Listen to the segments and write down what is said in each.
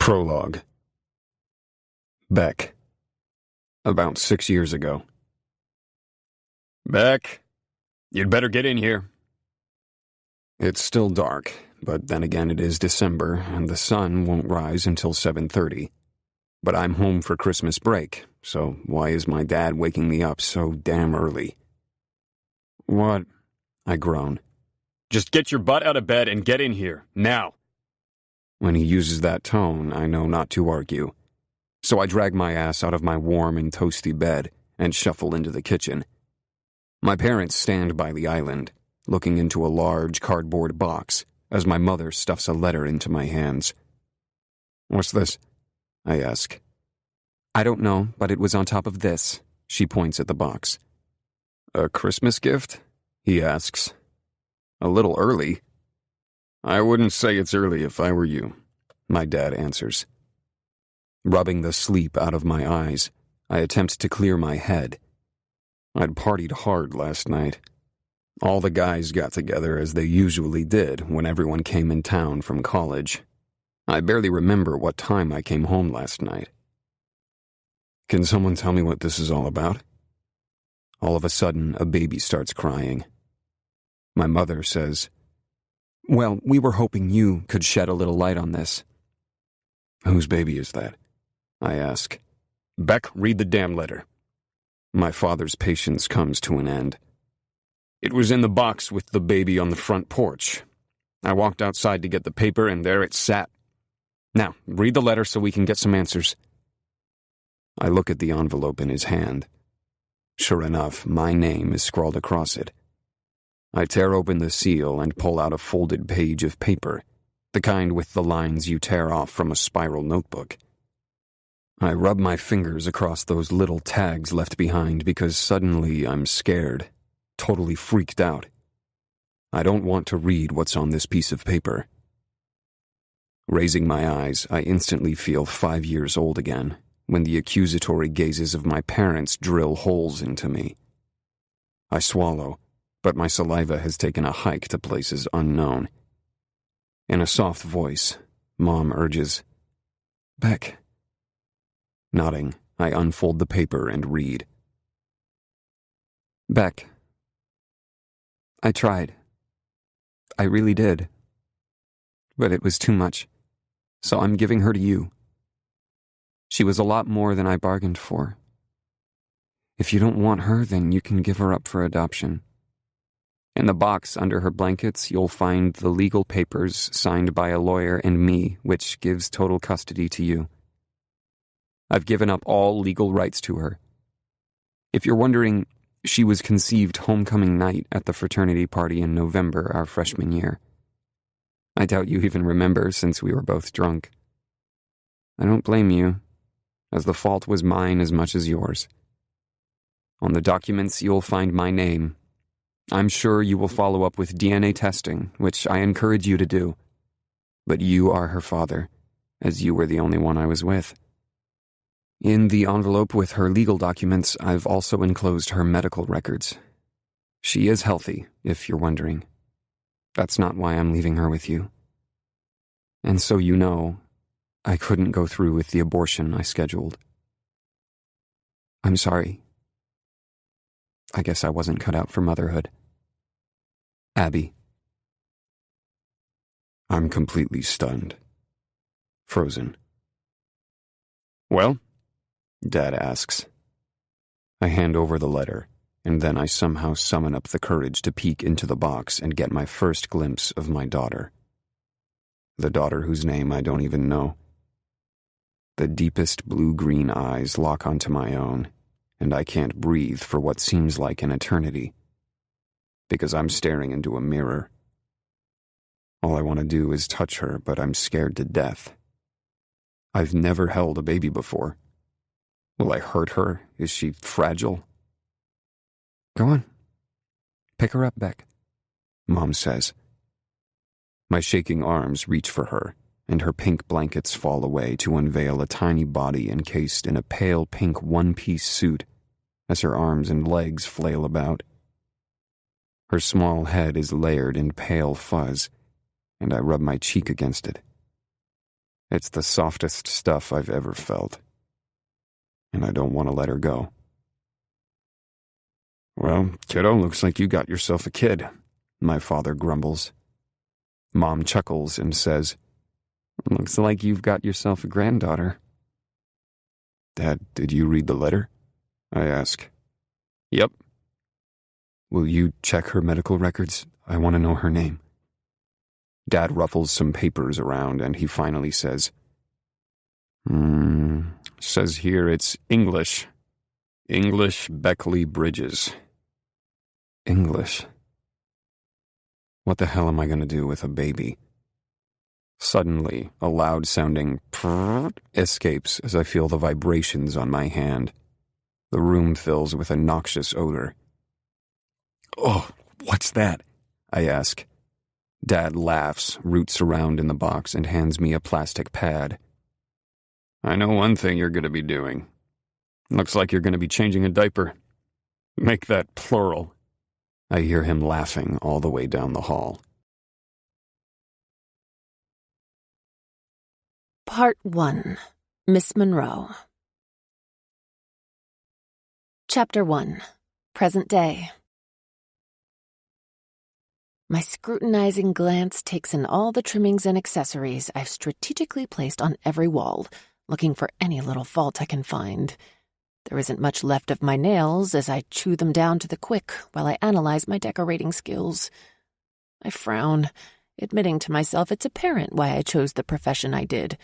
Prologue. Beck. About 6 years ago. Beck, you'd better get in here. It's still dark, but then again it is December, and the sun won't rise until 7:30. But I'm home for Christmas break, so why is my dad waking me up so damn early? What? I groan. Just get your butt out of bed and get in here, now. When he uses that tone, I know not to argue. So I drag my ass out of my warm and toasty bed and shuffle into the kitchen. My parents stand by the island, looking into a large cardboard box as my mother stuffs a letter into my hands. What's this? I ask. I don't know, but it was on top of this. She points at the box. A Christmas gift? He asks. A little early. I wouldn't say it's early if I were you, my dad answers. Rubbing the sleep out of my eyes, I attempt to clear my head. I'd partied hard last night. All the guys got together as they usually did when everyone came in town from college. I barely remember what time I came home last night. Can someone tell me what this is all about? All of a sudden, a baby starts crying. My mother says, Well, we were hoping you could shed a little light on this. Whose baby is that? I ask. Beck, read the damn letter. My father's patience comes to an end. It was in the box with the baby on the front porch. I walked outside to get the paper, and there it sat. Now, read the letter so we can get some answers. I look at the envelope in his hand. Sure enough, my name is scrawled across it. I tear open the seal and pull out a folded page of paper, the kind with the lines you tear off from a spiral notebook. I rub my fingers across those little tags left behind because suddenly I'm scared, totally freaked out. I don't want to read what's on this piece of paper. Raising my eyes, I instantly feel 5 years old again, when the accusatory gazes of my parents drill holes into me. I swallow, but my saliva has taken a hike to places unknown. In a soft voice, Mom urges, Beck. Nodding, I unfold the paper and read. Beck. I tried. I really did. But it was too much, so I'm giving her to you. She was a lot more than I bargained for. If you don't want her, then you can give her up for adoption. In the box under her blankets, you'll find the legal papers signed by a lawyer and me, which gives total custody to you. I've given up all legal rights to her. If you're wondering, she was conceived homecoming night at the fraternity party in November our freshman year. I doubt you even remember since we were both drunk. I don't blame you, as the fault was mine as much as yours. On the documents, you'll find my name. I'm sure you will follow up with DNA testing, which I encourage you to do. But you are her father, as you were the only one I was with. In the envelope with her legal documents, I've also enclosed her medical records. She is healthy, if you're wondering. That's not why I'm leaving her with you. And so you know, I couldn't go through with the abortion I scheduled. I'm sorry. I guess I wasn't cut out for motherhood. Abby. I'm completely stunned. Frozen. Well? Dad asks. I hand over the letter, and then I somehow summon up the courage to peek into the box and get my first glimpse of my daughter. The daughter whose name I don't even know. The deepest blue-green eyes lock onto my own, and I can't breathe for what seems like an eternity, because I'm staring into a mirror. All I want to do is touch her, but I'm scared to death. I've never held a baby before. Will I hurt her? Is she fragile? Go on. Pick her up, Beck, Mom says. My shaking arms reach for her, and her pink blankets fall away to unveil a tiny body encased in a pale pink one-piece suit as her arms and legs flail about. Her small head is layered in pale fuzz, and I rub my cheek against it. It's the softest stuff I've ever felt. And I don't want to let her go. Well, kiddo, looks like you got yourself a kid, my father grumbles. Mom chuckles and says, Looks like you've got yourself a granddaughter. Dad, did you read the letter? I ask. Yep. Will you check her medical records? I want to know her name. Dad ruffles some papers around and he finally says, Says here it's English. English Beckley Bridges. English. What the hell am I going to do with a baby? Suddenly, a loud-sounding prrrt escapes as I feel the vibrations on my hand. The room fills with a noxious odor. Oh, what's that? I ask. Dad laughs, roots around in the box, and hands me a plastic pad. I know one thing you're going to be doing. Looks like you're going to be changing a diaper. Make that plural. I hear him laughing all the way down the hall. Part 1. Miss Monroe. Chapter 1. Present Day. My scrutinizing glance takes in all the trimmings and accessories I've strategically placed on every wall, looking for any little fault I can find. There isn't much left of my nails as I chew them down to the quick while I analyze my decorating skills. I frown, admitting to myself it's apparent why I chose the profession I did.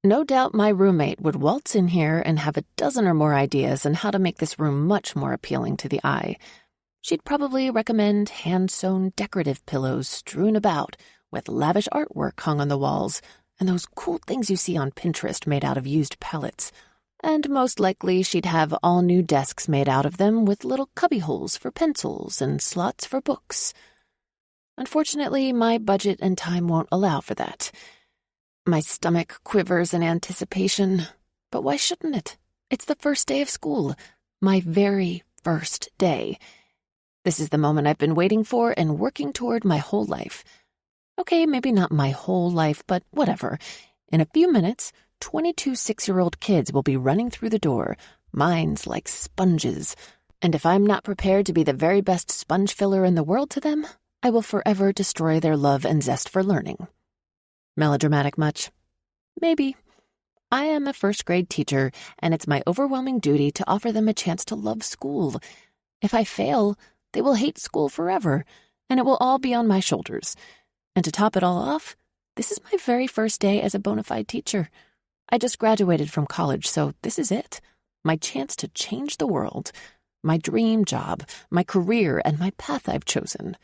No doubt my roommate would waltz in here and have a dozen or more ideas on how to make this room much more appealing to the eye. She'd probably recommend hand-sewn decorative pillows strewn about with lavish artwork hung on the walls and those cool things you see on Pinterest made out of used pallets. And most likely she'd have all new desks made out of them with little cubby holes for pencils and slots for books. Unfortunately, my budget and time won't allow for that. My stomach quivers in anticipation, but why shouldn't it? It's the first day of school, my very first day. This is the moment I've been waiting for and working toward my whole life. Okay, maybe not my whole life, but whatever. In a few minutes, 22 6-year-old kids will be running through the door, minds like sponges. And if I'm not prepared to be the very best sponge filler in the world to them, I will forever destroy their love and zest for learning. Melodramatic much? Maybe. I am a first-grade teacher, and it's my overwhelming duty to offer them a chance to love school. If I fail, they will hate school forever, and it will all be on my shoulders. And to top it all off, this is my very first day as a bona fide teacher. I just graduated from college, so this is it. My chance to change the world. My dream job, my career, and my path I've chosen.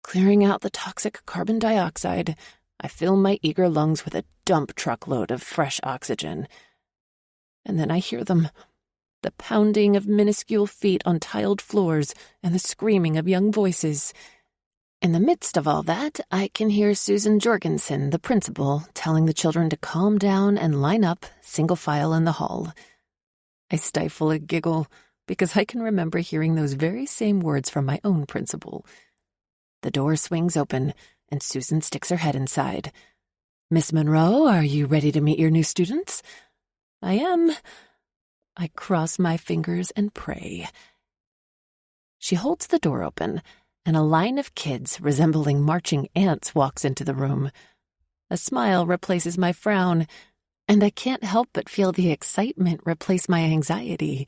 Clearing out the toxic carbon dioxide, I fill my eager lungs with a dump truckload of fresh oxygen. And then I hear them. The pounding of minuscule feet on tiled floors and the screaming of young voices. In the midst of all that, I can hear Susan Jorgensen, the principal, telling the children to calm down and line up, single file in the hall. I stifle a giggle because I can remember hearing those very same words from my own principal. The door swings open, and Susan sticks her head inside. Miss Monroe, are you ready to meet your new students? I am. I cross my fingers and pray. She holds the door open, and a line of kids resembling marching ants walks into the room. A smile replaces my frown, and I can't help but feel the excitement replace my anxiety.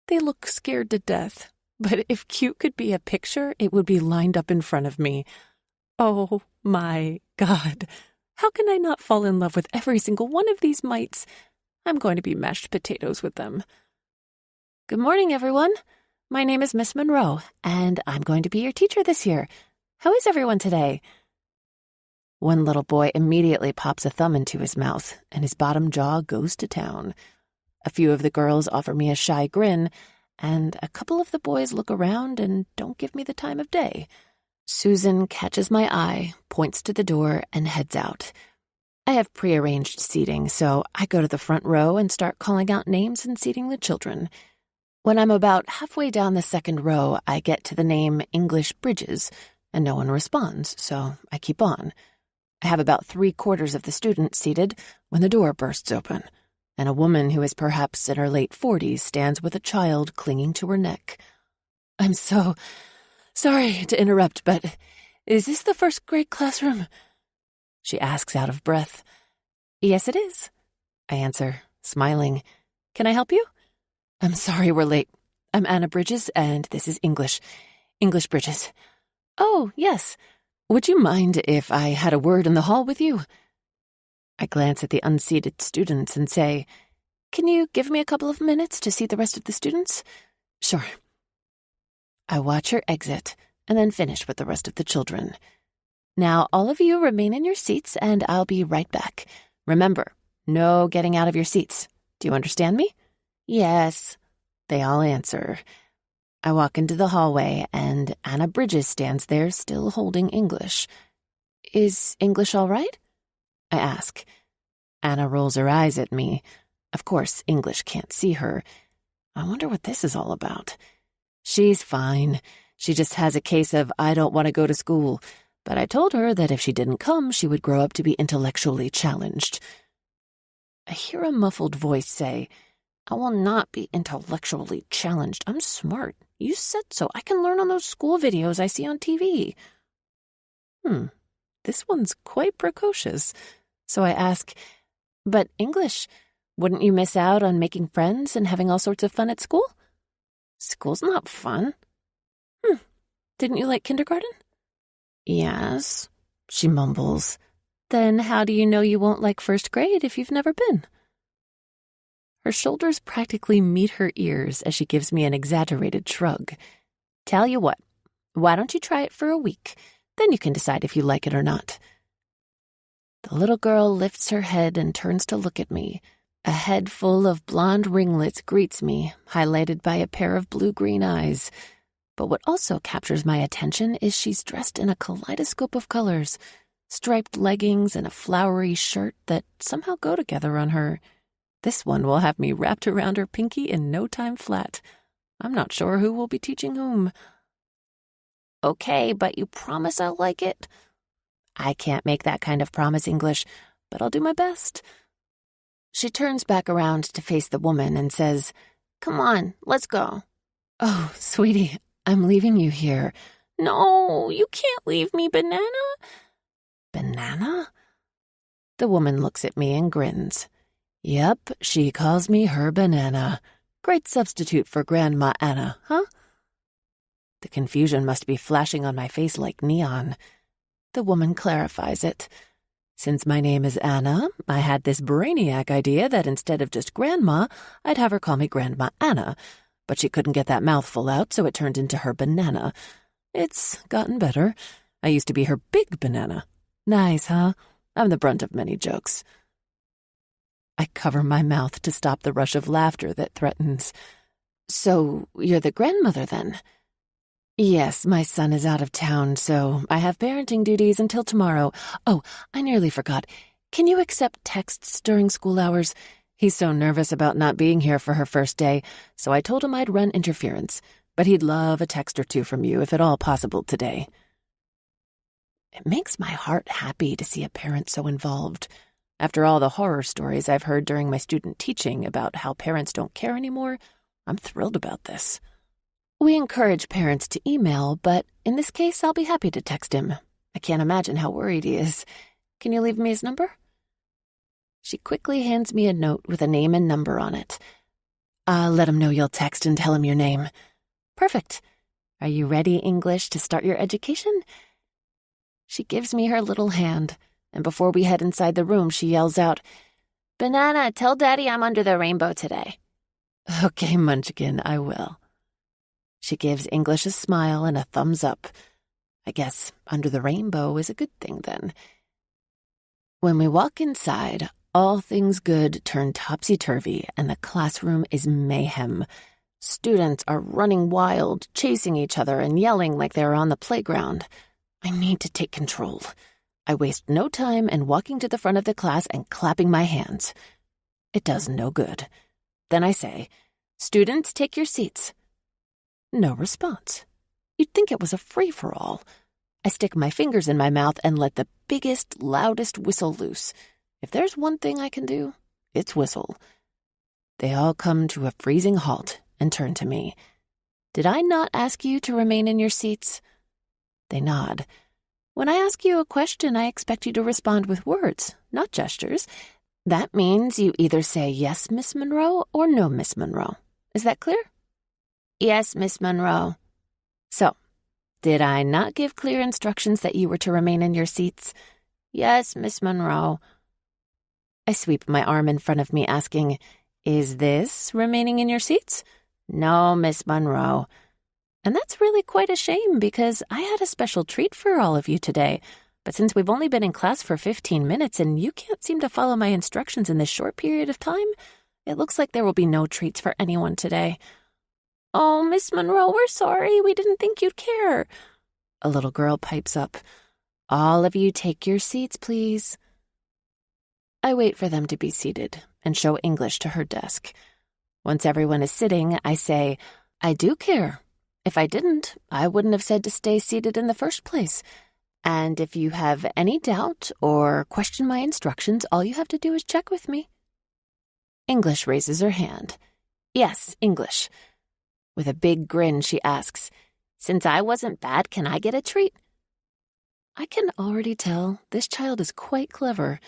They look scared to death, but if cute could be a picture, it would be lined up in front of me. Oh my God, how can I not fall in love with every single one of these mites? I'm going to be mashed potatoes with them. Good morning, everyone. My name is Miss Monroe, and I'm going to be your teacher this year. How is everyone today? One little boy immediately pops a thumb into his mouth, and his bottom jaw goes to town. A few of the girls offer me a shy grin, and a couple of the boys look around and don't give me the time of day. Susan catches my eye, points to the door, and heads out. I have prearranged seating, so I go to the front row and start calling out names and seating the children. When I'm about halfway down the second row, I get to the name English Bridges, and no one responds, so I keep on. I have about 3/4 of the students seated when the door bursts open, and a woman who is perhaps in her late 40s stands with a child clinging to her neck. "I'm so sorry to interrupt, but is this the first grade classroom?" She asks out of breath. "Yes, it is," I answer, smiling. "Can I help you?" "I'm sorry we're late. I'm Anna Bridges, and this is English. English Bridges." "Oh, yes. Would you mind if I had a word in the hall with you?" I glance at the unseated students and say, "Can you give me a couple of minutes to see the rest of the students?" "Sure." I watch her exit and then finish with the rest of the children. "Now, all of you remain in your seats, and I'll be right back. Remember, no getting out of your seats. Do you understand me?" "Yes," they all answer. I walk into the hallway, and Anna Bridges stands there still holding English. "Is English all right?" I ask. Anna rolls her eyes at me. Of course, English can't see her. I wonder what this is all about. She's fine. She just has a case of "I don't want to go to school," but I told her that if she didn't come, she would grow up to be intellectually challenged. I hear a muffled voice say, "I will not be intellectually challenged. I'm smart. You said so. I can learn on those school videos I see on TV." This one's quite precocious. So I ask, "But English, wouldn't you miss out on making friends and having all sorts of fun at school?" "School's not fun." Didn't you like kindergarten?" "Yes," she mumbles. "Then how do you know you won't like first grade if you've never been?" Her shoulders practically meet her ears as she gives me an exaggerated shrug. "Tell you what, why don't you try it for a week? Then you can decide if you like it or not." The little girl lifts her head and turns to look at me. A head full of blonde ringlets greets me, highlighted by a pair of blue-green eyes. But what also captures my attention is she's dressed in a kaleidoscope of colors, striped leggings and a flowery shirt that somehow go together on her. This one will have me wrapped around her pinky in no time flat. I'm not sure who will be teaching whom. "Okay, but you promise I'll like it?" "I can't make that kind of promise, English, but I'll do my best." She turns back around to face the woman and says, "Come on, let's go." "Oh, sweetie, I'm leaving you here." "No, you can't leave me, Banana." "Banana?" The woman looks at me and grins. "Yep, she calls me her banana. Great substitute for Grandma Anna, huh?" The confusion must be flashing on my face like neon. The woman clarifies it. "Since my name is Anna, I had this brainiac idea that instead of just Grandma, I'd have her call me Grandma Anna. But she couldn't get that mouthful out, so it turned into her banana. It's gotten better. I used to be her big banana. Nice, huh? I'm the brunt of many jokes." I cover my mouth to stop the rush of laughter that threatens. "So you're the grandmother, then?" "Yes, my son is out of town, so I have parenting duties until tomorrow. Oh, I nearly forgot. Can you accept texts during school hours? He's so nervous about not being here for her first day, so I told him I'd run interference, but he'd love a text or two from you if at all possible today." It makes my heart happy to see a parent so involved. After all the horror stories I've heard during my student teaching about how parents don't care anymore, I'm thrilled about this. We encourage parents to email, but in this case, I'll be happy to text him. I can't imagine how worried he is. Can you leave me his number? She quickly hands me a note with a name and number on it. I'll let him know you'll text and tell him your name. Perfect. Are you ready, English, to start your education? She gives me her little hand, and before we head inside the room, she yells out, "Banana, tell Daddy I'm under the rainbow today." Okay, Munchkin, I will. She gives English a smile and a thumbs up. I guess under the rainbow is a good thing then. When we walk inside, all things good turn topsy-turvy and the classroom is mayhem. Students are running wild, chasing each other and yelling like they're on the playground. I need to take control. I waste no time in walking to the front of the class and clapping my hands. It does no good. Then I say, "Students, take your seats." No response. You'd think it was a free-for-all. I stick my fingers in my mouth and let the biggest, loudest whistle loose. If there's one thing I can do, it's whistle. They all come to a freezing halt and turn to me. Did I not ask you to remain in your seats? They nod. When I ask you a question, I expect you to respond with words, not gestures. That means you either say yes, Miss Monroe, or no, Miss Monroe. Is that clear? Yes, Miss Monroe. So, did I not give clear instructions that you were to remain in your seats? Yes, Miss Monroe. I sweep my arm in front of me, asking, is this remaining in your seats? No, Miss Monroe. And that's really quite a shame because I had a special treat for all of you today. But since we've only been in class for 15 minutes and you can't seem to follow my instructions in this short period of time, it looks like there will be no treats for anyone today. Oh, Miss Monroe, we're sorry. We didn't think you'd care. A little girl pipes up. All of you take your seats, please. I wait for them to be seated and show English to her desk. Once everyone is sitting, I say, I do care. If I didn't, I wouldn't have said to stay seated in the first place. And if you have any doubt or question my instructions, all you have to do is check with me. English raises her hand. Yes, English. With a big grin, she asks, since I wasn't bad, can I get a treat? I can already tell this child is quite clever.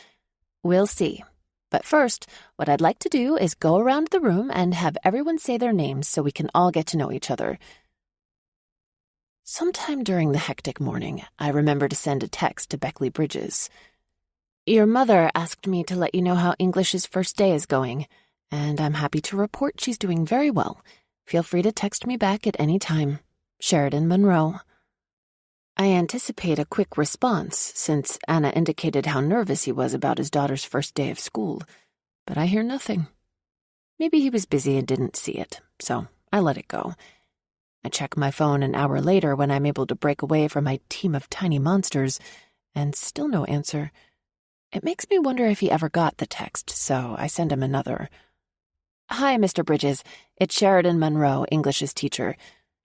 We'll see. But first, what I'd like to do is go around the room and have everyone say their names so we can all get to know each other. Sometime during the hectic morning, I remember to send a text to Beckley Bridges. Your mother asked me to let you know how English's first day is going, and I'm happy to report she's doing very well. Feel free to text me back at any time. Sheridan Monroe. I anticipate a quick response, since Anna indicated how nervous he was about his daughter's first day of school, but I hear nothing. Maybe he was busy and didn't see it, so I let it go. I check my phone an hour later when I'm able to break away from my team of tiny monsters, and still no answer. It makes me wonder if he ever got the text, so I send him another. Hi, Mr. Bridges. It's Sheridan Monroe, English's teacher.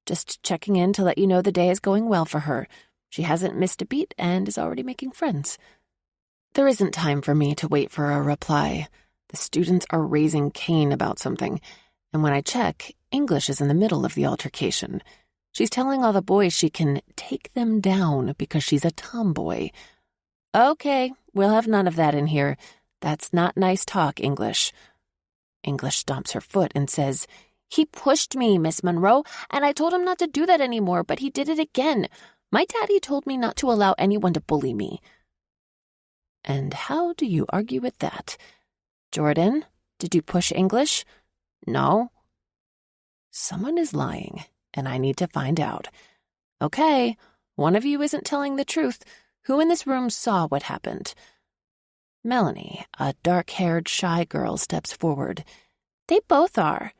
Just checking in to let you know the day is going well for her. She hasn't missed a beat and is already making friends. There isn't time for me to wait for a reply. The students are raising Cain about something, and when I check, English is in the middle of the altercation. She's telling all the boys she can take them down because she's a tomboy. Okay, we'll have none of that in here. That's not nice talk, English. English stomps her foot and says, He pushed me, Miss Monroe, and I told him not to do that anymore, but he did it again. My daddy told me not to allow anyone to bully me. And how do you argue with that? Jordan, did you push English? No. Someone is lying, and I need to find out. Okay, one of you isn't telling the truth. Who in this room saw what happened? Melanie, a dark-haired, shy girl, steps forward. They both are.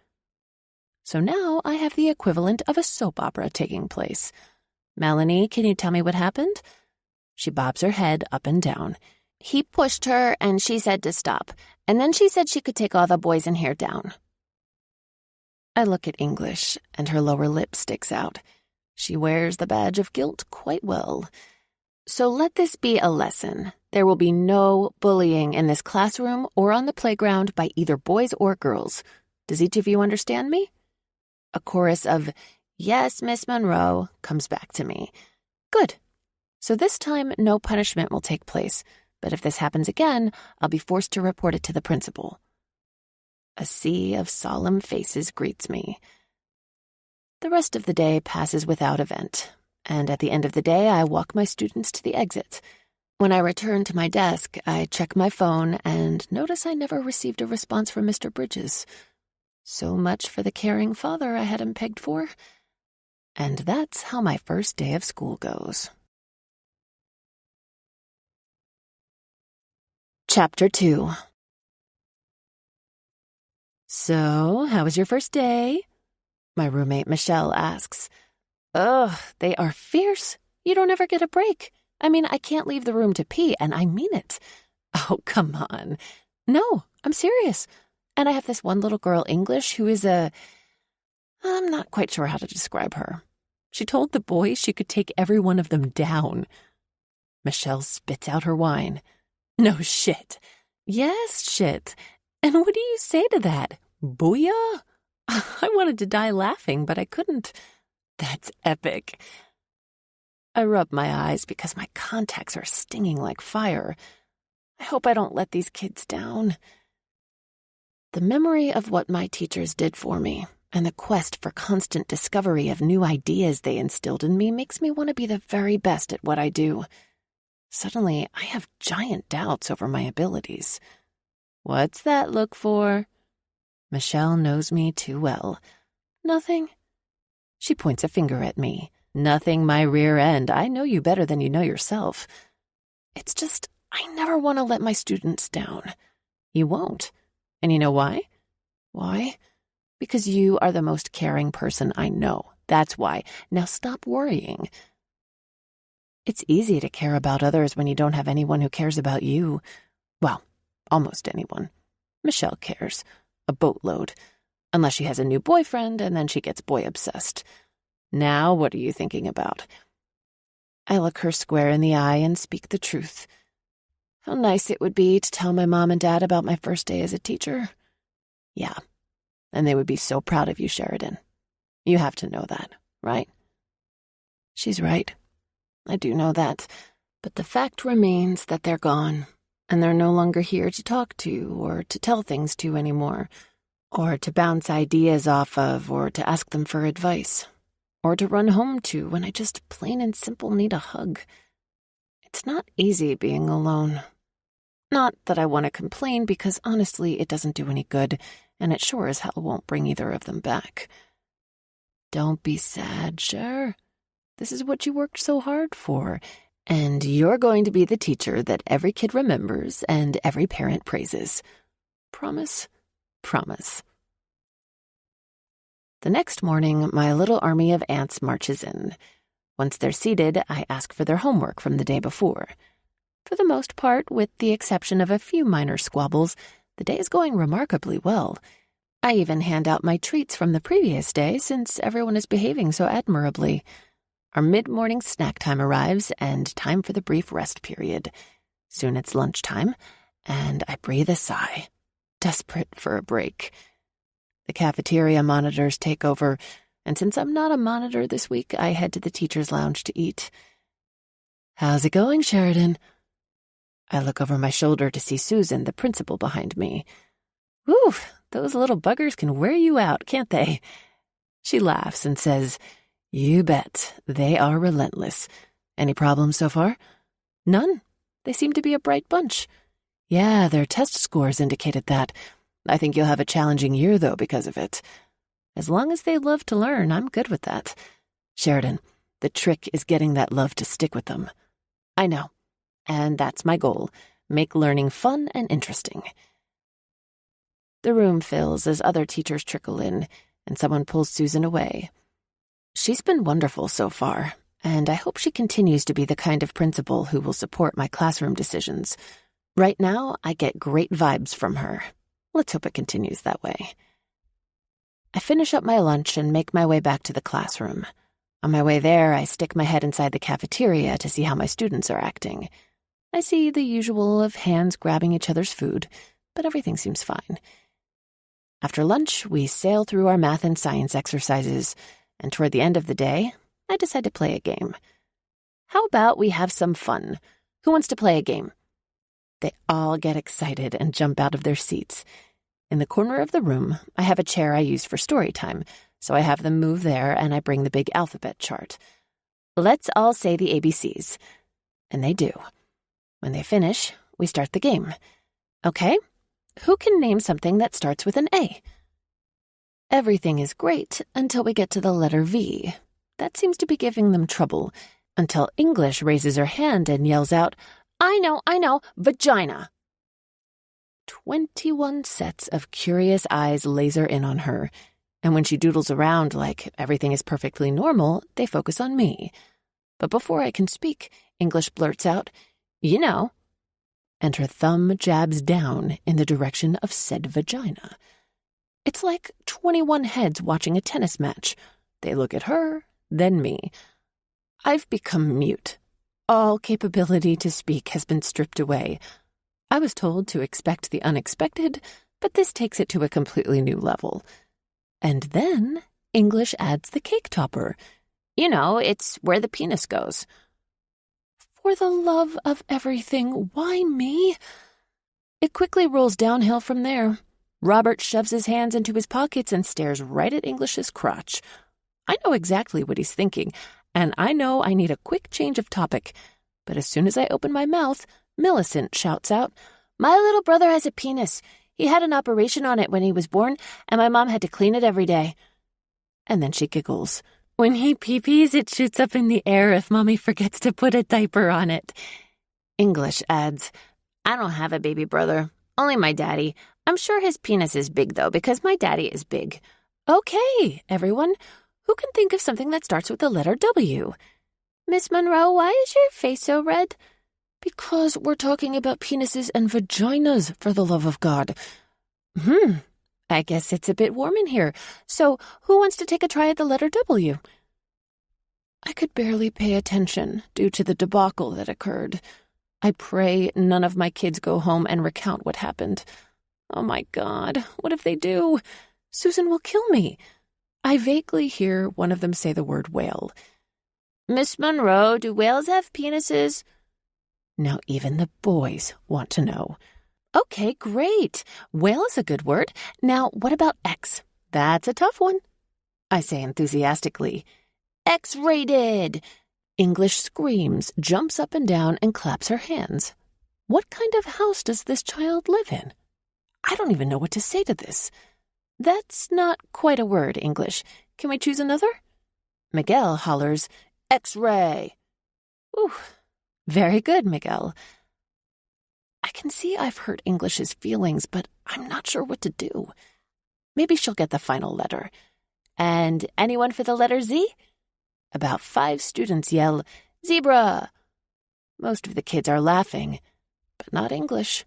So now I have the equivalent of a soap opera taking place. Melanie, can you tell me what happened? She bobs her head up and down. He pushed her, and she said to stop, and then she said she could take all the boys in here down. I look at English, and her lower lip sticks out. She wears the badge of guilt quite well. So let this be a lesson. There will be no bullying in this classroom or on the playground by either boys or girls. Does each of you understand me? A chorus of, Yes, Miss Monroe, comes back to me. Good. So this time, no punishment will take place, but if this happens again, I'll be forced to report it to the principal. A sea of solemn faces greets me. The rest of the day passes without event, and at the end of the day, I walk my students to the exit. When I return to my desk, I check my phone and notice I never received a response from Mr. Bridges. So much for the caring father I had him pegged for. And that's how my first day of school goes. Chapter 2. So, how was your first day? My roommate Michelle asks. Ugh, they are fierce. You don't ever get a break. I mean, I can't leave the room to pee, and I mean it. Oh, come on. No, I'm serious. And I have this one little girl, English, who is I'm not quite sure how to describe her. She told the boys she could take every one of them down. Michelle spits out her wine. No shit. Yes, shit. And what do you say to that? Booyah? I wanted to die laughing, but I couldn't. That's epic. I rub my eyes because my contacts are stinging like fire. I hope I don't let these kids down. The memory of what my teachers did for me and the quest for constant discovery of new ideas they instilled in me makes me want to be the very best at what I do. Suddenly, I have giant doubts over my abilities. What's that look for? Michelle knows me too well. Nothing. She points a finger at me. Nothing, my rear end. I know you better than you know yourself. It's just, I never want to let my students down. You won't. And you know why? Why? Because you are the most caring person I know. That's why. Now stop worrying. It's easy to care about others when you don't have anyone who cares about you. Well, almost anyone. Michelle cares. A boatload. Unless she has a new boyfriend, and then she gets boy-obsessed. Now, what are you thinking about? I look her square in the eye and speak the truth. How nice it would be to tell my mom and dad about my first day as a teacher. Yeah, and they would be so proud of you, Sheridan. You have to know that, right? She's right. I do know that. But the fact remains that they're gone, and they're no longer here to talk to or to tell things to anymore, or to bounce ideas off of, or to ask them for advice, or to run home to when I just plain and simple need a hug. It's not easy being alone. Not that I want to complain, because honestly, it doesn't do any good, and it sure as hell won't bring either of them back. Don't be sad, Cher. This is what you worked so hard for, and you're going to be the teacher that every kid remembers and every parent praises. Promise? Promise. The next morning, my little army of ants marches in. Once they're seated, I ask for their homework from the day before. For the most part, with the exception of a few minor squabbles, the day is going remarkably well. I even hand out my treats from the previous day since everyone is behaving so admirably. Our mid-morning snack time arrives, and time for the brief rest period. Soon it's lunchtime, and I breathe a sigh, desperate for a break. The cafeteria monitors take over, and since I'm not a monitor this week, I head to the teacher's lounge to eat. How's it going, Sheridan? I look over my shoulder to see Susan, the principal, behind me. Whew, those little buggers can wear you out, can't they? She laughs and says, You bet. They are relentless. Any problems so far? None. They seem to be a bright bunch. Yeah, their test scores indicated that. I think you'll have a challenging year, though, because of it. As long as they love to learn, I'm good with that. Sheridan, the trick is getting that love to stick with them. I know. And that's my goal. Make learning fun and interesting. The room fills as other teachers trickle in, and someone pulls Susan away. She's been wonderful so far, and I hope she continues to be the kind of principal who will support my classroom decisions. Right now, I get great vibes from her. Let's hope it continues that way. I finish up my lunch and make my way back to the classroom. On my way there, I stick my head inside the cafeteria to see how my students are acting. I see the usual of hands grabbing each other's food, but everything seems fine. After lunch, we sail through our math and science exercises, and toward the end of the day, I decide to play a game. How about we have some fun? Who wants to play a game? They all get excited and jump out of their seats. In the corner of the room, I have a chair I use for story time, so I have them move there and I bring the big alphabet chart. Let's all say the ABCs. And they do. When they finish, we start the game. Okay? Who can name something that starts with an A? Everything is great until we get to the letter V. That seems to be giving them trouble, until English raises her hand and yells out, I know, vagina. 21 sets of curious eyes laser in on her, and when she doodles around like everything is perfectly normal, they focus on me. But before I can speak, English blurts out, You know, and her thumb jabs down in the direction of said vagina. It's like 21 heads watching a tennis match. They look at her, then me. I've become mute. All capability to speak has been stripped away. I was told to expect the unexpected, but this takes it to a completely new level. And then English adds the cake topper. You know, it's where the penis goes. For the love of everything, why me? It quickly rolls downhill from there. Robert shoves his hands into his pockets and stares right at English's crotch. I know exactly what he's thinking, and I know I need a quick change of topic. But as soon as I open my mouth, Millicent shouts out, "My little brother has a penis. He had an operation on it when he was born, and my mom had to clean it every day." And then she giggles. "When he pee-pees, it shoots up in the air if Mommy forgets to put a diaper on it." English adds, "I don't have a baby brother, only my daddy. I'm sure his penis is big, though, because my daddy is big." Okay, everyone, who can think of something that starts with the letter W? Miss Monroe, why is your face so red? Because we're talking about penises and vaginas, for the love of God. I guess it's a bit warm in here. So, who wants to take a try at the letter W? I could barely pay attention due to the debacle that occurred. I pray none of my kids go home and recount what happened. Oh my God, what if they do? Susan will kill me. I vaguely hear one of them say the word whale. Miss Monroe, do whales have penises? Now even the boys want to know. Okay, great. Whale is a good word. Now, what about X? That's a tough one. I say enthusiastically. X-rated! English screams, jumps up and down, and claps her hands. What kind of house does this child live in? I don't even know what to say to this. That's not quite a word, English. Can we choose another? Miguel hollers, X-ray. Ooh, very good, Miguel. I can see I've hurt English's feelings, but I'm not sure what to do. Maybe she'll get the final letter. And anyone for the letter Z? About 5 students yell, Zebra! Most of the kids are laughing, but not English.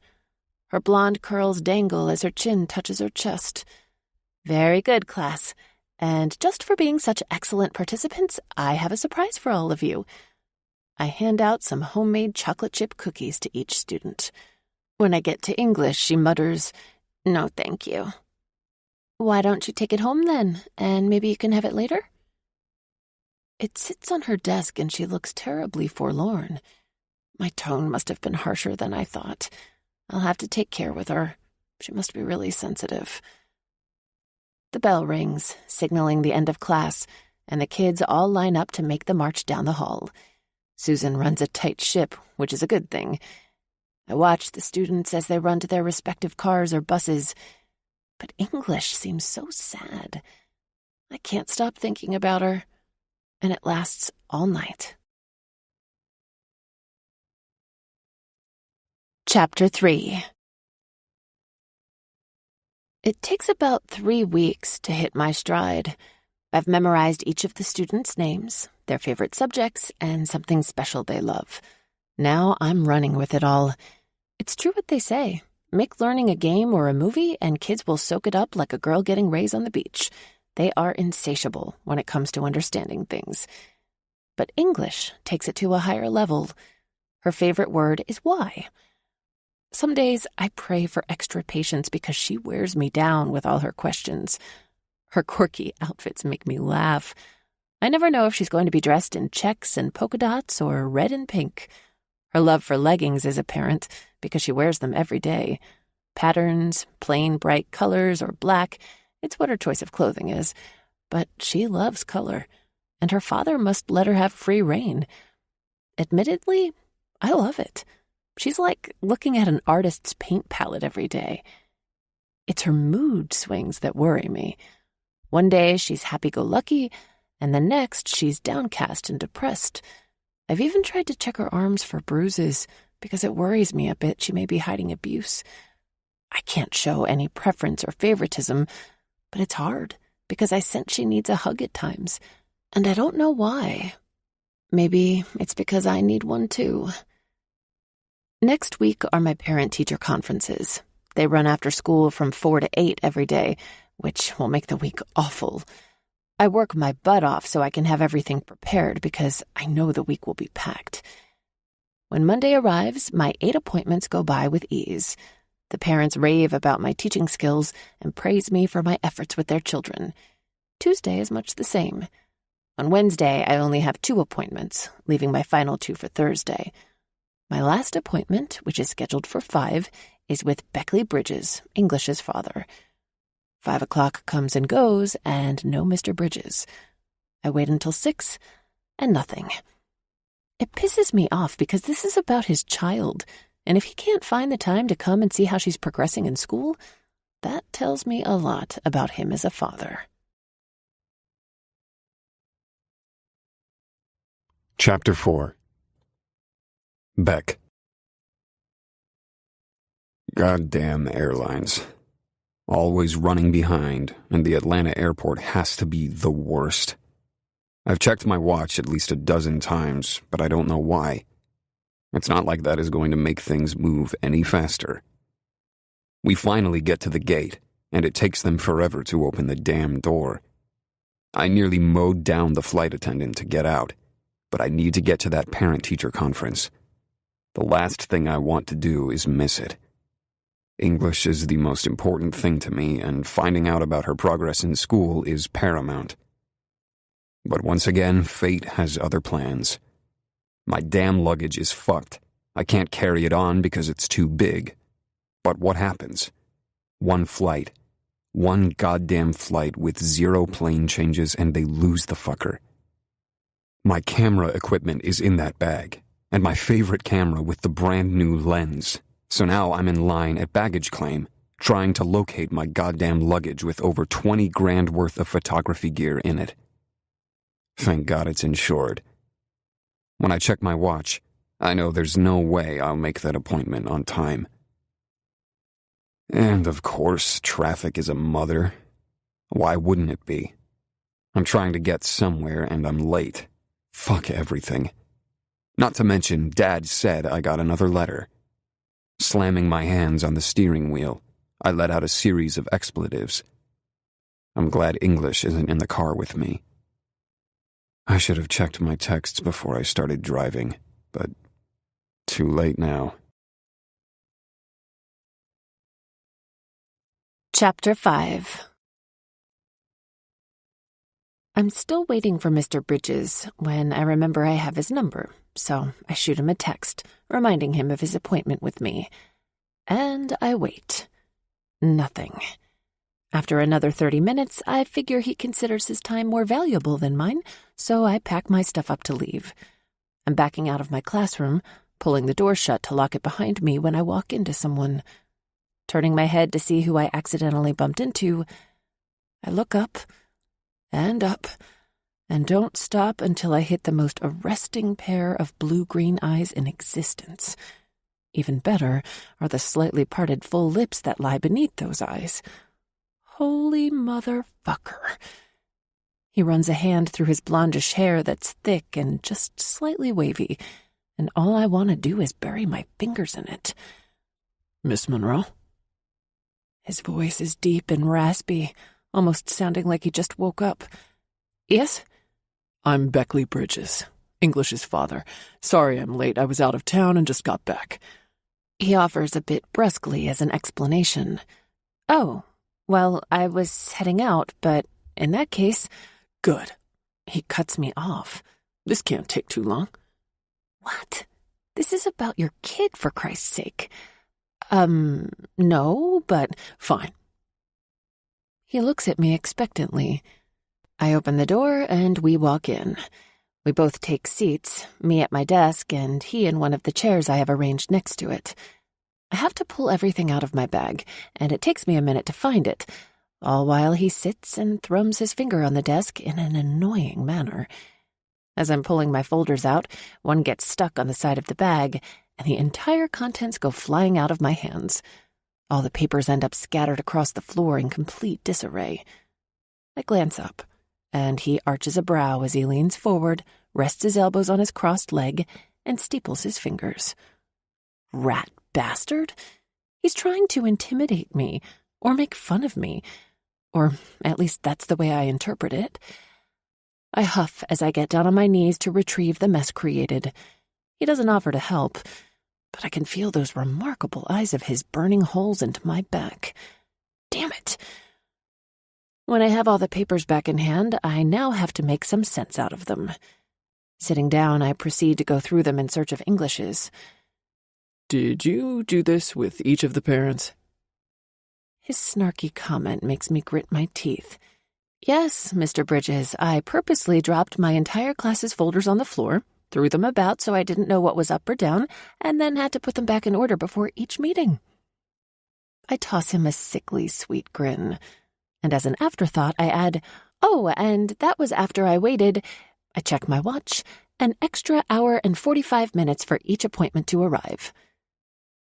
Her blonde curls dangle as her chin touches her chest. Very good, class. And just for being such excellent participants, I have a surprise for all of you. I hand out some homemade chocolate chip cookies to each student. When I get to English, she mutters, No, thank you. Why don't you take it home then, and maybe you can have it later? It sits on her desk and she looks terribly forlorn. My tone must have been harsher than I thought. I'll have to take care with her. She must be really sensitive. The bell rings, signaling the end of class, and the kids all line up to make the march down the hall. Susan runs a tight ship, which is a good thing. I watch the students as they run to their respective cars or buses, but English seems so sad. I can't stop thinking about her, and it lasts all night. Chapter 3. It takes about 3 weeks to hit my stride. I've memorized each of the students' names, their favorite subjects, and something special they love. Now I'm running with it all. It's true what they say. Make learning a game or a movie, and kids will soak it up like a girl getting rays on the beach. They are insatiable when it comes to understanding things. But English takes it to a higher level. Her favorite word is why. Some days I pray for extra patience because she wears me down with all her questions. Her quirky outfits make me laugh. I never know if she's going to be dressed in checks and polka dots or red and pink. Her love for leggings is apparent because she wears them every day. Patterns, plain bright colors, or black, it's what her choice of clothing is. But she loves color, and her father must let her have free rein. Admittedly, I love it. She's like looking at an artist's paint palette every day. It's her mood swings that worry me. One day she's happy-go-lucky, and the next she's downcast and depressed. I've even tried to check her arms for bruises because it worries me a bit she may be hiding abuse. I can't show any preference or favoritism, but it's hard because I sense she needs a hug at times, and I don't know why. Maybe it's because I need one too. Next week are my parent-teacher conferences. They run after school from 4 to 8 every day, which will make the week awful. I work my butt off so I can have everything prepared because I know the week will be packed. When Monday arrives, my 8 appointments go by with ease. The parents rave about my teaching skills and praise me for my efforts with their children. Tuesday is much the same. On Wednesday, I only have 2 appointments, leaving my final 2 for Thursday. My last appointment, which is scheduled for 5, is with Beckley Bridges, English's father. 5 o'clock comes and goes, and no Mr. Bridges. I wait until 6, and nothing. It pisses me off because this is about his child, and if he can't find the time to come and see how she's progressing in school, that tells me a lot about him as a father. Chapter 4. Beck. Goddamn airlines. Always running behind, and the Atlanta airport has to be the worst. I've checked my watch at least a dozen times, but I don't know why. It's not like that is going to make things move any faster. We finally get to the gate, and it takes them forever to open the damn door. I nearly mowed down the flight attendant to get out, but I need to get to that parent-teacher conference. The last thing I want to do is miss it. English is the most important thing to me, and finding out about her progress in school is paramount. But once again, fate has other plans. My damn luggage is fucked. I can't carry it on because it's too big. But what happens? One flight. One goddamn flight with 0 plane changes, and they lose the fucker. My camera equipment is in that bag, and my favorite camera with the brand new lens. So now I'm in line at baggage claim, trying to locate my goddamn luggage with over 20 grand worth of photography gear in it. Thank God it's insured. When I check my watch, I know there's no way I'll make that appointment on time. And of course, traffic is a mother. Why wouldn't it be? I'm trying to get somewhere and I'm late. Fuck everything. Not to mention, Dad said I got another letter. Slamming my hands on the steering wheel, I let out a series of expletives. I'm glad English isn't in the car with me. I should have checked my texts before I started driving, but too late now. Chapter 5. I'm still waiting for Mr. Bridges when I remember I have his number, so I shoot him a text, reminding him of his appointment with me. And I wait. Nothing. After another 30 minutes, I figure he considers his time more valuable than mine, so I pack my stuff up to leave. I'm backing out of my classroom, pulling the door shut to lock it behind me when I walk into someone. Turning my head to see who I accidentally bumped into, I look up, and don't stop until I hit the most arresting pair of blue-green eyes in existence. Even better are the slightly parted full lips that lie beneath those eyes. Holy motherfucker. He runs a hand through his blondish hair that's thick and just slightly wavy, and all I want to do is bury my fingers in it. "Miss Monroe?" His voice is deep and raspy, almost sounding like he just woke up. "Yes?" "I'm Beckley Bridges, English's father. Sorry I'm late. I was out of town and just got back." He offers a bit brusquely as an explanation. "Oh, well, I was heading out, but in that case..." "Good." He cuts me off. "This can't take too long." "What? This is about your kid, for Christ's sake." No, but..." "Fine." He looks at me expectantly. I open the door and we walk in. We both take seats, me at my desk and he in one of the chairs I have arranged next to it. I have to pull everything out of my bag, and it takes me a minute to find it, all while he sits and thrums his finger on the desk in an annoying manner. As I'm pulling my folders out, one gets stuck on the side of the bag, and the entire contents go flying out of my hands. All the papers end up scattered across the floor in complete disarray. I glance up, and he arches a brow as he leans forward, rests his elbows on his crossed leg, and steeples his fingers. Rat bastard! He's trying to intimidate me, or make fun of me. Or at least that's the way I interpret it. I huff as I get down on my knees to retrieve the mess created. He doesn't offer to help, but I can feel those remarkable eyes of his burning holes into my back. Damn it! When I have all the papers back in hand, I now have to make some sense out of them. Sitting down, I proceed to go through them in search of Englishes. Did you do this with each of the parents? His snarky comment makes me grit my teeth. Yes, Mr. Bridges, I purposely dropped my entire class's folders on the floor, threw them about so I didn't know what was up or down, and then had to put them back in order before each meeting. I toss him a sickly sweet grin, and as an afterthought I add, "Oh, and that was after I waited," I check my watch, "an extra hour and 45 minutes for each appointment to arrive."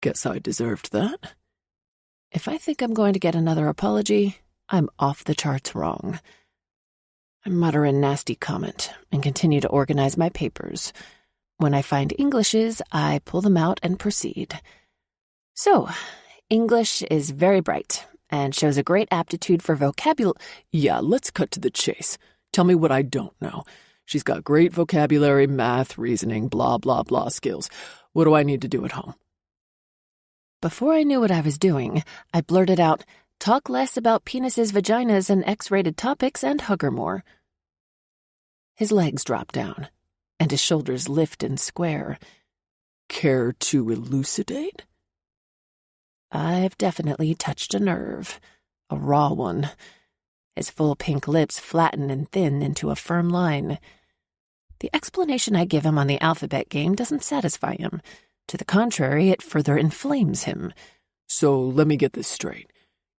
Guess I deserved that. If I think I'm going to get another apology, I'm off the charts wrong. I mutter a nasty comment and continue to organize my papers. When I find Englishes, I pull them out and proceed. So, English is very bright and shows a great aptitude for vocabulary. Yeah, let's cut to the chase. Tell me what I don't know. She's got great vocabulary, math, reasoning, blah, blah, blah skills. What do I need to do at home? Before I knew what I was doing, I blurted out, "Talk less about penises, vaginas, and X-rated topics and hug her more." His legs drop down, and his shoulders lift and square. Care to elucidate? I've definitely touched a nerve, a raw one. His full pink lips flatten and thin into a firm line. The explanation I give him on the alphabet game doesn't satisfy him. To the contrary, it further inflames him. So let me get this straight.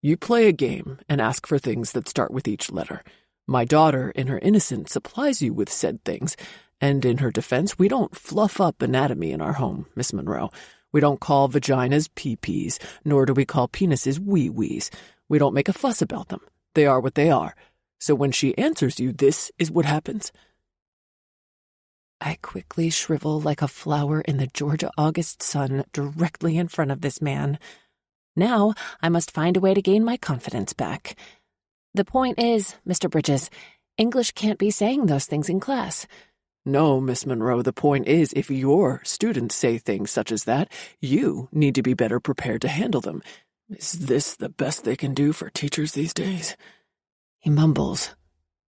You play a game and ask for things that start with each letter. My daughter, in her innocence, supplies you with said things, and in her defense, we don't fluff up anatomy in our home, Miss Monroe. We don't call vaginas pee-pees, nor do we call penises wee-wees. We don't make a fuss about them. They are what they are. So when she answers you, this is what happens. I quickly shrivel like a flower in the Georgia August sun directly in front of this man. Now I must find a way to gain my confidence back. The point is, Mr. Bridges, English can't be saying those things in class. No, Miss Monroe, the point is if your students say things such as that, you need to be better prepared to handle them. Is this the best they can do for teachers these days? He mumbles,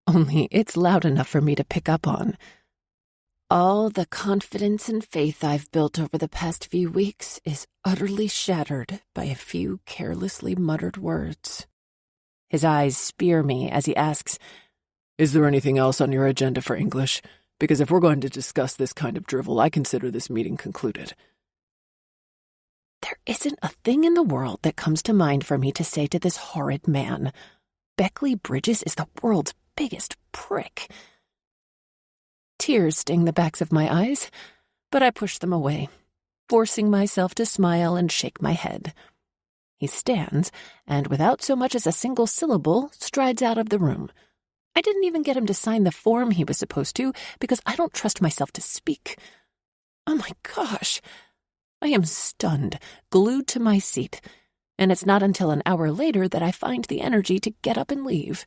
only it's loud enough for me to pick up on. All the confidence and faith I've built over the past few weeks is utterly shattered by a few carelessly muttered words. His eyes spear me as he asks, "Is there anything else on your agenda for English? Because if we're going to discuss this kind of drivel, I consider this meeting concluded." There isn't a thing in the world that comes to mind for me to say to this horrid man. Beckley Bridges is the world's biggest prick. Tears sting the backs of my eyes, but I push them away, forcing myself to smile and shake my head. He stands, and without so much as a single syllable, strides out of the room. I didn't even get him to sign the form he was supposed to, because I don't trust myself to speak. Oh my gosh! I am stunned, glued to my seat, and it's not until an hour later that I find the energy to get up and leave.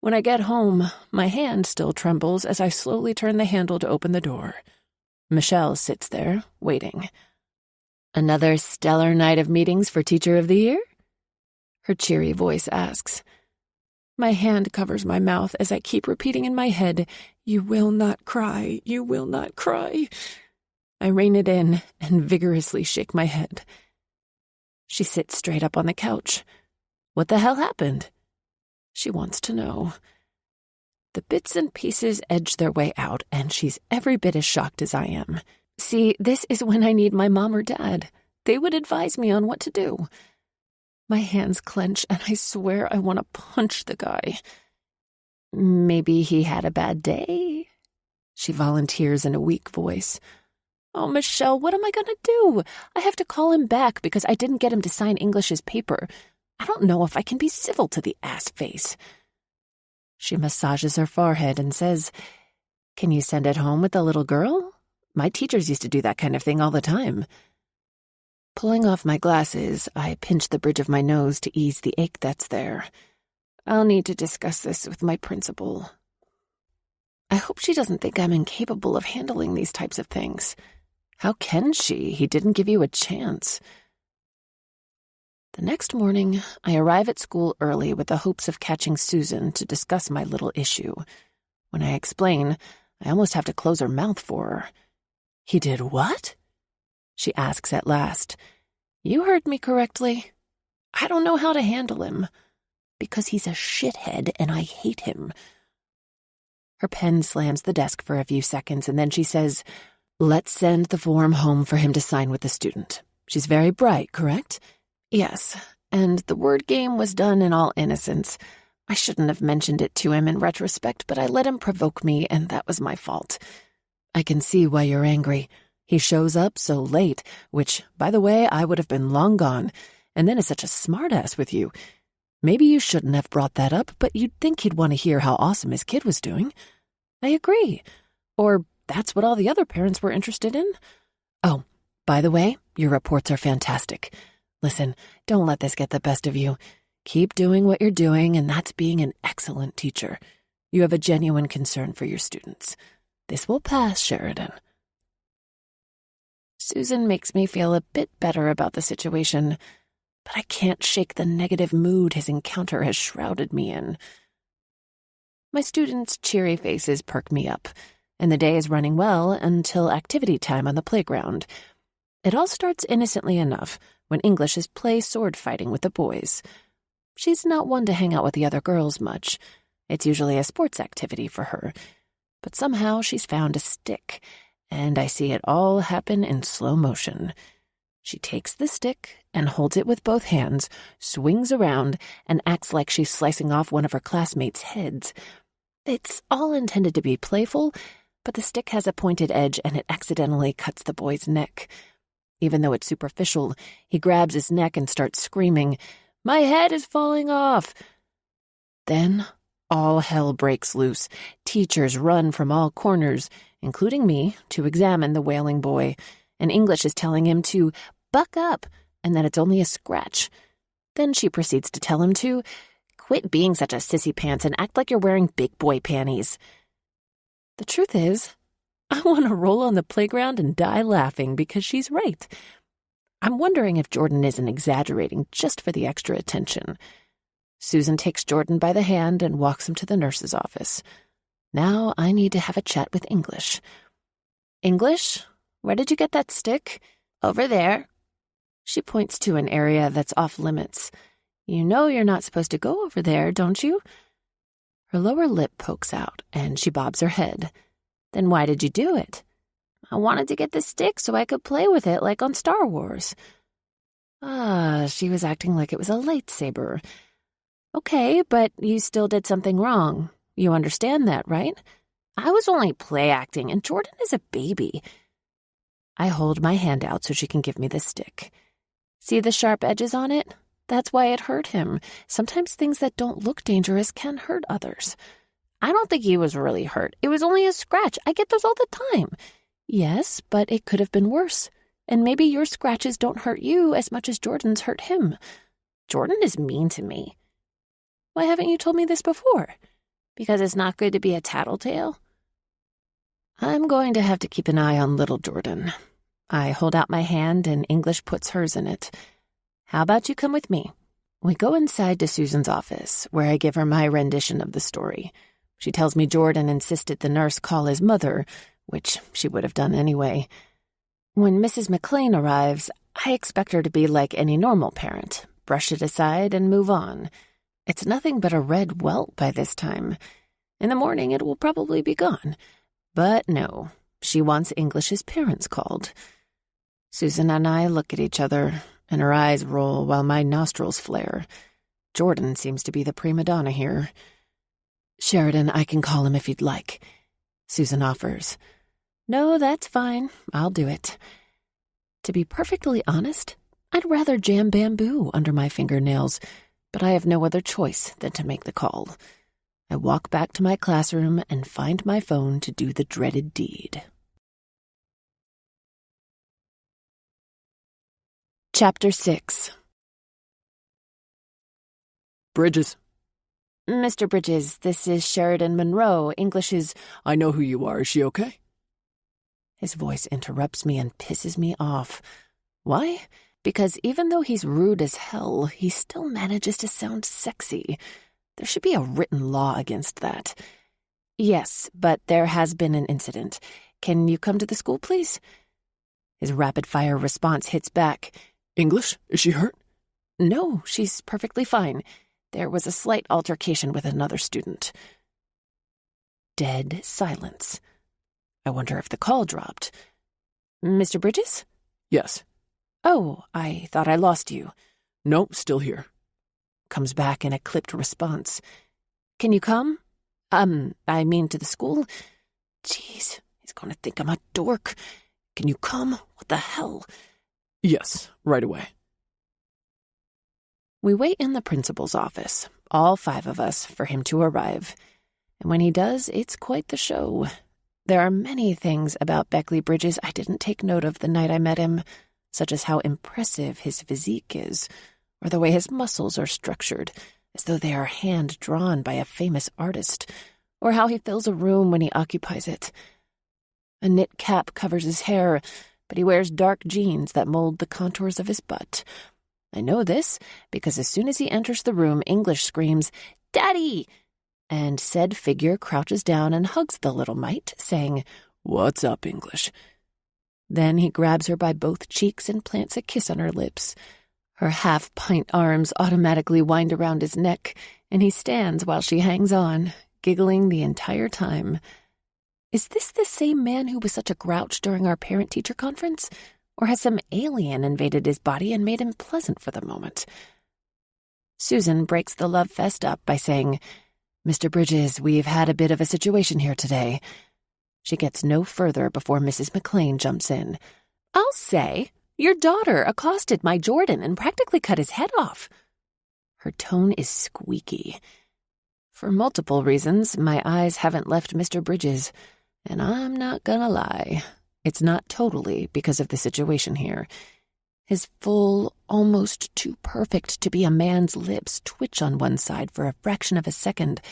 When I get home, my hand still trembles as I slowly turn the handle to open the door. Michelle sits there, waiting. "Another stellar night of meetings for Teacher of the Year?" Her cheery voice asks. My hand covers my mouth as I keep repeating in my head, "You will not cry, you will not cry." I rein it in and vigorously shake my head. She sits straight up on the couch. What the hell happened? She wants to know. The bits and pieces edge their way out, and she's every bit as shocked as I am. See, this is when I need my mom or dad. They would advise me on what to do. My hands clench, and I swear I want to punch the guy. Maybe he had a bad day? She volunteers in a weak voice. Oh, Michelle, what am I going to do? I have to call him back because I didn't get him to sign English's paper. I don't know if I can be civil to the ass face. She massages her forehead and says, "Can you send it home with the little girl? My teachers used to do that kind of thing all the time." Pulling off my glasses, I pinch the bridge of my nose to ease the ache that's there. I'll need to discuss this with my principal. I hope she doesn't think I'm incapable of handling these types of things. How can she? He didn't give you a chance. The next morning, I arrive at school early with the hopes of catching Susan to discuss my little issue. When I explain, I almost have to close her mouth for her. "He did what?" she asks at last. "You heard me correctly. I don't know how to handle him. Because he's a shithead and I hate him." Her pen slams the desk for a few seconds and then she says, "Let's send the form home for him to sign with the student. She's very bright, correct?" "Yes, and the word game was done in all innocence. I shouldn't have mentioned it to him in retrospect, but I let him provoke me, and that was my fault." "I can see why you're angry. He shows up so late, which, by the way, I would have been long gone, and then is such a smartass with you. Maybe you shouldn't have brought that up, but you'd think he'd want to hear how awesome his kid was doing." "I agree. Or that's what all the other parents were interested in. Oh, by the way, your reports are fantastic. Listen, don't let this get the best of you. Keep doing what you're doing, and that's being an excellent teacher. You have a genuine concern for your students. This will pass, Sheridan." Susan makes me feel a bit better about the situation, but I can't shake the negative mood his encounter has shrouded me in. My students' cheery faces perk me up, and the day is running well until activity time on the playground. It all starts innocently enough when English is play sword fighting with the boys. She's not one to hang out with the other girls much. It's usually a sports activity for her. But somehow she's found a stick, and I see it all happen in slow motion. She takes the stick and holds it with both hands, swings around, and acts like she's slicing off one of her classmates' heads. It's all intended to be playful, but the stick has a pointed edge and it accidentally cuts the boy's neck. Even though it's superficial, he grabs his neck and starts screaming, "My head is falling off!" Then all hell breaks loose. Teachers run from all corners, including me, to examine the wailing boy, and English is telling him to buck up and that it's only a scratch. Then she proceeds to tell him to quit being such a sissy pants and act like you're wearing big boy panties. The truth is, I want to roll on the playground and die laughing because she's right. I'm wondering if Jordan isn't exaggerating just for the extra attention. Susan takes Jordan by the hand and walks him to the nurse's office. Now I need to have a chat with English. "English, where did you get that stick?" "Over there." She points to an area that's off limits. "You know you're not supposed to go over there, don't you?" Her lower lip pokes out, and she bobs her head. "Then why did you do it?" "I wanted to get the stick so I could play with it like on Star Wars." Ah, she was acting like it was a lightsaber. "Okay, but you still did something wrong. You understand that, right?" "I was only play acting, and Jordan is a baby." I hold my hand out so she can give me the stick. "See the sharp edges on it? That's why it hurt him. Sometimes things that don't look dangerous can hurt others." "I don't think he was really hurt. It was only a scratch. I get those all the time." "Yes, but it could have been worse. And maybe your scratches don't hurt you as much as Jordan's hurt him." "Jordan is mean to me." "Why haven't you told me this before?" "Because it's not good to be a tattletale." I'm going to have to keep an eye on little Jordan. I hold out my hand and English puts hers in it. "How about you come with me?" We go inside to Susan's office, where I give her my rendition of the story. She tells me Jordan insisted the nurse call his mother, which she would have done anyway. When Mrs. McLean arrives, I expect her to be like any normal parent, brush it aside and move on. It's nothing but a red welt by this time. In the morning it will probably be gone. But no, she wants English's parents called. Susan and I look at each other, and her eyes roll while my nostrils flare. Jordan seems to be the prima donna here. "Sheridan, I can call him if you'd like," Susan offers. "No, that's fine. I'll do it." To be perfectly honest, I'd rather jam bamboo under my fingernails, but I have no other choice than to make the call. I walk back to my classroom and find my phone to do the dreaded deed. Chapter 6. Bridges. Mr. Bridges, this is Sheridan Monroe. English is... I know who you are. Is she okay? His voice interrupts me and pisses me off. Why? Because even though he's rude as hell, he still manages to sound sexy. There should be a written law against that. Yes, but there has been an incident. Can you come to the school, please? His rapid-fire response hits back. English? Is she hurt? No, she's perfectly fine. There was a slight altercation with another student. Dead silence. I wonder if the call dropped. Mr. Bridges? Yes. Oh, I thought I lost you. Nope, still here. Comes back in a clipped response. Can you come? I mean to the school? Jeez, he's going to think I'm a dork. Can you come? What the hell? Yes, right away. We wait in the principal's office, all 5 of us, for him to arrive. And when he does, it's quite the show. There are many things about Beckley Bridges I didn't take note of the night I met him, such as how impressive his physique is, or the way his muscles are structured, as though they are hand-drawn by a famous artist, or how he fills a room when he occupies it. A knit cap covers his hair, but he wears dark jeans that mold the contours of his butt. I know this because as soon as he enters the room, English screams, "Daddy!" And said figure crouches down and hugs the little mite, saying, "What's up, English?" Then he grabs her by both cheeks and plants a kiss on her lips. Her half-pint arms automatically wind around his neck, and he stands while she hangs on, giggling the entire time. Is this the same man who was such a grouch during our parent-teacher conference? Or has some alien invaded his body and made him pleasant for the moment? Susan breaks the love fest up by saying, "Mr. Bridges, we've had a bit of a situation here today." She gets no further before Mrs. McLean jumps in. "I'll say, your daughter accosted my Jordan and practically cut his head off." Her tone is squeaky. For multiple reasons, my eyes haven't left Mr. Bridges, and I'm not gonna lie. It's not totally because of the situation here. His full, almost too perfect to be a man's lips twitch on one side for a fraction of a second,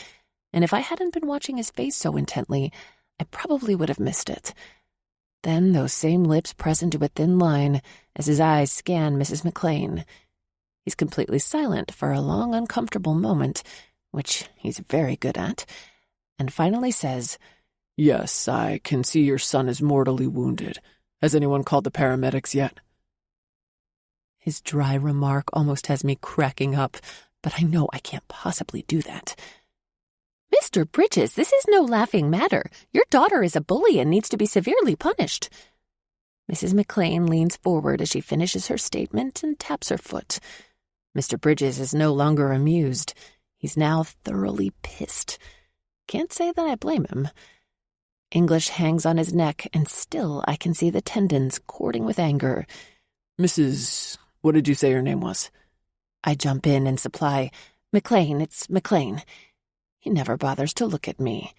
and if I hadn't been watching his face so intently, I probably would have missed it. Then those same lips press into a thin line as his eyes scan Mrs. McLean. He's completely silent for a long, uncomfortable moment, which he's very good at, and finally says, "Yes, I can see your son is mortally wounded. Has anyone called the paramedics yet?" His dry remark almost has me cracking up, but I know I can't possibly do that. "Mr. Bridges, this is no laughing matter. Your daughter is a bully and needs to be severely punished." Mrs. McLean leans forward as she finishes her statement and taps her foot. Mr. Bridges is no longer amused. He's now thoroughly pissed. Can't say that I blame him. English hangs on his neck, and still I can see the tendons cording with anger. "Mrs. What did you say your name was?" I jump in and supply, "McLean, it's McLean." He never bothers to look at me.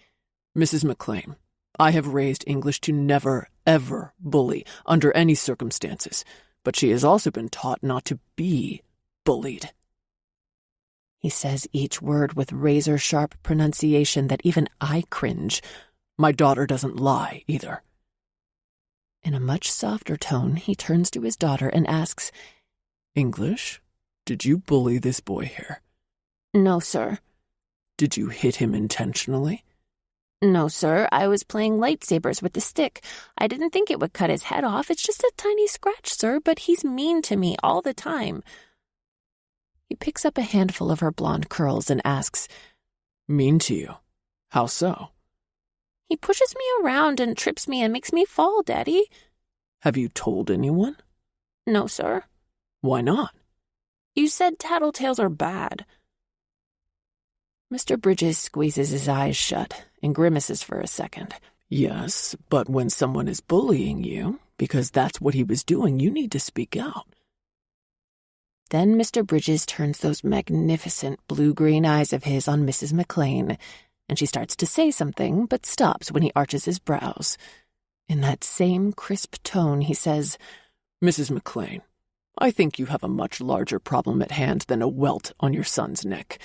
"Mrs. McLean, I have raised English to never, ever bully under any circumstances, but she has also been taught not to be bullied." He says each word with razor-sharp pronunciation that even I cringe. "My daughter doesn't lie, either." In a much softer tone, he turns to his daughter and asks, "English, did you bully this boy here?" "No, sir." "Did you hit him intentionally?" "No, sir. I was playing lightsabers with the stick. I didn't think it would cut his head off. It's just a tiny scratch, sir, but he's mean to me all the time." He picks up a handful of her blonde curls and asks, "Mean to you? How so?" "He pushes me around and trips me and makes me fall, Daddy." "Have you told anyone?" "No, sir." "Why not?" "You said tattletales are bad." Mr. Bridges squeezes his eyes shut and grimaces for a second. "Yes, but when someone is bullying you, because that's what he was doing, you need to speak out." Then Mr. Bridges turns those magnificent blue-green eyes of his on Mrs. McLean, and she starts to say something, but stops when he arches his brows. In that same crisp tone, he says, "Mrs. McLean, I think you have a much larger problem at hand than a welt on your son's neck.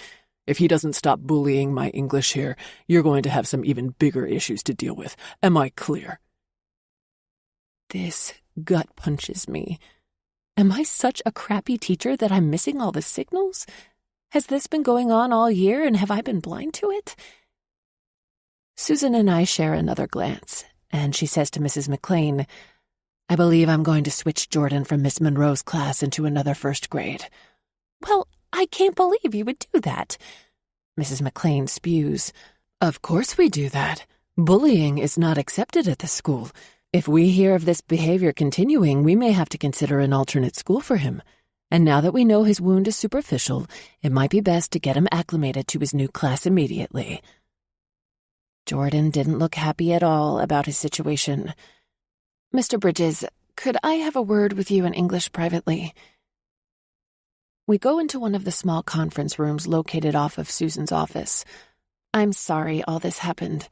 If he doesn't stop bullying my English here, you're going to have some even bigger issues to deal with. Am I clear? This gut punches me. Am I such a crappy teacher that I'm missing all the signals? Has this been going on all year and have I been blind to it? Susan and I share another glance, and she says to Mrs. McLean, I believe I'm going to switch Jordan from Miss Monroe's class into another first grade. Well, I can't believe you would do that. Mrs. McLean spews. Of course we do that. Bullying is not accepted at the school. If we hear of this behavior continuing, we may have to consider an alternate school for him. And now that we know his wound is superficial, it might be best to get him acclimated to his new class immediately. Jordan didn't look happy at all about his situation. Mr. Bridges, could I have a word with you in English privately? We go into one of the small conference rooms located off of Susan's office. I'm sorry all this happened.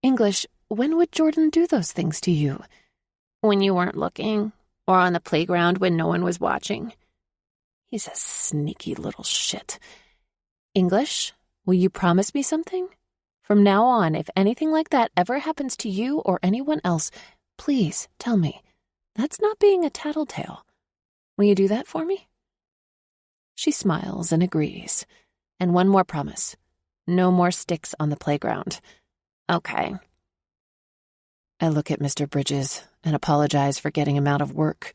English, when would Jordan do those things to you? When you weren't looking, or on the playground when no one was watching. He's a sneaky little shit. English, will you promise me something? From now on, if anything like that ever happens to you or anyone else, please tell me. That's not being a tattletale. Will you do that for me? She smiles and agrees. And one more promise. No more sticks on the playground. Okay. I look at Mr. Bridges and apologize for getting him out of work.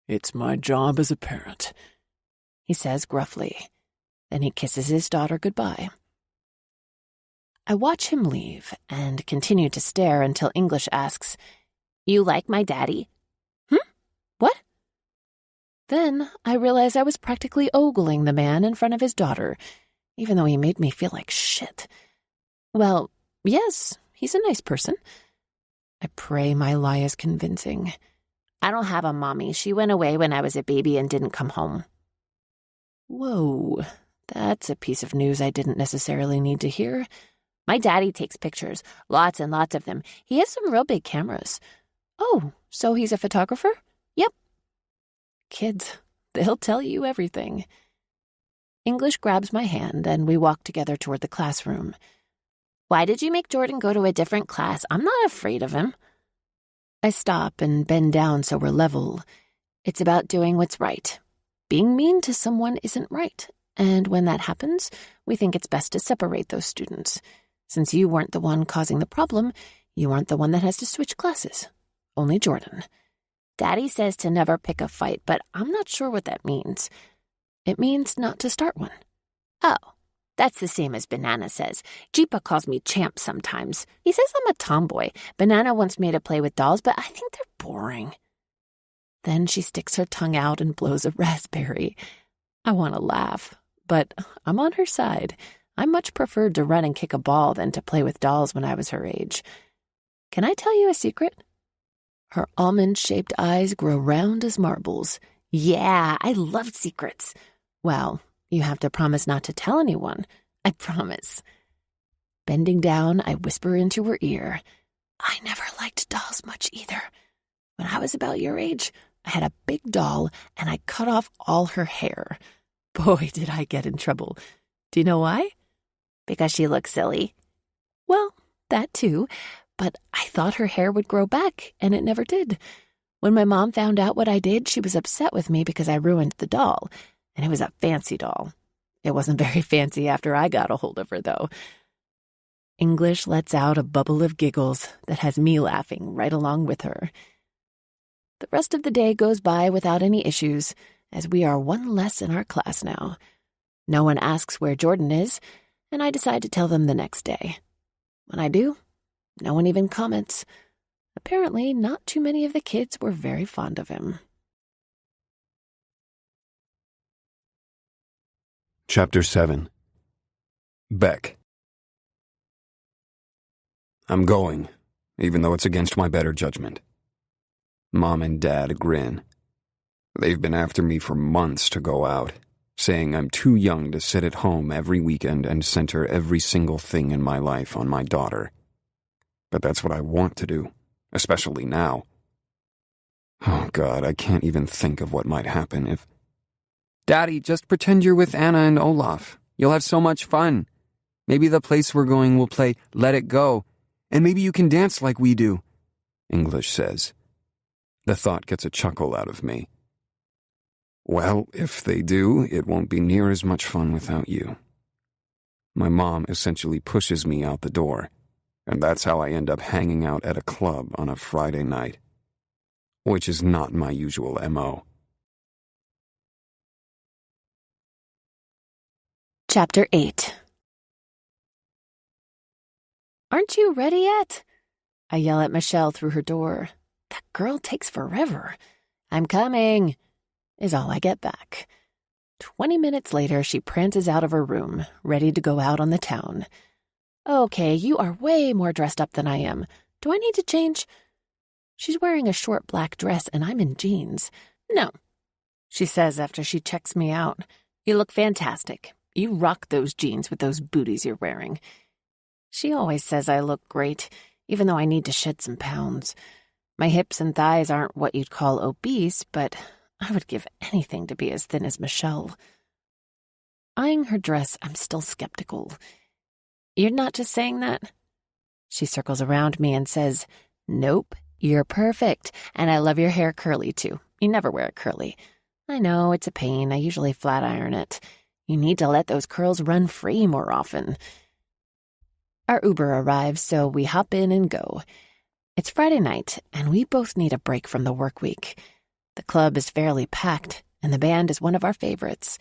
It's my job as a parent, he says gruffly. Then he kisses his daughter goodbye. I watch him leave and continue to stare until English asks, You like my daddy? What? Then I realize I was practically ogling the man in front of his daughter, even though he made me feel like shit. Well, yes, he's a nice person. I pray my lie is convincing. I don't have a mommy. She went away when I was a baby and didn't come home. Whoa, that's a piece of news I didn't necessarily need to hear. My daddy takes pictures, lots and lots of them. He has some real big cameras. Oh, so he's a photographer? Yep. Kids, they'll tell you everything. English grabs my hand and we walk together toward the classroom. Why did you make Jordan go to a different class? I'm not afraid of him. I stop and bend down so we're level. It's about doing what's right. Being mean to someone isn't right. And when that happens, we think it's best to separate those students. Since you weren't the one causing the problem, you aren't the one that has to switch classes. Only Jordan. Daddy says to never pick a fight, but I'm not sure what that means. It means not to start one. Oh, that's the same as Banana says. Jeepa calls me champ sometimes. He says I'm a tomboy. Banana wants me to play with dolls, but I think they're boring. Then she sticks her tongue out and blows a raspberry. I want to laugh, but I'm on her side. I much preferred to run and kick a ball than to play with dolls when I was her age. Can I tell you a secret? Her almond-shaped eyes grow round as marbles. Yeah, I love secrets. Well, you have to promise not to tell anyone. I promise. Bending down, I whisper into her ear. I never liked dolls much either. When I was about your age, I had a big doll and I cut off all her hair. Boy, did I get in trouble. Do you know why? Because she looked silly. Well, that too. But I thought her hair would grow back, and it never did. When my mom found out what I did, she was upset with me because I ruined the doll. And it was a fancy doll. It wasn't very fancy after I got a hold of her, though. English lets out a bubble of giggles that has me laughing right along with her. The rest of the day goes by without any issues, as we are one less in our class now. No one asks where Jordan is, and I decide to tell them the next day. When I do, no one even comments. Apparently, not too many of the kids were very fond of him. Chapter 7. Beck. I'm going, even though it's against my better judgment. Mom and Dad grin. They've been after me for months to go out, saying I'm too young to sit at home every weekend and center every single thing in my life on my daughter. But that's what I want to do, especially now. Oh, God, I can't even think of what might happen if... Daddy, just pretend you're with Anna and Olaf. You'll have so much fun. Maybe the place we're going will play Let It Go, and maybe you can dance like we do, English says. The thought gets a chuckle out of me. Well, if they do, it won't be near as much fun without you. My mom essentially pushes me out the door, and that's how I end up hanging out at a club on a Friday night, which is not my usual MO. Chapter 8. Aren't you ready yet? I yell at Michelle through her door. That girl takes forever. I'm coming, is all I get back. 20 minutes later, she prances out of her room, ready to go out on the town. Okay, you are way more dressed up than I am. Do I need to change? She's wearing a short black dress and I'm in jeans. No, she says after she checks me out. You look fantastic. You rock those jeans with those booties you're wearing. She always says I look great, even though I need to shed some pounds. My hips and thighs aren't what you'd call obese, but I would give anything to be as thin as Michelle. Eyeing her dress, I'm still skeptical. You're not just saying that? She circles around me and says, Nope, you're perfect, and I love your hair curly too. You never wear it curly. I know, it's a pain. I usually flat iron it. You need to let those curls run free more often. Our Uber arrives, so we hop in and go. It's Friday night, and we both need a break from the work week. The club is fairly packed, and the band is one of our favorites.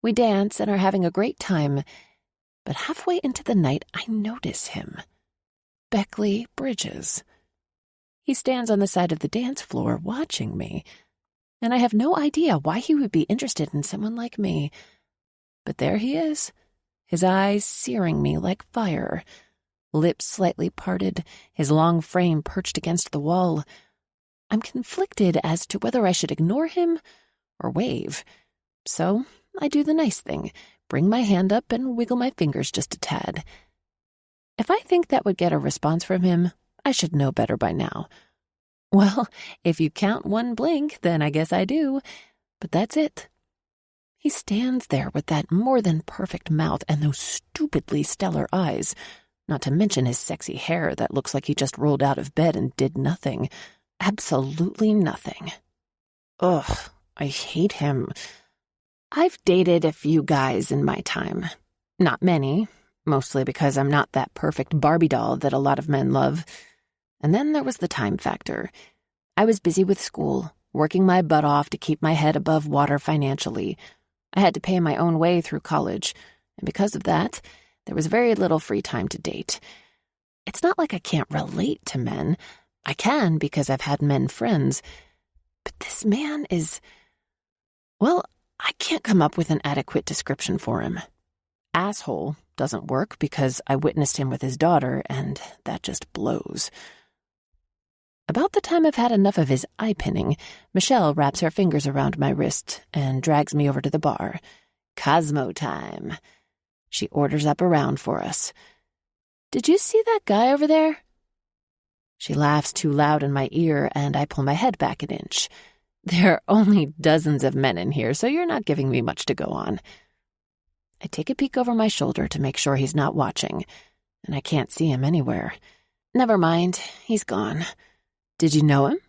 We dance and are having a great time, but halfway into the night, I notice him. Beckley Bridges. He stands on the side of the dance floor watching me, and I have no idea why he would be interested in someone like me. But there he is, his eyes searing me like fire, lips slightly parted, his long frame perched against the wall. I'm conflicted as to whether I should ignore him or wave. So I do the nice thing, bring my hand up and wiggle my fingers just a tad. If I think that would get a response from him, I should know better by now. Well, if you count one blink, then I guess I do. But that's it. He stands there with that more than perfect mouth and those stupidly stellar eyes, not to mention his sexy hair that looks like he just rolled out of bed and did nothing. Absolutely nothing. Ugh, I hate him. I've dated a few guys in my time. Not many, mostly because I'm not that perfect Barbie doll that a lot of men love. And then there was the time factor. I was busy with school, working my butt off to keep my head above water financially. I had to pay my own way through college, and because of that, there was very little free time to date. It's not like I can't relate to men. I can because I've had men friends. But this man is... Well, I can't come up with an adequate description for him. Asshole doesn't work because I witnessed him with his daughter, and that just blows. About the time I've had enough of his eye-pinning, Michelle wraps her fingers around my wrist and drags me over to the bar. Cosmo time. She orders up a round for us. Did you see that guy over there? She laughs too loud in my ear, and I pull my head back an inch. There are only dozens of men in here, so you're not giving me much to go on. I take a peek over my shoulder to make sure he's not watching, and I can't see him anywhere. Never mind, he's gone. Did you know him?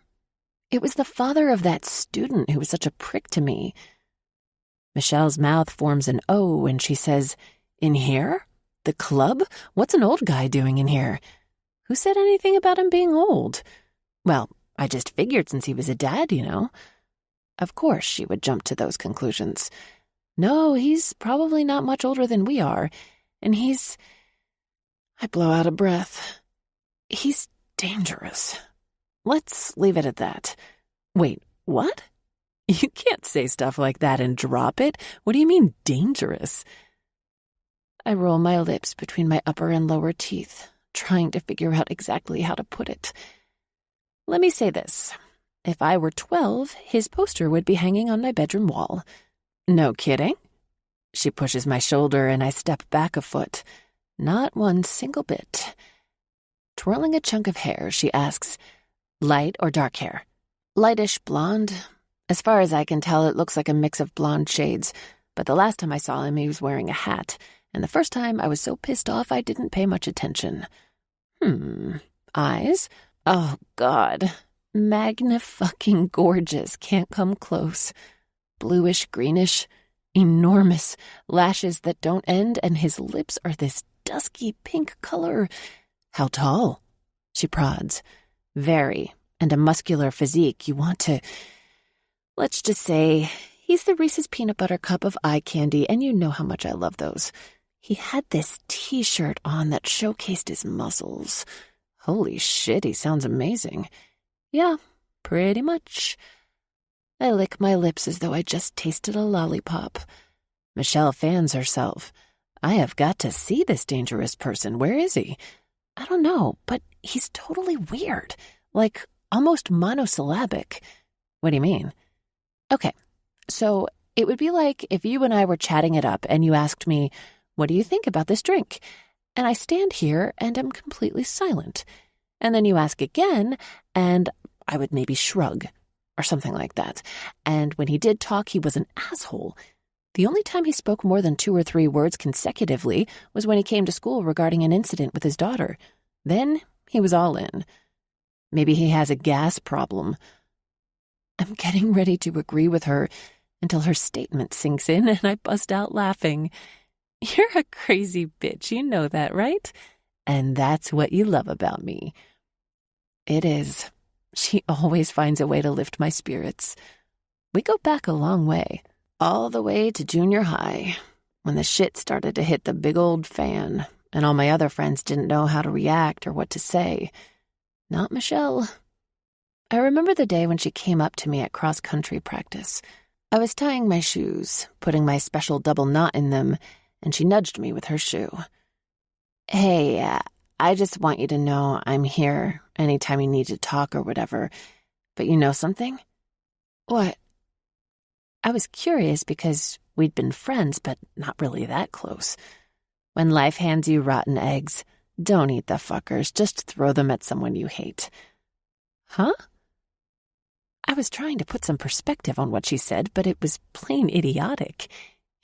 It was the father of that student who was such a prick to me. Michelle's mouth forms an O, and she says, In here? The club? What's an old guy doing in here? Who said anything about him being old? Well, I just figured since he was a dad, you know. Of course she would jump to those conclusions. No, he's probably not much older than we are, and he's... I blow out a breath. He's dangerous. Let's leave it at that. Wait, what? You can't say stuff like that and drop it. What do you mean, dangerous? I roll my lips between my upper and lower teeth, trying to figure out exactly how to put it. Let me say this. If I were 12, his poster would be hanging on my bedroom wall. No kidding? She pushes my shoulder and I step back a foot. Not one single bit. Twirling a chunk of hair, she asks, Light or dark hair? Lightish blonde. As far as I can tell, it looks like a mix of blonde shades, but the last time I saw him, he was wearing a hat, and the first time I was so pissed off I didn't pay much attention. Eyes? Oh, God. Magna-fucking-gorgeous. Can't come close. Bluish-greenish. Enormous. Lashes that don't end, and his lips are this dusky pink color. How tall? She prods. Very. And a muscular physique. You want to... Let's just say he's the Reese's Peanut Butter Cup of eye candy, and you know how much I love those. He had this t-shirt on that showcased his muscles. Holy shit, he sounds amazing. Yeah, pretty much. I lick my lips as though I just tasted a lollipop. Michelle fans herself. I have got to see this dangerous person. Where is he? I don't know, but he's totally weird. Like, almost monosyllabic. What do you mean? Okay, so it would be like if you and I were chatting it up and you asked me, what do you think about this drink? And I stand here and am completely silent. And then you ask again, and I would maybe shrug or something like that. And when he did talk, he was an asshole. The only time he spoke more than 2 or 3 words consecutively was when he came to school regarding an incident with his daughter. Then he was all in. Maybe he has a gas problem. I'm getting ready to agree with her until her statement sinks in and I bust out laughing. You're a crazy bitch, you know that, right? And that's what you love about me. It is. She always finds a way to lift my spirits. We go back a long way, all the way to junior high, when the shit started to hit the big old fan, and all my other friends didn't know how to react or what to say. Not Michelle. I remember the day when she came up to me at cross-country practice. I was tying my shoes, putting my special double knot in them, and she nudged me with her shoe. Hey, I just want you to know I'm here anytime you need to talk or whatever. But you know something? What? I was curious because we'd been friends, but not really that close. When life hands you rotten eggs, don't eat the fuckers. Just throw them at someone you hate. Huh? I was trying to put some perspective on what she said, but it was plain idiotic.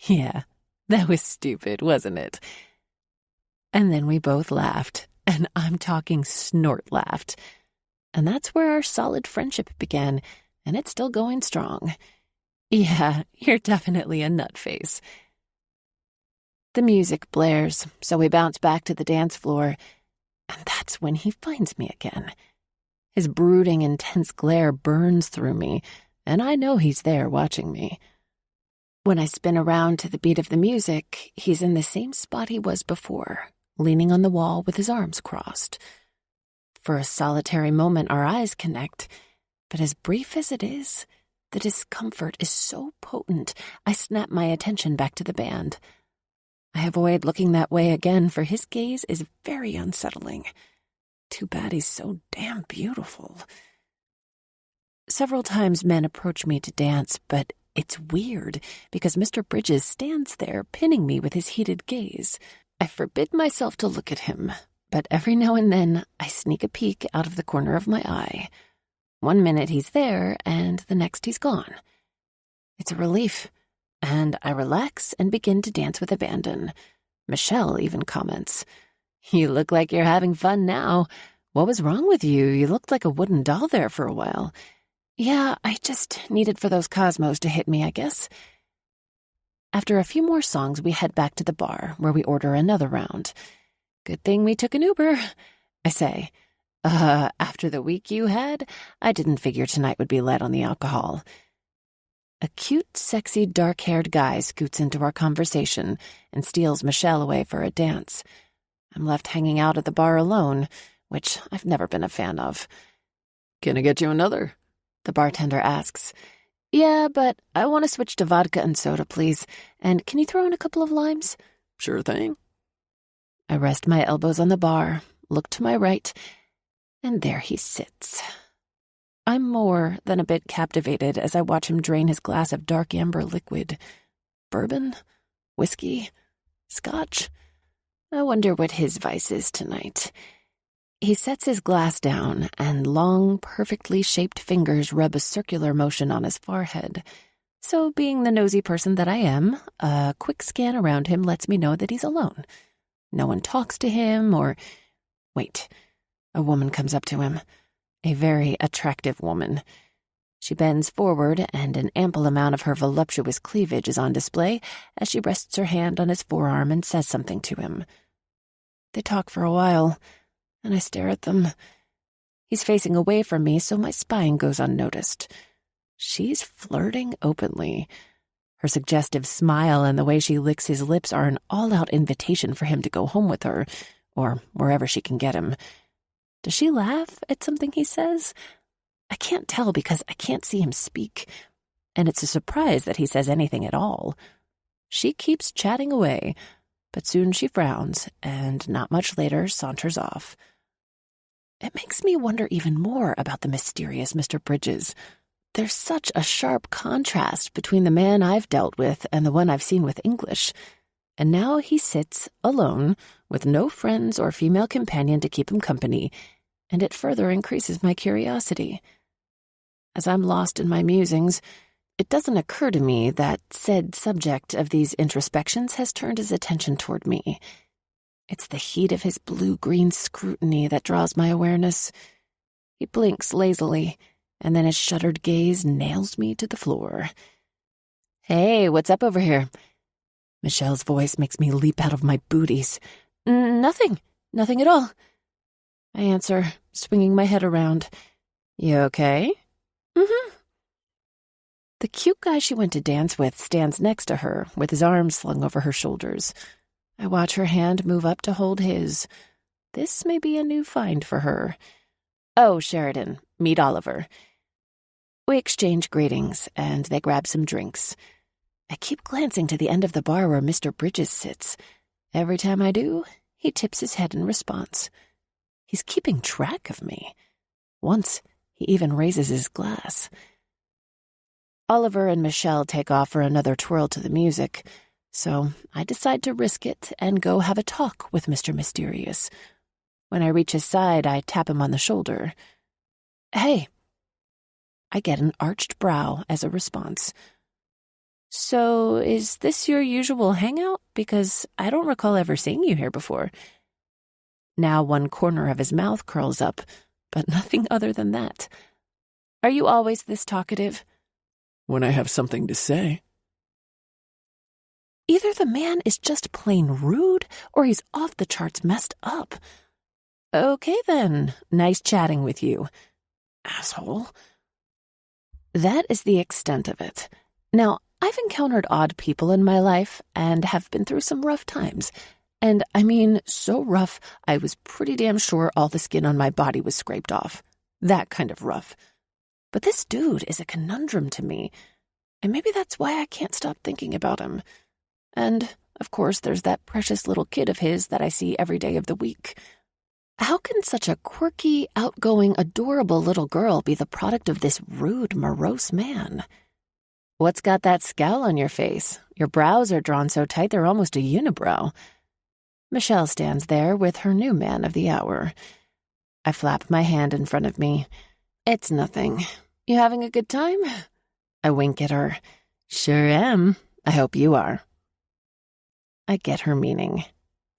Yeah, that was stupid, wasn't it? And then we both laughed, and I'm talking snort laughed. And that's where our solid friendship began, and it's still going strong. Yeah, you're definitely a nutface. The music blares, so we bounce back to the dance floor, and that's when he finds me again. His brooding, intense glare burns through me, and I know he's there watching me. When I spin around to the beat of the music, he's in the same spot he was before, leaning on the wall with his arms crossed. For a solitary moment, our eyes connect, but as brief as it is, the discomfort is so potent, I snap my attention back to the band. I avoid looking that way again, for his gaze is very unsettling. Too bad he's so damn beautiful. Several times men approach me to dance, but it's weird because Mr. Bridges stands there pinning me with his heated gaze. I forbid myself to look at him, but every now and then I sneak a peek out of the corner of my eye. 1 minute he's there, and the next he's gone. It's a relief, and I relax and begin to dance with abandon. Michelle even comments, "You look like you're having fun now. What was wrong with you? You looked like a wooden doll there for a while." Yeah, I just needed for those cosmos to hit me, I guess. After a few more songs, we head back to the bar, where we order another round. Good thing we took an Uber, I say. After the week you had, I didn't figure tonight would be light on the alcohol. A cute, sexy, dark-haired guy scoots into our conversation and steals Michelle away for a dance. I'm left hanging out at the bar alone, which I've never been a fan of. Can I get you another? The bartender asks. Yeah, but I want to switch to vodka and soda, please. And can you throw in a couple of limes? Sure thing. I rest my elbows on the bar, look to my right, and there he sits. I'm more than a bit captivated as I watch him drain his glass of dark amber liquid. Bourbon? Whiskey? Scotch? I wonder what his vice is tonight. He sets his glass down, and long, perfectly shaped fingers rub a circular motion on his forehead. So, being the nosy person that I am, a quick scan around him lets me know that he's alone. No one talks to him or... Wait, a woman comes up to him. A very attractive woman. She bends forward, and an ample amount of her voluptuous cleavage is on display as she rests her hand on his forearm and says something to him. They talk for a while, and I stare at them. He's facing away from me, so my spine goes unnoticed. She's flirting openly. Her suggestive smile and the way she licks his lips are an all-out invitation for him to go home with her, or wherever she can get him. Does she laugh at something he says? I can't tell because I can't see him speak, and it's a surprise that he says anything at all. She keeps chatting away, but soon she frowns, and not much later saunters off. It makes me wonder even more about the mysterious Mr. Bridges. There's such a sharp contrast between the man I've dealt with and the one I've seen with English. And now he sits alone, with no friends or female companion to keep him company, and it further increases my curiosity. As I'm lost in my musings, it doesn't occur to me that said subject of these introspections has turned his attention toward me. It's the heat of his blue-green scrutiny that draws my awareness. He blinks lazily, and then his shuttered gaze nails me to the floor. "Hey, what's up over here?" Michelle's voice makes me leap out of my booties. Nothing at all," I answer, swinging my head around. "You okay?" "Mm-hmm." The cute guy she went to dance with stands next to her, with his arms slung over her shoulders. I watch her hand move up to hold his. This may be a new find for her. "Oh, Sheridan, meet Oliver." We exchange greetings, and they grab some drinks. I keep glancing to the end of the bar where Mr. Bridges sits. Every time I do, he tips his head in response. He's keeping track of me. Once, he even raises his glass. Oliver and Michelle take off for another twirl to the music, so I decide to risk it and go have a talk with Mr. Mysterious. When I reach his side, I tap him on the shoulder. "Hey." I get an arched brow as a response. "So, is this your usual hangout? Because I don't recall ever seeing you here before." Now one corner of his mouth curls up, but nothing other than that. "Are you always this talkative?" When I have something to say. Either the man is just plain rude, or he's off the charts messed up. "Okay then, nice chatting with you." Asshole. That is the extent of it. Now, I've encountered odd people in my life and have been through some rough times. And I mean, so rough, I was pretty damn sure all the skin on my body was scraped off. That kind of rough. But this dude is a conundrum to me, and maybe that's why I can't stop thinking about him. And, of course, there's that precious little kid of his that I see every day of the week. How can such a quirky, outgoing, adorable little girl be the product of this rude, morose man? What's got that scowl on your face? Your brows are drawn so tight they're almost a unibrow. Michelle stands there with her new man of the hour. I flap my hand in front of me. "It's nothing. You having a good time?" I wink at her. "Sure am. I hope you are." I get her meaning.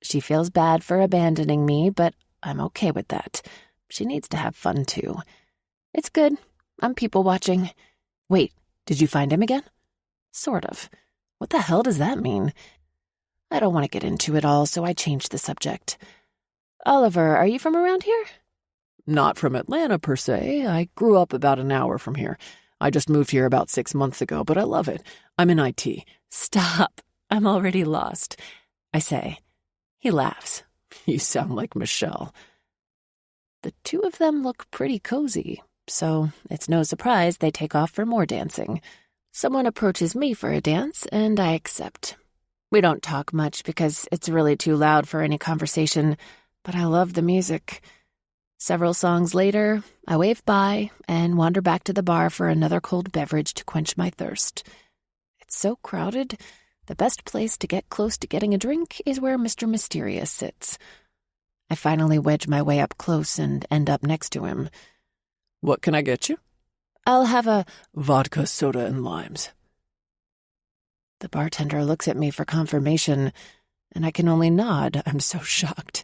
She feels bad for abandoning me, but I'm okay with that. She needs to have fun, too. It's good. I'm people-watching. Wait, did you find him again? Sort of. What the hell does that mean? I don't want to get into it all, so I change the subject. "Oliver, are you from around here?" Not from Atlanta, per se. I grew up about an hour from here. I just moved here about 6 months ago, but I love it. I'm in IT. "Stop. I'm already lost," I say. He laughs. You sound like Michelle. The two of them look pretty cozy, so it's no surprise they take off for more dancing. Someone approaches me for a dance, and I accept. We don't talk much because it's really too loud for any conversation, but I love the music. Several songs later, I wave bye and wander back to the bar for another cold beverage to quench my thirst. It's so crowded. The best place to get close to getting a drink is where Mr. Mysterious sits. I finally wedge my way up close and end up next to him. What can I get you? I'll have a vodka, soda, and limes. The bartender looks at me for confirmation, and I can only nod. I'm so shocked.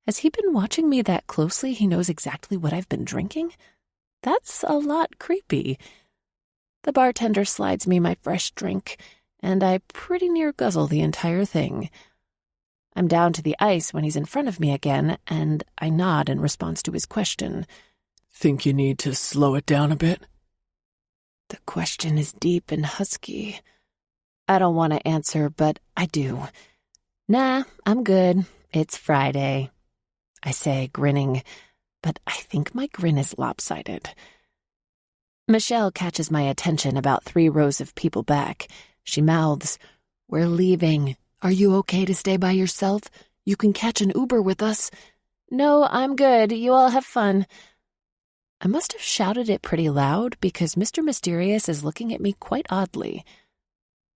Has he been watching me that closely he knows exactly what I've been drinking? That's a lot creepy. The bartender slides me my fresh drink, and I pretty near guzzle the entire thing. I'm down to the ice when he's in front of me again, and I nod in response to his question. Think you need to slow it down a bit? The question is deep and husky. I don't want to answer, but I do. Nah, I'm good. It's Friday, I say, grinning, but I think my grin is lopsided. Michelle catches my attention about 3 rows of people back. She mouths, "We're leaving. Are you okay to stay by yourself? You can catch an Uber with us." "No, I'm good. You all have fun." I must have shouted it pretty loud because Mr. Mysterious is looking at me quite oddly.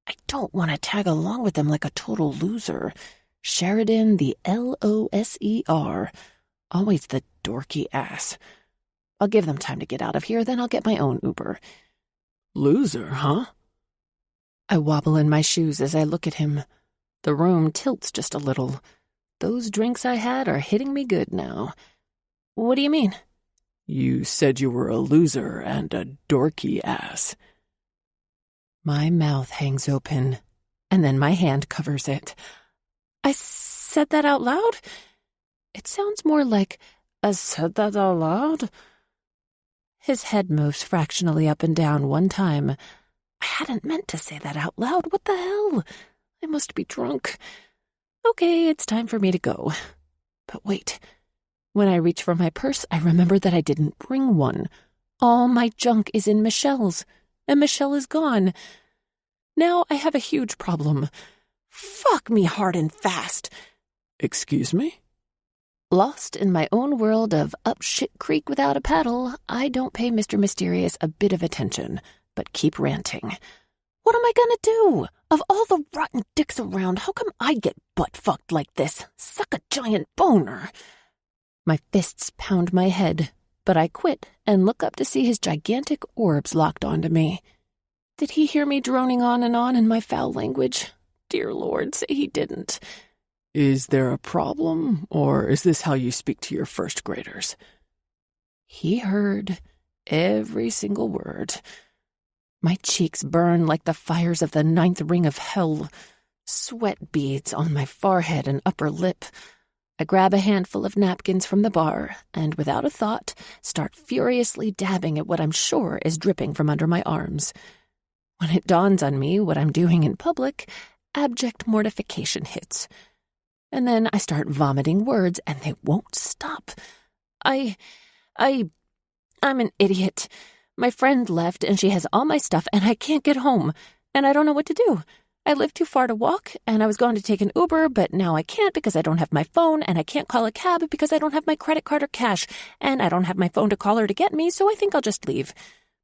I don't want to tag along with them like a total loser. Sheridan, the Loser. Always the dorky ass. I'll give them time to get out of here, then I'll get my own Uber. Loser, huh? I wobble in my shoes as I look at him. The room tilts just a little. Those drinks I had are hitting me good now. What do you mean? You said you were a loser and a dorky ass. My mouth hangs open, and then my hand covers it. I said that out loud? It sounds more like, "I said that out loud?" His head moves fractionally up and down one time. I hadn't meant to say that out loud. What the hell? I must be drunk. Okay, it's time for me to go. But wait. When I reach for my purse, I remember that I didn't bring one. All my junk is in Michelle's, and Michelle is gone. Now I have a huge problem. Fuck me hard and fast. Excuse me? Lost in my own world of up shit creek without a paddle, I don't pay Mr. Mysterious a bit of attention, but keep ranting. What am I gonna do? Of all the rotten dicks around, how come I get butt-fucked like this? Suck a giant boner. My fists pound my head, but I quit and look up to see his gigantic orbs locked onto me. Did he hear me droning on in my foul language? Dear Lord, say he didn't. Is there a problem, or is this how you speak to your first graders? He heard every single word. My cheeks burn like the fires of the 9th ring of hell. Sweat beads on my forehead and upper lip. I grab a handful of napkins from the bar and, without a thought, start furiously dabbing at what I'm sure is dripping from under my arms. When it dawns on me what I'm doing in public, abject mortification hits. And then I start vomiting words, and they won't stop. I'm an idiot. My friend left, and she has all my stuff, and I can't get home, and I don't know what to do. I live too far to walk, and I was going to take an Uber, but now I can't because I don't have my phone, and I can't call a cab because I don't have my credit card or cash, and I don't have my phone to call her to get me, so I think I'll just leave.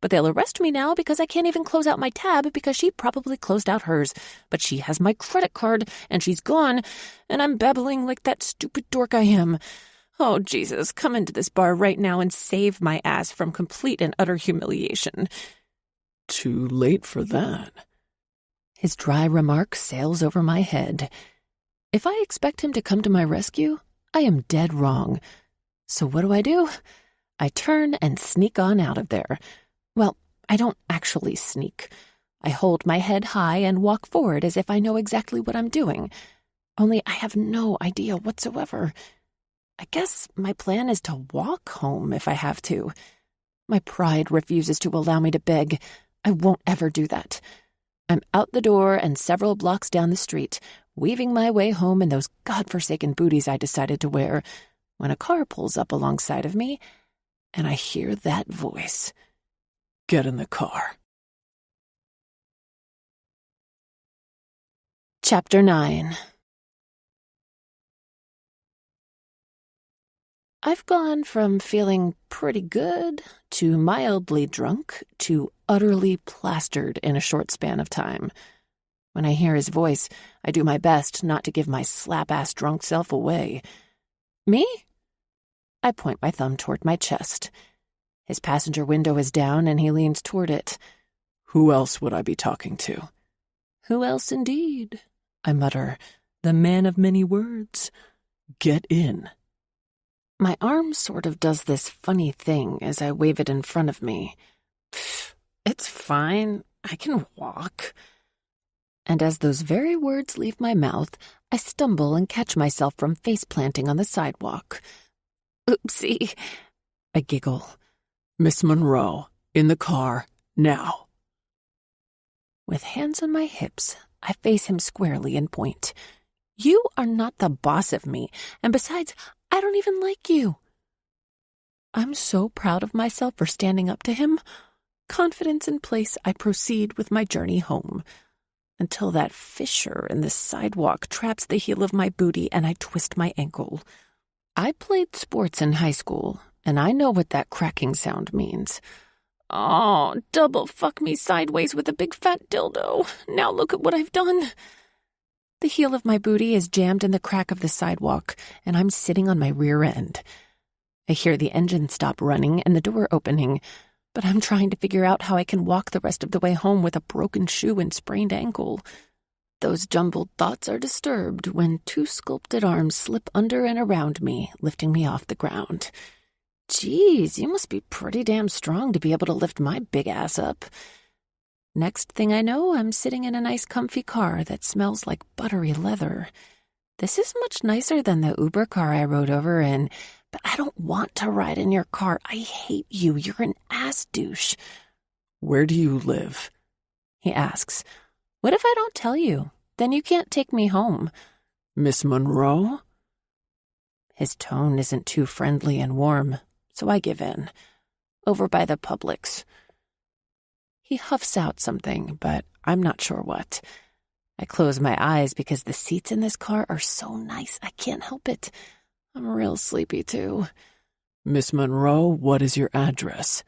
But they'll arrest me now because I can't even close out my tab because she probably closed out hers. But she has my credit card, and she's gone, and I'm babbling like that stupid dork I am. Oh, Jesus, come into this bar right now and save my ass from complete and utter humiliation. Too late for that. His dry remark sails over my head. If I expect him to come to my rescue, I am dead wrong. So what do? I turn and sneak on out of there. Well, I don't actually sneak. I hold my head high and walk forward as if I know exactly what I'm doing. Only I have no idea whatsoever. I guess my plan is to walk home if I have to. My pride refuses to allow me to beg. I won't ever do that. I'm out the door and several blocks down the street, weaving my way home in those godforsaken booties I decided to wear, when a car pulls up alongside of me, and I hear that voice. Get in the car. Chapter 9. I've gone from feeling pretty good to mildly drunk to utterly plastered in a short span of time. When I hear his voice, I do my best not to give my slap-ass drunk self away. Me? I point my thumb toward my chest. His passenger window is down and he leans toward it. Who else would I be talking to? Who else indeed? I mutter, the man of many words. Get in. My arm sort of does this funny thing as I wave it in front of me. Pfft, it's fine. I can walk. And as those very words leave my mouth, I stumble and catch myself from face-planting on the sidewalk. Oopsie. I giggle. Miss Monroe, in the car, now. With hands on my hips, I face him squarely and point. You are not the boss of me, and besides, I don't even like you. I'm so proud of myself for standing up to him. Confidence in place, I proceed with my journey home, until that fissure in the sidewalk traps the heel of my booty and I twist my ankle. I played sports in high school, and I know what that cracking sound means. Oh, double fuck me sideways with a big fat dildo. Now look at what I've done. The heel of my booty is jammed in the crack of the sidewalk, and I'm sitting on my rear end. I hear the engine stop running and the door opening, but I'm trying to figure out how I can walk the rest of the way home with a broken shoe and sprained ankle. Those jumbled thoughts are disturbed when two sculpted arms slip under and around me, lifting me off the ground. Geez, you must be pretty damn strong to be able to lift my big ass up. Next thing I know, I'm sitting in a nice comfy car that smells like buttery leather. This is much nicer than the Uber car I rode over in, but I don't want to ride in your car. I hate you. You're an ass douche. Where do you live? He asks. What if I don't tell you? Then you can't take me home. Miss Monroe? His tone isn't too friendly and warm, so I give in. Over by the Publix. He huffs out something, but I'm not sure what. I close my eyes because the seats in this car are so nice I can't help it. I'm real sleepy, too. Miss Monroe, what is your address?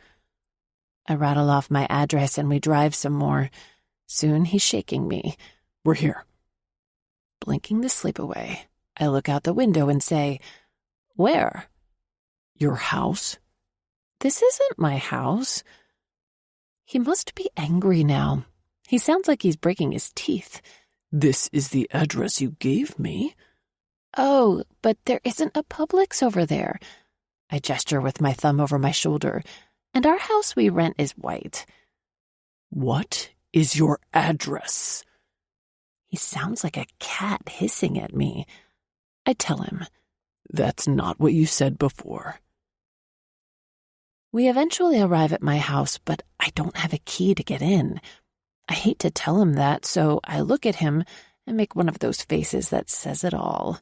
I rattle off my address and we drive some more. Soon he's shaking me. We're here. Blinking the sleep away, I look out the window and say, Where? Your house? This isn't my house. He must be angry now. He sounds like he's breaking his teeth. This is the address you gave me. Oh, but there isn't a Publix over there. I gesture with my thumb over my shoulder, and our house we rent is white. What is your address? He sounds like a cat hissing at me. I tell him. That's not what you said before. We eventually arrive at my house, but I don't have a key to get in. I hate to tell him that, so I look at him and make one of those faces that says it all.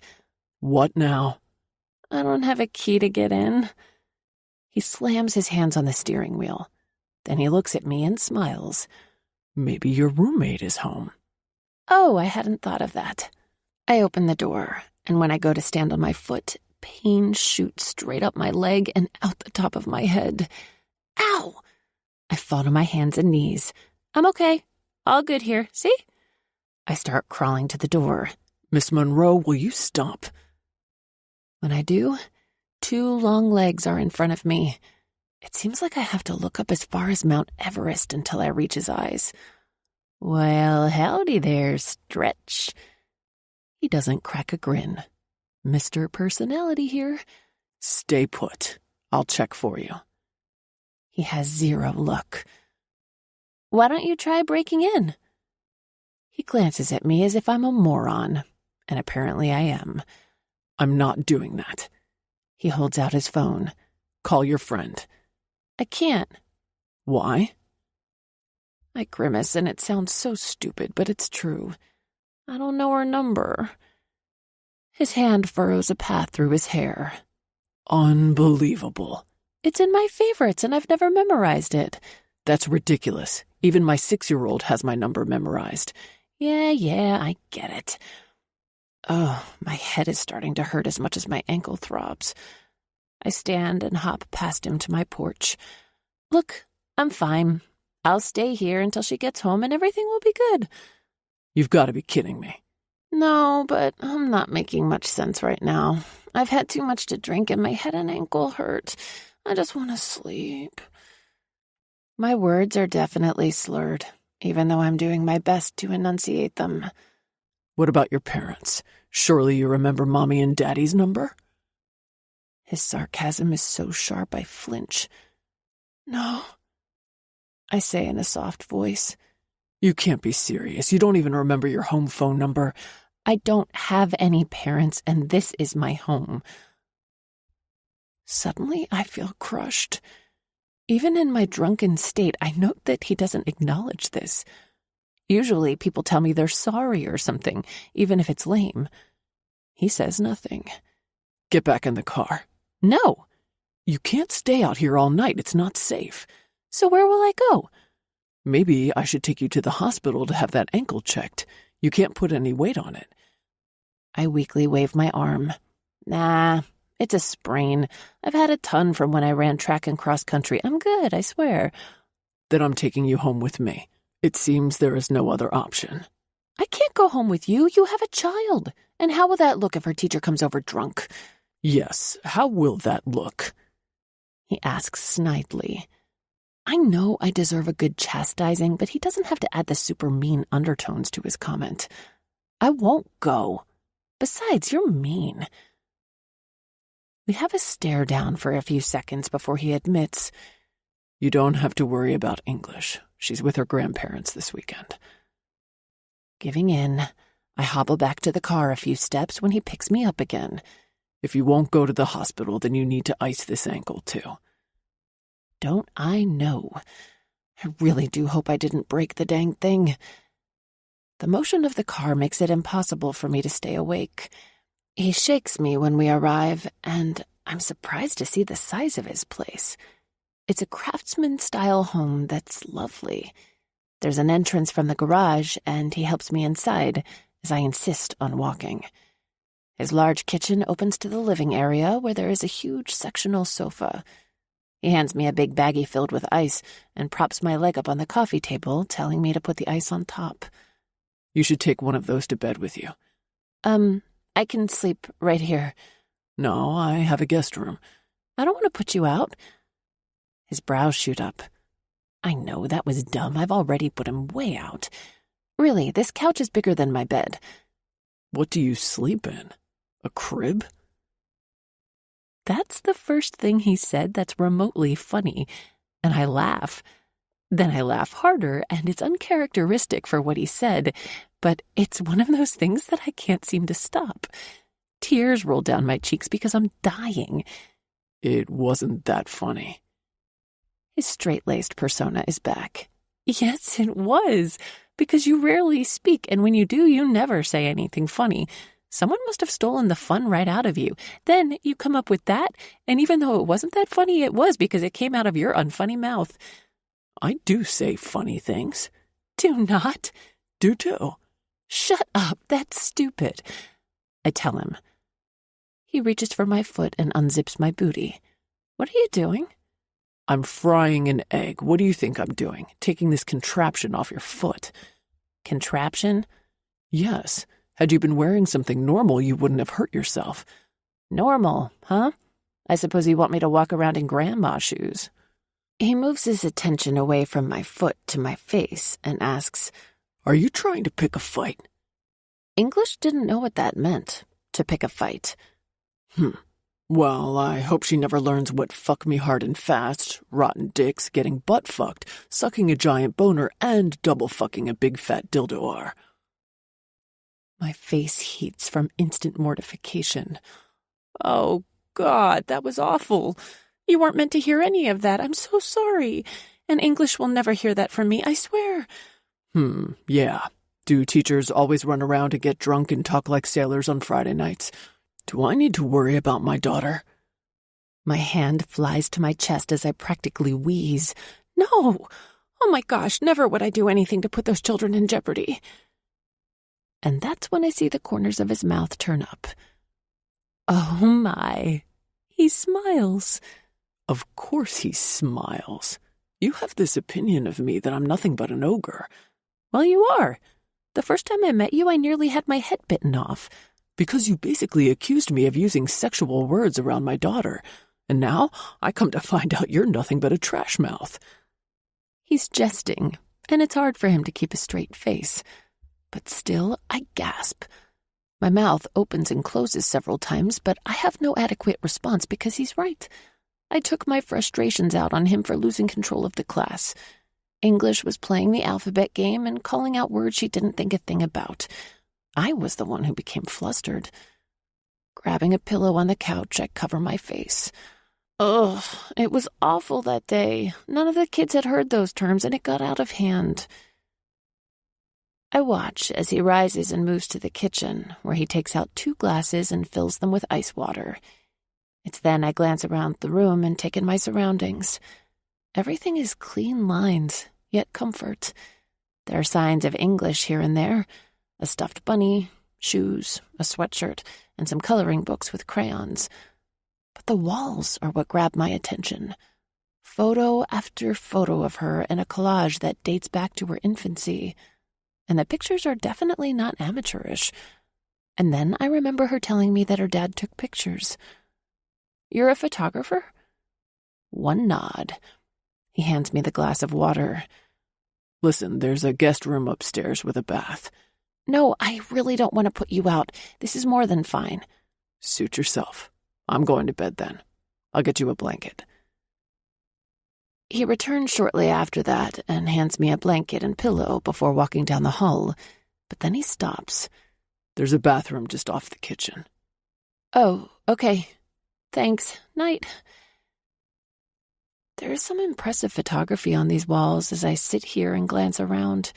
What now? I don't have a key to get in. He slams his hands on the steering wheel. Then he looks at me and smiles. Maybe your roommate is home. Oh, I hadn't thought of that. I open the door, and when I go to stand on my foot, pain shoots straight up my leg and out the top of my head. Ow! I fall to my hands and knees. I'm okay. All good here. See? I start crawling to the door. Miss Monroe, will you stop? When I do, two long legs are in front of me. It seems like I have to look up as far as Mount Everest until I reach his eyes. Well, howdy there, Stretch. He doesn't crack a grin. Mr. Personality here. Stay put. I'll check for you. He has zero luck. Why don't you try breaking in? He glances at me as if I'm a moron, and apparently I am. I'm not doing that. He holds out his phone. Call your friend. I can't. Why? I grimace, and it sounds so stupid, but it's true. I don't know her number. His hand furrows a path through his hair. Unbelievable. It's in my favorites, and I've never memorized it. That's ridiculous. Even my 6-year-old has my number memorized. Yeah, I get it. Oh, my head is starting to hurt as much as my ankle throbs. I stand and hop past him to my porch. Look, I'm fine. I'll stay here until she gets home and everything will be good. You've got to be kidding me. No, but I'm not making much sense right now. I've had too much to drink and my head and ankle hurt. I just want to sleep. My words are definitely slurred, even though I'm doing my best to enunciate them. What about your parents? Surely you remember Mommy and Daddy's number? His sarcasm is so sharp I flinch. No, I say in a soft voice. You can't be serious. You don't even remember your home phone number. I don't have any parents, and this is my home. Suddenly, I feel crushed. Even in my drunken state, I note that he doesn't acknowledge this. Usually, people tell me they're sorry or something, even if it's lame. He says nothing. Get back in the car. No. You can't stay out here all night. It's not safe. So where will I go? Maybe I should take you to the hospital to have that ankle checked. You can't put any weight on it. I weakly wave my arm. Nah, it's a sprain. I've had a ton from when I ran track and cross country. I'm good, I swear. Then I'm taking you home with me. It seems there is no other option. I can't go home with you. You have a child. And how will that look if her teacher comes over drunk? Yes, how will that look? He asks snidely. I know I deserve a good chastising, but he doesn't have to add the super mean undertones to his comment. I won't go. Besides, you're mean. We have a stare down for a few seconds before he admits, You don't have to worry about English. She's with her grandparents this weekend. Giving in, I hobble back to the car a few steps when he picks me up again. If you won't go to the hospital, then you need to ice this ankle too. Don't I know? I really do hope I didn't break the dang thing. The motion of the car makes it impossible for me to stay awake. He shakes me when we arrive, and I'm surprised to see the size of his place. It's a craftsman-style home that's lovely. There's an entrance from the garage, and he helps me inside as I insist on walking. His large kitchen opens to the living area where there is a huge sectional sofa. He hands me a big baggie filled with ice and props my leg up on the coffee table, telling me to put the ice on top. You should take one of those to bed with you. I can sleep right here. No, I have a guest room. I don't want to put you out. His brows shoot up. I know, that was dumb. I've already put him way out. Really, this couch is bigger than my bed. What do you sleep in? A crib? That's the first thing he said that's remotely funny, and I laugh. Then I laugh harder, and it's uncharacteristic for what he said, but it's one of those things that I can't seem to stop. Tears roll down my cheeks because I'm dying. It wasn't that funny. His straight-laced persona is back. Yes, it was, because you rarely speak, and when you do, you never say anything funny. Someone must have stolen the fun right out of you. Then you come up with that, and even though it wasn't that funny, it was because it came out of your unfunny mouth. I do say funny things. Do not. Do too. Shut up, that's stupid. I tell him. He reaches for my foot and unzips my booty. What are you doing? I'm frying an egg. What do you think I'm doing? Taking this contraption off your foot. Contraption? Yes. Had you been wearing something normal, you wouldn't have hurt yourself. Normal, huh? I suppose you want me to walk around in grandma shoes. He moves his attention away from my foot to my face and asks, Are you trying to pick a fight? English didn't know what that meant, to pick a fight. Well, I hope she never learns what fuck me hard and fast, rotten dicks, getting butt fucked, sucking a giant boner, and double fucking a big fat dildo are. My face heats from instant mortification. Oh, God, that was awful. You weren't meant to hear any of that. I'm so sorry. And English will never hear that from me, I swear. Yeah. Do teachers always run around and get drunk and talk like sailors on Friday nights? Do I need to worry about my daughter? My hand flies to my chest as I practically wheeze. No! Oh my gosh, never would I do anything to put those children in jeopardy. And that's when I see the corners of his mouth turn up. Oh my. He smiles. Of course he smiles. You have this opinion of me that I'm nothing but an ogre. Well, you are. The first time I met you, I nearly had my head bitten off. Because you basically accused me of using sexual words around my daughter. And now I come to find out you're nothing but a trash mouth. He's jesting, and it's hard for him to keep a straight face. But still, I gasp. My mouth opens and closes several times, but I have no adequate response because he's right. I took my frustrations out on him for losing control of the class. English was playing the alphabet game and calling out words she didn't think a thing about. I was the one who became flustered. Grabbing a pillow on the couch, I cover my face. Ugh, it was awful that day. None of the kids had heard those terms, and it got out of hand. I watch as he rises and moves to the kitchen, where he takes out 2 glasses and fills them with ice water. It's then I glance around the room and take in my surroundings. Everything is clean lines, yet comfort. There are signs of English here and there, a stuffed bunny, shoes, a sweatshirt, and some coloring books with crayons. But the walls are what grab my attention. Photo after photo of her in a collage that dates back to her infancy. And the pictures are definitely not amateurish. And then I remember her telling me that her dad took pictures. You're a photographer? One nod. He hands me the glass of water. Listen, there's a guest room upstairs with a bath. No, I really don't want to put you out. This is more than fine. Suit yourself. I'm going to bed then. I'll get you a blanket. He returns shortly after that and hands me a blanket and pillow before walking down the hall, but then he stops. There's a bathroom just off the kitchen. Oh, okay. Thanks. Night. There is some impressive photography on these walls as I sit here and glance around.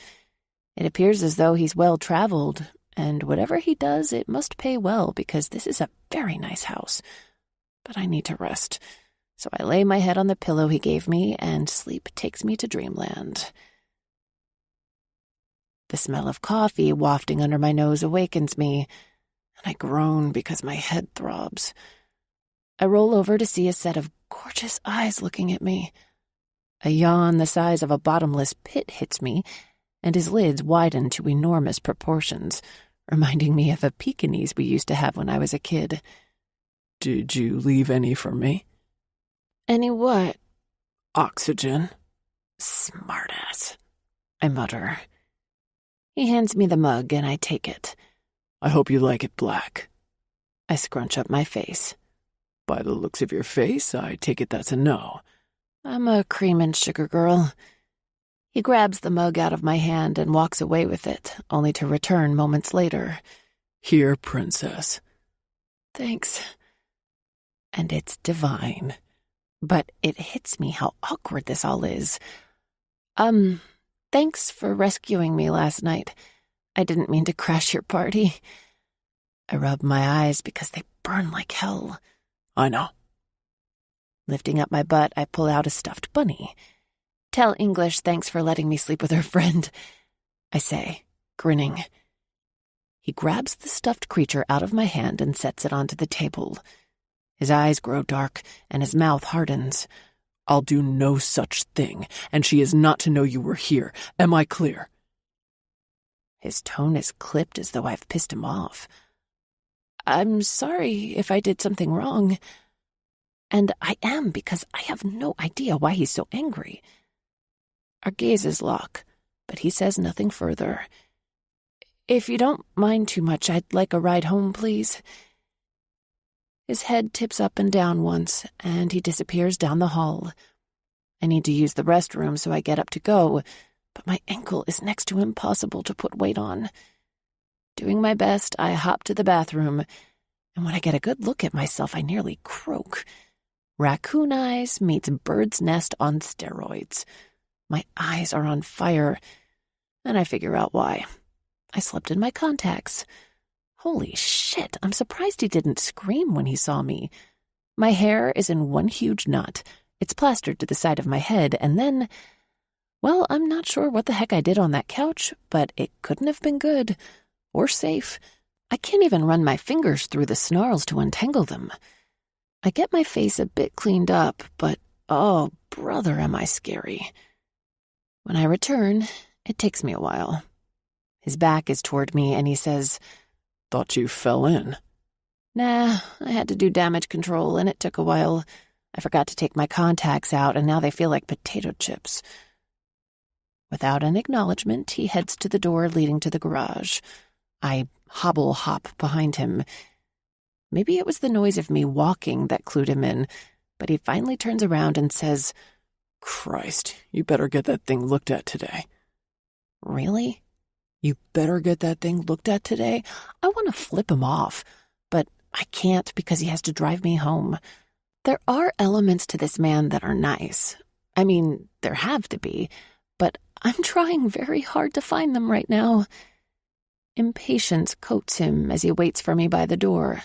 It appears as though he's well-traveled, and whatever he does, it must pay well because this is a very nice house. But I need to rest. So I lay my head on the pillow he gave me, and sleep takes me to dreamland. The smell of coffee wafting under my nose awakens me, and I groan because my head throbs. I roll over to see a set of gorgeous eyes looking at me. A yawn the size of a bottomless pit hits me, and his lids widen to enormous proportions, reminding me of a Pekingese we used to have when I was a kid. Did you leave any for me? Any what? Oxygen. Smartass, I mutter. He hands me the mug and I take it. I hope you like it black. I scrunch up my face. By the looks of your face, I take it that's a no. I'm a cream and sugar girl. He grabs the mug out of my hand and walks away with it, only to return moments later. Here, princess. Thanks. And it's divine. But it hits me how awkward this all is. Thanks for rescuing me last night. I didn't mean to crash your party. I rub my eyes because they burn like hell. I know. Lifting up my butt, I pull out a stuffed bunny. Tell English thanks for letting me sleep with her friend, I say, grinning. He grabs the stuffed creature out of my hand and sets it onto the table. His eyes grow dark and his mouth hardens. I'll do no such thing, and she is not to know you were here. Am I clear? His tone is clipped as though I've pissed him off. I'm sorry if I did something wrong. And I am, because I have no idea why he's so angry. Our gazes lock, but he says nothing further. If you don't mind too much, I'd like a ride home, please. His head tips up and down once, and he disappears down the hall. I need to use the restroom, so I get up to go, but my ankle is next to impossible to put weight on. Doing my best, I hop to the bathroom, and when I get a good look at myself, I nearly croak. Raccoon eyes meets bird's nest on steroids. My eyes are on fire, and I figure out why. I slept in my contacts. Holy shit, I'm surprised he didn't scream when he saw me. My hair is in one huge knot. It's plastered to the side of my head, and then... Well, I'm not sure what the heck I did on that couch, but it couldn't have been good. Or safe. I can't even run my fingers through the snarls to untangle them. I get my face a bit cleaned up, but oh, brother, am I scary. When I return, it takes me a while. His back is toward me, and he says, "Thought you fell in." "Nah, I had to do damage control, and it took a while. I forgot to take my contacts out, and now they feel like potato chips." Without an acknowledgement, he heads to the door leading to the garage. I hobble-hop behind him. Maybe it was the noise of me walking that clued him in, but he finally turns around and says, "Christ, you better get that thing looked at today." "Really? You better get that thing looked at today? I want to flip him off, but I can't because he has to drive me home. There are elements to this man that are nice. I mean, there have to be, but I'm trying very hard to find them right now." Impatience coats him as he waits for me by the door.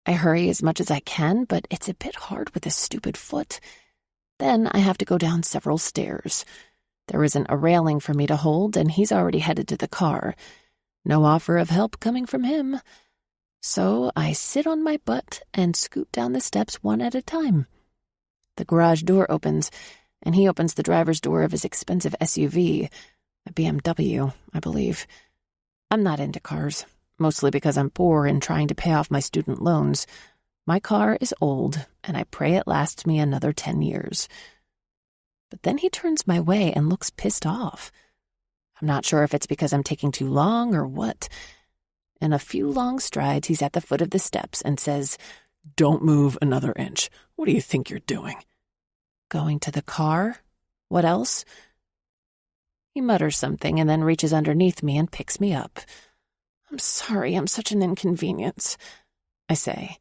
I hurry as much as I can, but it's a bit hard with this stupid foot. Then I have to go down several stairs. There isn't a railing for me to hold, and he's already headed to the car. No offer of help coming from him. So I sit on my butt and scoot down the steps one at a time. The garage door opens, and he opens the driver's door of his expensive SUV, a BMW, I believe. I'm not into cars, mostly because I'm poor and trying to pay off my student loans. My car is old, and I pray it lasts me another 10 years. But then he turns my way and looks pissed off. I'm not sure if it's because I'm taking too long or what. In a few long strides, he's at the foot of the steps and says, "Don't move another inch. What do you think you're doing?" "Going to the car? What else?" He mutters something and then reaches underneath me and picks me up. "I'm sorry, I'm such an inconvenience," I say.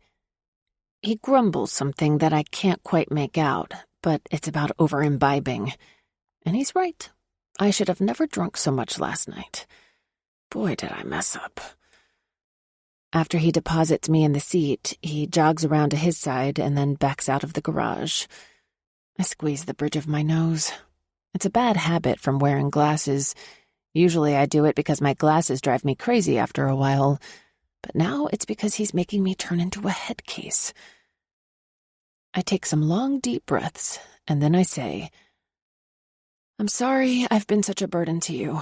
He grumbles something that I can't quite make out, but it's about over-imbibing. And he's right. I should have never drunk so much last night. Boy, did I mess up. After he deposits me in the seat, he jogs around to his side and then backs out of the garage. I squeeze the bridge of my nose. It's a bad habit from wearing glasses. Usually I do it because my glasses drive me crazy after a while, but now it's because he's making me turn into a head case. I take some long, deep breaths, and then I say, "I'm sorry I've been such a burden to you,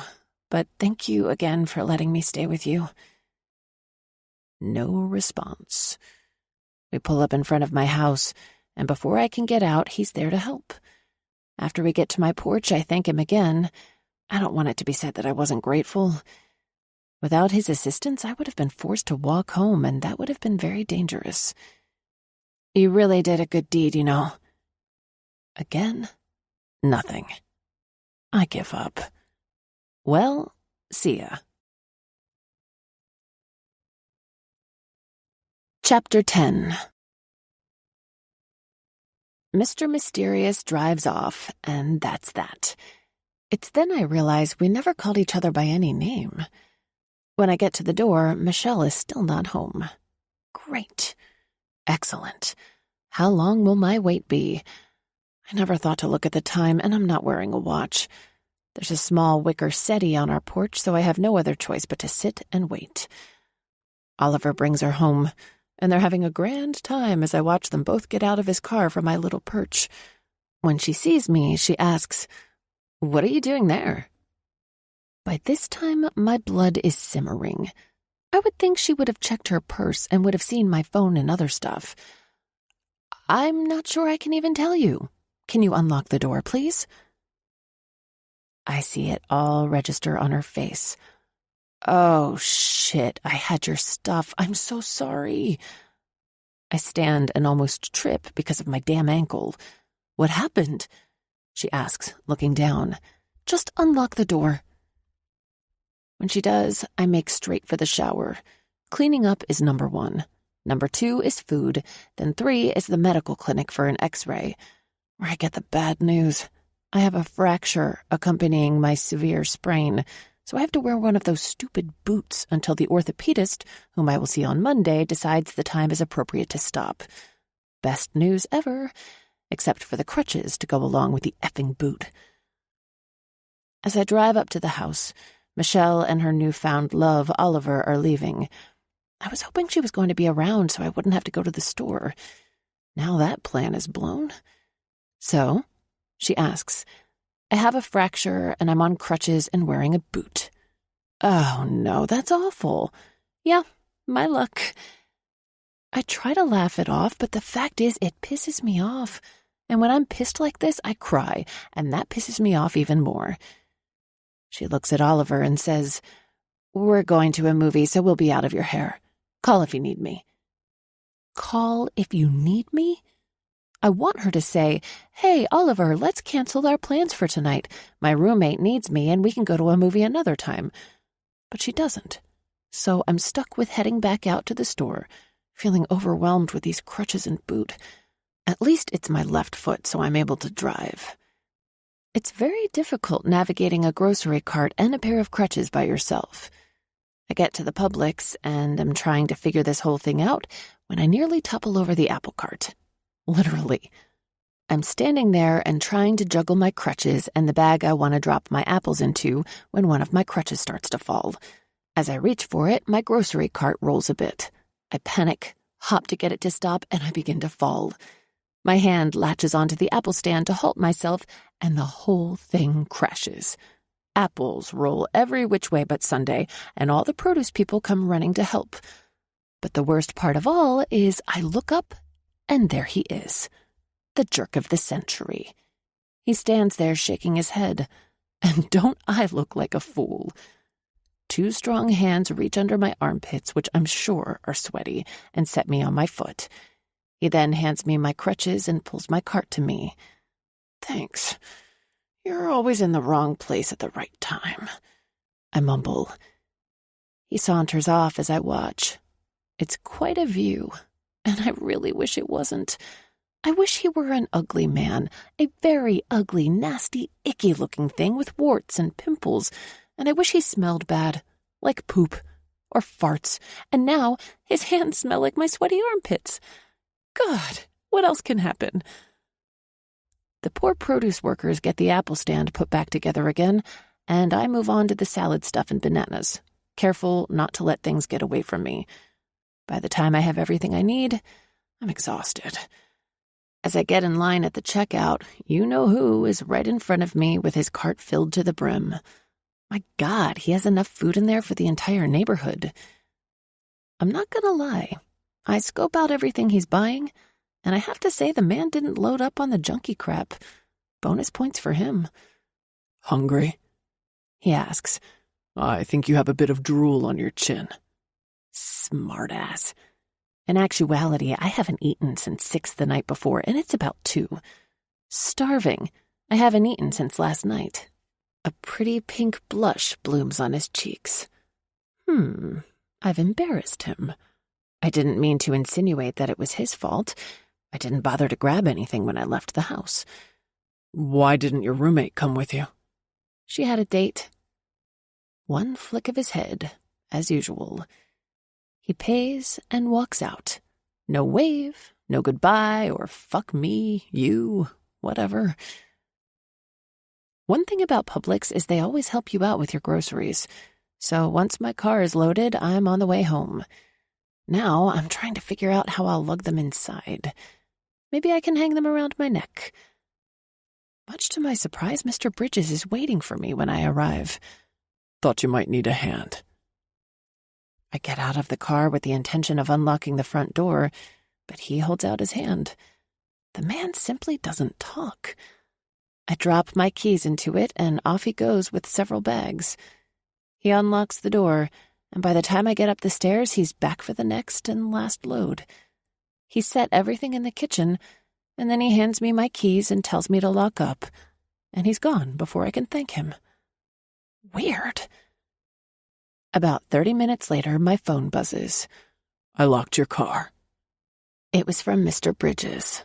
but thank you again for letting me stay with you." No response. We pull up in front of my house, and before I can get out, he's there to help. After we get to my porch, I thank him again. I don't want it to be said that I wasn't grateful. Without his assistance, I would have been forced to walk home, and that would have been very dangerous. "You really did a good deed, you know." Again, nothing. I give up. Well, see ya. Chapter 10. Mr. Mysterious drives off, and that's that. It's then I realize we never called each other by any name. When I get to the door, Michelle is still not home. Great. Excellent. How long will my wait be? I never thought to look at the time, and I'm not wearing a watch. There's a small wicker settee on our porch, so I have no other choice but to sit and wait. Oliver brings her home, and they're having a grand time as I watch them both get out of his car from my little perch. When she sees me, she asks, "What are you doing there?" By this time, my blood is simmering. I would think she would have checked her purse and would have seen my phone and other stuff. "I'm not sure I can even tell you. Can you unlock the door, please?" I see it all register on her face. "Oh, shit, I had your stuff. I'm so sorry." I stand and almost trip because of my damn ankle. "What happened?" she asks, looking down. "Just unlock the door." When she does, I make straight for the shower. Cleaning up is number 1. Number 2 is food. Then 3 is the medical clinic for an x-ray, where I get the bad news. I have a fracture accompanying my severe sprain, so I have to wear one of those stupid boots until the orthopedist, whom I will see on Monday, decides the time is appropriate to stop. Best news ever, except for the crutches to go along with the effing boot. As I drive up to the house, Michelle and her newfound love, Oliver, are leaving. I was hoping she was going to be around so I wouldn't have to go to the store. Now that plan is blown. "So?" she asks. "I have a fracture and I'm on crutches and wearing a boot." Oh, no, that's awful. Yeah, my luck. I try to laugh it off, but the fact is it pisses me off. And when I'm pissed like this, I cry, and that pisses me off even more. She looks at Oliver and says, "We're going to a movie, so we'll be out of your hair. Call if you need me." Call if you need me? I want her to say, "Hey, Oliver, let's cancel our plans for tonight. My roommate needs me, and we can go to a movie another time." But she doesn't. So I'm stuck with heading back out to the store, feeling overwhelmed with these crutches and boot. At least it's my left foot, so I'm able to drive. It's very difficult navigating a grocery cart and a pair of crutches by yourself. I get to the Publix, and am trying to figure this whole thing out when I nearly topple over the apple cart. Literally. I'm standing there and trying to juggle my crutches and the bag I want to drop my apples into when one of my crutches starts to fall. As I reach for it, my grocery cart rolls a bit. I panic, hop to get it to stop, and I begin to fall. My hand latches onto the apple stand to halt myself, and the whole thing crashes. Apples roll every which way but Sunday, and all the produce people come running to help. But the worst part of all is I look up, and there he is, the jerk of the century. He stands there shaking his head, and don't I look like a fool? 2 strong hands reach under my armpits, which I'm sure are sweaty, and set me on my foot. He then hands me my crutches and pulls my cart to me. "Thanks. You're always in the wrong place at the right time," I mumble. He saunters off as I watch. It's quite a view, and I really wish it wasn't. I wish he were an ugly man, a very ugly, nasty, icky-looking thing with warts and pimples, and I wish he smelled bad, like poop or farts, and now his hands smell like my sweaty armpits. God, what else can happen? The poor produce workers get the apple stand put back together again, and I move on to the salad stuff and bananas, careful not to let things get away from me. By the time I have everything I need, I'm exhausted. As I get in line at the checkout, you-know-who is right in front of me with his cart filled to the brim. My God, he has enough food in there for the entire neighborhood. I'm not gonna lie. I scope out everything he's buying, and I have to say the man didn't load up on the junky crap. Bonus points for him. Hungry? He asks. I think you have a bit of drool on your chin. Smartass. In actuality, I haven't eaten since 6 the night before, and it's about 2. Starving. I haven't eaten since last night. A pretty pink blush blooms on his cheeks. I've embarrassed him. I didn't mean to insinuate that it was his fault. I didn't bother to grab anything when I left the house. Why didn't your roommate come with you? She had a date. One flick of his head, as usual. He pays and walks out. No wave, no goodbye, or fuck me, you, whatever. One thing about Publix is they always help you out with your groceries. So once my car is loaded, I'm on the way home. Now I'm trying to figure out how I'll lug them inside. Maybe I can hang them around my neck. Much to my surprise, Mr. Bridges is waiting for me when I arrive. Thought you might need a hand. I get out of the car with the intention of unlocking the front door, but he holds out his hand. The man simply doesn't talk. I drop my keys into it, and off he goes with several bags. He unlocks the door, and by the time I get up the stairs, he's back for the next and last load. He set everything in the kitchen, and then he hands me my keys and tells me to lock up, and he's gone before I can thank him. Weird. About 30 minutes later, my phone buzzes. I locked your car. It was from Mr. Bridges.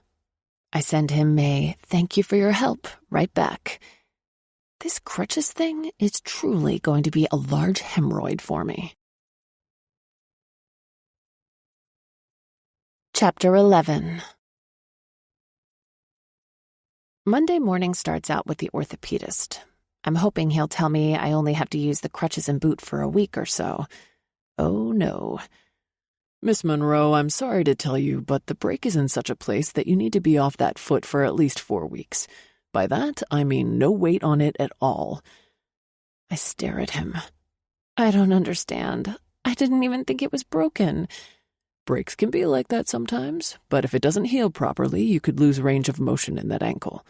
I send him a "thank you for your help" right back. This crutches thing is truly going to be a large hemorrhoid for me. Chapter 11. Monday morning starts out with the orthopedist. I'm hoping he'll tell me I only have to use the crutches and boot for a week or so. Oh, no. Miss Monroe, I'm sorry to tell you, but the break is in such a place that you need to be off that foot for at least 4 weeks. By that, I mean no weight on it at all. I stare at him. I don't understand. I didn't even think it was broken. Breaks can be like that sometimes, but if it doesn't heal properly, you could lose range of motion in that ankle.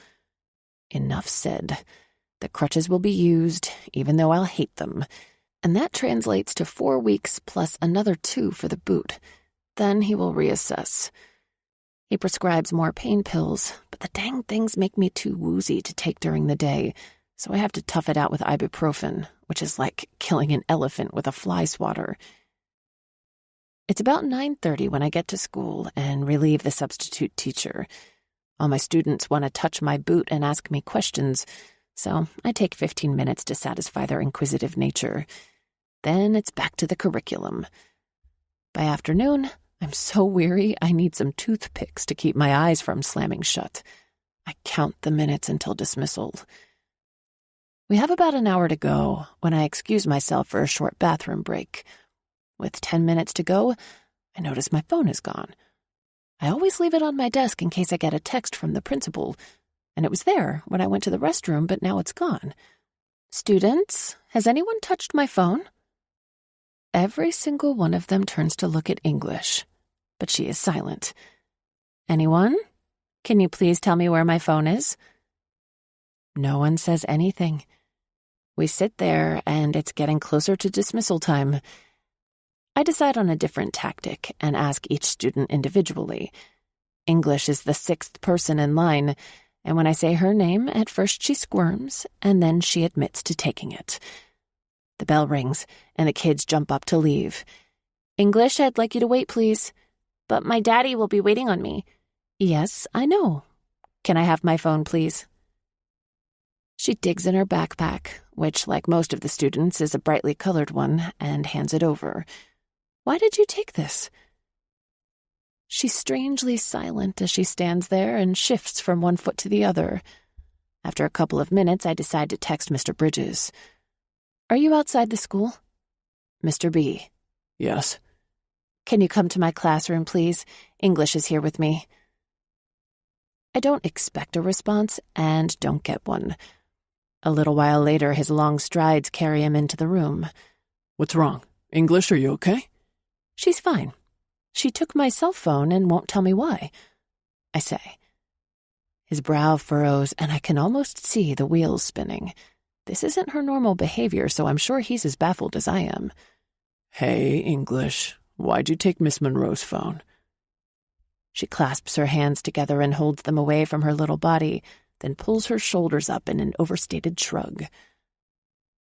Enough said. The crutches will be used, even though I'll hate them. And that translates to 4 weeks plus another 2 for the boot. Then he will reassess. He prescribes more pain pills, but the dang things make me too woozy to take during the day, so I have to tough it out with ibuprofen, which is like killing an elephant with a fly swatter. It's about 9:30 when I get to school and relieve the substitute teacher. All my students want to touch my boot and ask me questions, so I take 15 minutes to satisfy their inquisitive nature. Then it's back to the curriculum. By afternoon, I'm so weary I need some toothpicks to keep my eyes from slamming shut. I count the minutes until dismissal. We have about an hour to go when I excuse myself for a short bathroom break. With 10 minutes to go, I notice my phone is gone. I always leave it on my desk in case I get a text from the principal, and it was there when I went to the restroom, but now it's gone. Students, has anyone touched my phone? Every single one of them turns to look at English, but she is silent. Anyone? Can you please tell me where my phone is? No one says anything. We sit there, and it's getting closer to dismissal time. I decide on a different tactic and ask each student individually. English is the 6th person in line, and when I say her name, at first she squirms, and then she admits to taking it. The bell rings, and the kids jump up to leave. English, I'd like you to wait, please. But my daddy will be waiting on me. Yes, I know. Can I have my phone, please? She digs in her backpack, which, like most of the students, is a brightly colored one, and hands it over. Why did you take this? She's strangely silent as she stands there and shifts from one foot to the other. After a couple of minutes, I decide to text Mr. Bridges. Are you outside the school? Mr. B. Yes. Can you come to my classroom, please? English is here with me. I don't expect a response and don't get one. A little while later, his long strides carry him into the room. What's wrong? English, are you okay? She's fine. She took my cell phone and won't tell me why, I say. His brow furrows, and I can almost see the wheels spinning. This isn't her normal behavior, so I'm sure he's as baffled as I am. Hey, English, why'd you take Miss Monroe's phone? She clasps her hands together and holds them away from her little body, then pulls her shoulders up in an overstated shrug.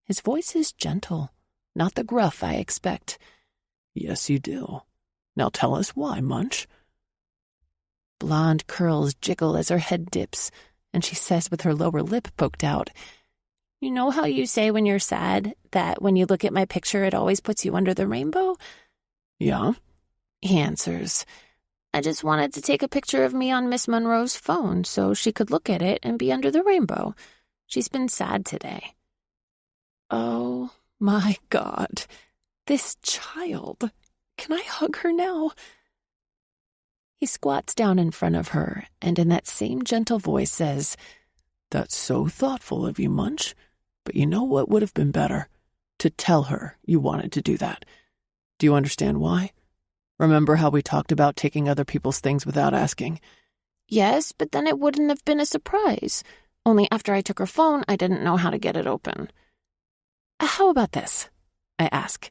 His voice is gentle, not the gruff I expect. Yes, you do. Now tell us why, Munch. Blonde curls jiggle as her head dips, and she says with her lower lip poked out, You know how you say when you're sad that when you look at my picture it always puts you under the rainbow? Yeah? He answers, I just wanted to take a picture of me on Miss Monroe's phone so she could look at it and be under the rainbow. She's been sad today. Oh, my God. This child. Can I hug her now? He squats down in front of her and in that same gentle voice says, That's so thoughtful of you, Munch. But you know what would have been better? To tell her you wanted to do that. Do you understand why? Remember how we talked about taking other people's things without asking? Yes, but then it wouldn't have been a surprise. Only after I took her phone, I didn't know how to get it open. How about this? I ask.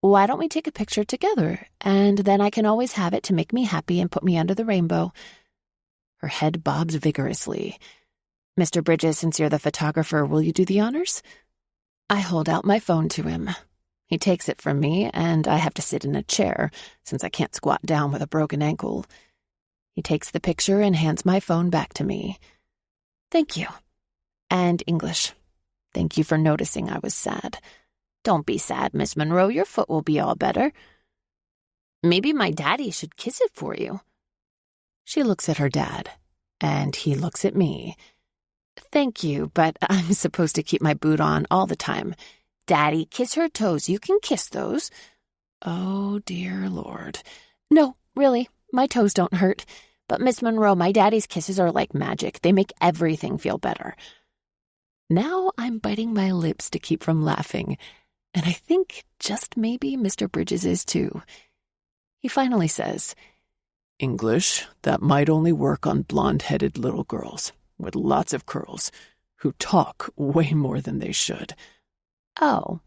Why don't we take a picture together, and then I can always have it to make me happy and put me under the rainbow. Her head bobs vigorously. Mr. Bridges, since you're the photographer, will you do the honors? I hold out my phone to him. He takes it from me, and I have to sit in a chair, since I can't squat down with a broken ankle. He takes the picture and hands my phone back to me. Thank you. And English. Thank you for noticing I was sad. Don't be sad, Miss Monroe. Your foot will be all better. Maybe my daddy should kiss it for you. She looks at her dad, and he looks at me. Thank you, but I'm supposed to keep my boot on all the time. Daddy, kiss her toes. You can kiss those. Oh, dear Lord. No, really, my toes don't hurt. But Miss Monroe, my daddy's kisses are like magic. They make everything feel better. Now I'm biting my lips to keep from laughing, And I think just maybe Mr. Bridges is too. He finally says, English, that might only work on blonde-headed little girls with lots of curls who talk way more than they should. "Oh,"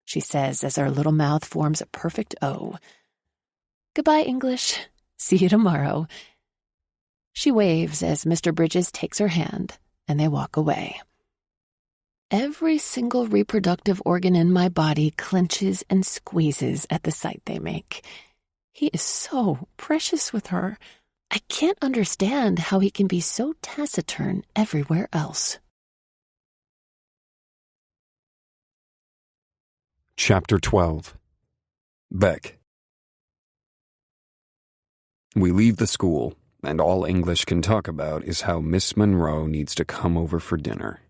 she says as her little mouth forms a perfect O. "Goodbye, English. See you tomorrow." She waves as Mr. Bridges takes her hand, and they walk away. Every single reproductive organ in my body clenches and squeezes at the sight they make. He is so precious with her. I can't understand how he can be so taciturn everywhere else. Chapter 12. Beck. We leave the school, and all English can talk about is how Miss Monroe needs to come over for dinner.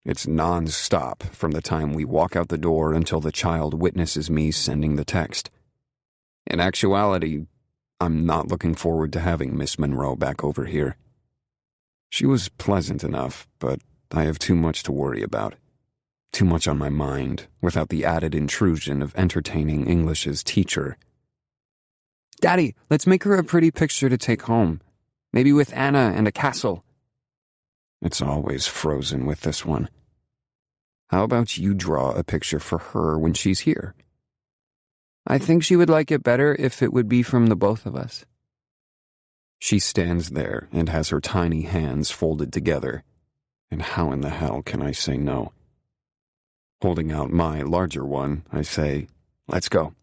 It's non-stop from the time we walk out the door until the child witnesses me sending the text. In actuality, I'm not looking forward to having Miss Monroe back over here. She was pleasant enough, but I have too much to worry about. Too much on my mind, without the added intrusion of entertaining English's teacher. "Daddy, let's make her a pretty picture to take home. Maybe with Anna and a castle." It's always frozen with this one. How about you draw a picture for her when she's here? "I think she would like it better if it would be from the both of us." She stands there and has her tiny hands folded together. And how in the hell can I say no? Holding out my larger one, I say, "Let's go."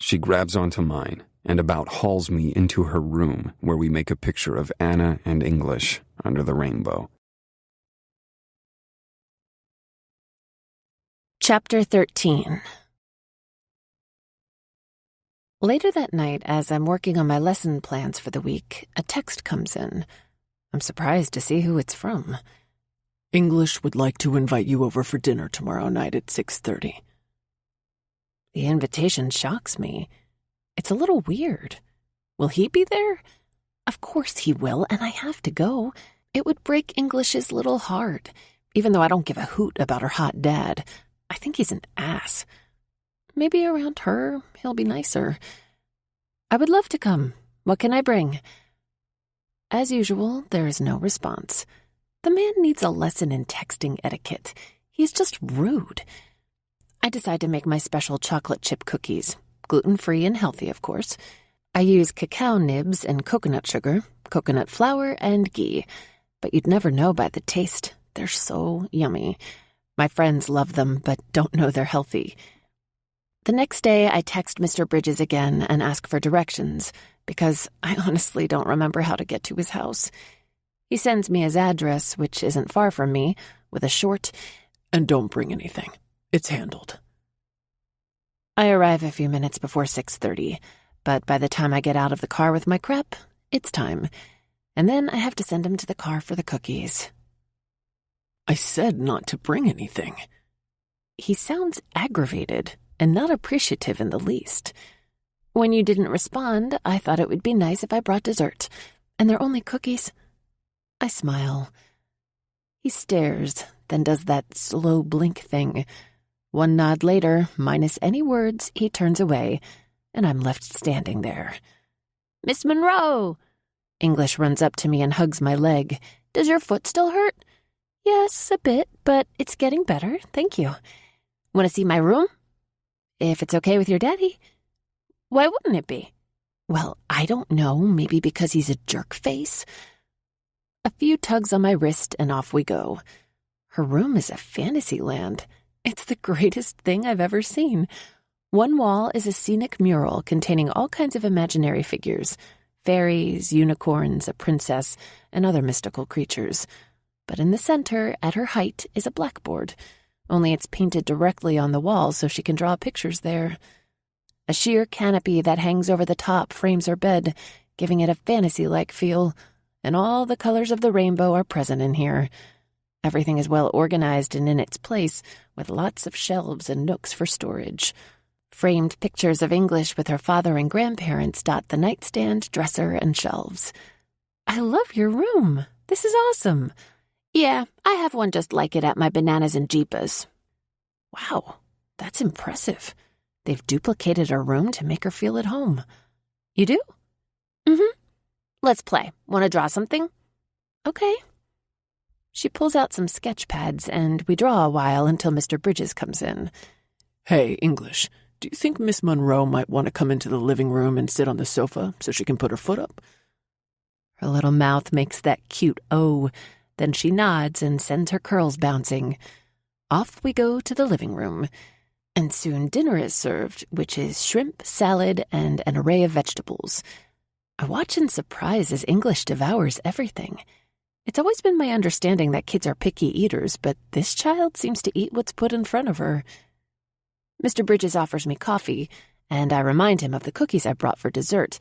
She grabs onto mine and about hauls me into her room where we make a picture of Anna and English under the rainbow. Chapter 13. Later that night, as I'm working on my lesson plans for the week, a text comes in. I'm surprised to see who it's from. English would like to invite you over for dinner tomorrow night at 6:30. The invitation shocks me. It's a little weird. Will he be there? Of course he will, and I have to go. It would break English's little heart, even though I don't give a hoot about her hot dad. I think he's an ass. Maybe around her, he'll be nicer. I would love to come. What can I bring? As usual, there is no response. The man needs a lesson in texting etiquette. He's just rude. I decide to make my special chocolate chip cookies. Gluten-free and healthy, of course. I use cacao nibs and coconut sugar, coconut flour, and ghee. But you'd never know by the taste. They're so yummy. My friends love them, but don't know they're healthy. The next day, I text Mr. Bridges again and ask for directions, because I honestly don't remember how to get to his house. He sends me his address, which isn't far from me, with a short, "And don't bring anything. It's handled." I arrive a few minutes before 6:30, but by the time I get out of the car with my crepe, it's time. And then I have to send him to the car for the cookies. "I said not to bring anything." He sounds aggravated and not appreciative in the least. "When you didn't respond, I thought it would be nice if I brought dessert, and they're only cookies." I smile. He stares, then does that slow blink thing. One nod later, minus any words, he turns away, and I'm left standing there. "Miss Monroe!" English runs up to me and hugs my leg. "Does your foot still hurt?" "Yes, a bit, but it's getting better, thank you." "Want to see my room?" "If it's okay with your daddy." "Why wouldn't it be?" "Well, I don't know, maybe because he's a jerk face." A few tugs on my wrist and off we go. Her room is a fantasy land. It's the greatest thing I've ever seen. One wall is a scenic mural containing all kinds of imaginary figures, fairies, unicorns, a princess, and other mystical creatures. But in the center, at her height, is a blackboard, only it's painted directly on the wall so she can draw pictures there. A sheer canopy that hangs over the top frames her bed, giving it a fantasy-like feel, and all the colors of the rainbow are present in here. Everything is well organized and in its place, with lots of shelves and nooks for storage. Framed pictures of English with her father and grandparents dot the nightstand, dresser, and shelves. "I love your room. This is awesome." "Yeah, I have one just like it at my Bananas and Jeepers." Wow, That's impressive. They've duplicated her room to make her feel at home. You do? Mm-hmm. Let's play. Want to draw something? Okay. She pulls out some sketch pads, and we draw a while until Mr. Bridges comes in. Hey, English, do you think Miss Monroe might want to come into the living room and sit on the sofa so she can put her foot up? Her little mouth makes that cute O. Then she nods and sends her curls bouncing. Off we go to the living room. And soon dinner is served, which is shrimp, salad, and an array of vegetables. I watch in surprise as English devours everything. It's always been my understanding that kids are picky eaters, but this child seems to eat what's put in front of her. Mr. Bridges offers me coffee, and I remind him of the cookies I brought for dessert.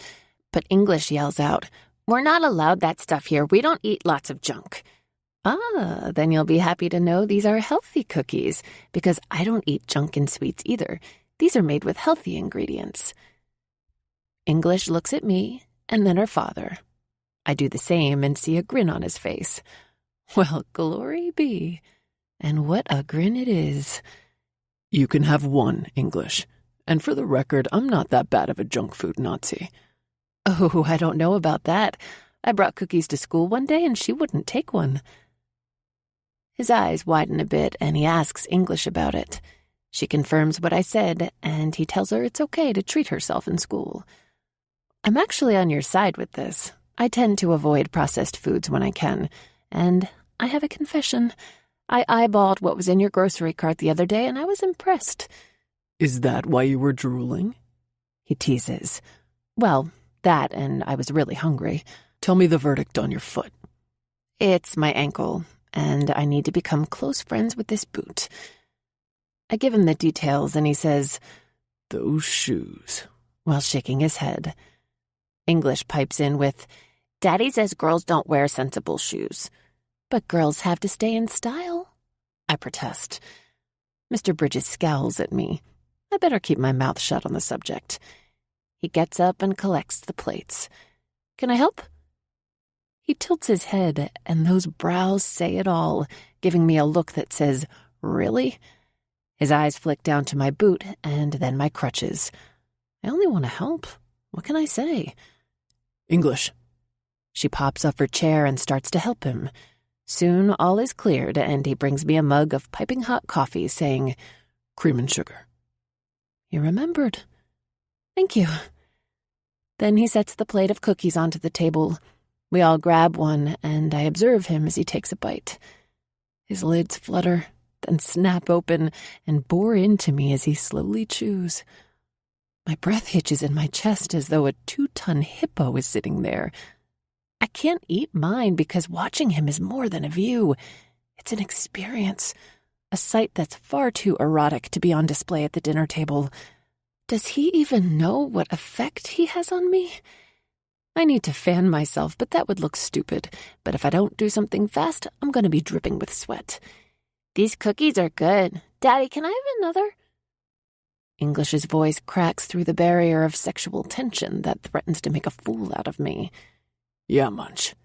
But English yells out, "We're not allowed that stuff here. We don't eat lots of junk." Ah, then you'll be happy to know these are healthy cookies, because I don't eat junk and sweets either. These are made with healthy ingredients. English looks at me, and then her father. I do the same and see a grin on his face. Well, glory be. And what a grin it is. You can have one, English. And for the record, I'm not that bad of a junk food Nazi. Oh, I don't know about that. I brought cookies to school one day and she wouldn't take one. His eyes widen a bit and he asks English about it. She confirms what I said, and he tells her it's okay to treat herself in school. I'm actually on your side with this. I tend to avoid processed foods when I can, and I have a confession. I eyeballed what was in your grocery cart the other day, and I was impressed. Is that why you were drooling? He teases. Well, that, and I was really hungry. Tell me the verdict on your foot. It's my ankle, and I need to become close friends with this boot. I give him the details, and he says, "Those shoes," while shaking his head. English pipes in with, "Daddy says girls don't wear sensible shoes." "But girls have to stay in style," I protest. Mr. Bridges scowls at me. I better keep my mouth shut on the subject. He gets up and collects the plates. "Can I help?" He tilts his head, and those brows say it all, giving me a look that says, "Really?" His eyes flick down to my boot, and then my crutches. I only want to help. What can I say? English. She pops up her chair and starts to help him. Soon all is cleared, and he brings me a mug of piping hot coffee, saying, "Cream and sugar." "You remembered. Thank you." Then he sets the plate of cookies onto the table. We all grab one, and I observe him as he takes a bite. His lids flutter, then snap open and bore into me as he slowly chews. My breath hitches in my chest as though a 2-ton hippo is sitting there. I can't eat mine because watching him is more than a view. It's an experience, a sight that's far too erotic to be on display at the dinner table. Does he even know what effect he has on me? I need to fan myself, but that would look stupid. But if I don't do something fast, I'm going to be dripping with sweat. "These cookies are good. Daddy, can I have another?" English's voice cracks through the barrier of sexual tension that threatens to make a fool out of me. "Yeah, Munch."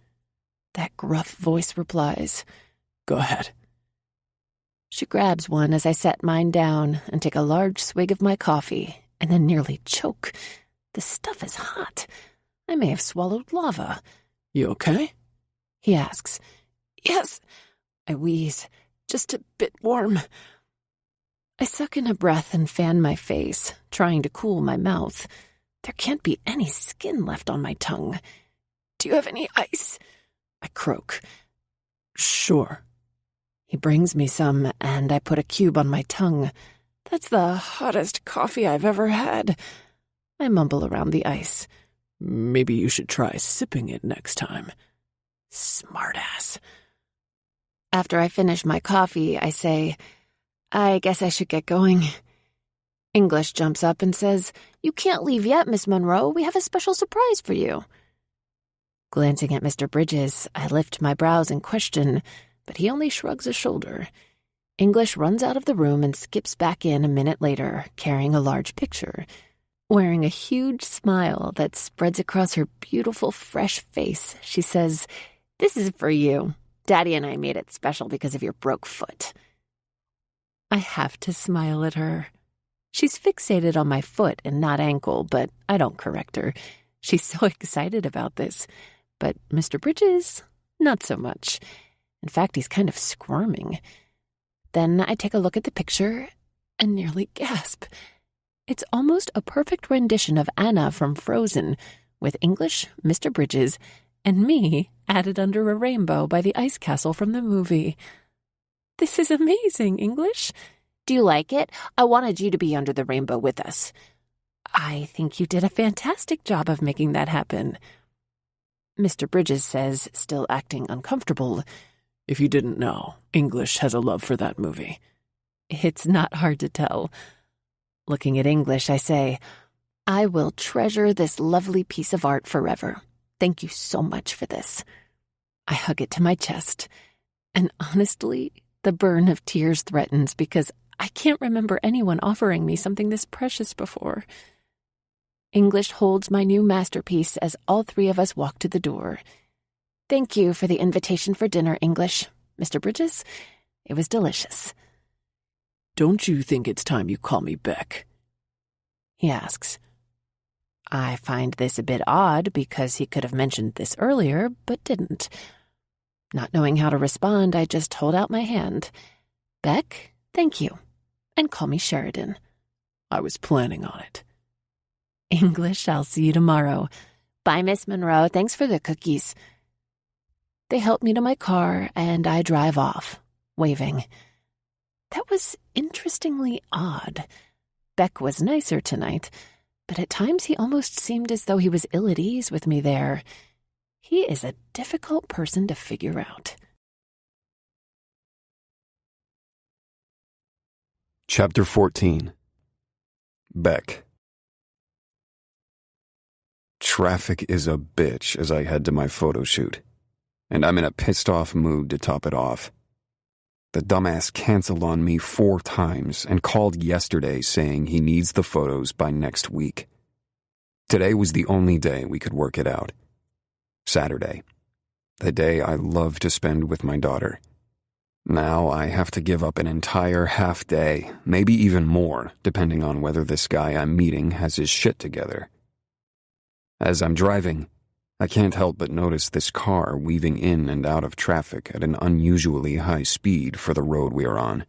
That gruff voice replies. "Go ahead." She grabs one as I set mine down and take a large swig of my coffee, and then nearly choke. The stuff is hot. I may have swallowed lava. "You okay?" He asks. "Yes." I wheeze. "Just a bit warm." I suck in a breath and fan my face, trying to cool my mouth. There can't be any skin left on my tongue. "Do you have any ice?" I croak. "Sure." He brings me some, and I put a cube on my tongue. That's the hottest coffee I've ever had. I mumble around the ice. "Maybe you should try sipping it next time." Smartass. After I finish my coffee, I say, "I guess I should get going." English jumps up and says, "You can't leave yet, Miss Monroe. We have a special surprise for you." Glancing at Mr. Bridges, I lift my brows in question, but he only shrugs a shoulder. English runs out of the room and skips back in a minute later, carrying a large picture. Wearing a huge smile that spreads across her beautiful, fresh face, she says, "This is for you. Daddy and I made it special because of your broke foot." I have to smile at her. She's fixated on my foot and not ankle, but I don't correct her. She's so excited about this. But Mr. Bridges, not so much. In fact, he's kind of squirming. Then I take a look at the picture and nearly gasp. It's almost a perfect rendition of Anna from Frozen, with English, Mr. Bridges, and me added under a rainbow by the ice castle from the movie. This is amazing, English. Do you like it? I wanted you to be under the rainbow with us. I think you did a fantastic job of making that happen. Mr. Bridges says, still acting uncomfortable, If you didn't know, English has a love for that movie. It's not hard to tell. Looking at English, I say, I will treasure this lovely piece of art forever. Thank you so much for this. I hug it to my chest. And honestly, the burn of tears threatens because I can't remember anyone offering me something this precious before. English holds my new masterpiece as all three of us walk to the door. Thank you for the invitation for dinner, English. Mr. Bridges, it was delicious. Don't you think it's time you call me Beck? He asks. I find this a bit odd because he could have mentioned this earlier, but didn't. Not knowing how to respond, I just hold out my hand. Beck, thank you. And call me Sheridan. I was planning on it. English, I'll see you tomorrow. Bye, Miss Monroe. Thanks for the cookies. They help me to my car, and I drive off, waving. That was interestingly odd. Beck was nicer tonight, but at times he almost seemed as though he was ill at ease with me there. He is a difficult person to figure out. Chapter 14. Beck. Traffic is a bitch as I head to my photo shoot, and I'm in a pissed-off mood to top it off. The dumbass canceled on me 4 times and called yesterday saying he needs the photos by next week. Today was the only day we could work it out. Saturday, the day I love to spend with my daughter. Now I have to give up an entire half day, maybe even more, depending on whether this guy I'm meeting has his shit together. As I'm driving, I can't help but notice this car weaving in and out of traffic at an unusually high speed for the road we are on.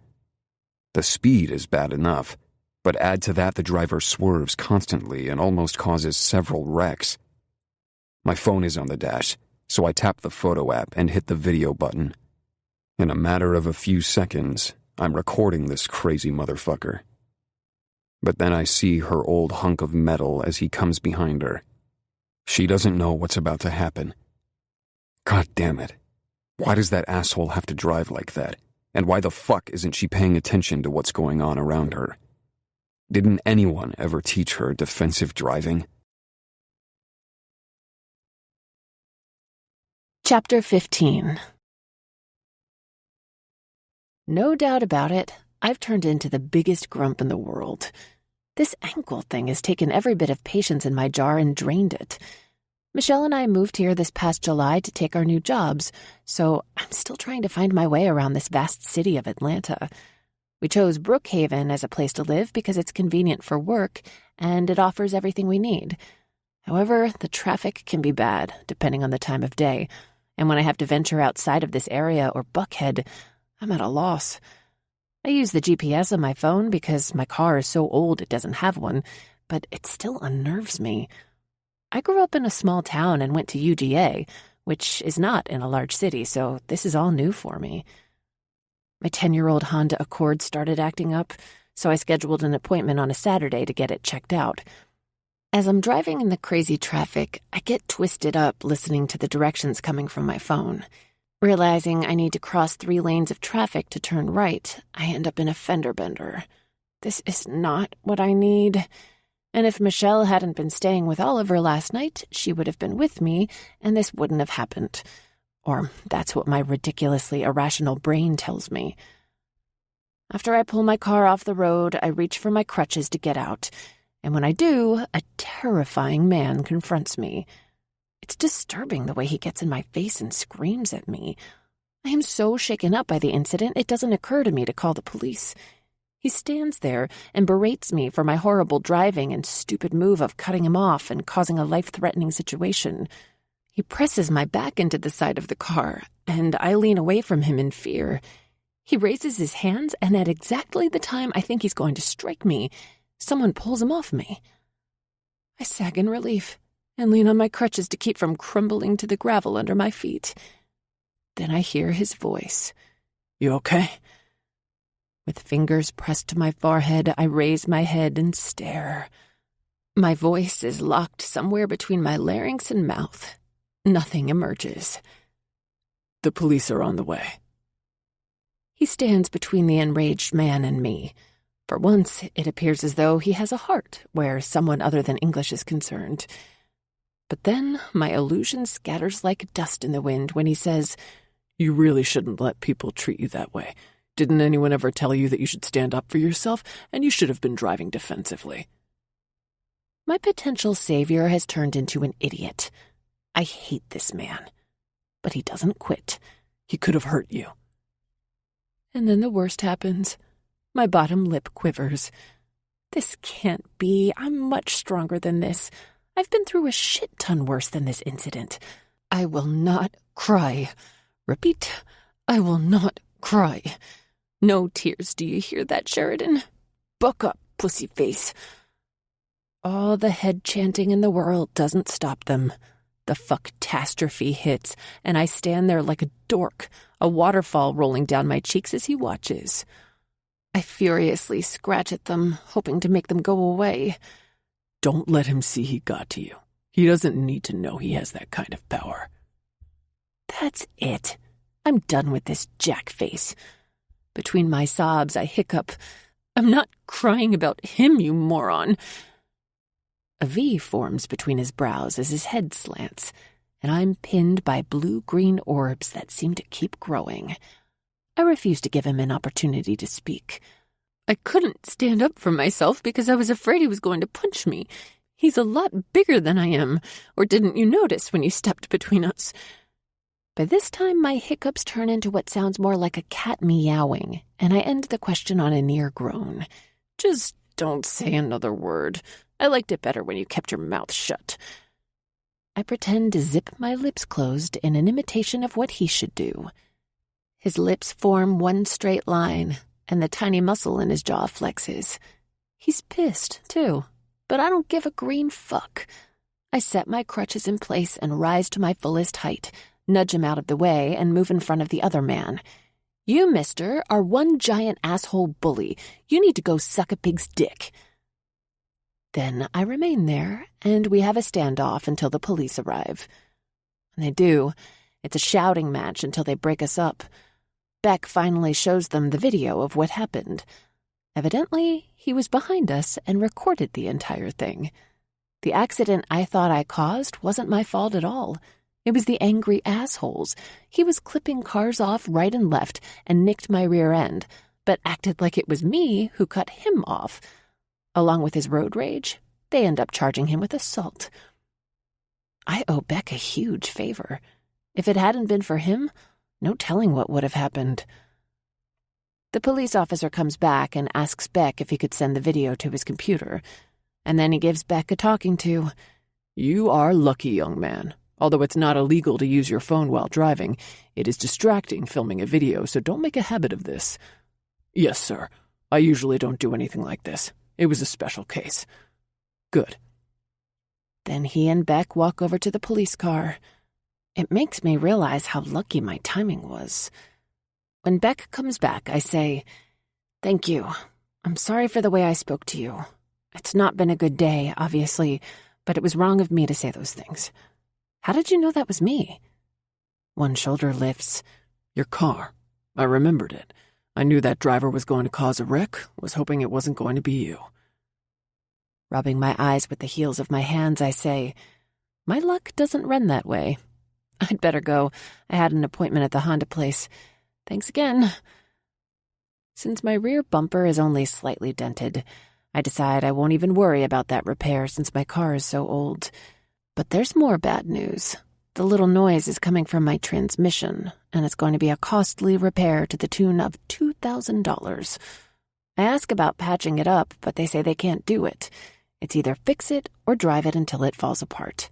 The speed is bad enough, but add to that the driver swerves constantly and almost causes several wrecks. My phone is on the dash, so I tap the photo app and hit the video button. In a matter of a few seconds, I'm recording this crazy motherfucker. But then I see her old hunk of metal as he comes behind her. She doesn't know what's about to happen. God damn it. Why does that asshole have to drive like that? And why the fuck isn't she paying attention to what's going on around her? Didn't anyone ever teach her defensive driving? Chapter 15. No doubt about it, I've turned into the biggest grump in the world. This ankle thing has taken every bit of patience in my jar and drained it. Michelle and I moved here this past July to take our new jobs, so I'm still trying to find my way around this vast city of Atlanta. We chose Brookhaven as a place to live because it's convenient for work and it offers everything we need. However, the traffic can be bad, depending on the time of day, and when I have to venture outside of this area or Buckhead, I'm at a loss. I use the GPS on my phone because my car is so old it doesn't have one, but it still unnerves me. I grew up in a small town and went to UGA, which is not in a large city, so this is all new for me. My 10-year-old Honda Accord started acting up, so I scheduled an appointment on a Saturday to get it checked out. As I'm driving in the crazy traffic, I get twisted up listening to the directions coming from my phone. Realizing I need to cross 3 lanes of traffic to turn right, I end up in a fender bender. This is not what I need. And if Michelle hadn't been staying with Oliver last night, she would have been with me, and this wouldn't have happened. Or that's what my ridiculously irrational brain tells me. After I pull my car off the road, I reach for my crutches to get out. And when I do, a terrifying man confronts me. It's disturbing the way he gets in my face and screams at me. I am so shaken up by the incident, it doesn't occur to me to call the police. He stands there and berates me for my horrible driving and stupid move of cutting him off and causing a life-threatening situation. He presses my back into the side of the car, and I lean away from him in fear. He raises his hands, and at exactly the time I think he's going to strike me, someone pulls him off me. I sag in relief and lean on my crutches to keep from crumbling to the gravel under my feet. Then I hear his voice. "You okay?" With fingers pressed to my forehead, I raise my head and stare. My voice is locked somewhere between my larynx and mouth. Nothing emerges. "The police are on the way." He stands between the enraged man and me. For once, it appears as though he has a heart where someone other than English is concerned. But then my illusion scatters like dust in the wind when he says, "You really shouldn't let people treat you that way. Didn't anyone ever tell you that you should stand up for yourself, and you should have been driving defensively?" My potential savior has turned into an idiot. I hate this man. But he doesn't quit. "He could have hurt you." And then the worst happens. My bottom lip quivers. This can't be. I'm much stronger than this. I've been through a shit ton worse than this incident. I will not cry. Repeat, I will not cry. No tears, do you hear that, Sheridan? Buck up, pussy face. All the head chanting in the world doesn't stop them. The fuck-tastrophe hits, and I stand there like a dork, a waterfall rolling down my cheeks as he watches. I furiously scratch at them, hoping to make them go away. "Don't let him see he got to you. He doesn't need to know he has that kind of power." That's it. I'm done with this jackface. Between my sobs, I hiccup. I'm not crying about him, you moron. A V forms between his brows as his head slants, and I'm pinned by blue-green orbs that seem to keep growing. I refuse to give him an opportunity to speak. I couldn't stand up for myself because I was afraid he was going to punch me. He's a lot bigger than I am, or didn't you notice when you stepped between us? By this time, my hiccups turn into what sounds more like a cat meowing, and I end the question on a near groan. Just don't say another word. I liked it better when you kept your mouth shut. I pretend to zip my lips closed in an imitation of what he should do. His lips form one straight line, and the tiny muscle in his jaw flexes. He's pissed, too, but I don't give a green fuck. I set my crutches in place and rise to my fullest height, nudge him out of the way, and move in front of the other man. You, mister, are one giant asshole bully. You need to go suck a pig's dick. Then I remain there, and we have a standoff until the police arrive. When they do, it's a shouting match until they break us up. Beck finally shows them the video of what happened. Evidently, he was behind us and recorded the entire thing. The accident I thought I caused wasn't my fault at all. It was the angry assholes. He was clipping cars off right and left and nicked my rear end, but acted like it was me who cut him off. Along with his road rage, they end up charging him with assault. I owe Beck a huge favor. If it hadn't been for him, no telling what would have happened. The police officer comes back and asks Beck if he could send the video to his computer, and then he gives Beck a talking to. "You are lucky, young man. Although it's not illegal to use your phone while driving, it is distracting filming a video, so don't make a habit of this." "Yes, sir. I usually don't do anything like this. It was a special case." "Good." Then he and Beck walk over to the police car. It makes me realize how lucky my timing was. When Beck comes back, I say, "Thank you. I'm sorry for the way I spoke to you. It's not been a good day, obviously, but it was wrong of me to say those things. How did you know that was me?" One shoulder lifts. "Your car. I remembered it. I knew that driver was going to cause a wreck, was hoping it wasn't going to be you." Rubbing my eyes with the heels of my hands, I say, "My luck doesn't run that way. I'd better go. I had an appointment at the Honda place. Thanks again." Since my rear bumper is only slightly dented, I decide I won't even worry about that repair since my car is so old. But there's more bad news. The little noise is coming from my transmission, and it's going to be a costly repair to the tune of $2,000. I ask about patching it up, but they say they can't do it. It's either fix it or drive it until it falls apart.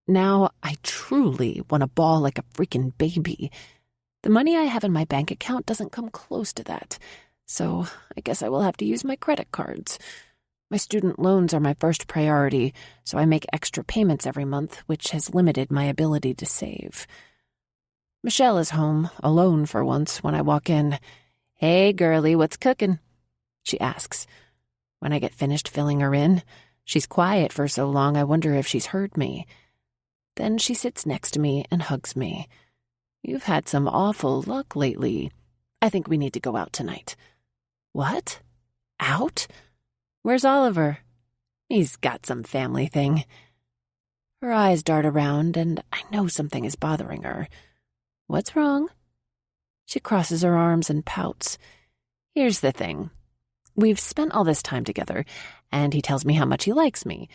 Now, I truly want to bawl like a freaking baby. The money I have in my bank account doesn't come close to that, so I guess I will have to use my credit cards. My student loans are my first priority, so I make extra payments every month, which has limited my ability to save. Michelle is home, alone for once, when I walk in. "Hey, girlie, what's cooking?" she asks. When I get finished filling her in, she's quiet for so long I wonder if she's heard me. Then she sits next to me and hugs me. "You've had some awful luck lately. I think we need to go out tonight." "What? Out? Where's Oliver?" "He's got some family thing." Her eyes dart around, and I know something is bothering her. "What's wrong?" She crosses her arms and pouts. "Here's the thing. We've spent all this time together, and he tells me how much he likes me.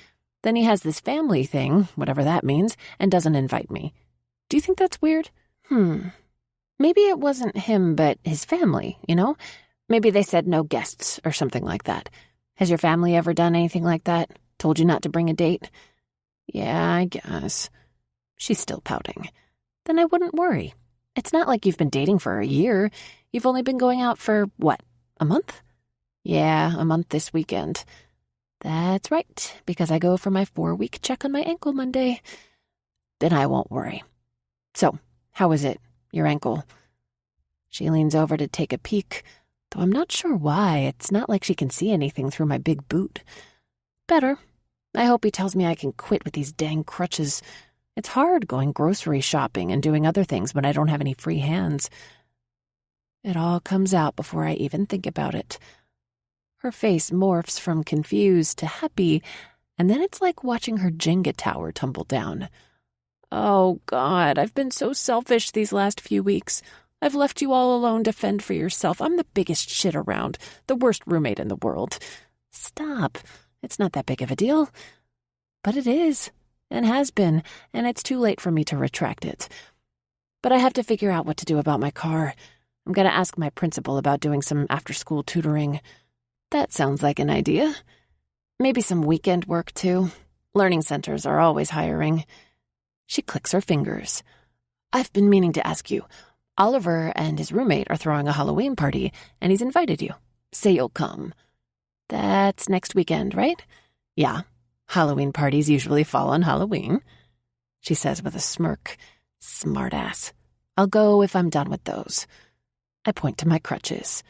Then he has this family thing, whatever that means, and doesn't invite me. Do you think that's weird?" Maybe it wasn't him, but his family, you know? Maybe they said no guests or something like that. Has your family ever done anything like that? Told you not to bring a date? "Yeah, I guess." She's still pouting. "Then I wouldn't worry. It's not like you've been dating for a year. You've only been going out for, what, a month?" "Yeah, a month this weekend." "That's right, because I go for my 4-week check on my ankle Monday." "Then I won't worry. So, how is it, your ankle?" She leans over to take a peek, though I'm not sure why. It's not like she can see anything through my big boot. "Better. I hope he tells me I can quit with these dang crutches. It's hard going grocery shopping and doing other things when I don't have any free hands." It all comes out before I even think about it. Her face morphs from confused to happy, and then it's like watching her Jenga tower tumble down. "Oh, God, I've been so selfish these last few weeks. I've left you all alone to fend for yourself. I'm the biggest shit around, the worst roommate in the world." "Stop. It's not that big of a deal." But it is, and has been, and it's too late for me to retract it. But I have to figure out what to do about my car. I'm going to ask my principal about doing some after-school tutoring. That sounds like an idea. Maybe some weekend work, too. Learning centers are always hiring. She clicks her fingers. "I've been meaning to ask you. Oliver and his roommate are throwing a Halloween party, and he's invited you. Say you'll come." "That's next weekend, right?" "Yeah. Halloween parties usually fall on Halloween," she says with a smirk. "Smartass. I'll go if I'm done with those." I point to my crutches.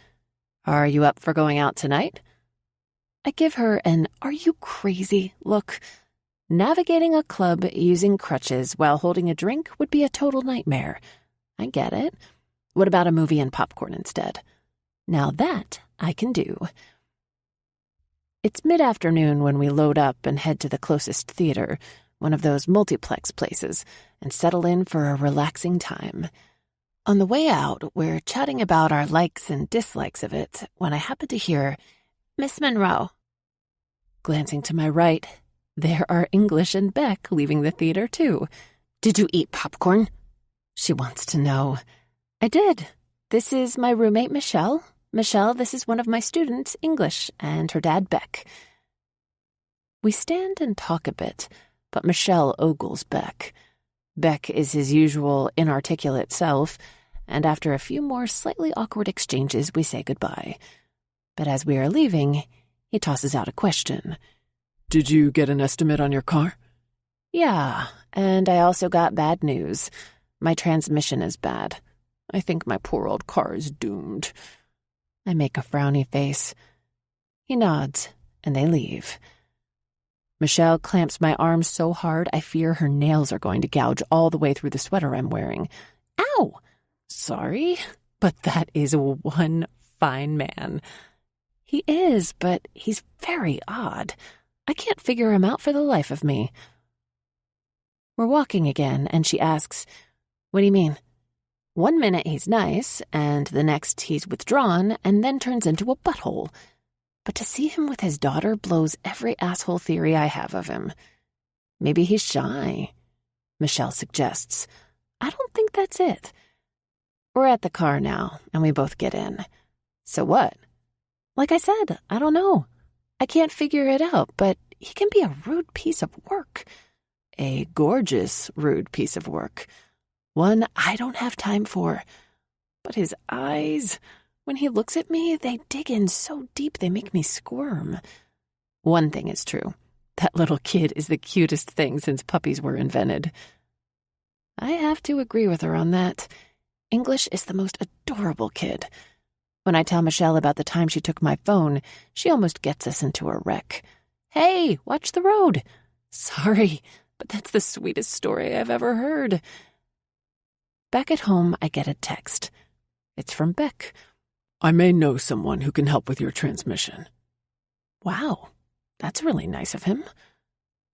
"Are you up for going out tonight?" I give her an "are you crazy" look. Navigating a club using crutches while holding a drink would be a total nightmare. I get it. What about a movie and popcorn instead? Now that I can do. It's mid-afternoon when we load up and head to the closest theater, one of those multiplex places, and settle in for a relaxing time. On the way out, we're chatting about our likes and dislikes of it when I happen to hear, "Miss Monroe." Glancing to my right, there are English and Beck leaving the theater, too. "Did you eat popcorn?" she wants to know. "I did. This is my roommate, Michelle. Michelle, this is one of my students, English, and her dad, Beck." We stand and talk a bit, but Michelle ogles Beck. Beck is his usual inarticulate self, and after a few more slightly awkward exchanges, we say goodbye. But as we are leaving, he tosses out a question. "Did you get an estimate on your car?" "Yeah, and I also got bad news. My transmission is bad. I think my poor old car is doomed." I make a frowny face. He nods, and they leave. Michelle clamps my arms so hard I fear her nails are going to gouge all the way through the sweater I'm wearing. "Ow! Sorry, but that is one fine man." He is, but he's very odd. I can't figure him out for the life of me. We're walking again, and she asks, "What do you mean?" One minute he's nice, and the next he's withdrawn, and then turns into a butthole. But to see him with his daughter blows every asshole theory I have of him. Maybe he's shy, Michelle suggests. I don't think that's it. We're at the car now, and we both get in. "So what?" Like I said, I don't know. I can't figure it out, but he can be a rude piece of work. A gorgeous, rude piece of work. One I don't have time for. But his eyes, when he looks at me, they dig in so deep they make me squirm. One thing is true. That little kid is the cutest thing since puppies were invented. I have to agree with her on that. English is the most adorable kid. When I tell Michelle about the time she took my phone, she almost gets us into a wreck. Hey, watch the road. Sorry, but that's the sweetest story I've ever heard. Back at home, I get a text. It's from Beck. I may know someone who can help with your transmission. Wow, that's really nice of him.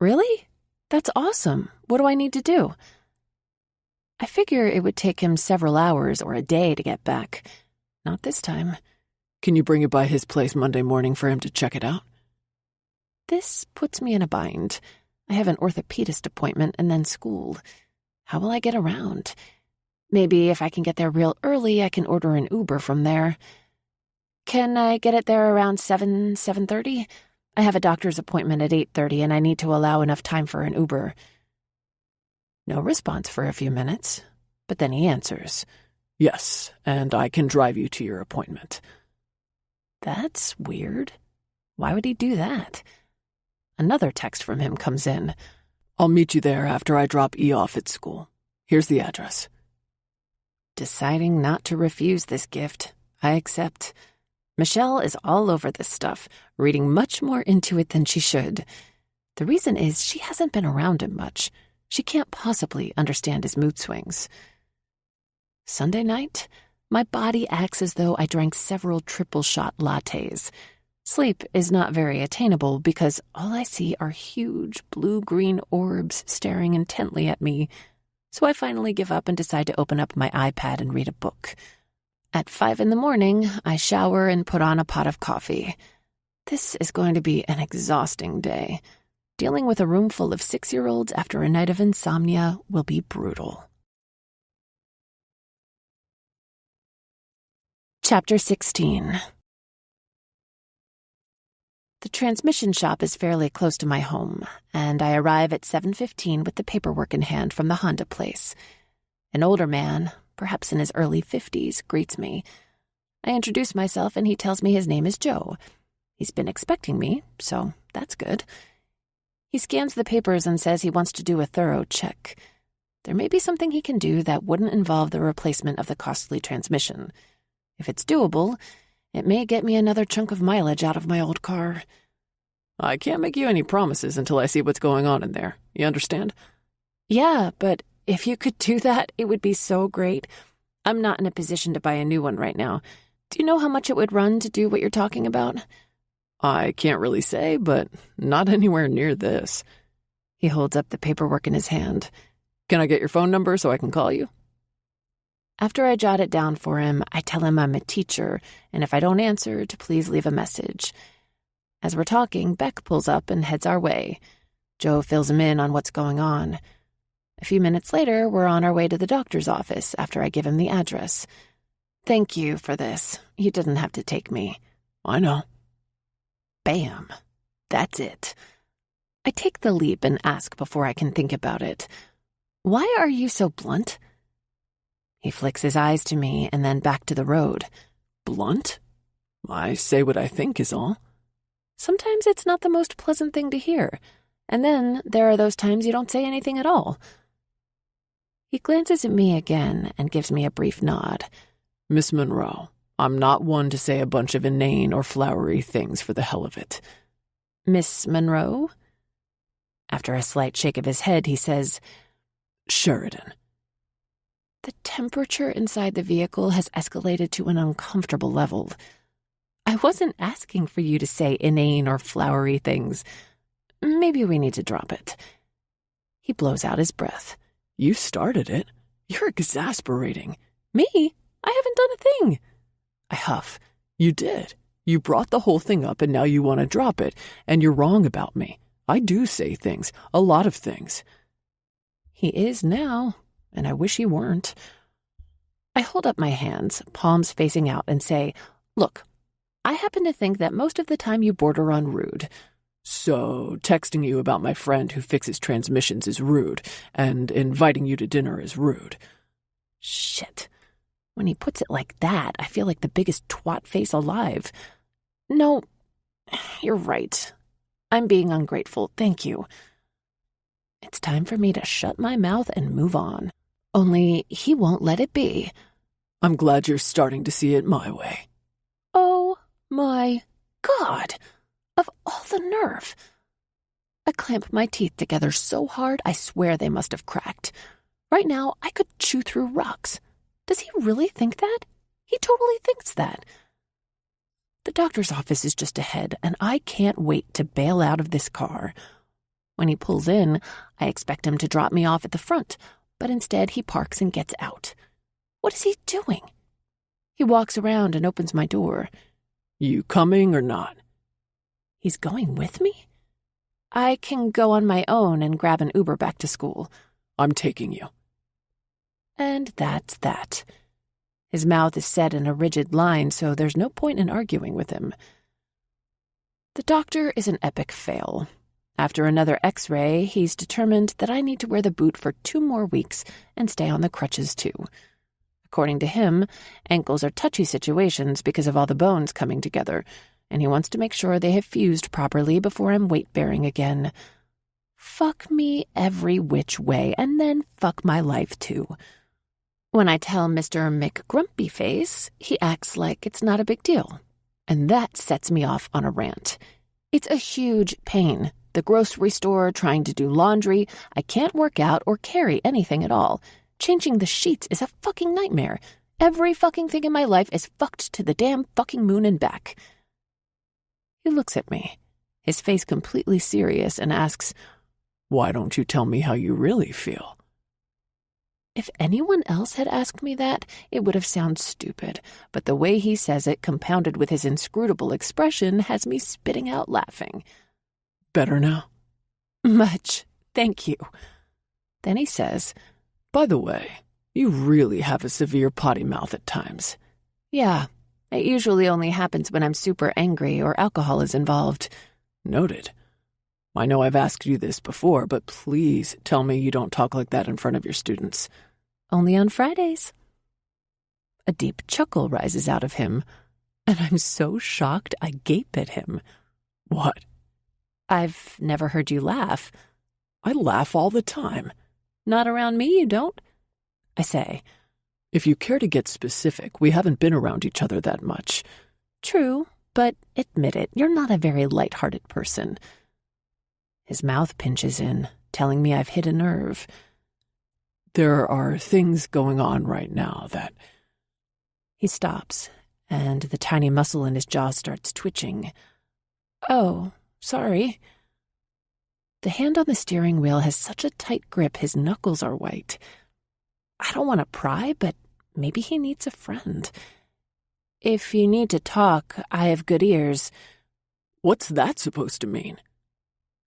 Really? That's awesome. What do I need to do? I figure it would take him several hours or a day to get back. Not this time. Can you bring it by his place Monday morning for him to check it out? This puts me in a bind. I have an orthopedist appointment and then school. How will I get around? Maybe if I can get there real early, I can order an Uber from there. Can I get it there around 7:30? I have a doctor's appointment at 8:30 and I need to allow enough time for an Uber. No response for a few minutes, but then he answers. Yes, and I can drive you to your appointment. That's weird. Why would he do that? Another text from him comes in. I'll meet you there after I drop E off at school. Here's the address. Deciding not to refuse this gift, I accept. Michelle is all over this stuff, reading much more into it than she should. The reason is she hasn't been around him much. She can't possibly understand his mood swings. Sunday night, my body acts as though I drank several triple-shot lattes. Sleep is not very attainable because all I see are huge blue-green orbs staring intently at me. So I finally give up and decide to open up my iPad and read a book. At 5 a.m, I shower and put on a pot of coffee. This is going to be an exhausting day. Dealing with a room full of 6-year-olds after a night of insomnia will be brutal. Chapter 16. The transmission shop is fairly close to my home, and I arrive at 7:15 with the paperwork in hand from the Honda place. An older man, perhaps in his early 50s, greets me. I introduce myself and he tells me his name is Joe. He's been expecting me, so that's good. He scans the papers and says he wants to do a thorough check. There may be something he can do that wouldn't involve the replacement of the costly transmission. If it's doable, it may get me another chunk of mileage out of my old car. I can't make you any promises until I see what's going on in there. You understand? Yeah, but if you could do that, it would be so great. I'm not in a position to buy a new one right now. Do you know how much it would run to do what you're talking about? I can't really say, but not anywhere near this. He holds up the paperwork in his hand. Can I get your phone number so I can call you? After I jot it down for him, I tell him I'm a teacher, and if I don't answer, to please leave a message. As we're talking, Beck pulls up and heads our way. Joe fills him in on what's going on. A few minutes later, we're on our way to the doctor's office after I give him the address. Thank you for this. You didn't have to take me. I know. Bam. That's it. I take the leap and ask before I can think about it. Why are you so blunt? He flicks his eyes to me and then back to the road. Blunt? I say what I think is all. Sometimes it's not the most pleasant thing to hear, and then there are those times you don't say anything at all. He glances at me again and gives me a brief nod. Miss Monroe, I'm not one to say a bunch of inane or flowery things for the hell of it. Miss Monroe? After a slight shake of his head, he says, Sheridan. The temperature inside the vehicle has escalated to an uncomfortable level. I wasn't asking for you to say inane or flowery things. Maybe we need to drop it. He blows out his breath. You started it. You're exasperating. Me? I haven't done a thing. I huff. You did. You brought the whole thing up and now you want to drop it, and you're wrong about me. I do say things, a lot of things. He is now, and I wish he weren't. I hold up my hands, palms facing out, and say, Look, I happen to think that most of the time you border on rude. So, texting you about my friend who fixes transmissions is rude, and inviting you to dinner is rude. Shit. When he puts it like that, I feel like the biggest twat face alive. No, you're right. I'm being ungrateful, thank you. It's time for me to shut my mouth and move on. Only he won't let it be. I'm glad you're starting to see it my way. Oh my God! Of all the nerve! I clamp my teeth together so hard I swear they must have cracked. Right now, I could chew through rocks. Does he really think that? He totally thinks that. The doctor's office is just ahead, and I can't wait to bail out of this car. When he pulls in, I expect him to drop me off at the front, but instead he parks and gets out. What is he doing? He walks around and opens my door. You coming or not? He's going with me? I can go on my own and grab an Uber back to school. I'm taking you. And that's that. His mouth is set in a rigid line, so there's no point in arguing with him. The doctor is an epic fail. After another x-ray, he's determined that I need to wear the boot for 2 more weeks and stay on the crutches too. According to him, ankles are touchy situations because of all the bones coming together, and he wants to make sure they have fused properly before I'm weight-bearing again. Fuck me every which way, and then fuck my life too. When I tell Mr. McGrumpyface, he acts like it's not a big deal, and that sets me off on a rant. It's a huge pain. The grocery store, trying to do laundry, I can't work out or carry anything at all. Changing the sheets is a fucking nightmare. Every fucking thing in my life is fucked to the damn fucking moon and back. He looks at me, his face completely serious, and asks, Why don't you tell me how you really feel? If anyone else had asked me that, it would have sounded stupid, but the way he says it, compounded with his inscrutable expression, has me spitting out laughing. Better now? Much, thank you. Then he says, By the way, you really have a severe potty mouth at times. Yeah, it usually only happens when I'm super angry or alcohol is involved. Noted. I know I've asked you this before, but please tell me you don't talk like that in front of your students. Only on Fridays. A deep chuckle rises out of him, and I'm so shocked I gape at him. What? I've never heard you laugh. I laugh all the time. Not around me, you don't? I say. If you care to get specific, we haven't been around each other that much. True, but admit it, you're not a very light-hearted person. His mouth pinches in, telling me I've hit a nerve. There are things going on right now that... He stops, and the tiny muscle in his jaw starts twitching. Oh, sorry. The hand on the steering wheel has such a tight grip his knuckles are white. I don't want to pry, but maybe he needs a friend. If you need to talk, I have good ears. What's that supposed to mean?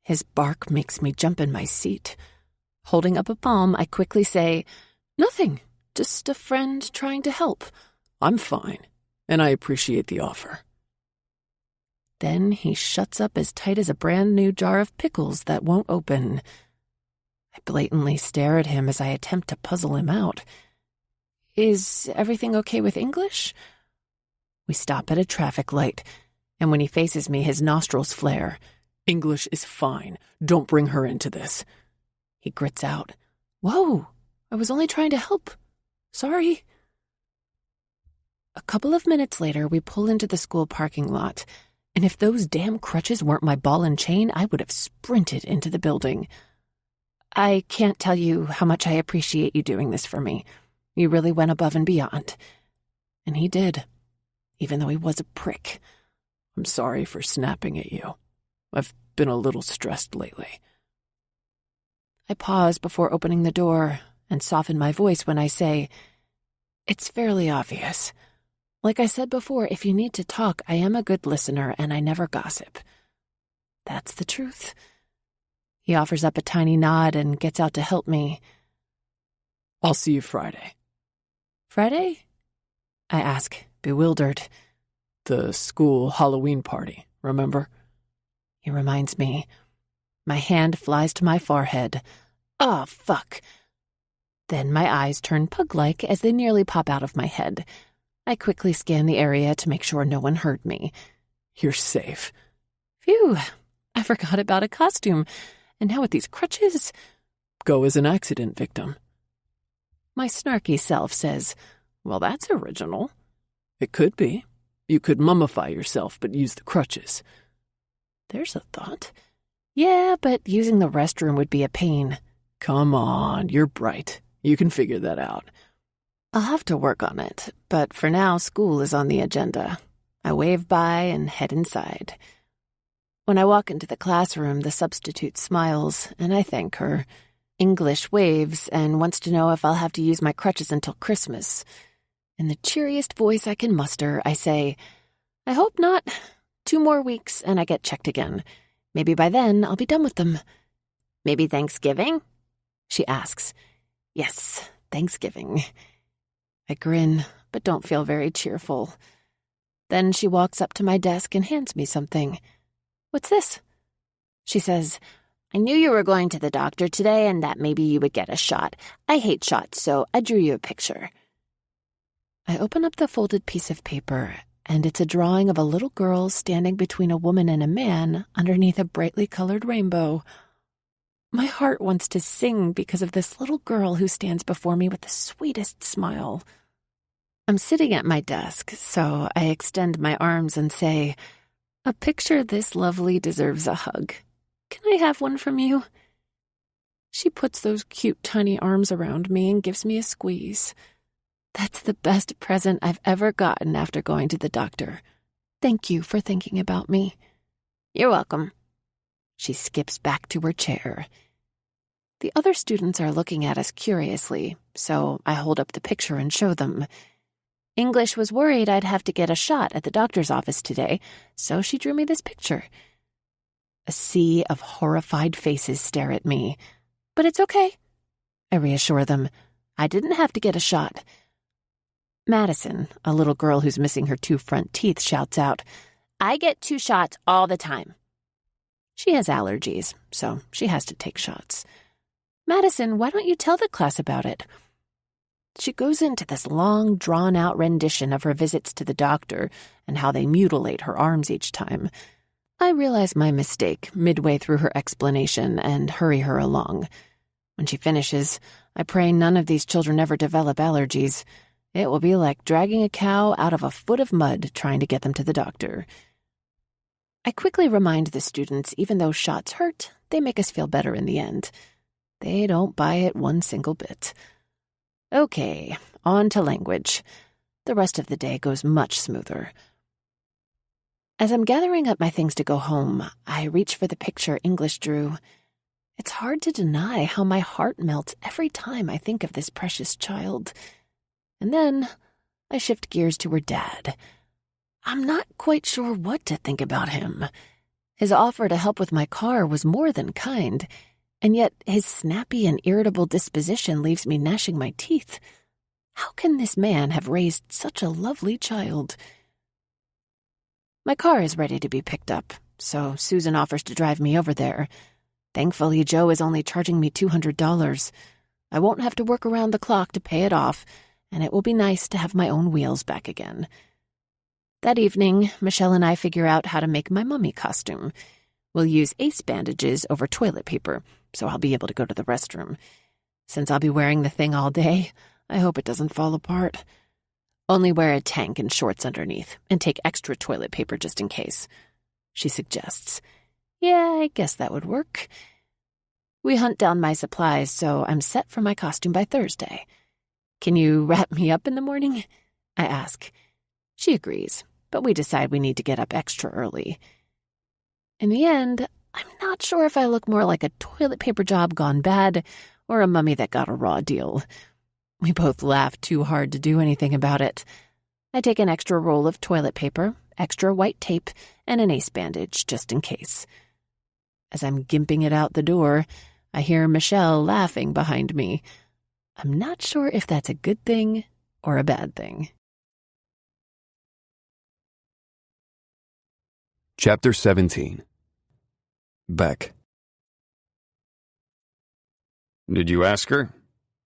His bark makes me jump in my seat. Holding up a palm, I quickly say, Nothing, just a friend trying to help. I'm fine, and I appreciate the offer. Then he shuts up as tight as a brand new jar of pickles that won't open. I blatantly stare at him as I attempt to puzzle him out. Is everything okay with English? We stop at a traffic light, and when he faces me, his nostrils flare. English is fine. Don't bring her into this. He grits out, Whoa, I was only trying to help. Sorry. A couple of minutes later, we pull into the school parking lot, and if those damn crutches weren't my ball and chain, I would have sprinted into the building. I can't tell you how much I appreciate you doing this for me. You really went above and beyond. And he did, even though he was a prick. I'm sorry for snapping at you. I've been a little stressed lately. I pause before opening the door and soften my voice when I say, It's fairly obvious. Like I said before, if you need to talk, I am a good listener and I never gossip. That's the truth. He offers up a tiny nod and gets out to help me. I'll see you Friday. Friday? I ask, bewildered. The school Halloween party, remember? He reminds me. My hand flies to my forehead. Oh, fuck. Then my eyes turn pug-like as they nearly pop out of my head. I quickly scan the area to make sure no one heard me. You're safe. Phew, I forgot about a costume. And now with these crutches... Go as an accident victim. My snarky self says, well, that's original. It could be. You could mummify yourself, but use the crutches. There's a thought. Yeah, but using the restroom would be a pain. Come on, you're bright. You can figure that out. I'll have to work on it, but for now, school is on the agenda. I wave by and head inside. When I walk into the classroom, the substitute smiles, and I thank her. English waves and wants to know if I'll have to use my crutches until Christmas. In the cheeriest voice I can muster, I say, I hope not. 2 more weeks and I get checked again. Maybe by then I'll be done with them. Maybe Thanksgiving? She asks. Yes, Thanksgiving. I grin, but don't feel very cheerful. Then she walks up to my desk and hands me something. What's this? She says, I knew you were going to the doctor today and that maybe you would get a shot. I hate shots, so I drew you a picture. I open up the folded piece of paper, and it's a drawing of a little girl standing between a woman and a man underneath a brightly colored rainbow. My heart wants to sing because of this little girl who stands before me with the sweetest smile. I'm sitting at my desk, so I extend my arms and say, a picture this lovely deserves a hug. Can I have one from you? She puts those cute tiny arms around me and gives me a squeeze. That's the best present I've ever gotten after going to the doctor. Thank you for thinking about me. You're welcome. She skips back to her chair. The other students are looking at us curiously, so I hold up the picture and show them. English was worried I'd have to get a shot at the doctor's office today, so she drew me this picture. A sea of horrified faces stare at me. But it's okay. I reassure them. I didn't have to get a shot. Madison, a little girl who's missing her 2 front teeth, shouts out, I get 2 shots all the time. She has allergies, so she has to take shots. Madison, why don't you tell the class about it? She goes into this long, drawn-out rendition of her visits to the doctor and how they mutilate her arms each time. I realize my mistake midway through her explanation and hurry her along. When she finishes, I pray none of these children ever develop allergies. It will be like dragging a cow out of a foot of mud trying to get them to the doctor. I quickly remind the students even though shots hurt, they make us feel better in the end. They don't buy it one single bit. Okay, on to language. The rest of the day goes much smoother. As I'm gathering up my things to go home, I reach for the picture English drew. It's hard to deny how my heart melts every time I think of this precious child. And then I shift gears to her dad. I'm not quite sure what to think about him. His offer to help with my car was more than kind, and yet his snappy and irritable disposition leaves me gnashing my teeth. How can this man have raised such a lovely child? My car is ready to be picked up, so Susan offers to drive me over there. Thankfully, Joe is only charging me $200. I won't have to work around the clock to pay it off, and it will be nice to have my own wheels back again. That evening, Michelle and I figure out how to make my mummy costume. We'll use ace bandages over toilet paper, so I'll be able to go to the restroom. Since I'll be wearing the thing all day, I hope it doesn't fall apart. Only wear a tank and shorts underneath, and take extra toilet paper just in case. She suggests. Yeah, I guess that would work. We hunt down my supplies, so I'm set for my costume by Thursday. Can you wrap me up in the morning? I ask. She agrees, but we decide we need to get up extra early. In the end, I'm not sure if I look more like a toilet paper job gone bad or a mummy that got a raw deal. We both laugh too hard to do anything about it. I take an extra roll of toilet paper, extra white tape, and an ace bandage just in case. As I'm gimping it out the door, I hear Michelle laughing behind me. I'm not sure if that's a good thing or a bad thing. Chapter 17. Beck. Did you ask her?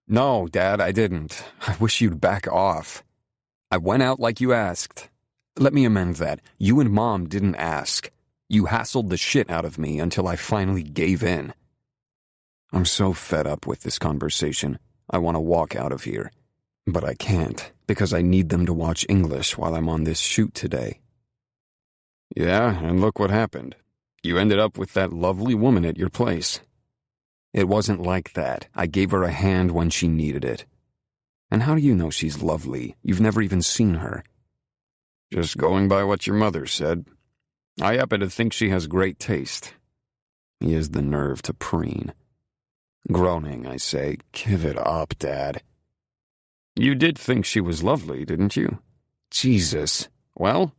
No, Dad, I didn't. I wish you'd back off. I went out like you asked. Let me amend that. You and Mom didn't ask. You hassled the shit out of me until I finally gave in. I'm so fed up with this conversation. I want to walk out of here. But I can't, because I need them to watch English while I'm on this shoot today. Yeah, and look what happened. You ended up with that lovely woman at your place. It wasn't like that. I gave her a hand when she needed it. And how do you know she's lovely? You've never even seen her. Just going by what your mother said. I happen to think she has great taste. He has the nerve to preen. Groaning, I say, give it up, Dad. You did think she was lovely, didn't you? Jesus. Well?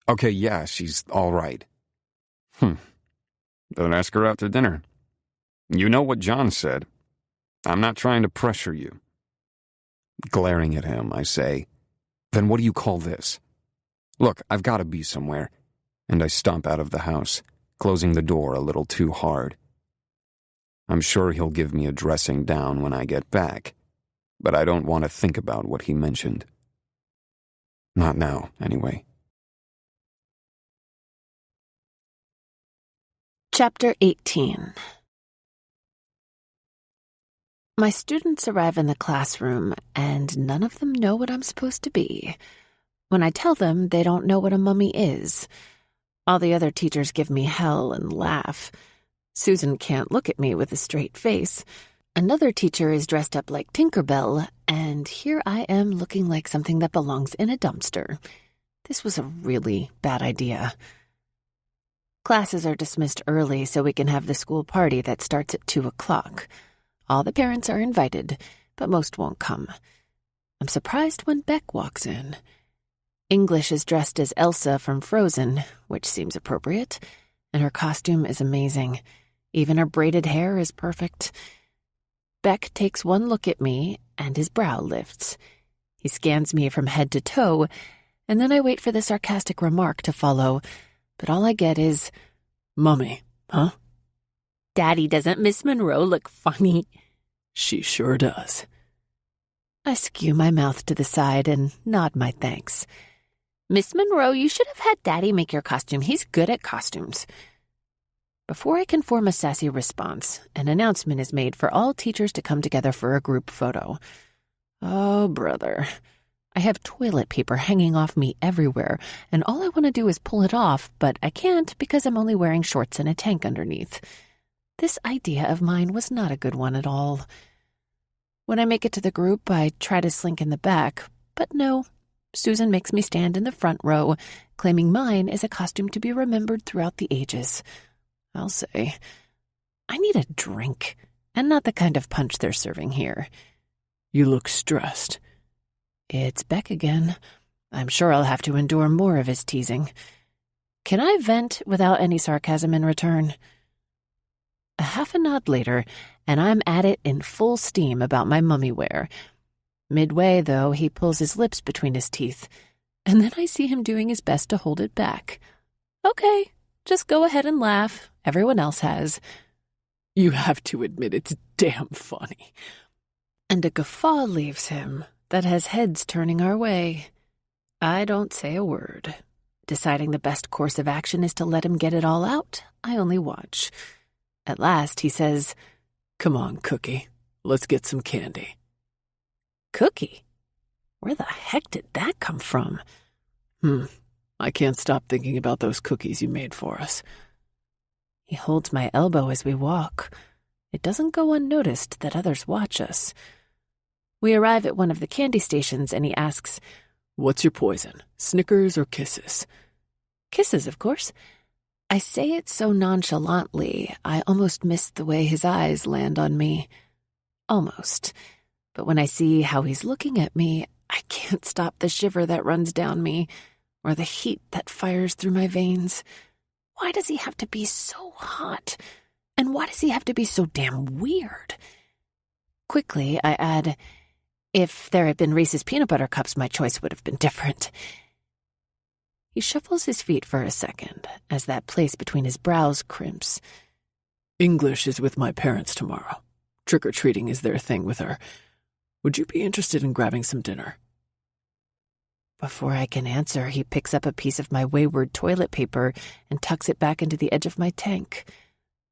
Okay, yeah, she's all right. Then ask her out to dinner. You know what John said. I'm not trying to pressure you. Glaring at him, I say, then what do you call this? Look, I've got to be somewhere. And I stomp out of the house, closing the door a little too hard. I'm sure he'll give me a dressing down when I get back, but I don't want to think about what he mentioned. Not now, anyway. Chapter 18. My students arrive in the classroom, and none of them know what I'm supposed to be. When I tell them, they don't know what a mummy is. All the other teachers give me hell and laugh. Susan can't look at me with a straight face. Another teacher is dressed up like Tinkerbell, and here I am looking like something that belongs in a dumpster. This was a really bad idea. Classes are dismissed early so we can have the school party that starts at 2 o'clock. All the parents are invited, but most won't come. I'm surprised when Beck walks in. English is dressed as Elsa from Frozen, which seems appropriate, and her costume is amazing. Even her braided hair is perfect. Beck takes one look at me, and his brow lifts. He scans me from head to toe, and then I wait for the sarcastic remark to follow, but all I get is, "Mummy, huh?" "Daddy, doesn't Miss Monroe look funny?" She sure does. I skew my mouth to the side and nod my thanks. "Miss Monroe, you should have had Daddy make your costume. He's good at costumes." Before I can form a sassy response, an announcement is made for all teachers to come together for a group photo. Oh, brother. I have toilet paper hanging off me everywhere, and all I want to do is pull it off, but I can't because I'm only wearing shorts and a tank underneath. This idea of mine was not a good one at all. When I make it to the group, I try to slink in the back, but no. Susan makes me stand in the front row, claiming mine is a costume to be remembered throughout the ages. I'll say, I need a drink, and not the kind of punch they're serving here. You look stressed. It's Beck again. I'm sure I'll have to endure more of his teasing. Can I vent without any sarcasm in return? A half a nod later, and I'm at it in full steam about my mummy wear. Midway, though, he pulls his lips between his teeth, and then I see him doing his best to hold it back. Okay, just go ahead and laugh. Everyone else has. You have to admit it's damn funny. And a guffaw leaves him that has heads turning our way. I don't say a word. Deciding the best course of action is to let him get it all out, I only watch. At last, he says, "Come on, Cookie. Let's get some candy." Cookie? Where the heck did that come from? I can't stop thinking about those cookies you made for us. He holds my elbow as we walk. It doesn't go unnoticed that others watch us. We arrive at one of the candy stations, and he asks, "What's your poison, Snickers or Kisses?" "Kisses, of course." I say it so nonchalantly, I almost miss the way his eyes land on me. Almost. But when I see how he's looking at me, I can't stop the shiver that runs down me, or the heat that fires through my veins. Why does he have to be so hot? And why does he have to be so damn weird? Quickly, I add, if there had been Reese's peanut butter cups, my choice would have been different. He shuffles his feet for a second as that place between his brows crimps. English is with my parents tomorrow. Trick-or-treating is their thing with her. Would you be interested in grabbing some dinner? Before I can answer, he picks up a piece of my wayward toilet paper and tucks it back into the edge of my tank.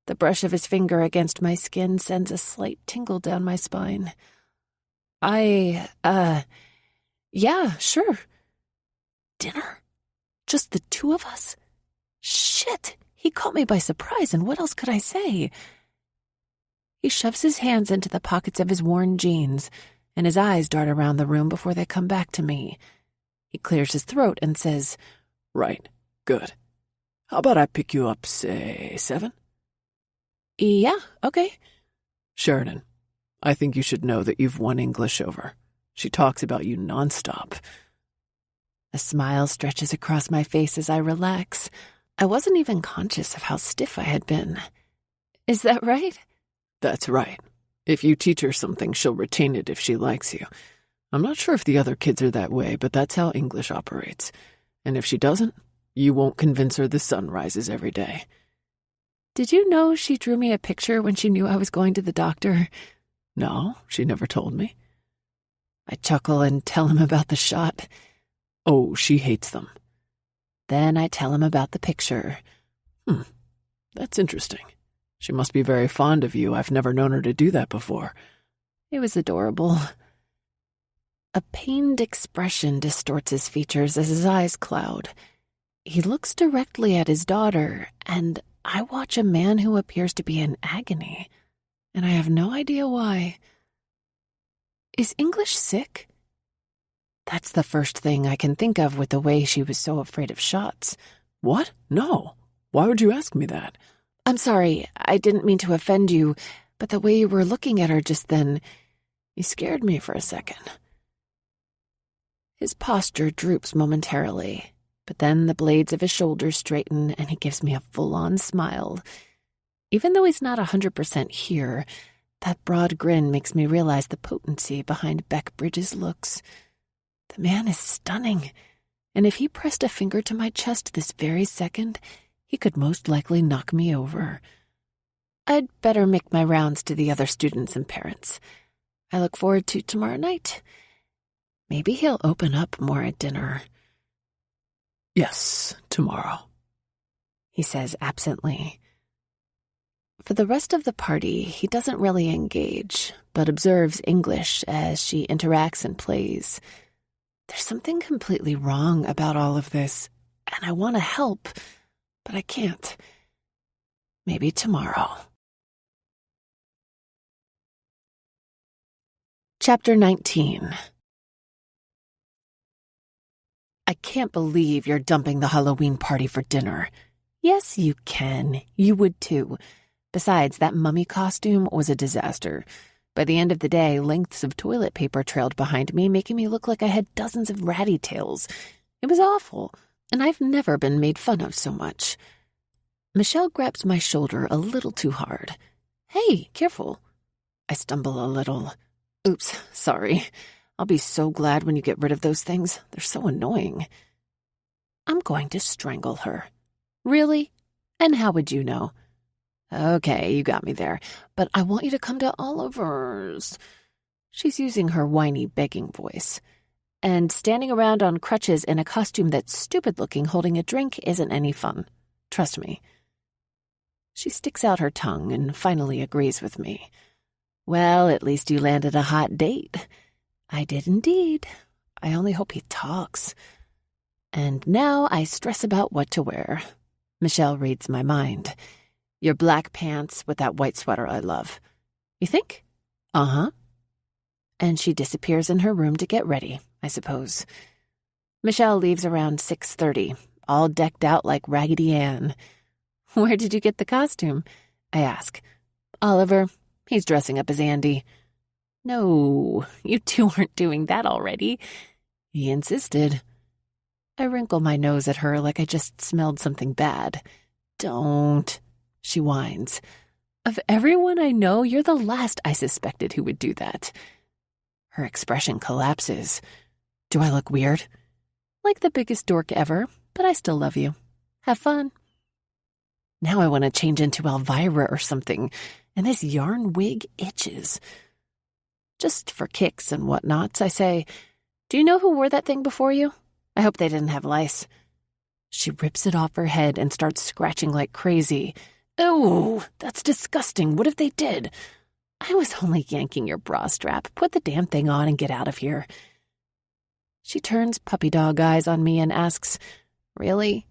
The brush of his finger against my skin sends a slight tingle down my spine. Yeah, sure. Dinner? Just the two of us? Shit, he caught me by surprise, and what else could I say? He shoves his hands into the pockets of his worn jeans, and his eyes dart around the room before they come back to me. He clears his throat and says, Right, good. How about I pick you up, say, 7? Yeah, okay. Sheridan, I think you should know that you've won English over. She talks about you nonstop. A smile stretches across my face as I relax. I wasn't even conscious of how stiff I had been. Is that right? That's right. If you teach her something, she'll retain it if she likes you. I'm not sure if the other kids are that way, but that's how English operates. And if she doesn't, you won't convince her the sun rises every day. Did you know she drew me a picture when she knew I was going to the doctor? No, she never told me. I chuckle and tell him about the shot. Oh, she hates them. Then I tell him about the picture. That's interesting. She must be very fond of you. I've never known her to do that before. It was adorable. A pained expression distorts his features as his eyes cloud. He looks directly at his daughter, and I watch a man who appears to be in agony, and I have no idea why. Is English sick? That's the first thing I can think of with the way she was so afraid of shots. What? No. Why would you ask me that? I'm sorry, I didn't mean to offend you, but the way you were looking at her just then, you scared me for a second. His posture droops momentarily, but then the blades of his shoulders straighten and he gives me a full-on smile. Even though he's not 100% here, that broad grin makes me realize the potency behind Beck Bridges' looks. The man is stunning, and if he pressed a finger to my chest this very second, he could most likely knock me over. I'd better make my rounds to the other students and parents. I look forward to tomorrow night. Maybe he'll open up more at dinner. Yes, tomorrow, he says absently. For the rest of the party, he doesn't really engage, but observes English as she interacts and plays. There's something completely wrong about all of this, and I want to help, but I can't. Maybe tomorrow. Chapter 19. I can't believe you're dumping the Halloween party for dinner. Yes, you can. You would too. Besides, that mummy costume was a disaster. By the end of the day, lengths of toilet paper trailed behind me, making me look like I had dozens of ratty tails. It was awful, and I've never been made fun of so much. Michelle grabs my shoulder a little too hard. Hey, careful. I stumble a little. Oops, sorry. I'll be so glad when you get rid of those things. They're so annoying. I'm going to strangle her. Really? And how would you know? Okay, you got me there. But I want you to come to Oliver's. She's using her whiny, begging voice. And standing around on crutches in a costume that's stupid-looking holding a drink isn't any fun. Trust me. She sticks out her tongue and finally agrees with me. Well, at least you landed a hot date. I did indeed. I only hope he talks. And now I stress about what to wear. Michelle reads my mind. Your black pants with that white sweater I love. You think? Uh-huh. And she disappears in her room to get ready, I suppose. Michelle leaves around 6:30, all decked out like Raggedy Ann. Where did you get the costume? I ask. Oliver. He's dressing up as Andy. No, you two aren't doing that already. He insisted. I wrinkle my nose at her like I just smelled something bad. Don't, she whines. Of everyone I know, you're the last I suspected who would do that. Her expression collapses. Do I look weird? Like the biggest dork ever, but I still love you. Have fun. Now I want to change into Elvira or something, and this yarn wig itches. Just for kicks and whatnots, I say, "Do you know who wore that thing before you? I hope they didn't have lice." She rips it off her head and starts scratching like crazy. "Ooh, that's disgusting. What if they did?" "I was only yanking your bra strap. Put the damn thing on and get out of here." She turns puppy dog eyes on me and asks, "Really?"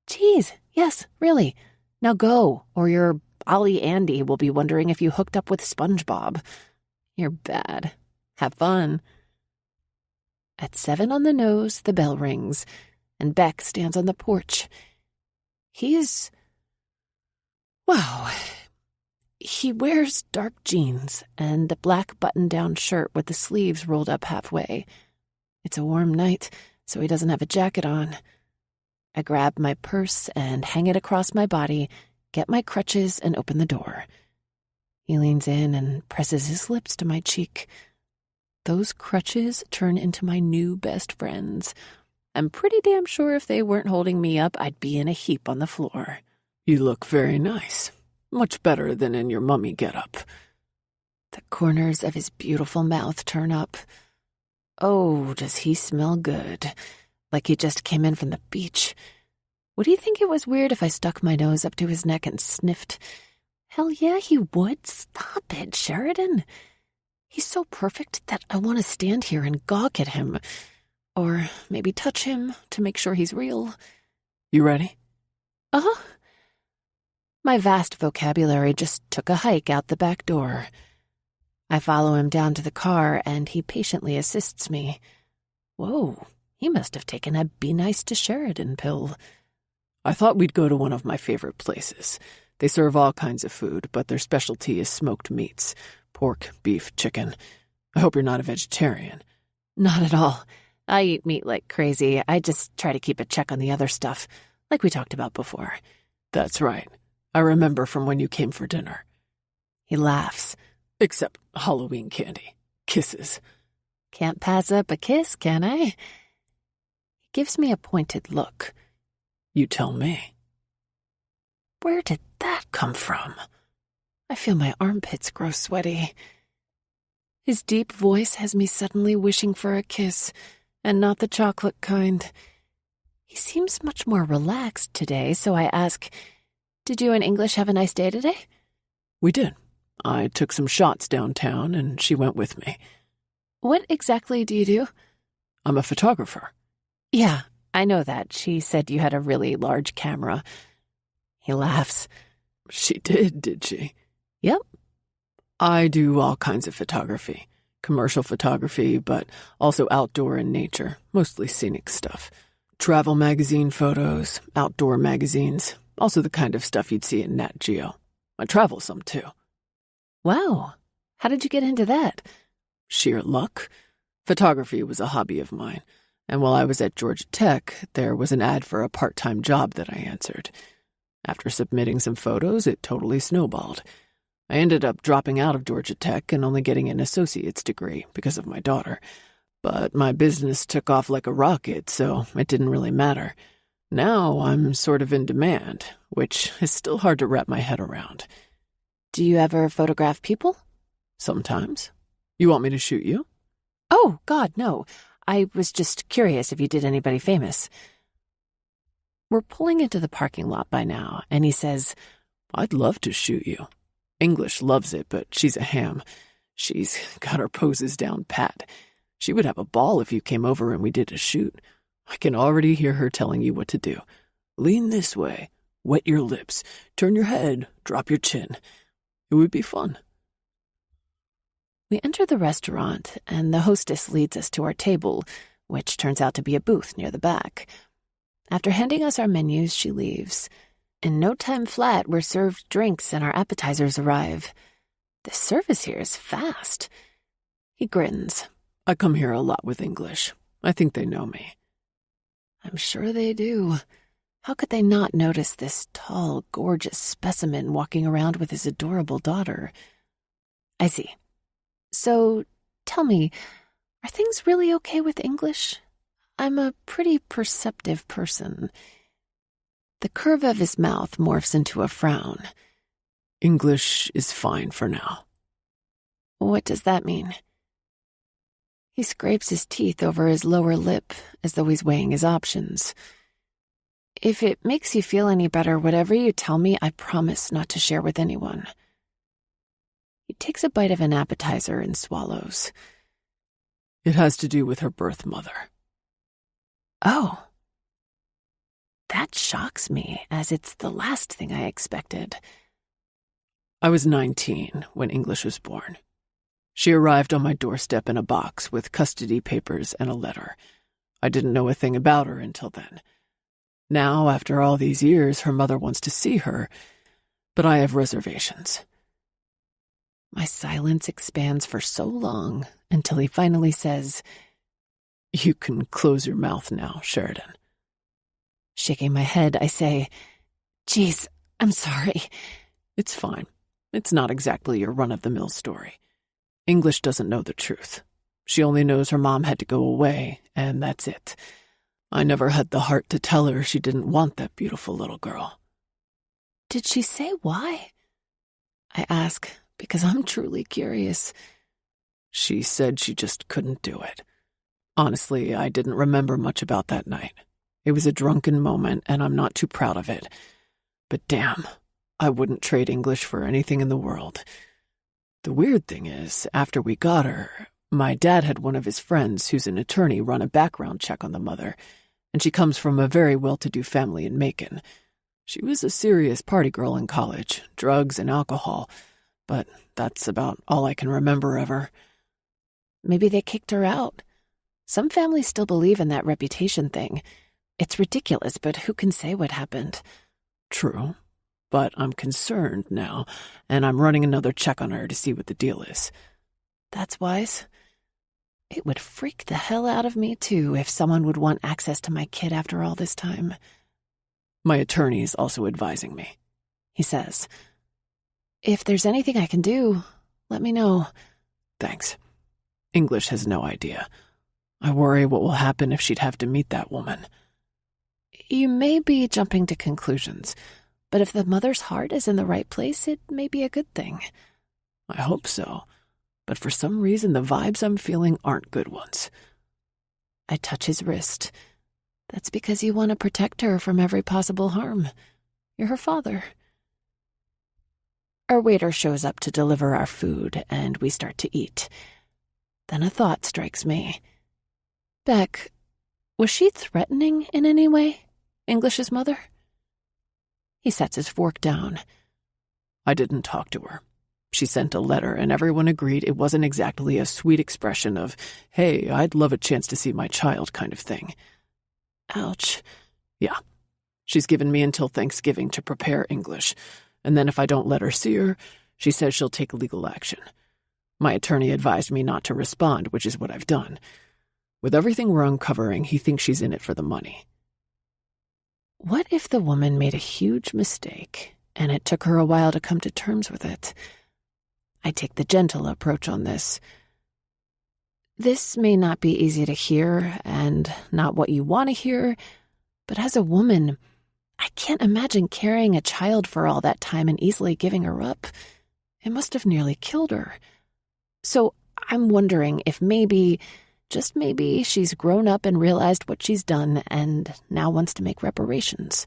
"Geez, yes, really. Now go, or your Ollie Andy will be wondering if you hooked up with SpongeBob. You're bad. Have fun." At 7 on the nose, the bell rings, and Beck stands on the porch. Wow. He wears dark jeans and a black button-down shirt with the sleeves rolled up halfway. It's a warm night, so he doesn't have a jacket on. I grab my purse and hang it across my body, get my crutches, and open the door. He leans in and presses his lips to my cheek. Those crutches turn into my new best friends. I'm pretty damn sure if they weren't holding me up, I'd be in a heap on the floor. You look very nice. Much better than in your mummy getup. The corners of his beautiful mouth turn up. Oh, does he smell good. Like he just came in from the beach. Would he think it was weird if I stuck my nose up to his neck and sniffed? Hell yeah, he would. Stop it, Sheridan. He's so perfect that I want to stand here and gawk at him. Or maybe touch him to make sure he's real. You ready? Uh-huh. My vast vocabulary just took a hike out the back door. I follow him down to the car, and he patiently assists me. Whoa, he must have taken a Be Nice to Sheridan pill. I thought we'd go to one of my favorite places. They serve all kinds of food, but their specialty is smoked meats. Pork, beef, chicken. I hope you're not a vegetarian. Not at all. I eat meat like crazy. I just try to keep a check on the other stuff, like we talked about before. That's right. I remember from when you came for dinner. He laughs. Except Halloween candy. Kisses. Can't pass up a kiss, can I? He gives me a pointed look. You tell me. Where did that come from? I feel my armpits grow sweaty. His deep voice has me suddenly wishing for a kiss, and not the chocolate kind. He seems much more relaxed today, so I ask, "Did you and English have a nice day today?" We did. I took some shots downtown, and she went with me. What exactly do you do? I'm a photographer. Yeah, I know that. She said you had a really large camera. He laughs. She did she? Yep. I do all kinds of photography. Commercial photography, but also outdoor and nature, mostly scenic stuff. Travel magazine photos, outdoor magazines, also the kind of stuff you'd see in Nat Geo. I travel some too. Wow. How did you get into that? Sheer luck. Photography was a hobby of mine, and while I was at Georgia Tech, there was an ad for a part-time job that I answered. After submitting some photos, it totally snowballed. I ended up dropping out of Georgia Tech and only getting an associate's degree because of my daughter. But my business took off like a rocket, so it didn't really matter. Now I'm sort of in demand, which is still hard to wrap my head around. Do you ever photograph people? Sometimes. You want me to shoot you? Oh, God, no. I was just curious if you did anybody famous. We're pulling into the parking lot by now, and he says, I'd love to shoot you. English loves it, but she's a ham. She's got her poses down pat. She would have a ball if you came over and we did a shoot. I can already hear her telling you what to do. Lean this way, wet your lips, turn your head, drop your chin. It would be fun. We enter the restaurant, and the hostess leads us to our table, which turns out to be a booth near the back. After handing us our menus, she leaves. In no time flat, we're served drinks and our appetizers arrive. The service here is fast. He grins. I come here a lot with English. I think they know me. I'm sure they do. How could they not notice this tall, gorgeous specimen walking around with his adorable daughter? I see. So, tell me, are things really okay with English? I'm a pretty perceptive person. The curve of his mouth morphs into a frown. English is fine for now. What does that mean? He scrapes his teeth over his lower lip as though he's weighing his options. If it makes you feel any better, whatever you tell me, I promise not to share with anyone. He takes a bite of an appetizer and swallows. It has to do with her birth mother. Oh. That shocks me, as it's the last thing I expected. I was 19 when English was born. She arrived on my doorstep in a box with custody papers and a letter. I didn't know a thing about her until then. Now, after all these years, her mother wants to see her, but I have reservations. My silence expands for so long until he finally says, "You can close your mouth now, Sheridan." Shaking my head, I say, "Geez, I'm sorry." It's fine. It's not exactly your run-of-the-mill story. English doesn't know the truth. She only knows her mom had to go away, and that's it. I never had the heart to tell her she didn't want that beautiful little girl. Did she say why? I ask, because I'm truly curious. She said she just couldn't do it. Honestly, I didn't remember much about that night. It was a drunken moment, and I'm not too proud of it. But damn, I wouldn't trade English for anything in the world. The weird thing is, after we got her, my dad had one of his friends who's an attorney run a background check on the mother, and she comes from a very well-to-do family in Macon. She was a serious party girl in college, drugs and alcohol, but that's about all I can remember of her. Maybe they kicked her out. Some families still believe in that reputation thing. It's ridiculous, but who can say what happened? True, but I'm concerned now, and I'm running another check on her to see what the deal is. That's wise. It would freak the hell out of me, too, if someone would want access to my kid after all this time. My attorney is also advising me. He says, "If there's anything I can do, let me know." Thanks. English has no idea. I worry what will happen if she'd have to meet that woman. You may be jumping to conclusions, but if the mother's heart is in the right place, it may be a good thing. I hope so, but for some reason the vibes I'm feeling aren't good ones. I touch his wrist. That's because you want to protect her from every possible harm. You're her father. Our waiter shows up to deliver our food, and we start to eat. Then a thought strikes me. Beck, was she threatening in any way, English's mother? He sets his fork down. I didn't talk to her. She sent a letter, and everyone agreed it wasn't exactly a sweet expression of, "Hey, I'd love a chance to see my child" kind of thing. Ouch. Yeah. She's given me until Thanksgiving to prepare English, and then if I don't let her see her, she says she'll take legal action. My attorney advised me not to respond, which is what I've done. With everything we're uncovering, he thinks she's in it for the money. What if the woman made a huge mistake, and it took her a while to come to terms with it? I take the gentle approach on this. This may not be easy to hear, and not what you want to hear, but as a woman, I can't imagine carrying a child for all that time and easily giving her up. It must have nearly killed her. So I'm wondering if maybe, just maybe, she's grown up and realized what she's done and now wants to make reparations.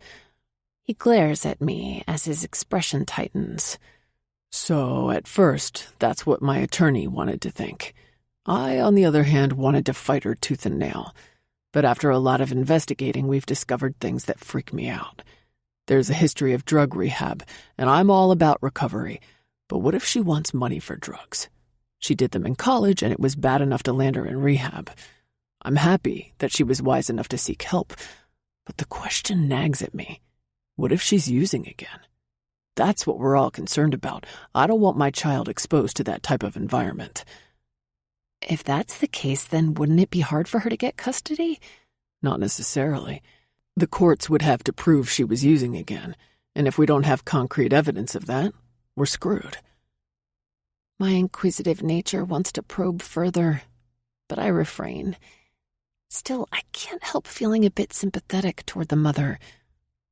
He glares at me as his expression tightens. So, at first, that's what my attorney wanted to think. I, on the other hand, wanted to fight her tooth and nail. But after a lot of investigating, we've discovered things that freak me out. There's a history of drug rehab, and I'm all about recovery. But what if she wants money for drugs? She did them in college, and it was bad enough to land her in rehab. I'm happy that she was wise enough to seek help, but the question nags at me. What if she's using again? That's what we're all concerned about. I don't want my child exposed to that type of environment. If that's the case, then wouldn't it be hard for her to get custody? Not necessarily. The courts would have to prove she was using again, and if we don't have concrete evidence of that, we're screwed. My inquisitive nature wants to probe further, but I refrain. Still, I can't help feeling a bit sympathetic toward the mother.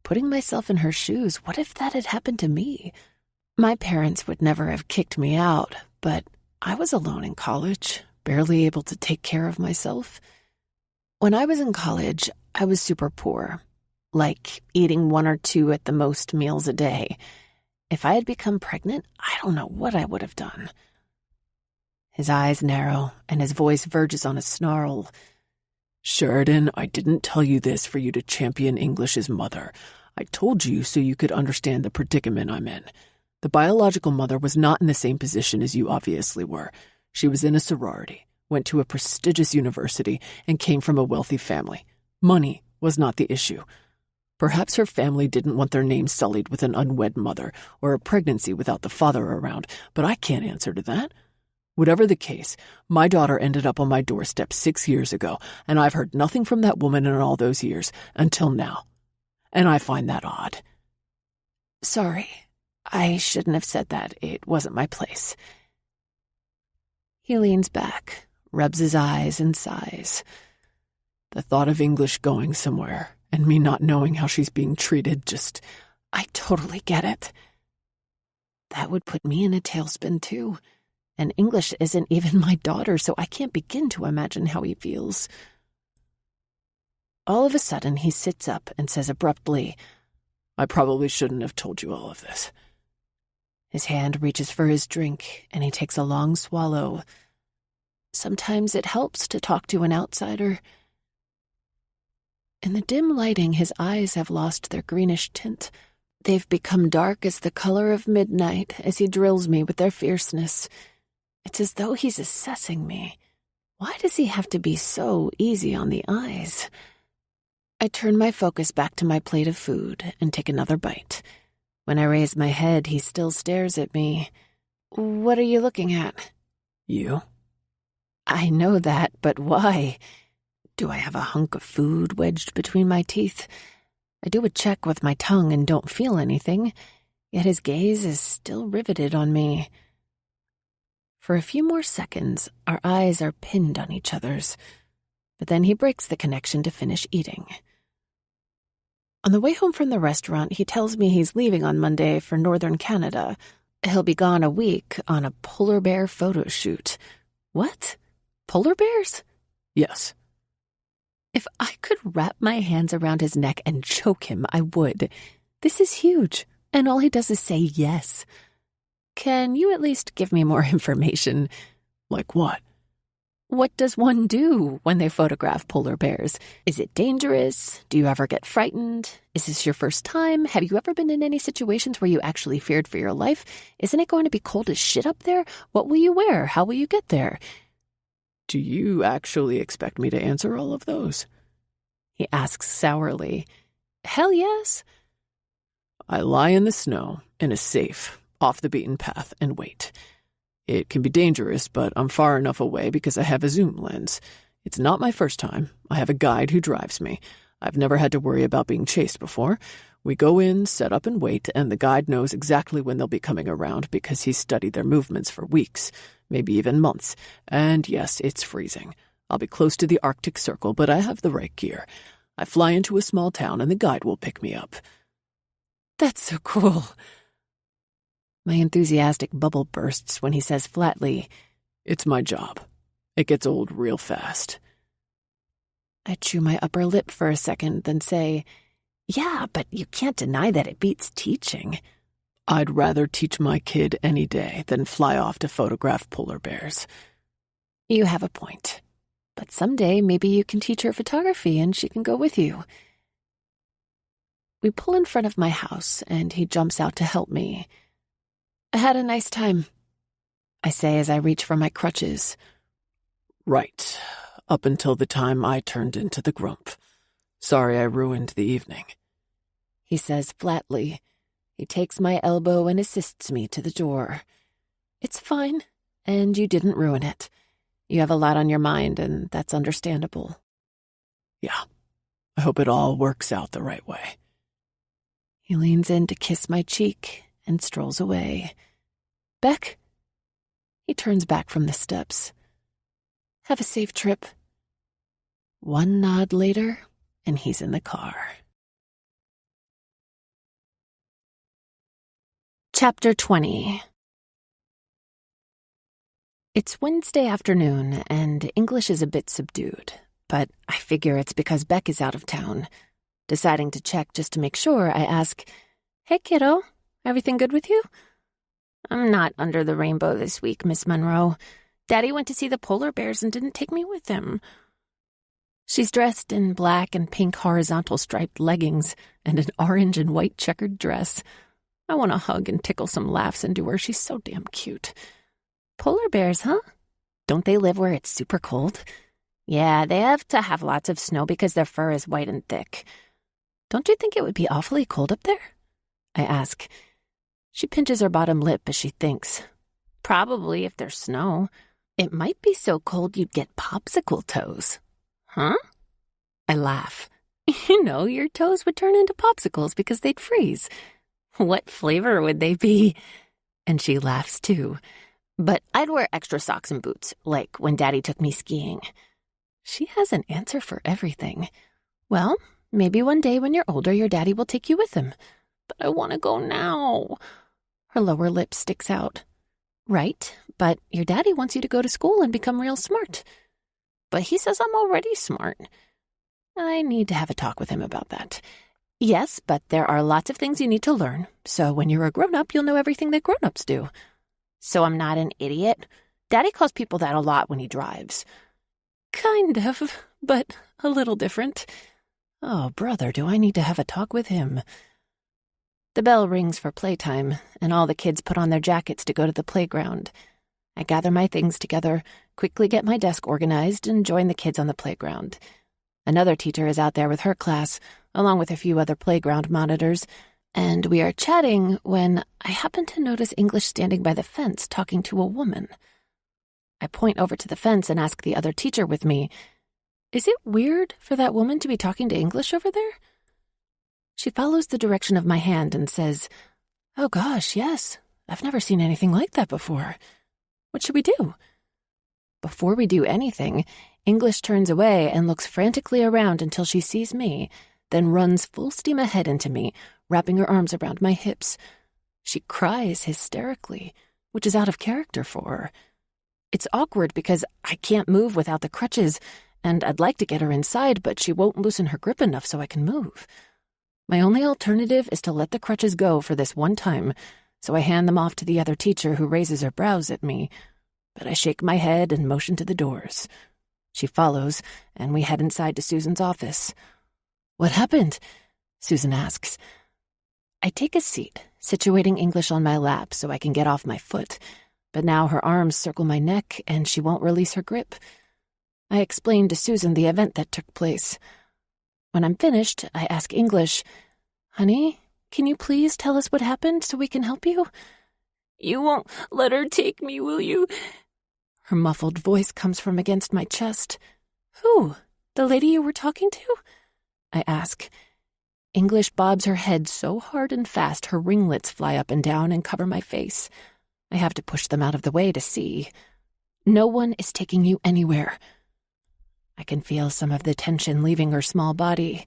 Putting myself in her shoes, what if that had happened to me? My parents would never have kicked me out, but I was alone in college, barely able to take care of myself. When I was in college, I was super poor, like eating 1 or 2 at the most meals a day. If I had become pregnant, I don't know what I would have done. His eyes narrow, and his voice verges on a snarl. Sheridan, I didn't tell you this for you to champion English's mother. I told you so you could understand the predicament I'm in. The biological mother was not in the same position as you obviously were. She was in a sorority, went to a prestigious university, and came from a wealthy family. Money was not the issue. Perhaps her family didn't want their name sullied with an unwed mother or a pregnancy without the father around, but I can't answer to that. Whatever the case, my daughter ended up on my doorstep 6 years ago, and I've heard nothing from that woman in all those years, until now. And I find that odd. Sorry, I shouldn't have said that. It wasn't my place. He leans back, rubs his eyes, and sighs. The thought of English going somewhere, and me not knowing how she's being treated, I totally get it. That would put me in a tailspin, too. And English isn't even my daughter, so I can't begin to imagine how he feels. All of a sudden, he sits up and says abruptly, I probably shouldn't have told you all of this. His hand reaches for his drink, and he takes a long swallow. Sometimes it helps to talk to an outsider. In the dim lighting, his eyes have lost their greenish tint. They've become dark as the color of midnight as he drills me with their fierceness. It's as though he's assessing me. Why does he have to be so easy on the eyes? I turn my focus back to my plate of food and take another bite. When I raise my head, he still stares at me. What are you looking at? You? I know that, but why? Do I have a hunk of food wedged between my teeth? I do a check with my tongue and don't feel anything, yet his gaze is still riveted on me. For a few more seconds, our eyes are pinned on each other's, but then he breaks the connection to finish eating. On the way home from the restaurant, he tells me he's leaving on Monday for northern Canada. He'll be gone a week on a polar bear photo shoot. What? Polar bears? Yes. If I could wrap my hands around his neck and choke him, I would. This is huge, and all he does is say yes. Can you at least give me more information? Like what? What does one do when they photograph polar bears? Is it dangerous? Do you ever get frightened? Is this your first time? Have you ever been in any situations where you actually feared for your life? Isn't it going to be cold as shit up there? What will you wear? How will you get there? Do you actually expect me to answer all of those? He asks sourly. Hell yes. I lie in the snow, in a safe, off the beaten path, and wait. It can be dangerous, but I'm far enough away because I have a zoom lens. It's not my first time. I have a guide who drives me. I've never had to worry about being chased before. We go in, set up, and wait, and the guide knows exactly when they'll be coming around because he's studied their movements for weeks, maybe even months. And yes, it's freezing. I'll be close to the Arctic Circle, but I have the right gear. I fly into a small town, and the guide will pick me up. That's so cool. My enthusiastic bubble bursts when he says flatly, It's my job. It gets old real fast. I chew my upper lip for a second, then say, Yeah, but you can't deny that it beats teaching. I'd rather teach my kid any day than fly off to photograph polar bears. You have a point. But someday maybe you can teach her photography and she can go with you. We pull in front of my house and he jumps out to help me. I had a nice time, I say as I reach for my crutches. Right. Up until the time I turned into the grump. Sorry I ruined the evening. He says flatly. He takes my elbow and assists me to the door. It's fine, and you didn't ruin it. You have a lot on your mind, and that's understandable. Yeah. I hope it all works out the right way. He leans in to kiss my cheek and strolls away. Beck? He turns back from the steps. Have a safe trip. One nod later, and he's in the car. Chapter 20. It's Wednesday afternoon, and English is a bit subdued, but I figure it's because Beck is out of town. Deciding to check just to make sure, I ask, "Hey, kiddo, everything good with you?" "I'm not under the rainbow this week, Miss Monroe. Daddy went to see the polar bears and didn't take me with him." She's dressed in black and pink horizontal striped leggings and an orange and white checkered dress. I want to hug and tickle some laughs into her. She's so damn cute. "Polar bears, huh? Don't they live where it's super cold?" "Yeah, they have to have lots of snow because their fur is white and thick." "Don't you think it would be awfully cold up there?" I ask. She pinches her bottom lip as she thinks. "Probably if there's snow. It might be so cold you'd get popsicle toes." "Huh?" I laugh. "You know, your toes would turn into popsicles because they'd freeze." "What flavor would they be?" And she laughs too. "But I'd wear extra socks and boots, like when Daddy took me skiing." She has an answer for everything. "Well, maybe one day when you're older, your daddy will take you with him." "But I want to go now." Her lower lip sticks out. "Right, but your daddy wants you to go to school and become real smart." "But he says I'm already smart." I need to have a talk with him about that. "Yes, but there are lots of things you need to learn, so when you're a grown-up, you'll know everything that grown-ups do." "So I'm not an idiot?" Daddy calls people that a lot when he drives. "Kind of, but a little different." Oh, brother, do I need to have a talk with him? The bell rings for playtime, and all the kids put on their jackets to go to the playground. I gather my things together, quickly get my desk organized, and join the kids on the playground. Another teacher is out there with her class, along with a few other playground monitors, and we are chatting when I happen to notice English standing by the fence talking to a woman. I point over to the fence and ask the other teacher with me, "Is it weird for that woman to be talking to English over there?" She follows the direction of my hand and says, "Oh gosh, yes. I've never seen anything like that before. What should we do?" Before we do anything, English turns away and looks frantically around until she sees me, then runs full steam ahead into me, wrapping her arms around my hips. She cries hysterically, which is out of character for her. It's awkward because I can't move without the crutches, and I'd like to get her inside, but she won't loosen her grip enough so I can move. My only alternative is to let the crutches go for this one time, so I hand them off to the other teacher, who raises her brows at me. But I shake my head and motion to the doors. She follows, and we head inside to Susan's office. "What happened?" Susan asks. I take a seat, situating English on my lap so I can get off my foot, but now her arms circle my neck and she won't release her grip. I explain to Susan the event that took place. When I'm finished, I ask English, "Honey, can you please tell us what happened so we can help you?" "You won't let her take me, will you?" Her muffled voice comes from against my chest. "Who? The lady you were talking to?" I ask. English bobs her head so hard and fast her ringlets fly up and down and cover my face. I have to push them out of the way to see. "No one is taking you anywhere." I can feel some of the tension leaving her small body.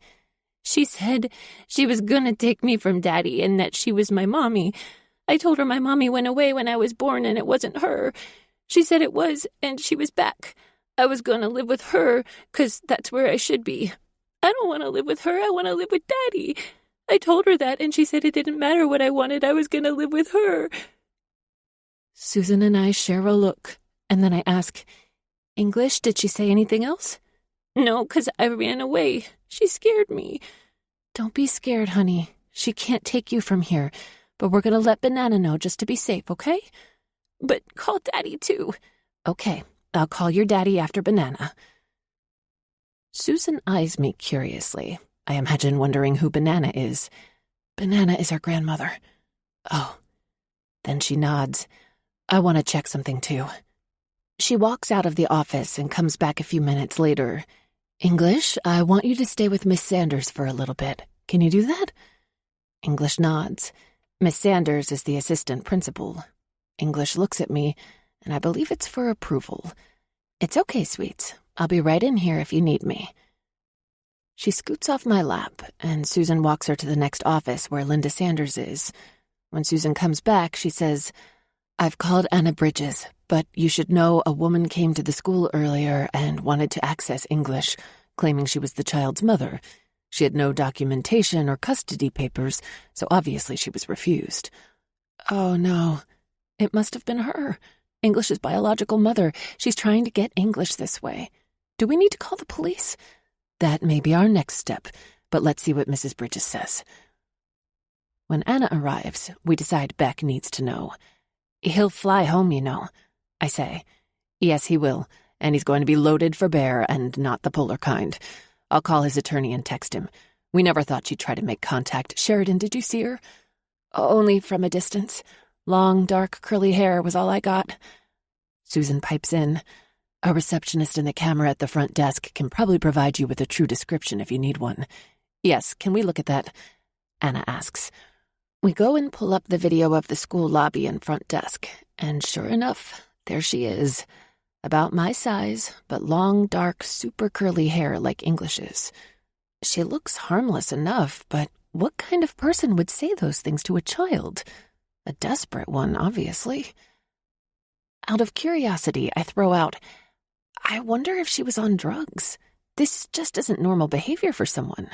"She said she was gonna take me from Daddy and that she was my mommy. I told her my mommy went away when I was born and it wasn't her. She said it was, and she was back. I was gonna live with her, 'cause that's where I should be. I don't want to live with her. I want to live with Daddy. I told her that, and she said it didn't matter what I wanted. I was gonna live with her." Susan and I share a look, and then I ask, "English, did she say anything else?" "No, 'cause I ran away. She scared me." "Don't be scared, honey. She can't take you from here, but we're going to let Banana know just to be safe, okay?" "But call Daddy, too." "Okay, I'll call your daddy after Banana." Susan eyes me curiously. I imagine wondering who Banana is. "Banana is our grandmother." "Oh." Then she nods. "I want to check something, too." She walks out of the office and comes back a few minutes later. "English, I want you to stay with Miss Sanders for a little bit. Can you do that?" English nods. Miss Sanders is the assistant principal. English looks at me, and I believe it's for approval. "It's okay, sweets. I'll be right in here if you need me." She scoots off my lap, and Susan walks her to the next office where Linda Sanders is. When Susan comes back, she says, "I've called Anna Bridges, but you should know a woman came to the school earlier and wanted to access English, claiming she was the child's mother. She had no documentation or custody papers, so obviously she was refused." Oh, no. It must have been her. English's biological mother. She's trying to get English this way. Do we need to call the police? That may be our next step, but let's see what Mrs. Bridges says. When Anna arrives, we decide Beck needs to know. "He'll fly home, you know," I say. "Yes, he will, and he's going to be loaded for bear and not the polar kind. I'll call his attorney and text him. We never thought she'd try to make contact. Sheridan, did you see her?" "Only from a distance. Long, dark, curly hair was all I got." Susan pipes in. "A receptionist in the camera at the front desk can probably provide you with a true description if you need one." "Yes, can we look at that?" Anna asks. We go and pull up the video of the school lobby and front desk, and sure enough, there she is. About my size, but long, dark, super curly hair like English's. She looks harmless enough, but what kind of person would say those things to a child? A desperate one, obviously. Out of curiosity, I throw out, "I wonder if she was on drugs. This just isn't normal behavior for someone."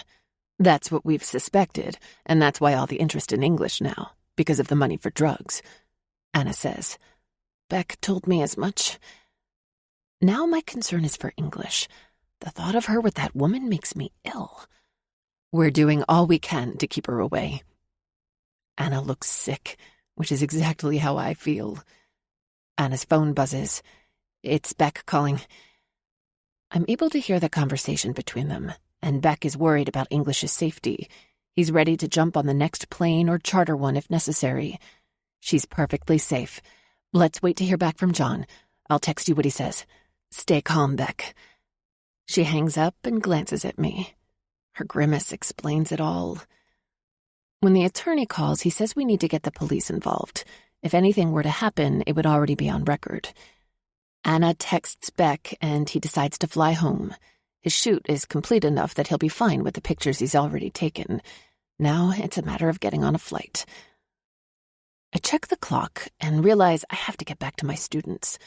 "That's what we've suspected, and that's why all the interest in English now, because of the money for drugs," Anna says. "Beck told me as much." Now my concern is for English. The thought of her with that woman makes me ill. We're doing all we can to keep her away. Anna looks sick, which is exactly how I feel. Anna's phone buzzes. It's Beck calling. I'm able to hear the conversation between them, and Beck is worried about English's safety. He's ready to jump on the next plane or charter one if necessary. She's perfectly safe. Let's wait to hear back from John. I'll text you what he says. Stay calm, Beck. She hangs up and glances at me. Her grimace explains it all. When the attorney calls, he says we need to get the police involved. If anything were to happen, it would already be on record. Anna texts Beck, and he decides to fly home. His shoot is complete enough that he'll be fine with the pictures he's already taken. Now it's a matter of getting on a flight. I check the clock and realize I have to get back to my students.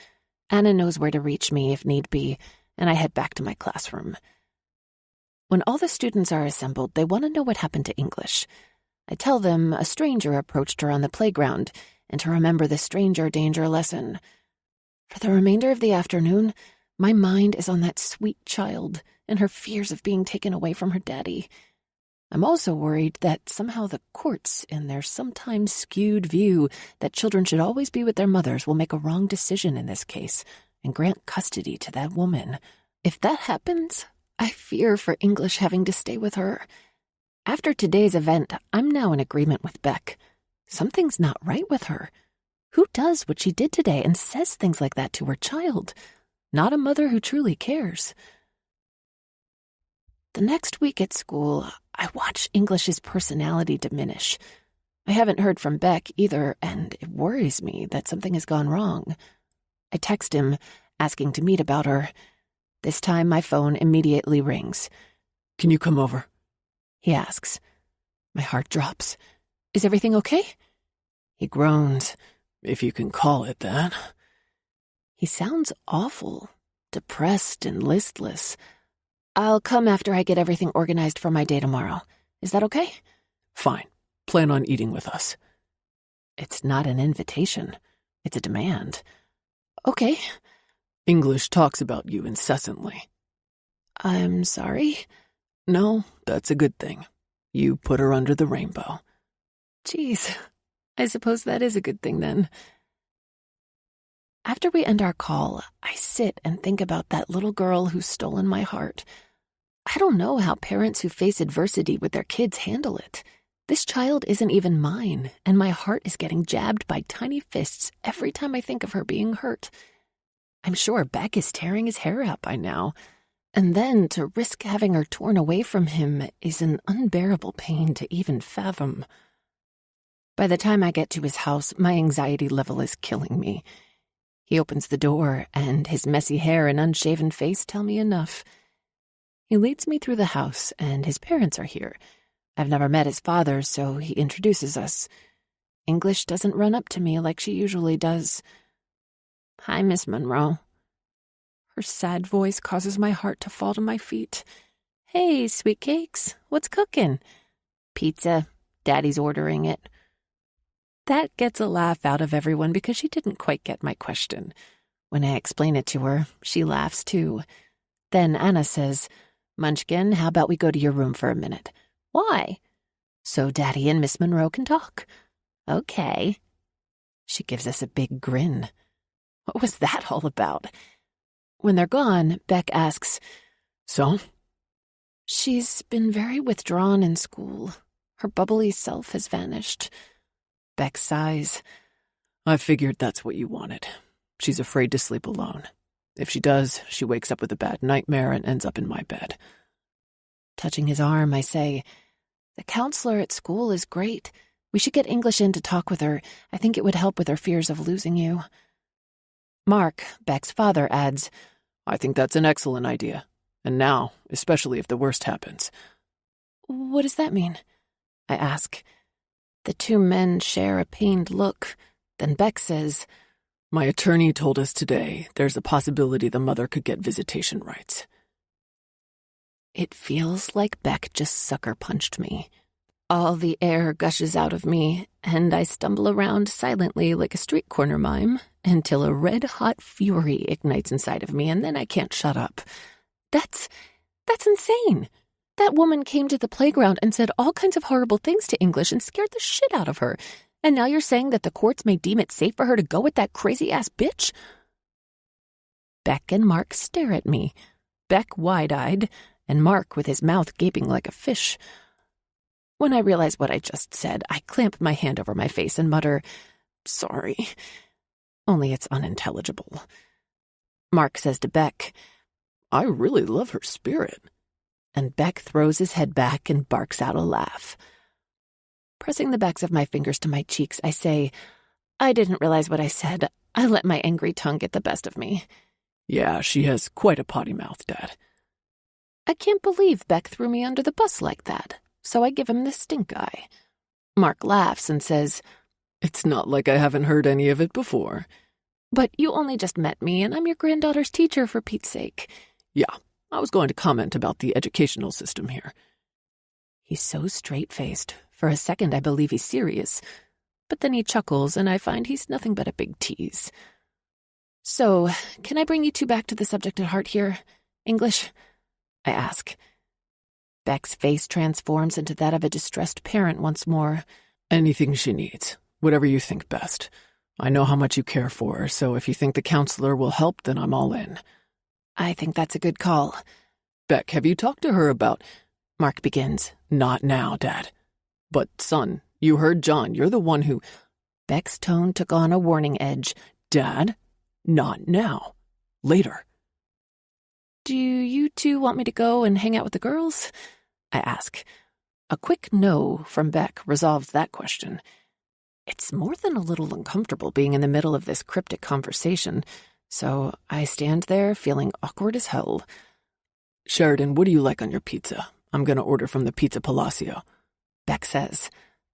Anna knows where to reach me if need be, and I head back to my classroom. When all the students are assembled, they want to know what happened to English. I tell them a stranger approached her on the playground and to remember the stranger danger lesson. For the remainder of the afternoon, my mind is on that sweet child and her fears of being taken away from her daddy. I'm also worried that somehow the courts, in their sometimes skewed view that children should always be with their mothers, will make a wrong decision in this case and grant custody to that woman. If that happens, I fear for English having to stay with her. After today's event, I'm now in agreement with Beck. Something's not right with her. Who does what she did today and says things like that to her child? Not a mother who truly cares. The next week at school, I watch English's personality diminish. I haven't heard from Beck either, and it worries me that something has gone wrong. I text him, asking to meet about her. This time my phone immediately rings. Can you come over? He asks. My heart drops. Is everything okay? He groans. If you can call it that. He sounds awful, depressed and listless. I'll come after I get everything organized for my day tomorrow. Is that okay? Fine. Plan on eating with us. It's not an invitation. It's a demand. Okay. English talks about you incessantly. I'm sorry? No, that's a good thing. You put her under the rainbow. Geez, I suppose that is a good thing then. After we end our call, I sit and think about that little girl who's stolen my heart. I don't know how parents who face adversity with their kids handle it. This child isn't even mine, and my heart is getting jabbed by tiny fists every time I think of her being hurt. I'm sure Beck is tearing his hair out by now, and then to risk having her torn away from him is an unbearable pain to even fathom. By the time I get to his house, my anxiety level is killing me. He opens the door, and his messy hair and unshaven face tell me enough. He leads me through the house, and his parents are here. I've never met his father, so he introduces us. English doesn't run up to me like she usually does. "Hi, Miss Monroe." Her sad voice causes my heart to fall to my feet. "Hey, sweet cakes, what's cooking?" "Pizza. Daddy's ordering it." That gets a laugh out of everyone because she didn't quite get my question. When I explain it to her, she laughs too. Then Anna says, "Munchkin, how about we go to your room for a minute?" "Why?" "So Daddy and Miss Monroe can talk." "Okay." She gives us a big grin. What was that all about? When they're gone, Beck asks, "So?" "She's been very withdrawn in school. Her bubbly self has vanished." Beck sighs. "I figured that's what you wanted. She's afraid to sleep alone. If she does, she wakes up with a bad nightmare and ends up in my bed." Touching his arm, I say, "The counselor at school is great. We should get English in to talk with her. I think it would help with her fears of losing you." Mark, Beck's father, adds, "I think that's an excellent idea. And now, especially if the worst happens." "What does that mean?" I ask. The two men share a pained look. Then Beck says, "My attorney told us today there's a possibility the mother could get visitation rights." It feels like Beck just sucker-punched me. All the air gushes out of me, and I stumble around silently like a street corner mime until a red-hot fury ignites inside of me, and then I can't shut up. That's insane. That woman came to the playground and said all kinds of horrible things to English and scared the shit out of her. And now you're saying that the courts may deem it safe for her to go with that crazy-ass bitch? Beck and Mark stare at me, Beck wide-eyed, and Mark with his mouth gaping like a fish. When I realize what I just said, I clamp my hand over my face and mutter, "Sorry." Only it's unintelligible. Mark says to Beck, "I really love her spirit." And Beck throws his head back and barks out a laugh. Pressing the backs of my fingers to my cheeks, I say, "I didn't realize what I said. I let my angry tongue get the best of me." "Yeah, she has quite a potty mouth, Dad." I can't believe Beck threw me under the bus like that, so I give him the stink eye. Mark laughs and says, "It's not like I haven't heard any of it before." "But you only just met me, and I'm your granddaughter's teacher, for Pete's sake." "Yeah, I was going to comment about the educational system here." He's so straight-faced. For a second, I believe he's serious. But then he chuckles, and I find he's nothing but a big tease. "So, can I bring you two back to the subject at heart here? English?" I ask. Beck's face transforms into that of a distressed parent once more. "Anything she needs. Whatever you think best. I know how much you care for her, so if you think the counselor will help, then I'm all in." "I think that's a good call." "Beck, have you talked to her about—" Mark begins. "Not now, Dad." "But, son, you heard John. You're the one who—" Beck's tone took on a warning edge. "Dad, not now. Later." "Do you two want me to go and hang out with the girls?" I ask. A quick no from Beck resolves that question. It's more than a little uncomfortable being in the middle of this cryptic conversation, so I stand there feeling awkward as hell. "Sheridan, what do you like on your pizza? I'm going to order from the Pizza Palacio." Beck says,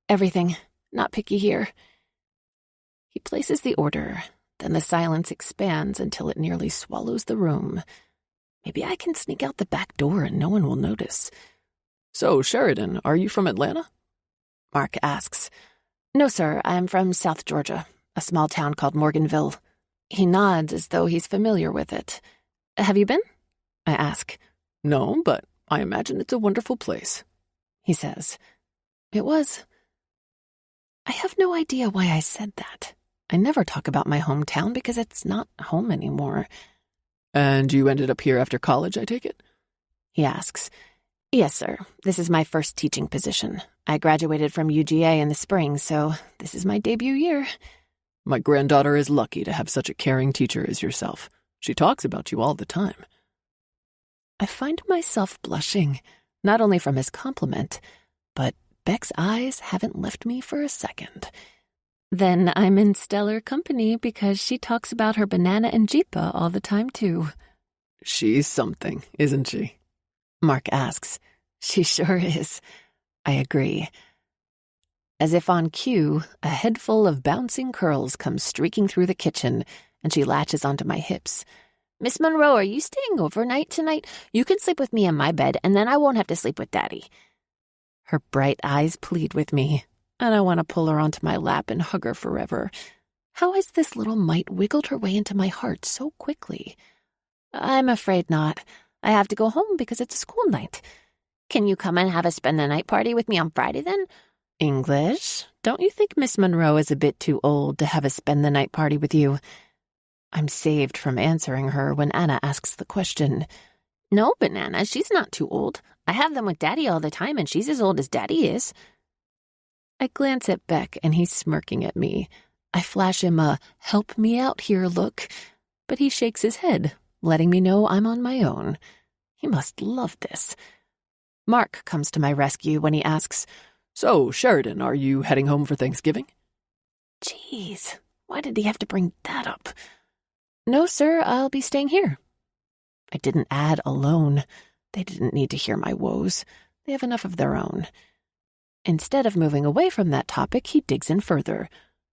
"Everything. Not picky here." He places the order, then the silence expands until it nearly swallows the room. Maybe I can sneak out the back door and no one will notice. "So, Sheridan, are you from Atlanta?" Mark asks. "No, sir, I'm from South Georgia, a small town called Morganville." He nods as though he's familiar with it. "Have you been?" I ask. "No, but I imagine it's a wonderful place," he says. It was. I have no idea why I said that. I never talk about my hometown because it's not home anymore. "And you ended up here after college, I take it?" he asks. "Yes, sir. This is my first teaching position. I graduated from UGA in the spring, so this is my debut year." "My granddaughter is lucky to have such a caring teacher as yourself. She talks about you all the time." I find myself blushing, not only from his compliment, but Beck's eyes haven't left me for a second. Then I'm in stellar company because she talks about her banana and jeepa all the time, too. "She's something, isn't she?" Mark asks. She sure is. I agree. As if on cue, a head full of bouncing curls comes streaking through the kitchen, and she latches onto my hips. Miss Monroe, are you staying overnight tonight? You can sleep with me in my bed, and then I won't have to sleep with Daddy. Her bright eyes plead with me, and I want to pull her onto my lap and hug her forever. How has this little mite wiggled her way into my heart so quickly? I'm afraid not. I have to go home because it's a school night. Can you come and have a spend the night party with me on Friday then? English, don't you think Miss Monroe is a bit too old to have a spend the night party with you? I'm saved from answering her when Anna asks the question. No, Banana, she's not too old. I have them with Daddy all the time, and she's as old as Daddy is. I glance at Beck, and he's smirking at me. I flash him a help me out here look, but he shakes his head, letting me know I'm on my own. He must love this. Mark comes to my rescue when he asks, So, Sheridan, are you heading home for Thanksgiving? Jeez, why did he have to bring that up? No, sir, I'll be staying here. I didn't add alone. They didn't need to hear my woes. They have enough of their own. Instead of moving away from that topic, he digs in further.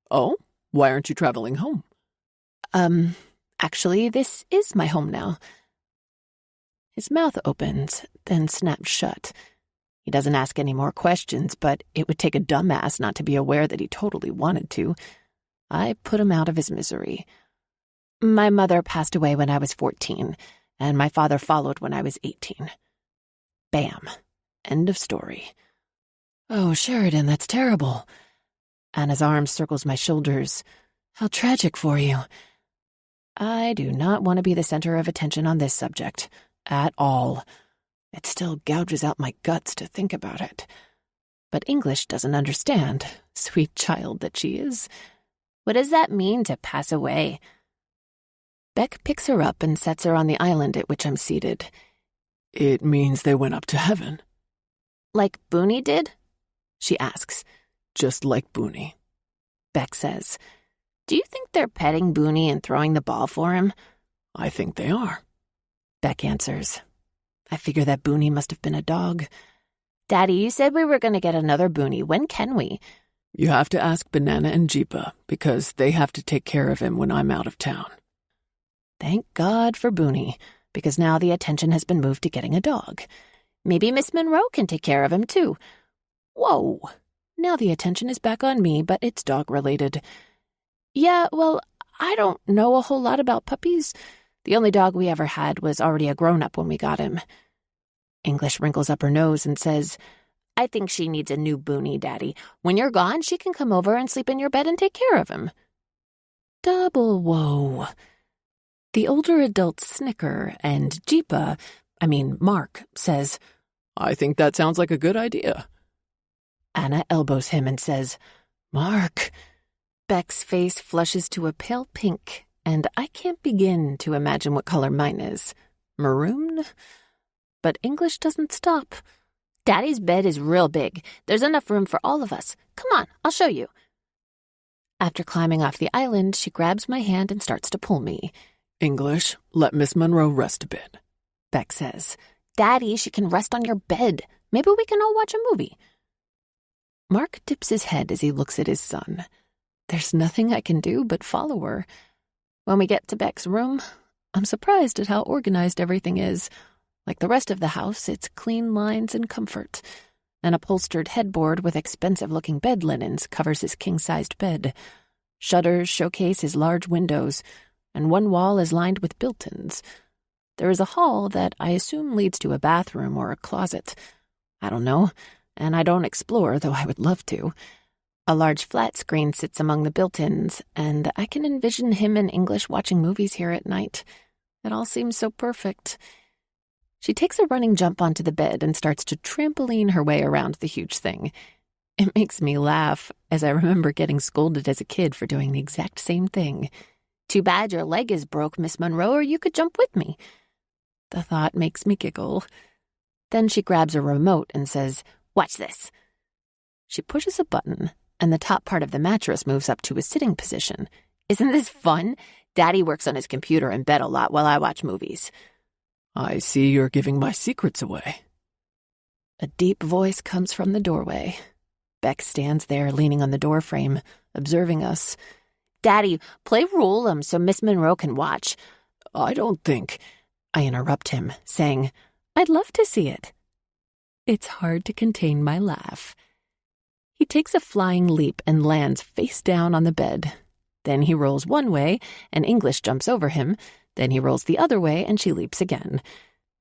Oh, why aren't you traveling home? Actually, this is my home now. His mouth opens, then snaps shut. He doesn't ask any more questions, but it would take a dumbass not to be aware that he totally wanted to. I put him out of his misery. My mother passed away when I was 14, and my father followed when I was 18. Bam. End of story. Oh, Sheridan, that's terrible. Anna's arm circles my shoulders. How tragic for you. I do not want to be the center of attention on this subject. At all. It still gouges out my guts to think about it. But English doesn't understand, sweet child that she is. What does that mean to pass away? Beck picks her up and sets her on the island at which I'm seated. It means they went up to heaven. Like Booney did? She asks. Just like Booney. Beck says, Do you think they're petting Booney and throwing the ball for him? I think they are. Beck answers. I figure that Booney must have been a dog. Daddy, you said we were going to get another Booney. When can we? You have to ask Banana and Jeepa, because they have to take care of him when I'm out of town. Thank God for Booney, because now the attention has been moved to getting a dog. Maybe Miss Monroe can take care of him, too. Whoa. Now the attention is back on me, but it's dog-related. Yeah, well, I don't know a whole lot about puppies. The only dog we ever had was already a grown-up when we got him. English wrinkles up her nose and says, I think she needs a new Booney, Daddy. When you're gone, she can come over and sleep in your bed and take care of him. Double whoa. The older adults snicker, and Mark, says, I think that sounds like a good idea. Anna elbows him and says, Mark. Beck's face flushes to a pale pink, and I can't begin to imagine what color mine is. Maroon? But English doesn't stop. Daddy's bed is real big. There's enough room for all of us. Come on, I'll show you. After climbing off the island, she grabs my hand and starts to pull me. English, let Miss Monroe rest a bit. Beck says, Daddy, she can rest on your bed. Maybe we can all watch a movie. Mark dips his head as he looks at his son. There's nothing I can do but follow her. When we get to Beck's room, I'm surprised at how organized everything is. Like the rest of the house, it's clean lines and comfort. An upholstered headboard with expensive-looking bed linens covers his king-sized bed. Shutters showcase his large windows, and one wall is lined with built-ins. There is a hall that I assume leads to a bathroom or a closet. I don't know, and I don't explore, though I would love to. A large flat screen sits among the built-ins, and I can envision him and English watching movies here at night. It all seems so perfect. She takes a running jump onto the bed and starts to trampoline her way around the huge thing. It makes me laugh, as I remember getting scolded as a kid for doing the exact same thing. Too bad your leg is broke, Miss Monroe, or you could jump with me. The thought makes me giggle. Then she grabs a remote and says, Watch this. She pushes a button, and the top part of the mattress moves up to a sitting position. Isn't this fun? Daddy works on his computer in bed a lot while I watch movies. I see you're giving my secrets away. A deep voice comes from the doorway. Beck stands there leaning on the doorframe, observing us. Daddy, play roll 'em so Miss Monroe can watch. I don't think... I interrupt him, saying, I'd love to see it. It's hard to contain my laugh. He takes a flying leap and lands face down on the bed. Then he rolls one way, and English jumps over him. Then he rolls the other way, and she leaps again.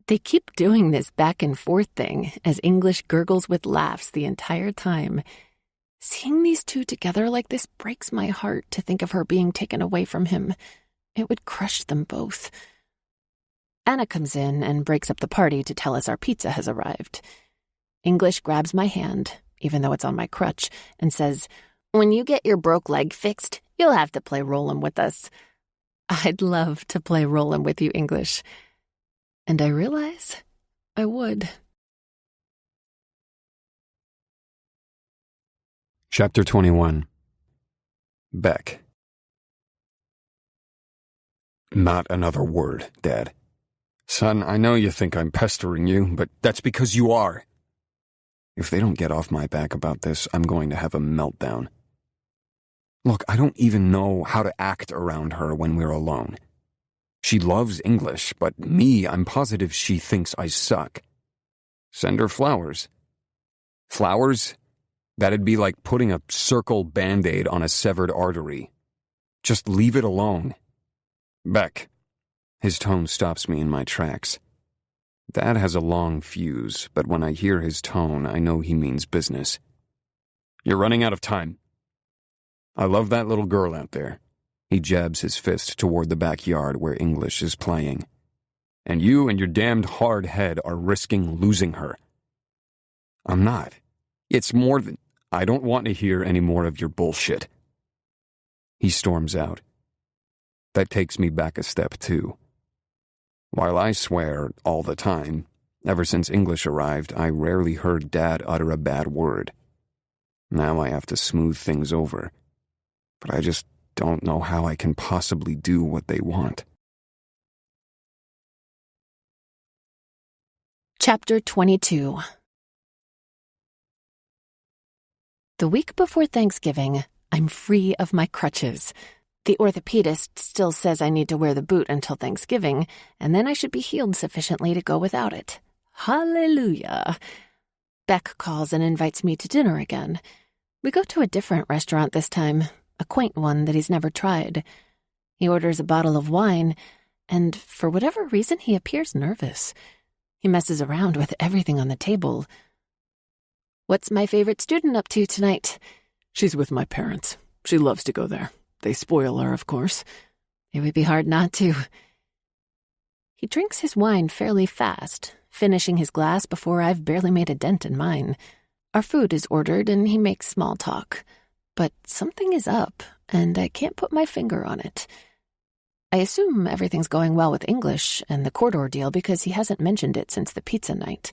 They keep doing this back and forth thing as English gurgles with laughs the entire time. Seeing these two together like this breaks my heart to think of her being taken away from him. It would crush them both. Anna comes in and breaks up the party to tell us our pizza has arrived. English grabs my hand, even though it's on my crutch, and says, When you get your broke leg fixed, you'll have to play roll-em with us. I'd love to play roll-em with you, English. And I realize I would. Chapter 21. Beck. Not another word, Dad. Son, I know you think I'm pestering you, but that's because you are. If they don't get off my back about this, I'm going to have a meltdown. Look, I don't even know how to act around her when we're alone. She loves English, but me, I'm positive she thinks I suck. Send her flowers. Flowers? That'd be like putting a circle Band-Aid on a severed artery. Just leave it alone. Beck. His tone stops me in my tracks. Dad has a long fuse, but when I hear his tone, I know he means business. You're running out of time. I love that little girl out there. He jabs his fist toward the backyard where English is playing. And you and your damned hard head are risking losing her. I'm not. It's more than... I don't want to hear any more of your bullshit. He storms out. That takes me back a step, too. While I swear all the time, ever since English arrived, I rarely heard Dad utter a bad word. Now I have to smooth things over. But I just don't know how I can possibly do what they want. Chapter 22. The week before Thanksgiving, I'm free of my crutches. The orthopedist still says I need to wear the boot until Thanksgiving, and then I should be healed sufficiently to go without it. Hallelujah. Beck calls and invites me to dinner again. We go to a different restaurant this time, a quaint one that he's never tried. He orders a bottle of wine, and for whatever reason he appears nervous. He messes around with everything on the table. What's my favorite student up to tonight? She's with my parents. She loves to go there. They spoil her, of course. It would be hard not to. He drinks his wine fairly fast, finishing his glass before I've barely made a dent in mine. Our food is ordered and he makes small talk. But something is up, and I can't put my finger on it. I assume everything's going well with English and the court ordeal because he hasn't mentioned it since the pizza night.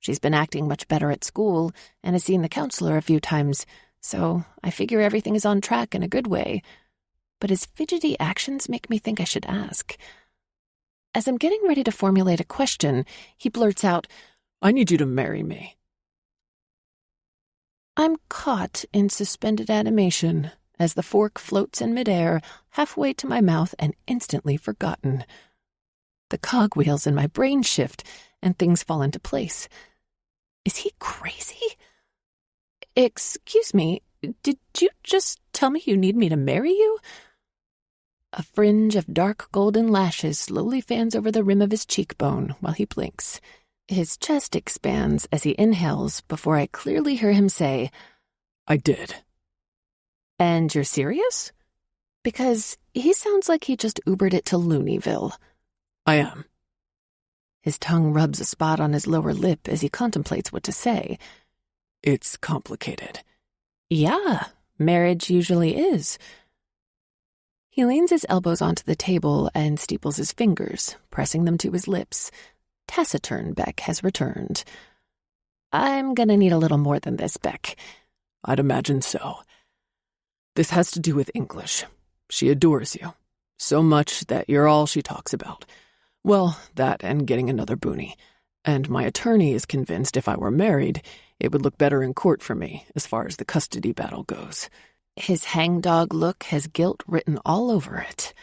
She's been acting much better at school and has seen the counselor a few times, so I figure everything is on track in a good way. But his fidgety actions make me think I should ask. As I'm getting ready to formulate a question, he blurts out, I need you to marry me. I'm caught in suspended animation as the fork floats in midair, halfway to my mouth and instantly forgotten. The cogwheels in my brain shift, and things fall into place. Is he crazy? Excuse me, did you just tell me you need me to marry you? A fringe of dark golden lashes slowly fans over the rim of his cheekbone while he blinks. His chest expands as he inhales before I clearly hear him say, I did. And you're serious? Because he sounds like he just Ubered it to Looneyville. I am. His tongue rubs a spot on his lower lip as he contemplates what to say. It's complicated. Yeah, marriage usually is. He leans his elbows onto the table and steeples his fingers, pressing them to his lips. Taciturn Beck has returned. I'm gonna need a little more than this, Beck. I'd imagine so. This has to do with English. She adores you. So much that you're all she talks about. Well, that and getting another boonie. And my attorney is convinced if I were married, it would look better in court for me as far as the custody battle goes. His hangdog look has guilt written all over it.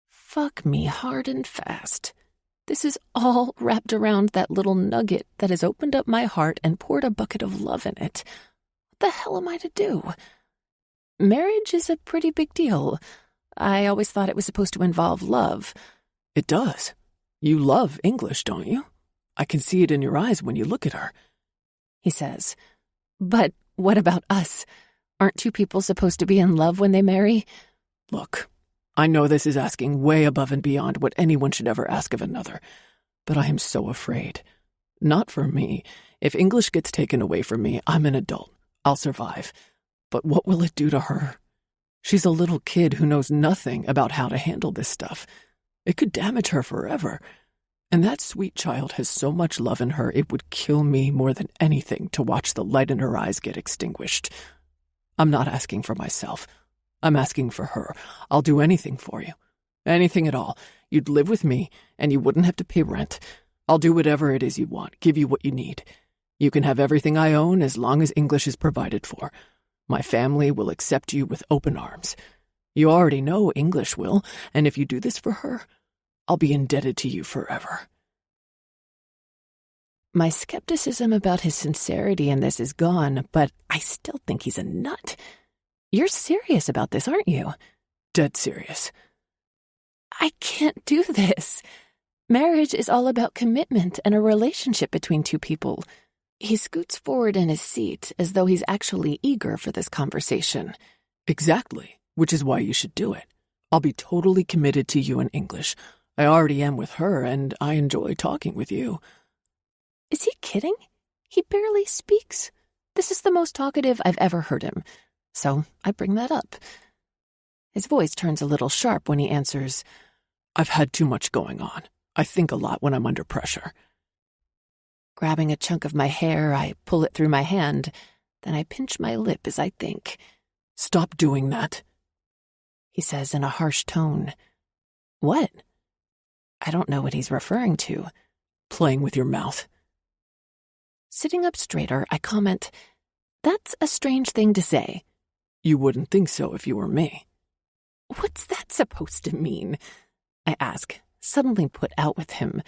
Fuck me hard and fast. This is all wrapped around that little nugget that has opened up my heart and poured a bucket of love in it. What the hell am I to do? Marriage is a pretty big deal. I always thought it was supposed to involve love. It does. You love English, don't you? I can see it in your eyes when you look at her, he says. But what about us? Aren't two people supposed to be in love when they marry? Look, I know this is asking way above and beyond what anyone should ever ask of another, but I am so afraid. Not for me. If English gets taken away from me, I'm an adult. I'll survive. But what will it do to her? She's a little kid who knows nothing about how to handle this stuff. It could damage her forever. And that sweet child has so much love in her, it would kill me more than anything to watch the light in her eyes get extinguished. I'm not asking for myself. I'm asking for her. I'll do anything for you. Anything at all. You'd live with me, and you wouldn't have to pay rent. I'll do whatever it is you want, give you what you need. You can have everything I own as long as English is provided for. My family will accept you with open arms. You already know English will, and if you do this for her, I'll be indebted to you forever. My skepticism about his sincerity in this is gone, but I still think he's a nut. You're serious about this, aren't you? Dead serious. I can't do this. Marriage is all about commitment and a relationship between two people. He scoots forward in his seat as though he's actually eager for this conversation. Exactly, which is why you should do it. I'll be totally committed to you in English. I already am with her, and I enjoy talking with you. Is he kidding? He barely speaks. This is the most talkative I've ever heard him. So I bring that up. His voice turns a little sharp when he answers, I've had too much going on. I think a lot when I'm under pressure. Grabbing a chunk of my hair, I pull it through my hand. Then I pinch my lip as I think. Stop doing that, he says in a harsh tone. What? I don't know what he's referring to. Playing with your mouth. Sitting up straighter, I comment, That's a strange thing to say. You wouldn't think so if you were me. What's that supposed to mean? I ask, suddenly put out with him.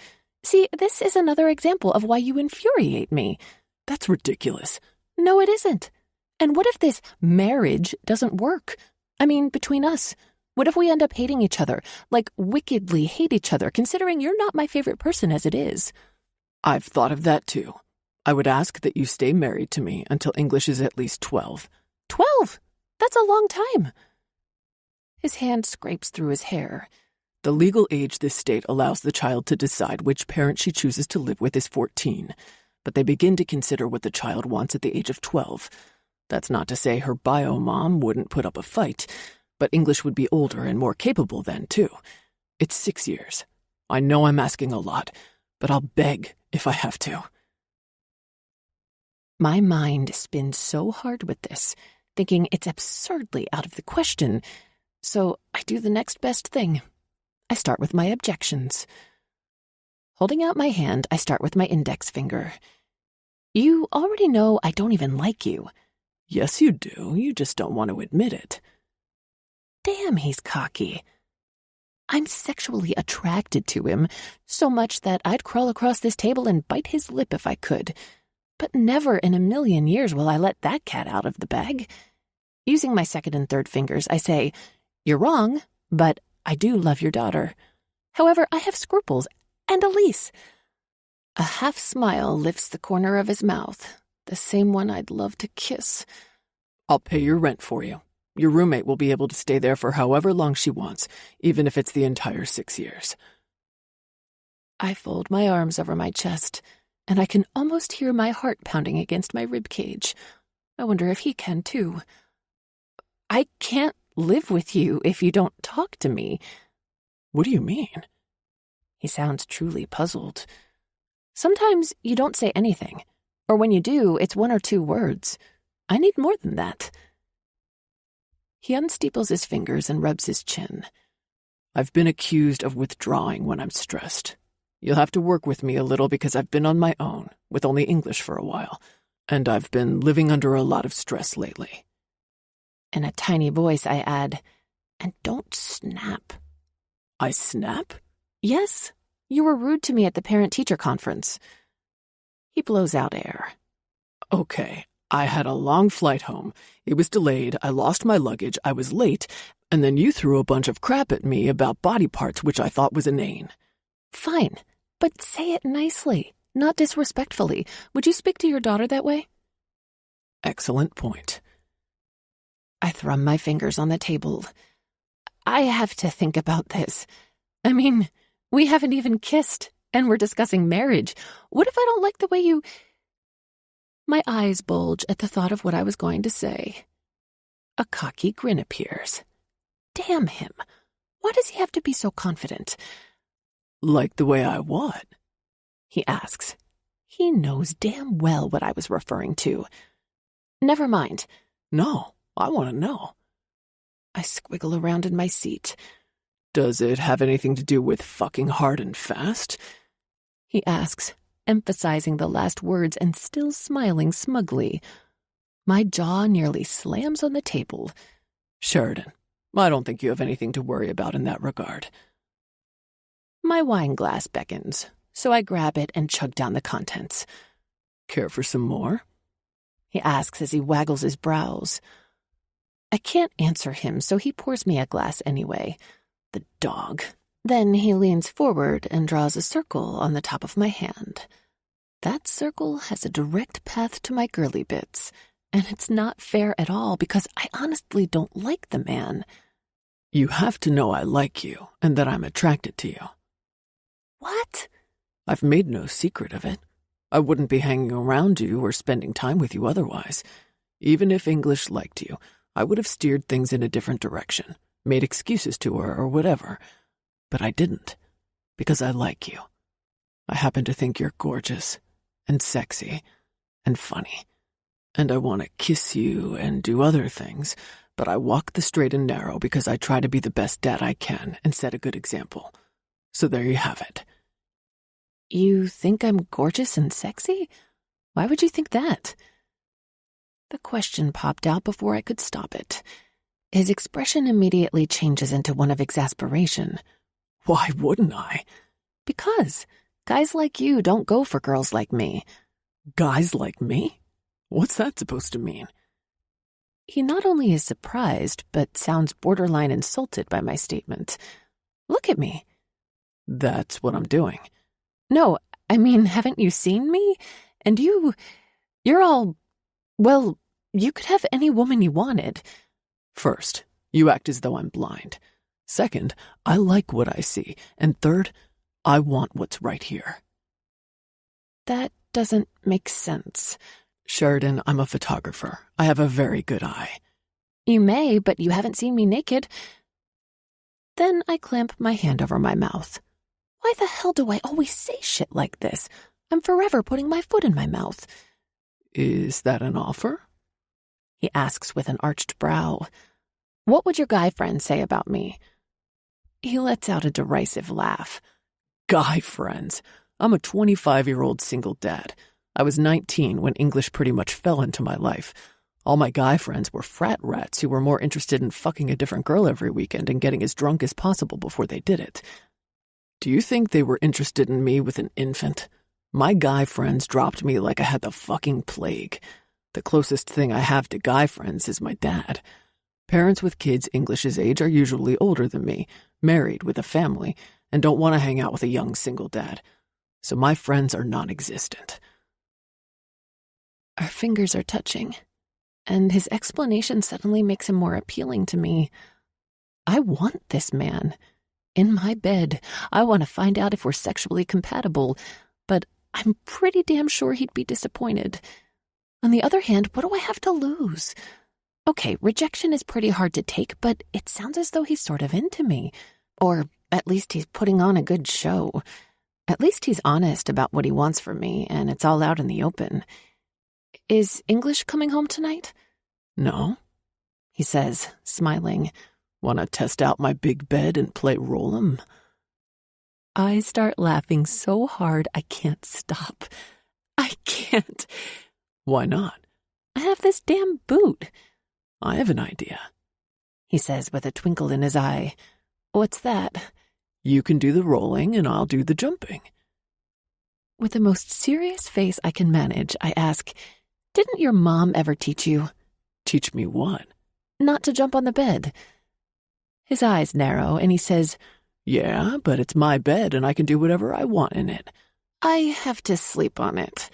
See, this is another example of why you infuriate me. That's ridiculous. No, it isn't. And what if this marriage doesn't work? I mean, between us. What if we end up hating each other, like wickedly hate each other, considering you're not my favorite person as it is? I've thought of that too. I would ask that you stay married to me until English is at least 12. 12? That's a long time. His hand scrapes through his hair. The legal age this state allows the child to decide which parent she chooses to live with is 14, but they begin to consider what the child wants at the age of 12. That's not to say her bio mom wouldn't put up a fight, but English would be older and more capable then, too. It's 6 years. I know I'm asking a lot, but I'll beg if I have to. My mind spins so hard with this, thinking it's absurdly out of the question, so I do the next best thing. I start with my objections. Holding out my hand, I start with my index finger. You already know I don't even like you. Yes, you do. You just don't want to admit it. Damn, he's cocky. I'm sexually attracted to him, so much that I'd crawl across this table and bite his lip if I could. But never in a million years will I let that cat out of the bag. Using my second and third fingers, I say, You're wrong, but I do love your daughter. However, I have scruples, and Elise. A half smile lifts the corner of his mouth, the same one I'd love to kiss. I'll pay your rent for you. Your roommate will be able to stay there for however long she wants, even if it's the entire 6 years. I fold my arms over my chest, and I can almost hear my heart pounding against my rib cage. I wonder if he can, too. I can't live with you if you don't talk to me. What do you mean? He sounds truly puzzled. Sometimes you don't say anything, or when you do, it's 1 or 2 words. I need more than that. He unsteeples his fingers and rubs his chin. I've been accused of withdrawing when I'm stressed. You'll have to work with me a little because I've been on my own, with only English for a while, and I've been living under a lot of stress lately. In a tiny voice, I add, and don't snap. I snap? Yes, you were rude to me at the parent-teacher conference. He blows out air. Okay, I had a long flight home. It was delayed, I lost my luggage, I was late, and then you threw a bunch of crap at me about body parts which I thought was inane. Fine, but say it nicely, not disrespectfully. Would you speak to your daughter that way? Excellent point. I thrum my fingers on the table. I have to think about this. I mean, we haven't even kissed, and we're discussing marriage. What if I don't like the way you... My eyes bulge at the thought of what I was going to say. A cocky grin appears. Damn him. Why does he have to be so confident? Like the way I what? He asks. He knows damn well what I was referring to. Never mind. No, I want to know. I squiggle around in my seat. Does it have anything to do with fucking hard and fast? He asks, emphasizing the last words and still smiling smugly. My jaw nearly slams on the table. Sheridan, I don't think you have anything to worry about in that regard. My wine glass beckons, so I grab it and chug down the contents. Care for some more? He asks as he waggles his brows. I can't answer him, so he pours me a glass anyway. The dog. Then he leans forward and draws a circle on the top of my hand. That circle has a direct path to my girly bits, and it's not fair at all because I honestly don't like the man. You have to know I like you and that I'm attracted to you. What? I've made no secret of it. I wouldn't be hanging around you or spending time with you otherwise. Even if English liked you, I would have steered things in a different direction, made excuses to her or whatever. But I didn't, because I like you. I happen to think you're gorgeous and sexy and funny, and I want to kiss you and do other things, but I walk the straight and narrow because I try to be the best dad I can and set a good example. So there you have it. You think I'm gorgeous and sexy? Why would you think that? The question popped out before I could stop it. His expression immediately changes into one of exasperation. Why wouldn't I? Because guys like you don't go for girls like me. Guys like me? What's that supposed to mean? He not only is surprised, but sounds borderline insulted by my statement. Look at me. That's what I'm doing. No, I mean, haven't you seen me? And you're all... Well, you could have any woman you wanted. First, you act as though I'm blind. Second, I like what I see. And third, I want what's right here. That doesn't make sense. Sheridan, I'm a photographer. I have a very good eye. You may, but you haven't seen me naked. Then I clamp my hand over my mouth. Why the hell do I always say shit like this? I'm forever putting my foot in my mouth. Is that an offer? He asks with an arched brow. What would your guy friends say about me? He lets out a derisive laugh. Guy friends? I'm a 25-year-old single dad. I was 19 when English pretty much fell into my life. All my guy friends were frat rats who were more interested in fucking a different girl every weekend and getting as drunk as possible before they did it. Do you think they were interested in me with an infant? My guy friends dropped me like I had the fucking plague. The closest thing I have to guy friends is my dad. Parents with kids English's age are usually older than me, married with a family, and don't want to hang out with a young single dad. So my friends are non-existent. Our fingers are touching, and his explanation suddenly makes him more appealing to me. I want this man. In my bed, I want to find out if we're sexually compatible, but I'm pretty damn sure he'd be disappointed. On the other hand, what do I have to lose? Okay, rejection is pretty hard to take, but it sounds as though he's sort of into me. Or at least he's putting on a good show. At least he's honest about what he wants from me, and it's all out in the open. Is English coming home tonight? No, he says, smiling. Want to test out my big bed and play roll-em? I start laughing so hard I can't stop. I can't. Why not? I have this damn boot. I have an idea, he says with a twinkle in his eye. What's that? You can do the rolling and I'll do the jumping. With the most serious face I can manage, I ask, didn't your mom ever teach you? Teach me what? Not to jump on the bed. His eyes narrow and he says, Yeah, but it's my bed and I can do whatever I want in it. I have to sleep on it.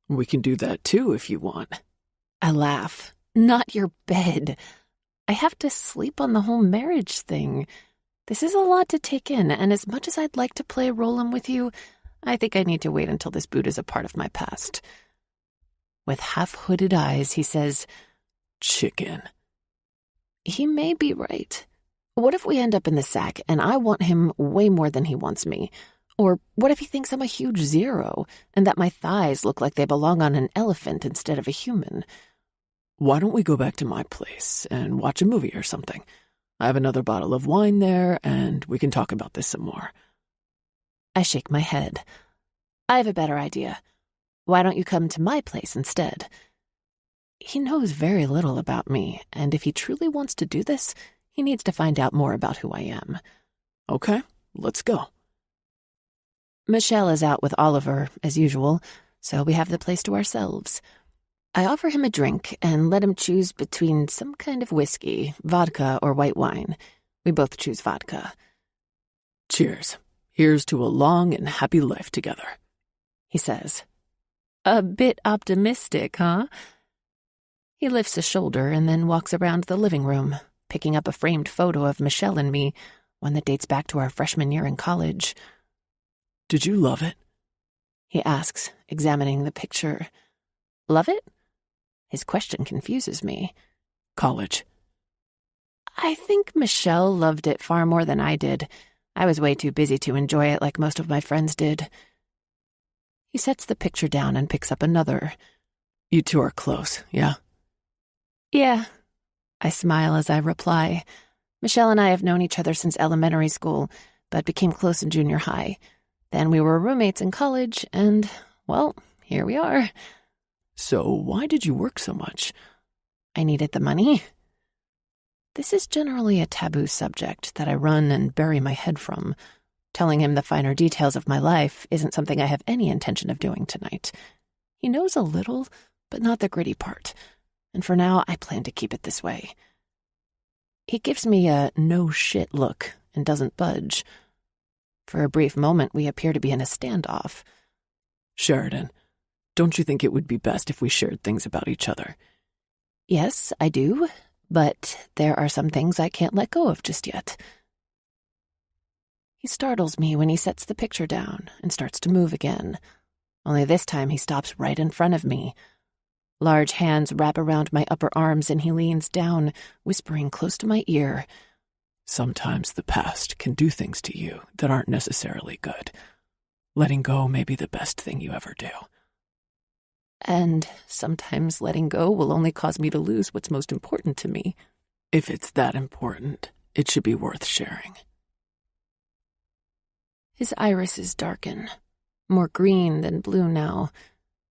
We can do that too if you want. I laugh. Not your bed. I have to sleep on the whole marriage thing. This is a lot to take in, and as much as I'd like to play roll-em with you, I think I need to wait until this boot is a part of my past. With half-hooded eyes, he says, Chicken. He may be right. What if we end up in the sack and I want him way more than he wants me? Or what if he thinks I'm a huge zero and that my thighs look like they belong on an elephant instead of a human? Why don't we go back to my place and watch a movie or something? I have another bottle of wine there and we can talk about this some more. I shake my head. I have a better idea. Why don't you come to my place instead? He knows very little about me, and if he truly wants to do this, he needs to find out more about who I am. Okay, let's go. Michelle is out with Oliver, as usual, so we have the place to ourselves. I offer him a drink and let him choose between some kind of whiskey, vodka, or white wine. We both choose vodka. Cheers. Here's to a long and happy life together, he says. A bit optimistic, huh? He lifts a shoulder and then walks around the living room, picking up a framed photo of Michelle and me, one that dates back to our freshman year in college. Did you love it? He asks, examining the picture. Love it? His question confuses me. College. I think Michelle loved it far more than I did. I was way too busy to enjoy it like most of my friends did. He sets the picture down and picks up another. You two are close, yeah? Yeah. I smile as I reply. Michelle and I have known each other since elementary school, but became close in junior high. Then we were roommates in college, and, well, here we are. So why did you work so much? I needed the money. This is generally a taboo subject that I run and bury my head from. Telling him the finer details of my life isn't something I have any intention of doing tonight. He knows a little, but not the gritty part. And for now, I plan to keep it this way. He gives me a no-shit look and doesn't budge. For a brief moment, we appear to be in a standoff. Sheridan, don't you think it would be best if we shared things about each other? Yes, I do, but there are some things I can't let go of just yet. He startles me when he sets the picture down and starts to move again. Only this time he stops right in front of me. Large hands wrap around my upper arms and he leans down, whispering close to my ear. Sometimes the past can do things to you that aren't necessarily good. Letting go may be the best thing you ever do. And sometimes letting go will only cause me to lose what's most important to me. If it's that important, it should be worth sharing. His irises darken, more green than blue now,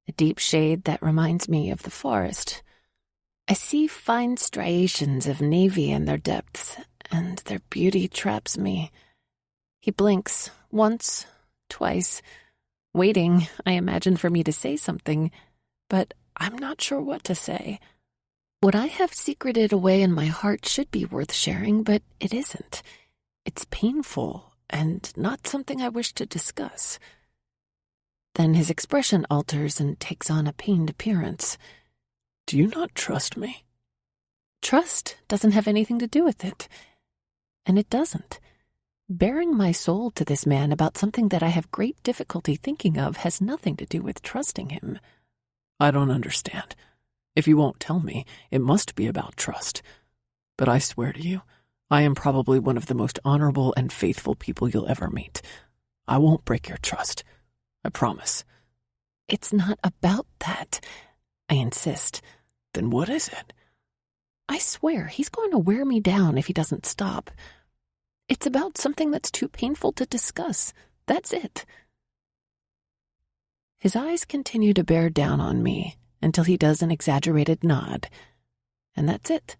a deep shade that reminds me of the forest. I see fine striations of navy in their depths, and their beauty traps me. He blinks once, twice, waiting, I imagine, for me to say something, but I'm not sure what to say. What I have secreted away in my heart should be worth sharing, but it isn't. It's painful and not something I wish to discuss. Then his expression alters and takes on a pained appearance. Do you not trust me? Trust doesn't have anything to do with it. And it doesn't. Bearing my soul to this man about something that I have great difficulty thinking of has nothing to do with trusting him. I don't understand. If you won't tell me, it must be about trust. But I swear to you, I am probably one of the most honorable and faithful people you'll ever meet. I won't break your trust. I promise. It's not about that, I insist. Then what is it? I swear he's going to wear me down if he doesn't stop. It's about something that's too painful to discuss. That's it. His eyes continue to bear down on me until he does an exaggerated nod. And that's it.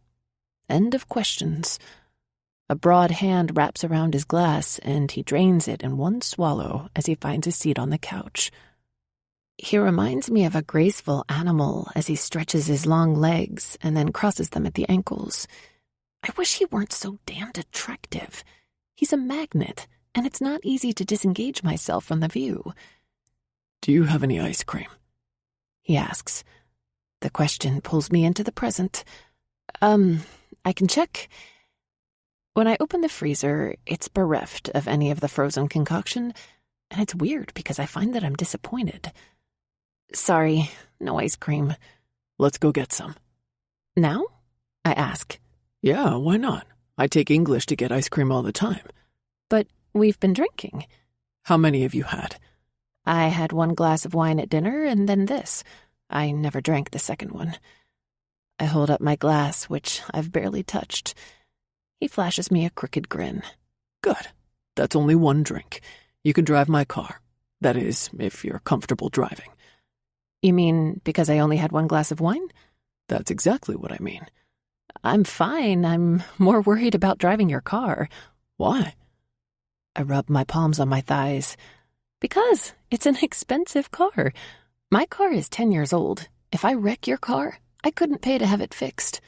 End of questions. A broad hand wraps around his glass, and he drains it in one swallow as he finds a seat on the couch. He reminds me of a graceful animal as he stretches his long legs and then crosses them at the ankles. I wish he weren't so damned attractive. He's a magnet, and it's not easy to disengage myself from the view. Do you have any ice cream? He asks. The question pulls me into the present. I can check. When I open the freezer, it's bereft of any of the frozen concoction, and it's weird because I find that I'm disappointed. Sorry, no ice cream. Let's go get some. Now? I ask. Yeah, why not? I take English to get ice cream all the time. But we've been drinking. How many have you had? I had one glass of wine at dinner and then this. I never drank the second one. I hold up my glass, which I've barely touched. He flashes me a crooked grin. Good. That's only one drink. You can drive my car. That is, if you're comfortable driving. You mean because I only had one glass of wine? That's exactly what I mean. I'm fine. I'm more worried about driving your car. Why? I rub my palms on my thighs. Because it's an expensive car. My car is 10 years old. If I wreck your car, I couldn't pay to have it fixed.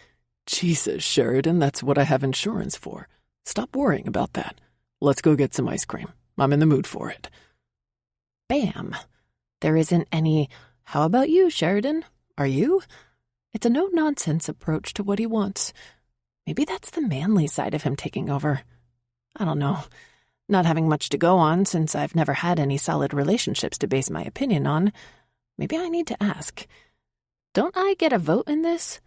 Jesus, Sheridan, that's what I have insurance for. Stop worrying about that. Let's go get some ice cream. I'm in the mood for it. Bam. There isn't any, how about you, Sheridan? Are you? It's a no-nonsense approach to what he wants. Maybe that's the manly side of him taking over. I don't know. Not having much to go on since I've never had any solid relationships to base my opinion on. Maybe I need to ask. Don't I get a vote in this?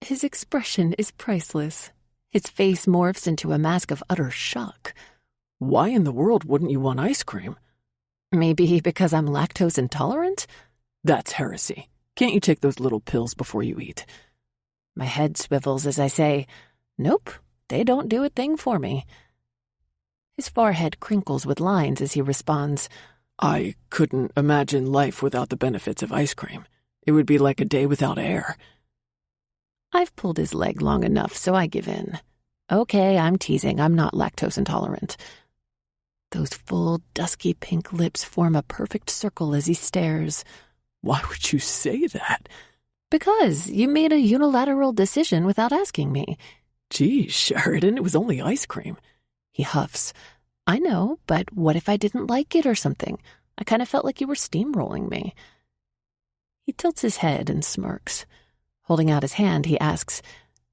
His expression is priceless. His face morphs into a mask of utter shock. Why in the world wouldn't you want ice cream? Maybe because I'm lactose intolerant? That's heresy. Can't you take those little pills before you eat? My head swivels as I say, nope, they don't do a thing for me. His forehead crinkles with lines as he responds, I couldn't imagine life without the benefits of ice cream. It would be like a day without air. I've pulled his leg long enough, so I give in. Okay, I'm teasing. I'm not lactose intolerant. Those full, dusky pink lips form a perfect circle as he stares. Why would you say that? Because you made a unilateral decision without asking me. Geez, Sheridan, it was only ice cream. He huffs. I know, but what if I didn't like it or something? I kind of felt like you were steamrolling me. He tilts his head and smirks. Holding out his hand, he asks,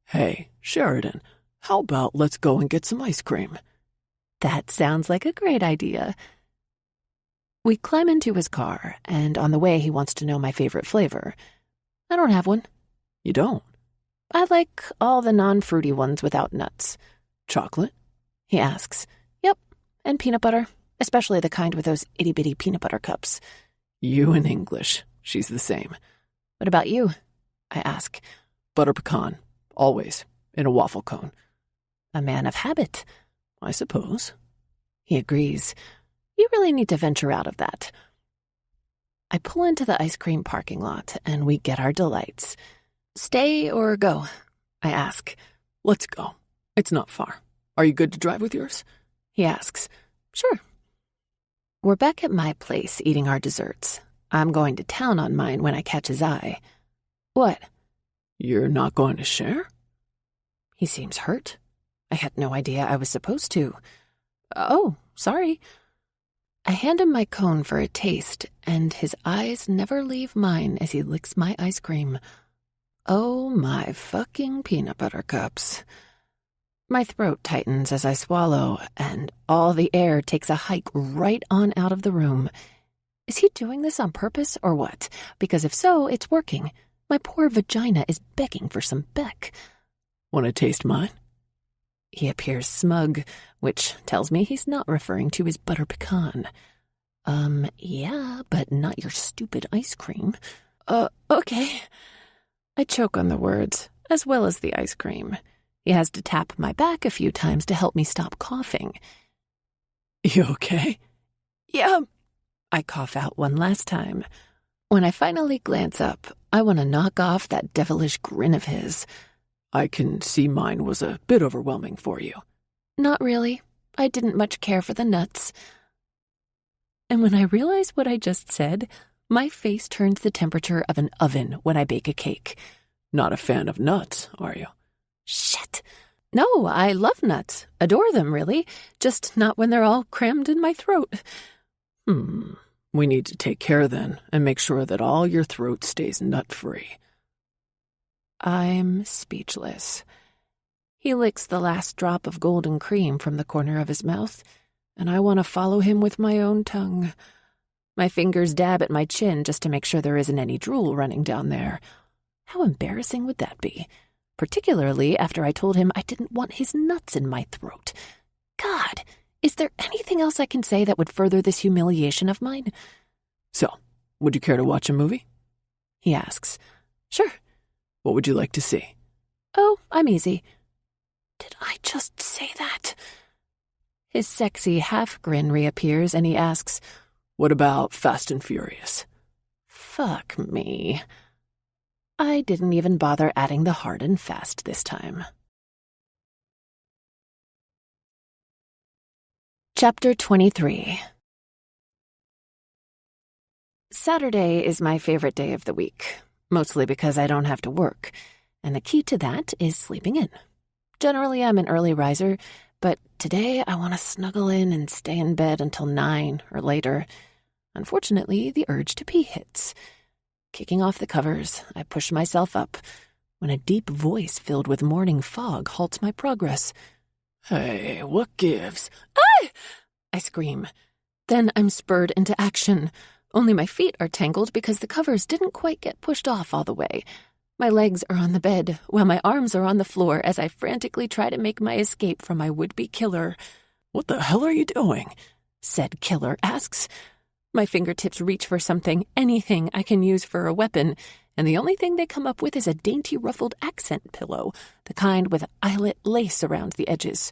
Hey, Sheridan, how about let's go and get some ice cream? That sounds like a great idea. We climb into his car, and on the way he wants to know my favorite flavor. I don't have one. You don't? I like all the non-fruity ones without nuts. Chocolate? He asks. Yep, and peanut butter, especially the kind with those itty-bitty peanut butter cups. You in English. She's the same. What about you? I ask. Butter pecan. Always. In a waffle cone. A man of habit. I suppose. He agrees. You really need to venture out of that. I pull into the ice cream parking lot, and we get our delights. Stay or go? I ask. Let's go. It's not far. Are you good to drive with yours? He asks. Sure. We're back at my place eating our desserts. I'm going to town on mine when I catch his eye. What? You're not going to share? He seems hurt. I had no idea I was supposed to. Oh, sorry. I hand him my cone for a taste, and his eyes never leave mine as he licks my ice cream. Oh, my fucking peanut butter cups. My throat tightens as I swallow, and all the air takes a hike right on out of the room. Is he doing this on purpose or what? Because if so, it's working. My poor vagina is begging for some Beck. Want to taste mine? He appears smug, which tells me he's not referring to his butter pecan. Yeah, but not your stupid ice cream. Okay. I choke on the words. as well as the ice cream. He has to tap my back a few times to help me stop coughing. You okay? Yeah. I cough out one last time. When I finally glance up, I want to knock off that devilish grin of his. I can see mine was a bit overwhelming for you. Not really. I didn't much care for the nuts. And when I realize what I just said, my face turns the temperature of an oven when I bake a cake. Not a fan of nuts, are you? Shit. No, I love nuts. Adore them, really. Just not when they're all crammed in my throat. We need to take care then and make sure that all your throat stays nut-free. I'm speechless. He licks the last drop of golden cream from the corner of his mouth, and I want to follow him with my own tongue. My fingers dab at my chin just to make sure there isn't any drool running down there. How embarrassing would that be? Particularly after I told him I didn't want his nuts in my throat. God, is there anything else I can say that would further this humiliation of mine? So, would you care to watch a movie? He asks. Sure. What would you like to see? Oh, I'm easy. Did I just say that? His sexy half-grin reappears and he asks, What about Fast and Furious? Fuck me. I didn't even bother adding the hard and fast this time. Chapter 23. Saturday is my favorite day of the week, mostly because I don't have to work, and the key to that is sleeping in. Generally, I'm an early riser, but today I want to snuggle in and stay in bed until 9 or later. Unfortunately, the urge to pee hits. Kicking off the covers, I push myself up when a deep voice filled with morning fog halts my progress. Hey, what gives? Ah! I scream. Then I'm spurred into action. Only my feet are tangled because the covers didn't quite get pushed off all the way. My legs are on the bed, while my arms are on the floor as I frantically try to make my escape from my would-be killer. What the hell are you doing? Said killer asks. My fingertips reach for something, anything I can use for a weapon, and the only thing they come up with is a dainty ruffled accent pillow, the kind with eyelet lace around the edges.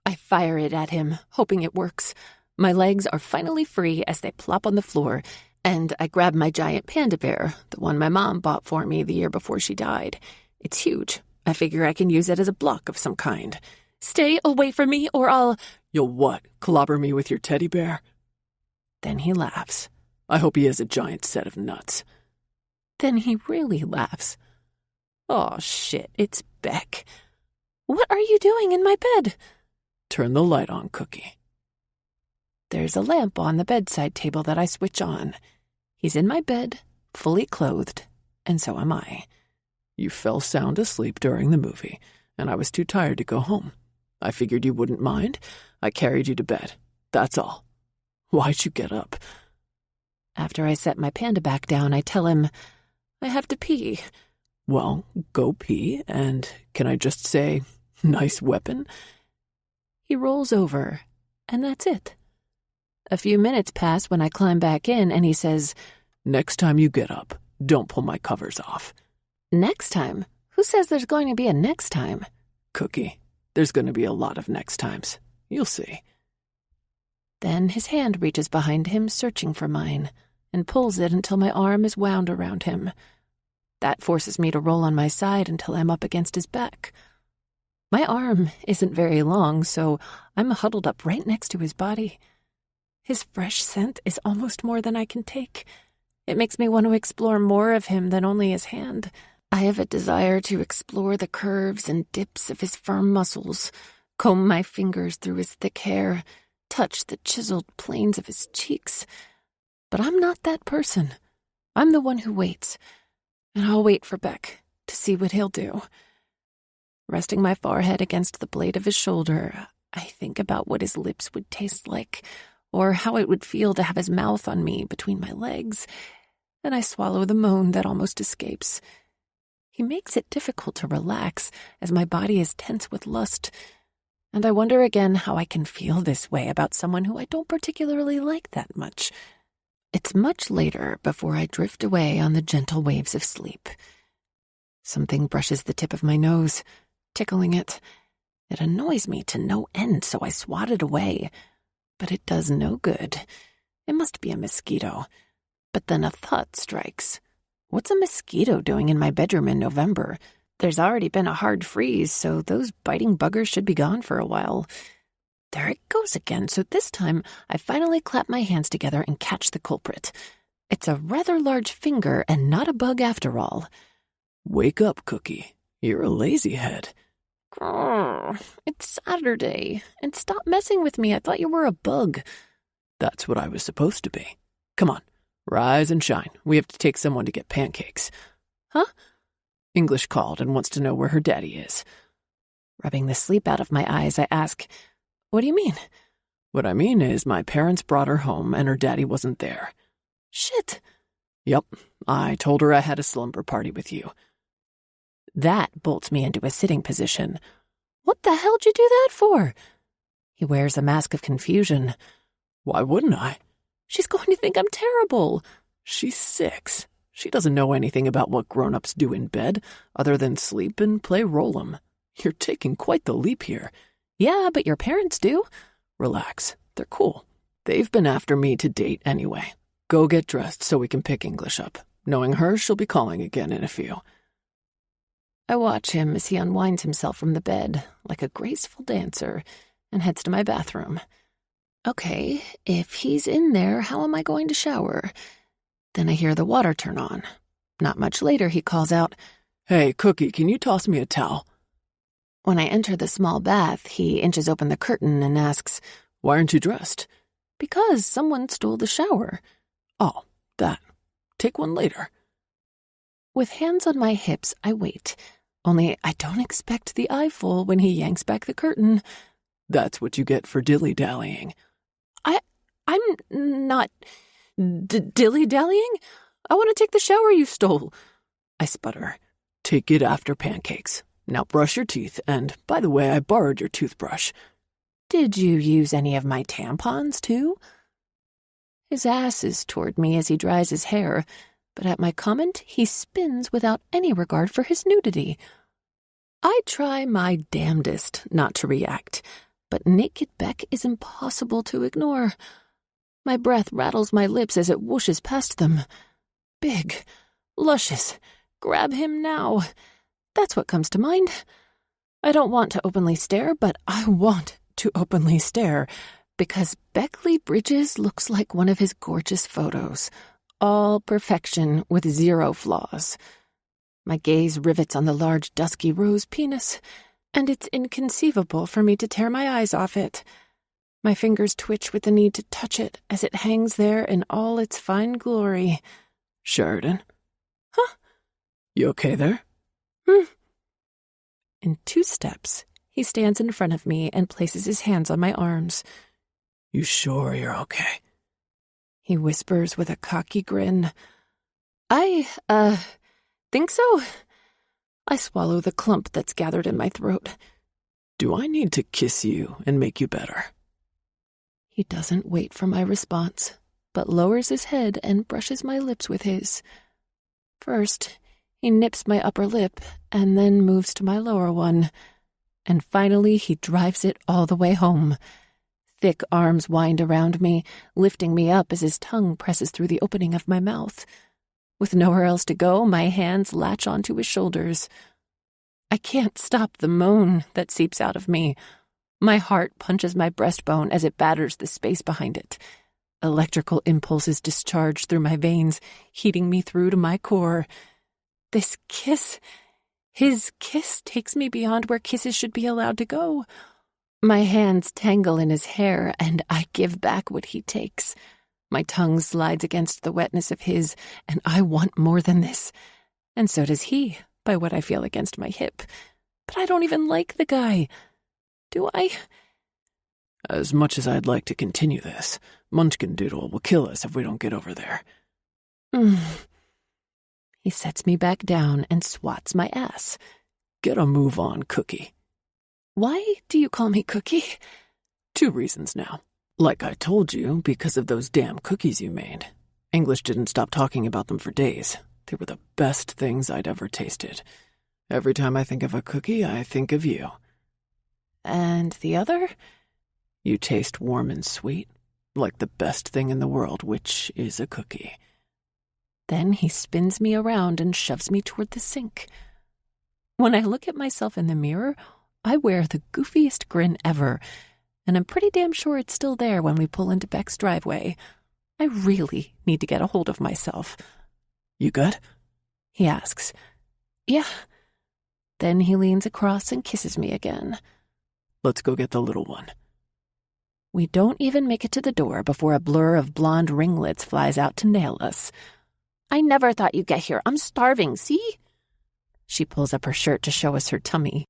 I fire it at him, hoping it works. My legs are finally free as they plop on the floor, and I grab my giant panda bear, the one my mom bought for me the year before she died. It's huge. I figure I can use it as a block of some kind. Stay away from me or I'll... You'll what, clobber me with your teddy bear? Then he laughs. I hope he has a giant set of nuts. Then he really laughs. Oh, shit, it's Beck. What are you doing in my bed? Turn the light on, Cookie. There's a lamp on the bedside table that I switch on. He's in my bed, fully clothed, and so am I. You fell sound asleep during the movie, and I was too tired to go home. I figured you wouldn't mind. I carried you to bed. That's all. Why'd you get up? After I set my panda back down, I tell him, I have to pee. Well, go pee, and can I just say, nice weapon? He rolls over, and that's it. A few minutes pass when I climb back in, and he says, Next time you get up, don't pull my covers off. Next time? Who says there's going to be a next time? Cookie, there's going to be a lot of next times. You'll see. Then his hand reaches behind him, searching for mine, and pulls it until my arm is wound around him. That forces me to roll on my side until I'm up against his back. My arm isn't very long, so I'm huddled up right next to his body. His fresh scent is almost more than I can take. It makes me want to explore more of him than only his hand. I have a desire to explore the curves and dips of his firm muscles, comb my fingers through his thick hair, touch the chiseled planes of his cheeks. But I'm not that person. I'm the one who waits, and I'll wait for Beck to see what he'll do. Resting my forehead against the blade of his shoulder, I think about what his lips would taste like, or how it would feel to have his mouth on me between my legs, and I swallow the moan that almost escapes. He makes it difficult to relax as my body is tense with lust, and I wonder again how I can feel this way about someone who I don't particularly like that much. It's much later before I drift away on the gentle waves of sleep. Something brushes the tip of my nose, tickling it. It annoys me to no end, so I swat it away. But it does no good. It must be a mosquito. But then a thought strikes. What's a mosquito doing in my bedroom in November? There's already been a hard freeze, so those biting buggers should be gone for a while. There it goes again, so this time I finally clap my hands together and catch the culprit. It's a rather large finger and not a bug after all. Wake up, Cookie. You're a lazy head. Grrr, it's Saturday, and stop messing with me. I thought you were a bug. That's what I was supposed to be. Come on, rise and shine. We have to take someone to get pancakes. Huh? English called and wants to know where her daddy is. Rubbing the sleep out of my eyes, I ask, what do you mean? What I mean is my parents brought her home and her daddy wasn't there. Shit. Yep, I told her I had a slumber party with you. That bolts me into a sitting position. What the hell'd you do that for? He wears a mask of confusion. Why wouldn't I? She's going to think I'm terrible. She's 6. She doesn't know anything about what grown-ups do in bed, other than sleep and play roll-em. You're taking quite the leap here. Yeah, but your parents do. Relax. They're cool. They've been after me to date anyway. Go get dressed so we can pick English up. Knowing her, she'll be calling again in a few. I watch him as he unwinds himself from the bed, like a graceful dancer, and heads to my bathroom. Okay, if he's in there, how am I going to shower? Then I hear the water turn on. Not much later, he calls out, Hey, Cookie, can you toss me a towel? When I enter the small bath, he inches open the curtain and asks, Why aren't you dressed? Because someone stole the shower. Oh, that. Take one later. With hands on my hips, I wait. Only I don't expect the eyeful when he yanks back the curtain. That's what you get for dilly-dallying. I'm not dilly-dallying. I want to take the shower you stole. I sputter. Take it after pancakes. Now brush your teeth, and, by the way, I borrowed your toothbrush. Did you use any of my tampons, too? His ass is toward me as he dries his hair, but at my comment, he spins without any regard for his nudity. I try my damnedest not to react, but naked Beck is impossible to ignore. My breath rattles my lips as it whooshes past them. Big, luscious, grab him now. That's what comes to mind. I don't want to openly stare, but I want to openly stare, because Beckley Bridges looks like one of his gorgeous photos. All perfection with 0 flaws. My gaze rivets on the large dusky rose penis, and it's inconceivable for me to tear my eyes off it. My fingers twitch with the need to touch it as it hangs there in all its fine glory. Sheridan? Huh? You okay there? In 2 steps, he stands in front of me and places his hands on my arms. You sure you're okay? He whispers with a cocky grin. I think so. I swallow the clump that's gathered in my throat. Do I need to kiss you and make you better? He doesn't wait for my response, but lowers his head and brushes my lips with his. First, he nips my upper lip and then moves to my lower one. And finally, he drives it all the way home. Thick arms wind around me, lifting me up as his tongue presses through the opening of my mouth. With nowhere else to go, my hands latch onto his shoulders. I can't stop the moan that seeps out of me. My heart punches my breastbone as it batters the space behind it. Electrical impulses discharge through my veins, heating me through to my core. This kiss, his kiss, takes me beyond where kisses should be allowed to go. My hands tangle in his hair, and I give back what he takes. My tongue slides against the wetness of his, and I want more than this. And so does he, by what I feel against my hip. But I don't even like the guy. Do I? As much as I'd like to continue this, Munchkin Doodle will kill us if we don't get over there. He sets me back down and swats my ass. Get a move on, Cookie. Why do you call me Cookie? 2 reasons now. Like I told you, because of those damn cookies you made. English didn't stop talking about them for days. They were the best things I'd ever tasted. Every time I think of a cookie, I think of you. And the other? You taste warm and sweet, like the best thing in the world, which is a cookie. Then he spins me around and shoves me toward the sink. When I look at myself in the mirror, I wear the goofiest grin ever, and I'm pretty damn sure it's still there when we pull into Beck's driveway. I really need to get a hold of myself. You good? He asks. Yeah. Then he leans across and kisses me again. Let's go get the little one. We don't even make it to the door before a blur of blonde ringlets flies out to nail us. I never thought you'd get here. I'm starving, see? She pulls up her shirt to show us her tummy.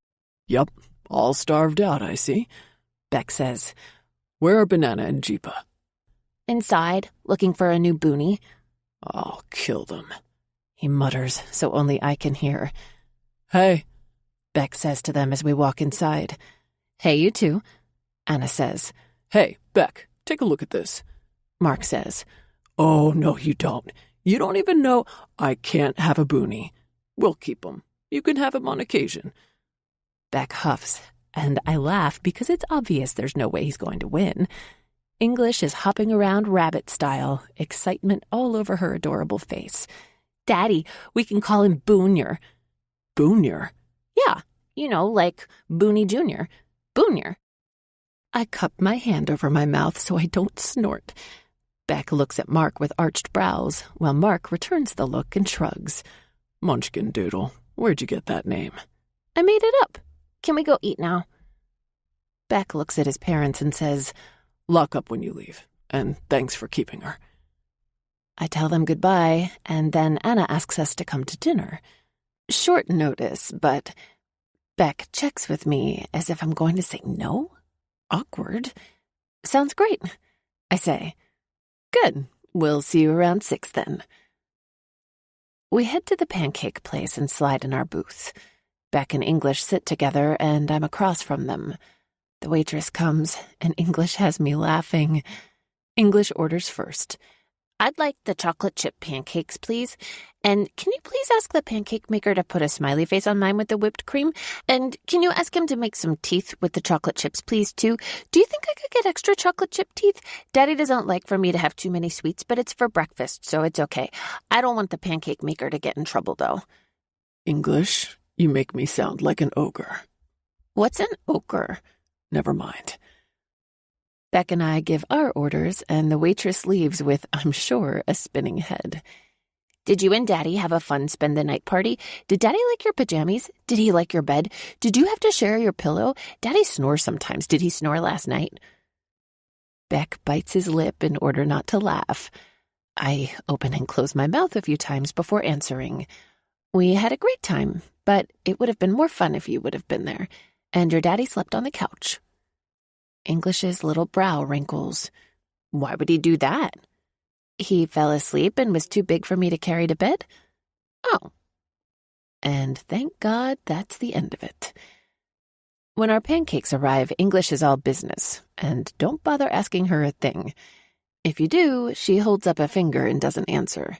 Yup, all starved out, I see. Beck says. Where are Banana and Jeepa? Inside, looking for a new boonie. I'll kill them. He mutters, so only I can hear. Hey, Beck says to them as we walk inside. Hey, you two, Anna says. Hey, Beck, take a look at this. Mark says. Oh, no, you don't. You don't even know. I can't have a boonie. We'll keep him. You can have him on occasion. Beck huffs, and I laugh because it's obvious there's no way he's going to win. English is hopping around rabbit style, excitement all over her adorable face. Daddy, we can call him Boonier. Boonier? Yeah, you know, like Boonie Jr. Boonier. I cup my hand over my mouth so I don't snort. Beck looks at Mark with arched brows, while Mark returns the look and shrugs. Munchkin Doodle, where'd you get that name? I made it up. Can we go eat now? Beck looks at his parents and says, Lock up when you leave, and thanks for keeping her. I tell them goodbye, and then Anna asks us to come to dinner. Short notice, but Beck checks with me as if I'm going to say no. Awkward. Sounds great, I say. Good. We'll see you around 6 then. We head to the pancake place and slide in our booth. Beck and English sit together, and I'm across from them. The waitress comes, and English has me laughing. English orders first. I'd like the chocolate chip pancakes, please. And can you please ask the pancake maker to put a smiley face on mine with the whipped cream? And can you ask him to make some teeth with the chocolate chips, please, too? Do you think I could get extra chocolate chip teeth? Daddy doesn't like for me to have too many sweets, but it's for breakfast, so it's okay. I don't want the pancake maker to get in trouble, though. English, you make me sound like an ogre. What's an ogre? Never mind. Beck and I give our orders, and the waitress leaves with, I'm sure, a spinning head. Did you and Daddy have a fun spend-the-night party? Did Daddy like your pajamas? Did he like your bed? Did you have to share your pillow? Daddy snores sometimes. Did he snore last night? Beck bites his lip in order not to laugh. I open and close my mouth a few times before answering. We had a great time, but it would have been more fun if you would have been there, and your daddy slept on the couch. English's little brow wrinkles. Why would he do that? He fell asleep and was too big for me to carry to bed? Oh. And thank God that's the end of it. When our pancakes arrive, English is all business, and don't bother asking her a thing. If you do, she holds up a finger and doesn't answer.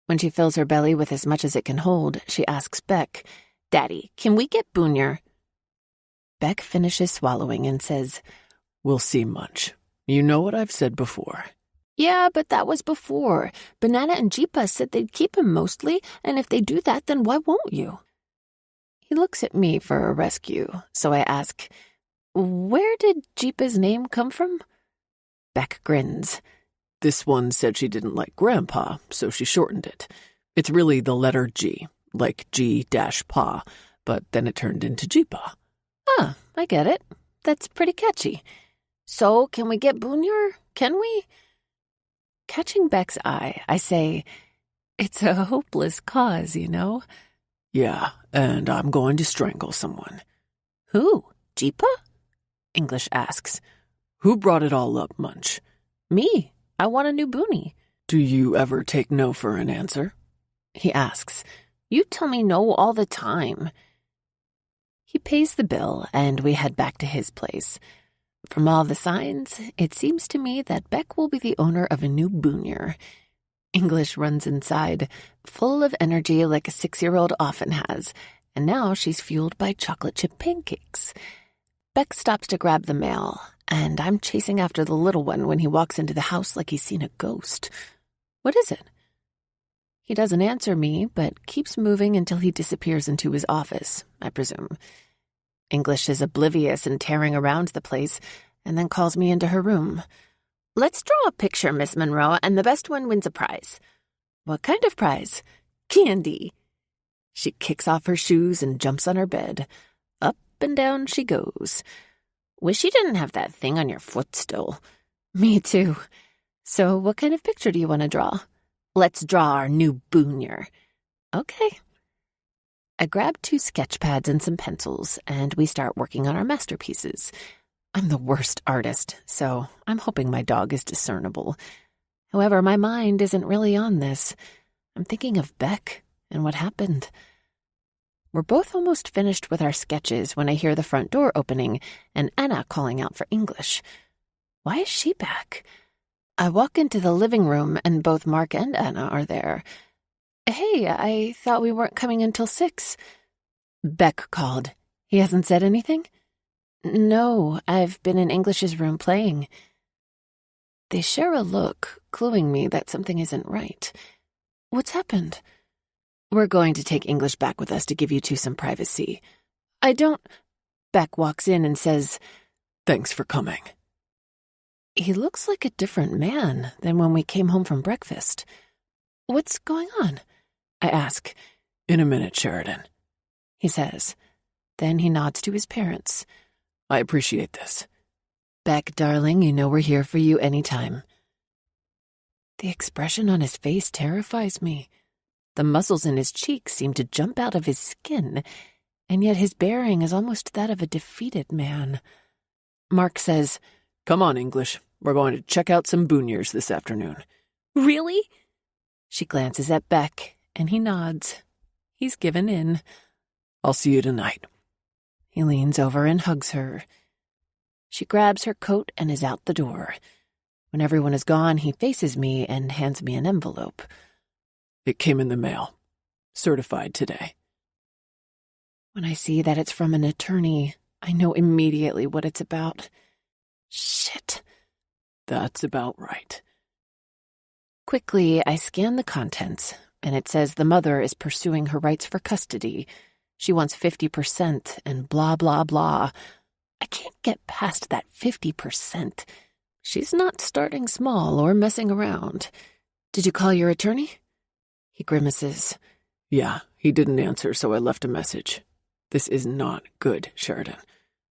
When she fills her belly with as much as it can hold, she asks Beck, Daddy, can we get Boonier? Beck finishes swallowing and says, We'll see, Munch. You know what I've said before. Yeah, but that was before. Banana and Jeepa said they'd keep him mostly, and if they do that, then why won't you? He looks at me for a rescue, so I ask, Where did Jeepa's name come from? Beck grins. This one said she didn't like Grandpa, so she shortened it. It's really the letter G, like G-Pa, but then it turned into Jeepa. Ah, I get it. That's pretty catchy. So, can we get Boonier? Can we? Catching Beck's eye, I say, It's a hopeless cause, you know? Yeah, and I'm going to strangle someone. Who? Jeepa? English asks. Who brought it all up, Munch? Me. I want a new boonie. Do you ever take no for an answer? He asks. You tell me no all the time. He pays the bill, and we head back to his place. From all the signs, it seems to me that Beck will be the owner of a new Boonier. English runs inside, full of energy like a 6-year-old often has, and now she's fueled by chocolate chip pancakes. Beck stops to grab the mail, and I'm chasing after the little one when he walks into the house like he's seen a ghost. What is it? He doesn't answer me, but keeps moving until he disappears into his office, I presume. English is oblivious and tearing around the place, and then calls me into her room. "Let's draw a picture, Miss Monroe, and the best one wins a prize." "What kind of prize?" "Candy." She kicks off her shoes and jumps on her bed. Up and down she goes. "Wish you didn't have that thing on your foot still." "Me too. So what kind of picture do you want to draw?" "Let's draw our new boonier." "Okay." I grab 2 sketch pads and some pencils, and we start working on our masterpieces. I'm the worst artist, so I'm hoping my dog is discernible. However, my mind isn't really on this. I'm thinking of Beck and what happened. We're both almost finished with our sketches when I hear the front door opening and Anna calling out for English. Why is she back? I walk into the living room and both Mark and Anna are there. "Hey, I thought we weren't coming until 6. Beck called. "He hasn't said anything?" "No, I've been in English's room playing." They share a look, cluing me that something isn't right. "What's happened?" "We're going to take English back with us to give you 2 some privacy." "I don't—" Beck walks in and says, Thanks for coming. He looks like a different man than when we came home from breakfast. "What's going on?" I ask. In a minute, Sheridan, He says. Then he nods to his parents. I appreciate this. "Beck, darling, you know we're here for you anytime." The expression on his face terrifies me. The muscles in his cheeks seem to jump out of his skin, and yet his bearing is almost that of a defeated man. Mark says, Come on, English. We're going to check out some booniers this afternoon. "Really?" She glances at Beck, and he nods. He's given in. I'll see you tonight. He leans over and hugs her. She grabs her coat and is out the door. When everyone is gone, he faces me and hands me an envelope. It came in the mail. Certified today. When I see that it's from an attorney, I know immediately what it's about. Shit. That's about right. Quickly, I scan the contents, and it says the mother is pursuing her rights for custody. She wants 50% and blah, blah, blah. I can't get past that 50%. She's not starting small or messing around. "Did you call your attorney?" He grimaces. Yeah, he didn't answer, so I left a message. This is not good, Sheridan.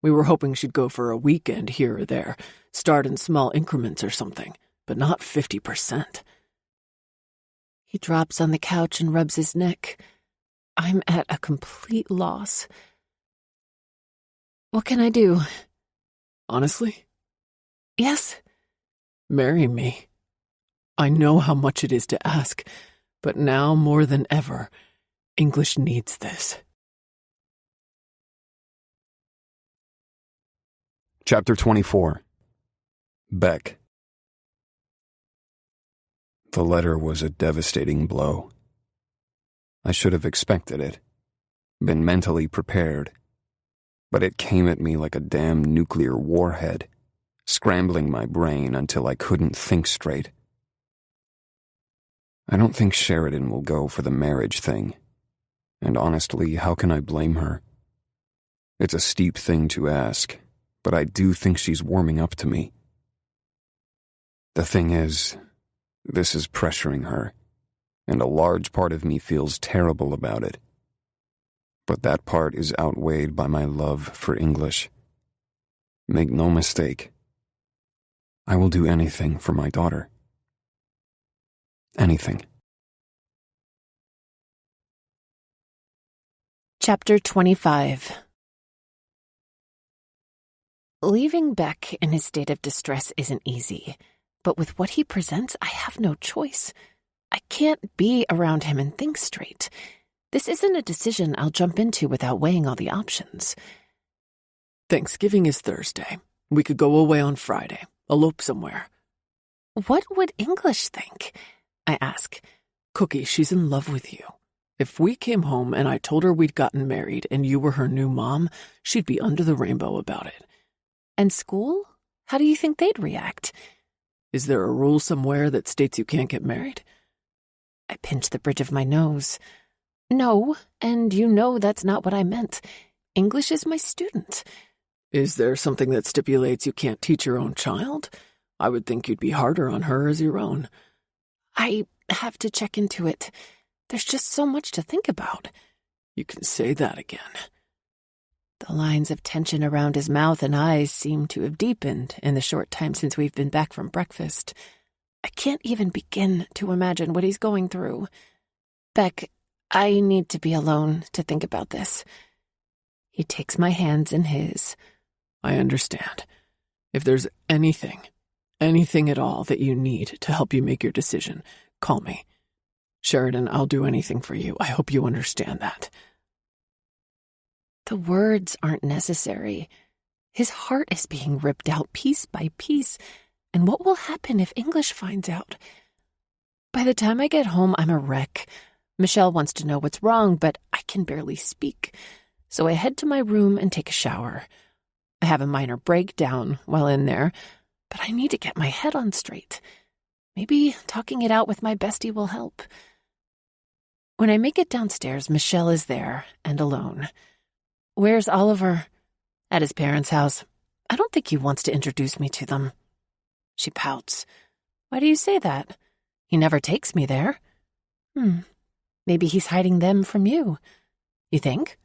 We were hoping she'd go for a weekend here or there, start in small increments or something, but not 50%. He drops on the couch and rubs his neck. I'm at a complete loss. "What can I do?" Honestly? "Yes?" Marry me. I know how much it is to ask, but now more than ever, English needs this. Chapter 24. Beck. The letter was a devastating blow. I should have expected it, been mentally prepared, but it came at me like a damn nuclear warhead, scrambling my brain until I couldn't think straight. I don't think Sheridan will go for the marriage thing, and honestly, how can I blame her? It's a steep thing to ask, but I do think she's warming up to me. The thing is, this is pressuring her, and a large part of me feels terrible about it. But that part is outweighed by my love for English. Make no mistake, I will do anything for my daughter. Anything. Chapter 25. Leaving Beck in his state of distress isn't easy, but with what he presents, I have no choice. I can't be around him and think straight. This isn't a decision I'll jump into without weighing all the options. Thanksgiving is Thursday. We could go away on Friday, elope somewhere. What would English think? I ask. Cookie, she's in love with you. If we came home and I told her we'd gotten married and you were her new mom, she'd be under the rainbow about it. And school? How do you think they'd react? Is there a rule somewhere that states you can't get married? I pinched the bridge of my nose. No, and you know that's not what I meant. English is my student. Is there something that stipulates you can't teach your own child? I would think you'd be harder on her as your own. I have to check into it. There's just so much to think about. You can say that again. The lines of tension around his mouth and eyes seem to have deepened in the short time since we've been back from breakfast. I can't even begin to imagine what he's going through. Beck, I need to be alone to think about this. He takes my hands in his. I understand. If there's anything at all that you need to help you make your decision, call me. Sheridan, I'll do anything for you. I hope you understand that. The words aren't necessary. His heart is being ripped out piece by piece. And what will happen if English finds out? By the time I get home, I'm a wreck. Michelle wants to know what's wrong, but I can barely speak. So I head to my room and take a shower. I have a minor breakdown while in there, but I need to get my head on straight. Maybe talking it out with my bestie will help. When I make it downstairs, Michelle is there and alone. Where's Oliver? At his parents' house. I don't think he wants to introduce me to them. She pouts. Why do you say that? He never takes me there. Maybe he's hiding them from you. You think?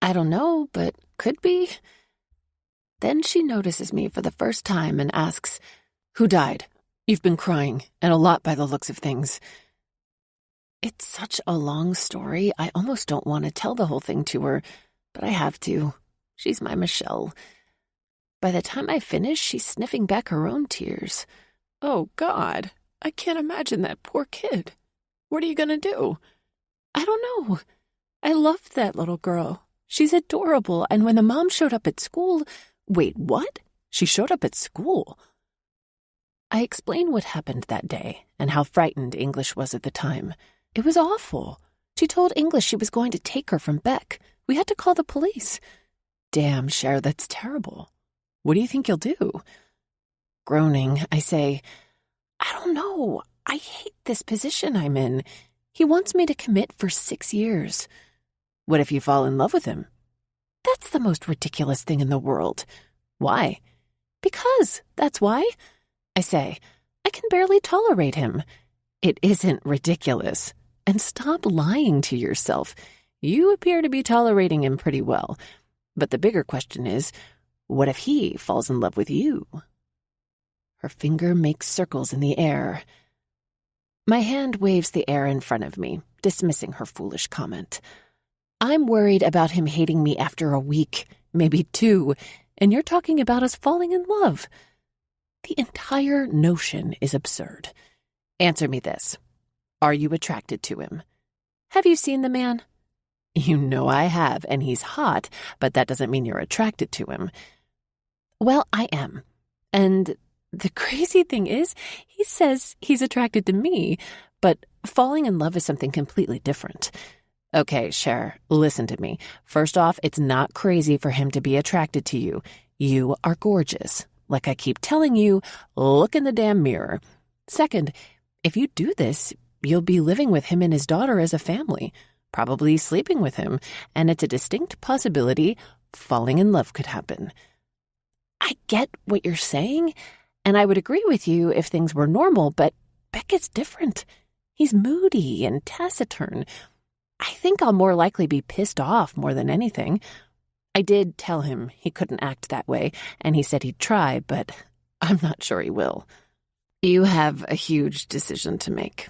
I don't know, but could be. Then she notices me for the first time and asks, Who died? You've been crying, and a lot by the looks of things. It's such a long story, I almost don't want to tell the whole thing to her, but I have to. She's my Michelle. By the time I finish, she's sniffing back her own tears. Oh, God, I can't imagine that poor kid. What are you going to do? I don't know. I loved that little girl. She's adorable, and when the mom showed up at school... Wait, what? She showed up at school? I explained what happened that day and how frightened English was at the time. It was awful. She told English she was going to take her from Beck. We had to call the police. Damn, Cher, that's terrible. What do you think you'll do? Groaning, I say, I don't know. I hate this position I'm in. He wants me to commit for 6 years. What if you fall in love with him? That's the most ridiculous thing in the world. Why? Because, that's why. I say, I can barely tolerate him. It isn't ridiculous. And stop lying to yourself. You appear to be tolerating him pretty well. But the bigger question is, what if he falls in love with you? Her finger makes circles in the air. My hand waves the air in front of me, dismissing her foolish comment. I'm worried about him hating me after a week, maybe 2, and you're talking about us falling in love. The entire notion is absurd. Answer me this. Are you attracted to him? Have you seen the man? You know I have, and he's hot, but that doesn't mean you're attracted to him. Well, I am. And the crazy thing is, he says he's attracted to me, but falling in love is something completely different. Okay, Cher, listen to me. First off, it's not crazy for him to be attracted to you. You are gorgeous. Like I keep telling you, look in the damn mirror. Second, if you do this, you'll be living with him and his daughter as a family, probably sleeping with him, and it's a distinct possibility falling in love could happen. I get what you're saying, and I would agree with you if things were normal, but Beck is different. He's moody and taciturn. I think I'll more likely be pissed off more than anything. I did tell him he couldn't act that way, and he said he'd try, but I'm not sure he will. You have a huge decision to make.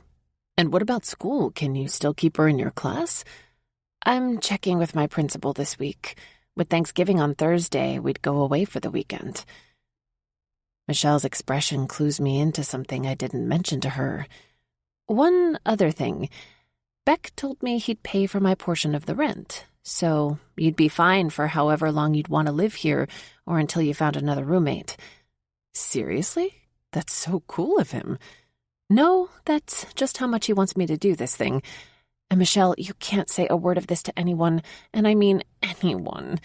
And what about school? Can you still keep her in your class? I'm checking with my principal this week. With Thanksgiving on Thursday, we'd go away for the weekend. Michelle's expression clues me into something I didn't mention to her. One other thing. Beck told me he'd pay for my portion of the rent, so you'd be fine for however long you'd want to live here or until you found another roommate. Seriously? That's so cool of him. No, that's just how much he wants me to do this thing. And Michelle, you can't say a word of this to anyone, and I mean anyone.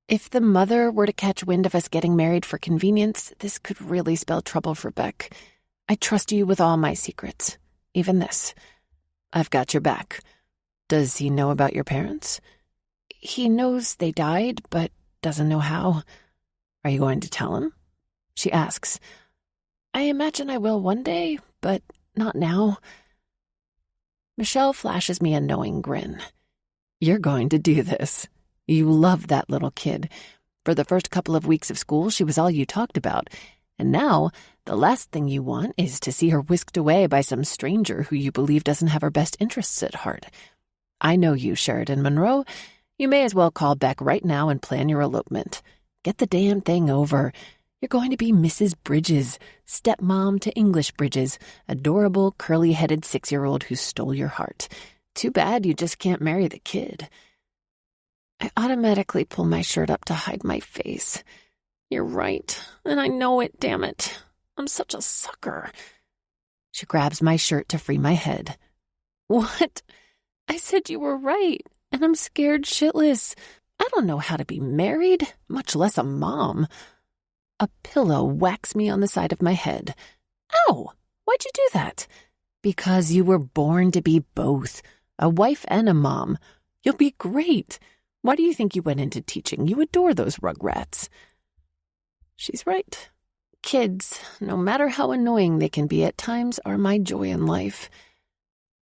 If the mother were to catch wind of us getting married for convenience, this could really spell trouble for Beck. I trust you with all my secrets, even this. I've got your back. Does he know about your parents? He knows they died, but doesn't know how. Are you going to tell him? She asks. I imagine I will one day, but not now. Michelle flashes me a knowing grin. You're going to do this. You love that little kid. For the first couple of weeks of school, she was all you talked about. And now, the last thing you want is to see her whisked away by some stranger who you believe doesn't have her best interests at heart. I know you, Sheridan Monroe. You may as well call Beck right now and plan your elopement. Get the damn thing over. You're going to be Mrs. Bridges, stepmom to English Bridges, adorable, curly-headed 6-year-old who stole your heart. Too bad you just can't marry the kid. I automatically pull my shirt up to hide my face. You're right, and I know it, damn it. I'm such a sucker. She grabs my shirt to free my head. What? I said you were right, and I'm scared shitless. I don't know how to be married, much less a mom. A pillow whacks me on the side of my head. Ow! Why'd you do that? Because you were born to be both, a wife and a mom. You'll be great. Why do you think you went into teaching? You adore those rugrats. She's right. Kids, no matter how annoying they can be at times, are my joy in life.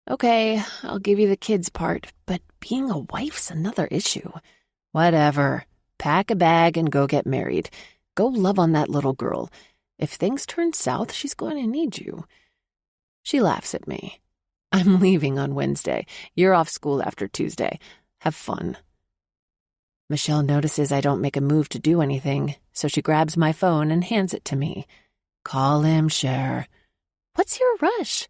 Okay, I'll give you the kids part, but being a wife's another issue. Whatever. Pack a bag and go get married. Go love on that little girl. If things turn south, she's going to need you. She laughs at me. I'm leaving on Wednesday. You're off school after Tuesday. Have fun. Michelle notices I don't make a move to do anything, so she grabs my phone and hands it to me. Call him, Cher. What's your rush?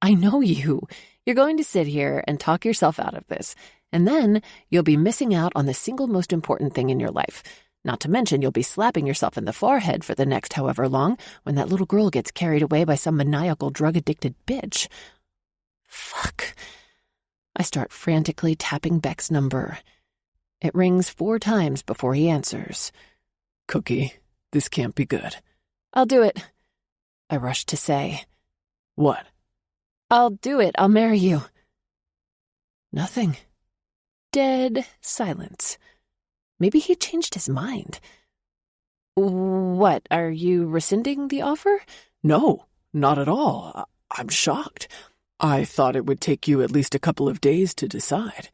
I know you. You're going to sit here and talk yourself out of this, and then you'll be missing out on the single most important thing in your life. Not to mention you'll be slapping yourself in the forehead for the next however long when that little girl gets carried away by some maniacal drug-addicted bitch. Fuck. I start frantically tapping Beck's number. It rings 4 times before he answers. Cookie, this can't be good. I'll do it. I rush to say. What? I'll do it. I'll marry you. Nothing. Dead silence. Maybe he changed his mind. What, are you rescinding the offer? No, not at all. I'm shocked. I thought it would take you at least a couple of days to decide.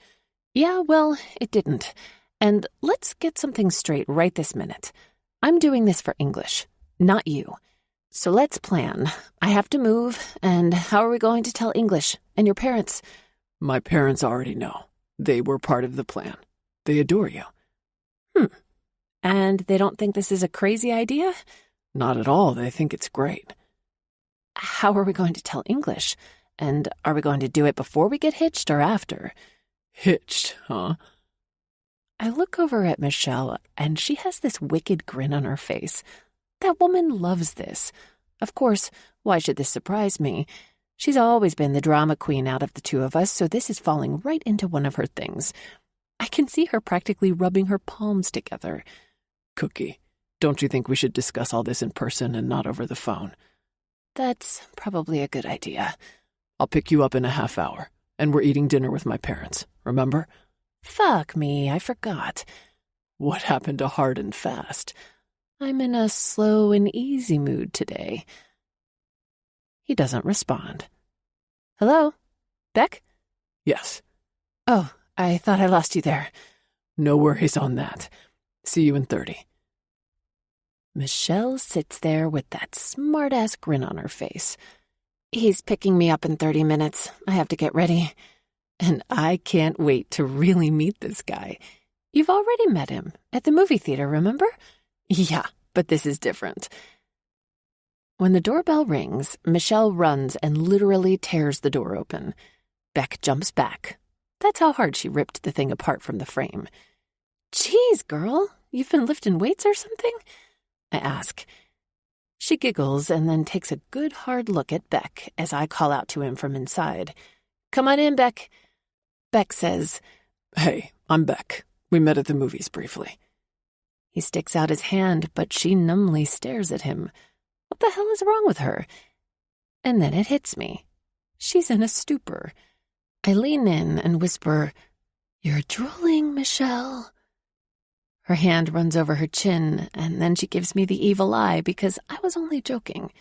Yeah, well, it didn't. And let's get something straight right this minute. I'm doing this for English, not you. So let's plan. I have to move, and how are we going to tell English and your parents? My parents already know. They were part of the plan. They adore you. And they don't think this is a crazy idea? Not at all. They think it's great. How are we going to tell English? And are we going to do it before we get hitched or after? Hitched, huh? I look over at Michelle, and she has this wicked grin on her face. That woman loves this. Of course, why should this surprise me? She's always been the drama queen out of the two of us, so this is falling right into one of her things. I can see her practically rubbing her palms together. Cookie, don't you think we should discuss all this in person and not over the phone? That's probably a good idea. I'll pick you up in a half hour, and we're eating dinner with my parents, remember? Fuck me, I forgot. What happened to hard and fast? I'm in a slow and easy mood today. He doesn't respond. Hello? Beck? Yes. Oh, I thought I lost you there. No worries on that. See you in 30. Michelle sits there with that smart-ass grin on her face. He's picking me up in 30 minutes. I have to get ready. And I can't wait to really meet this guy. You've already met him at the movie theater, remember? Yeah, but this is different. When the doorbell rings, Michelle runs and literally tears the door open. Beck jumps back. That's how hard she ripped the thing apart from the frame. Geez, girl, you've been lifting weights or something? I ask. She giggles and then takes a good hard look at Beck as I call out to him from inside. Come on in, Beck. Beck says, Hey, I'm Beck. We met at the movies briefly. He sticks out his hand, but she numbly stares at him. What the hell is wrong with her? And then it hits me. She's in a stupor. I lean in and whisper, You're drooling, Michelle. Her hand runs over her chin, and then she gives me the evil eye because I was only joking.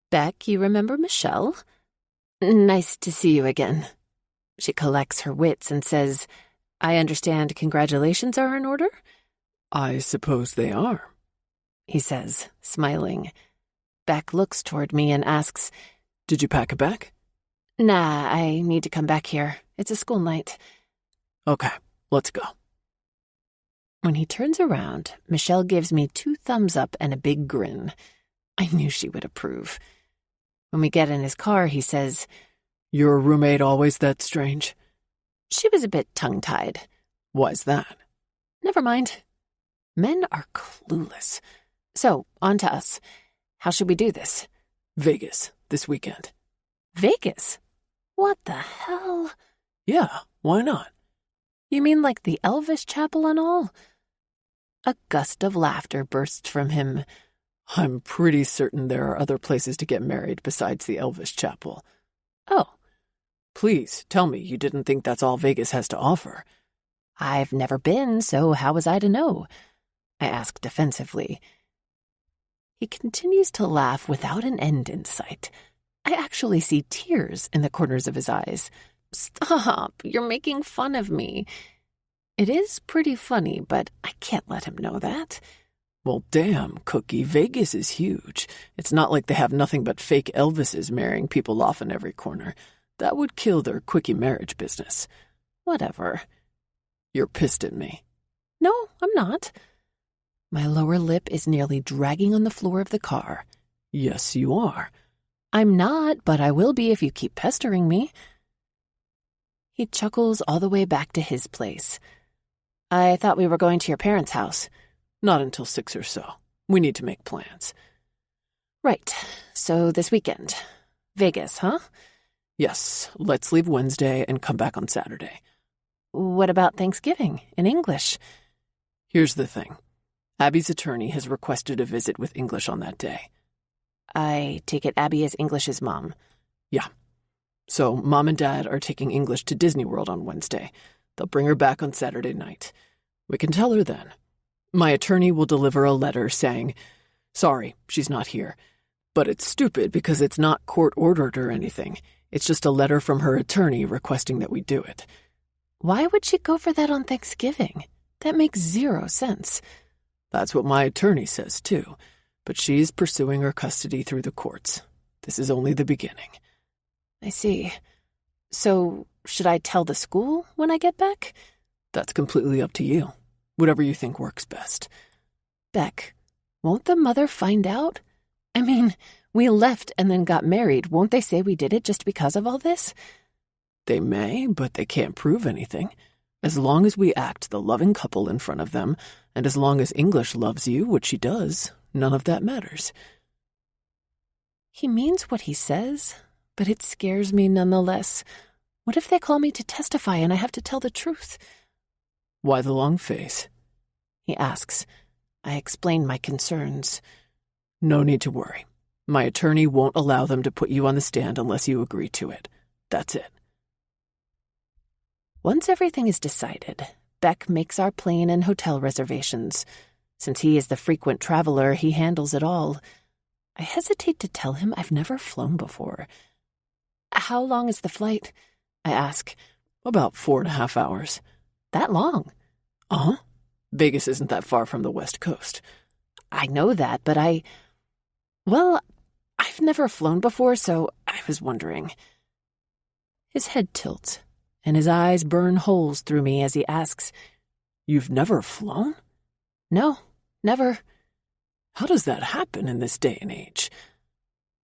Beck, you remember Michelle? Nice to see you again. She collects her wits and says, I understand congratulations are in order? I suppose they are, he says, smiling. Beck looks toward me and asks, Did you pack a bag? Nah, I need to come back here. It's a school night. Okay, let's go. When he turns around, Michelle gives me 2 thumbs up and a big grin. I knew she would approve. When we get in his car, he says, Your roommate always that strange? She was a bit tongue-tied. Why's that? Never mind. Men are clueless. So, on to us. How should we do this? Vegas, this weekend. Vegas? What the hell? Yeah, why not? You mean like the Elvis Chapel and all? A gust of laughter bursts from him. I'm pretty certain there are other places to get married besides the Elvis Chapel. Oh. Please, tell me you didn't think that's all Vegas has to offer. I've never been, so how was I to know? I ask defensively. He continues to laugh without an end in sight. I actually see tears in the corners of his eyes. Stop, you're making fun of me. It is pretty funny, but I can't let him know that. Well, damn, Cookie, Vegas is huge. It's not like they have nothing but fake Elvises marrying people off in every corner. That would kill their quickie marriage business. Whatever. You're pissed at me. No, I'm not. My lower lip is nearly dragging on the floor of the car. Yes, you are. I'm not, but I will be if you keep pestering me. He chuckles all the way back to his place. I thought we were going to your parents' house. Not until 6 or so. We need to make plans. Right. So this weekend. Vegas, huh? Yes. Let's leave Wednesday and come back on Saturday. What about Thanksgiving in English? Here's the thing. Abby's attorney has requested a visit with English on that day. I take it Abby is English's mom. Yeah. So Mom and Dad are taking English to Disney World on Wednesday. They'll bring her back on Saturday night. We can tell her then. My attorney will deliver a letter saying, Sorry, she's not here. But it's stupid because it's not court-ordered or anything. It's just a letter from her attorney requesting that we do it. Why would she go for that on Thanksgiving? That makes 0 sense. That's what my attorney says, too. But she's pursuing her custody through the courts. This is only the beginning. I see. So, should I tell the school when I get back? That's completely up to you. Whatever you think works best. Beck, won't the mother find out? I mean, we left and then got married. Won't they say we did it just because of all this? They may, but they can't prove anything. As long as we act the loving couple in front of them, and as long as English loves you, which she does, none of that matters. He means what he says, but it scares me nonetheless. What if they call me to testify and I have to tell the truth? Why the long face? He asks. I explain my concerns. No need to worry. My attorney won't allow them to put you on the stand unless you agree to it. That's it. Once everything is decided, Beck makes our plane and hotel reservations. Since he is the frequent traveler, he handles it all. I hesitate to tell him I've never flown before. How long is the flight? I ask. About 4.5 hours. That long? Uh-huh. Vegas isn't that far from the West Coast. I know that, but I've never flown before, so I was wondering. His head tilts, and his eyes burn holes through me as he asks, You've never flown? No, never. How does that happen in this day and age?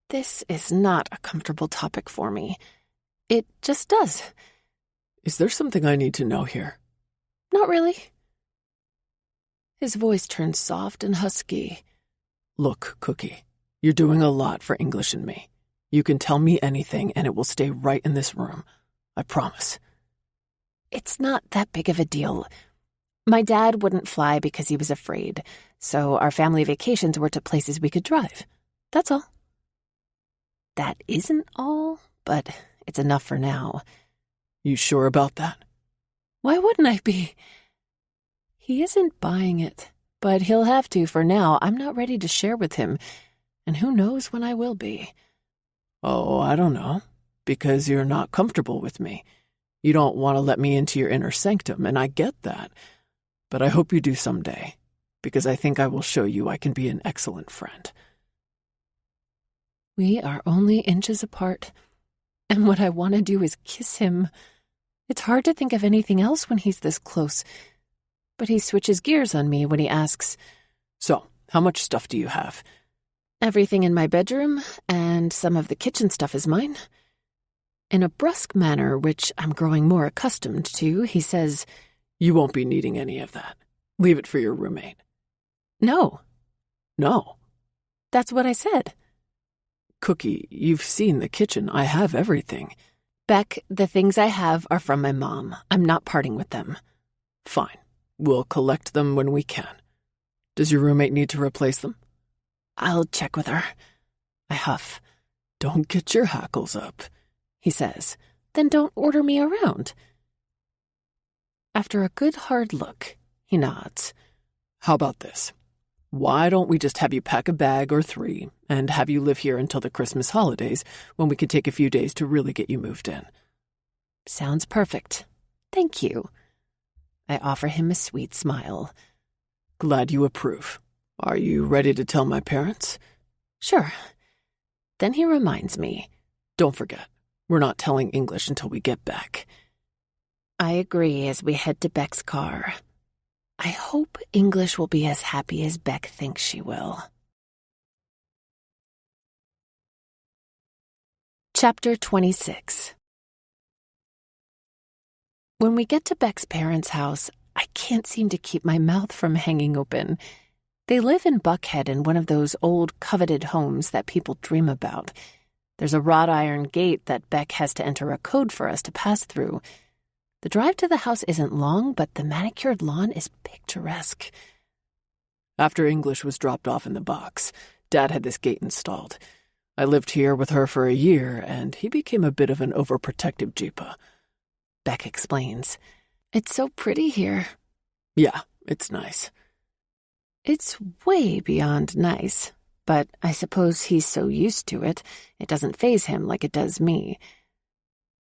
This is not a comfortable topic for me. It just does. Is there something I need to know here? Not really. His voice turns soft and husky. Look, Cookie, you're doing a lot for English and me. You can tell me anything and it will stay right in this room. I promise. It's not that big of a deal. My dad wouldn't fly because he was afraid, so our family vacations were to places we could drive. That's all. That isn't all, but it's enough for now. You sure about that? Why wouldn't I be? He isn't buying it, but he'll have to for now. I'm not ready to share with him, and who knows when I will be. Oh, I don't know. Because you're not comfortable with me. You don't want to let me into your inner sanctum, and I get that. But I hope you do someday, because I think I will show you I can be an excellent friend. We are only inches apart, and what I want to do is kiss him. It's hard to think of anything else when he's this close, but he switches gears on me when he asks, So, how much stuff do you have? Everything in my bedroom, and some of the kitchen stuff is mine. In a brusque manner, which I'm growing more accustomed to, he says, You won't be needing any of that. Leave it for your roommate. No. No. That's what I said. Cookie, you've seen the kitchen. I have everything. Beck, the things I have are from my mom. I'm not parting with them. Fine. We'll collect them when we can. Does your roommate need to replace them? I'll check with her. I huff. Don't get your hackles up, he says. Then don't order me around. After a good hard look, he nods. How about this? Why don't we just have you pack a bag or 3 and have you live here until the Christmas holidays when we could take a few days to really get you moved in? Sounds perfect. Thank you. I offer him a sweet smile. Glad you approve. Are you ready to tell my parents? Sure. Then he reminds me. Don't forget, we're not telling English until we get back. I agree as we head to Beck's car. I hope English will be as happy as Beck thinks she will. Chapter 26. When we get to Beck's parents' house, I can't seem to keep my mouth from hanging open. They live in Buckhead in one of those old coveted homes that people dream about. There's a wrought iron gate that Beck has to enter a code for us to pass through. The drive to the house isn't long, but the manicured lawn is picturesque. After English was dropped off in the box, Dad had this gate installed. I lived here with her for a year, and he became a bit of an overprotective jeepa. Beck explains. It's so pretty here. Yeah, it's nice. It's way beyond nice, but I suppose he's so used to it, it doesn't faze him like it does me.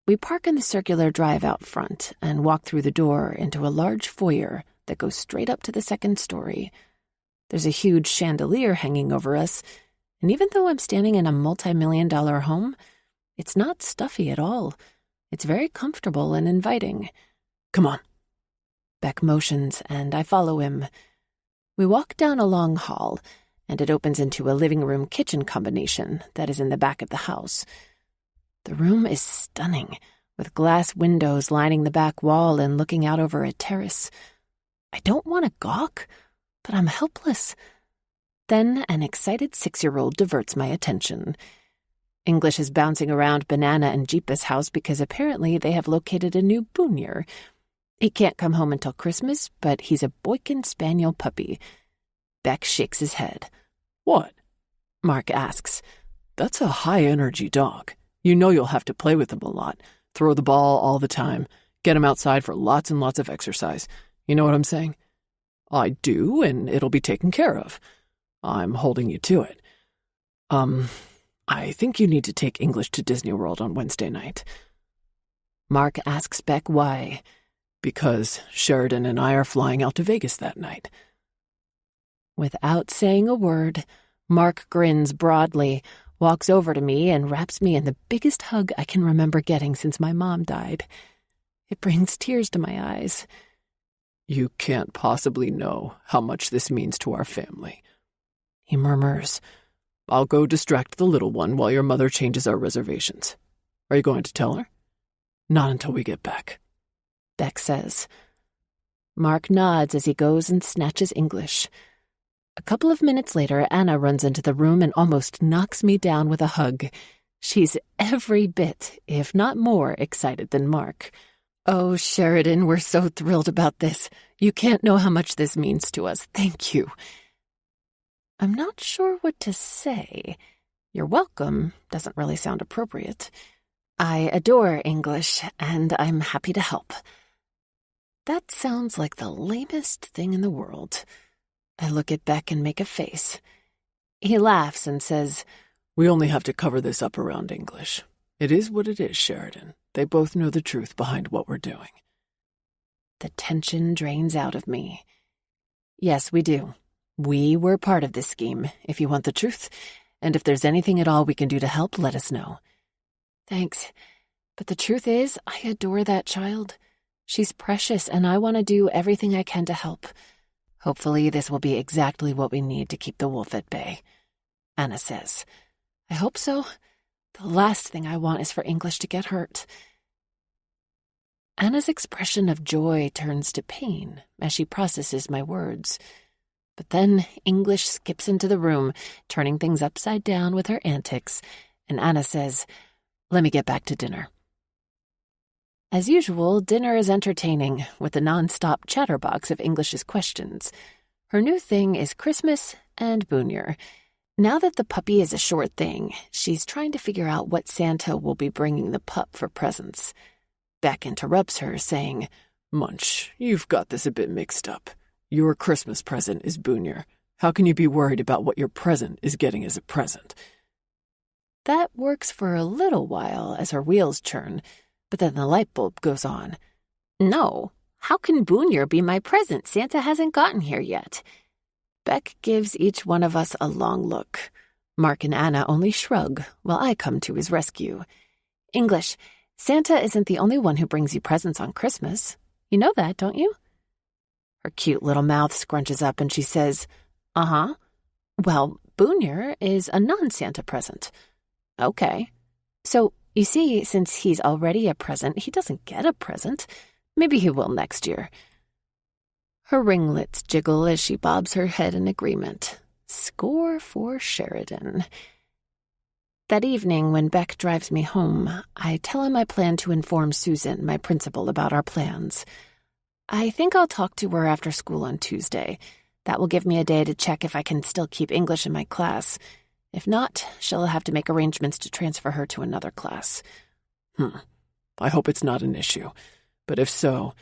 We park in the circular drive out front and walk through the door into a large foyer that goes straight up to the second story. There's a huge chandelier hanging over us, and even though I'm standing in a multi-million-dollar home, it's not stuffy at all. It's very comfortable and inviting. Come on. Beck motions, and I follow him. We walk down a long hall, and it opens into a living room-kitchen combination that is in the back of the house. The room is stunning, with glass windows lining the back wall and looking out over a terrace. I don't want to gawk, but I'm helpless. Then an excited 6-year-old diverts my attention. English is bouncing around Banana and Jeepa's house because apparently they have located a new boonier. He can't come home until Christmas, but he's a Boykin Spaniel puppy. Beck shakes his head. What? Mark asks. That's a high-energy dog. You know you'll have to play with him a lot, throw the ball all the time, get him outside for lots and lots of exercise. You know what I'm saying? I do, and it'll be taken care of. I'm holding you to it. I think you need to take English to Disney World on Wednesday night. Mark asks Beck why. Because Sheridan and I are flying out to Vegas that night. Without saying a word, Mark grins broadly, walks over to me and wraps me in the biggest hug I can remember getting since my mom died. It brings tears to my eyes. You can't possibly know how much this means to our family, he murmurs. I'll go distract the little one while your mother changes our reservations. Are you going to tell her? Not until we get back, Beck says. Mark nods as he goes and snatches English. A couple of minutes later, Anna runs into the room and almost knocks me down with a hug. She's every bit, if not more, excited than Mark. Oh, Sheridan, we're so thrilled about this. You can't know how much this means to us. Thank you. I'm not sure what to say. You're welcome doesn't really sound appropriate. I adore English, and I'm happy to help. That sounds like the lamest thing in the world. I look at Beck and make a face. He laughs and says, We only have to cover this up around English. It is what it is, Sheridan. They both know the truth behind what we're doing. The tension drains out of me. Yes, we do. We were part of this scheme, if you want the truth. And if there's anything at all we can do to help, let us know. Thanks. But the truth is, I adore that child. She's precious, and I want to do everything I can to help. Hopefully, this will be exactly what we need to keep the wolf at bay. Anna says. I hope so. The last thing I want is for English to get hurt. Anna's expression of joy turns to pain as she processes my words. But then English skips into the room, turning things upside down with her antics, and Anna says, Let me get back to dinner. As usual, dinner is entertaining, with a non-stop chatterbox of English's questions. Her new thing is Christmas and Boonier. Now that the puppy is a short thing, she's trying to figure out what Santa will be bringing the pup for presents. Beck interrupts her, saying, Munch, you've got this a bit mixed up. Your Christmas present is Boonier. How can you be worried about what your present is getting as a present? That works for a little while as her wheels churn, but then the light bulb goes on. No, how can Boonier be my present? Santa hasn't gotten here yet. Beck gives each one of us a long look. Mark and Anna only shrug, while I come to his rescue. English, Santa isn't the only one who brings you presents on Christmas. You know that, don't you? Her cute little mouth scrunches up and she says, Uh-huh. Well, Boonier is a non-Santa present. Okay. So, you see, since he's already a present, he doesn't get a present. Maybe he will next year. Her ringlets jiggle as she bobs her head in agreement. Score for Sheridan. That evening, when Beck drives me home, I tell him I plan to inform Susan, my principal, about our plans. I think I'll talk to her after school on Tuesday. That will give me a day to check if I can still keep English in my class. If not, she'll have to make arrangements to transfer her to another class. I hope it's not an issue. But if so,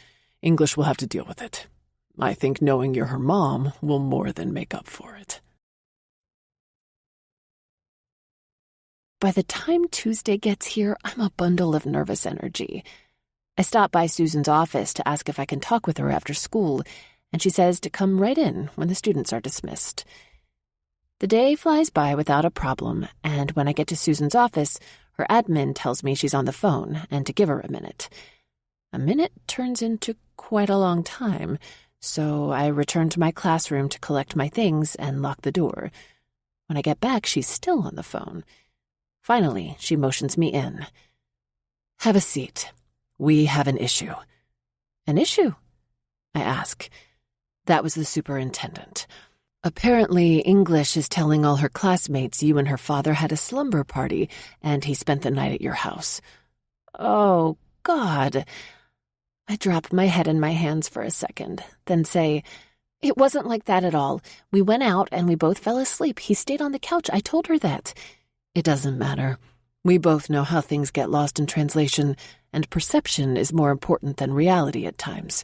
English will have to deal with it. I think knowing you're her mom will more than make up for it. By the time Tuesday gets here, I'm a bundle of nervous energy. I stop by Susan's office to ask if I can talk with her after school, and she says to come right in when the students are dismissed. The day flies by without a problem, and when I get to Susan's office, her admin tells me she's on the phone and to give her a minute. A minute turns into quite a long time, so I return to my classroom to collect my things and lock the door. When I get back, she's still on the phone. Finally, she motions me in. Have a seat. We have an issue. An issue? I ask. That was the superintendent. Apparently, English is telling all her classmates you and her father had a slumber party, and he spent the night at your house. Oh, God. I drop my head in my hands for a second, then say, It wasn't like that at all. We went out and we both fell asleep. He stayed on the couch. I told her that. It doesn't matter. We both know how things get lost in translation, and perception is more important than reality at times.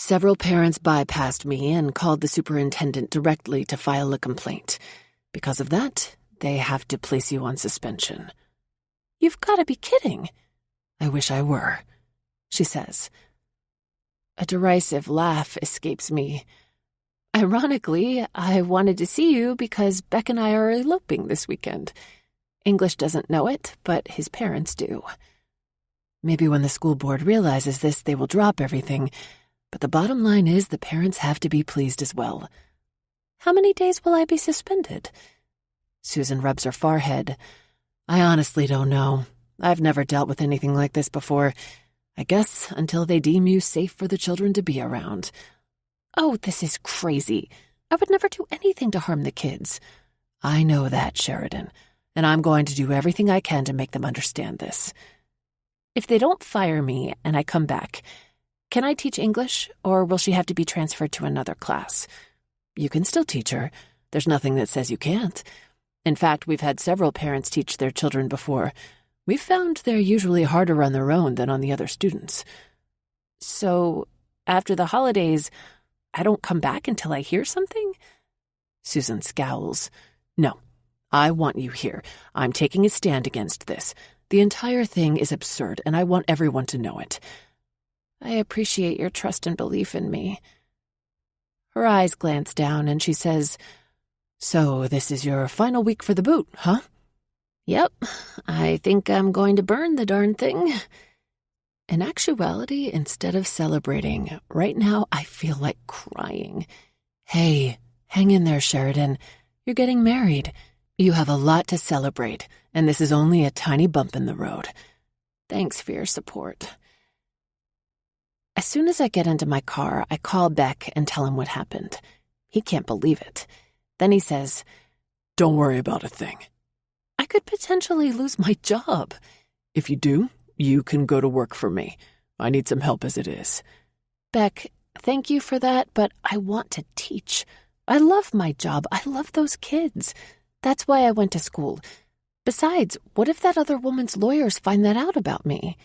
Several parents bypassed me and called the superintendent directly to file a complaint. Because of that, they have to place you on suspension. You've got to be kidding. I wish I were, she says. A derisive laugh escapes me. Ironically, I wanted to see you because Beck and I are eloping this weekend. English doesn't know it, but his parents do. Maybe when the school board realizes this, they will drop everything. But the bottom line is the parents have to be pleased as well. How many days will I be suspended? Susan rubs her forehead. I honestly don't know. I've never dealt with anything like this before. I guess until they deem you safe for the children to be around. Oh, this is crazy. I would never do anything to harm the kids. I know that, Sheridan, and I'm going to do everything I can to make them understand this. If they don't fire me and I come back, can I teach English, or will she have to be transferred to another class? You can still teach her. There's nothing that says you can't. In fact, we've had several parents teach their children before. We've found they're usually harder on their own than on the other students. So, after the holidays, I don't come back until I hear something? Susan scowls. No, I want you here. I'm taking a stand against this. The entire thing is absurd, and I want everyone to know it. I appreciate your trust and belief in me. Her eyes glance down, and she says, So this is your final week for the boot, huh? Yep, I think I'm going to burn the darn thing. In actuality, instead of celebrating, right now I feel like crying. Hey, hang in there, Sheridan. You're getting married. You have a lot to celebrate, and this is only a tiny bump in the road. Thanks for your support. As soon as I get into my car, I call Beck and tell him what happened. He can't believe it. Then he says, Don't worry about a thing. I could potentially lose my job. If you do, you can go to work for me. I need some help as it is. Beck, thank you for that, but I want to teach. I love my job. I love those kids. That's why I went to school. Besides, what if that other woman's lawyers find that out about me?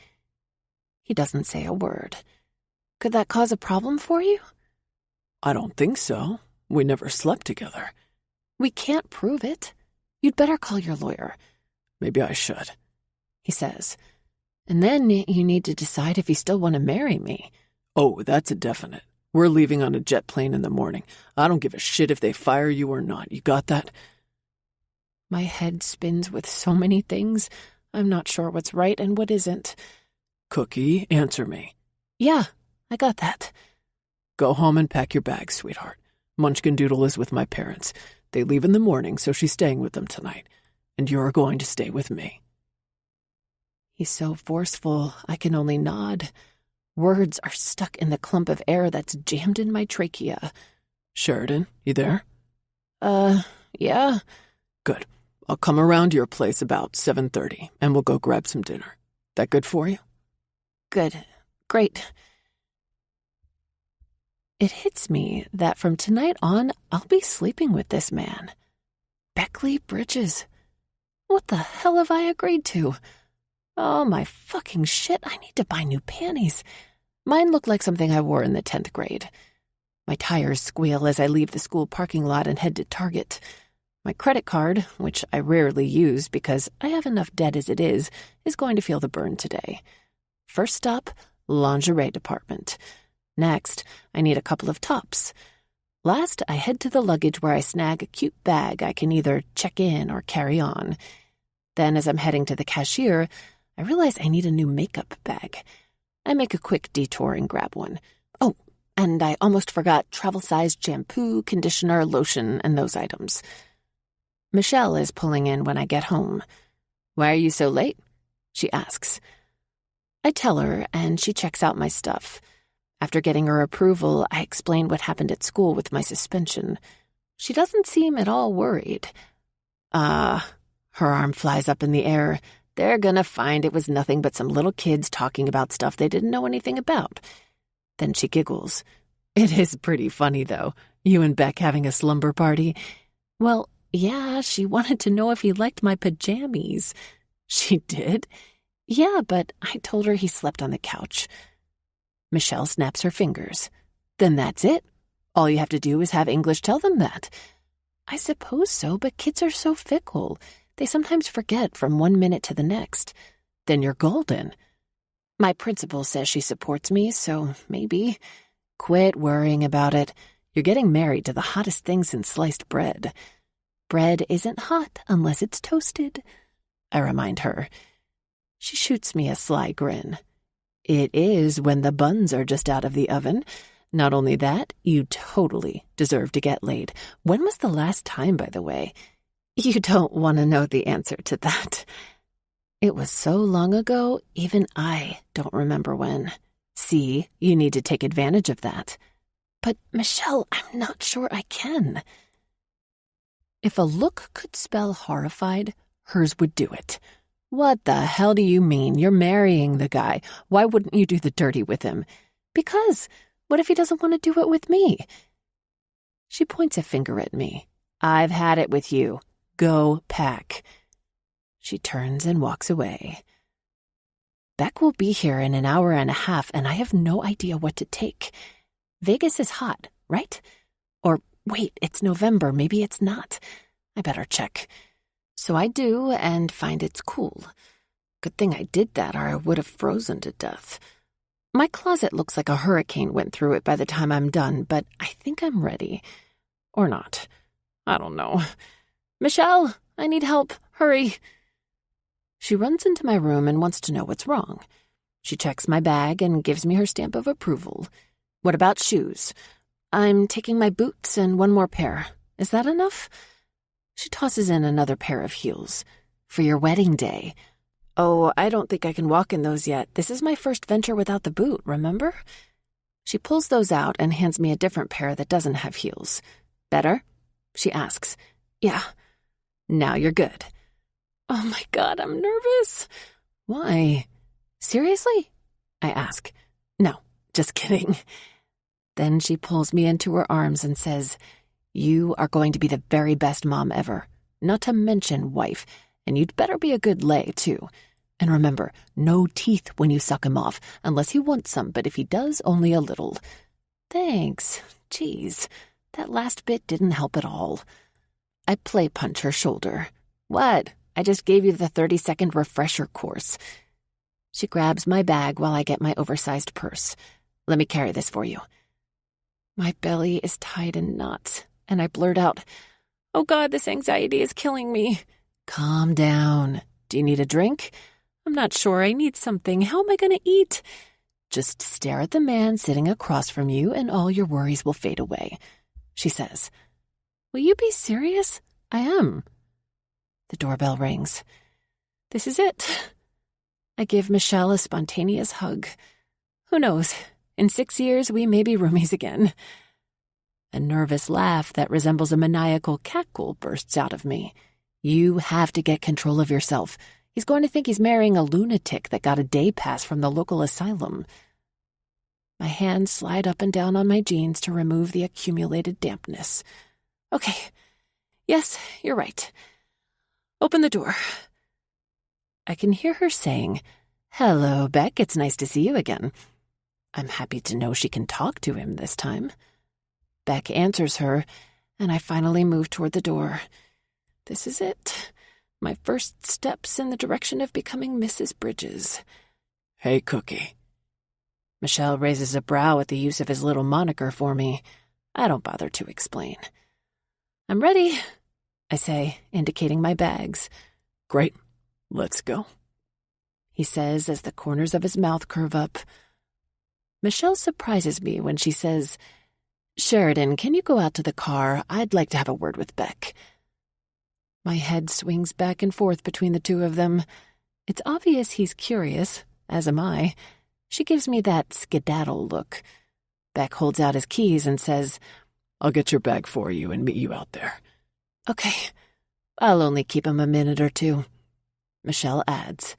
He doesn't say a word. Could that cause a problem for you? I don't think so. We never slept together. We can't prove it. You'd better call your lawyer. Maybe I should, he says. And then you need to decide if you still want to marry me. Oh, that's a definite. We're leaving on a jet plane in the morning. I don't give a shit if they fire you or not. You got that? My head spins with so many things. I'm not sure what's right and what isn't. Cookie, answer me. Yeah, I got that. Go home and pack your bags, sweetheart. Munchkin Doodle is with my parents. They leave in the morning, so she's staying with them tonight. And you're going to stay with me. He's so forceful, I can only nod. Words are stuck in the clump of air that's jammed in my trachea. Sheridan, you there? Yeah. Good. I'll come around your place about 7:30, and we'll go grab some dinner. That good for you? Good. Great. It hits me that from tonight on, I'll be sleeping with this man. Beckley Bridges. What the hell have I agreed to? Oh, my fucking shit, I need to buy new panties. Mine look like something I wore in the 10th grade. My tires squeal as I leave the school parking lot and head to Target. My credit card, which I rarely use because I have enough debt as it is going to feel the burn today. First stop, lingerie department. Next, I need a couple of tops. Last, I head to the luggage where I snag a cute bag I can either check in or carry on. Then, as I'm heading to the cashier, I realize I need a new makeup bag. I make a quick detour and grab one. Oh, and I almost forgot travel-sized shampoo, conditioner, lotion, and those items. Michelle is pulling in when I get home. Why are you so late? She asks. I tell her, and she checks out my stuff. After getting her approval, I explain what happened at school with my suspension. She doesn't seem at all worried. Her arm flies up in the air. They're gonna find it was nothing but some little kids talking about stuff they didn't know anything about. Then she giggles. It is pretty funny, though. You and Beck having a slumber party. Well, yeah, she wanted to know if he liked my pajamas. She did? Yeah, but I told her he slept on the couch. Michelle snaps her fingers. Then that's it. All you have to do is have English tell them that. I suppose so, but kids are so fickle. They sometimes forget from one minute to the next. Then you're golden. My principal says she supports me, so maybe. Quit worrying about it. You're getting married to the hottest thing since sliced bread. Bread isn't hot unless it's toasted, I remind her. She shoots me a sly grin. It is when the buns are just out of the oven. Not only that, you totally deserve to get laid. When was the last time, by the way? You don't want to know the answer to that. It was so long ago, even I don't remember when. See, you need to take advantage of that. But, Michelle, I'm not sure I can. If a look could spell horrified, hers would do it. What the hell do you mean? You're marrying the guy. Why wouldn't you do the dirty with him? Because what if he doesn't want to do it with me? She points a finger at me. I've had it with you. Go pack. She turns and walks away. Beck will be here in an hour and a half, and I have no idea what to take. Vegas is hot, right? Or wait, it's November. Maybe it's not. I better check. So I do, and find it's cool. Good thing I did that, or I would have frozen to death. My closet looks like a hurricane went through it by the time I'm done, but I think I'm ready. Or not. I don't know. Michelle, I need help. Hurry. She runs into my room and wants to know what's wrong. She checks my bag and gives me her stamp of approval. What about shoes? I'm taking my boots and one more pair. Is that enough? She tosses in another pair of heels. For your wedding day. Oh, I don't think I can walk in those yet. This is my first venture without the boot, remember? She pulls those out and hands me a different pair that doesn't have heels. Better? She asks. Yeah. Now you're good. Oh my God, I'm nervous. Why? Seriously? I ask. No, just kidding. Then she pulls me into her arms and says, you are going to be the very best mom ever, not to mention wife, and you'd better be a good lay, too. And remember, no teeth when you suck him off, unless he wants some, but if he does, only a little. Thanks. Jeez, that last bit didn't help at all. I play punch her shoulder. What? I just gave you the 30-second refresher course. She grabs my bag while I get my oversized purse. Let me carry this for you. My belly is tied in knots, and I blurt out, oh God, this anxiety is killing me. Calm down. Do you need a drink? I'm not sure. I need something. How am I going to eat? Just stare at the man sitting across from you, and all your worries will fade away, she says. Will you be serious? I am. The doorbell rings. This is it. I give Michelle a spontaneous hug. Who knows? In 6 years, we may be roomies again. A nervous laugh that resembles a maniacal cackle bursts out of me. You have to get control of yourself. He's going to think he's marrying a lunatic that got a day pass from the local asylum. My hands slide up and down on my jeans to remove the accumulated dampness. Okay. Yes, you're right. Open the door. I can hear her saying, hello, Beck, it's nice to see you again. I'm happy to know she can talk to him this time. Beck answers her, and I finally move toward the door. This is it. My first steps in the direction of becoming Mrs. Bridges. Hey, Cookie. Michelle raises a brow at the use of his little moniker for me. I don't bother to explain. I'm ready, I say, indicating my bags. Great. Let's go, he says as the corners of his mouth curve up. Michelle surprises me when she says, Sheridan, can you go out to the car? I'd like to have a word with Beck. My head swings back and forth between the two of them. It's obvious he's curious, as am I. She gives me that skedaddle look. Beck holds out his keys and says, I'll get your bag for you and meet you out there. Okay. I'll only keep him a minute or two, Michelle adds.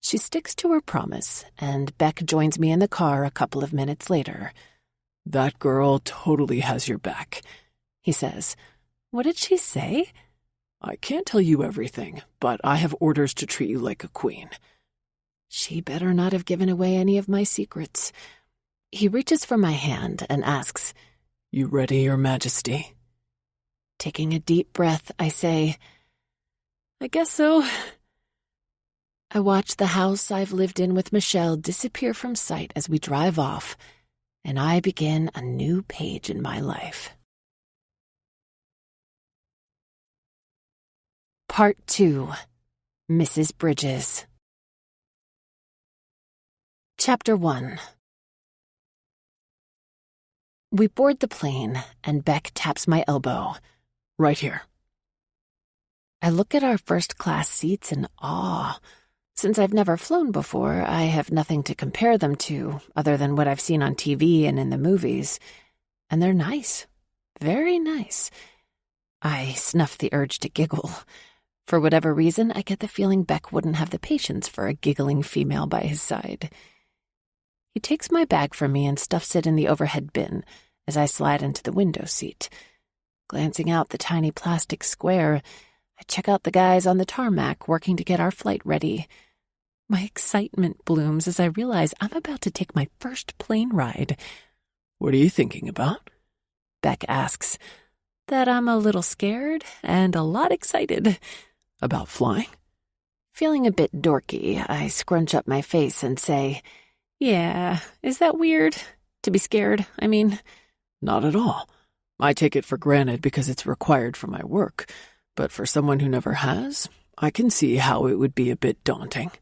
She sticks to her promise, and Beck joins me in the car a couple of minutes later. That girl totally has your back, he says. What did she say? I can't tell you everything, but I have orders to treat you like a queen. She better not have given away any of my secrets. He reaches for my hand and asks, You ready, Your Majesty? Taking a deep breath, I say, I guess so. I watch the house I've lived in with Michelle disappear from sight as we drive off, and I begin a new page in my life. Part 2. Mrs. Bridges. Chapter 1. We board the plane, and Beck taps my elbow. Right here. I look at our first-class seats in awe. Since I've never flown before, I have nothing to compare them to other than what I've seen on TV and in the movies. And they're nice. Very nice. I snuff the urge to giggle. For whatever reason, I get the feeling Beck wouldn't have the patience for a giggling female by his side. He takes my bag from me and stuffs it in the overhead bin as I slide into the window seat. Glancing out the tiny plastic square, I check out the guys on the tarmac working to get our flight ready. My excitement blooms as I realize I'm about to take my first plane ride. What are you thinking about? Beck asks. That I'm a little scared and a lot excited. About flying? Feeling a bit dorky, I scrunch up my face and say, yeah, is that weird? To be scared, I mean. Not at all. I take it for granted because it's required for my work, but for someone who never has, I can see how it would be a bit daunting.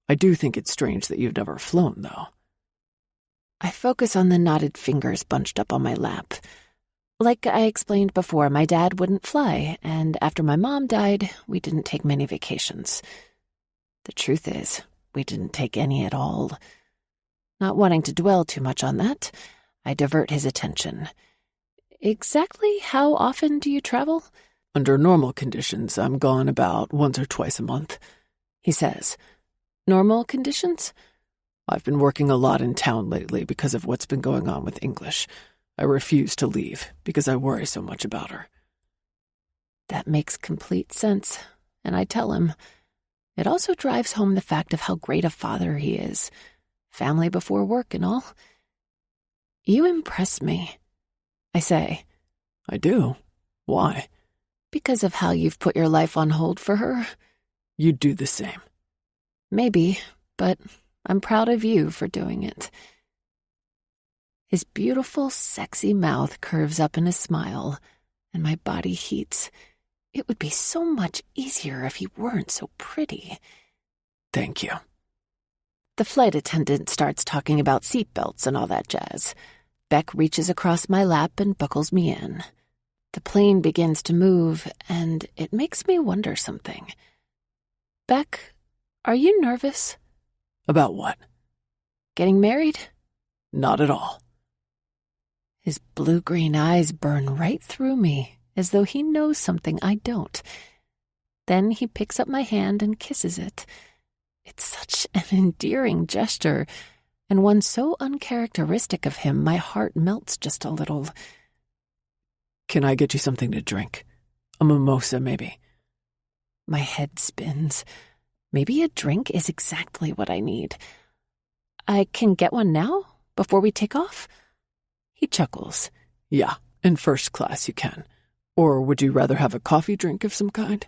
I do think it's strange that you've never flown, though. I focus on the knotted fingers bunched up on my lap. Like I explained before, my dad wouldn't fly, and after my mom died, we didn't take many vacations. The truth is, we didn't take any at all. Not wanting to dwell too much on that, I divert his attention. Exactly how often do you travel? Under normal conditions, I'm gone about once or twice a month, he says. Normal conditions? I've been working a lot in town lately because of what's been going on with English. I refuse to leave because I worry so much about her. That makes complete sense, and I tell him. It also drives home the fact of how great a father he is. Family before work and all. You impress me, I say. I do? Why? Because of how you've put your life on hold for her. You'd do the same. Maybe, but I'm proud of you for doing it. His beautiful, sexy mouth curves up in a smile, and my body heats. It would be so much easier if he weren't so pretty. Thank you. The flight attendant starts talking about seatbelts and all that jazz. Beck reaches across my lap and buckles me in. The plane begins to move, and it makes me wonder something. Beck, are you nervous? About what? Getting married? Not at all. His blue-green eyes burn right through me, as though he knows something I don't. Then he picks up my hand and kisses it. It's such an endearing gesture, and one so uncharacteristic of him, my heart melts just a little. Can I get you something to drink? A mimosa, maybe? My head spins. Maybe a drink is exactly what I need. I can get one now, before we take off? He chuckles. Yeah, in first class you can. Or would you rather have a coffee drink of some kind?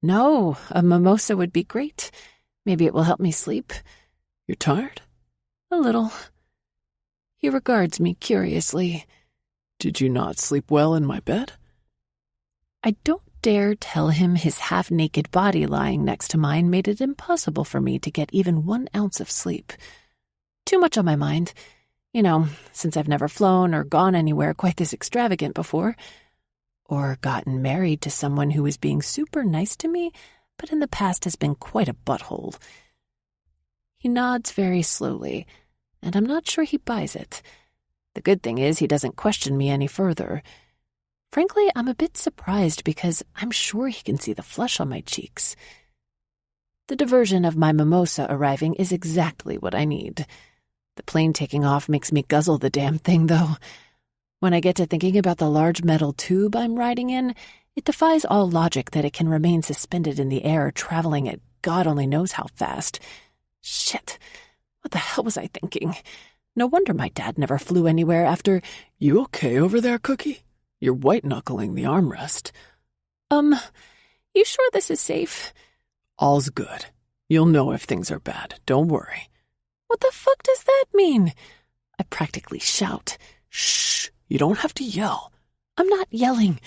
No, a mimosa would be great. Maybe it will help me sleep. You're tired? A little. He regards me curiously. Did you not sleep well in my bed? I don't dare tell him his half-naked body lying next to mine made it impossible for me to get even 1 ounce of sleep. Too much on my mind. You know, since I've never flown or gone anywhere quite this extravagant before. Or gotten married to someone who was being super nice to me, but in the past has been quite a butthole. He nods very slowly, and I'm not sure he buys it. The good thing is he doesn't question me any further. Frankly, I'm a bit surprised because I'm sure he can see the flush on my cheeks. The diversion of my mimosa arriving is exactly what I need. The plane taking off makes me guzzle the damn thing, though. When I get to thinking about the large metal tube I'm riding in, it defies all logic that it can remain suspended in the air, traveling at God only knows how fast. Shit. What the hell was I thinking? No wonder my dad never flew anywhere after— You okay over there, Cookie? You're white-knuckling the armrest. You sure this is safe? All's good. You'll know if things are bad. Don't worry. What the fuck does that mean? I practically shout. Shh. You don't have to yell. I'm not yelling.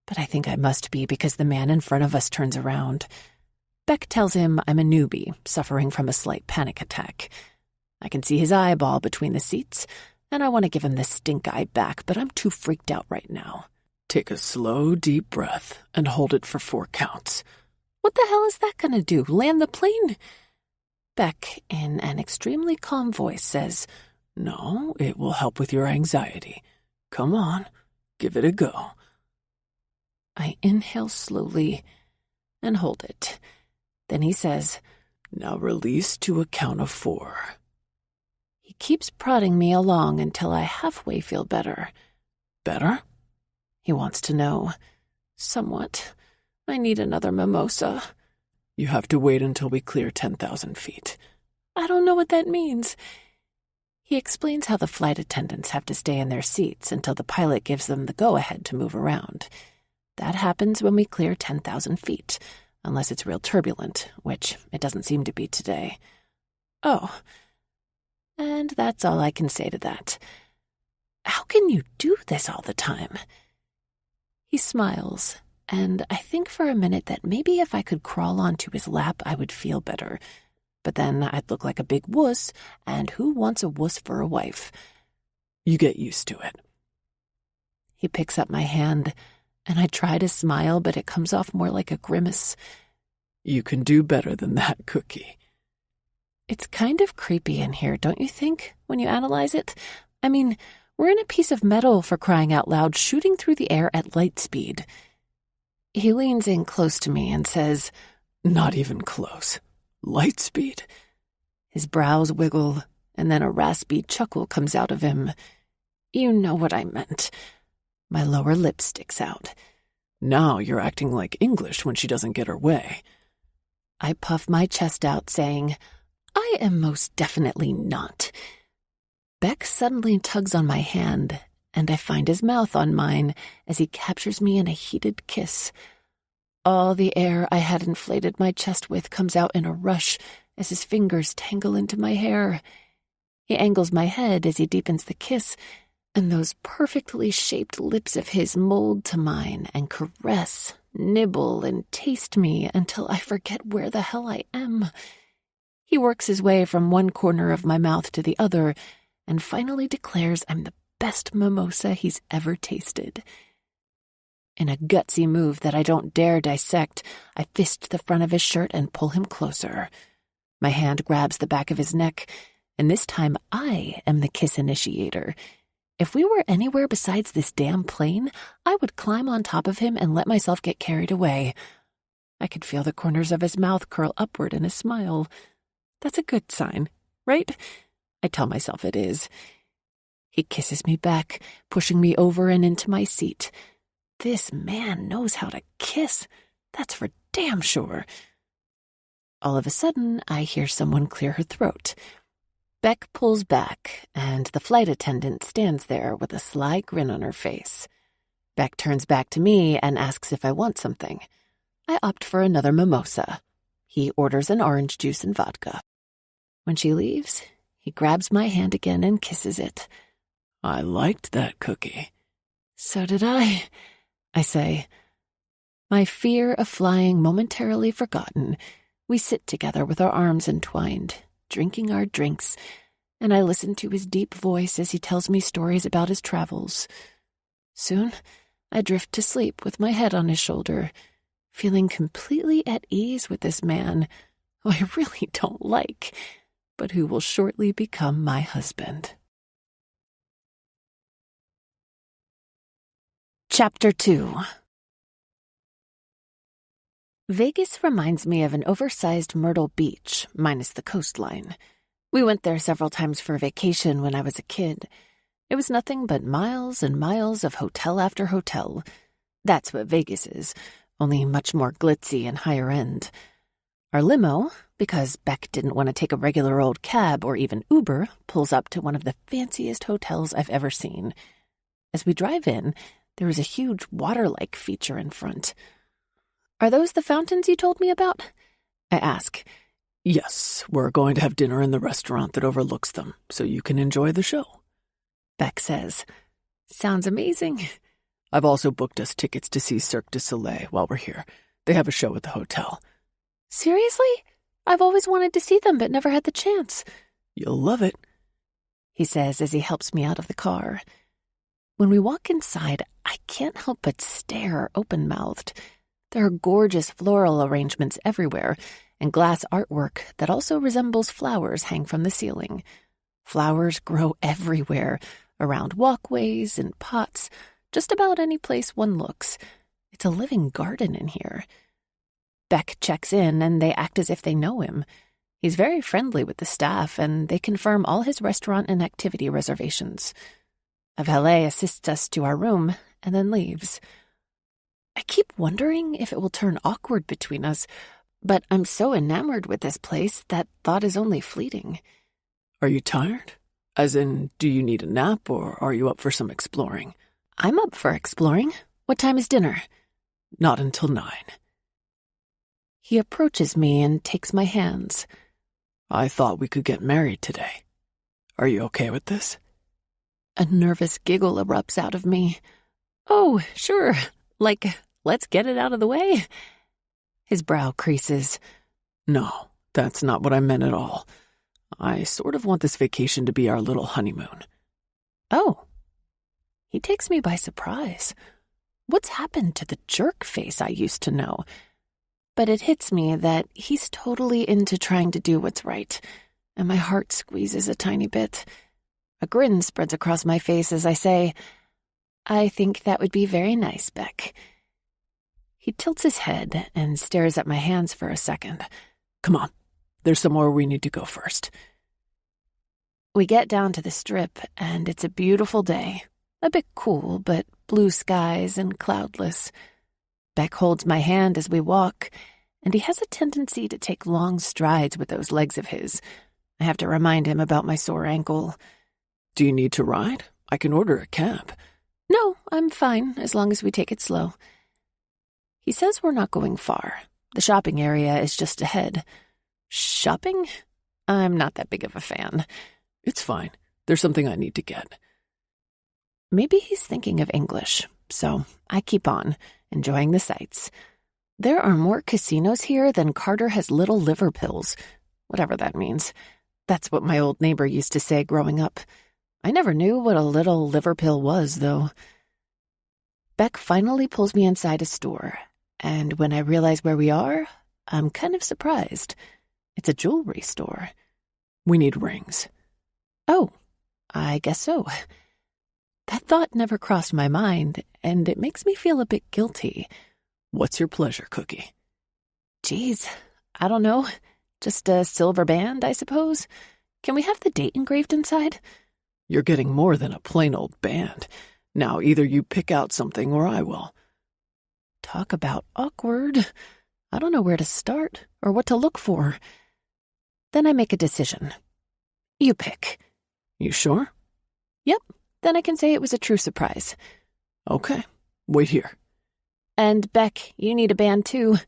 But I think I must be because the man in front of us turns around. Beck tells him I'm a newbie, suffering from a slight panic attack. I can see his eyeball between the seats, and I want to give him the stink eye back, but I'm too freaked out right now. Take a slow, deep breath and hold it for 4 counts. What the hell is that going to do? Land the plane? Beck, in an extremely calm voice, says, No, it will help with your anxiety. Come on, give it a go. I inhale slowly, and hold it. Then he says, "Now release to a count of 4. He keeps prodding me along until I halfway feel better. Better? He wants to know. Somewhat. I need another mimosa. You have to wait until we clear 10,000 feet. I don't know what that means. He explains how the flight attendants have to stay in their seats until the pilot gives them the go-ahead to move around. That happens when we clear 10,000 feet, unless it's real turbulent, which it doesn't seem to be today. Oh. And that's all I can say to that. How can you do this all the time? He smiles, and I think for a minute that maybe if I could crawl onto his lap, I would feel better. But then I'd look like a big wuss, and who wants a wuss for a wife? You get used to it. He picks up my hand, and I try to smile, but it comes off more like a grimace. You can do better than that, Cookie. It's kind of creepy in here, don't you think, when you analyze it? I mean, we're in a piece of metal, for crying out loud, shooting through the air at light speed. He leans in close to me and says, Not even close. Light speed. His brows wiggle, and then a raspy chuckle comes out of him. You know what I meant. My lower lip sticks out. Now you're acting like English when she doesn't get her way. I puff my chest out, saying, I am most definitely not. Beck suddenly tugs on my hand, and I find his mouth on mine as he captures me in a heated kiss. All the air I had inflated my chest with comes out in a rush as his fingers tangle into my hair. He angles my head as he deepens the kiss, and those perfectly shaped lips of his mold to mine and caress, nibble, and taste me until I forget where the hell I am. He works his way from one corner of my mouth to the other and finally declares I'm the best mimosa he's ever tasted. In a gutsy move that I don't dare dissect, I fist the front of his shirt and pull him closer. My hand grabs the back of his neck, and this time I am the kiss initiator. If we were anywhere besides this damn plane, I would climb on top of him and let myself get carried away. I could feel the corners of his mouth curl upward in a smile. That's a good sign, right? I tell myself it is. He kisses me back, pushing me over and into my seat. This man knows how to kiss. That's for damn sure. All of a sudden, I hear someone clear her throat. Beck pulls back, and the flight attendant stands there with a sly grin on her face. Beck turns back to me and asks if I want something. I opt for another mimosa. He orders an orange juice and vodka. When she leaves, he grabs my hand again and kisses it. I liked that, Cookie. So did I say. My fear of flying momentarily forgotten, we sit together with our arms entwined, drinking our drinks, and I listen to his deep voice as he tells me stories about his travels. Soon, I drift to sleep with my head on his shoulder, feeling completely at ease with this man who I really don't like, but who will shortly become my husband. Chapter 2. Vegas reminds me of an oversized Myrtle Beach, minus the coastline. We went there several times for vacation when I was a kid. It was nothing but miles and miles of hotel after hotel. That's what Vegas is, only much more glitzy and higher end. Our limo, because Beck didn't want to take a regular old cab or even Uber, pulls up to one of the fanciest hotels I've ever seen. As we drive in, there is a huge water-like feature in front. Are those the fountains you told me about? I ask. Yes, we're going to have dinner in the restaurant that overlooks them, so you can enjoy the show. Beck says. Sounds amazing. I've also booked us tickets to see Cirque du Soleil while we're here. They have a show at the hotel. Seriously? I've always wanted to see them but never had the chance. You'll love it, he says as he helps me out of the car. When we walk inside, I can't help but stare open-mouthed. There are gorgeous floral arrangements everywhere, and glass artwork that also resembles flowers hang from the ceiling. Flowers grow everywhere, around walkways and pots, just about any place one looks. It's a living garden in here. Beck checks in, and they act as if they know him. He's very friendly with the staff, and they confirm all his restaurant and activity reservations. A valet assists us to our room and then leaves. I keep wondering if it will turn awkward between us, but I'm so enamored with this place that thought is only fleeting. Are you tired? As in, do you need a nap, or are you up for some exploring? I'm up for exploring. What time is dinner? Not until 9. He approaches me and takes my hands. I thought we could get married today. Are you okay with this? A nervous giggle erupts out of me. Oh, sure. Like, let's get it out of the way. His brow creases. No, that's not what I meant at all. I sort of want this vacation to be our little honeymoon. Oh. He takes me by surprise. What's happened to the jerk face I used to know? But it hits me that he's totally into trying to do what's right, and my heart squeezes a tiny bit. A grin spreads across my face as I say, I think that would be very nice, Beck. He tilts his head and stares at my hands for a second. Come on, there's somewhere we need to go first. We get down to the strip, and it's a beautiful day. A bit cool, but blue skies and cloudless. Beck holds my hand as we walk, and he has a tendency to take long strides with those legs of his. I have to remind him about my sore ankle. Do you need to ride? I can order a cab. No, I'm fine, as long as we take it slow. He says we're not going far. The shopping area is just ahead. Shopping? I'm not that big of a fan. It's fine. There's something I need to get. Maybe he's thinking of English, so I keep on, enjoying the sights. There are more casinos here than Carter has little liver pills, whatever that means. That's what my old neighbor used to say growing up. I never knew what a little liver pill was, though. Beck finally pulls me inside a store, and when I realize where we are, I'm kind of surprised. It's a jewelry store. We need rings. Oh, I guess so. That thought never crossed my mind, and it makes me feel a bit guilty. What's your pleasure, Cookie? Geez, I don't know. Just a silver band, I suppose. Can we have the date engraved inside? You're getting more than a plain old band. Now, either you pick out something or I will. Talk about awkward. I don't know where to start or what to look for. Then I make a decision. You pick. You sure? Yep. Then I can say it was a true surprise. Okay. Wait here. And Beck, you need a band too.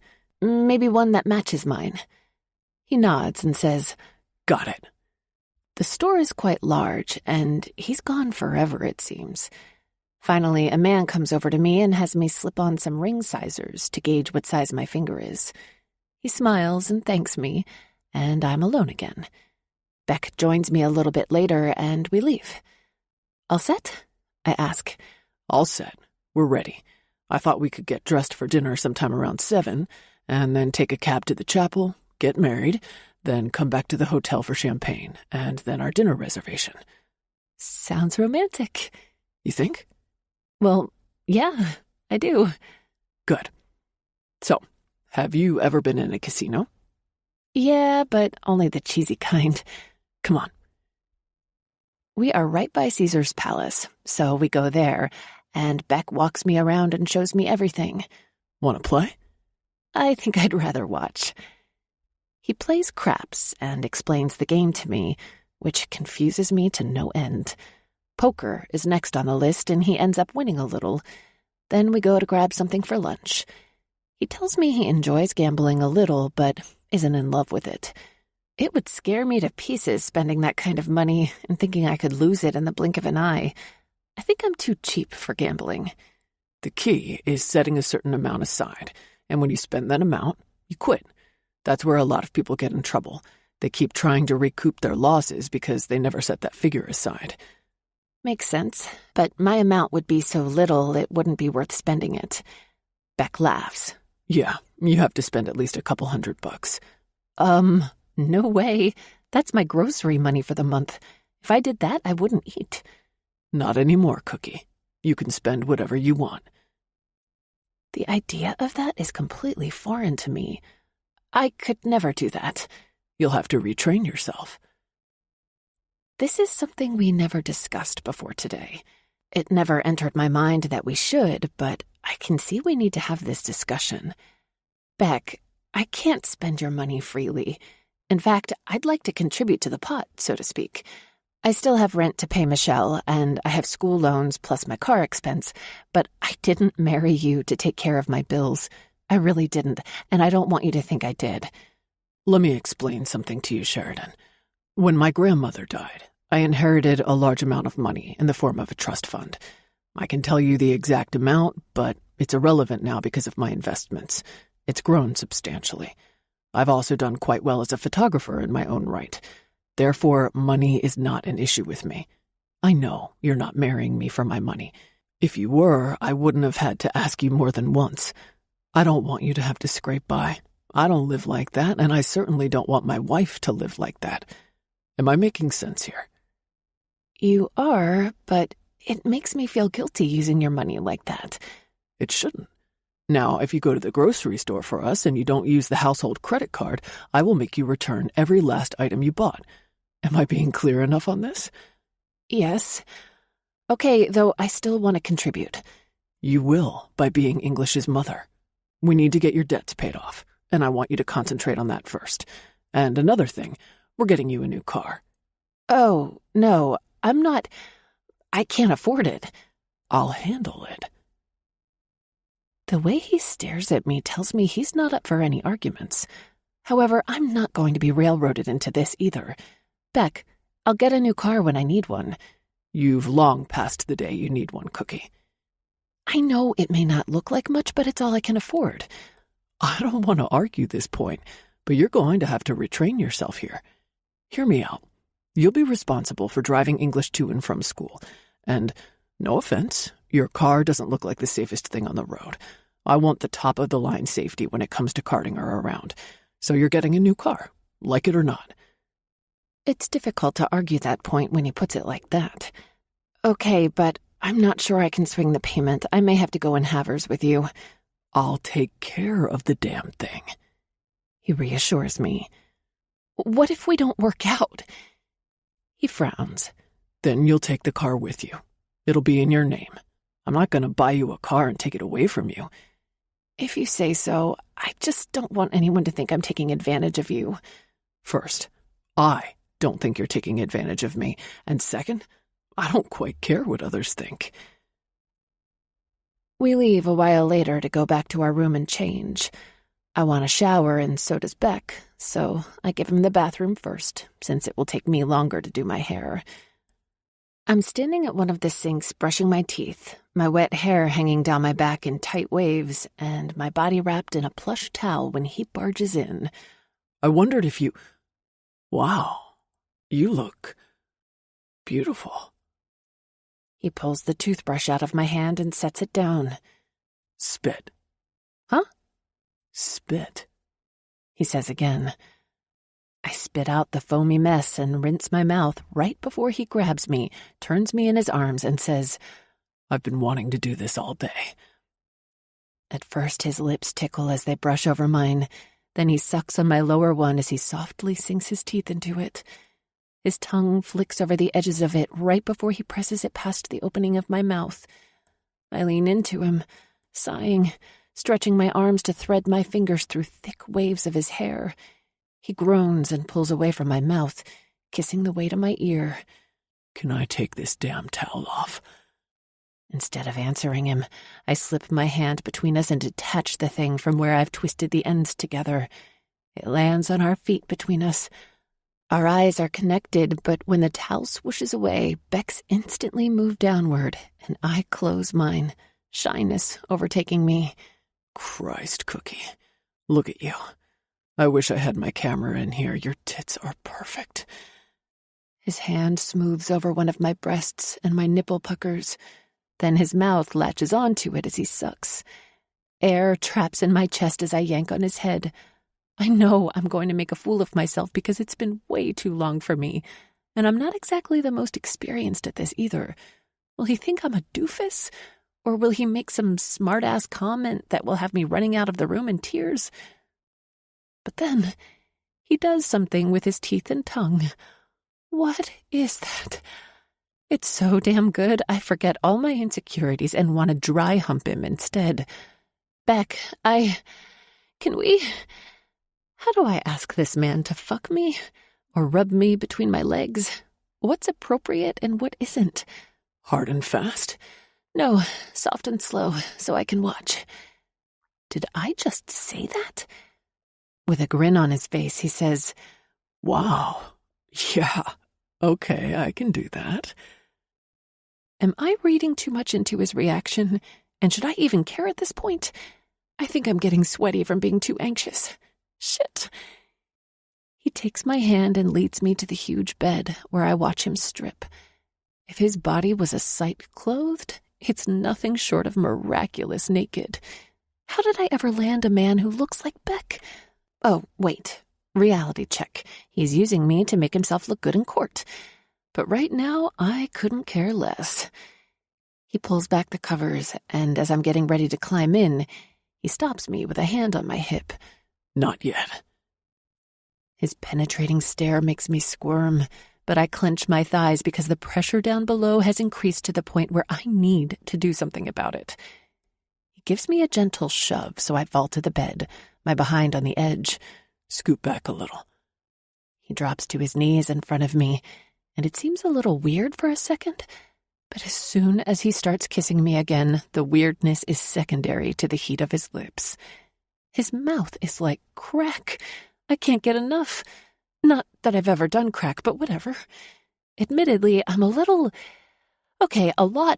Maybe one that matches mine. He nods and says, Got it. The store is quite large, and he's gone forever, it seems. Finally, a man comes over to me and has me slip on some ring sizers to gauge what size my finger is. He smiles and thanks me, and I'm alone again. Beck joins me a little bit later, and we leave. All set? I ask. All set. We're ready. I thought we could get dressed for dinner sometime around 7, and then take a cab to the chapel, get married, then come back to the hotel for champagne, and then our dinner reservation. Sounds romantic. You think? Well, yeah, I do. Good. So, have you ever been in a casino? Yeah, but only the cheesy kind. Come on. We are right by Caesar's Palace, so we go there, and Beck walks me around and shows me everything. Want to play? I think I'd rather watch. He plays craps and explains the game to me, which confuses me to no end. Poker is next on the list, and he ends up winning a little. Then we go to grab something for lunch. He tells me he enjoys gambling a little, but isn't in love with it. It would scare me to pieces spending that kind of money and thinking I could lose it in the blink of an eye. I think I'm too cheap for gambling. The key is setting a certain amount aside, and when you spend that amount, you quit. That's where a lot of people get in trouble. They keep trying to recoup their losses because they never set that figure aside. Makes sense, but my amount would be so little it wouldn't be worth spending it. Beck laughs. Yeah, you have to spend at least a couple $100. No way. That's my grocery money for the month. If I did that, I wouldn't eat. Not anymore, Cookie. You can spend whatever you want. The idea of that is completely foreign to me. I could never do that. You'll have to retrain yourself. This is something we never discussed before today. It never entered my mind that we should, but I can see we need to have this discussion. Beck, I can't spend your money freely. In fact, I'd like to contribute to the pot, so to speak. I still have rent to pay Michelle, and I have school loans plus my car expense, but I didn't marry you to take care of my bills. I really didn't, and I don't want you to think I did. Let me explain something to you, Sheridan. When my grandmother died, I inherited a large amount of money in the form of a trust fund. I can tell you the exact amount, but it's irrelevant now because of my investments. It's grown substantially. I've also done quite well as a photographer in my own right. Therefore, money is not an issue with me. I know you're not marrying me for my money. If you were, I wouldn't have had to ask you more than once. I don't want you to have to scrape by. I don't live like that, and I certainly don't want my wife to live like that. Am I making sense here? You are, but it makes me feel guilty using your money like that. It shouldn't. Now, if you go to the grocery store for us and you don't use the household credit card, I will make you return every last item you bought. Am I being clear enough on this? Yes. Okay, though I still want to contribute. You will, by being English's mother. We need to get your debts paid off, and I want you to concentrate on that first. And another thing, we're getting you a new car. Oh, no, I'm not. I can't afford it. I'll handle it. The way he stares at me tells me he's not up for any arguments. However, I'm not going to be railroaded into this either. Beck, I'll get a new car when I need one. You've long passed the day you need one, Cookie. I know it may not look like much, but it's all I can afford. I don't want to argue this point, but you're going to have to retrain yourself here. Hear me out. You'll be responsible for driving English to and from school. And, no offense, your car doesn't look like the safest thing on the road. I want the top-of-the-line safety when it comes to carting her around. So you're getting a new car, like it or not. It's difficult to argue that point when he puts it like that. Okay, but I'm not sure I can swing the payment. I may have to go in halvers with you. I'll take care of the damn thing. He reassures me. What if we don't work out? He frowns. Then you'll take the car with you. It'll be in your name. I'm not going to buy you a car and take it away from you. If you say so, I just don't want anyone to think I'm taking advantage of you. First, I don't think you're taking advantage of me. And second, I don't quite care what others think. We leave a while later to go back to our room and change. I want a shower, and so does Beck, so I give him the bathroom first, since it will take me longer to do my hair. I'm standing at one of the sinks brushing my teeth, my wet hair hanging down my back in tight waves, and my body wrapped in a plush towel when he barges in. I wondered if you... Wow, you look beautiful. He pulls the toothbrush out of my hand and sets it down. Spit. Huh? Spit, he says again. I spit out the foamy mess and rinse my mouth right before he grabs me, turns me in his arms, and says, I've been wanting to do this all day. At first his lips tickle as they brush over mine. Then he sucks on my lower one as he softly sinks his teeth into it. His tongue flicks over the edges of it right before he presses it past the opening of my mouth. I lean into him, sighing, stretching my arms to thread my fingers through thick waves of his hair. He groans and pulls away from my mouth, kissing the way to my ear. Can I take this damn towel off? Instead of answering him, I slip my hand between us and detach the thing from where I've twisted the ends together. It lands on our feet between us. Our eyes are connected, but when the towel swooshes away, Beck's instantly move downward, and I close mine, shyness overtaking me. Christ, Cookie, look at you. I wish I had my camera in here. Your tits are perfect. His hand smooths over one of my breasts, and my nipple puckers. Then his mouth latches onto it as he sucks. Air traps in my chest as I yank on his head. I know I'm going to make a fool of myself because it's been way too long for me, and I'm not exactly the most experienced at this either. Will he think I'm a doofus? Or will he make some smart-ass comment that will have me running out of the room in tears? But then he does something with his teeth and tongue. What is that? It's so damn good, I forget all my insecurities and want to dry hump him instead. Beck, can we... How do I ask this man to fuck me? Or rub me between my legs? What's appropriate and what isn't? Hard and fast? No, soft and slow, so I can watch. Did I just say that? With a grin on his face, he says, Wow, yeah, okay, I can do that. Am I reading too much into his reaction? And should I even care at this point? I think I'm getting sweaty from being too anxious. Shit. He takes my hand and leads me to the huge bed where I watch him strip. If his body was a sight clothed, it's nothing short of miraculous naked. How did I ever land a man who looks like Beck? Oh, wait. Reality check. He's using me to make himself look good in court. But right now, I couldn't care less. He pulls back the covers, and as I'm getting ready to climb in, he stops me with a hand on my hip. Not yet. His penetrating stare makes me squirm, but I clench my thighs because the pressure down below has increased to the point where I need to do something about it. He gives me a gentle shove, so I fall to the bed, my behind on the edge. Scoot back a little. He drops to his knees in front of me, and it seems a little weird for a second, but as soon as he starts kissing me again, the weirdness is secondary to the heat of his lips. His mouth is like crack. I can't get enough. Not that I've ever done crack, but whatever. Admittedly, I'm a lot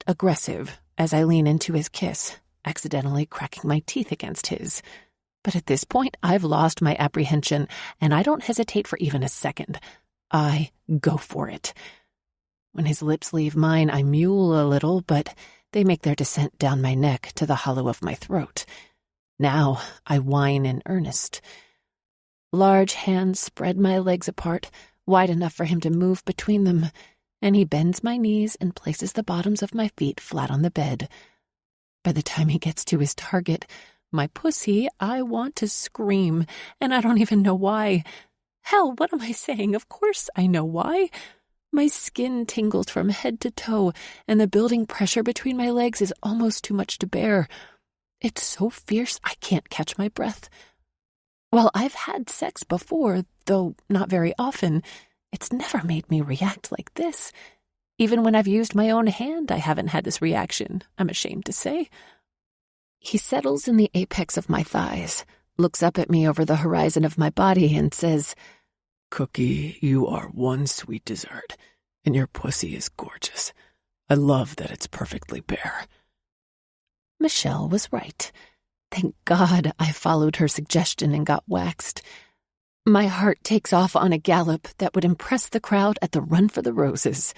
aggressive as I lean into his kiss, accidentally cracking my teeth against his. But at this point, I've lost my apprehension, and I don't hesitate for even a second. I go for it. When his lips leave mine, I mule a little, but they make their descent down my neck to the hollow of my throat. Now I whine in earnest. Large hands spread my legs apart, wide enough for him to move between them, and he bends my knees and places the bottoms of my feet flat on the bed. By the time he gets to his target, my pussy, I want to scream, and I don't even know why. Hell, what am I saying? Of course I know why. My skin tingles from head to toe, and the building pressure between my legs is almost too much to bear. It's so fierce I can't catch my breath. While I've had sex before, though not very often, it's never made me react like this. Even when I've used my own hand, I haven't had this reaction, I'm ashamed to say. He settles in the apex of my thighs, looks up at me over the horizon of my body, and says, Cookie, you are one sweet dessert, and your pussy is gorgeous. I love that it's perfectly bare. Michelle was right. Thank God I followed her suggestion and got waxed. My heart takes off on a gallop that would impress the crowd at the Run for the Roses.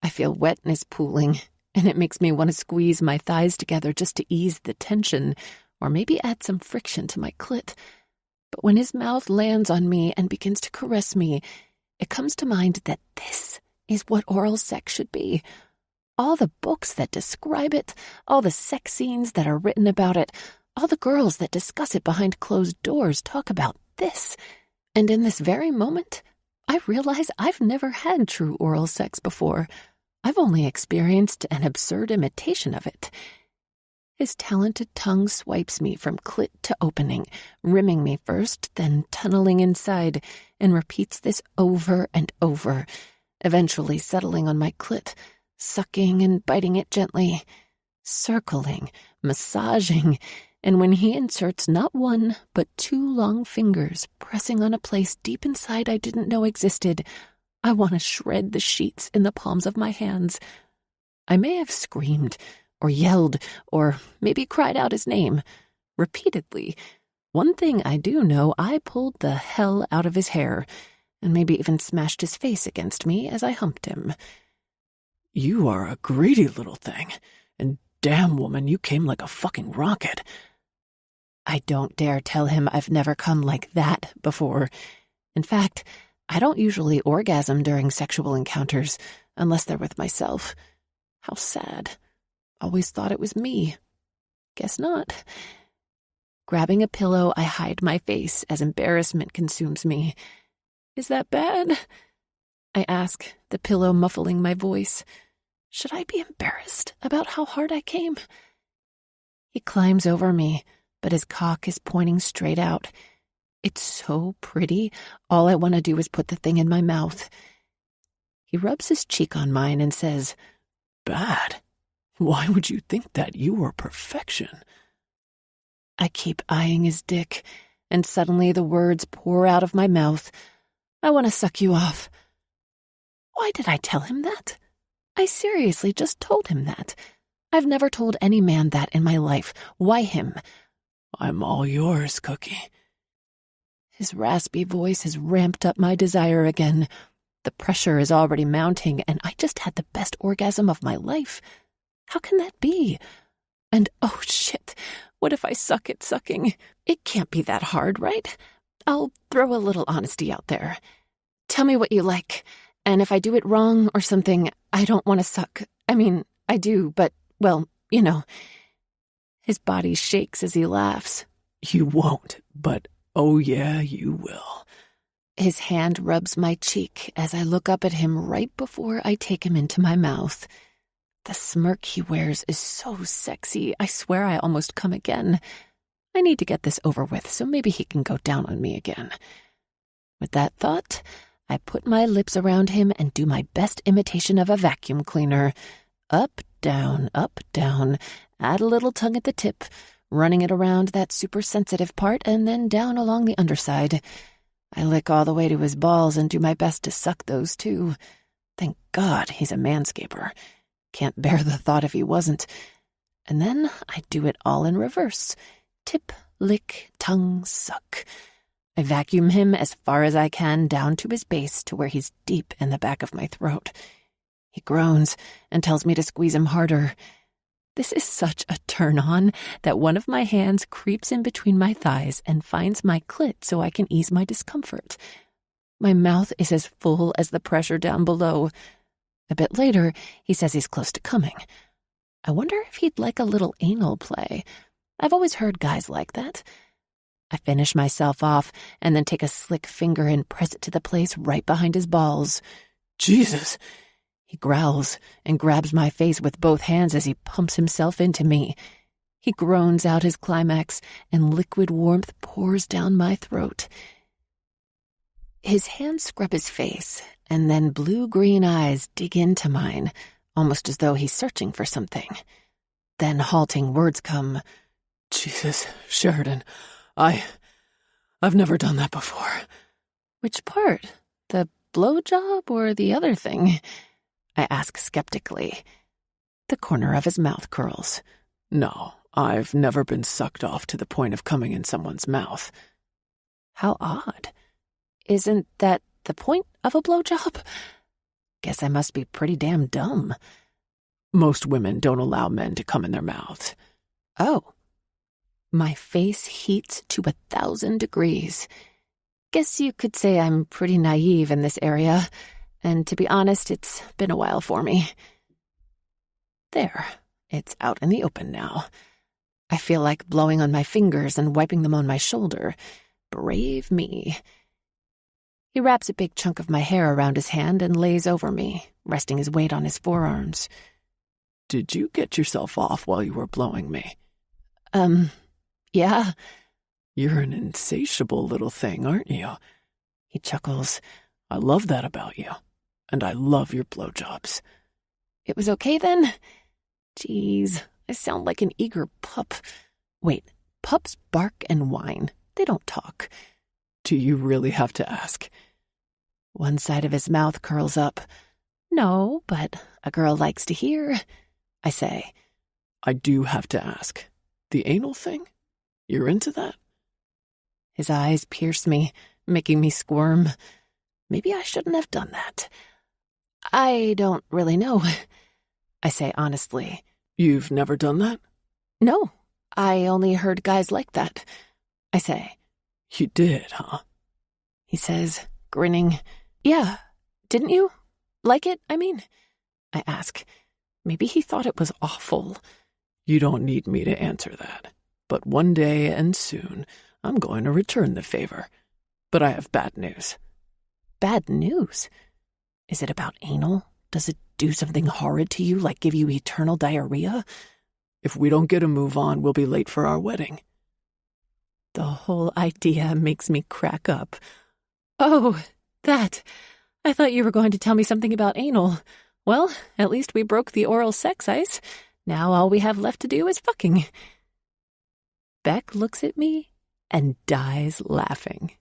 I feel wetness pooling, and it makes me want to squeeze my thighs together just to ease the tension, or maybe add some friction to my clit. But when his mouth lands on me and begins to caress me, it comes to mind that this is what oral sex should be. All the books that describe it, all the sex scenes that are written about it, all the girls that discuss it behind closed doors talk about this. And in this very moment, I realize I've never had true oral sex before. I've only experienced an absurd imitation of it. His talented tongue swipes me from clit to opening, rimming me first, then tunneling inside, and repeats this over and over, eventually settling on my clit, sucking and biting it gently, circling, massaging, and when he inserts not one, but 2 long fingers pressing on a place deep inside I didn't know existed, I want to shred the sheets in the palms of my hands. I may have screamed, or yelled, or maybe cried out his name. Repeatedly. One thing I do know, I pulled the hell out of his hair, and maybe even smashed his face against me as I humped him. You are a greedy little thing, and damn, woman, you came like a fucking rocket. I don't dare tell him I've never come like that before. In fact, I don't usually orgasm during sexual encounters, unless they're with myself. How sad. Always thought it was me. Guess not. Grabbing a pillow, I hide my face as embarrassment consumes me. Is that bad? I ask, the pillow muffling my voice. Should I be embarrassed about how hard I came? He climbs over me, but his cock is pointing straight out. It's so pretty. All I want to do is put the thing in my mouth. He rubs his cheek on mine and says, Bad? Why would you think that? You were perfection. I keep eyeing his dick, and suddenly the words pour out of my mouth. I want to suck you off. Why did I tell him that? I seriously just told him that. I've never told any man that in my life. Why him? I'm all yours, Cookie. His raspy voice has ramped up my desire again. The pressure is already mounting, and I just had the best orgasm of my life. How can that be? And oh shit, what if I suck at sucking? It can't be that hard, right? I'll throw a little honesty out there. Tell me what you like, and if I do it wrong or something, I don't want to suck. I mean, I do, but, well, you know. His body shakes as he laughs. You won't, but oh yeah, you will. His hand rubs my cheek as I look up at him right before I take him into my mouth. The smirk he wears is so sexy, I swear I almost come again. I need to get this over with so maybe he can go down on me again. With that thought, I put my lips around him and do my best imitation of a vacuum cleaner. Up, down, add a little tongue at the tip, running it around that super sensitive part and then down along the underside. I lick all the way to his balls and do my best to suck those too. Thank God he's a manscaper. Can't bear the thought if he wasn't. And then I do it all in reverse. Tip, lick, tongue, suck. I vacuum him as far as I can down to his base to where he's deep in the back of my throat. He groans and tells me to squeeze him harder. This is such a turn-on that one of my hands creeps in between my thighs and finds my clit so I can ease my discomfort. My mouth is as full as the pressure down below. A bit later, he says he's close to coming. I wonder if he'd like a little anal play. I've always heard guys like that. I finish myself off and then take a slick finger and press it to the place right behind his balls. Jesus! He growls and grabs my face with both hands as he pumps himself into me. He groans out his climax, and liquid warmth pours down my throat. His hands scrub his face, and then blue-green eyes dig into mine, almost as though he's searching for something. Then halting words come. Jesus, Sheridan, I've never done that before. Which part? The blowjob or the other thing? I ask skeptically. The corner of his mouth curls. No, I've never been sucked off to the point of coming in someone's mouth. How odd. Isn't that the point of a blowjob? Guess I must be pretty damn dumb. Most women don't allow men to come in their mouths. Oh. My face heats to 1,000 degrees. Guess you could say I'm pretty naive in this area. And to be honest, it's been a while for me. There, it's out in the open now. I feel like blowing on my fingers and wiping them on my shoulder. Brave me. He wraps a big chunk of my hair around his hand and lays over me, resting his weight on his forearms. Did you get yourself off while you were blowing me? Yeah. You're an insatiable little thing, aren't you? He chuckles. I love that about you. And I love your blowjobs. It was okay then? Jeez, I sound like an eager pup. Wait, pups bark and whine. They don't talk. Do you really have to ask? One side of his mouth curls up. No, but a girl likes to hear, I say. I do have to ask. The anal thing? You're into that? His eyes pierce me, making me squirm. Maybe I shouldn't have done that. I don't really know, I say honestly. You've never done that? No, I only heard guys like that, I say. You did, huh? He says, grinning. Yeah, didn't you? Like it, I mean? I ask. Maybe he thought it was awful. You don't need me to answer that. But one day and soon, I'm going to return the favor. But I have bad news. Bad news? Is it about anal? Does it do something horrid to you, like give you eternal diarrhea? If we don't get a move on, we'll be late for our wedding. The whole idea makes me crack up. Oh, that. I thought you were going to tell me something about anal. Well, at least we broke the oral sex ice. Now all we have left to do is fucking. Beck looks at me and dies laughing.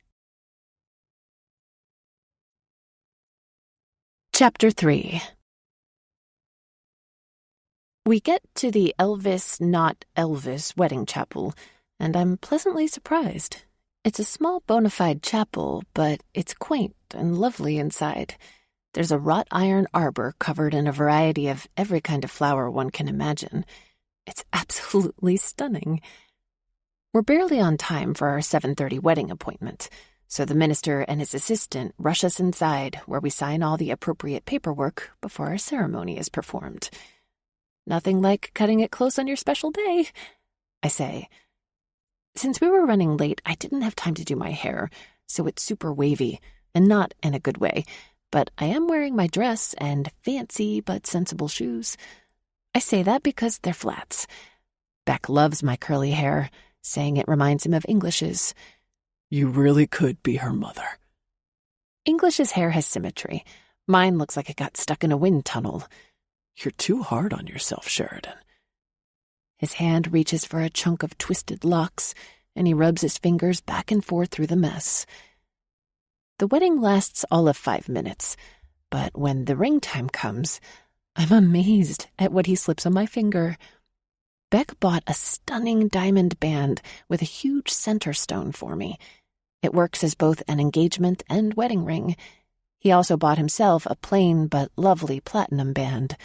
Chapter 3. We get to the Elvis, not Elvis wedding chapel, and I'm pleasantly surprised. It's a small bona fide chapel, but it's quaint and lovely inside. There's a wrought iron arbor covered in a variety of every kind of flower one can imagine. It's absolutely stunning. We're barely on time for our 7:30 wedding appointment, so the minister and his assistant rush us inside where we sign all the appropriate paperwork before our ceremony is performed. Nothing like cutting it close on your special day, I say. Since we were running late, I didn't have time to do my hair, so it's super wavy, and not in a good way, but I am wearing my dress and fancy but sensible shoes. I say that because they're flats. Beck loves my curly hair, saying it reminds him of English's. You really could be her mother. English's hair has symmetry. Mine looks like it got stuck in a wind tunnel. You're too hard on yourself, Sheridan. His hand reaches for a chunk of twisted locks, and he rubs his fingers back and forth through the mess. The wedding lasts all of 5 minutes, but when the ring time comes, I'm amazed at what he slips on my finger. Beck bought a stunning diamond band with a huge center stone for me. It works as both an engagement and wedding ring. He also bought himself a plain but lovely platinum band.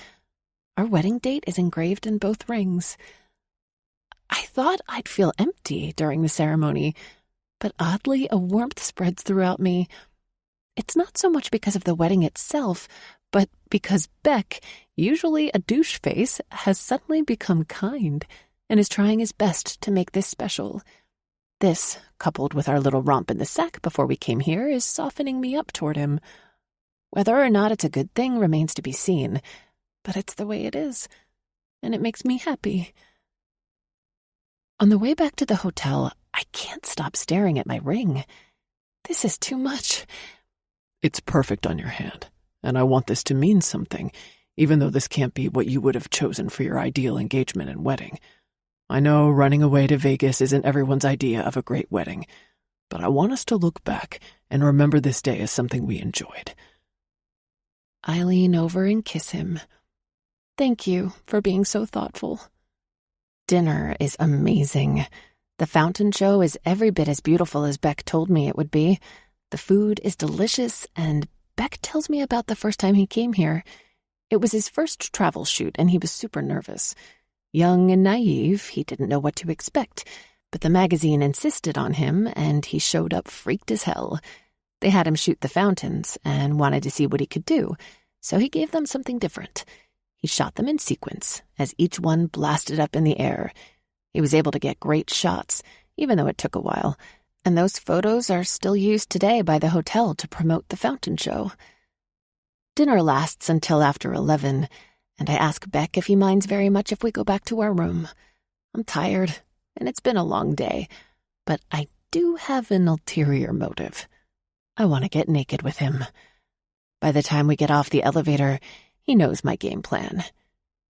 Our wedding date is engraved in both rings. I thought I'd feel empty during the ceremony, but oddly a warmth spreads throughout me. It's not so much because of the wedding itself, but because Beck, usually a douche face, has suddenly become kind and is trying his best to make this special. This, coupled with our little romp in the sack before we came here, is softening me up toward him. Whether or not it's a good thing remains to be seen, but it's the way it is, and it makes me happy. On the way back to the hotel, I can't stop staring at my ring. This is too much. It's perfect on your hand, and I want this to mean something, even though this can't be what you would have chosen for your ideal engagement and wedding. I know running away to Vegas isn't everyone's idea of a great wedding, but I want us to look back and remember this day as something we enjoyed. I lean over and kiss him. Thank you for being so thoughtful. Dinner is amazing. The fountain show is every bit as beautiful as Beck told me it would be. The food is delicious, and Beck tells me about the first time he came here. It was his first travel shoot, and he was super nervous. Young and naive, he didn't know what to expect, but the magazine insisted on him, and he showed up freaked as hell. They had him shoot the fountains and wanted to see what he could do, so he gave them something different. He shot them in sequence, as each one blasted up in the air. He was able to get great shots, even though it took a while, and those photos are still used today by the hotel to promote the fountain show. Dinner lasts until after 11, and I ask Beck if he minds very much if we go back to our room. I'm tired, and it's been a long day, but I do have an ulterior motive. I want to get naked with him. By the time we get off the elevator, he knows my game plan.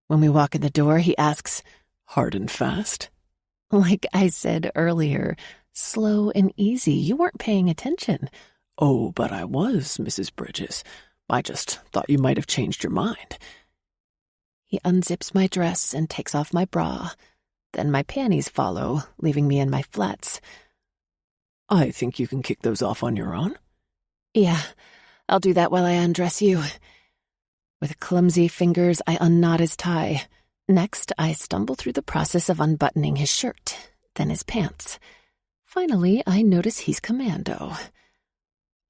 When we walk in the door, he asks, "Hard and fast?" Like I said earlier, slow and easy. You weren't paying attention. Oh, but I was, Mrs. Bridges. I just thought you might have changed your mind. He unzips my dress and takes off my bra. Then my panties follow, leaving me in my flats. I think you can kick those off on your own. Yeah, I'll do that while I undress you. With clumsy fingers, I unknot his tie. Next, I stumble through the process of unbuttoning his shirt, then his pants. Finally, I notice he's commando.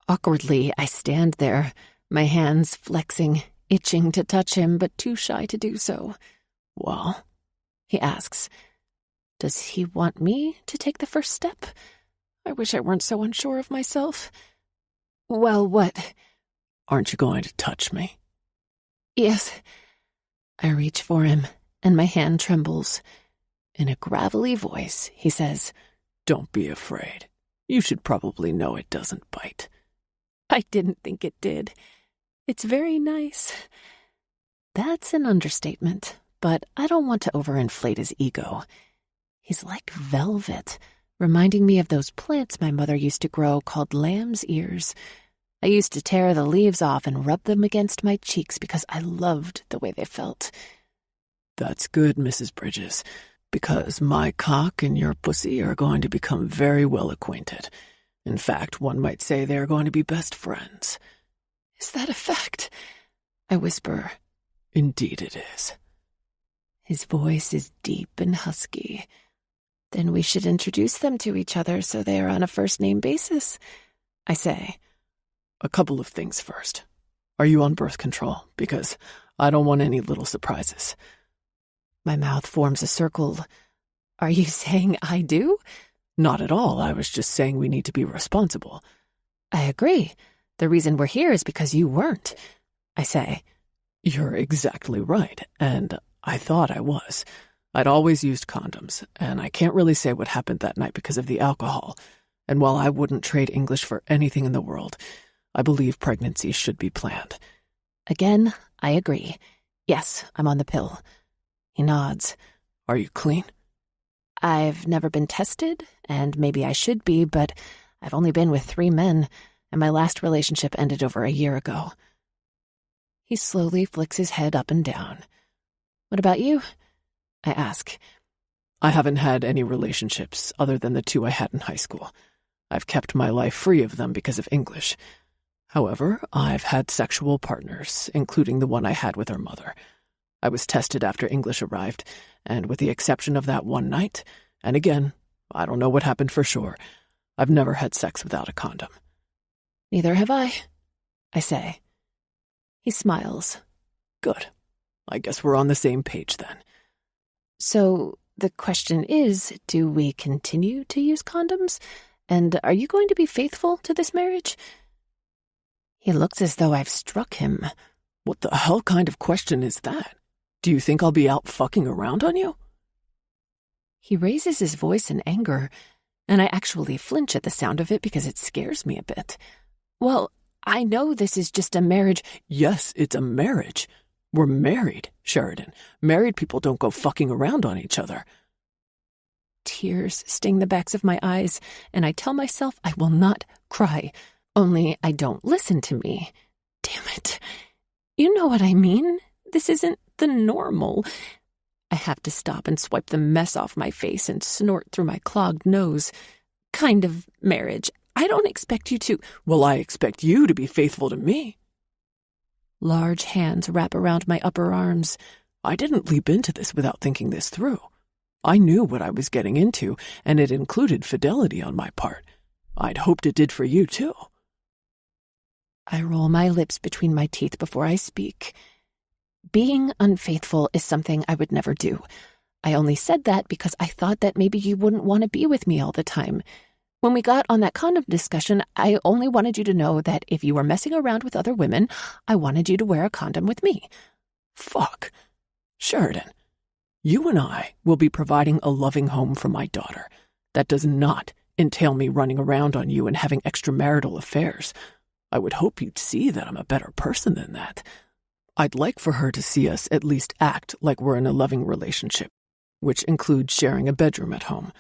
Awkwardly, I stand there, my hands flexing, itching to touch him but too shy to do so. Well, He asks, does he want me to take the first step? I wish I weren't so unsure of myself. Well, what? aren't you going to touch me? Yes. I reach for him, and my hand trembles. In a gravelly voice, he says, Don't be afraid. You should probably know it doesn't bite. I didn't think it did. It's very nice. That's an understatement, but I don't want to overinflate his ego. He's like velvet, reminding me of those plants my mother used to grow called lamb's ears. I used to tear the leaves off and rub them against my cheeks because I loved the way they felt. That's good, Mrs. Bridges, because my cock and your pussy are going to become very well acquainted. In fact, one might say they are going to be best friends. Is that a fact? I whisper. Indeed it is. His voice is deep and husky. Then we should introduce them to each other so they are on a first-name basis, I say. A couple of things first. Are you on birth control? Because I don't want any little surprises. My mouth forms a circle. Are you saying I do? Not at all. I was just saying we need to be responsible. I agree. The reason we're here is because you weren't, I say. You're exactly right, and I thought I was. I'd always used condoms, and I can't really say what happened that night because of the alcohol. And while I wouldn't trade English for anything in the world, I believe pregnancy should be planned. Again, I agree. Yes, I'm on the pill. He nods. Are you clean? I've never been tested, and maybe I should be, but I've only been with 3 men, and my last relationship ended over a year ago. He slowly flicks his head up and down. What about you? I ask. I haven't had any relationships other than the 2 I had in high school. I've kept my life free of them because of English. However, I've had sexual partners, including the one I had with her mother. I was tested after English arrived, and with the exception of that one night, and again, I don't know what happened for sure, I've never had sex without a condom. Neither have I say. He smiles. Good. I guess we're on the same page then. So the question is, do we continue to use condoms? And are you going to be faithful to this marriage? He looks as though I've struck him. What the hell kind of question is that? Do you think I'll be out fucking around on you? He raises his voice in anger, and I actually flinch at the sound of it because it scares me a bit. Well, I know this is just a marriage. Yes, it's a marriage. We're married, Sheridan. Married people don't go fucking around on each other. Tears sting the backs of my eyes, and I tell myself I will not cry. Only I don't listen to me. Damn it. You know what I mean? This isn't the normal. I have to stop and swipe the mess off my face and snort through my clogged nose. Kind of marriage. I don't expect you to. Well, I expect you to be faithful to me. Large hands wrap around my upper arms. I didn't leap into this without thinking this through. I knew what I was getting into, and it included fidelity on my part. I'd hoped it did for you, too. I roll my lips between my teeth before I speak. Being unfaithful is something I would never do. I only said that because I thought that maybe you wouldn't want to be with me all the time. When we got on that condom discussion, I only wanted you to know that if you were messing around with other women, I wanted you to wear a condom with me. Fuck. Sheridan, you and I will be providing a loving home for my daughter. That does not entail me running around on you and having extramarital affairs. I would hope you'd see that I'm a better person than that. I'd like for her to see us at least act like we're in a loving relationship, which includes sharing a bedroom at home.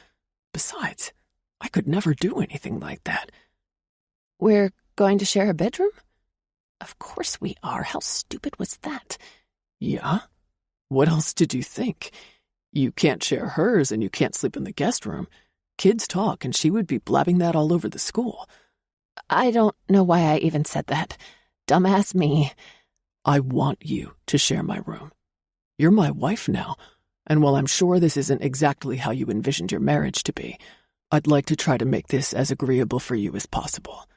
Besides, I could never do anything like that. We're going to share a bedroom? Of course we are. How stupid was that? Yeah? What else did you think? You can't share hers and you can't sleep in the guest room. Kids talk and she would be blabbing that all over the school. I don't know why I even said that. Dumbass me. I want you to share my room. You're my wife now, and while I'm sure this isn't exactly how you envisioned your marriage to be, I'd like to try to make this as agreeable for you as possible.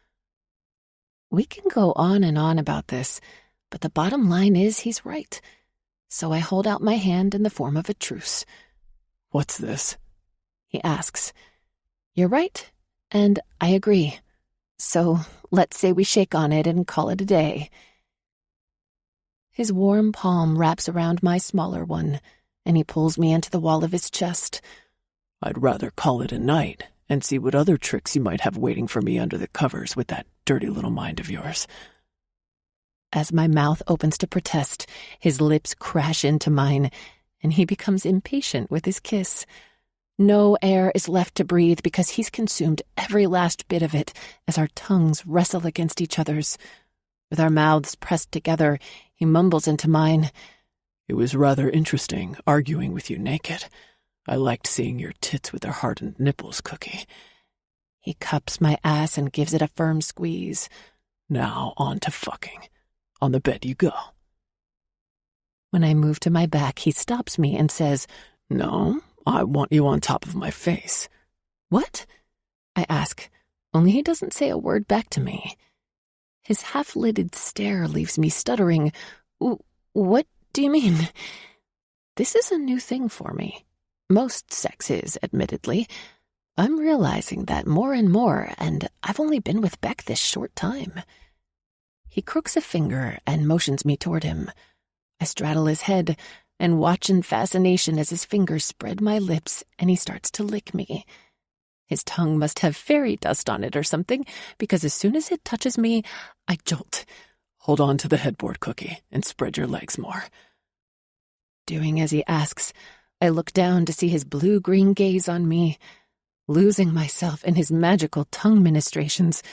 We can go on and on about this, But the bottom line is he's right. So I hold out my hand in the form of a truce. What's this? He asks. You're right, and I agree. So let's say we shake on it and call it a day. His warm palm wraps around my smaller one, and he pulls me into the wall of his chest. I'd rather call it a night and see what other tricks you might have waiting for me under the covers with that dirty little mind of yours. As my mouth opens to protest, his lips crash into mine, and he becomes impatient with his kiss. No air is left to breathe because he's consumed every last bit of it as our tongues wrestle against each other's. With our mouths pressed together, he mumbles into mine. It was rather interesting arguing with you naked. I liked seeing your tits with their hardened nipples, Cookie. He cups my ass and gives it a firm squeeze. Now on to fucking. On the bed you go. When I move to my back, he stops me and says, No, I want you on top of my face. What? I ask, only he doesn't say a word back to me. His half-lidded stare leaves me stuttering. What do you mean? This is a new thing for me. Most sex is, admittedly. I'm realizing that more and more, and I've only been with Beck this short time. He crooks a finger and motions me toward him. I straddle his head and watch in fascination as his fingers spread my lips and he starts to lick me. His tongue must have fairy dust on it or something, because as soon as it touches me, I jolt. Hold on to the headboard, Cookie, and spread your legs more. Doing as he asks, I look down to see his blue-green gaze on me. Losing myself in his magical tongue ministrations,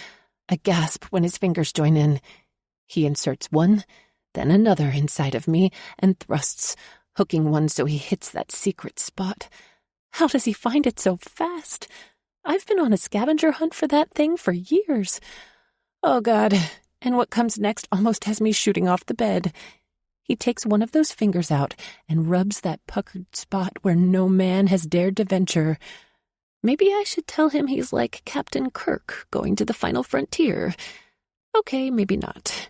I gasp when his fingers join in. He inserts one, then another inside of me, and thrusts, hooking one so he hits that secret spot. How does he find it so fast? I've been on a scavenger hunt for that thing for years. Oh, God, and what comes next almost has me shooting off the bed. He takes one of those fingers out and rubs that puckered spot where no man has dared to venture. Maybe I should tell him he's like Captain Kirk going to the final frontier. Okay, maybe not.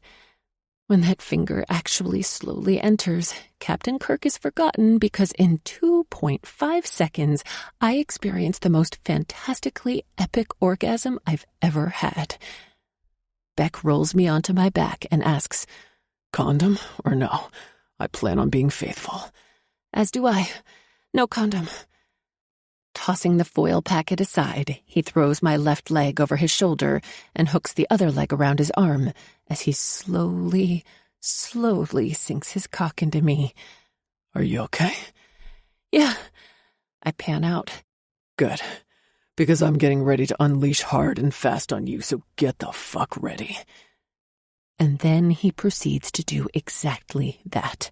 When that finger actually slowly enters, Captain Kirk is forgotten because in 2.5 seconds, I experience the most fantastically epic orgasm I've ever had. Beck rolls me onto my back and asks, Condom or no? I plan on being faithful. As do I. No condom. Tossing the foil packet aside, he throws my left leg over his shoulder and hooks the other leg around his arm as he slowly sinks his cock into me. Are you okay? Yeah. I pan out. Good. Because I'm getting ready to unleash hard and fast on you, so get the fuck ready. And then he proceeds to do exactly that.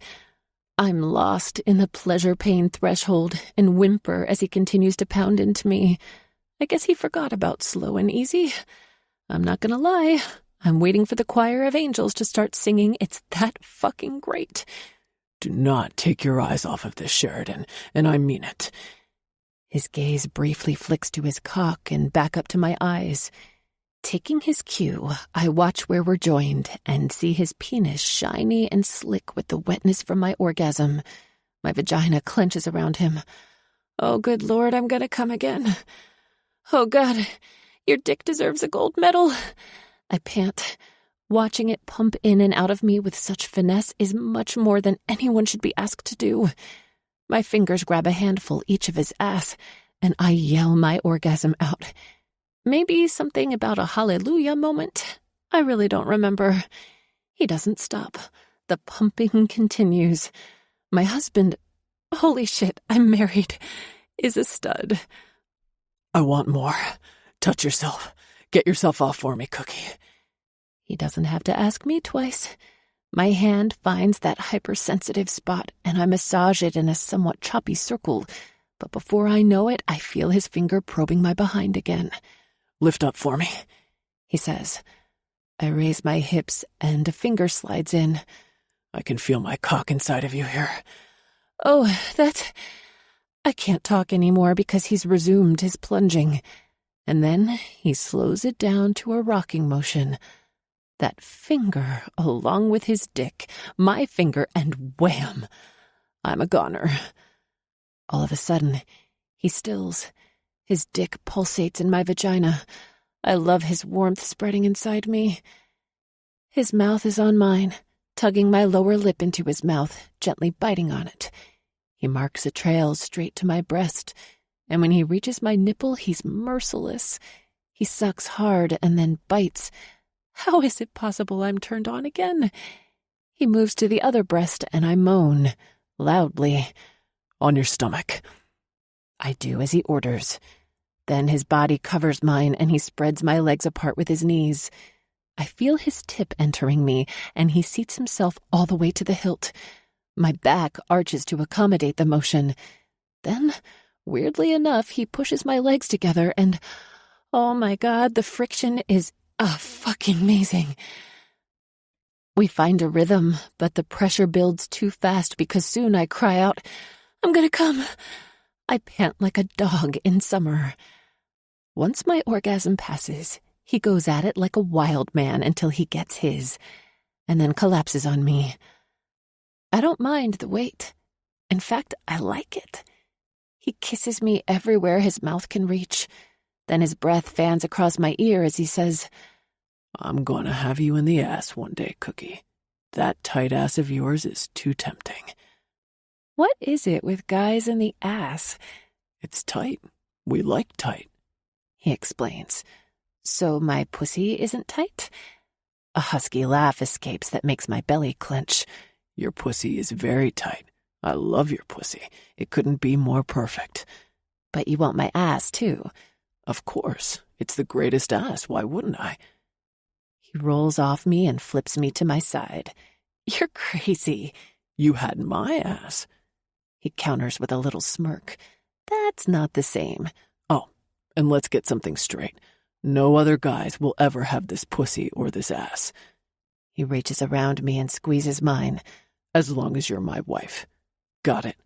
I'm lost in the pleasure-pain threshold and whimper as he continues to pound into me. I guess he forgot about slow and easy. I'm not gonna lie. I'm waiting for the choir of angels to start singing It's That Fucking Great. Do not take your eyes off of this, Sheridan, and I mean it. His gaze briefly flicks to his cock and back up to my eyes. Taking his cue, I watch where we're joined and see his penis shiny and slick with the wetness from my orgasm. My vagina clenches around him. Oh, good Lord, I'm gonna come again. Oh, God, your dick deserves a gold medal. I pant. Watching it pump in and out of me with such finesse is much more than anyone should be asked to do. My fingers grab a handful each of his ass, and I yell my orgasm out. Maybe something about a hallelujah moment. I really don't remember. He doesn't stop. The pumping continues. My husband, holy shit, I'm married, is a stud. I want more. Touch yourself. Get yourself off for me, Cookie. He doesn't have to ask me twice. My hand finds that hypersensitive spot, and I massage it in a somewhat choppy circle. But before I know it, I feel his finger probing my behind again. Lift up for me, he says. I raise my hips, and a finger slides in. I can feel my cock inside of you here. Oh, I can't talk anymore because he's resumed his plunging. And then he slows it down to a rocking motion. That finger, along with his dick, my finger, and wham! I'm a goner. All of a sudden, he stills. His dick pulsates in my vagina. I love his warmth spreading inside me. His mouth is on mine, tugging my lower lip into his mouth, gently biting on it. He marks a trail straight to my breast, and when he reaches my nipple, he's merciless. He sucks hard and then bites. How is it possible I'm turned on again? He moves to the other breast, and I moan, loudly. On your stomach. I do as he orders. Then his body covers mine, and he spreads my legs apart with his knees. I feel his tip entering me, and he seats himself all the way to the hilt. My back arches to accommodate the motion. Then, weirdly enough, he pushes my legs together, and, oh my God, the friction is fucking amazing. We find a rhythm, but the pressure builds too fast because soon I cry out, I'm gonna come. I pant like a dog in summer. Once my orgasm passes, he goes at it like a wild man until he gets his, and then collapses on me. I don't mind the wait. In fact, I like it. He kisses me everywhere his mouth can reach. Then his breath fans across my ear as he says, I'm gonna have you in the ass one day, Cookie. That tight ass of yours is too tempting. What is it with guys in the ass? It's tight. We like tight, he explains. So my pussy isn't tight? A husky laugh escapes that makes my belly clench. Your pussy is very tight. I love your pussy. It couldn't be more perfect. But you want my ass, too. Of course. It's the greatest ass. Why wouldn't I? He rolls off me and flips me to my side. You're crazy. You had my ass. He counters with a little smirk. That's not the same. Oh, and let's get something straight. No other guys will ever have this pussy or this ass. He reaches around me and squeezes mine. As long as you're my wife. Got it?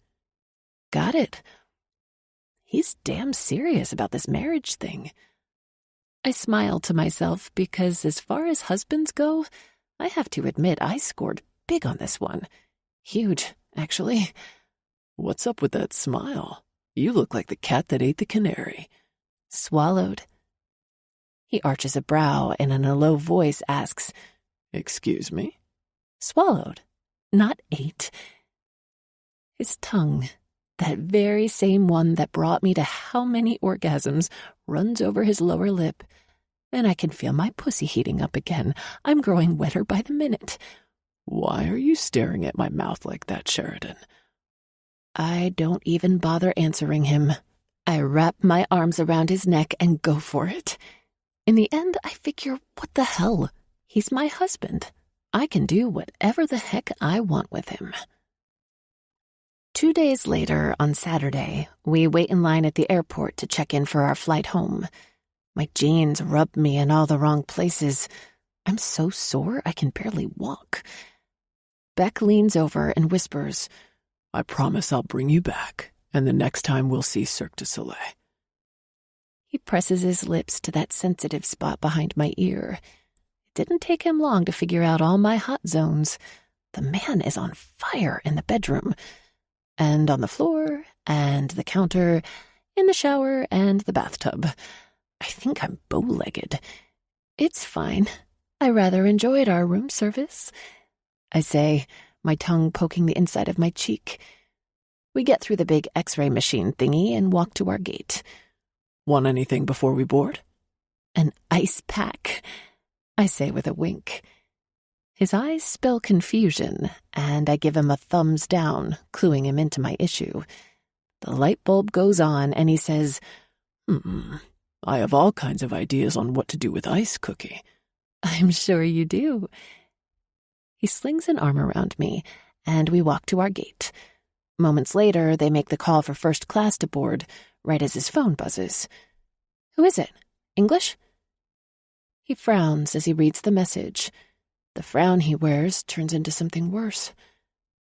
Got it. He's damn serious about this marriage thing. I smile to myself because as far as husbands go, I have to admit I scored big on this one. Huge, actually. What's up with that smile? You look like the cat that ate the canary. Swallowed. He arches a brow and in a low voice asks, Excuse me? Swallowed, not ate. His tongue, that very same one that brought me to how many orgasms, runs over his lower lip, and I can feel my pussy heating up again. I'm growing wetter by the minute. Why are you staring at my mouth like that, Sheridan? I don't even bother answering him. I wrap my arms around his neck and go for it. In the end, I figure, what the hell? He's my husband. I can do whatever the heck I want with him. 2 days later, on Saturday, we wait in line at the airport to check in for our flight home. My jeans rub me in all the wrong places. I'm so sore I can barely walk. Beck leans over and whispers, I promise I'll bring you back, and the next time we'll see Cirque du Soleil. He presses his lips to that sensitive spot behind my ear. It didn't take him long to figure out all my hot zones. The man is on fire in the bedroom, and on the floor, and the counter, in the shower, and the bathtub. I think I'm bow-legged. It's fine. I rather enjoyed our room service, I say, my tongue poking the inside of my cheek. We get through the big X-ray machine thingy and walk to our gate. Want anything before we board? An ice pack, I say with a wink. His eyes spell confusion, and I give him a thumbs down, cluing him into my issue. The light bulb goes on, and he says, I have all kinds of ideas on what to do with ice, Cookie. I'm sure you do. He slings an arm around me, and we walk to our gate. Moments later, they make the call for first class to board, right as his phone buzzes. Who is it? English? He frowns as he reads the message. The frown he wears turns into something worse.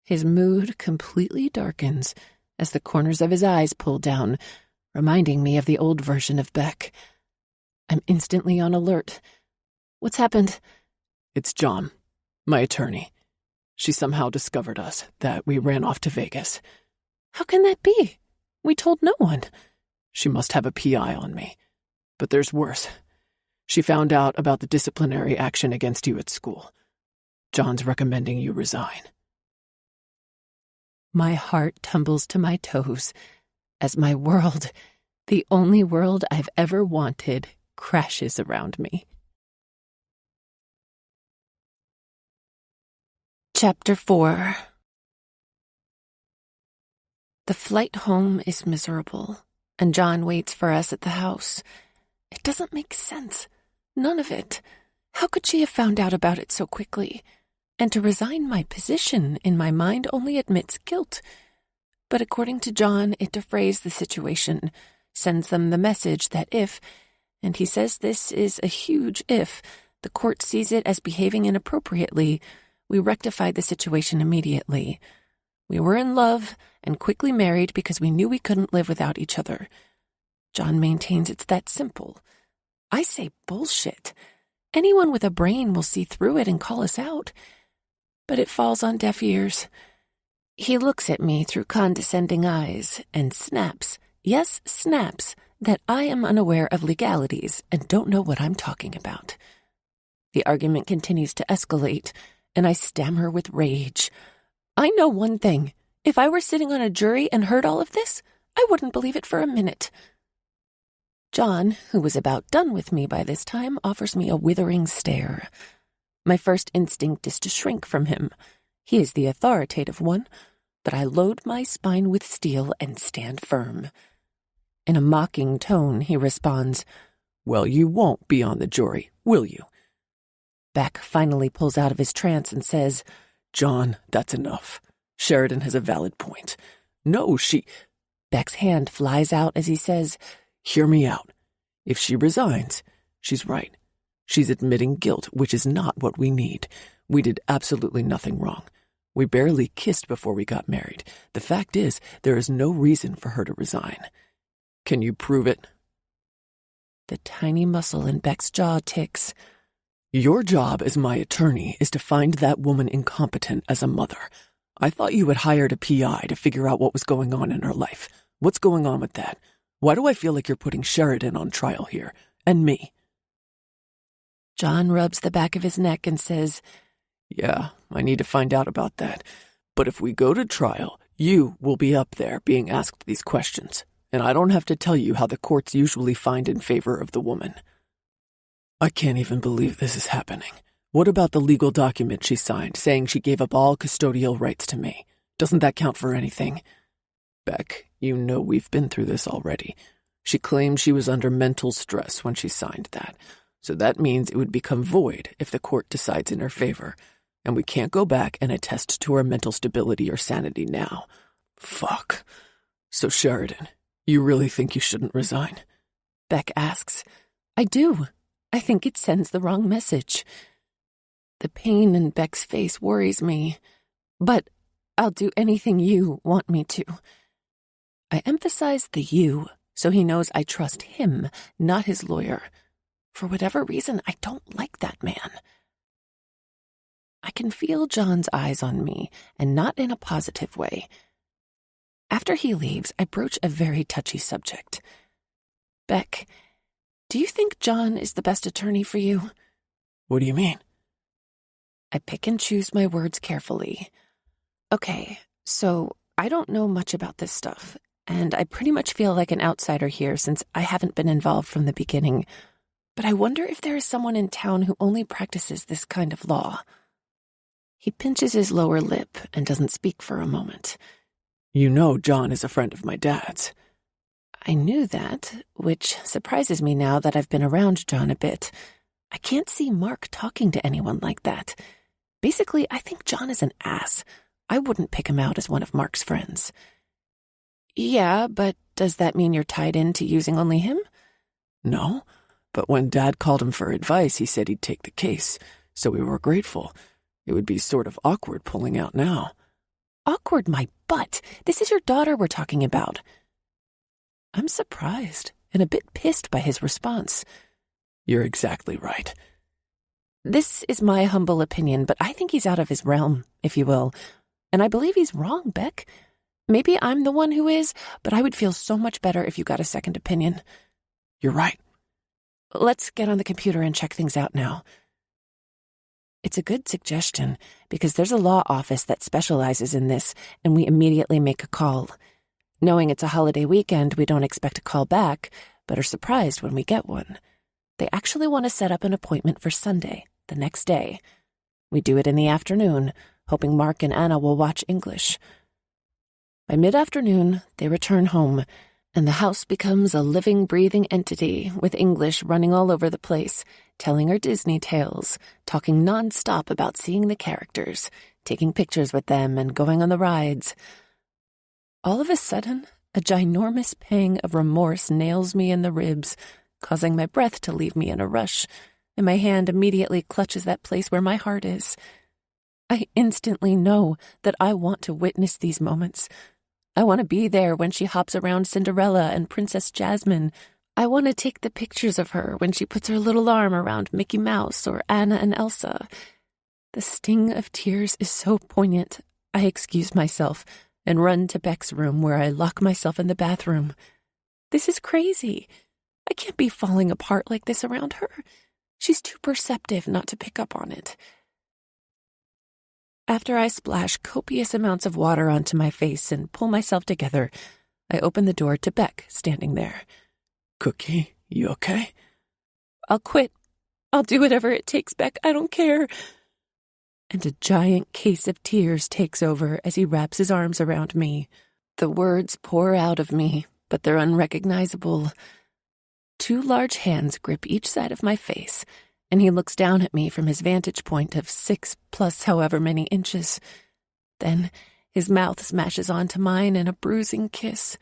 His mood completely darkens as the corners of his eyes pull down, reminding me of the old version of Beck. I'm instantly on alert. What's happened? It's John, my attorney. She somehow discovered us, that we ran off to Vegas. How can that be? We told no one. She must have a PI on me. But there's worse. She found out about the disciplinary action against you at school. John's recommending you resign. My heart tumbles to my toes as my world, the only world I've ever wanted, crashes around me. Chapter 4. The flight home is miserable, and John waits for us at the house. It doesn't make sense. None of it. How could she have found out about it so quickly? And to resign my position in my mind only admits guilt. But according to John, it defrays the situation, sends them the message that if, and he says this is a huge if, the court sees it as behaving inappropriately, we rectified the situation immediately. We were in love and quickly married because we knew we couldn't live without each other. John maintains it's that simple. I say bullshit. Anyone with a brain will see through it and call us out. But it falls on deaf ears. He looks at me through condescending eyes and snaps, yes, snaps, that I am unaware of legalities and don't know what I'm talking about. The argument continues to escalate, and I stammer with rage. I know one thing. If I were sitting on a jury and heard all of this, I wouldn't believe it for a minute. John, who was about done with me by this time, offers me a withering stare. My first instinct is to shrink from him. He is the authoritative one, but I load my spine with steel and stand firm. In a mocking tone, he responds, "Well, you won't be on the jury, will you?" Beck finally pulls out of his trance and says, "John, that's enough. Sheridan has a valid point. No, she—" Beck's hand flies out as he says, "Hear me out. If she resigns, she's right. She's admitting guilt, which is not what we need. We did absolutely nothing wrong. We barely kissed before we got married. The fact is, there is no reason for her to resign. Can you prove it?" The tiny muscle in Beck's jaw ticks. "Your job as my attorney is to find that woman incompetent as a mother. I thought you had hired a PI to figure out what was going on in her life. What's going on with that? Why do I feel like you're putting Sheridan on trial here? And me?" John rubs the back of his neck and says, "Yeah, I need to find out about that. But if we go to trial, you will be up there being asked these questions, and I don't have to tell you how the courts usually find in favor of the woman." "I can't even believe this is happening. What about the legal document she signed saying she gave up all custodial rights to me? Doesn't that count for anything?" "Beck, you know we've been through this already. She claimed she was under mental stress when she signed that, so that means it would become void if the court decides in her favor, and we can't go back and attest to her mental stability or sanity now. Fuck. So Sheridan, you really think you shouldn't resign?" Beck asks. I do. I think it sends the wrong message. The pain in Beck's face worries me, but I'll do anything you want me to. I emphasize the you, so he knows I trust him, not his lawyer. For whatever reason, I don't like that man. I can feel John's eyes on me, and not in a positive way. After he leaves, I broach a very touchy subject. Beck, do you think John is the best attorney for you? "What do you mean?" I pick and choose my words carefully. Okay, so I don't know much about this stuff, and I pretty much feel like an outsider here since I haven't been involved from the beginning. But I wonder if there is someone in town who only practices this kind of law. He pinches his lower lip and doesn't speak for a moment. "You know John is a friend of my dad's." I knew that, which surprises me now that I've been around John a bit. I can't see Mark talking to anyone like that. Basically, I think John is an ass. I wouldn't pick him out as one of Mark's friends. Yeah, but does that mean you're tied into using only him? "No, but when Dad called him for advice, he said he'd take the case, so we were grateful. It would be sort of awkward pulling out now." Awkward my butt. This is your daughter we're talking about. I'm surprised and a bit pissed by his response. "You're exactly right." This is my humble opinion, but I think he's out of his realm, if you will. And I believe he's wrong, Beck. Maybe I'm the one who is, but I would feel so much better if you got a second opinion. You're right. Let's get on the computer and check things out now. It's a good suggestion, because there's a law office that specializes in this, and we immediately make a call. Knowing it's a holiday weekend, we don't expect a call back, but are surprised when we get one. They actually want to set up an appointment for Sunday, the next day. We do it in the afternoon, hoping Mark and Anna will watch English. By mid-afternoon, they return home, and the house becomes a living, breathing entity with English running all over the place, telling her Disney tales, talking non-stop about seeing the characters, taking pictures with them, and going on the rides. All of a sudden, a ginormous pang of remorse nails me in the ribs, causing my breath to leave me in a rush, and my hand immediately clutches that place where my heart is. I instantly know that I want to witness these moments. I want to be there when she hops around Cinderella and Princess Jasmine. I want to take the pictures of her when she puts her little arm around Mickey Mouse or Anna and Elsa. The sting of tears is so poignant, I excuse myself and run to Beck's room, where I lock myself in the bathroom. This is crazy. I can't be falling apart like this around her. She's too perceptive not to pick up on it. After I splash copious amounts of water onto my face and pull myself together, I open the door to Beck standing there. Cookie, you okay? I'll quit. I'll do whatever it takes, Beck. I don't care. And a giant case of tears takes over as he wraps his arms around me. The words pour out of me, but they're unrecognizable. 2 large hands grip each side of my face, and he looks down at me from his vantage point of 6 plus however many inches. Then his mouth smashes onto mine in a bruising kiss.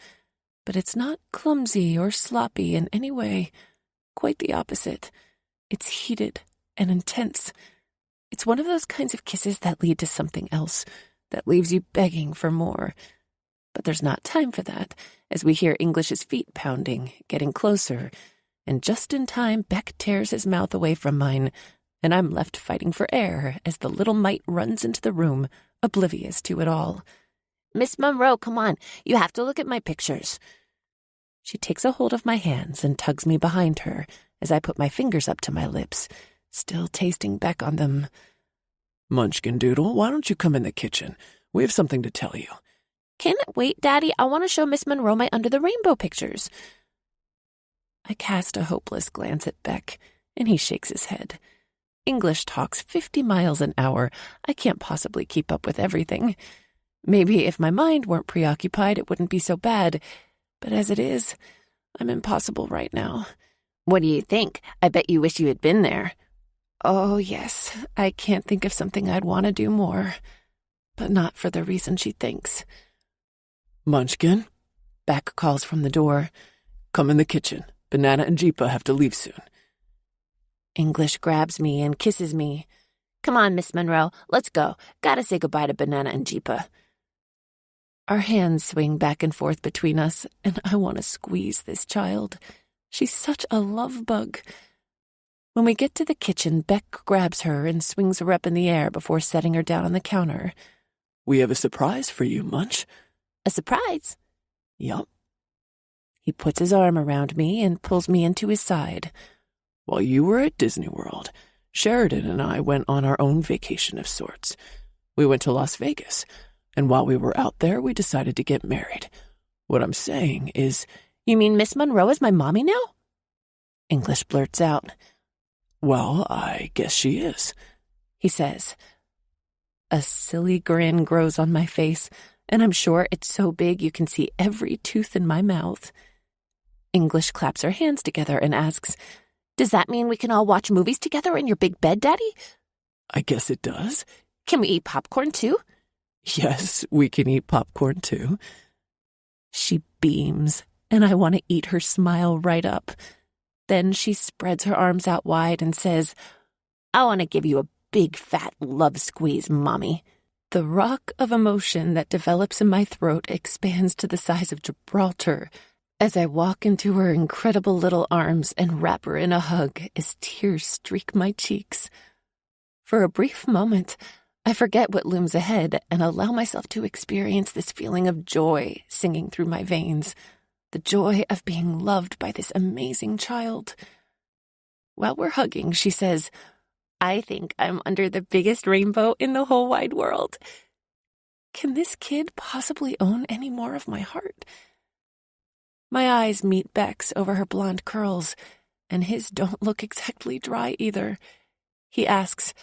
But it's not clumsy or sloppy in any way. Quite the opposite. It's heated and intense. It's one of those kinds of kisses that lead to something else, that leaves you begging for more. But there's not time for that, as we hear English's feet pounding, getting closer, and just in time Beck tears his mouth away from mine, and I'm left fighting for air as the little mite runs into the room, oblivious to it all. Miss Monroe, come on, you have to look at my pictures. She takes a hold of my hands and tugs me behind her as I put my fingers up to my lips, still tasting Beck on them. Munchkin Doodle, why don't you come in the kitchen? We have something to tell you. Can it wait, Daddy? I want to show Miss Monroe my Under the Rainbow pictures. I cast a hopeless glance at Beck, and he shakes his head. English talks 50 miles an hour. I can't possibly keep up with everything. Maybe if my mind weren't preoccupied, it wouldn't be so bad. But as it is, I'm impossible right now. What do you think? I bet you wish you had been there. Oh, yes. I can't think of something I'd want to do more. But not for the reason she thinks. Munchkin? Beck calls from the door. Come in the kitchen. Banana and Jeepa have to leave soon. English grabs me and kisses me. Come on, Miss Monroe. Let's go. Gotta say goodbye to Banana and Jeepa. Our hands swing back and forth between us, and I want to squeeze this child. She's such a love bug. When we get to the kitchen, Beck grabs her and swings her up in the air before setting her down on the counter. We have a surprise for you, Munch. A surprise? Yup. He puts his arm around me and pulls me into his side. While you were at Disney World, Sheridan and I went on our own vacation of sorts. We went to Las Vegas, and while we were out there, we decided to get married. What I'm saying is... You mean Miss Monroe is my mommy now? English blurts out. Well, I guess she is, he says. A silly grin grows on my face, and I'm sure it's so big you can see every tooth in my mouth. English claps her hands together and asks, Does that mean we can all watch movies together in your big bed, Daddy? I guess it does. Can we eat popcorn, too? Yes, we can eat popcorn, too. She beams, and I want to eat her smile right up. Then she spreads her arms out wide and says, I want to give you a big, fat love squeeze, Mommy. The rock of emotion that develops in my throat expands to the size of Gibraltar as I walk into her incredible little arms and wrap her in a hug as tears streak my cheeks. For a brief moment, I forget what looms ahead and allow myself to experience this feeling of joy singing through my veins, the joy of being loved by this amazing child. While we're hugging, she says, "I think I'm under the biggest rainbow in the whole wide world." Can this kid possibly own any more of my heart? My eyes meet Beck's over her blonde curls, and his don't look exactly dry either. He asks,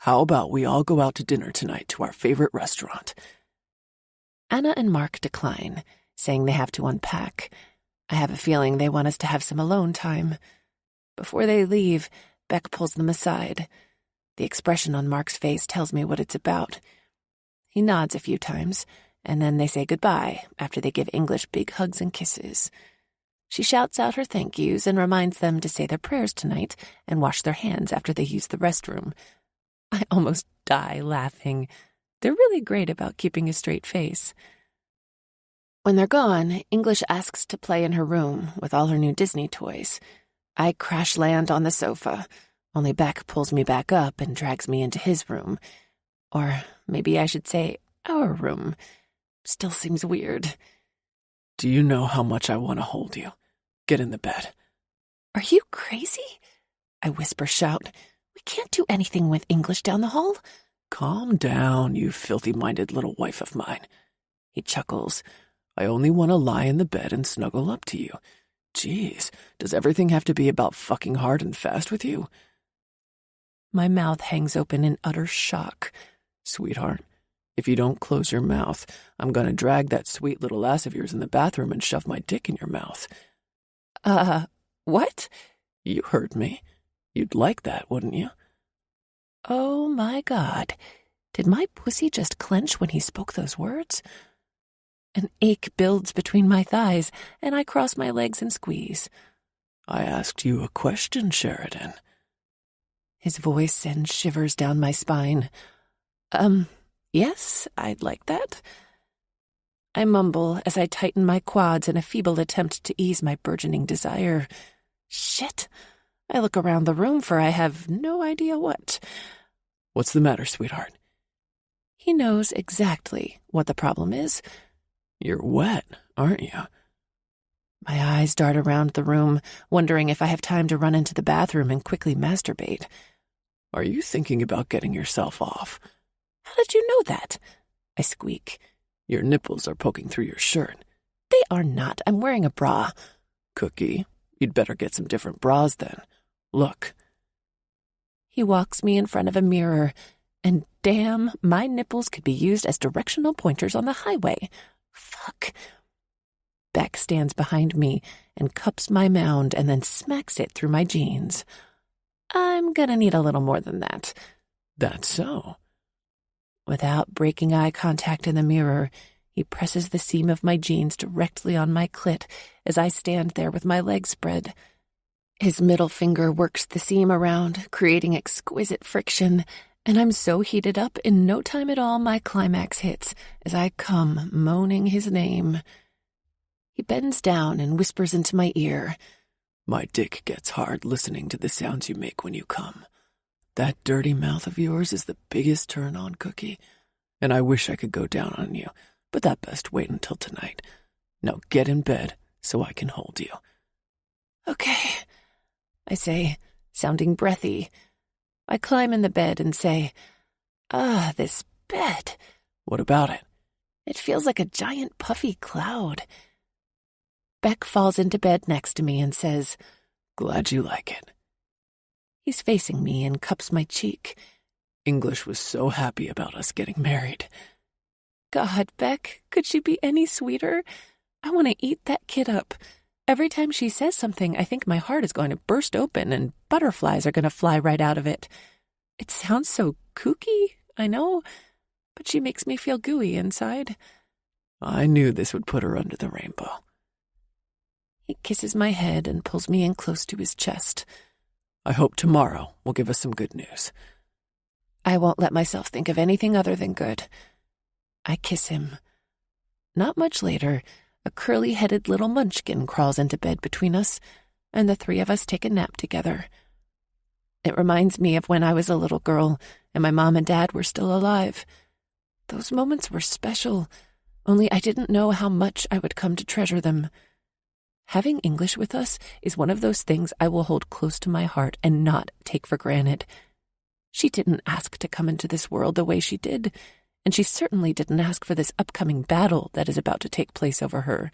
"How about we all go out to dinner tonight to our favorite restaurant?" Anna and Mark decline, saying they have to unpack. I have a feeling they want us to have some alone time. Before they leave, Beck pulls them aside. The expression on Mark's face tells me what it's about. He nods a few times, and then they say goodbye after they give English big hugs and kisses. She shouts out her thank yous and reminds them to say their prayers tonight and wash their hands after they use the restroom. I almost die laughing. They're really great about keeping a straight face. When they're gone, English asks to play in her room with all her new Disney toys. I crash land on the sofa, only Beck pulls me back up and drags me into his room. Or maybe I should say our room. Still seems weird. "Do you know how much I want to hold you? Get in the bed." "Are you crazy?" I whisper shout. "We can't do anything with English down the hall." "Calm down, you filthy-minded little wife of mine." He chuckles. "I only want to lie in the bed and snuggle up to you. Jeez, does everything have to be about fucking hard and fast with you?" My mouth hangs open in utter shock. "Sweetheart, if you don't close your mouth, I'm going to drag that sweet little ass of yours in the bathroom and shove my dick in your mouth." What? "You heard me. You'd like that, wouldn't you?" Oh my God. Did my pussy just clench when he spoke those words? An ache builds between my thighs, and I cross my legs and squeeze. "I asked you a question, Sheridan." His voice sends shivers down my spine. Yes, I'd like that." I mumble as I tighten my quads in a feeble attempt to ease my burgeoning desire. Shit. I look around the room for I have no idea what. "What's the matter, sweetheart?" He knows exactly what the problem is. "You're wet, aren't you?" My eyes dart around the room, wondering if I have time to run into the bathroom and quickly masturbate. "Are you thinking about getting yourself off?" How did you know that? I squeak. "Your nipples are poking through your shirt." They are not. I'm wearing a bra. "Cookie, you'd better get some different bras then. Look." He walks me in front of a mirror, and damn, my nipples could be used as directional pointers on the highway. Fuck. Beck stands behind me and cups my mound and then smacks it through my jeans. I'm gonna need a little more than that. "That's so." Without breaking eye contact in the mirror, he presses the seam of my jeans directly on my clit as I stand there with my legs spread. His middle finger works the seam around, creating exquisite friction, and I'm so heated up in no time at all my climax hits as I come moaning his name. He bends down and whispers into my ear. "My dick gets hard listening to the sounds you make when you come. That dirty mouth of yours is the biggest turn-on, Cookie, and I wish I could go down on you, but that best wait until tonight. Now get in bed so I can hold you." "Okay," I say, sounding breathy. I climb in the bed and say, this bed. "What about it?" It feels like a giant puffy cloud." Beck falls into bed next to me and says, "Glad you like it." He's facing me and cups my cheek. "English was so happy about us getting married." God, Beck, could she be any sweeter? I want to eat that kid up. Every time she says something, I think my heart is going to burst open and butterflies are going to fly right out of it. It sounds so kooky, I know, but she makes me feel gooey inside. "I knew this would put her under the rainbow." He kisses my head and pulls me in close to his chest. "I hope tomorrow will give us some good news." I won't let myself think of anything other than good. I kiss him. Not much later, a curly-headed little munchkin crawls into bed between us, and the three of us take a nap together. It reminds me of when I was a little girl and my mom and dad were still alive. Those moments were special, only I didn't know how much I would come to treasure them. Having English with us is one of those things I will hold close to my heart and not take for granted. She didn't ask to come into this world the way she did, and she certainly didn't ask for this upcoming battle that is about to take place over her.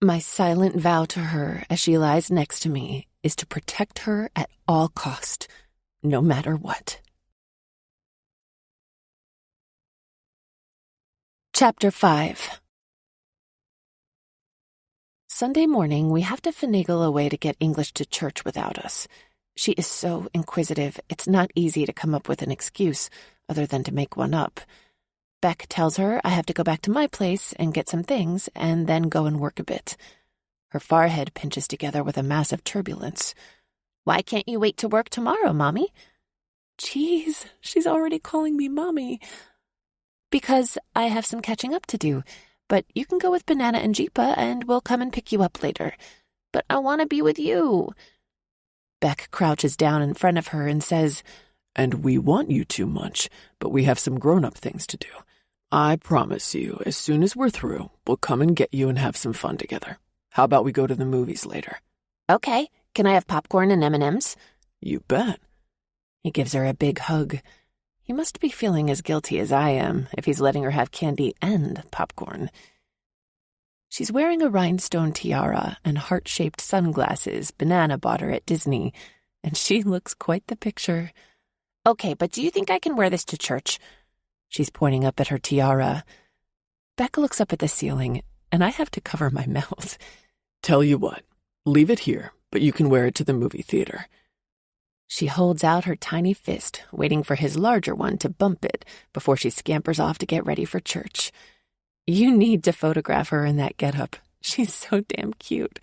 My silent vow to her as she lies next to me is to protect her at all cost, no matter what. Chapter 5. Sunday morning, we have to finagle a way to get English to church without us. She is so inquisitive, it's not easy to come up with an excuse other than to make one up. Beck tells her I have to go back to my place and get some things and then go and work a bit. Her forehead pinches together with a massive turbulence. Why can't you wait to work tomorrow, Mommy? Jeez, she's already calling me Mommy. Because I have some catching up to do, but you can go with Banana and Jeepa and we'll come and pick you up later. But I want to be with you. Beck crouches down in front of her and says, And we want you to much, but we have some grown-up things to do. I promise you, as soon as we're through, we'll come and get you and have some fun together. How about we go to the movies later? Okay, can I have popcorn and M&Ms? You bet. He gives her a big hug. He must be feeling as guilty as I am if he's letting her have candy and popcorn. She's wearing a rhinestone tiara and heart-shaped sunglasses Banana bought her at Disney, and she looks quite the picture. Okay, but do you think I can wear this to church? She's pointing up at her tiara. Beck looks up at the ceiling, and I have to cover my mouth. Tell you what, leave it here, but you can wear it to the movie theater. She holds out her tiny fist, waiting for his larger one to bump it before she scampers off to get ready for church. You need to photograph her in that getup. She's so damn cute.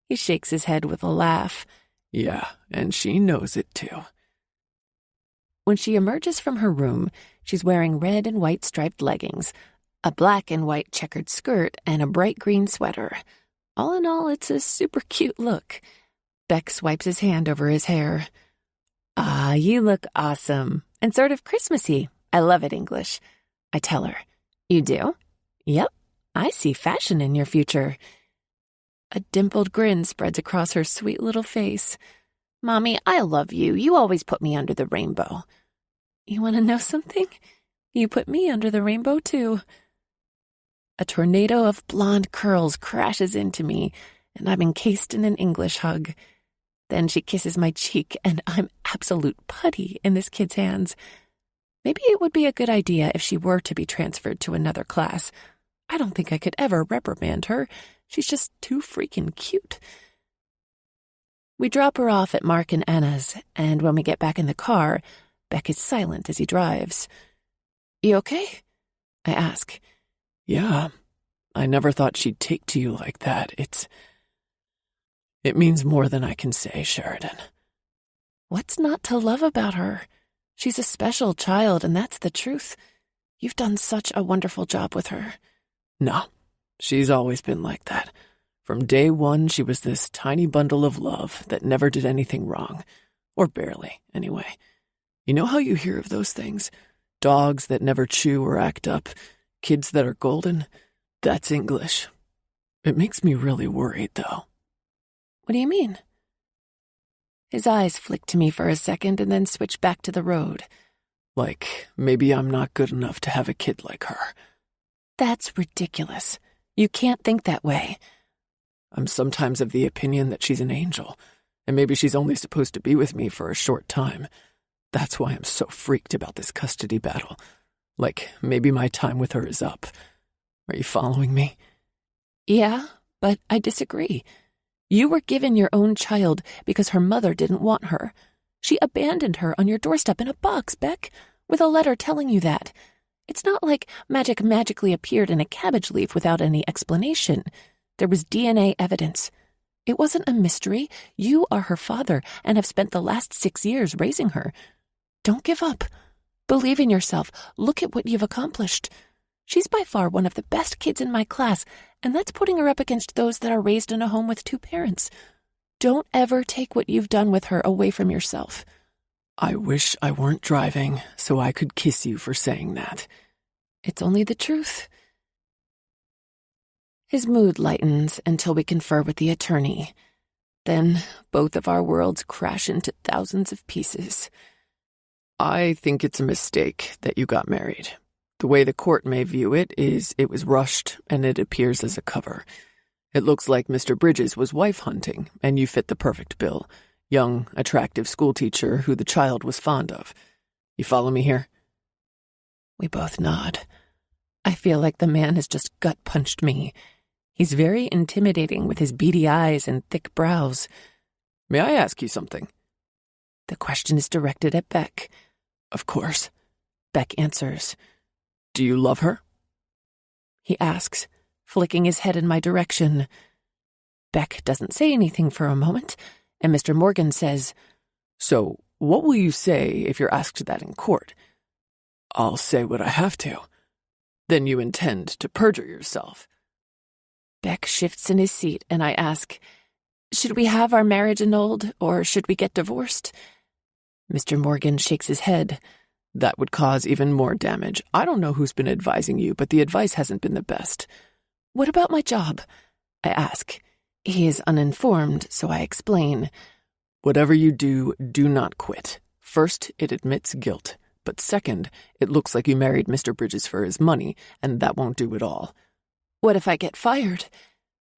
He shakes his head with a laugh. Yeah, and she knows it too. When she emerges from her room, she's wearing red and white striped leggings, a black and white checkered skirt, and a bright green sweater. All in all, it's a super cute look. Beck swipes his hand over his hair. Ah, you look awesome, and sort of Christmassy. I love it, English. I tell her. You do? Yep, I see fashion in your future. A dimpled grin spreads across her sweet little face. Mommy, I love you. You always put me under the rainbow. You want to know something? You put me under the rainbow, too. A tornado of blonde curls crashes into me, and I'm encased in an English hug. Then she kisses my cheek, and I'm absolute putty in this kid's hands. Maybe it would be a good idea if she were to be transferred to another class. I don't think I could ever reprimand her. She's just too freaking cute. We drop her off at Mark and Anna's, and when we get back in the car, Beck is silent as he drives. You okay? I ask. Yeah, I never thought she'd take to you like that. It means more than I can say, Sheridan. What's not to love about her? She's a special child, and that's the truth. You've done such a wonderful job with her. No, she's always been like that. From day one, she was this tiny bundle of love that never did anything wrong. Or barely, anyway. You know how you hear of those things? Dogs that never chew or act up. Kids that are golden. That's English. It makes me really worried, though. What do you mean? His eyes flick to me for a second and then switch back to the road. Like, maybe I'm not good enough to have a kid like her. That's ridiculous. You can't think that way. I'm sometimes of the opinion that she's an angel, and maybe she's only supposed to be with me for a short time. That's why I'm so freaked about this custody battle. Like, maybe my time with her is up. Are you following me? Yeah, but I disagree. You were given your own child because her mother didn't want her. She abandoned her on your doorstep in a box, Beck, with a letter telling you that. It's not like magic magically appeared in a cabbage leaf without any explanation. There was DNA evidence. It wasn't a mystery. You are her father and have spent the last 6 years raising her. Don't give up. Believe in yourself. Look at what you've accomplished. She's by far one of the best kids in my class, and that's putting her up against those that are raised in a home with 2 parents. Don't ever take what you've done with her away from yourself. I wish I weren't driving so I could kiss you for saying that. It's only the truth. His mood lightens until we confer with the attorney. Then both of our worlds crash into thousands of pieces. I think it's a mistake that you got married. The way the court may view it is it was rushed and it appears as a cover. It looks like Mr. Bridges was wife hunting and you fit the perfect bill. Young, attractive schoolteacher who the child was fond of. You follow me here? We both nod. I feel like the man has just gut-punched me. He's very intimidating with his beady eyes and thick brows. May I ask you something? The question is directed at Beck. Of course. Beck answers. Do you love her? He asks, flicking his head in my direction. Beck doesn't say anything for a moment, and Mr. Morgan says, So, what will you say if you're asked that in court? I'll say what I have to. Then you intend to perjure yourself. Beck shifts in his seat, and I ask, should we have our marriage annulled, or should we get divorced? Mr. Morgan shakes his head. That would cause even more damage. I don't know who's been advising you, but the advice hasn't been the best. What about my job? I ask. He is uninformed, so I explain. Whatever you do, do not quit. First, it admits guilt. But second, it looks like you married Mr. Bridges for his money, and that won't do it all. What if I get fired?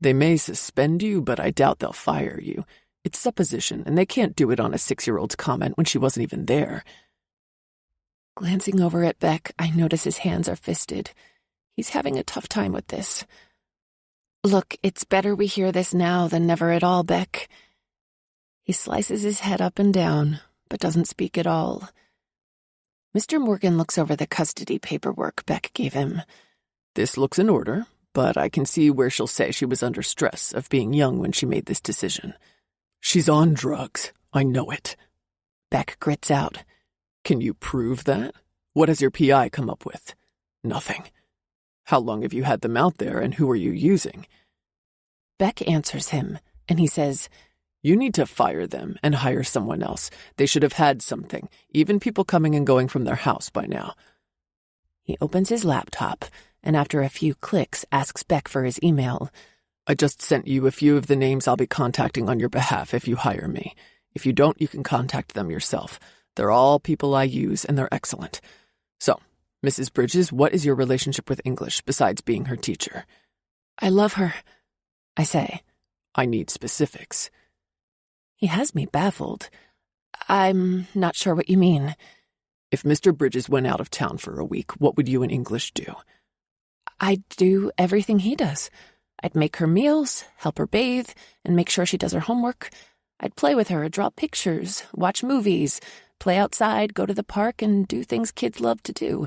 They may suspend you, but I doubt they'll fire you. It's supposition, and they can't do it on a 6-year-old's comment when she wasn't even there. Glancing over at Beck, I notice his hands are fisted. He's having a tough time with this. Look, it's better we hear this now than never at all, Beck. He slices his head up and down, but doesn't speak at all. Mr. Morgan looks over the custody paperwork Beck gave him. This looks in order, but I can see where she'll say she was under stress of being young when she made this decision. She's on drugs. I know it. Beck grits out. Can you prove that? What has your PI come up with? Nothing. How long have you had them out there, and who are you using? Beck answers him, and he says, You need to fire them and hire someone else. They should have had something, even people coming and going from their house by now. He opens his laptop, and after a few clicks, asks Beck for his email. I just sent you a few of the names I'll be contacting on your behalf if you hire me. If you don't, you can contact them yourself. They're all people I use, and they're excellent. So, Mrs. Bridges, what is your relationship with English besides being her teacher? I love her, I say. I need specifics. He has me baffled. I'm not sure what you mean. If Mr. Bridges went out of town for a week, what would you in English do? I'd do everything he does. I'd make her meals, help her bathe, and make sure she does her homework. I'd play with her, draw pictures, watch movies, play outside, go to the park, and do things kids love to do.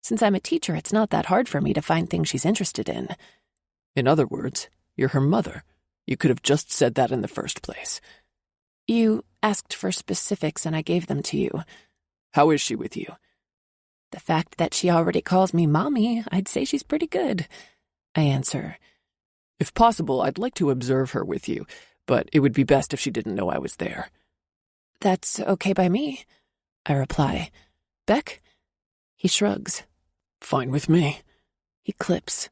Since I'm a teacher, it's not that hard for me to find things she's interested in. In other words, you're her mother. You could have just said that in the first place. You asked for specifics, and I gave them to you. How is she with you? The fact that she already calls me Mommy, I'd say she's pretty good, I answer. If possible, I'd like to observe her with you, but it would be best if she didn't know I was there. That's okay by me, I reply. Beck? He shrugs. Fine with me. He clips.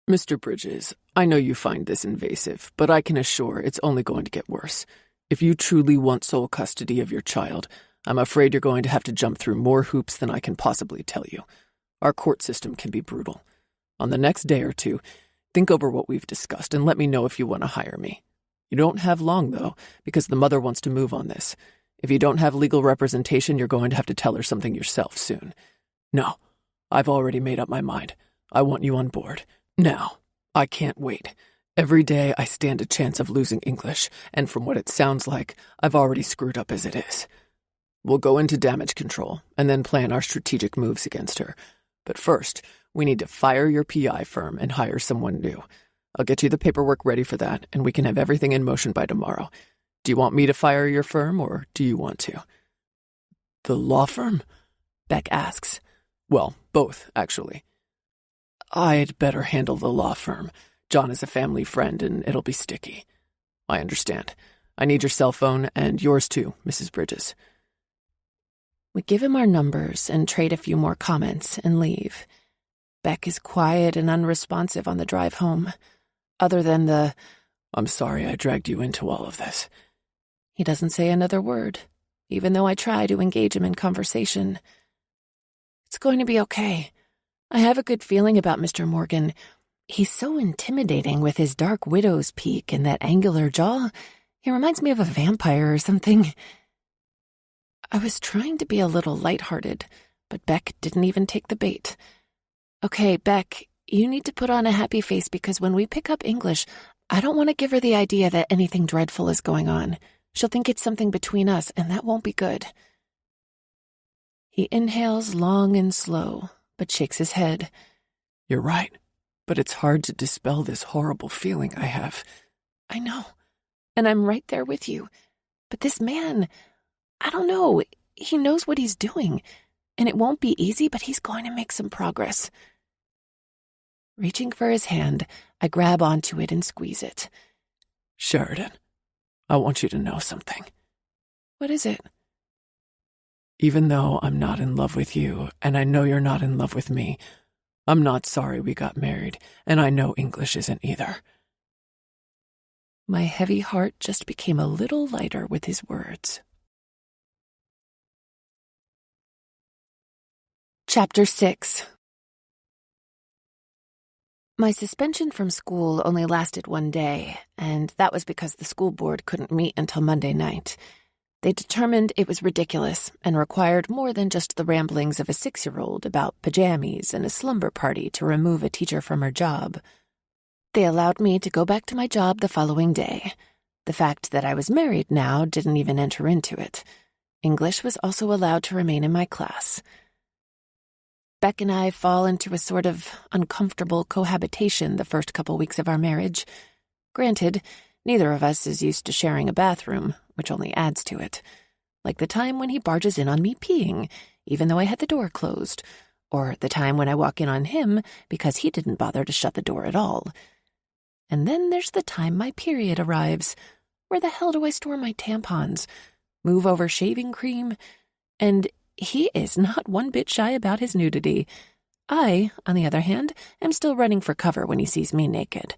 Mr. Bridges, I know you find this invasive, but I can assure it's only going to get worse. If you truly want sole custody of your child, I'm afraid you're going to have to jump through more hoops than I can possibly tell you. Our court system can be brutal. On the next day or two, think over what we've discussed and let me know if you want to hire me. You don't have long, though, because the mother wants to move on this. If you don't have legal representation, you're going to have to tell her something yourself soon. No, I've already made up my mind. I want you on board. Now, I can't wait. Every day I stand a chance of losing English, and from what it sounds like, I've already screwed up as it is. We'll go into damage control, and then plan our strategic moves against her. But first, we need to fire your PI firm and hire someone new. I'll get you the paperwork ready for that, and we can have everything in motion by tomorrow. Do you want me to fire your firm, or do you want to? The law firm? Beck asks. Well, both, actually. I'd better handle the law firm. John is a family friend, and it'll be sticky. I understand. I need your cell phone and yours too, Mrs. Bridges. We give him our numbers and trade a few more comments and leave. Beck is quiet and unresponsive on the drive home, other than the, I'm sorry I dragged you into all of this. He doesn't say another word, even though I try to engage him in conversation. It's going to be okay. I have a good feeling about Mr. Morgan. He's so intimidating with his dark widow's peak and that angular jaw. He reminds me of a vampire or something. I was trying to be a little lighthearted, but Beck didn't even take the bait. Okay, Beck, you need to put on a happy face because when we pick up English, I don't want to give her the idea that anything dreadful is going on. She'll think it's something between us, and that won't be good. He inhales long and slow, but shakes his head. You're right, but it's hard to dispel this horrible feeling I have. I know, and I'm right there with you. But this man, I don't know, he knows what he's doing, and it won't be easy, but he's going to make some progress. Reaching for his hand, I grab onto it and squeeze it. Sheridan, I want you to know something. What is it? Even though I'm not in love with you, and I know you're not in love with me, I'm not sorry we got married, and I know English isn't either. My heavy heart just became a little lighter with his words. Chapter 6. My suspension from school only lasted one day, and that was because the school board couldn't meet until Monday night. They determined it was ridiculous and required more than just the ramblings of a 6-year-old about pajamas and a slumber party to remove a teacher from her job. They allowed me to go back to my job the following day. The fact that I was married now didn't even enter into it. English was also allowed to remain in my class. Beck and I fall into a sort of uncomfortable cohabitation the first couple weeks of our marriage. Granted, neither of us is used to sharing a bathroom, which only adds to it. Like the time when he barges in on me peeing, even though I had the door closed, or the time when I walk in on him because he didn't bother to shut the door at all. And then there's the time my period arrives. Where the hell do I store my tampons? Move over shaving cream? And he is not one bit shy about his nudity. I, on the other hand, am still running for cover when he sees me naked.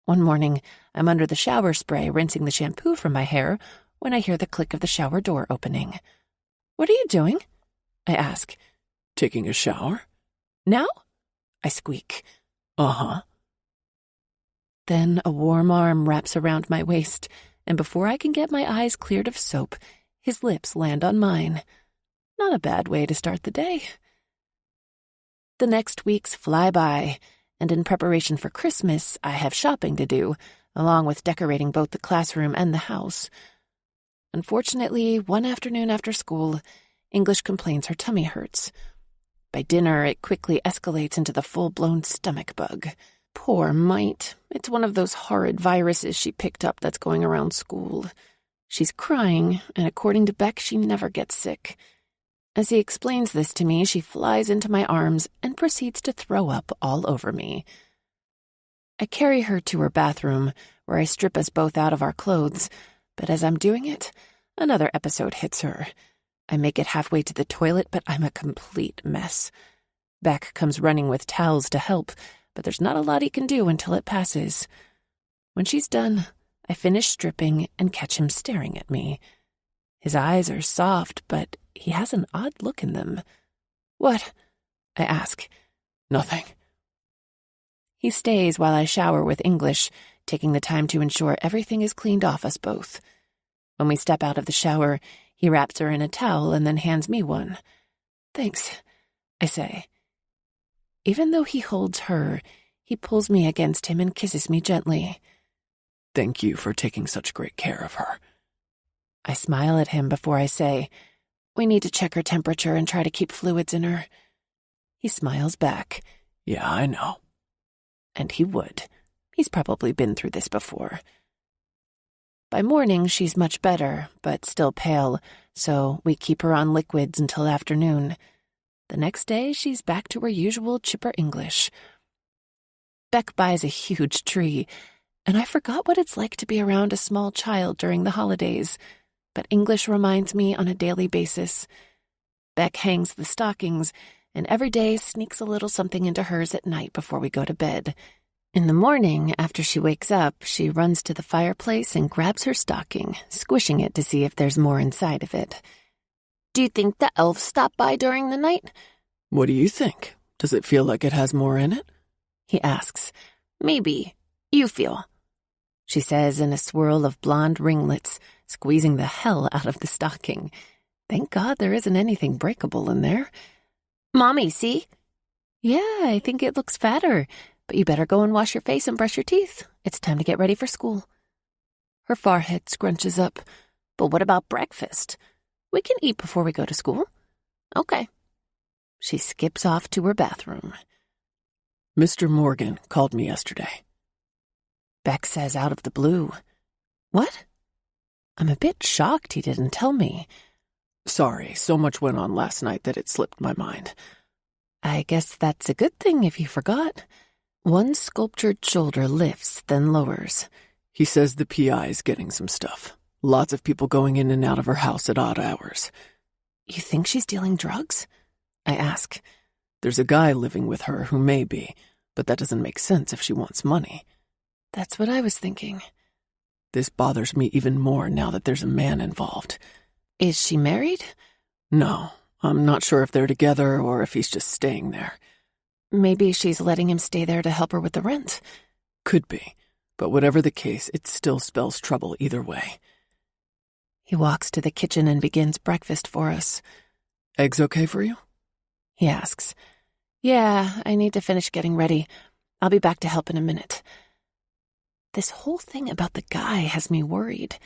One morning, I'm under the shower spray rinsing the shampoo from my hair when I hear the click of the shower door opening. What are you doing? I ask. Taking a shower? Now? I squeak. Uh-huh. Then a warm arm wraps around my waist, and before I can get my eyes cleared of soap, his lips land on mine. Not a bad way to start the day. The next weeks fly by, and in preparation for Christmas, I have shopping to do, along with decorating both the classroom and the house. Unfortunately, one afternoon after school, English complains her tummy hurts. By dinner, it quickly escalates into the full-blown stomach bug. Poor mite. It's one of those horrid viruses she picked up that's going around school. She's crying, and according to Beck, she never gets sick. As he explains this to me, she flies into my arms and proceeds to throw up all over me. I carry her to her bathroom, where I strip us both out of our clothes, but as I'm doing it, another episode hits her. I make it halfway to the toilet, but I'm a complete mess. Beck comes running with towels to help, but there's not a lot he can do until it passes. When she's done, I finish stripping and catch him staring at me. His eyes are soft, but he has an odd look in them. What? I ask. Nothing. He stays while I shower with English, taking the time to ensure everything is cleaned off us both. When we step out of the shower, he wraps her in a towel and then hands me one. Thanks, I say. Even though he holds her, he pulls me against him and kisses me gently. Thank you for taking such great care of her. I smile at him before I say, we need to check her temperature and try to keep fluids in her. He smiles back. Yeah, I know. And he would. He's probably been through this before. By morning, she's much better, but still pale, so we keep her on liquids until afternoon. The next day, she's back to her usual chipper English. Beck buys a huge tree, and I forgot what it's like to be around a small child during the holidays, but English reminds me on a daily basis. Beck hangs the stockings, and every day sneaks a little something into hers at night before we go to bed. In the morning, after she wakes up, she runs to the fireplace and grabs her stocking, squishing it to see if there's more inside of it. "Do you think the elves stop by during the night?" What do you think? Does it feel like it has more in it? He asks. "Maybe. You feel," she says in a swirl of blonde ringlets, squeezing the hell out of the stocking. Thank God there isn't anything breakable in there. "Mommy, see?" "Yeah, I think it looks fatter, but you better go and wash your face and brush your teeth. It's time to get ready for school." Her forehead scrunches up. "But what about breakfast? We can eat before we go to school." "Okay." She skips off to her bathroom. Mr. Morgan called me yesterday. Beck says out of the blue. "What?" I'm a bit shocked he didn't tell me. Sorry, so much went on last night that it slipped my mind. I guess that's a good thing if you forgot. One sculptured shoulder lifts, then lowers. He says the PI is getting some stuff. Lots of people going in and out of her house at odd hours. You think she's dealing drugs? I ask. There's a guy living with her who may be, but that doesn't make sense if she wants money. That's what I was thinking. This bothers me even more now that there's a man involved. Is she married? No, I'm not sure if they're together or if he's just staying there. Maybe she's letting him stay there to help her with the rent. Could be, but whatever the case, it still spells trouble either way. He walks to the kitchen and begins breakfast for us. Eggs okay for you? He asks. Yeah, I need to finish getting ready. I'll be back to help in a minute. This whole thing about the guy has me worried.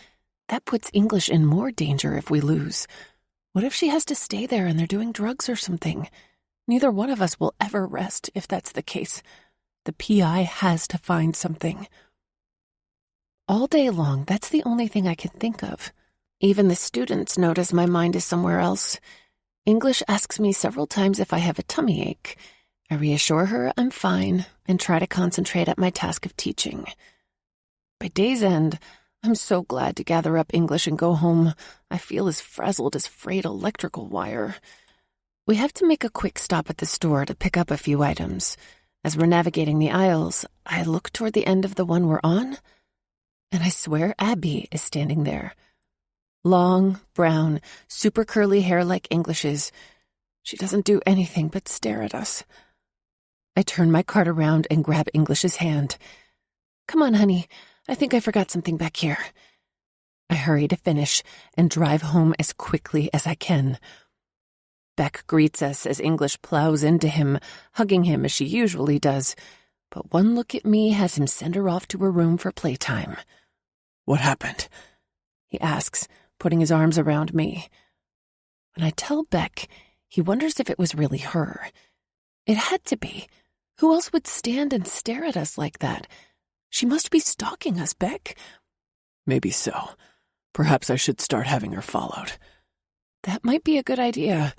That puts English in more danger if we lose. What if she has to stay there and they're doing drugs or something? Neither one of us will ever rest if that's the case. The PI has to find something. All day long, that's the only thing I can think of. Even the students notice my mind is somewhere else. English asks me several times if I have a tummy ache. I reassure her I'm fine and try to concentrate at my task of teaching. By day's end, I'm so glad to gather up English and go home. I feel as frazzled as frayed electrical wire. We have to make a quick stop at the store to pick up a few items. As we're navigating the aisles, I look toward the end of the one we're on, and I swear Abby is standing there. Long, brown, super curly hair like English's. She doesn't do anything but stare at us. I turn my cart around and grab English's hand. Come on, honey. I think I forgot something back here. I hurry to finish and drive home as quickly as I can. Beck greets us as English plows into him, hugging him as she usually does. But one look at me has him send her off to her room for playtime. What happened? He asks, putting his arms around me. When I tell Beck, he wonders if it was really her. It had to be. Who else would stand and stare at us like that? She must be stalking us, Beck. Maybe so. Perhaps I should start having her followed. That might be a good idea.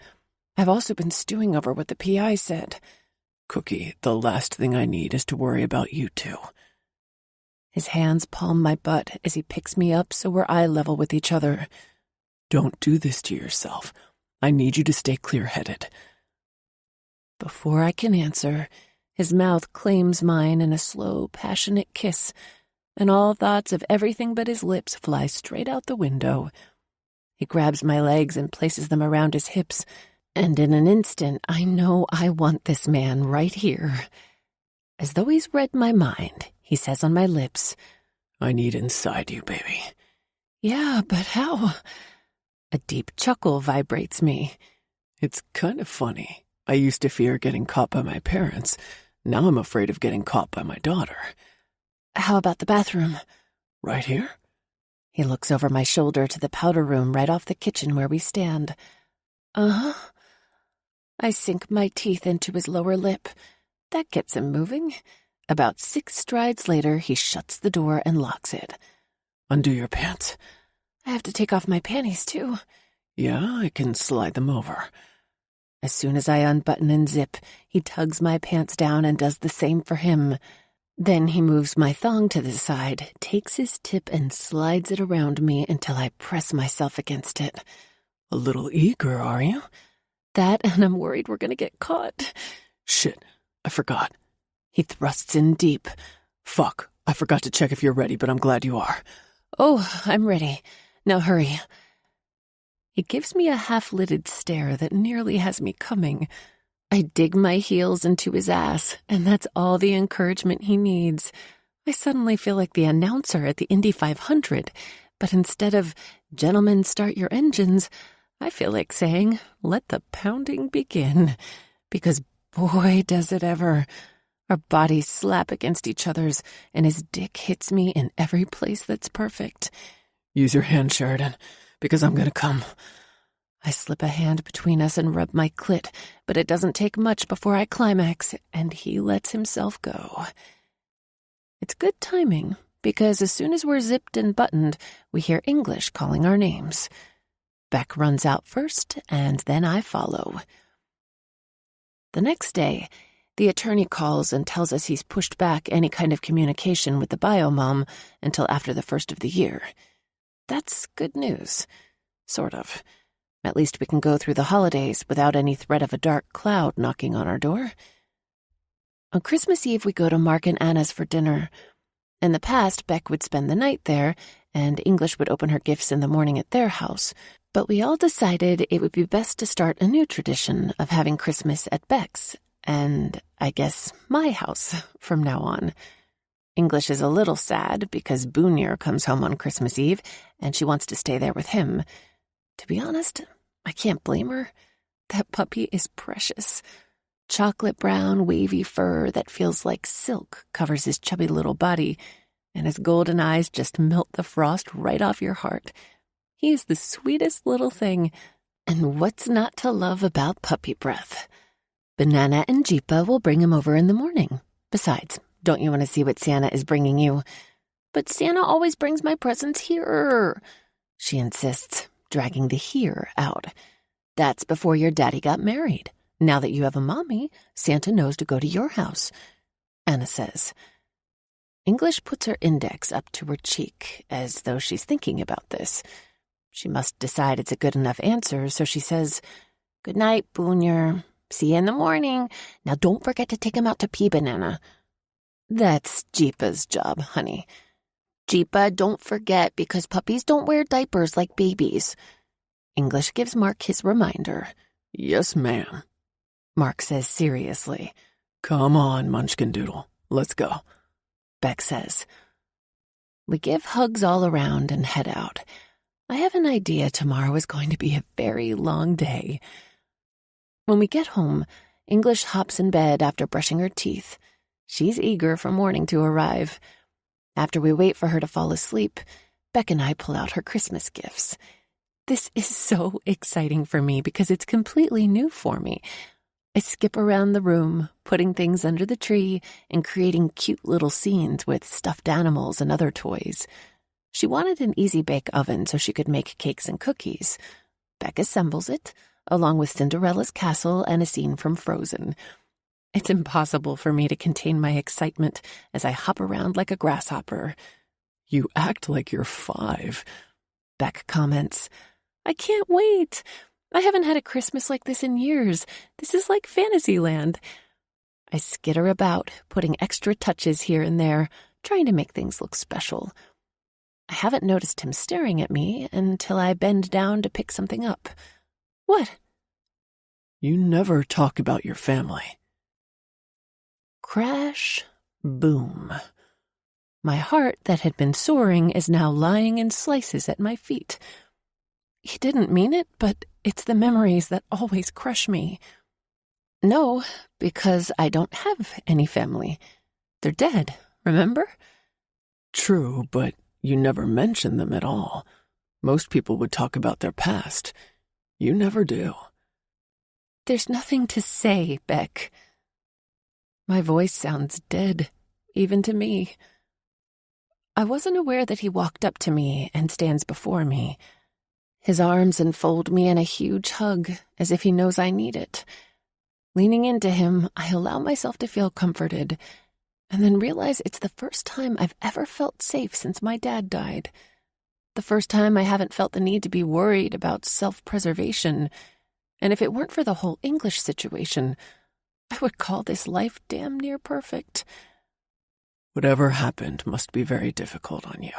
I've also been stewing over what the PI said. Cookie, the last thing I need is to worry about you two. His hands palm my butt as he picks me up so we're eye level with each other. Don't do this to yourself. I need you to stay clear-headed. Before I can answer, his mouth claims mine in a slow, passionate kiss, and all thoughts of everything but his lips fly straight out the window. He grabs my legs and places them around his hips, and in an instant I know I want this man right here. As though he's read my mind, he says on my lips, I need inside you, baby. Yeah, but how? A deep chuckle vibrates me. It's kind of funny. I used to fear getting caught by my parents. Now I'm afraid of getting caught by my daughter. How about the bathroom? Right here? He looks over my shoulder to the powder room right off the kitchen where we stand. Uh-huh. I sink my teeth into his lower lip. That gets him moving. About 6 strides later, he shuts the door and locks it. Undo your pants. I have to take off my panties, too. Yeah, I can slide them over. As soon as I unbutton and zip, he tugs my pants down and does the same for him. Then he moves my thong to the side, takes his tip and slides it around me until I press myself against it. A little eager, are you? That, and I'm worried we're gonna get caught. Shit, I forgot. He thrusts in deep. Fuck, I forgot to check if you're ready, but I'm glad you are. Oh, I'm ready. Now hurry. He gives me a half-lidded stare that nearly has me coming. I dig my heels into his ass, and that's all the encouragement he needs. I suddenly feel like the announcer at the Indy 500, but instead of, "Gentlemen, start your engines," I feel like saying, "Let the pounding begin." Because boy, does it ever. Our bodies slap against each other's, and his dick hits me in every place that's perfect. Use your hand, Sheridan, because I'm gonna come. I slip a hand between us and rub my clit, but it doesn't take much before I climax, and he lets himself go. It's good timing, because as soon as we're zipped and buttoned, we hear English calling our names. Beck runs out first, and then I follow. The next day, the attorney calls and tells us he's pushed back any kind of communication with the biomom until after the first of the year. That's good news. Sort of. At least we can go through the holidays without any threat of a dark cloud knocking on our door. On Christmas Eve, we go to Mark and Anna's for dinner. In the past, Beck would spend the night there, and English would open her gifts in the morning at their house. But we all decided it would be best to start a new tradition of having Christmas at Beck's, and I guess my house from now on. English is a little sad because Boonier comes home on Christmas Eve, and she wants to stay there with him. To be honest, I can't blame her. That puppy is precious. Chocolate brown, wavy fur that feels like silk covers his chubby little body, and his golden eyes just melt the frost right off your heart. He is the sweetest little thing, and what's not to love about puppy breath? Banana and Jeepa will bring him over in the morning. Besides, don't you want to see what Santa is bringing you? But Santa always brings my presents here, she insists, dragging the here out. That's before your daddy got married. Now that you have a mommy, Santa knows to go to your house, Anna says. English puts her index up to her cheek, as though she's thinking about this. She must decide it's a good enough answer, so she says, "Good night, Boonier. See you in the morning. Now don't forget to take him out to pee, Banana." That's Jeepa's job, honey. Jeepa, don't forget, because puppies don't wear diapers like babies. English gives Mark his reminder. Yes, ma'am. Mark says seriously. Come on, Munchkin Doodle. Let's go. Beck says. We give hugs all around and head out. I have an idea tomorrow is going to be a very long day. When we get home, English hops in bed after brushing her teeth. She's eager for morning to arrive. After we wait for her to fall asleep, Beck and I pull out her Christmas gifts. This is so exciting for me because it's completely new for me. I skip around the room, putting things under the tree and creating cute little scenes with stuffed animals and other toys. She wanted an easy-bake oven so she could make cakes and cookies. Beck assembles it, along with Cinderella's castle and a scene from Frozen. It's impossible for me to contain my excitement as I hop around like a grasshopper. You act like you're 5. Beck comments. I can't wait. I haven't had a Christmas like this in years. This is like Fantasyland. I skitter about, putting extra touches here and there, trying to make things look special. I haven't noticed him staring at me until I bend down to pick something up. What? You never talk about your family. Crash, boom. My heart that had been soaring is now lying in slices at my feet. He didn't mean it, but it's the memories that always crush me. No, because I don't have any family. They're dead, remember? True, but you never mention them at all. Most people would talk about their past. You never do. There's nothing to say, Beck. My voice sounds dead, even to me. I wasn't aware that he walked up to me and stands before me. His arms enfold me in a huge hug, as if he knows I need it. Leaning into him, I allow myself to feel comforted. and then realize it's the first time I've ever felt safe since my dad died. The first time I haven't felt the need to be worried about self-preservation. And if it weren't for the whole English situation, I would call this life damn near perfect. Whatever happened must be very difficult on you.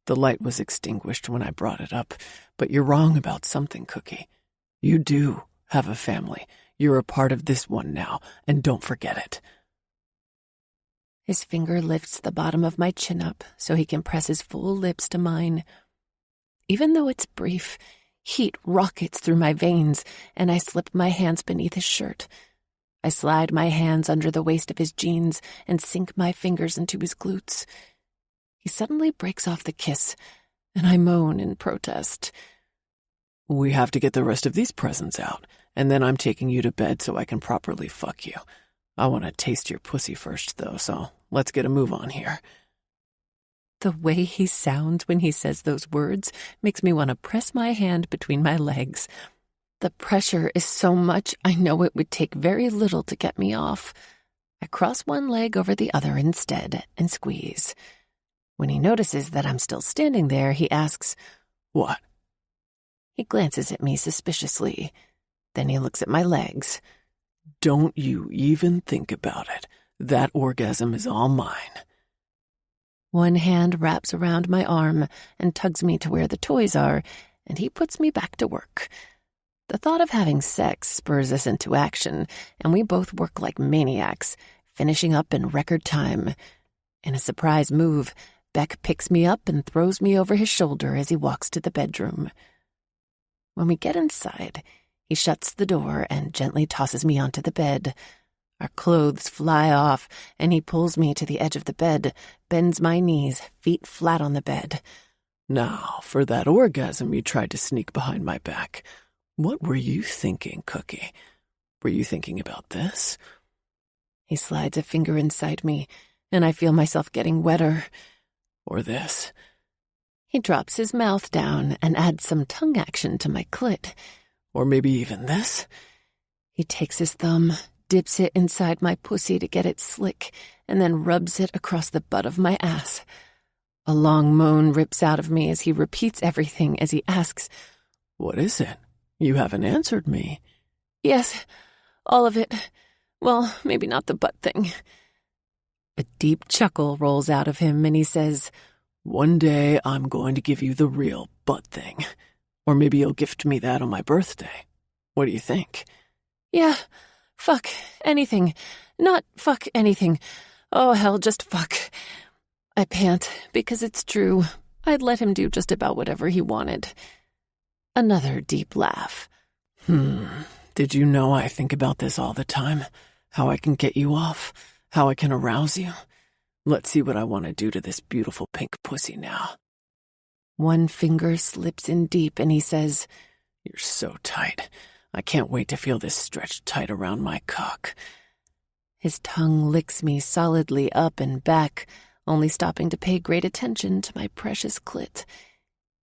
The light was extinguished when I brought it up, but you're wrong about something, Cookie. You do have a family. You're a part of this one now, and don't forget it. His finger lifts the bottom of my chin up so he can press his full lips to mine. Even though it's brief, heat rockets through my veins, and I slip my hands beneath his shirt. I slide my hands under the waist of his jeans and sink my fingers into his glutes. He suddenly breaks off the kiss, and I moan in protest. We have to get the rest of these presents out, and then I'm taking you to bed so I can properly fuck you. I want to taste your pussy first, though, so let's get a move on here. The way he sounds when he says those words makes me want to press my hand between my legs. The pressure is so much I know it would take very little to get me off. I cross one leg over the other instead and squeeze. When he notices that I'm still standing there, he asks, "What?" He glances at me suspiciously. Then he looks at my legs. Don't you even think about it. That orgasm is all mine. One hand wraps around my arm and tugs me to where the toys are, and he puts me back to work. The thought of having sex spurs us into action, and we both work like maniacs, finishing up in record time. In a surprise move, Beck picks me up and throws me over his shoulder as he walks to the bedroom. When we get inside, he shuts the door and gently tosses me onto the bed. Our clothes fly off, and he pulls me to the edge of the bed, bends my knees, feet flat on the bed. Now, for that orgasm you tried to sneak behind my back, what were you thinking, Cookie? Were you thinking about this? He slides a finger inside me, and I feel myself getting wetter. Or this? He drops his mouth down and adds some tongue action to my clit. Or maybe even this? He takes his thumb, dips it inside my pussy to get it slick, and then rubs it across the butt of my ass. A long moan rips out of me as he repeats everything as he asks, "What is it? You haven't answered me." "Yes, all of it. Well, maybe not the butt thing." A deep chuckle rolls out of him, and he says, "One day I'm going to give you the real butt thing. Or maybe you'll gift me that on my birthday. What do you think?" "Yeah, fuck anything. Not fuck anything. Oh, hell, just fuck." I pant, because it's true. I'd let him do just about whatever he wanted. Another deep laugh. Did you know I think about this all the time? How I can get you off? How I can arouse you? Let's see what I want to do to this beautiful pink pussy now. One finger slips in deep, and he says, "You're so tight. I can't wait to feel this stretched tight around my cock." His tongue licks me solidly up and back, only stopping to pay great attention to my precious clit.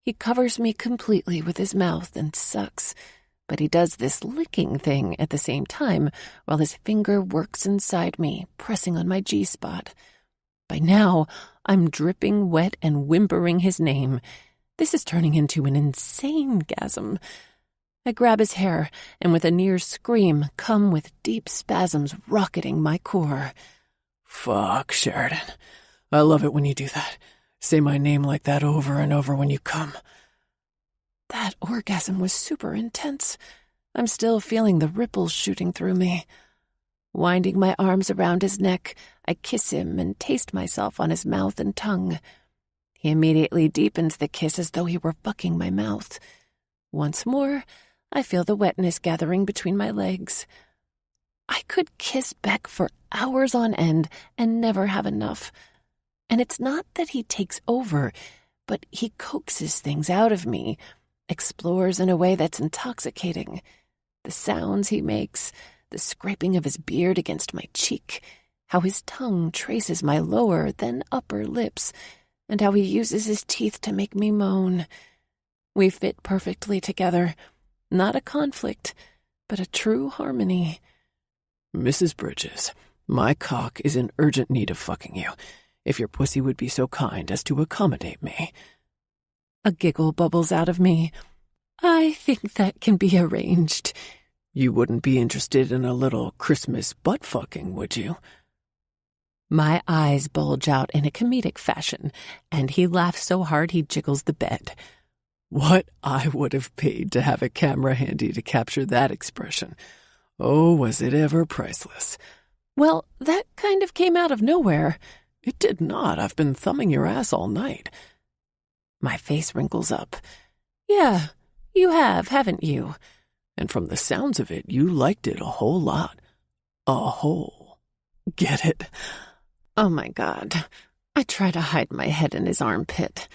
He covers me completely with his mouth and sucks, but he does this licking thing at the same time while his finger works inside me, pressing on my G-spot. By now, I'm dripping wet and whimpering his name. This is turning into an insane gasm. I grab his hair, and with a near scream, come with deep spasms rocketing my core. Fuck, Sheridan. I love it when you do that. Say my name like that over and over when you come. That orgasm was super intense. I'm still feeling the ripples shooting through me. Winding my arms around his neck, I kiss him and taste myself on his mouth and tongue. He immediately deepens the kiss as though he were fucking my mouth. Once more, I feel the wetness gathering between my legs. I could kiss Beck for hours on end and never have enough. And it's not that he takes over, but he coaxes things out of me, explores in a way that's intoxicating. The sounds he makes, the scraping of his beard against my cheek, how his tongue traces my lower, then upper lips, and how he uses his teeth to make me moan. We fit perfectly together. Not a conflict, but a true harmony. "Mrs. Bridges, My cock is in urgent need of fucking you, if your pussy would be so kind as to accommodate me. A giggle bubbles out of me. I think that can be arranged. You wouldn't be interested in a little Christmas butt fucking, would you? My eyes bulge out in a comedic fashion, and he laughs so hard he jiggles the bed. What I would have paid to have a camera handy to capture that expression. Oh, was it ever priceless. Well, that kind of came out of nowhere. It did not. I've been thumbing your ass all night. My face wrinkles up. Yeah, you have, haven't you? And from the sounds of it, you liked it a whole lot. A whole. Get it? Oh my God. I try to hide my head in his armpit.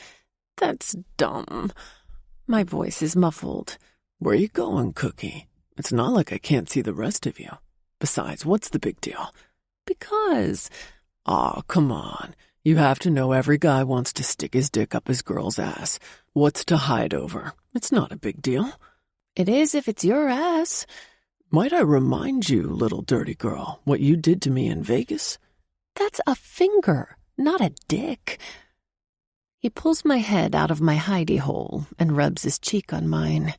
That's dumb. My voice is muffled. Where you going, Cookie? It's not like I can't see the rest of you. Besides, what's the big deal? Because... Aw, come on. You have to know every guy wants to stick his dick up his girl's ass. What's to hide over? It's not a big deal. It is if it's your ass. Might I remind you, little dirty girl, what you did to me in Vegas? That's a finger, not a dick. He pulls my head out of my hidey hole and rubs his cheek on mine.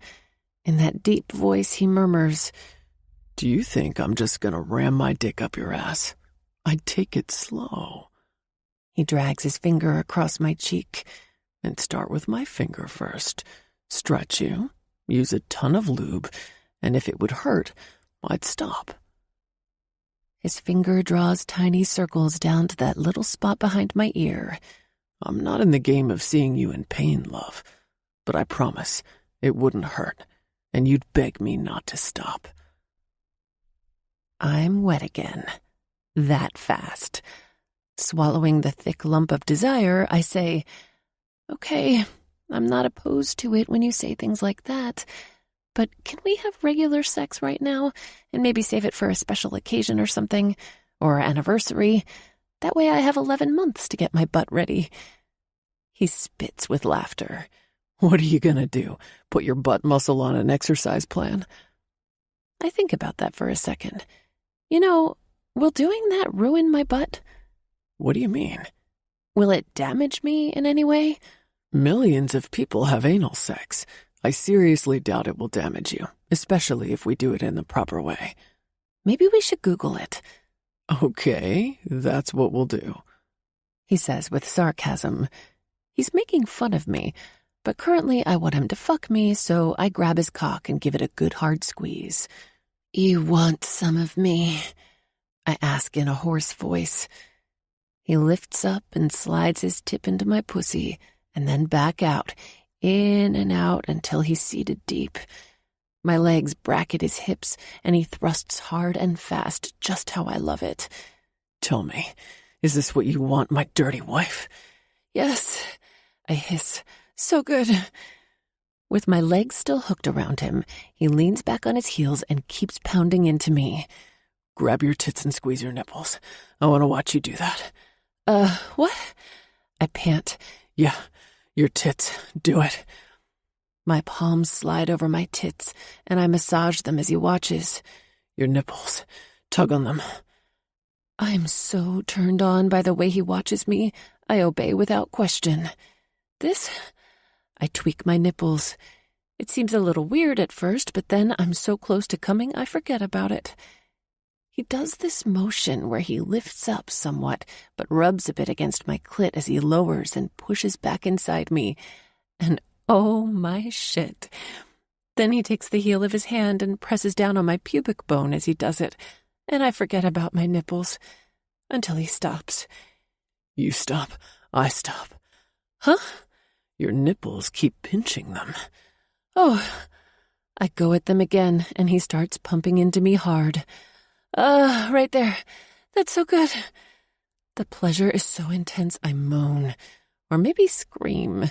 In that deep voice, he murmurs, Do you think I'm just gonna ram my dick up your ass? I'd take it slow. He drags his finger across my cheek. And start with my finger first. Stretch you, use a ton of lube, and if it would hurt, I'd stop. His finger draws tiny circles down to that little spot behind my ear. I'm not in the game of seeing you in pain, love, but I promise it wouldn't hurt, and you'd beg me not to stop. I'm wet again. That fast. Swallowing the thick lump of desire, I say, Okay, I'm not opposed to it when you say things like that, but can we have regular sex right now and maybe save it for a special occasion or something, or anniversary? That way I have 11 months to get my butt ready. He spits with laughter. What are you gonna do? Put your butt muscle on an exercise plan? I think about that for a second. You know, will doing that ruin my butt? What do you mean? Will it damage me in any way? Millions of people have anal sex. I seriously doubt it will damage you, especially if we do it in the proper way. Maybe we should Google it. Okay, that's what we'll do, he says with sarcasm. He's making fun of me, but currently I want him to fuck me, so I grab his cock and give it a good hard squeeze. You want some of me? I ask in a hoarse voice. He lifts up and slides his tip into my pussy, and then back out, in and out until he's seated deep. My legs bracket his hips, and he thrusts hard and fast, just how I love it. Tell me, is this what you want, my dirty wife? Yes, I hiss. So good. With my legs still hooked around him, he leans back on his heels and keeps pounding into me. Grab your tits and squeeze your nipples. I want to watch you do that. What? I pant. Yeah, your tits. Do it. My palms slide over my tits, and I massage them as he watches. Your nipples. Tug on them. I'm so turned on by the way he watches me, I obey without question. I tweak my nipples. It seems a little weird at first, but then I'm so close to coming I forget about it. He does this motion where he lifts up somewhat, but rubs a bit against my clit as he lowers and pushes back inside me. And oh my shit. Then he takes the heel of his hand and presses down on my pubic bone as he does it, and I forget about my nipples until he stops. You stop, I stop. Huh? Your nipples keep pinching them. Oh. I go at them again, and he starts pumping into me hard. Right there. That's so good. The pleasure is so intense I moan, or maybe scream.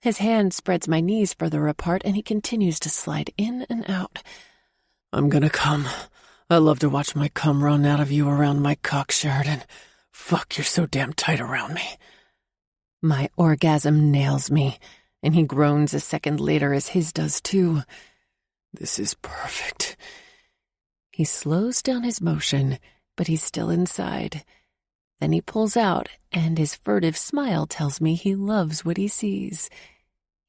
His hand spreads my knees further apart, and he continues to slide in and out. I'm gonna come. I love to watch my cum run out of you around my cock, Sheridan. Fuck, you're so damn tight around me. My orgasm nails me, and he groans a second later as his does too. This is perfect. He slows down his motion, but he's still inside. Then he pulls out, and his furtive smile tells me he loves what he sees.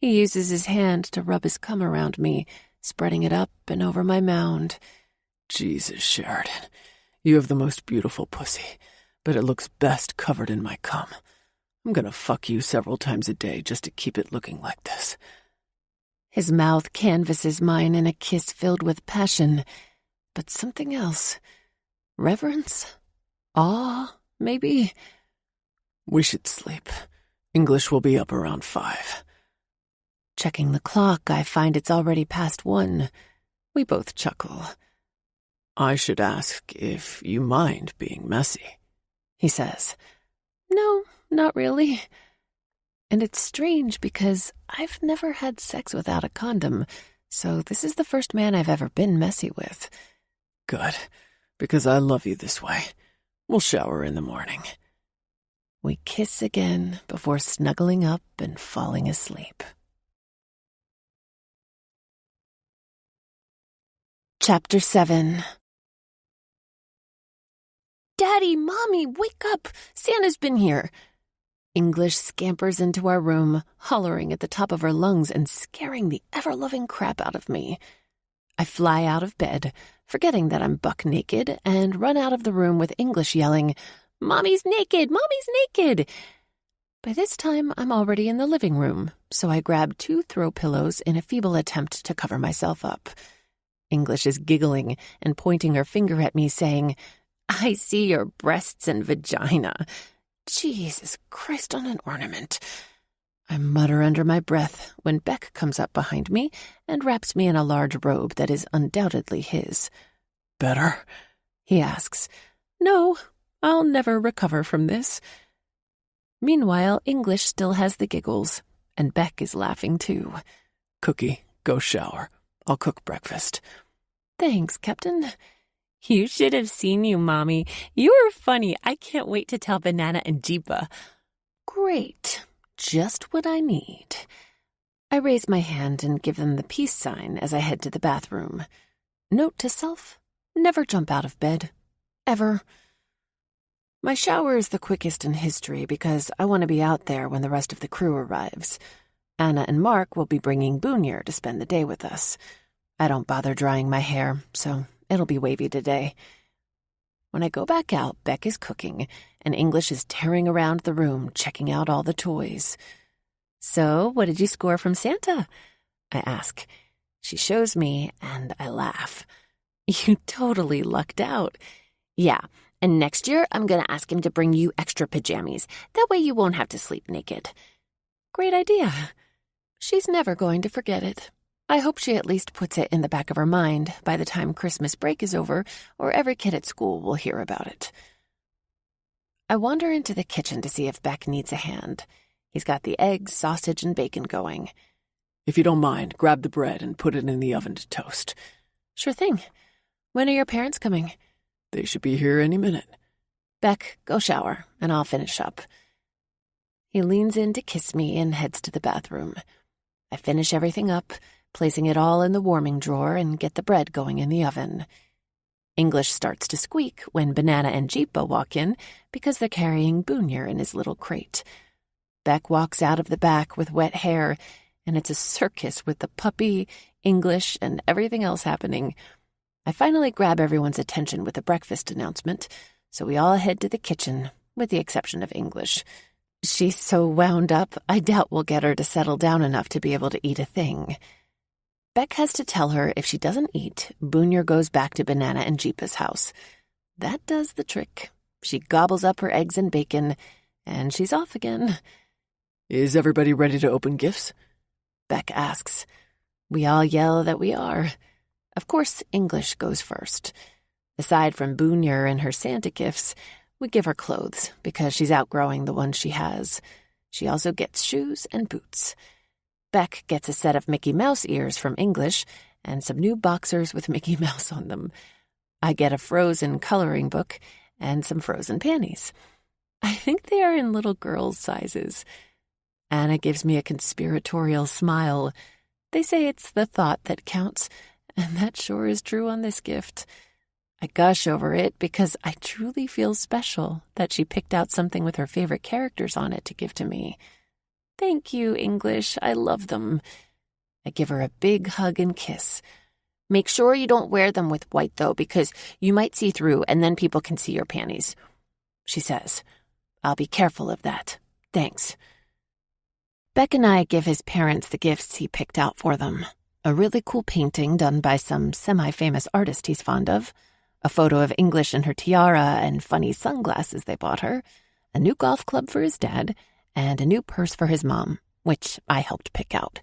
He uses his hand to rub his cum around me, spreading it up and over my mound. Jesus, Sheridan, you have the most beautiful pussy, but it looks best covered in my cum. I'm gonna fuck you several times a day just to keep it looking like this. His mouth canvases mine in a kiss filled with passion, but something else. Reverence? Awe, maybe? We should sleep. English will be up around 5. Checking the clock, I find it's already past 1. We both chuckle. I should ask if you mind being messy, he says. No, not really. And it's strange because I've never had sex without a condom, so this is the first man I've ever been messy with. Good, because I love you this way. We'll shower in the morning. We kiss again before snuggling up and falling asleep. Chapter 7. Daddy, Mommy, wake up! Santa's been here! English scampers into our room, hollering at the top of her lungs and scaring the ever-loving crap out of me. I fly out of bed, forgetting that I'm buck naked, and run out of the room with English yelling, "Mommy's naked! Mommy's naked!" By this time, I'm already in the living room, so I grab 2 throw pillows in a feeble attempt to cover myself up. English is giggling and pointing her finger at me, saying, "I see your breasts and vagina." Jesus Christ on an ornament. I mutter under my breath when Beck comes up behind me and wraps me in a large robe that is undoubtedly his. Better? He asks. No, I'll never recover from this. Meanwhile, English still has the giggles, and Beck is laughing too. Cookie, go shower. I'll cook breakfast. Thanks, Captain. You should have seen you, Mommy. You were funny. I can't wait to tell Banana and Jeepa. Great. Just what I need. I raise my hand and give them the peace sign as I head to the bathroom. Note to self, never jump out of bed. Ever. My shower is the quickest in history because I want to be out there when the rest of the crew arrives. Anna and Mark will be bringing Boonier to spend the day with us. I don't bother drying my hair, so it'll be wavy today. When I go back out, Beck is cooking, and English is tearing around the room, checking out all the toys. So, what did you score from Santa? I ask. She shows me, and I laugh. You totally lucked out. Yeah, and next year I'm going to ask him to bring you extra pajamas. That way you won't have to sleep naked. Great idea. She's never going to forget it. I hope she at least puts it in the back of her mind by the time Christmas break is over, or every kid at school will hear about it. I wander into the kitchen to see if Beck needs a hand. He's got the eggs, sausage, and bacon going. If you don't mind, grab the bread and put it in the oven to toast. Sure thing. When are your parents coming? They should be here any minute. Beck, go shower, and I'll finish up. He leans in to kiss me and heads to the bathroom. I finish everything up, placing it all in the warming drawer and get the bread going in the oven. English starts to squeak when Banana and Jeepa walk in because they're carrying Boonier in his little crate. Beck walks out of the back with wet hair, and it's a circus with the puppy, English, and everything else happening. I finally grab everyone's attention with the breakfast announcement, so we all head to the kitchen, with the exception of English. She's so wound up, I doubt we'll get her to settle down enough to be able to eat a thing. Beck has to tell her if she doesn't eat, Boonier goes back to Banana and Jeepa's house. That does the trick. She gobbles up her eggs and bacon, and she's off again. Is everybody ready to open gifts? Beck asks. We all yell that we are. Of course, English goes first. Aside from Boonier and her Santa gifts, we give her clothes because she's outgrowing the ones she has. She also gets shoes and boots. Beck gets a set of Mickey Mouse ears from English and some new boxers with Mickey Mouse on them. I get a Frozen coloring book and some Frozen panties. I think they are in little girls' sizes. Anna gives me a conspiratorial smile. They say it's the thought that counts, and that sure is true on this gift. I gush over it because I truly feel special that she picked out something with her favorite characters on it to give to me. Thank you, English. I love them. I give her a big hug and kiss. Make sure you don't wear them with white, though, because you might see through and then people can see your panties. She says, I'll be careful of that. Thanks. Beck and I give his parents the gifts he picked out for them. A really cool painting done by some semi-famous artist he's fond of, a photo of English in her tiara and funny sunglasses they bought her, a new golf club for his dad, and a new purse for his mom, which I helped pick out.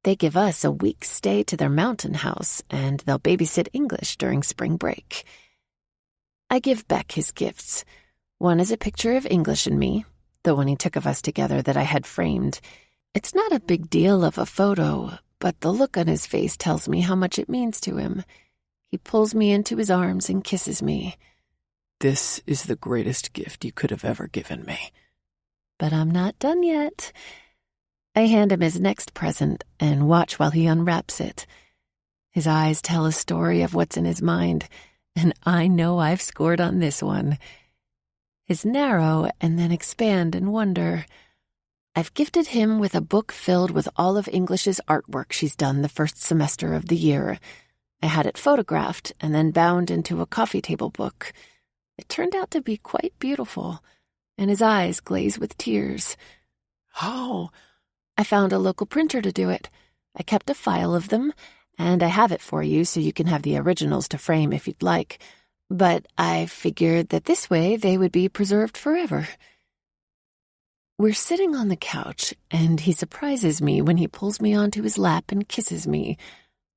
They give us a week's stay to their mountain house, and they'll babysit English during spring break. I give Beck his gifts. One is a picture of English and me, the one he took of us together that I had framed. It's not a big deal of a photo, but the look on his face tells me how much it means to him. He pulls me into his arms and kisses me. This is the greatest gift you could have ever given me. But I'm not done yet. I hand him his next present and watch while he unwraps it. His eyes tell a story of what's in his mind, and I know I've scored on this one. His narrow and then expand in wonder. I've gifted him with a book filled with all of English's artwork she's done the first semester of the year. I had it photographed and then bound into a coffee table book. It turned out to be quite beautiful, and his eyes glaze with tears. How? I found a local printer to do it. I kept a file of them, and I have it for you so you can have the originals to frame if you'd like. But I figured that this way they would be preserved forever. We're sitting on the couch, and he surprises me when he pulls me onto his lap and kisses me.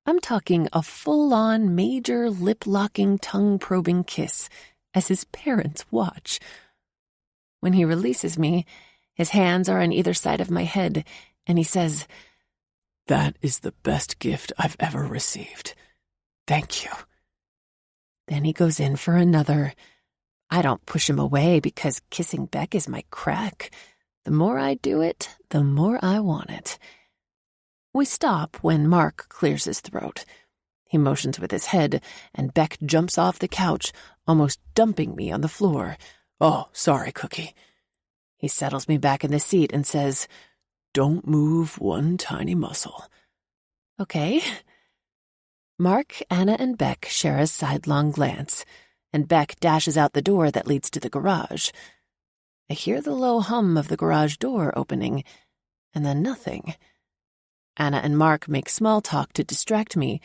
I'm talking a full-on major lip-locking, tongue-probing kiss as his parents watch. When he releases me, his hands are on either side of my head, and he says, That is the best gift I've ever received. Thank you. Then he goes in for another. I don't push him away because kissing Beck is my crack. The more I do it, the more I want it. We stop when Mark clears his throat. He motions with his head, and Beck jumps off the couch, almost dumping me on the floor. Oh, sorry, Cookie. He settles me back in the seat and says, Don't move one tiny muscle. Okay. Mark, Anna, and Beck share a sidelong glance, and Beck dashes out the door that leads to the garage. I hear the low hum of the garage door opening, and then nothing. Anna and Mark make small talk to distract me,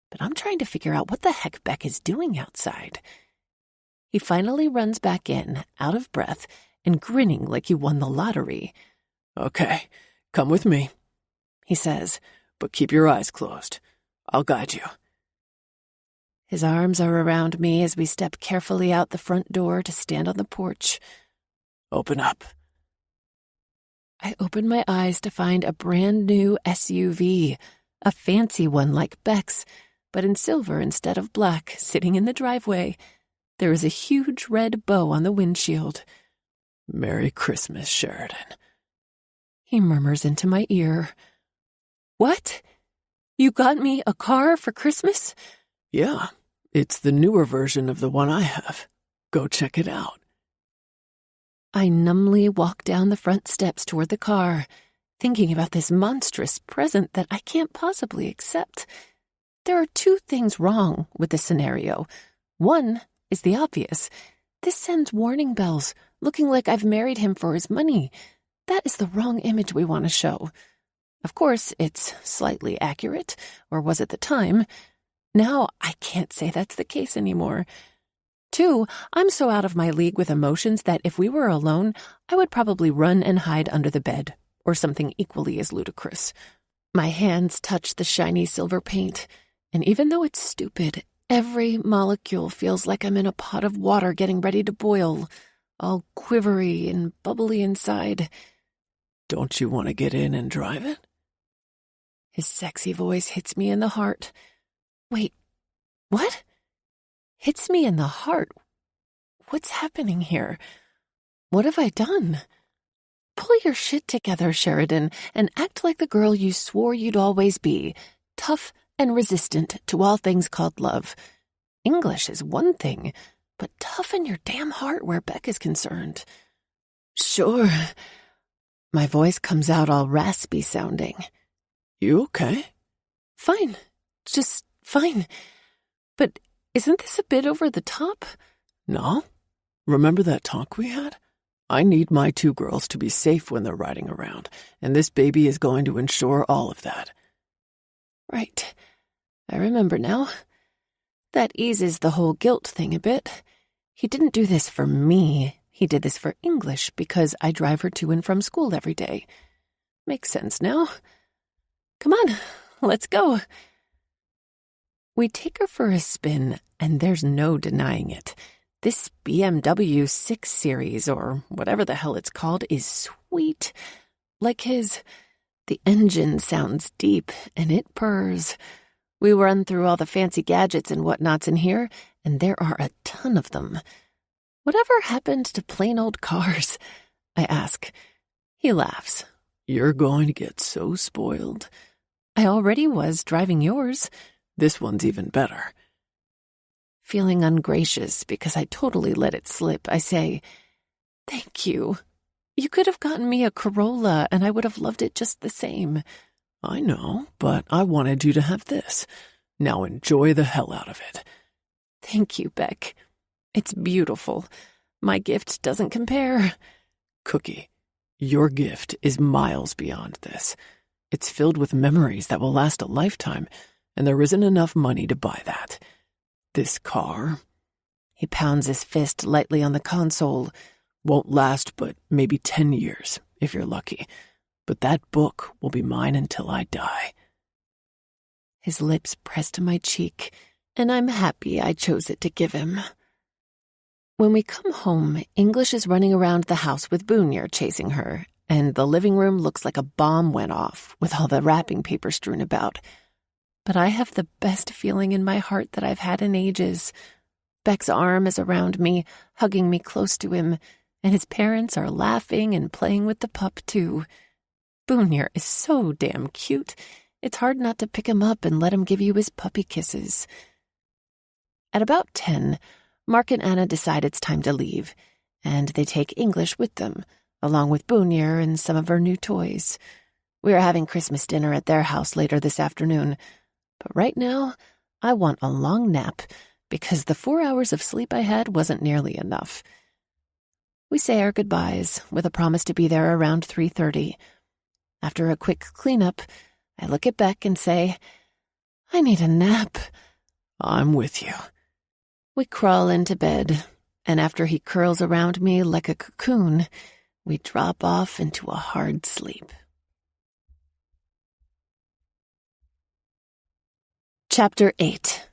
but I'm trying to figure out what the heck Beck is doing outside. He finally runs back in, out of breath, and grinning like he won the lottery. Okay, come with me, he says, but keep your eyes closed. I'll guide you. His arms are around me as we step carefully out the front door to stand on the porch. Open up. I open my eyes to find a brand new SUV, a fancy one like Beck's, but in silver instead of black, sitting in the driveway. There is a huge red bow on the windshield. Merry Christmas, Sheridan. He murmurs into my ear. What? You got me a car for Christmas? Yeah, it's the newer version of the one I have. Go check it out. I numbly walk down the front steps toward the car, thinking about this monstrous present that I can't possibly accept. There are two things wrong with this scenario. One is the obvious. This sends warning bells, looking like I've married him for his money. That is the wrong image we want to show. Of course, it's slightly accurate, or was at the time. Now I can't say that's the case anymore. Two, I'm so out of my league with emotions that if we were alone, I would probably run and hide under the bed, or something equally as ludicrous. My hands touch the shiny silver paint, and even though it's stupid, every molecule feels like I'm in a pot of water getting ready to boil, all quivery and bubbly inside. Don't you want to get in and drive it? His sexy voice hits me in the heart. Wait, what? Hits me in the heart? What's happening here? What have I done? Pull your shit together, Sheridan, and act like the girl you swore you'd always be, tough and resistant to all things called love. English is one thing, but toughen your damn heart where Beck is concerned. Sure. My voice comes out all raspy sounding. You okay? Fine. Just fine. But isn't this a bit over the top? No. Remember that talk we had? I need my 2 girls to be safe when they're riding around, and this baby is going to ensure all of that. Right. I remember now. That eases the whole guilt thing a bit. He didn't do this for me. He did this for English because I drive her to and from school every day. Makes sense now. Come on, let's go. We take her for a spin, and there's no denying it. This BMW 6 Series, or whatever the hell it's called, is sweet. Like his. The engine sounds deep, and it purrs. We run through all the fancy gadgets and whatnots in here, and there are a ton of them. Whatever happened to plain old cars? I ask. He laughs. You're going to get so spoiled. I already was driving yours. This one's even better. Feeling ungracious because I totally let it slip, I say, Thank you. You could have gotten me a Corolla, and I would have loved it just the same. I know, but I wanted you to have this. Now enjoy the hell out of it. Thank you, Beck. It's beautiful. My gift doesn't compare. Cookie, your gift is miles beyond this. It's filled with memories that will last a lifetime, and there isn't enough money to buy that. This car, he pounds his fist lightly on the console, won't last but maybe 10 years, if you're lucky. But that book will be mine until I die. His lips press to my cheek, and I'm happy I chose it to give him. When we come home, English is running around the house with Boonier chasing her, and the living room looks like a bomb went off with all the wrapping paper strewn about. But I have the best feeling in my heart that I've had in ages. Beck's arm is around me, hugging me close to him, and his parents are laughing and playing with the pup, too. Boonier is so damn cute. It's hard not to pick him up and let him give you his puppy kisses. At about 10, Mark and Anna decide it's time to leave, and they take English with them, along with Boonier and some of her new toys. We are having Christmas dinner at their house later this afternoon, but right now, I want a long nap because the 4 hours of sleep I had wasn't nearly enough. We say our goodbyes with a promise to be there around 3:30. After a quick cleanup, I look at Beck and say, I need a nap. I'm with you. We crawl into bed, and after he curls around me like a cocoon, we drop off into a hard sleep. Chapter 8.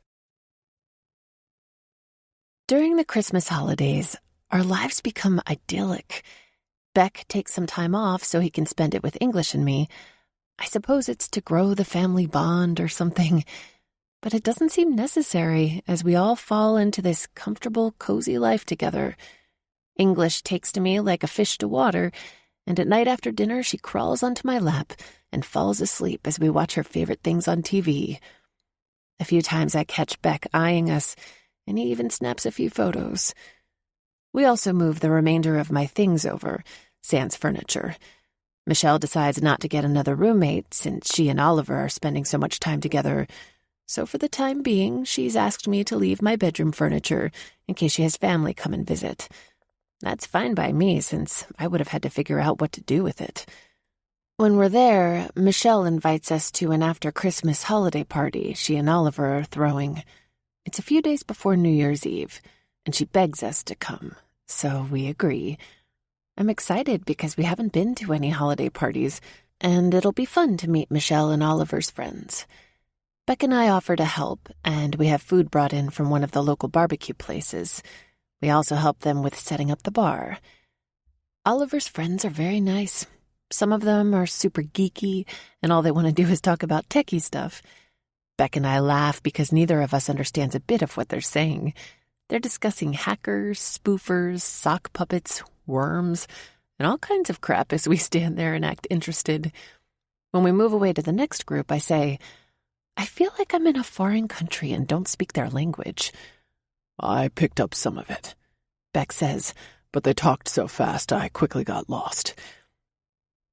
During the Christmas holidays, our lives become idyllic. Beck takes some time off so he can spend it with English and me. I suppose it's to grow the family bond or something, but it doesn't seem necessary as we all fall into this comfortable, cozy life together. English takes to me like a fish to water, and at night after dinner she crawls onto my lap and falls asleep as we watch her favorite things on TV. A few times I catch Beck eyeing us, and he even snaps a few photos. We also move the remainder of my things over, sans furniture. Michelle decides not to get another roommate since she and Oliver are spending so much time together, so for the time being, she's asked me to leave my bedroom furniture in case she has family come and visit. That's fine by me since I would have had to figure out what to do with it. When we're there, Michelle invites us to an after-Christmas holiday party she and Oliver are throwing. It's a few days before New Year's Eve, and she begs us to come, so we agree. I'm excited because we haven't been to any holiday parties, and it'll be fun to meet Michelle and Oliver's friends. Beck and I offer to help, and we have food brought in from one of the local barbecue places. We also help them with setting up the bar. Oliver's friends are very nice. Some of them are super geeky, and all they want to do is talk about techie stuff. Beck and I laugh because neither of us understands a bit of what they're saying. They're discussing hackers, spoofers, sock puppets, worms, and all kinds of crap as we stand there and act interested. When we move away to the next group, I say, I feel like I'm in a foreign country and don't speak their language. I picked up some of it, Beck says. but they talked so fast I quickly got lost.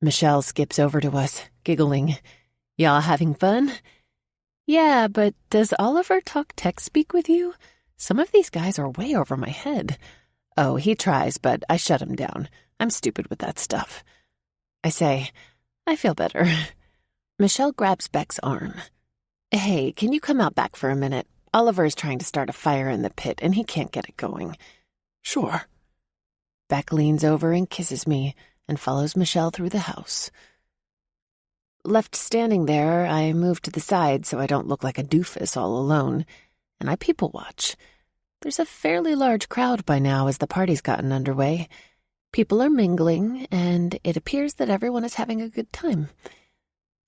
Michelle skips over to us, giggling. Y'all having fun? Yeah, but does Oliver talk tech speak with you? Some of these guys are way over my head. Oh, he tries, but I shut him down. I'm stupid with that stuff. I say, I feel better. Michelle grabs Beck's arm. Hey, can you come out back for a minute? Oliver is trying to start a fire in the pit, and he can't get it going. Sure. Beck leans over and kisses me and follows Michelle through the house. Left standing there, I move to the side so I don't look like a doofus all alone, and I people watch. There's a fairly large crowd by now as the party's gotten underway. People are mingling, and it appears that everyone is having a good time.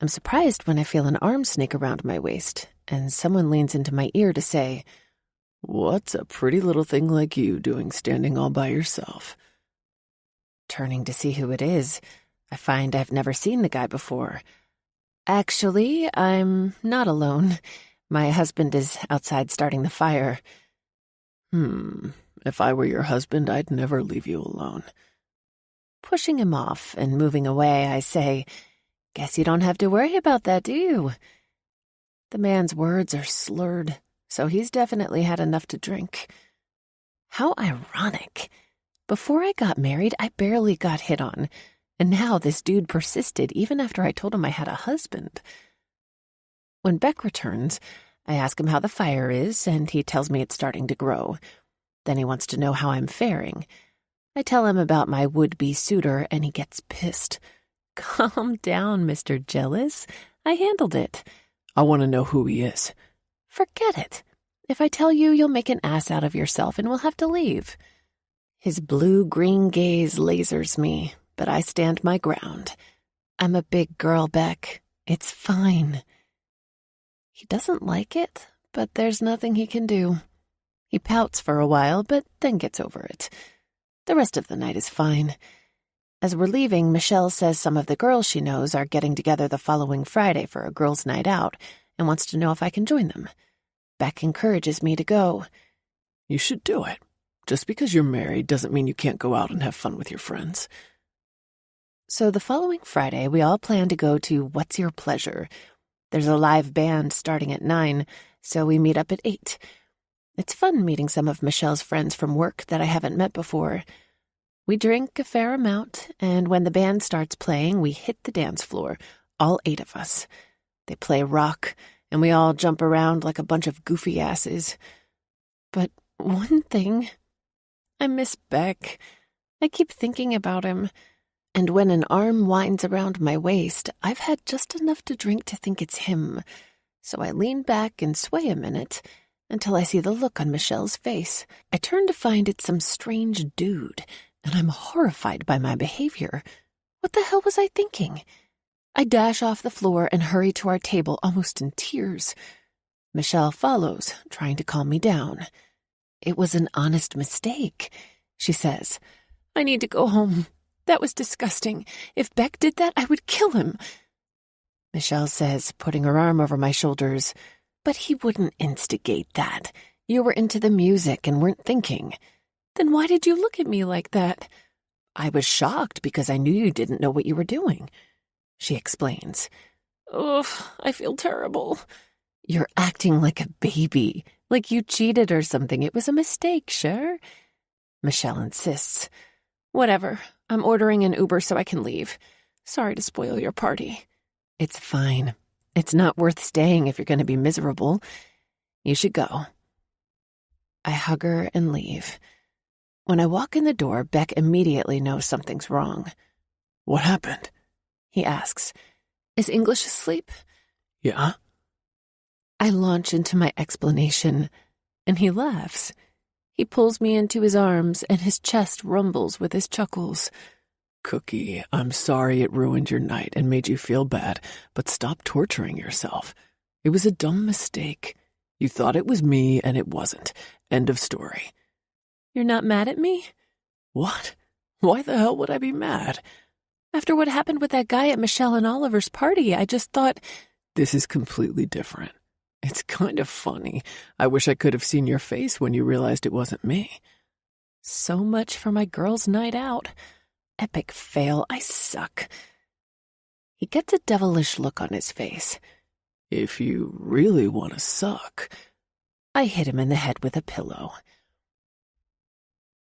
I'm surprised when I feel an arm snake around my waist, and someone leans into my ear to say, "What's a pretty little thing like you doing standing all by yourself?" Turning to see who it is, I find I've never seen the guy before. Actually, I'm not alone. My husband is outside starting the fire. If I were your husband, I'd never leave you alone. Pushing him off and moving away, I say, Guess you don't have to worry about that, do you? The man's words are slurred, so he's definitely had enough to drink. How ironic. Before I got married, I barely got hit on, and now this dude persisted even after I told him I had a husband. When Beck returns, I ask him how the fire is, and he tells me it's starting to grow. Then he wants to know how I'm faring. I tell him about my would-be suitor, and he gets pissed. Calm down, Mr. Jealous. I handled it. I want to know who he is. Forget it. If I tell you, you'll make an ass out of yourself and we'll have to leave. His blue-green gaze lasers me, but I stand my ground. I'm a big girl, Beck. It's fine. He doesn't like it, but there's nothing he can do. He pouts for a while, but then gets over it. The rest of the night is fine. As we're leaving, Michelle says some of the girls she knows are getting together the following Friday for a girls' night out and wants to know if I can join them. Beck encourages me to go. You should do it. Just because you're married doesn't mean you can't go out and have fun with your friends. So the following Friday, we all plan to go to What's Your Pleasure? There's a live band starting at 9, so we meet up at 8. It's fun meeting some of Michelle's friends from work that I haven't met before. We drink a fair amount, and when the band starts playing, we hit the dance floor, all 8 of us. They play rock, and we all jump around like a bunch of goofy asses. But one thing, I miss Beck. I keep thinking about him, and when an arm winds around my waist, I've had just enough to drink to think it's him. So I lean back and sway a minute until I see the look on Michelle's face. I turn to find it's some strange dude, and I'm horrified by my behavior. What the hell was I thinking? I dash off the floor and hurry to our table, almost in tears. Michelle follows, trying to calm me down. It was an honest mistake, she says. I need to go home. That was disgusting. If Beck did that, I would kill him. Michelle says, putting her arm over my shoulders, but he wouldn't instigate that. You were into the music and weren't thinking. Then why did you look at me like that? I was shocked because I knew you didn't know what you were doing, she explains. Ugh, I feel terrible. You're acting like a baby, like you cheated or something. It was a mistake, sure? Michelle insists. Whatever, I'm ordering an Uber so I can leave. Sorry to spoil your party. It's fine. It's not worth staying if you're going to be miserable. You should go. I hug her and leave. When I walk in the door, Beck immediately knows something's wrong. What happened? He asks. Is English asleep? Yeah? I launch into my explanation, and he laughs. He pulls me into his arms, and his chest rumbles with his chuckles. Cookie, I'm sorry it ruined your night and made you feel bad, but stop torturing yourself. It was a dumb mistake. You thought it was me, and it wasn't. End of story. You're not mad at me? What? Why the hell would I be mad? After what happened with that guy at Michelle and Oliver's party, I just thought... This is completely different. It's kind of funny. I wish I could have seen your face when you realized it wasn't me. So much for my girls' night out. Epic fail, I suck. He gets a devilish look on his face. If you really want to suck. I hit him in the head with a pillow.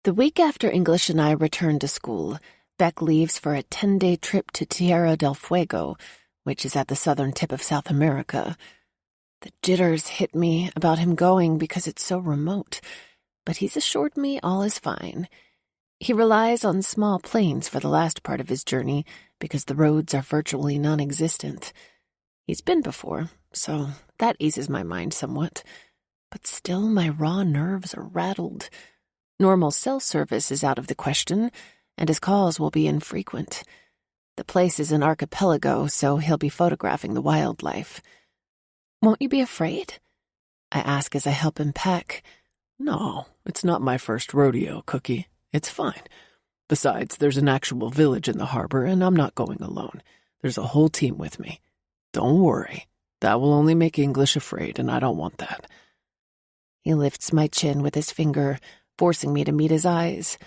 The week after English and I return to school, Beck leaves for a 10-day trip to Tierra del Fuego, which is at the southern tip of South America. The jitters hit me about him going because it's so remote, but he's assured me all is fine. He relies on small planes for the last part of his journey because the roads are virtually non-existent. He's been before, so that eases my mind somewhat. But still, my raw nerves are rattled. Normal cell service is out of the question, and his calls will be infrequent. The place is an archipelago, so he'll be photographing the wildlife. Won't you be afraid? I ask as I help him pack. No, it's not my first rodeo, Cookie. It's fine. Besides, there's an actual village in the harbor, and I'm not going alone. There's a whole team with me. Don't worry. That will only make English afraid, and I don't want that. He lifts my chin with his finger, forcing me to meet his eyes.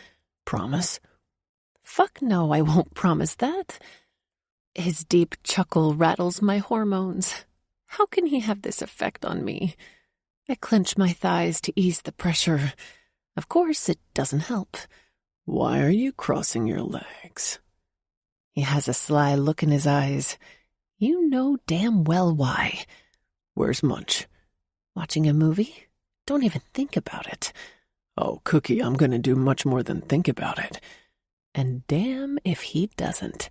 Promise? Fuck no, I won't promise that. His deep chuckle rattles my hormones. How can he have this effect on me? I clench my thighs to ease the pressure. Of course, it doesn't help. Why are you crossing your legs? He has a sly look in his eyes. You know damn well why. Where's Munch? Watching a movie? Don't even think about it. Oh, Cookie, I'm gonna do much more than think about it. And damn if he doesn't.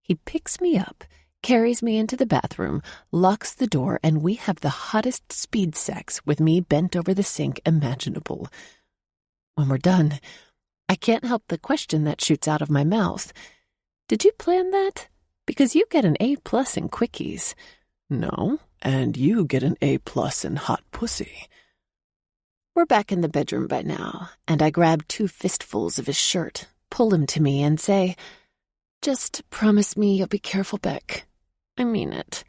He picks me up, carries me into the bathroom, locks the door, and we have the hottest speed sex with me bent over the sink imaginable. When we're done, I can't help the question that shoots out of my mouth. Did you plan that? Because you get an A+ in quickies. No, and you get an A+ in hot pussy. We're back in the bedroom by now, and I grab 2 fistfuls of his shirt, pull him to me, and say, "Just promise me you'll be careful, Beck. I mean it."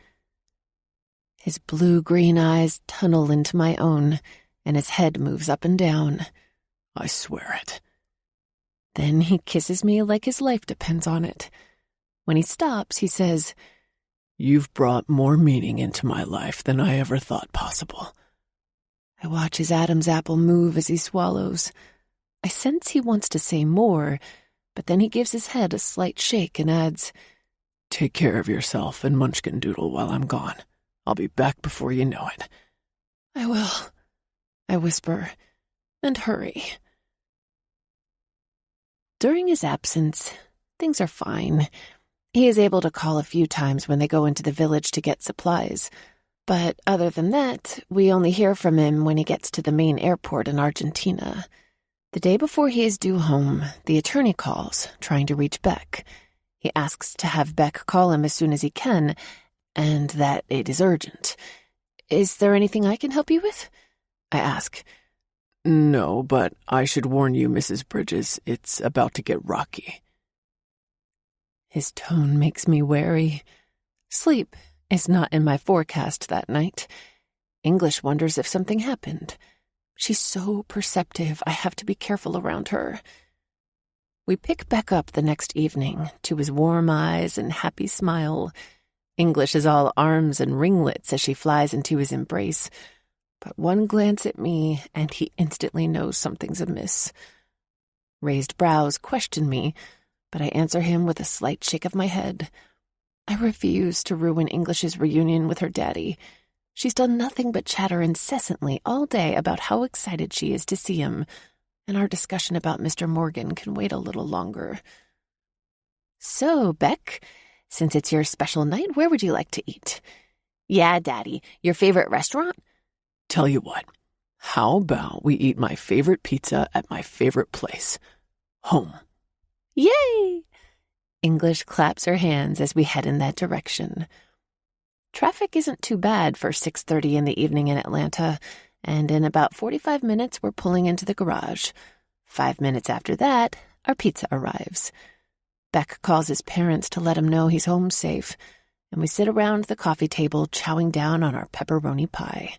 His blue-green eyes tunnel into my own, and his head moves up and down. I swear it. Then he kisses me like his life depends on it. When he stops, he says, "You've brought more meaning into my life than I ever thought possible." I watch his Adam's apple move as he swallows. I sense he wants to say more, but then he gives his head a slight shake and adds, "Take care of yourself and Munchkin Doodle while I'm gone. I'll be back before you know it." "I will," I whisper, "and hurry." During his absence, things are fine. He is able to call a few times when they go into the village to get supplies. But other than that, we only hear from him when he gets to the main airport in Argentina. The day before he is due home, the attorney calls, trying to reach Beck. He asks to have Beck call him as soon as he can, and that it is urgent. "Is there anything I can help you with?" I ask. "No, but I should warn you, Mrs. Bridges, it's about to get rocky." His tone makes me wary. Sleep is not in my forecast that night. English wonders if something happened. She's so perceptive, I have to be careful around her. We pick Beck up the next evening to his warm eyes and happy smile. English is all arms and ringlets as she flies into his embrace. But one glance at me, and he instantly knows something's amiss. Raised brows question me, but I answer him with a slight shake of my head. I refuse to ruin English's reunion with her daddy. She's done nothing but chatter incessantly all day about how excited she is to see him, and our discussion about Mr. Morgan can wait a little longer. "So, Beck, since it's your special night, where would you like to eat?" "Yeah, Daddy, your favorite restaurant?" Tell you what, how about we eat my favorite pizza at my favorite place? Home. Yay! English claps her hands as we head in that direction. Traffic isn't too bad for 6:30 in the evening in Atlanta, and in about 45 minutes we're pulling into the garage. 5 minutes after that, our pizza arrives. Beck calls his parents to let him know he's home safe, and we sit around the coffee table chowing down on our pepperoni pie.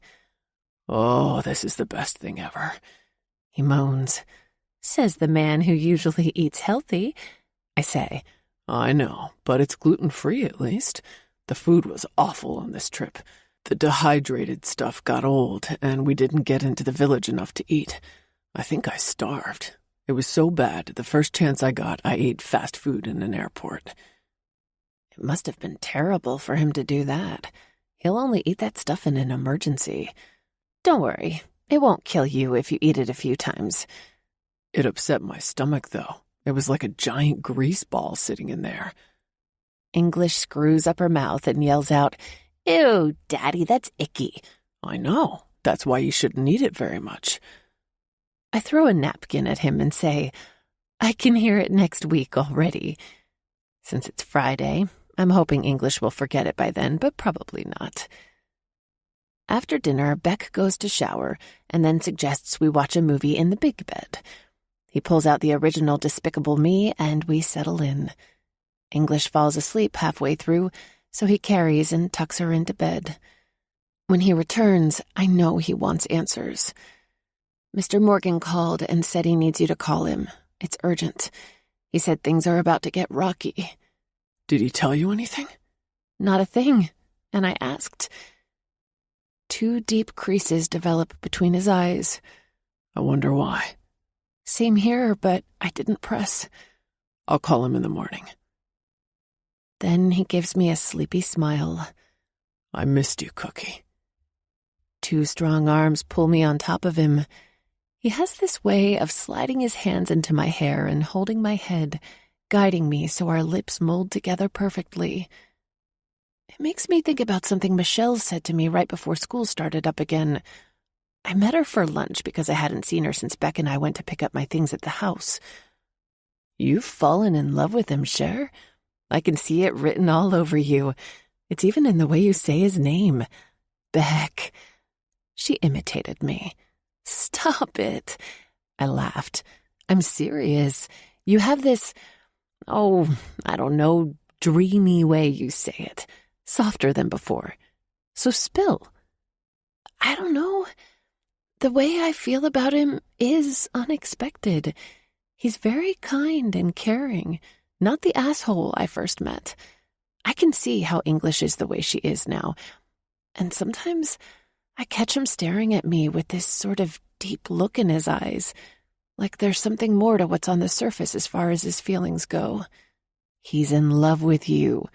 "Oh, this is the best thing ever," he moans. Says the man who usually eats healthy. I say, "I know, but it's gluten-free at least. The food was awful on this trip. The dehydrated stuff got old, and we didn't get into the village enough to eat. I think I starved. It was so bad, the first chance I got, I ate fast food in an airport." It must have been terrible for him to do that. He'll only eat that stuff in an emergency. Don't worry, it won't kill you if you eat it a few times. It upset my stomach, though. It was like a giant grease ball sitting in there. English screws up her mouth and yells out, "Ew, Daddy, that's icky." I know. That's why you shouldn't eat it very much. I throw a napkin at him and say, "I can hear it next week already." Since it's Friday, I'm hoping English will forget it by then, but probably not. After dinner, Beck goes to shower and then suggests we watch a movie in the big bed. He pulls out the original Despicable Me and we settle in. English falls asleep halfway through, so he carries and tucks her into bed. When he returns, I know he wants answers. Mr. Morgan called and said he needs you to call him. It's urgent. He said things are about to get rocky. Did he tell you anything? Not a thing, and I asked. 2 deep creases develop between his eyes. I wonder why. Same here, but I didn't press. I'll call him in the morning. Then he gives me a sleepy smile. I missed you, Cookie. 2 strong arms pull me on top of him. He has this way of sliding his hands into my hair and holding my head, guiding me so our lips mold together perfectly. It makes me think about something Michelle said to me right before school started up again. I met her for lunch because I hadn't seen her since Beck and I went to pick up my things at the house. "You've fallen in love with him, Cher. I can see it written all over you. It's even in the way you say his name. Beck." She imitated me. "Stop it." I laughed. "I'm serious. You have this, I don't know, dreamy way you say it. Softer than before. So spill." "I don't know. The way I feel about him is unexpected. He's very kind and caring, not the asshole I first met. I can see how English is the way she is now. And sometimes I catch him staring at me with this sort of deep look in his eyes, like there's something more to what's on the surface as far as his feelings go. He's in love with you,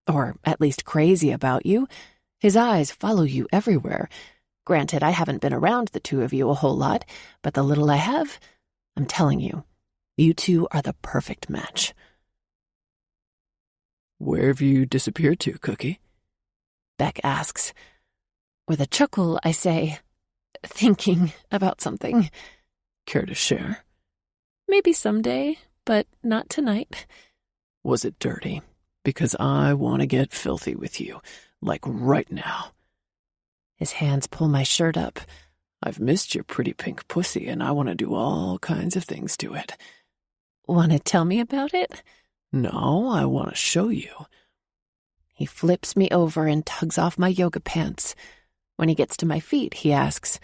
or at least crazy about you. His eyes follow you everywhere. Granted, I haven't been around the 2 of you a whole lot, but the little I have, I'm telling you, you 2 are the perfect match." Where have you disappeared to, Cookie? Beck asks. With a chuckle, I say, "Thinking about something." Care to share? "Maybe someday, but not tonight." Was it dirty? Because I want to get filthy with you, like right now. His hands pull my shirt up. I've missed your pretty pink pussy, and I want to do all kinds of things to it. Want to tell me about it? No, I want to show you. He flips me over and tugs off my yoga pants. When he gets to my feet, he asks,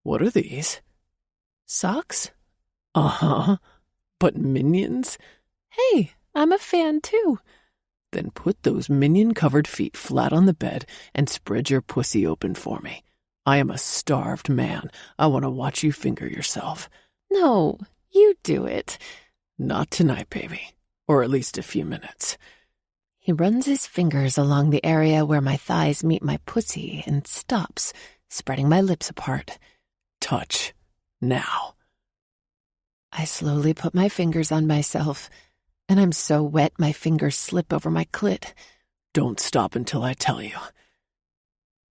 What are these? "Socks?" Uh-huh. But minions? "Hey, I'm a fan too." Then put those minion-covered feet flat on the bed and spread your pussy open for me. I am a starved man. I want to watch you finger yourself. "No, you do it." Not tonight, baby. Or at least a few minutes. He runs his fingers along the area where my thighs meet my pussy and stops, spreading my lips apart. Touch. Now. I slowly put my fingers on myself, and I'm so wet my fingers slip over my clit. Don't stop until I tell you.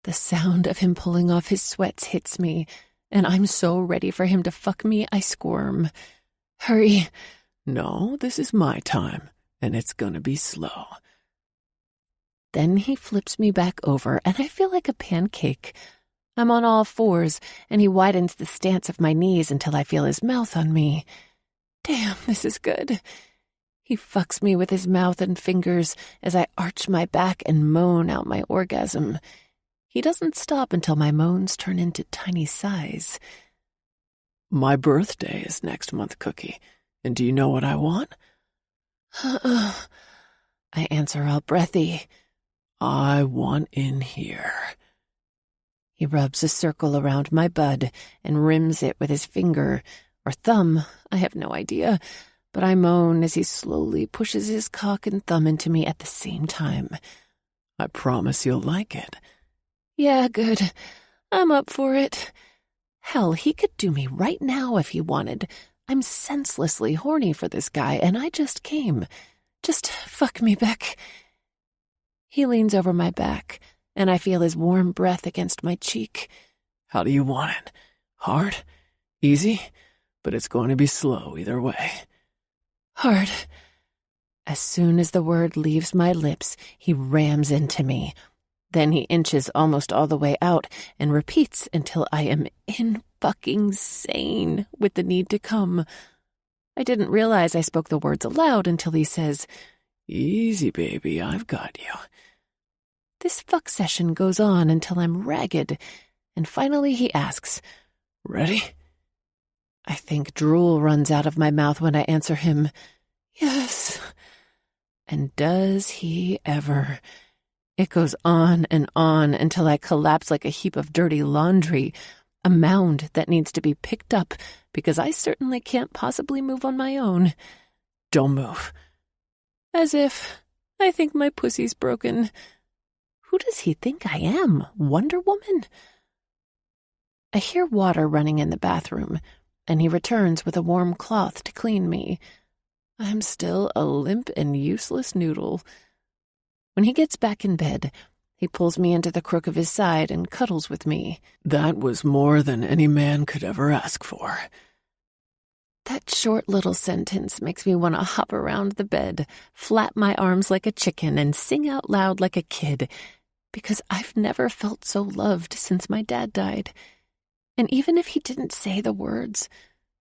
The sound of him pulling off his sweats hits me, and I'm so ready for him to fuck me, I squirm. "Hurry." No, this is my time, and it's gonna be slow. Then he flips me back over, and I feel like a pancake. I'm on all fours, and he widens the stance of my knees until I feel his mouth on me. Damn, this is good. He fucks me with his mouth and fingers as I arch my back and moan out my orgasm. He doesn't stop until my moans turn into tiny sighs. My birthday is next month, Cookie. And do you know what I want? I answer all breathy. I want in here. He rubs a circle around my bud and rims it with his finger, or thumb, I have no idea, but I moan as he slowly pushes his cock and thumb into me at the same time. I promise you'll like it. Yeah, good. I'm up for it. Hell, he could do me right now if he wanted. I'm senselessly horny for this guy, and I just came. Just fuck me, Beck. He leans over my back, and I feel his warm breath against my cheek. How do you want it? Hard? Easy? But it's going to be slow either way. Hard. As soon as the word leaves my lips, he rams into me. Then he inches almost all the way out and repeats until I am in-fucking-sane with the need to come. I didn't realize I spoke the words aloud until he says, Easy, baby, I've got you. This fuck session goes on until I'm ragged, and finally he asks, Ready? I think drool runs out of my mouth when I answer him, Yes. And does he ever? It goes on and on until I collapse like a heap of dirty laundry, a mound that needs to be picked up because I certainly can't possibly move on my own. Don't move. As if I think my pussy's broken. Who does he think I am, Wonder Woman? I hear water running in the bathroom, and he returns with a warm cloth to clean me. I'm still a limp and useless noodle. When he gets back in bed, he pulls me into the crook of his side and cuddles with me. That was more than any man could ever ask for. That short little sentence makes me want to hop around the bed, flap my arms like a chicken, and sing out loud like a kid, because I've never felt so loved since my dad died. And even if he didn't say the words,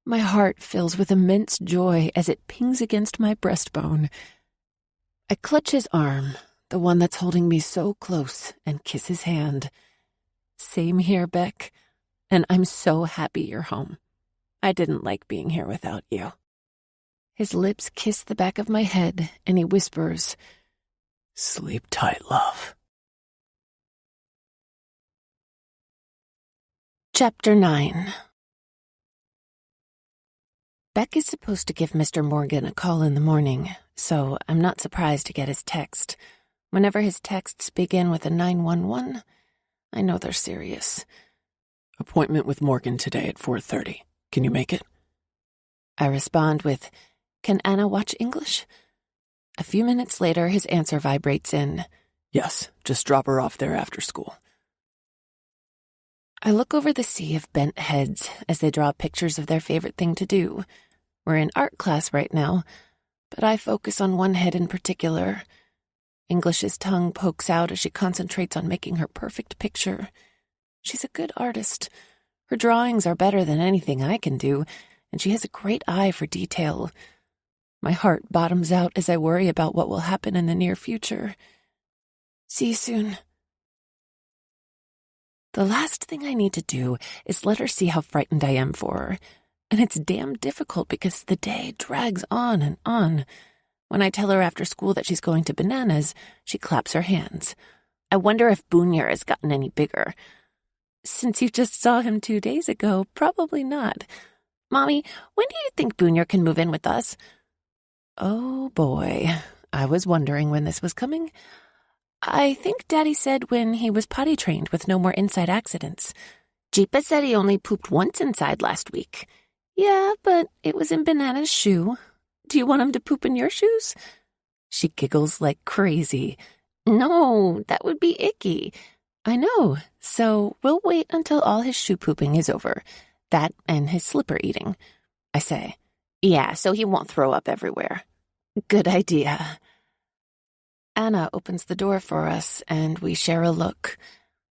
my heart fills with immense joy as it pings against my breastbone. I clutch his arm, the one that's holding me so close, and kiss his hand. Same here, Beck, and I'm so happy you're home. I didn't like being here without you. His lips kiss the back of my head, and he whispers, Sleep tight, love. Chapter 9. Beck is supposed to give Mr. Morgan a call in the morning, so I'm not surprised to get his text. Whenever his texts begin with a 911, I know they're serious. Appointment with Morgan today at 4:30. Can you make it? I respond with, Can Anna watch English? A few minutes later, his answer vibrates in. Yes, just drop her off there after school. I look over the sea of bent heads as they draw pictures of their favorite thing to do. We're in art class right now, but I focus on one head in particular. English's tongue pokes out as she concentrates on making her perfect picture. She's a good artist. Her drawings are better than anything I can do, and she has a great eye for detail. My heart bottoms out as I worry about what will happen in the near future. See you soon. The last thing I need to do is let her see how frightened I am for her, and it's damn difficult because the day drags on and on. When I tell her after school that she's going to Bananas, she claps her hands. I wonder if Boonier has gotten any bigger. Since you just saw him 2 days ago, probably not. Mommy, when do you think Boonier can move in with us? Oh boy, I was wondering when this was coming. I think Daddy said when he was potty trained with no more inside accidents. Jeepa said he only pooped once inside last week. Yeah, but it was in Banana's shoe. Do you want him to poop in your shoes? She giggles like crazy. No, that would be icky. I know, so we'll wait until all his shoe pooping is over. That and his slipper eating. I say, yeah, so he won't throw up everywhere. Good idea. Anna opens the door for us, and we share a look.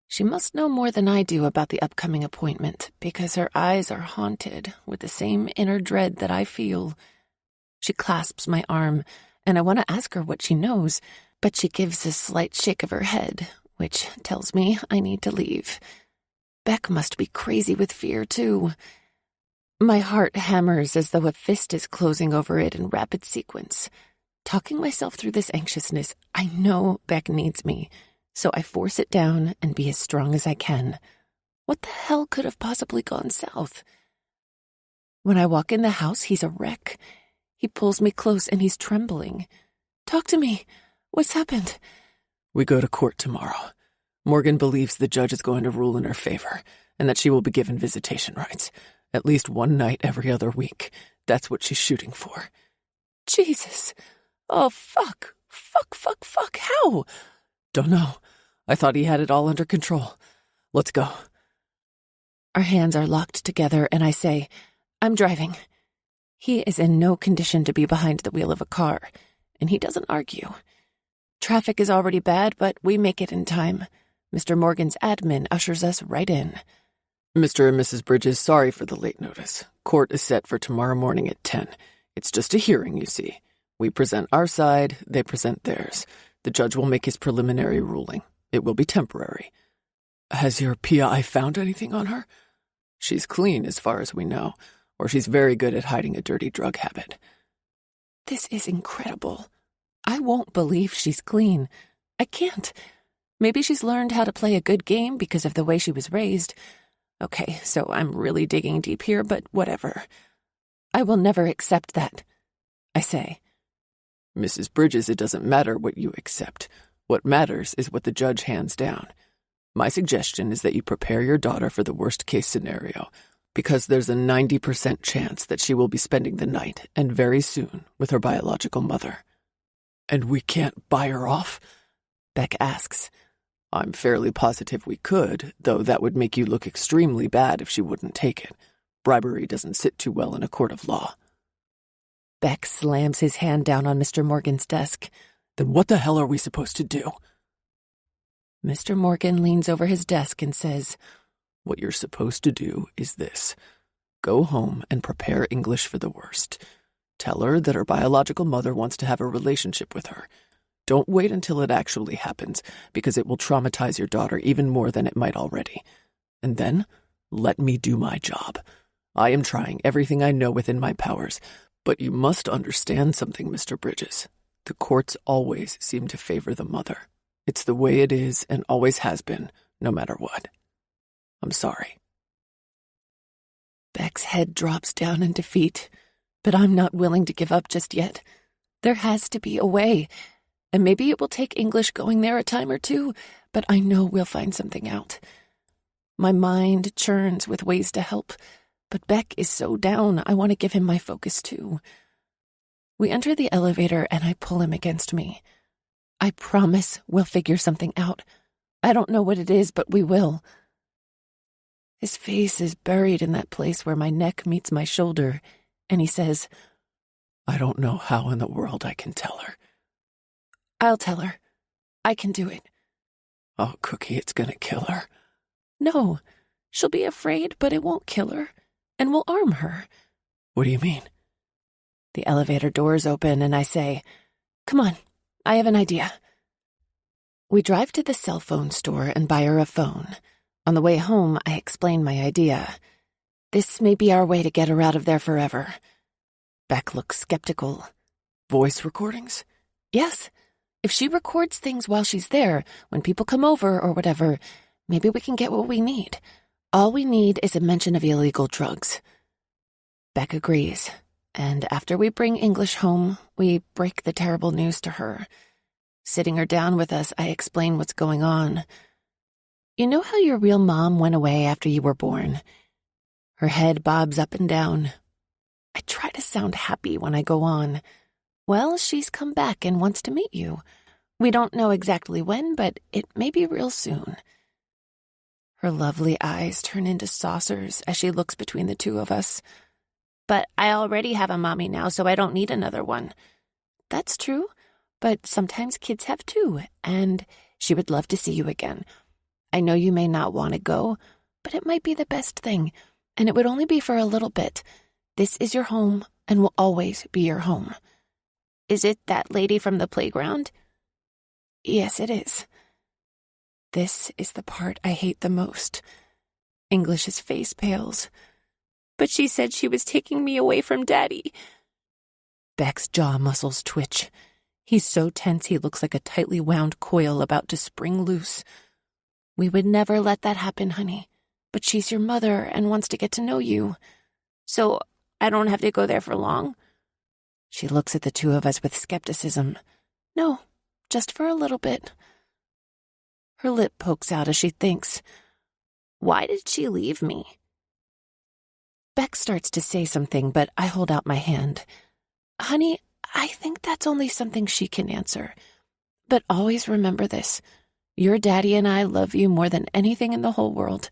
She must know more than I do about the upcoming appointment, because her eyes are haunted with the same inner dread that I feel. She clasps my arm, and I want to ask her what she knows, but she gives a slight shake of her head, which tells me I need to leave. Beck must be crazy with fear, too. My heart hammers as though a fist is closing over it in rapid sequence. Talking myself through this anxiousness, I know Beck needs me, so I force it down and be as strong as I can. What the hell could have possibly gone south? When I walk in the house, he's a wreck. He pulls me close and he's trembling. Talk to me. What's happened? We go to court tomorrow. Morgan believes the judge is going to rule in her favor, and that she will be given visitation rights. At least one night every other week. That's what she's shooting for. Jesus. Oh, fuck. Fuck. How? Don't know. I thought he had it all under control. Let's go. Our hands are locked together, and I say, I'm driving. He is in no condition to be behind the wheel of a car, and he doesn't argue. Traffic is already bad, but we make it in time. Mr. Morgan's admin ushers us right in. Mr. and Mrs. Bridges, sorry for the late notice. Court is set for tomorrow morning at 10. It's just a hearing, you see. We present our side, they present theirs. The judge will make his preliminary ruling. It will be temporary. Has your PI found anything on her? She's clean as far as we know, or she's very good at hiding a dirty drug habit. This is incredible. I won't believe she's clean. I can't. Maybe she's learned how to play a good game because of the way she was raised. Okay, so I'm really digging deep here, but whatever. I will never accept that, I say. Mrs. Bridges, it doesn't matter what you accept. What matters is what the judge hands down. My suggestion is that you prepare your daughter for the worst-case scenario, because there's a 90% chance that she will be spending the night, and very soon, with her biological mother. And we can't buy her off? Beck asks. I'm fairly positive we could, though that would make you look extremely bad if she wouldn't take it. Bribery doesn't sit too well in a court of law. Beck slams his hand down on Mr. Morgan's desk. Then what the hell are we supposed to do? Mr. Morgan leans over his desk and says, What you're supposed to do is this. Go home and prepare English for the worst. Tell her that her biological mother wants to have a relationship with her. Don't wait until it actually happens, because it will traumatize your daughter even more than it might already. And then, let me do my job. I am trying everything I know within my powers, but you must understand something, Mr. Bridges. The courts always seem to favor the mother. It's the way it is and always has been, no matter what. I'm sorry. Beck's head drops down in defeat, but I'm not willing to give up just yet. There has to be a way. And maybe it will take English going there a time or two, but I know we'll find something out. My mind churns with ways to help, but Beck is so down, I want to give him my focus too. We enter the elevator and I pull him against me. I promise we'll figure something out. I don't know what it is, but we will. His face is buried in that place where my neck meets my shoulder, and he says, I don't know how in the world I can tell her. I'll tell her. I can do it. Oh, Cookie, it's gonna kill her. No, she'll be afraid, but it won't kill her, and we'll arm her. What do you mean? The elevator doors open, and I say, Come on, I have an idea. We drive to the cell phone store and buy her a phone. On the way home, I explain my idea. This may be our way to get her out of there forever. Beck looks skeptical. Voice recordings? Yes. If she records things while she's there, when people come over or whatever, maybe we can get what we need. All we need is a mention of illegal drugs. Beck agrees, and after we bring English home, we break the terrible news to her. Sitting her down with us, I explain what's going on. You know how your real mom went away after you were born? Her head bobs up and down. I try to sound happy when I go on. Well, she's come back and wants to meet you. We don't know exactly when, but it may be real soon. Her lovely eyes turn into saucers as she looks between the two of us. But I already have a mommy now, so I don't need another one. That's true, but sometimes kids have two, and she would love to see you again. I know you may not want to go, but it might be the best thing, and it would only be for a little bit. This is your home and will always be your home. Is it that lady from the playground? Yes, it is. This is the part I hate the most. English's face pales. But she said she was taking me away from Daddy. Beck's jaw muscles twitch. He's so tense he looks like a tightly wound coil about to spring loose. We would never let that happen, honey. But she's your mother and wants to get to know you. So I don't have to go there for long? She looks at the two of us with skepticism. No, just for a little bit. Her lip pokes out as she thinks. Why did she leave me? Beck starts to say something, but I hold out my hand. Honey, I think that's only something she can answer. But always remember this. Your daddy and I love you more than anything in the whole world.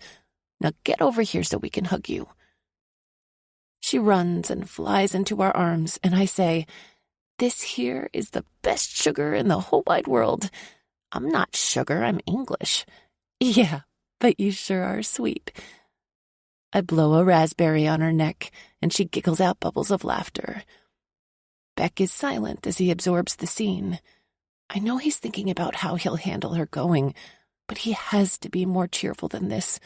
Now get over here so we can hug you. She runs and flies into our arms, and I say, this here is the best sugar in the whole wide world. I'm not sugar, I'm English. Yeah, but you sure are sweet. I blow a raspberry on her neck, and she giggles out bubbles of laughter. Beck is silent as he absorbs the scene. I know he's thinking about how he'll handle her going, but he has to be more cheerful than this.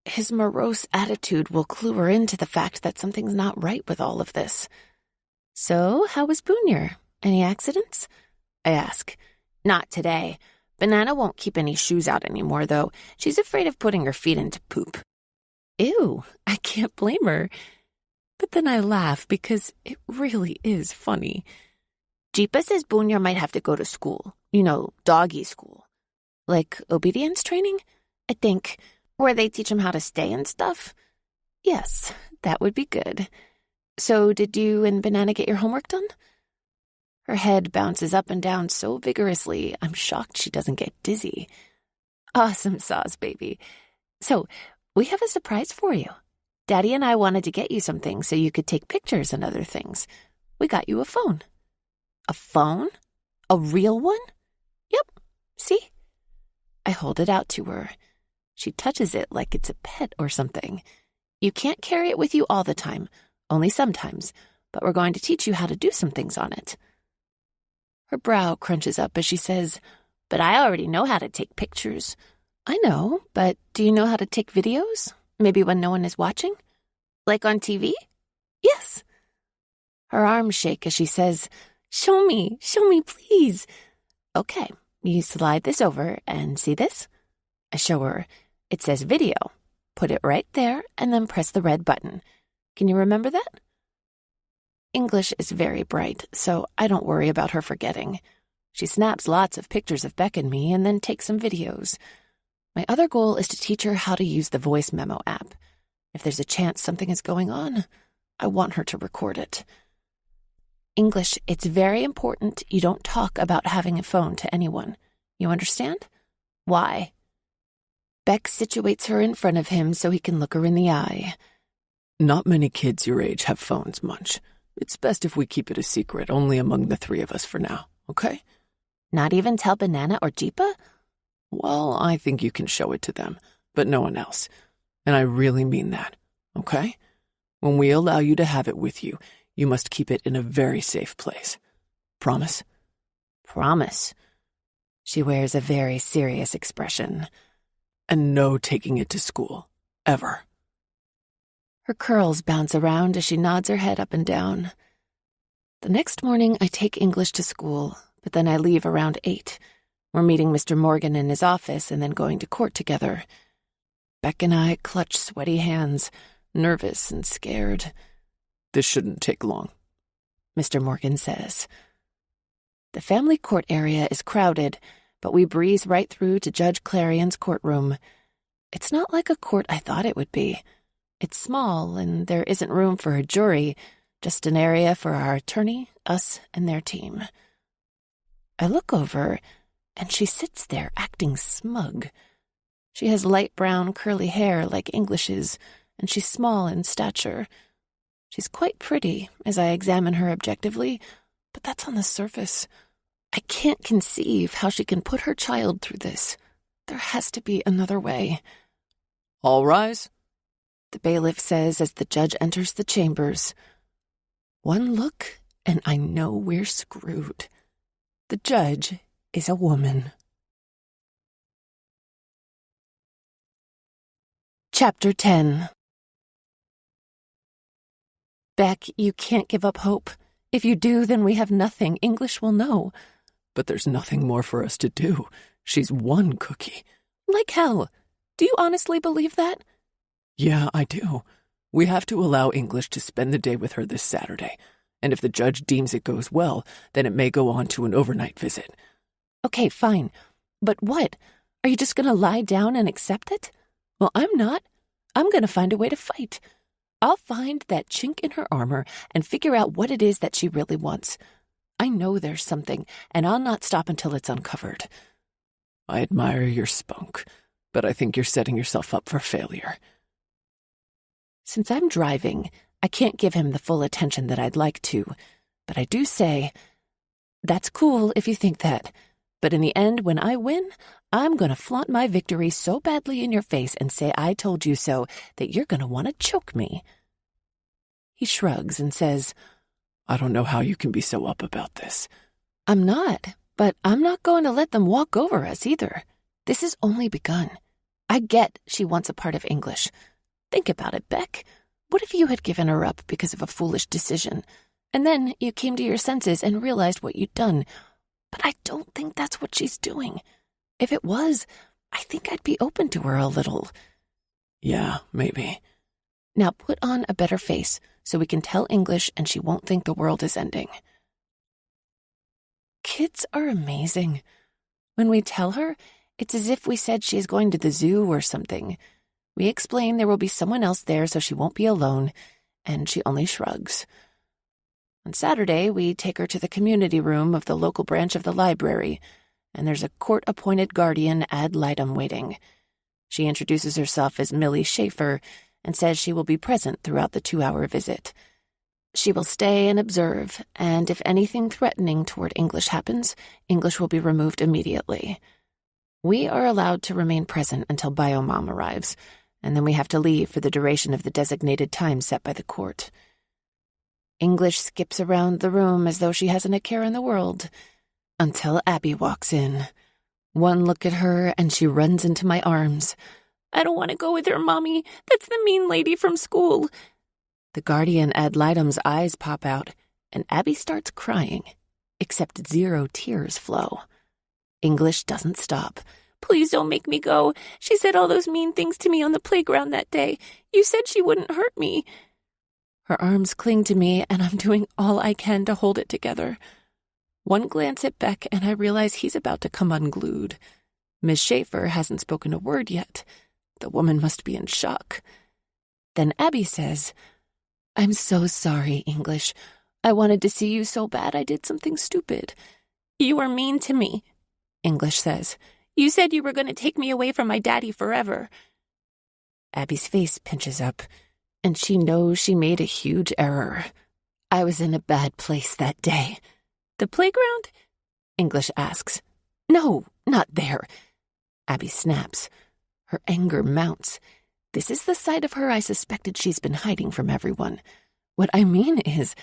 His morose attitude will clue her into the fact that something's not right with all of this. So, how was Boonier? Any accidents? I ask. Not today. Banana won't keep any shoes out anymore, though. She's afraid of putting her feet into poop. Ew, I can't blame her. But then I laugh because it really is funny. Jeepa says Boonier might have to go to school. You know, doggy school. Like obedience training? I think. Where they teach him how to stay and stuff? Yes, that would be good. So did you and Banana get your homework done? Her head bounces up and down so vigorously, I'm shocked she doesn't get dizzy. Awesome sauce, baby. So, we have a surprise for you. Daddy and I wanted to get you something so you could take pictures and other things. We got you a phone. A phone? A real one? Yep. See? I hold it out to her. She touches it like it's a pet or something. You can't carry it with you all the time, only sometimes, but we're going to teach you how to do some things on it. Her brow crunches up as she says, but I already know how to take pictures. I know, but do you know how to take videos? Maybe when no one is watching? Like on TV? Yes. Her arms shake as she says, show me, please. Okay, you slide this over and see this? I show her. It says video. Put it right there and then press the red button. Can you remember that? English is very bright, so I don't worry about her forgetting. She snaps lots of pictures of Beck and me and then takes some videos. My other goal is to teach her how to use the voice memo app. If there's a chance something is going on, I want her to record it. English, it's very important you don't talk about having a phone to anyone. You understand? Why? Beck situates her in front of him so he can look her in the eye. Not many kids your age have phones, Munch. It's best if we keep it a secret, only among the three of us for now, okay? Not even tell Banana or Jeepa? Well, I think you can show it to them, but no one else. And I really mean that, okay? When we allow you to have it with you, you must keep it in a very safe place. Promise? Promise. She wears a very serious expression. And no taking it to school. Ever. Her curls bounce around as she nods her head up and down. The next morning, I take English to school, but then I leave around 8. We're meeting Mr. Morgan in his office and then going to court together. Beck and I clutch sweaty hands, nervous and scared. This shouldn't take long, Mr. Morgan says. The family court area is crowded, but we breeze right through to Judge Clarion's courtroom. It's not like a court I thought it would be. It's small, and there isn't room for a jury, just an area for our attorney, us, and their team. I look over, and she sits there acting smug. She has light brown curly hair like English's, and she's small in stature. She's quite pretty as I examine her objectively, but that's on the surface. I can't conceive how she can put her child through this. There has to be another way. All rise, the bailiff says as the judge enters the chambers. One look, and I know we're screwed. The judge is a woman. Chapter 10. Beck, you can't give up hope. If you do, then we have nothing. English will know. But there's nothing more for us to do. She's one cookie. Like hell. Do you honestly believe that? Yeah, I do. We have to allow English to spend the day with her this Saturday. And if the judge deems it goes well, then it may go on to an overnight visit. Okay, fine. But what? Are you just going to lie down and accept it? Well, I'm not. I'm going to find a way to fight. I'll find that chink in her armor and figure out what it is that she really wants. I know there's something, and I'll not stop until it's uncovered. I admire your spunk, but I think you're setting yourself up for failure. Since I'm driving, I can't give him the full attention that I'd like to, but I do say, that's cool if you think that. But in the end, when I win, I'm going to flaunt my victory so badly in your face and say I told you so that you're going to want to choke me. He shrugs and says, I don't know how you can be so up about this. I'm not, but I'm not going to let them walk over us either. This has only begun. I get she wants a part of English. Think about it, Beck. What if you had given her up because of a foolish decision, and then you came to your senses and realized what you'd done? But I don't think that's what she's doing. If it was, I think I'd be open to her a little. Yeah, maybe. Now put on a better face so we can tell English and she won't think the world is ending. Kids are amazing. When we tell her, it's as if we said she is going to the zoo or something. We explain there will be someone else there so she won't be alone, and she only shrugs. On Saturday, we take her to the community room of the local branch of the library, and there's a court-appointed guardian ad litem waiting. She introduces herself as Millie Schaefer and says she will be present throughout the 2-hour visit. She will stay and observe, and if anything threatening toward English happens, English will be removed immediately. We are allowed to remain present until Biomom arrives, and then we have to leave for the duration of the designated time set by the court. English skips around the room as though she hasn't a care in the world, until Abby walks in. One look at her, and she runs into my arms. I don't want to go with her, Mommy. That's the mean lady from school. The guardian ad litem's eyes pop out, and Abby starts crying, except 0 tears flow. English doesn't stop. Please don't make me go. She said all those mean things to me on the playground that day. You said she wouldn't hurt me. Her arms cling to me, and I'm doing all I can to hold it together. One glance at Beck, and I realize he's about to come unglued. Miss Schaefer hasn't spoken a word yet. The woman must be in shock. Then Abby says, I'm so sorry, English. I wanted to see you so bad I did something stupid. You were mean to me, English says. You said you were going to take me away from my daddy forever. Abby's face pinches up, and she knows she made a huge error. I was in a bad place that day. The playground? English asks. No, not there. Abby snaps. Her anger mounts. This is the side of her I suspected she's been hiding from everyone. What I mean is,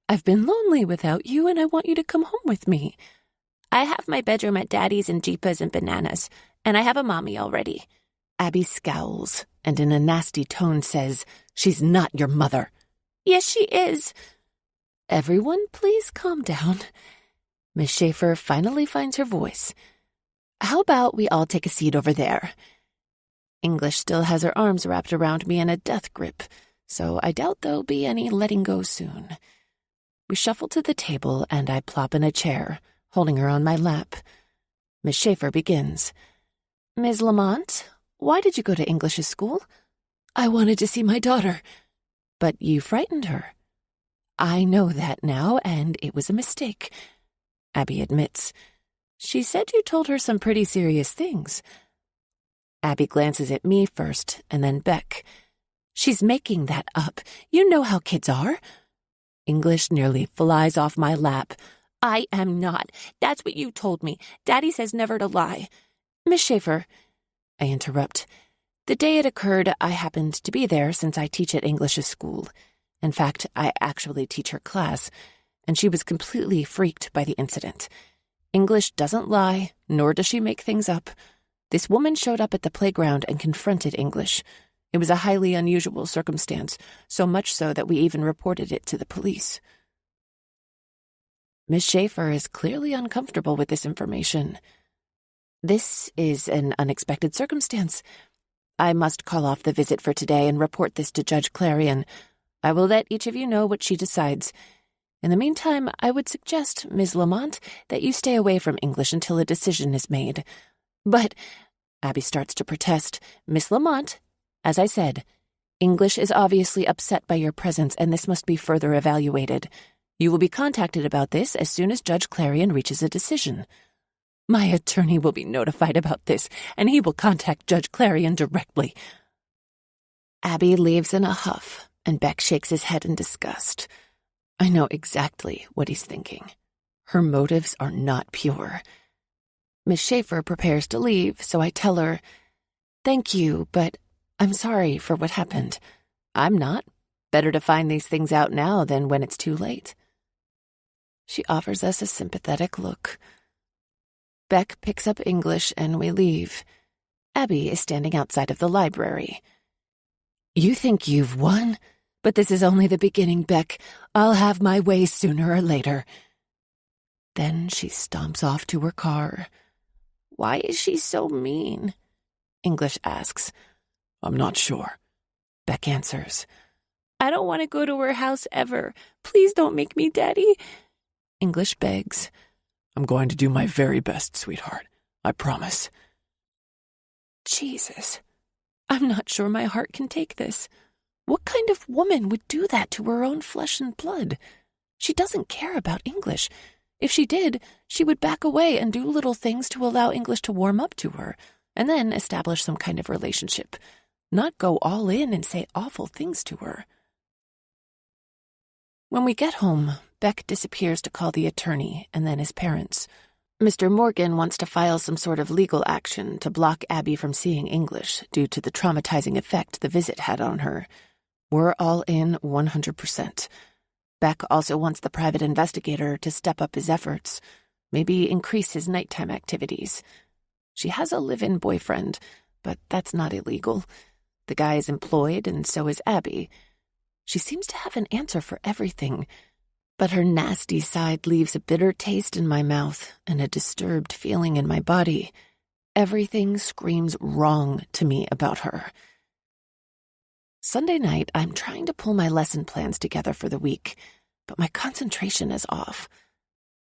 I've been lonely without you, and I want you to come home with me. I have my bedroom at Daddy's and Jeepa's and Bananas, and I have a mommy already. Abby scowls, and in a nasty tone says, She's not your mother. Yes, she is. Everyone, please calm down. Miss Schaefer finally finds her voice. How about we all take a seat over there? English still has her arms wrapped around me in a death grip, so I doubt there'll be any letting go soon. We shuffle to the table, and I plop in a chair, holding her on my lap. Miss Schaefer begins. Ms. Lamont, why did you go to English's school? I wanted to see my daughter. But you frightened her. I know that now, and it was a mistake. Abby admits. She said you told her some pretty serious things. Abby glances at me first, and then Beck. She's making that up. You know how kids are. English nearly flies off my lap. I am not. That's what you told me. Daddy says never to lie. Miss Schaefer, I interrupt. The day it occurred, I happened to be there since I teach at English's school. In fact, I actually teach her class. and she was completely freaked by the incident. English doesn't lie, nor does she make things up. This woman showed up at the playground and confronted English. It was a highly unusual circumstance, so much so that we even reported it to the police. Miss Schaefer is clearly uncomfortable with this information. This is an unexpected circumstance. I must call off the visit for today and report this to Judge Clarion. I will let each of you know what she decides. In the meantime, I would suggest, Ms. Lamont, that you stay away from English until a decision is made. But, Abby starts to protest, Miss Lamont, as I said, English is obviously upset by your presence, and this must be further evaluated. You will be contacted about this as soon as Judge Clarion reaches a decision. My attorney will be notified about this, and he will contact Judge Clarion directly. Abby leaves in a huff, and Beck shakes his head in disgust. I know exactly what he's thinking. Her motives are not pure. Miss Schaefer prepares to leave, so I tell her, "Thank you, but I'm sorry for what happened. I'm not. Better to find these things out now than when it's too late." She offers us a sympathetic look. Beck picks up English and we leave. Abby is standing outside of the library. "You think you've won? But this is only the beginning, Beck. I'll have my way sooner or later." Then she stomps off to her car. "Why is she so mean?" English asks. "I'm not sure," Beck answers. "I don't want to go to her house ever. Please don't make me, Daddy." English begs. "I'm going to do my very best, sweetheart. I promise." Jesus. I'm not sure my heart can take this. What kind of woman would do that to her own flesh and blood? She doesn't care about English. If she did, she would back away and do little things to allow English to warm up to her, and then establish some kind of relationship, not go all in and say awful things to her. When we get home, Beck disappears to call the attorney and then his parents. Mr. Morgan wants to file some sort of legal action to block Abby from seeing English due to the traumatizing effect the visit had on her. We're all in 100%. Beck also wants the private investigator to step up his efforts, maybe increase his nighttime activities. She has a live-in boyfriend, but that's not illegal. The guy is employed, and so is Abby. She seems to have an answer for everything, but her nasty side leaves a bitter taste in my mouth and a disturbed feeling in my body. Everything screams wrong to me about her. Sunday night, I'm trying to pull my lesson plans together for the week, but my concentration is off.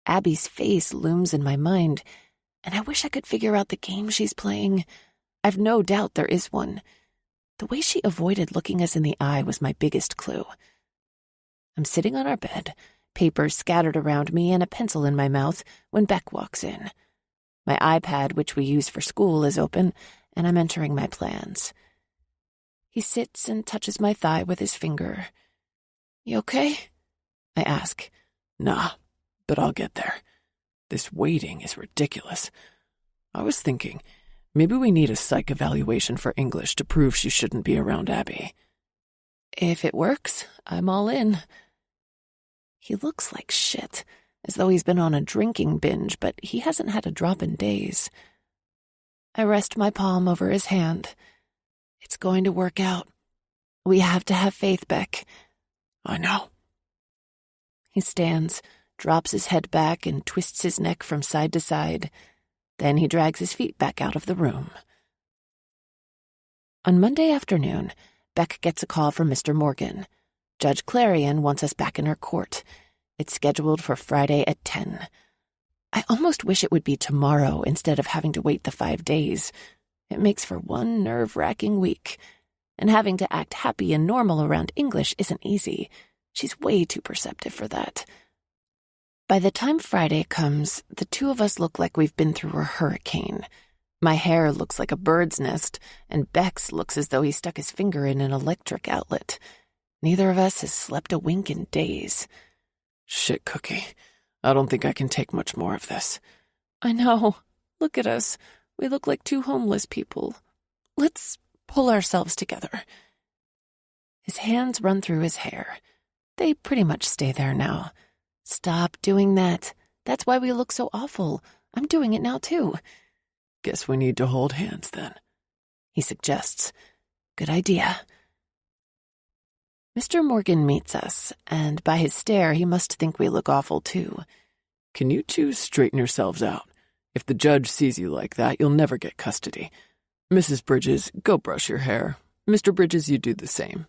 Abby's face looms in my mind, and I wish I could figure out the game she's playing. I've no doubt there is one. The way she avoided looking us in the eye was my biggest clue. I'm sitting on our bed, papers scattered around me and a pencil in my mouth, when Beck walks in. My iPad, which we use for school, is open, and I'm entering my plans. He sits and touches my thigh with his finger. "You okay?" I ask. "Nah, but I'll get there. This waiting is ridiculous. I was thinking, maybe we need a psych evaluation for English to prove she shouldn't be around Abby." "If it works, I'm all in." He looks like shit, as though he's been on a drinking binge, but he hasn't had a drop in days. I rest my palm over his hand. It's going to work out. We have to have faith, Beck. "I know." He stands, drops his head back, and twists his neck from side to side. Then he drags his feet back out of the room. On Monday afternoon, Beck gets a call from Mr. Morgan. Judge Clarion wants us back in her court. It's scheduled for Friday at 10. I almost wish it would be tomorrow instead of having to wait the 5 days. It makes for one nerve-wracking week. And having to act happy and normal around English isn't easy. She's way too perceptive for that. By the time Friday comes, the two of us look like we've been through a hurricane. My hair looks like a bird's nest, and Beck's looks as though he stuck his finger in an electric outlet. Neither of us has slept a wink in days. "Shit, Cookie. I don't think I can take much more of this." "I know. Look at us. We look like two homeless people. Let's pull ourselves together." His hands run through his hair. They pretty much stay there now. Stop doing that. That's why we look so awful. I'm doing it now, too. Guess we need to hold hands, then, he suggests. Good idea. Mr. Morgan meets us, and by his stare, he must think we look awful, too. Can you two straighten yourselves out? If the judge sees you like that, you'll never get custody. Mrs. Bridges, go brush your hair. Mr. Bridges, you do the same.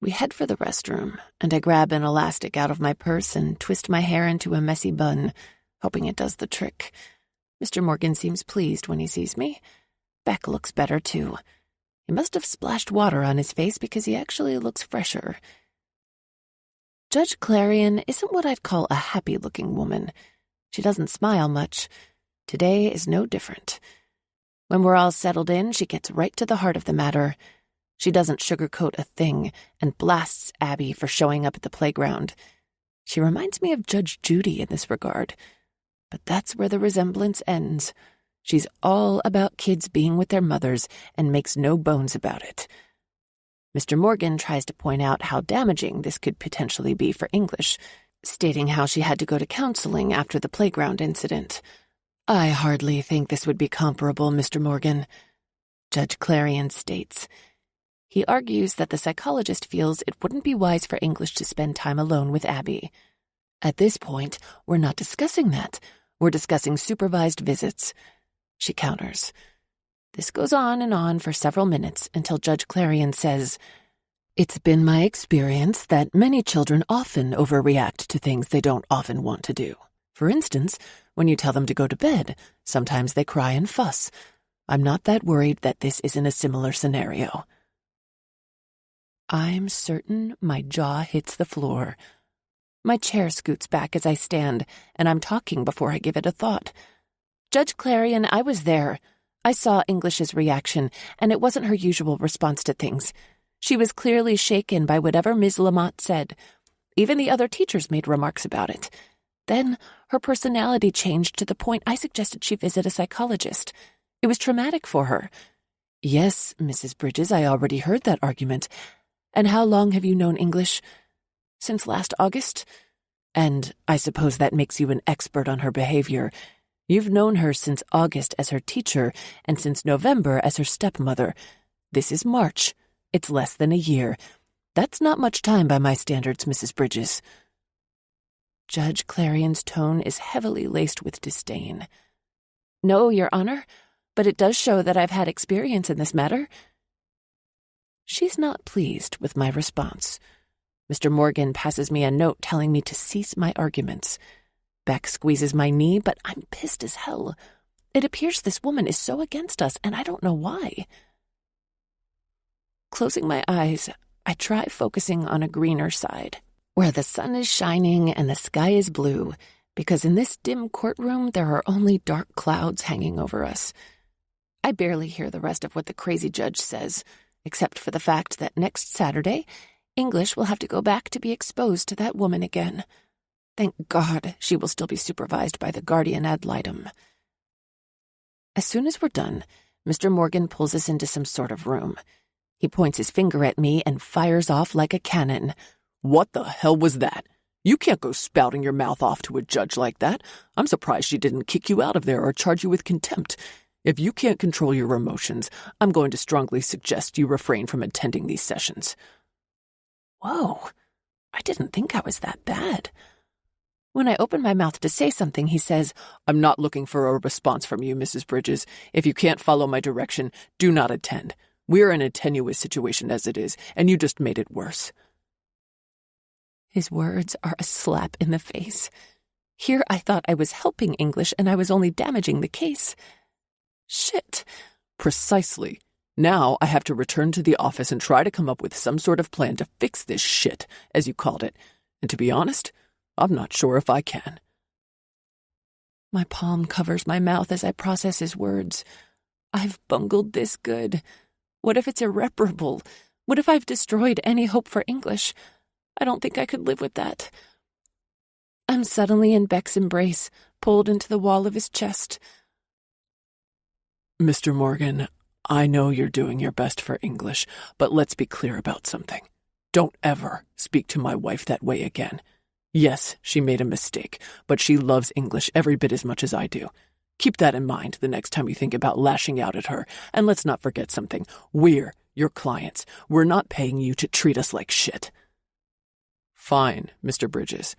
We head for the restroom, and I grab an elastic out of my purse and twist my hair into a messy bun, hoping it does the trick. Mr. Morgan seems pleased when he sees me. Beck looks better, too. He must have splashed water on his face because he actually looks fresher. Judge Clarion isn't what I'd call a happy-looking woman. She doesn't smile much. Today is no different. When we're all settled in, she gets right to the heart of the matter. She doesn't sugarcoat a thing and blasts Abby for showing up at the playground. She reminds me of Judge Judy in this regard. But that's where the resemblance ends. She's all about kids being with their mothers and makes no bones about it. Mr. Morgan tries to point out how damaging this could potentially be for English, stating how she had to go to counseling after the playground incident. I hardly think this would be comparable, Mr. Morgan, Judge Clarion states. He argues that the psychologist feels it wouldn't be wise for English to spend time alone with Abby. At this point, we're not discussing that. We're discussing supervised visits. She counters. This goes on and on for several minutes until Judge Clarion says, "It's been my experience that many children often overreact to things they don't often want to do. For instance, when you tell them to go to bed, sometimes they cry and fuss. I'm not that worried that this isn't a similar scenario." I'm certain my jaw hits the floor. My chair scoots back as I stand, and I'm talking before I give it a thought. Judge Clarion, I was there. I saw English's reaction, and it wasn't her usual response to things. She was clearly shaken by whatever Ms. Lamont said. Even the other teachers made remarks about it. Then her personality changed to the point I suggested she visit a psychologist. It was traumatic for her. Yes, Mrs. Bridges, I already heard that argument. And how long have you known English? Since last August? And I suppose that makes you an expert on her behavior. You've known her since August as her teacher and since November as her stepmother. This is March. It's less than a year. That's not much time by my standards, Mrs. Bridges. Judge Clarion's tone is heavily laced with disdain. No, Your Honor, but it does show that I've had experience in this matter. She's not pleased with my response. Mr. Morgan passes me a note telling me to cease my arguments. Beck squeezes my knee, but I'm pissed as hell. It appears this woman is so against us, and I don't know why. Closing my eyes, I try focusing on a greener side, where the sun is shining and the sky is blue, because in this dim courtroom there are only dark clouds hanging over us. I barely hear the rest of what the crazy judge says, except for the fact that next Saturday, English will have to go back to be exposed to that woman again. Thank God she will still be supervised by the guardian ad litem. As soon as we're done, Mr. Morgan pulls us into some sort of room. He points his finger at me and fires off like a cannon. What the hell was that? You can't go spouting your mouth off to a judge like that. I'm surprised she didn't kick you out of there or charge you with contempt. If you can't control your emotions, I'm going to strongly suggest you refrain from attending these sessions. Whoa, I didn't think I was that bad. When I open my mouth to say something, he says, I'm not looking for a response from you, Mrs. Bridges. If you can't follow my direction, do not attend. We're in a tenuous situation as it is, and you just made it worse. His words are a slap in the face. Here I thought I was helping English, and I was only damaging the case. Shit. Precisely. Now I have to return to the office and try to come up with some sort of plan to fix this shit, as you called it. And to be honest, I'm not sure if I can. My palm covers my mouth as I process his words. I've bungled this good. What if it's irreparable? What if I've destroyed any hope for English? I don't think I could live with that. I'm suddenly in Beck's embrace, pulled into the wall of his chest. Mr. Morgan, I know you're doing your best for English, but let's be clear about something. Don't ever speak to my wife that way again. Yes, she made a mistake, but she loves English every bit as much as I do. Keep that in mind the next time you think about lashing out at her. And let's not forget something. We're your clients. We're not paying you to treat us like shit. Fine, Mr. Bridges.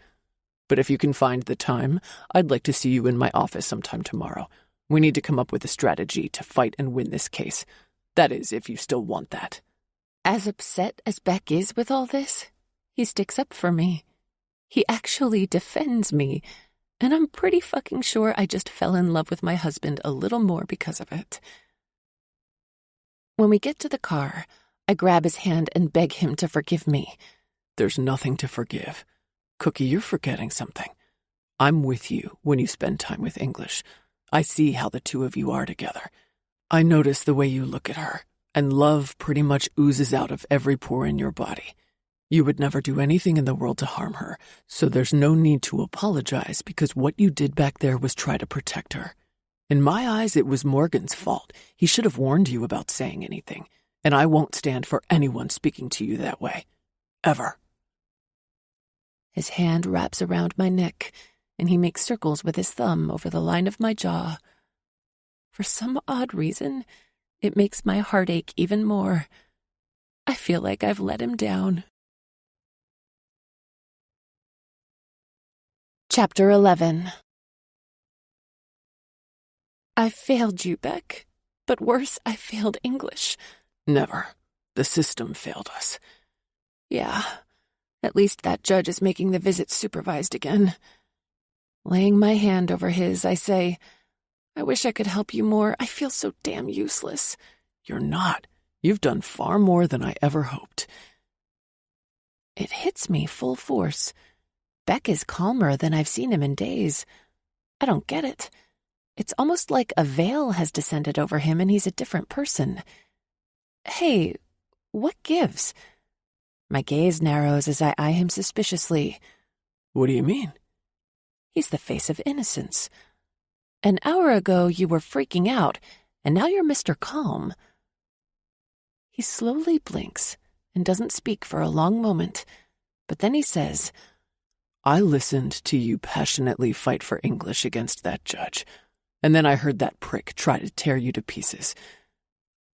But if you can find the time, I'd like to see you in my office sometime tomorrow. We need to come up with a strategy to fight and win this case. That is, if you still want that. As upset as Beck is with all this, he sticks up for me. He actually defends me, and I'm pretty fucking sure I just fell in love with my husband a little more because of it. When we get to the car, I grab his hand and beg him to forgive me. There's nothing to forgive. Cookie, you're forgetting something. I'm with you when you spend time with English. I see how the two of you are together. I notice the way you look at her, and love pretty much oozes out of every pore in your body. You would never do anything in the world to harm her, so there's no need to apologize because what you did back there was try to protect her. In my eyes, it was Morgan's fault. He should have warned you about saying anything, and I won't stand for anyone speaking to you that way. Ever. His hand wraps around my neck, and he makes circles with his thumb over the line of my jaw. For some odd reason, it makes my heart ache even more. I feel like I've let him down. Chapter 11. I failed you, Beck. But worse, I failed English. Never. The system failed us. Yeah. At least that judge is making the visit supervised again. Laying my hand over his, I say, I wish I could help you more. I feel so damn useless. You're not. You've done far more than I ever hoped. It hits me full force. Beck is calmer than I've seen him in days. I don't get it. It's almost like a veil has descended over him and he's a different person. Hey, what gives? My gaze narrows as I eye him suspiciously. What do you mean? He's the face of innocence. An hour ago you were freaking out, and now you're Mr. Calm. He slowly blinks and doesn't speak for a long moment, but then he says, I listened to you passionately fight for English against that judge, and then I heard that prick try to tear you to pieces.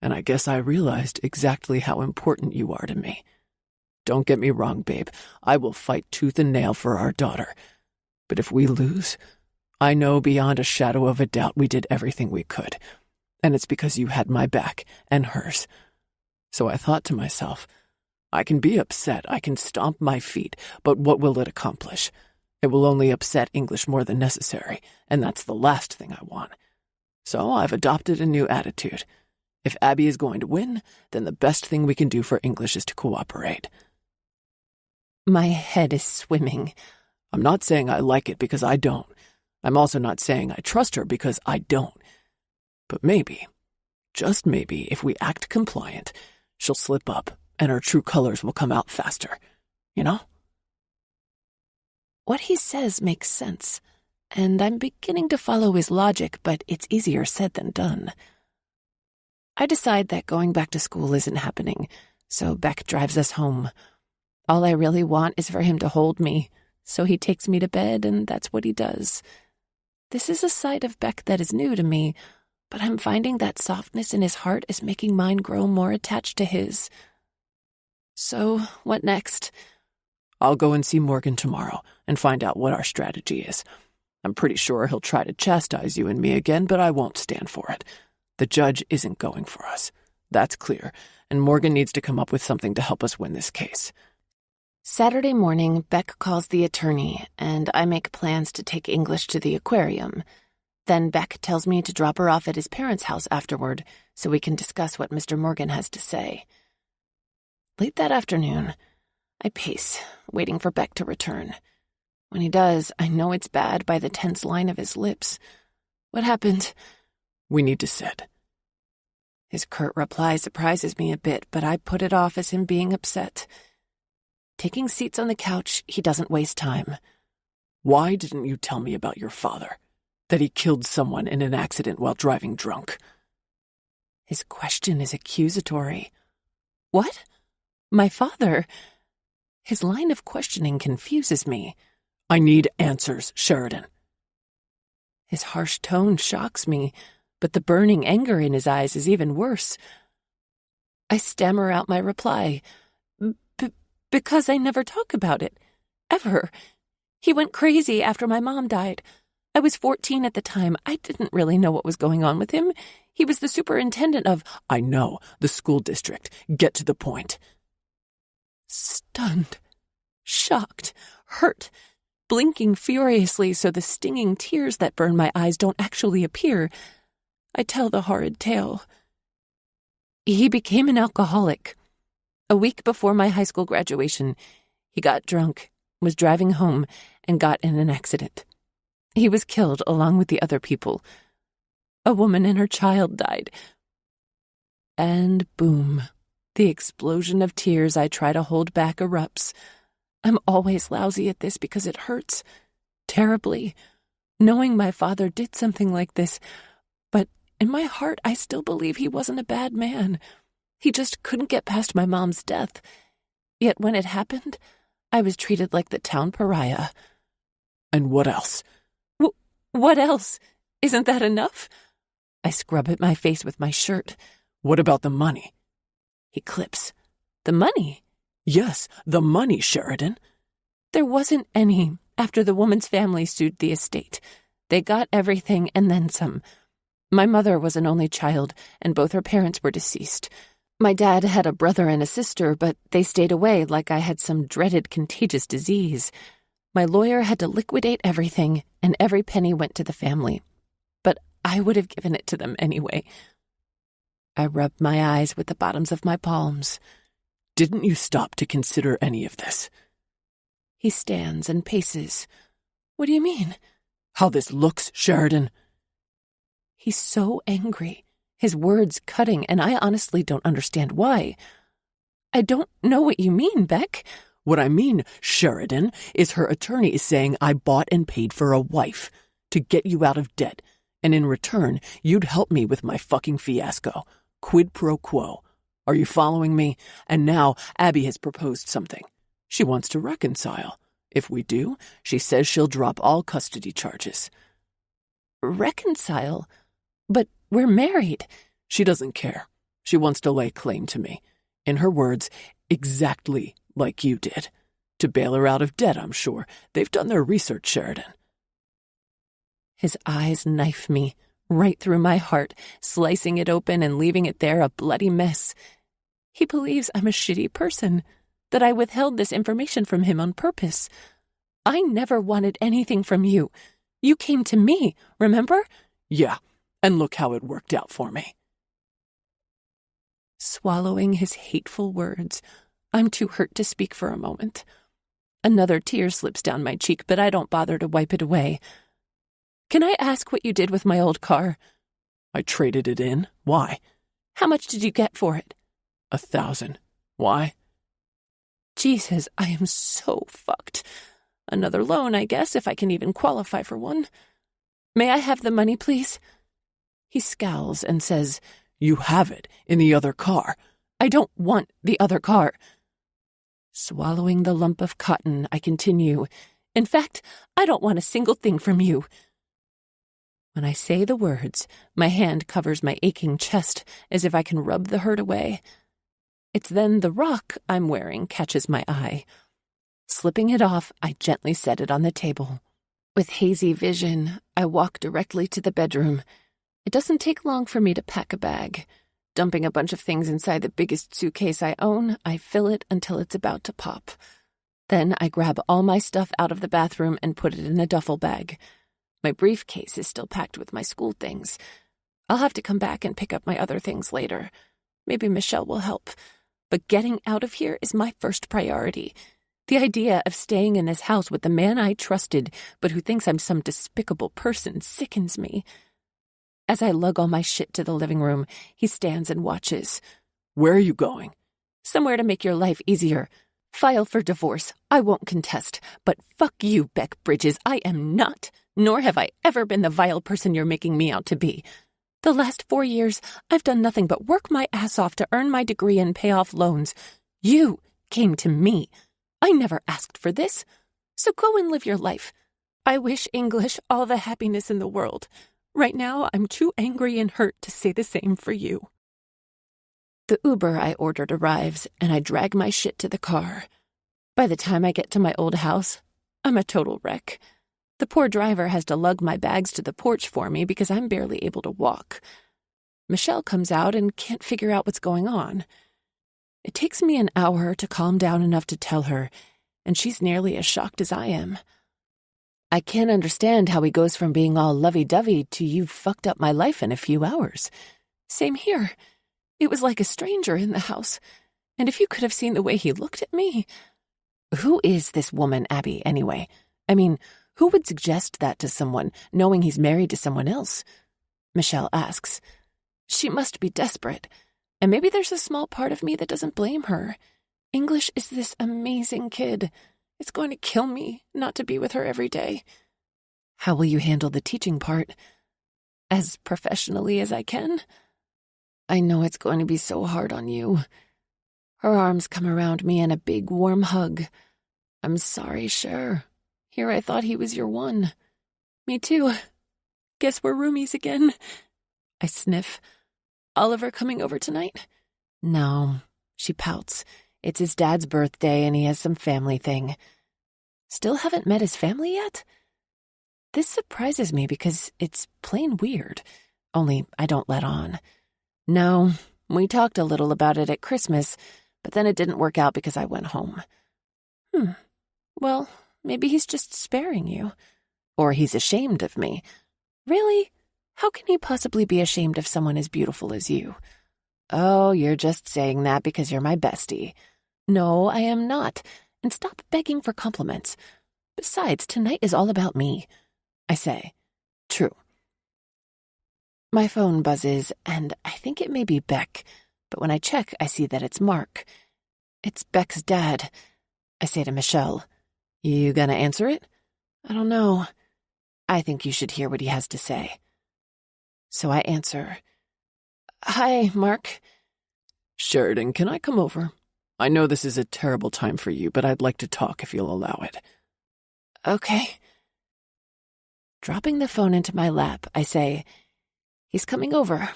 And I guess I realized exactly how important you are to me. Don't get me wrong, babe. I will fight tooth and nail for our daughter. But if we lose, I know beyond a shadow of a doubt we did everything we could. And it's because you had my back and hers. So I thought to myself, I can be upset, I can stomp my feet, but what will it accomplish? It will only upset English more than necessary, and that's the last thing I want. So I've adopted a new attitude. If Abby is going to win, then the best thing we can do for English is to cooperate. My head is swimming. I'm not saying I like it because I don't. I'm also not saying I trust her because I don't. But maybe, just maybe, if we act compliant, she'll slip up and her true colors will come out faster. You know? What he says makes sense, and I'm beginning to follow his logic, but it's easier said than done. I decide that going back to school isn't happening, so Beck drives us home. All I really want is for him to hold me, so he takes me to bed, and that's what he does. This is a side of Beck that is new to me, but I'm finding that softness in his heart is making mine grow more attached to his. So, what next? I'll go and see Morgan tomorrow and find out what our strategy is. I'm pretty sure he'll try to chastise you and me again, but I won't stand for it. The judge isn't going for us. That's clear, and Morgan needs to come up with something to help us win this case. Saturday morning, Beck calls the attorney, and I make plans to take English to the aquarium. Then Beck tells me to drop her off at his parents' house afterward so we can discuss what Mr. Morgan has to say. Late that afternoon, I pace, waiting for Beck to return. When he does, I know it's bad by the tense line of his lips. What happened? We need to sit. His curt reply surprises me a bit, but I put it off as him being upset. Taking seats on the couch, he doesn't waste time. Why didn't you tell me about your father? That he killed someone in an accident while driving drunk? His question is accusatory. What? My father? His line of questioning confuses me. I need answers, Sheridan. His harsh tone shocks me, but the burning anger in his eyes is even worse. I stammer out my reply. Because I never talk about it. Ever. He went crazy after my mom died. I was 14 at the time. I didn't really know what was going on with him. He was the superintendent of— I know, the school district. Get to the point. Stunned, shocked, hurt, blinking furiously so the stinging tears that burn my eyes don't actually appear, I tell the horrid tale. He became an alcoholic. A week before my high school graduation, he got drunk, was driving home, and got in an accident. He was killed along with the other people. A woman and her child died. And boom, the explosion of tears I try to hold back erupts. I'm always lousy at this because it hurts terribly, knowing my father did something like this, but in my heart I still believe he wasn't a bad man. He just couldn't get past my mom's death. Yet when it happened, I was treated like the town pariah. And what else? What else? Isn't that enough? I scrub at my face with my shirt. What about the money? He clips. The money? Yes, the money, Sheridan. There wasn't any after the woman's family sued the estate. They got everything and then some. My mother was an only child, and both her parents were deceased. My dad had a brother and a sister, but they stayed away like I had some dreaded contagious disease. My lawyer had to liquidate everything, and every penny went to the family. But I would have given it to them anyway. I rub my eyes with the bottoms of my palms. Didn't you stop to consider any of this? He stands and paces. What do you mean? How this looks, Sheridan. He's so angry, his words cutting, and I honestly don't understand why. I don't know what you mean, Beck. What I mean, Sheridan, is her attorney is saying I bought and paid for a wife to get you out of debt, and in return, you'd help me with my fucking fiasco. Quid pro quo. Are you following me? And now Abby has proposed something. She wants to reconcile. If we do, she says she'll drop all custody charges. Reconcile? But we're married. She doesn't care. She wants to lay claim to me. In her words, exactly like you did. To bail her out of debt, I'm sure. They've done their research, Sheridan. His eyes knife me right through my heart, slicing it open and leaving it there a bloody mess. He believes I'm a shitty person, that I withheld this information from him on purpose. I never wanted anything from you. You came to me, remember? Yeah, and look how it worked out for me. Swallowing his hateful words, I'm too hurt to speak for a moment. Another tear slips down my cheek, but I don't bother to wipe it away. Can I ask what you did with my old car? I traded it in. Why? How much did you get for it? 1,000. Why? Jesus, I am so fucked. Another loan, I guess, if I can even qualify for one. May I have the money, please? He scowls and says, You have it in the other car. I don't want the other car. Swallowing the lump of cotton, I continue. In fact, I don't want a single thing from you. When I say the words, my hand covers my aching chest as if I can rub the hurt away. It's then the rock I'm wearing catches my eye. Slipping it off, I gently set it on the table. With hazy vision, I walk directly to the bedroom. It doesn't take long for me to pack a bag. Dumping a bunch of things inside the biggest suitcase I own, I fill it until it's about to pop. Then I grab all my stuff out of the bathroom and put it in a duffel bag. My briefcase is still packed with my school things. I'll have to come back and pick up my other things later. Maybe Michelle will help. But getting out of here is my first priority. The idea of staying in this house with the man I trusted, but who thinks I'm some despicable person, sickens me. As I lug all my shit to the living room, he stands and watches. Where are you going? Somewhere to make your life easier. File for divorce. I won't contest. But fuck you, Beck Bridges. I am not, nor have I ever been the vile person you're making me out to be. The last 4 years, I've done nothing but work my ass off to earn my degree and pay off loans. You came to me. I never asked for this. So go and live your life. I wish English all the happiness in the world. Right now, I'm too angry and hurt to say the same for you. The Uber I ordered arrives, and I drag my shit to the car. By the time I get to my old house, I'm a total wreck. The poor driver has to lug my bags to the porch for me because I'm barely able to walk. Michelle comes out and can't figure out what's going on. It takes me an hour to calm down enough to tell her, and she's nearly as shocked as I am. I can't understand how he goes from being all lovey-dovey to "you've fucked up my life in a few hours." Same here. It was like a stranger in the house. And if you could have seen the way he looked at me. Who is this woman, Abby, anyway? I mean, who would suggest that to someone, knowing he's married to someone else? Michelle asks. She must be desperate. And maybe there's a small part of me that doesn't blame her. English is this amazing kid. It's going to kill me not to be with her every day. How will you handle the teaching part? As professionally as I can? I know it's going to be so hard on you. Her arms come around me in a big, warm hug. I'm sorry, Cher. Here I thought he was your one. Me too. Guess we're roomies again. I sniff. Oliver coming over tonight? No, she pouts. It's his dad's birthday and he has some family thing. Still haven't met his family yet? This surprises me because it's plain weird. Only I don't let on. No, we talked a little about it at Christmas, but then it didn't work out because I went home. Well, maybe he's just sparing you. Or he's ashamed of me. Really? How can he possibly be ashamed of someone as beautiful as you? Oh, you're just saying that because you're my bestie. No, I am not. And stop begging for compliments. Besides, tonight is all about me. I say, true. My phone buzzes, and I think it may be Beck, but when I check, I see that it's Mark. It's Beck's dad. I say to Michelle, "You gonna answer it?" "I don't know. I think you should hear what he has to say." So I answer, "Hi, Mark." "Sheridan, can I come over? I know this is a terrible time for you, but I'd like to talk if you'll allow it." Okay. Dropping the phone into my lap, I say, "He's coming over.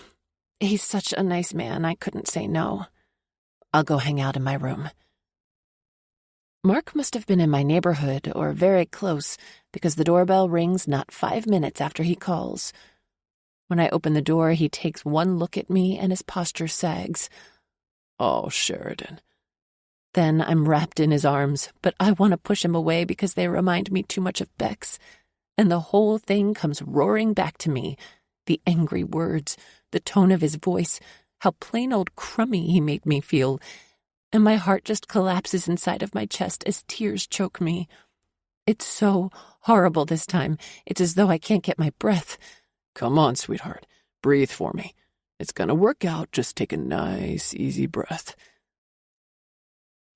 He's such a nice man, I couldn't say no. I'll go hang out in my room." Mark must have been in my neighborhood or very close because the doorbell rings not 5 minutes after he calls. When I open the door, he takes one look at me and his posture sags. "Oh, Sheridan." Then I'm wrapped in his arms, but I want to push him away because they remind me too much of Beck's. And the whole thing comes roaring back to me. The angry words, the tone of his voice, how plain old crummy he made me feel. And my heart just collapses inside of my chest as tears choke me. It's so horrible this time. It's as though I can't get my breath. "Come on, sweetheart. Breathe for me. It's gonna work out. Just take a nice, easy breath."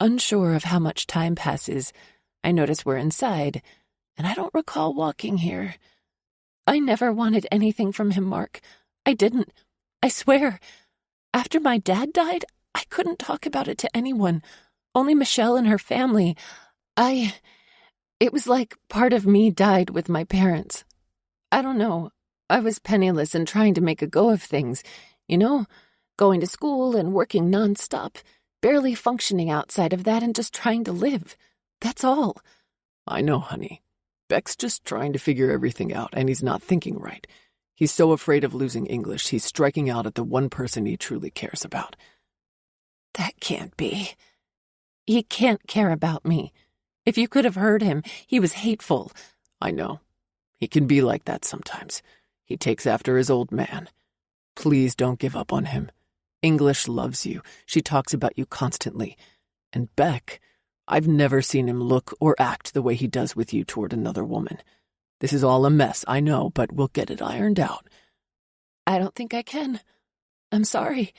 Unsure of how much time passes, I notice we're inside, and I don't recall walking here. I never wanted anything from him, Mark. I didn't. I swear. After my dad died, I couldn't talk about it to anyone. Only Michelle and her family. It was like part of me died with my parents. I don't know. I was penniless and trying to make a go of things, going to school and working nonstop, barely functioning outside of that and just trying to live. That's all. "I know, honey. Beck's just trying to figure everything out, and he's not thinking right. He's so afraid of losing English, he's striking out at the one person he truly cares about." That can't be. He can't care about me. If you could have heard him, he was hateful. "I know. He can be like that sometimes. He takes after his old man. Please don't give up on him. English loves you. She talks about you constantly. And Beck, I've never seen him look or act the way he does with you toward another woman. This is all a mess, I know, but we'll get it ironed out." I don't think I can. I'm sorry.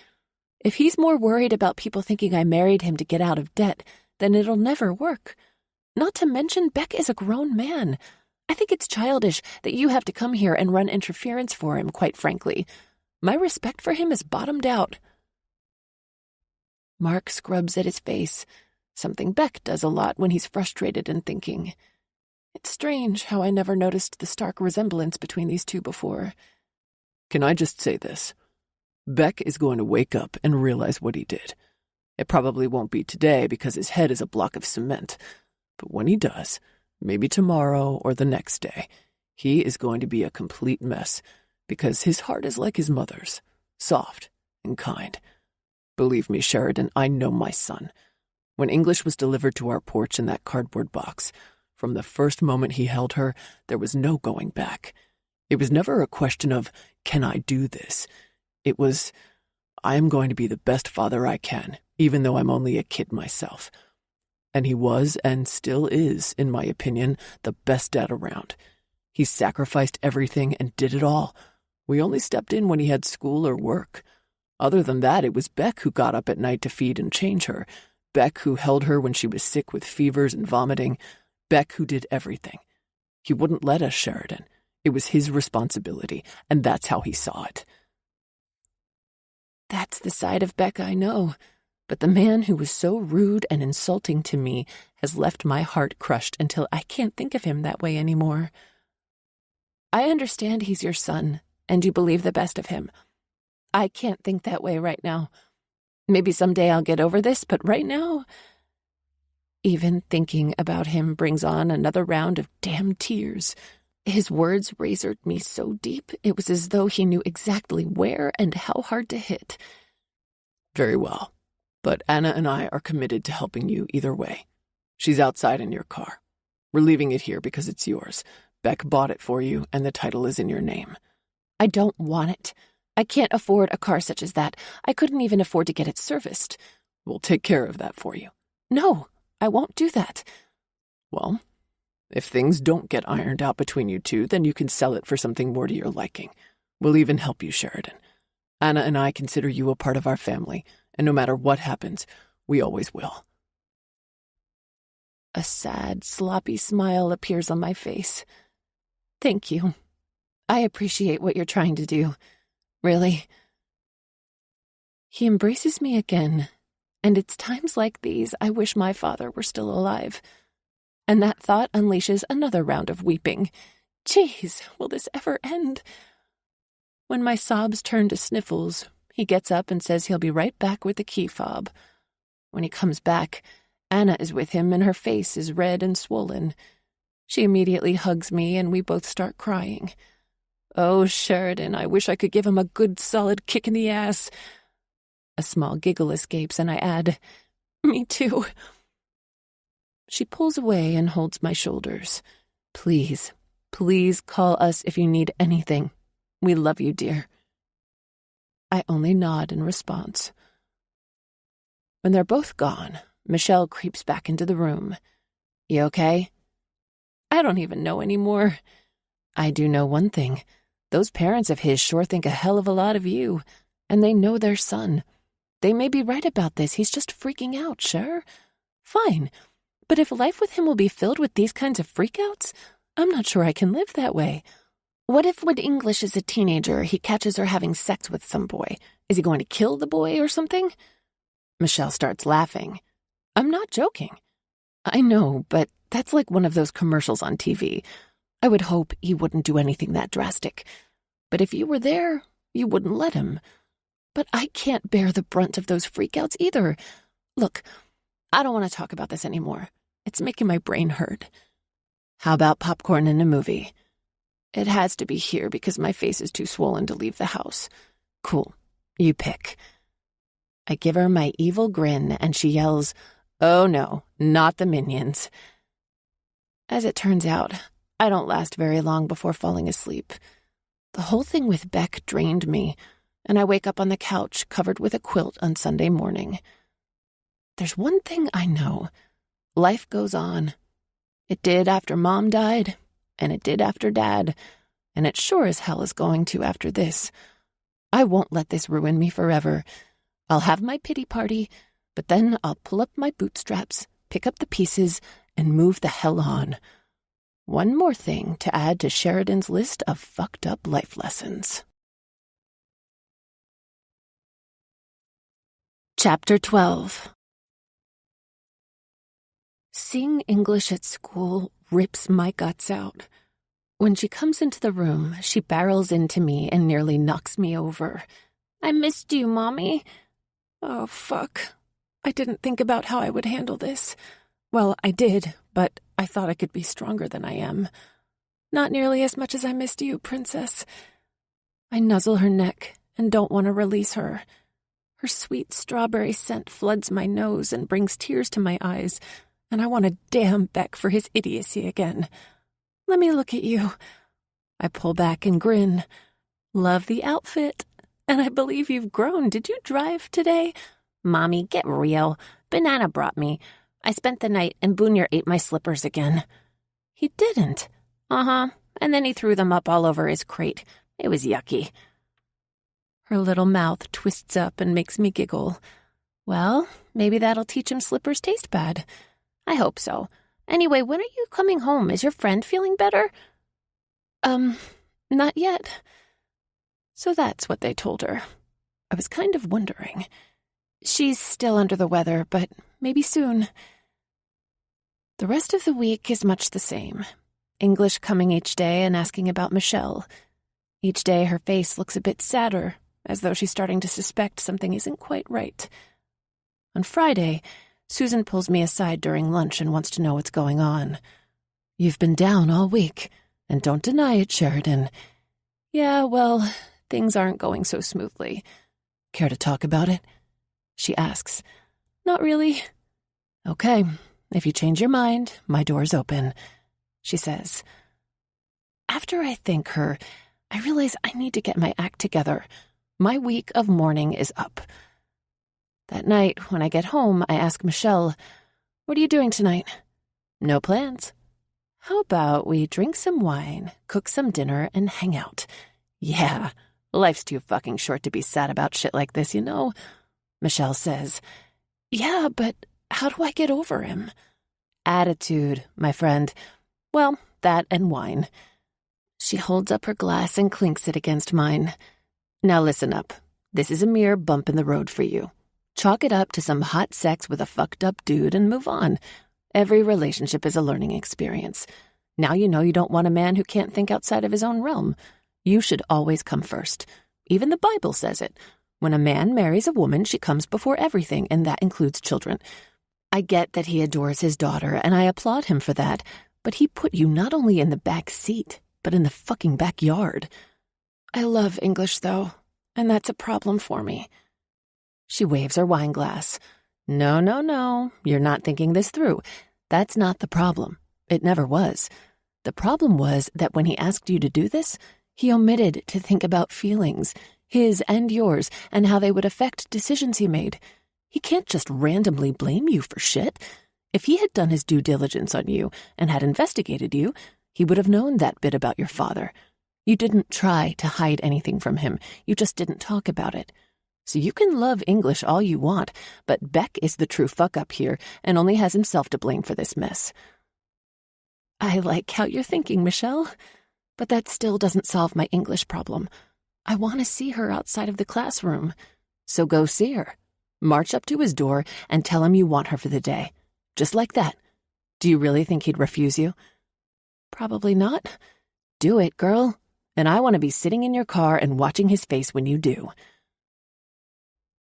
If he's more worried about people thinking I married him to get out of debt, then it'll never work. Not to mention, Beck is a grown man. I think it's childish that you have to come here and run interference for him, quite frankly. My respect for him is bottomed out. Mark scrubs at his face, something Beck does a lot when he's frustrated and thinking. It's strange how I never noticed the stark resemblance between these two before. Can I just say this? Beck is going to wake up and realize what he did. It probably won't be today because his head is a block of cement. But when he does, maybe tomorrow or the next day, he is going to be a complete mess because his heart is like his mother's, soft and kind. Believe me, Sheridan, I know my son. When English was delivered to our porch in that cardboard box, from the first moment he held her, there was no going back. It was never a question of, can I do this? It was, I am going to be the best father I can, even though I'm only a kid myself. And he was, and still is, in my opinion, the best dad around. He sacrificed everything and did it all. We only stepped in when he had school or work. Other than that, it was Beck who got up at night to feed and change her. Beck who held her when she was sick with fevers and vomiting. Beck who did everything. He wouldn't let us, Sheridan. It was his responsibility, and that's how he saw it. That's the side of Beck I know, but the man who was so rude and insulting to me has left my heart crushed until I can't think of him that way anymore. I understand he's your son, and you believe the best of him. I can't think that way right now. Maybe someday I'll get over this, but right now, even thinking about him brings on another round of damn tears. His words razored me so deep, it was as though he knew exactly where and how hard to hit. Very well, but Anna and I are committed to helping you either way. She's outside in your car. We're leaving it here because it's yours. Beck bought it for you, and the title is in your name. I don't want it. I can't afford a car such as that. I couldn't even afford to get it serviced. We'll take care of that for you. No, I won't do that. Well, if things don't get ironed out between you two, then you can sell it for something more to your liking. We'll even help you, Sheridan. Anna and I consider you a part of our family, and no matter what happens, we always will. A sad, sloppy smile appears on my face. Thank you. I appreciate what you're trying to do. Really. He embraces me again, and it's times like these I wish my father were still alive. And that thought unleashes another round of weeping. Jeez, will this ever end? When my sobs turn to sniffles, he gets up and says he'll be right back with the key fob. When he comes back, Anna is with him and her face is red and swollen. She immediately hugs me and we both start crying. Oh, Sheridan, I wish I could give him a good solid kick in the ass. A small giggle escapes and I add, me too. She pulls away and holds my shoulders. Please, please call us if you need anything. We love you, dear. I only nod in response. When they're both gone, Michelle creeps back into the room. You okay? I don't even know anymore. I do know one thing. Those parents of his sure think a hell of a lot of you, and they know their son. They may be right about this. He's just freaking out, sure? Fine. But if life with him will be filled with these kinds of freakouts, I'm not sure I can live that way. What if when English is a teenager, he catches her having sex with some boy? Is he going to kill the boy or something? Michelle starts laughing. I'm not joking. I know, but that's like one of those commercials on TV. I would hope he wouldn't do anything that drastic. But if you were there, you wouldn't let him. But I can't bear the brunt of those freakouts either. Look, I don't want to talk about this anymore. It's making my brain hurt. How about popcorn and a movie? It has to be here because my face is too swollen to leave the house. Cool. You pick. I give her my evil grin and she yells, "Oh no, not the Minions." As it turns out, I don't last very long before falling asleep. The whole thing with Beck drained me, and I wake up on the couch covered with a quilt on Sunday morning. There's one thing I know. Life goes on. It did after Mom died, and it did after Dad, and it sure as hell is going to after this. I won't let this ruin me forever. I'll have my pity party, but then I'll pull up my bootstraps, pick up the pieces, and move the hell on. One more thing to add to Sheridan's list of fucked up life lessons. Chapter 12. Seeing English at school rips my guts out. When she comes into the room, she barrels into me and nearly knocks me over. I missed you, Mommy. Oh, fuck. I didn't think about how I would handle this. Well, I did, but I thought I could be stronger than I am. Not nearly as much as I missed you, Princess. I nuzzle her neck and don't want to release her. Her sweet strawberry scent floods my nose and brings tears to my eyes, and I want to damn Beck for his idiocy again. Let me look at you. I pull back and grin. Love the outfit. And I believe you've grown. Did you drive today? Mommy, get real. Banana brought me. I spent the night and Boonier ate my slippers again. He didn't. Uh-huh. And then he threw them up all over his crate. It was yucky. Her little mouth twists up and makes me giggle. Well, maybe that'll teach him slippers taste bad. I hope so. Anyway, when are you coming home? Is your friend feeling better? Not yet. So that's what they told her. I was kind of wondering. She's still under the weather, but maybe soon. The rest of the week is much the same. English coming each day and asking about Michelle. Each day her face looks a bit sadder, as though she's starting to suspect something isn't quite right. On Friday, Susan pulls me aside during lunch and wants to know what's going on. You've been down all week, and don't deny it, Sheridan. Yeah, well, things aren't going so smoothly. Care to talk about it? She asks. Not really. Okay, if you change your mind, my door's open, she says. After I thank her, I realize I need to get my act together. My week of mourning is up. That night, when I get home, I ask Michelle, what are you doing tonight? No plans. How about we drink some wine, cook some dinner, and hang out? Yeah, life's too fucking short to be sad about shit like this, you know? Michelle says, yeah, but how do I get over him? Attitude, my friend. Well, that and wine. She holds up her glass and clinks it against mine. Now listen up. This is a mere bump in the road for you. Chalk it up to some hot sex with a fucked up dude and move on. Every relationship is a learning experience. Now you know you don't want a man who can't think outside of his own realm. You should always come first. Even the Bible says it. When a man marries a woman, she comes before everything, and that includes children. I get that he adores his daughter, and I applaud him for that, but he put you not only in the back seat, but in the fucking backyard. I love English, though, and that's a problem for me. She waves her wine glass. No, you're not thinking this through. That's not the problem. It never was. The problem was that when he asked you to do this, he omitted to think about feelings, his and yours, and how they would affect decisions he made. He can't just randomly blame you for shit. If he had done his due diligence on you and had investigated you, he would have known that bit about your father. You didn't try to hide anything from him. You just didn't talk about it. So you can love English all you want, but Beck is the true fuck-up here and only has himself to blame for this mess. I like how you're thinking, Michelle, but that still doesn't solve my English problem. I want to see her outside of the classroom. So go see her. March up to his door and tell him you want her for the day. Just like that. Do you really think he'd refuse you? Probably not. Do it, girl. And I want to be sitting in your car and watching his face when you do.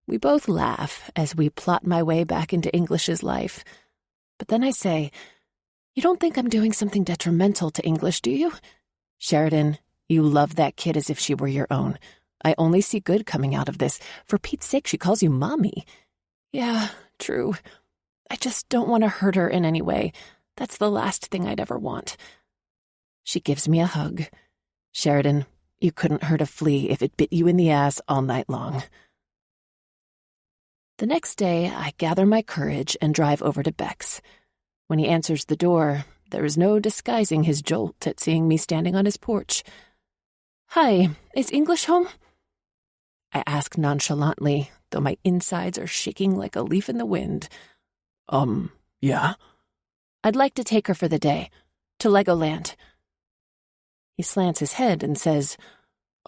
We both laugh as we plot my way back into English's life. But then I say, you don't think I'm doing something detrimental to English, do you? Sheridan, you love that kid as if she were your own. I only see good coming out of this. For Pete's sake, she calls you Mommy. Yeah, true. I just don't want to hurt her in any way. That's the last thing I'd ever want. She gives me a hug. Sheridan, you couldn't hurt a flea if it bit you in the ass all night long. The next day, I gather my courage and drive over to Beck's. When he answers the door, there is no disguising his jolt at seeing me standing on his porch. Hi, is English home? I ask nonchalantly, though my insides are shaking like a leaf in the wind. Yeah? I'd like to take her for the day, to Legoland. He slants his head and says,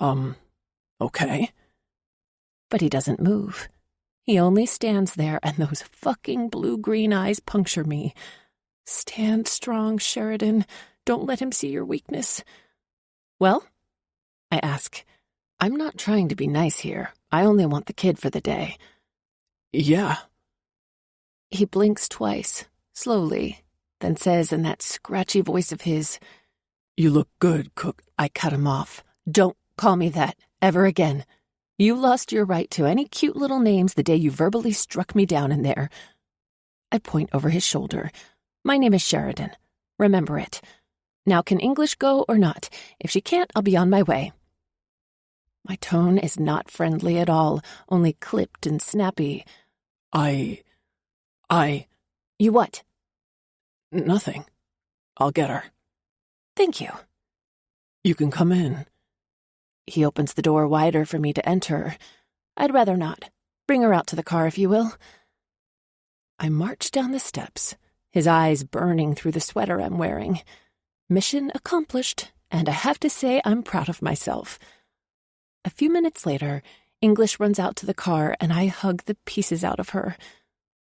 okay. But he doesn't move. He only stands there, and those fucking blue-green eyes puncture me. Stand strong, Sheridan. Don't let him see your weakness. Well? I ask. I'm not trying to be nice here. I only want the kid for the day. Yeah. He blinks twice, slowly, then says in that scratchy voice of his, You look good, Cook. I cut him off. Don't call me that, ever again. You lost your right to any cute little names the day you verbally struck me down in there. I point over his shoulder. My name is Sheridan. Remember it. Now can English go or not? If she can't, I'll be on my way. My tone is not friendly at all, only clipped and snappy. I... You what? Nothing. I'll get her. Thank you. You can come in. He opens the door wider for me to enter. I'd rather not. Bring her out to the car, if you will. I march down the steps, his eyes burning through the sweater I'm wearing. Mission accomplished, and I have to say I'm proud of myself. A few minutes later, English runs out to the car, and I hug the pieces out of her.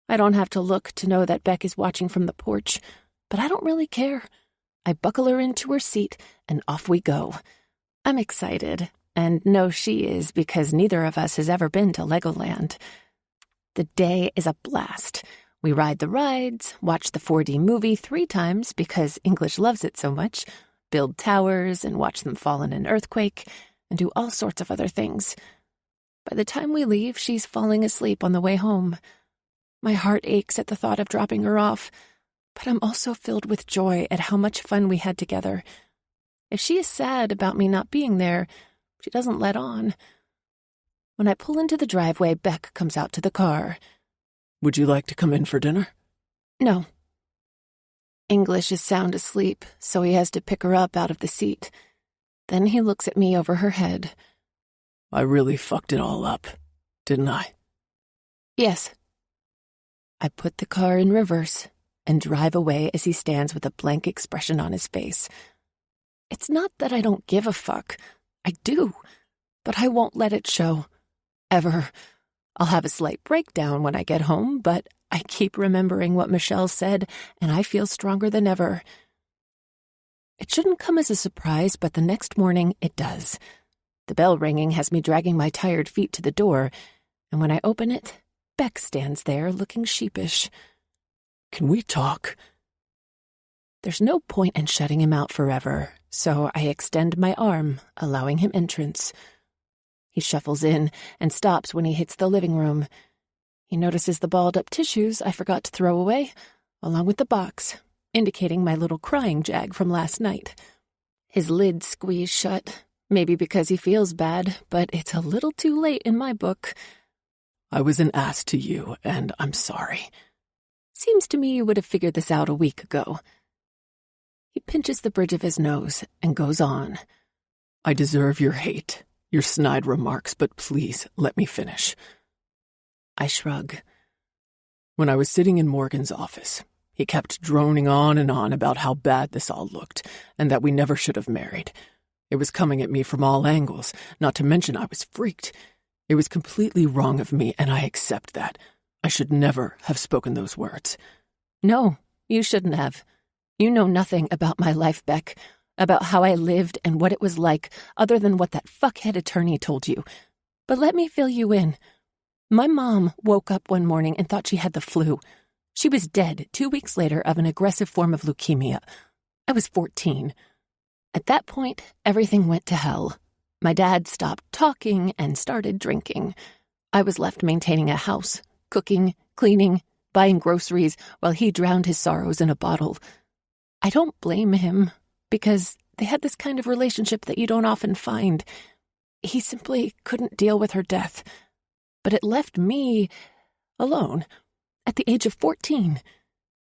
I don't have to look to know that Beck is watching from the porch, but I don't really care. I buckle her into her seat, and off we go. I'm excited, and know she is because neither of us has ever been to Legoland. The day is a blast. We ride the rides, watch the 4D movie 3 times because English loves it so much, build towers and watch them fall in an earthquake, and do all sorts of other things. By the time we leave, she's falling asleep on the way home. My heart aches at the thought of dropping her off, but I'm also filled with joy at how much fun we had together. If she is sad about me not being there, she doesn't let on. When I pull into the driveway, Beck comes out to the car. Would you like to come in for dinner? No. English is sound asleep, so he has to pick her up out of the seat. Then he looks at me over her head. I really fucked it all up, didn't I? Yes. I put the car in reverse and drive away as he stands with a blank expression on his face. It's not that I don't give a fuck. I do. But I won't let it show. Ever. I'll have a slight breakdown when I get home, but I keep remembering what Michelle said, and I feel stronger than ever. It shouldn't come as a surprise, but the next morning it does. The bell ringing has me dragging my tired feet to the door, and when I open it, Beck stands there looking sheepish. Can we talk? There's no point in shutting him out forever, so I extend my arm, allowing him entrance. He shuffles in and stops when he hits the living room. He notices the balled-up tissues I forgot to throw away, along with the box, indicating my little crying jag from last night. His lids squeeze shut, maybe because he feels bad, but it's a little too late in my book. I was an ass to you, and I'm sorry. Seems to me you would have figured this out a week ago. He pinches the bridge of his nose and goes on. I deserve your hate, your snide remarks, but please let me finish. I shrug. When I was sitting in Morgan's office, he kept droning on and on about how bad this all looked and that we never should have married. It was coming at me from all angles, not to mention I was freaked. It was completely wrong of me, and I accept that. I should never have spoken those words. No, you shouldn't have. You know nothing about my life, Beck, about how I lived and what it was like, other than what that fuckhead attorney told you. But let me fill you in. My mom woke up one morning and thought she had the flu. She was dead 2 weeks later of an aggressive form of leukemia. I was 14. At that point, everything went to hell. My dad stopped talking and started drinking. I was left maintaining a house, cooking, cleaning, buying groceries, while he drowned his sorrows in a bottle. I don't blame him, because they had this kind of relationship that you don't often find. He simply couldn't deal with her death. But it left me alone at the age of 14.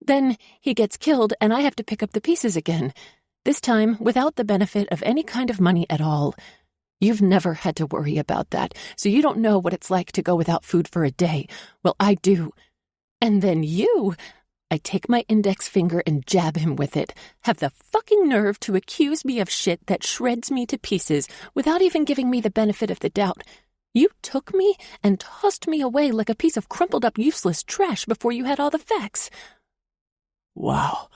Then he gets killed, and I have to pick up the pieces again, this time without the benefit of any kind of money at all. You've never had to worry about that, so you don't know what it's like to go without food for a day. Well, I do. And then you... I take my index finger and jab him with it, have the fucking nerve to accuse me of shit that shreds me to pieces without even giving me the benefit of the doubt. You took me and tossed me away like a piece of crumpled up useless trash before you had all the facts. Wow.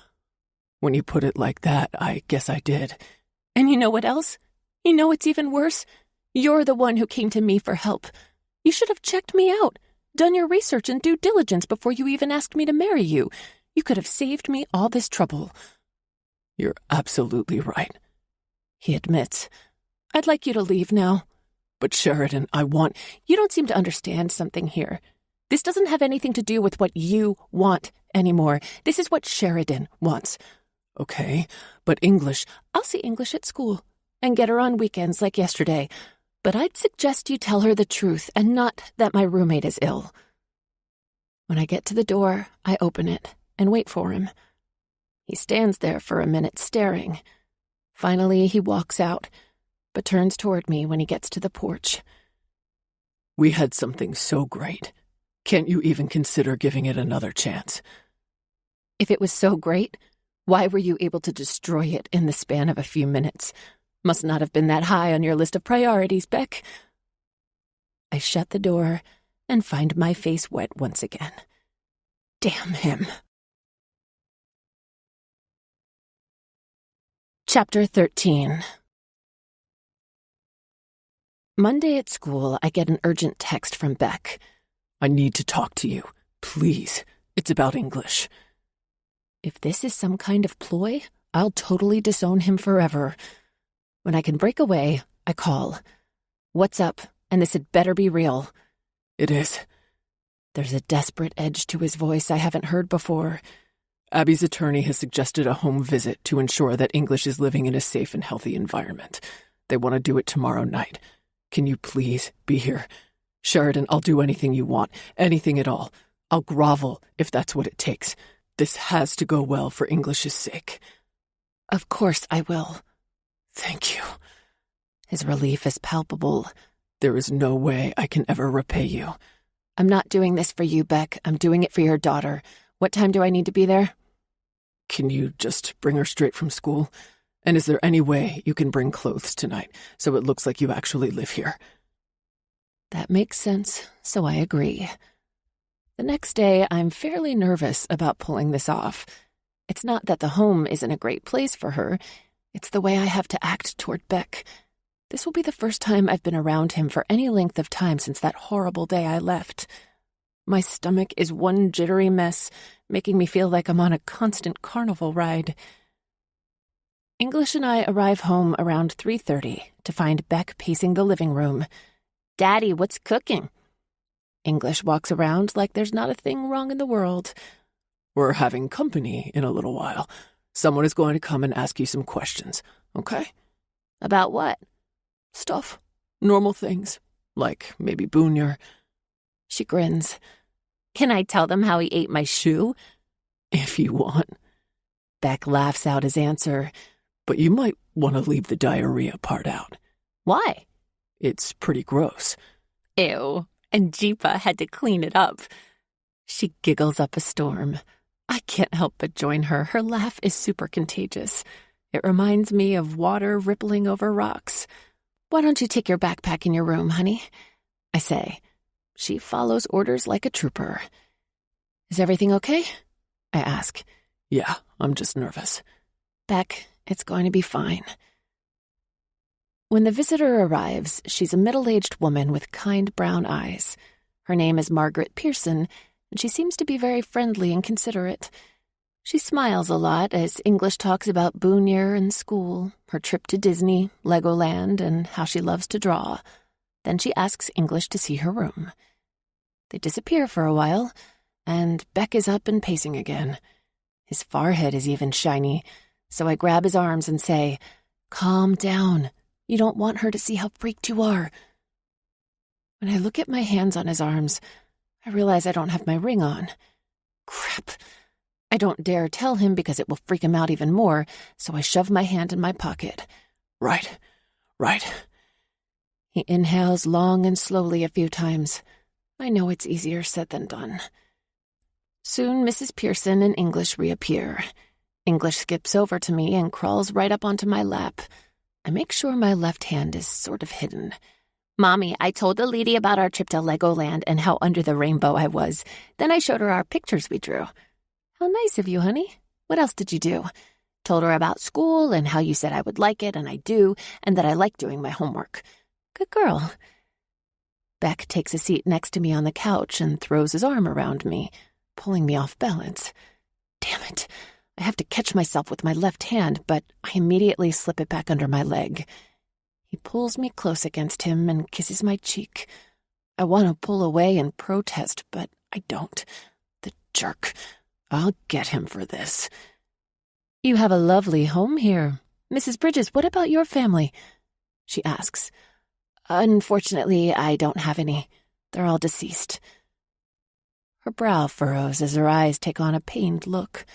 When you put it like that, I guess I did. And you know what else? You know what's even worse? You're the one who came to me for help. You should have checked me out, done your research and due diligence before you even asked me to marry you. You could have saved me all this trouble. You're absolutely right. He admits. I'd like you to leave now. But Sheridan, You don't seem to understand something here. This doesn't have anything to do with what you want anymore. This is what Sheridan wants. Okay, but English. I'll see English at school and get her on weekends like yesterday. But I'd suggest you tell her the truth and not that my roommate is ill. When I get to the door, I open it and wait for him. He stands there for a minute staring. Finally, he walks out, but turns toward me when he gets to the porch. We had something so great. Can't you even consider giving it another chance? If it was so great, why were you able to destroy it in the span of a few minutes? Must not have been that high on your list of priorities, Beck. I shut the door and find my face wet once again. Damn him. Chapter 13. Monday at school, I get an urgent text from Beck. I need to talk to you. Please. It's about English. If this is some kind of ploy, I'll totally disown him forever. When I can break away, I call. What's up? And this had better be real. It is. There's a desperate edge to his voice I haven't heard before. Abby's attorney has suggested a home visit to ensure that English is living in a safe and healthy environment. They want to do it tomorrow night. Can you please be here? Sheridan, I'll do anything you want, anything at all. I'll grovel if that's what it takes. This has to go well for English's sake. Of course I will. Thank you. His relief is palpable. There is no way I can ever repay you. I'm not doing this for you, Beck. I'm doing it for your daughter. What time do I need to be there? Can you just bring her straight from school? And is there any way you can bring clothes tonight so it looks like you actually live here? That makes sense, so I agree. The next day, I'm fairly nervous about pulling this off. It's not that the home isn't a great place for her. It's the way I have to act toward Beck. This will be the first time I've been around him for any length of time since that horrible day I left. My stomach is one jittery mess, making me feel like I'm on a constant carnival ride. English and I arrive home around 3:30 to find Beck pacing the living room. "Daddy, what's cooking?" English walks around like there's not a thing wrong in the world. We're having company in a little while. Someone is going to come and ask you some questions, okay? About what? Stuff. Normal things. Like maybe Boonier. She grins. Can I tell them how he ate my shoe? If you want. Beck laughs out his answer. But you might want to leave the diarrhea part out. Why? It's pretty gross. Ew. And Jeepa had to clean it up. She giggles up a storm. I can't help but join her. Her laugh is super contagious. It reminds me of water rippling over rocks. Why don't you take your backpack in your room, honey? I say. She follows orders like a trooper. Is everything okay? I ask. Yeah, I'm just nervous. Beck, it's going to be fine. When the visitor arrives, she's a middle-aged woman with kind brown eyes. Her name is Margaret Pearson, and she seems to be very friendly and considerate. She smiles a lot as English talks about Boonier and school, her trip to Disney, Legoland, and how she loves to draw. Then she asks English to see her room. They disappear for a while, and Beck is up and pacing again. His forehead is even shiny, so I grab his arms and say, "Calm down. You don't want her to see how freaked you are." When I look at my hands on his arms, I realize I don't have my ring on. Crap. I don't dare tell him because it will freak him out even more, so I shove my hand in my pocket. Right. He inhales long and slowly a few times. I know it's easier said than done. Soon Mrs. Pearson and English reappear. English skips over to me and crawls right up onto my lap. I make sure my left hand is sort of hidden. "Mommy, I told the lady about our trip to Legoland and how under the rainbow I was. Then I showed her our pictures we drew." "How nice of you, honey. What else did you do? Told her about school and how you said I would like it, and I do, and that I like doing my homework. Good girl. Beck takes a seat next to me on the couch and throws his arm around me, pulling me off balance. Damn it. I have to catch myself with my left hand, but I immediately slip it back under my leg. He pulls me close against him and kisses my cheek. I want to pull away and protest, but I don't. The jerk. I'll get him for this. You have a lovely home here. Mrs. Bridges, what about your family? She asks. Unfortunately, I don't have any. They're all deceased. Her brow furrows as her eyes take on a pained look.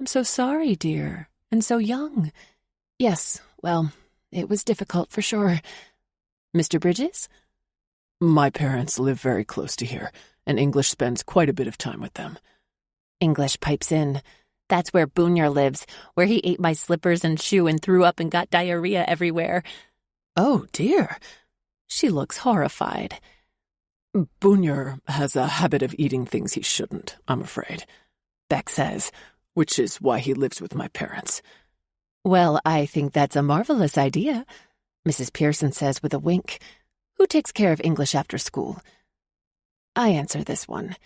I'm so sorry, dear, and so young. Yes, well, it was difficult for sure. Mr. Bridges? My parents live very close to here, and English spends quite a bit of time with them. English pipes in. That's where Boonier lives, where he ate my slippers and shoe and threw up and got diarrhea everywhere. Oh, dear. She looks horrified. Boonier has a habit of eating things he shouldn't, I'm afraid, Beck says, which is why he lives with my parents. Well, I think that's a marvelous idea, Mrs. Pearson says with a wink. Who takes care of English after school? I answer this one.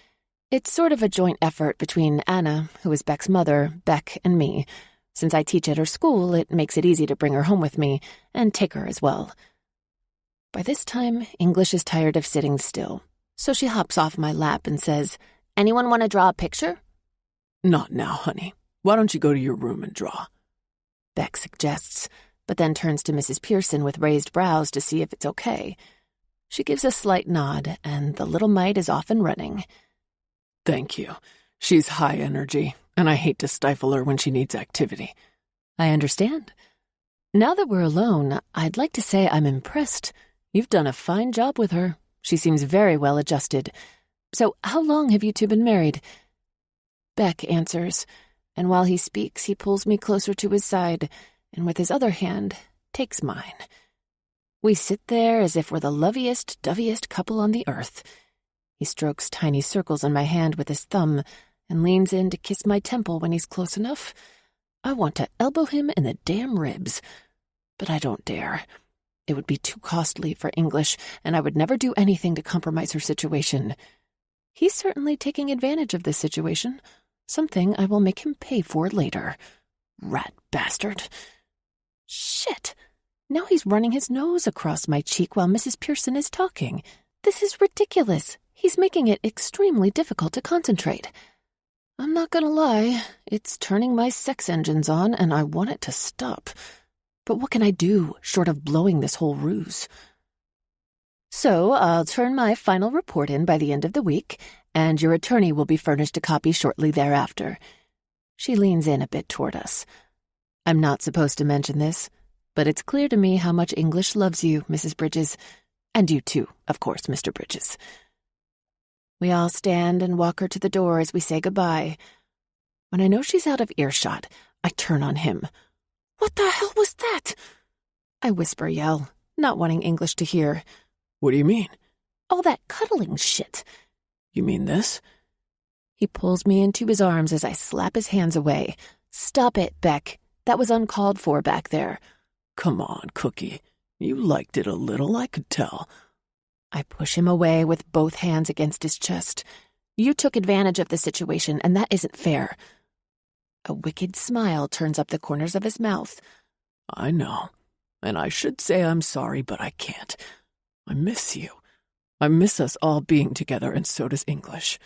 It's sort of a joint effort between Anna, who is Beck's mother, Beck, and me. Since I teach at her school, it makes it easy to bring her home with me and take her as well. By this time, English is tired of sitting still, so she hops off my lap and says, Anyone want to draw a picture? Not now, honey. Why don't you go to your room and draw? Beck suggests, but then turns to Mrs. Pearson with raised brows to see if it's okay. She gives a slight nod, and the little mite is off and running. Thank you. She's high energy, and I hate to stifle her when she needs activity. I understand. Now that we're alone, I'd like to say I'm impressed. You've done a fine job with her. She seems very well adjusted. So how long have you two been married? Beck answers, and while he speaks, he pulls me closer to his side, and with his other hand, takes mine. We sit there as if we're the loveliest, doviest couple on the earth. He strokes tiny circles on my hand with his thumb and leans in to kiss my temple when he's close enough. I want to elbow him in the damn ribs, but I don't dare. It would be too costly for English, and I would never do anything to compromise her situation. He's certainly taking advantage of this situation, something I will make him pay for later. Rat bastard. Shit. Now he's running his nose across my cheek while Mrs. Pearson is talking. This is ridiculous. He's making it extremely difficult to concentrate. I'm not gonna lie, it's turning my sex engines on and I want it to stop. But what can I do short of blowing this whole ruse? So I'll turn my final report in by the end of the week, and your attorney will be furnished a copy shortly thereafter. She leans in a bit toward us. I'm not supposed to mention this, but it's clear to me how much English loves you, Mrs. Bridges. And you too, of course, Mr. Bridges. We all stand and walk her to the door as we say goodbye. When I know she's out of earshot, I turn on him. What the hell was that? I whisper yell, not wanting English to hear. What do you mean? All that cuddling shit. You mean this? He pulls me into his arms as I slap his hands away. Stop it, Beck. That was uncalled for back there. Come on, Cookie. You liked it a little, I could tell. I push him away with both hands against his chest. You took advantage of the situation, and that isn't fair. A wicked smile turns up the corners of his mouth. I know, and I should say I'm sorry, but I can't. I miss you. I miss us all being together, and so does English.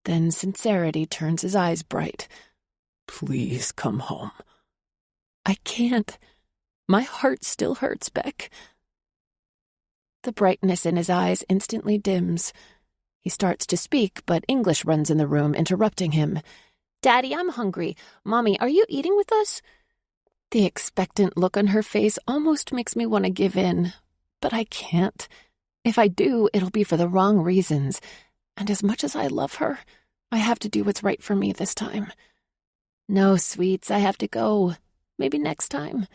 Then sincerity turns his eyes bright. Please come home. I can't. My heart still hurts, Beck. The brightness in his eyes instantly dims. He starts to speak, but English runs in the room, interrupting him. Daddy, I'm hungry. Mommy, are you eating with us? The expectant look on her face almost makes me want to give in, but I can't. If I do, it'll be for the wrong reasons, and as much as I love her, I have to do what's right for me this time. No, sweets, I have to go. Maybe next time.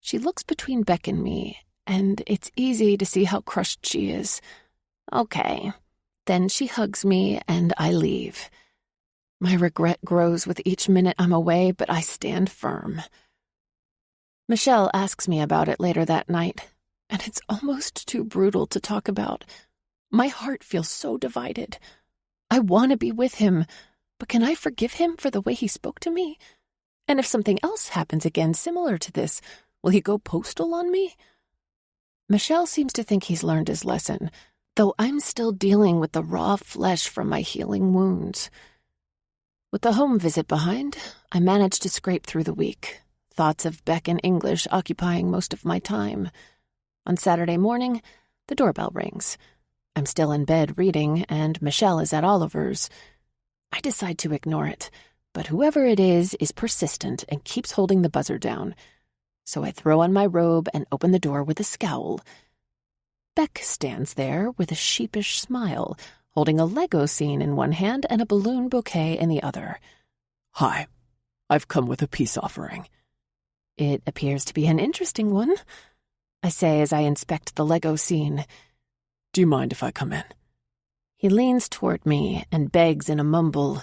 She looks between Beck and me, and it's easy to see how crushed she is. Okay. Then she hugs me, and I leave. My regret grows with each minute I'm away, but I stand firm. Michelle asks me about it later that night, and it's almost too brutal to talk about. My heart feels so divided. I want to be with him, but can I forgive him for the way he spoke to me? And if something else happens again similar to this, will he go postal on me? Michelle seems to think he's learned his lesson, though I'm still dealing with the raw flesh from my healing wounds. With the home visit behind, I managed to scrape through the week, thoughts of Beck and English occupying most of my time. On Saturday morning, the doorbell rings. I'm still in bed reading, and Michelle is at Oliver's. I decide to ignore it, but whoever it is persistent and keeps holding the buzzer down. So I throw on my robe and open the door with a scowl. Beck stands there with a sheepish smile, holding a Lego scene in one hand and a balloon bouquet in the other. Hi, I've come with a peace offering. It appears to be an interesting one, I say as I inspect the Lego scene. Do you mind if I come in? He leans toward me and begs in a mumble,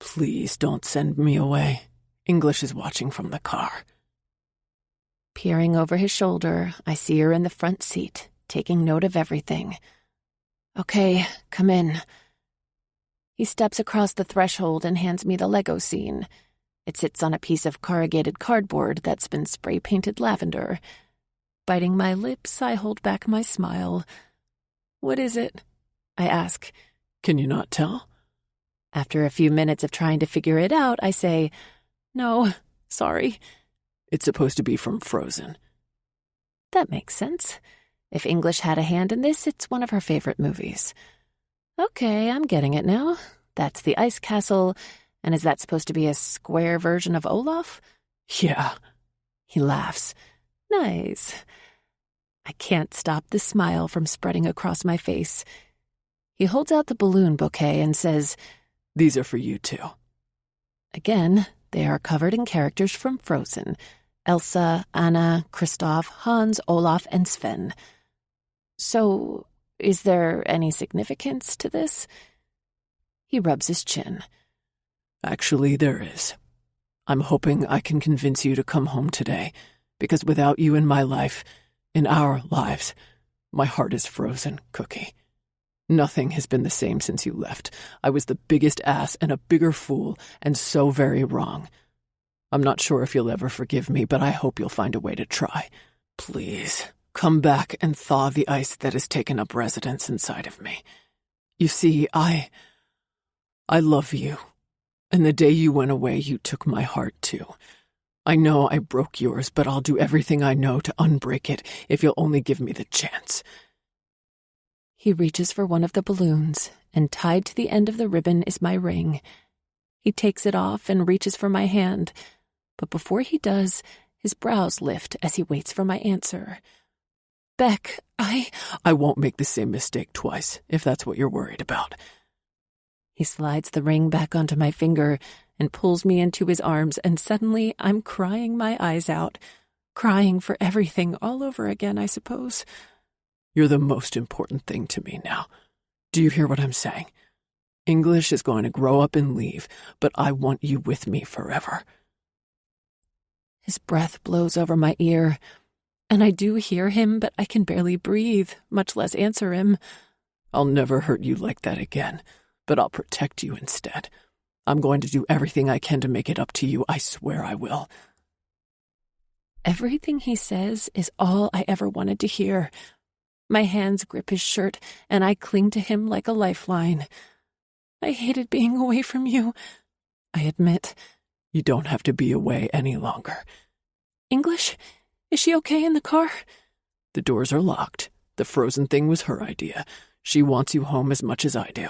Please don't send me away. English is watching from the car. Peering over his shoulder, I see her in the front seat, taking note of everything. Okay, come in. He steps across the threshold and hands me the Lego scene. It sits on a piece of corrugated cardboard that's been spray-painted lavender. Biting my lips, I hold back my smile. What is it? I ask. Can you not tell? After a few minutes of trying to figure it out, I say, No, sorry. It's supposed to be from Frozen. That makes sense. If English had a hand in this, it's one of her favorite movies. Okay, I'm getting it now. That's the ice castle, and is that supposed to be a square version of Olaf? Yeah. He laughs. Nice. I can't stop the smile from spreading across my face. He holds out the balloon bouquet and says, These are for you too. Again, they are covered in characters from Frozen. Elsa, Anna, Kristoff, Hans, Olaf, and Sven. So, is there any significance to this? He rubs his chin. Actually, there is. I'm hoping I can convince you to come home today, because without you in my life, in our lives, my heart is frozen, Cookie. Nothing has been the same since you left. I was the biggest ass and a bigger fool, and so very wrong. I'm not sure if you'll ever forgive me, but I hope you'll find a way to try. Please, come back and thaw the ice that has taken up residence inside of me. You see, I love you. And the day you went away, you took my heart too. I know I broke yours, but I'll do everything I know to unbreak it if you'll only give me the chance. He reaches for one of the balloons, and tied to the end of the ribbon is my ring. He takes it off and reaches for my hand, but before he does, his brows lift as he waits for my answer. Beck, I won't make the same mistake twice, if that's what you're worried about. He slides the ring back onto my finger and pulls me into his arms, and suddenly I'm crying my eyes out. Crying for everything all over again, I suppose. You're the most important thing to me now. Do you hear what I'm saying? English is going to grow up and leave, but I want you with me forever. His breath blows over my ear, and I do hear him, but I can barely breathe, much less answer him. I'll never hurt you like that again, but I'll protect you instead. I'm going to do everything I can to make it up to you. I swear I will. Everything he says is all I ever wanted to hear. My hands grip his shirt, and I cling to him like a lifeline. I hated being away from you, I admit. You don't have to be away any longer. English? Is she okay in the car? The doors are locked. The Frozen thing was her idea. She wants you home as much as I do.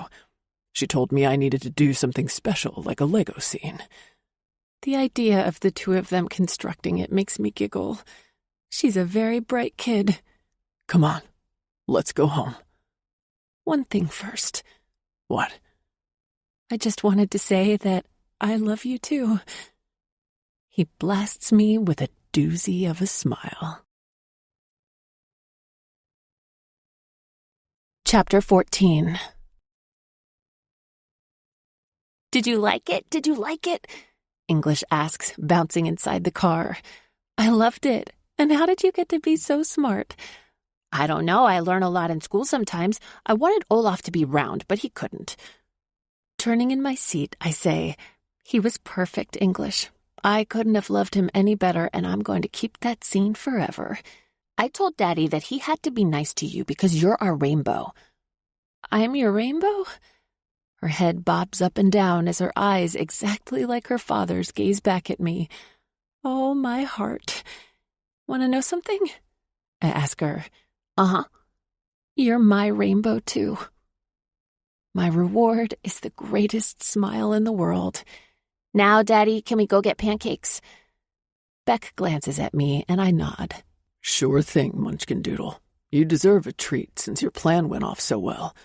She told me I needed to do something special, like a Lego scene. The idea of the two of them constructing it makes me giggle. She's a very bright kid. Come on, let's go home. One thing first. What? I just wanted to say that I love you too. He blasts me with a doozy of a smile. Chapter 14. Did you like it? Did you like it? English asks, bouncing inside the car. I loved it. And how did you get to be so smart? I don't know. I learn a lot in school sometimes. I wanted Olaf to be round, but he couldn't. Turning in my seat, I say, he was perfect, English. I couldn't have loved him any better, and I'm going to keep that scene forever. I told Daddy that he had to be nice to you because you're our rainbow. I'm your rainbow? Her head bobs up and down as her eyes, exactly like her father's, gaze back at me. Oh, my heart. Want to know something? I ask her. Uh-huh. You're my rainbow, too. My reward is the greatest smile in the world. Now, Daddy, can we go get pancakes? Beck glances at me, and I nod. Sure thing, Munchkin Doodle. You deserve a treat since your plan went off so well.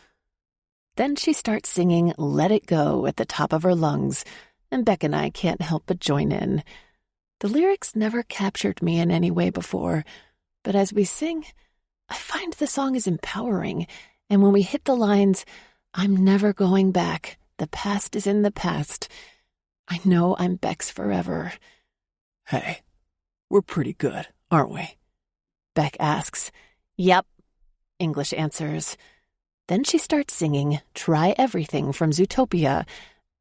Then she starts singing Let It Go at the top of her lungs, and Beck and I can't help but join in. The lyrics never captured me in any way before, but as we sing, I find the song is empowering, and when we hit the lines, I'm never going back. The past is in the past. I know I'm Beck's forever. Hey, we're pretty good, aren't we? Beck asks. Yep, English answers. Then she starts singing Try Everything from Zootopia,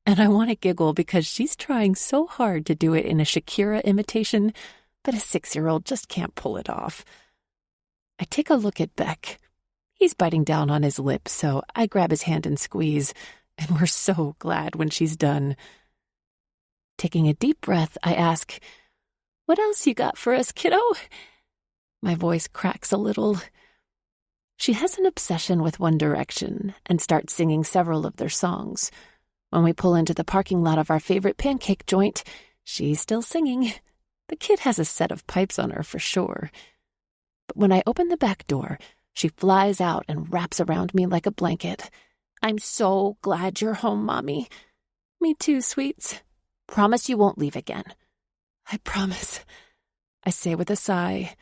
and I want to giggle because she's trying so hard to do it in a Shakira imitation, but a 6-year-old just can't pull it off. I take a look at Beck. He's biting down on his lip, so I grab his hand and squeeze, and we're so glad when she's done. Taking a deep breath, I ask, What else you got for us, kiddo? My voice cracks a little. She has an obsession with One Direction and starts singing several of their songs. When we pull into the parking lot of our favorite pancake joint, she's still singing. The kid has a set of pipes on her for sure. But when I open the back door, she flies out and wraps around me like a blanket. I'm so glad you're home, Mommy. Me too, sweets. Promise you won't leave again. I promise, I say with a sigh.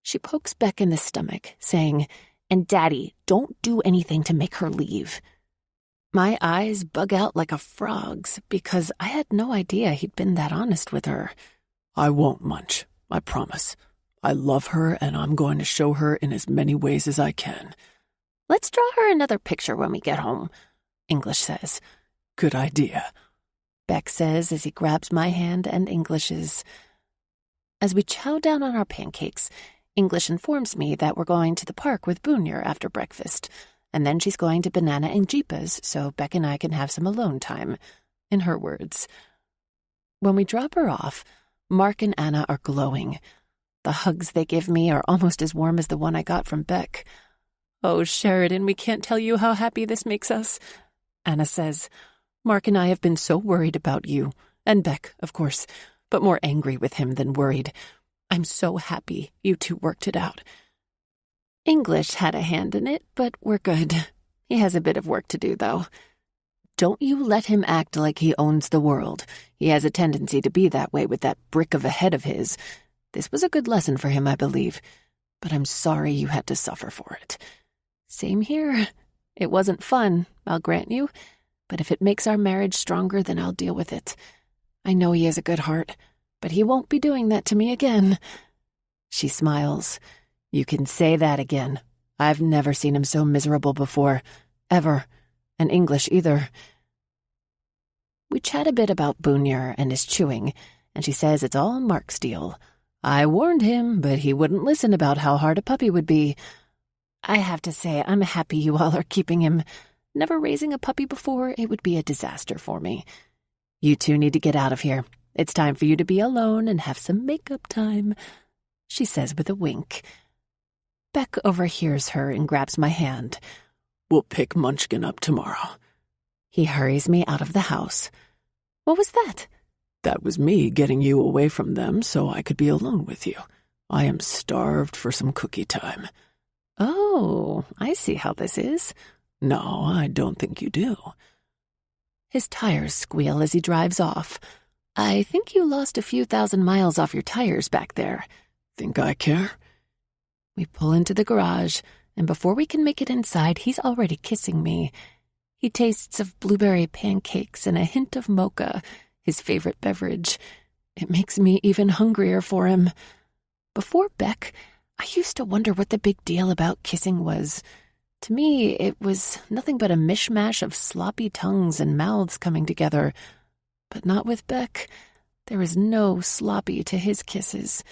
She pokes Beck in the stomach, saying, And Daddy, don't do anything to make her leave. My eyes bug out like a frog's because I had no idea he'd been that honest with her. I won't, Munch, I promise. I love her, and I'm going to show her in as many ways as I can. Let's draw her another picture when we get home, English says. Good idea, Beck says as he grabs my hand and English's. As we chow down on our pancakes, English informs me that we're going to the park with Boonier after breakfast, and then she's going to Banana and Jeepah's so Beck and I can have some alone time, in her words. When we drop her off, Mark and Anna are glowing. The hugs they give me are almost as warm as the one I got from Beck. Oh, Sheridan, we can't tell you how happy this makes us, Anna says. Mark and I have been so worried about you, and Beck, of course, but more angry with him than worried. I'm so happy you two worked it out. English had a hand in it, but we're good. He has a bit of work to do, though. Don't you let him act like he owns the world. He has a tendency to be that way with that brick of a head of his. This was a good lesson for him, I believe, but I'm sorry you had to suffer for it. Same here. It wasn't fun, I'll grant you, but if it makes our marriage stronger, then I'll deal with it. I know he has a good heart, but he won't be doing that to me again. She smiles. You can say that again. I've never seen him so miserable before. Ever. And English either. We chat a bit about Boonier and his chewing, and she says it's all Mark's deal. I warned him, but he wouldn't listen about how hard a puppy would be. I have to say, I'm happy you all are keeping him. Never raising a puppy before, it would be a disaster for me. You two need to get out of here. It's time for you to be alone and have some makeup time, she says with a wink. Beck overhears her and grabs my hand. We'll pick Munchkin up tomorrow. He hurries me out of the house. What was that? That was me getting you away from them so I could be alone with you. I am starved for some cookie time. Oh, I see how this is. No, I don't think you do. His tires squeal as he drives off. I think you lost a few thousand miles off your tires back there. Think I care? We pull into the garage, and before we can make it inside, he's already kissing me. He tastes of blueberry pancakes and a hint of mocha, his favorite beverage. It makes me even hungrier for him. Before Beck, I used to wonder what the big deal about kissing was. To me, it was nothing but a mishmash of sloppy tongues and mouths coming together. But not with Beck. There is no sloppy to his kisses.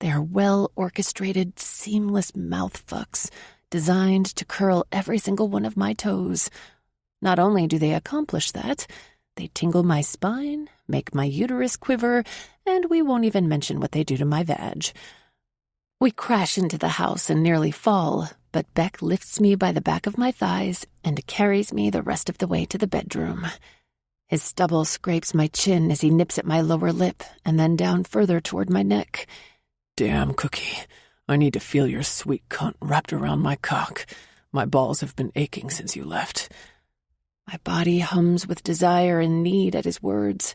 They are well-orchestrated, seamless mouth fucks, designed to curl every single one of my toes. Not only do they accomplish that, they tingle my spine, make my uterus quiver, and we won't even mention what they do to my vag. We crash into the house and nearly fall, but Beck lifts me by the back of my thighs and carries me the rest of the way to the bedroom. His stubble scrapes my chin as he nips at my lower lip and then down further toward my neck. Damn, Cookie. I need to feel your sweet cunt wrapped around my cock. My balls have been aching since you left. My body hums with desire and need at his words.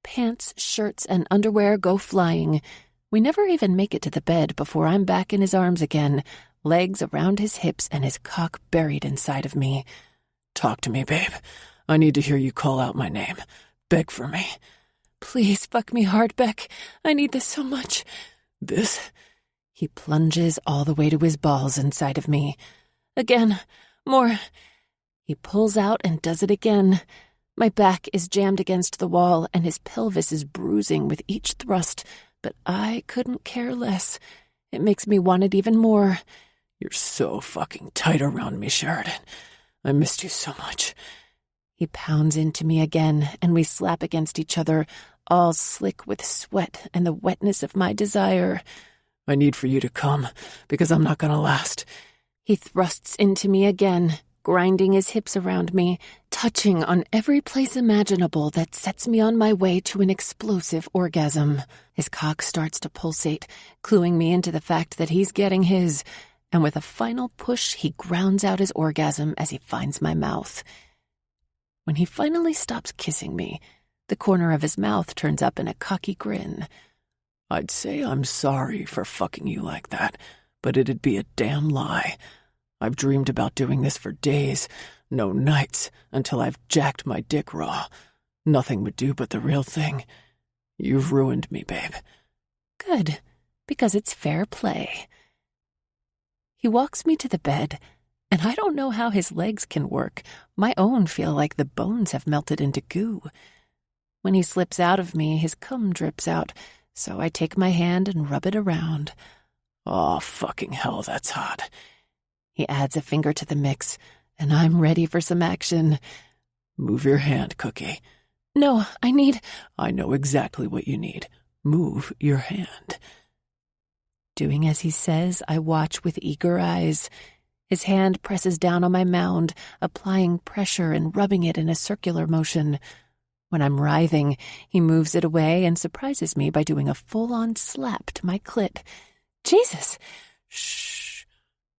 Pants, shirts, and underwear go flying. We never even make it to the bed before I'm back in his arms again, legs around his hips and his cock buried inside of me. Talk to me, babe. I need to hear you call out my name. Beg for me. Please fuck me hard, Beck. I need this so much. This? He plunges all the way to his balls inside of me. Again. More. He pulls out and does it again. My back is jammed against the wall and his pelvis is bruising with each thrust, but I couldn't care less. It makes me want it even more. You're so fucking tight around me, Sheridan. I missed you so much. He pounds into me again, and we slap against each other, all slick with sweat and the wetness of my desire. I need for you to come, because I'm not gonna last. He thrusts into me again, grinding his hips around me, touching on every place imaginable that sets me on my way to an explosive orgasm. His cock starts to pulsate, cluing me into the fact that he's getting his, and with a final push, he grounds out his orgasm as he finds my mouth. When he finally stops kissing me, the corner of his mouth turns up in a cocky grin. I'd say I'm sorry for fucking you like that, but it'd be a damn lie. I've dreamed about doing this for days, no nights, until I've jacked my dick raw. Nothing would do but the real thing. You've ruined me, babe. Good, because it's fair play. He walks me to the bed, and I don't know how his legs can work. My own feel like the bones have melted into goo. When he slips out of me, his cum drips out, so I take my hand and rub it around. Oh, fucking hell, that's hot. He adds a finger to the mix, and I'm ready for some action. Move your hand, Cookie. No, I know exactly what you need. Move your hand. Doing as he says, I watch with eager eyes. His hand presses down on my mound, applying pressure and rubbing it in a circular motion. When I'm writhing, he moves it away and surprises me by doing a full-on slap to my clit. Jesus! Shh.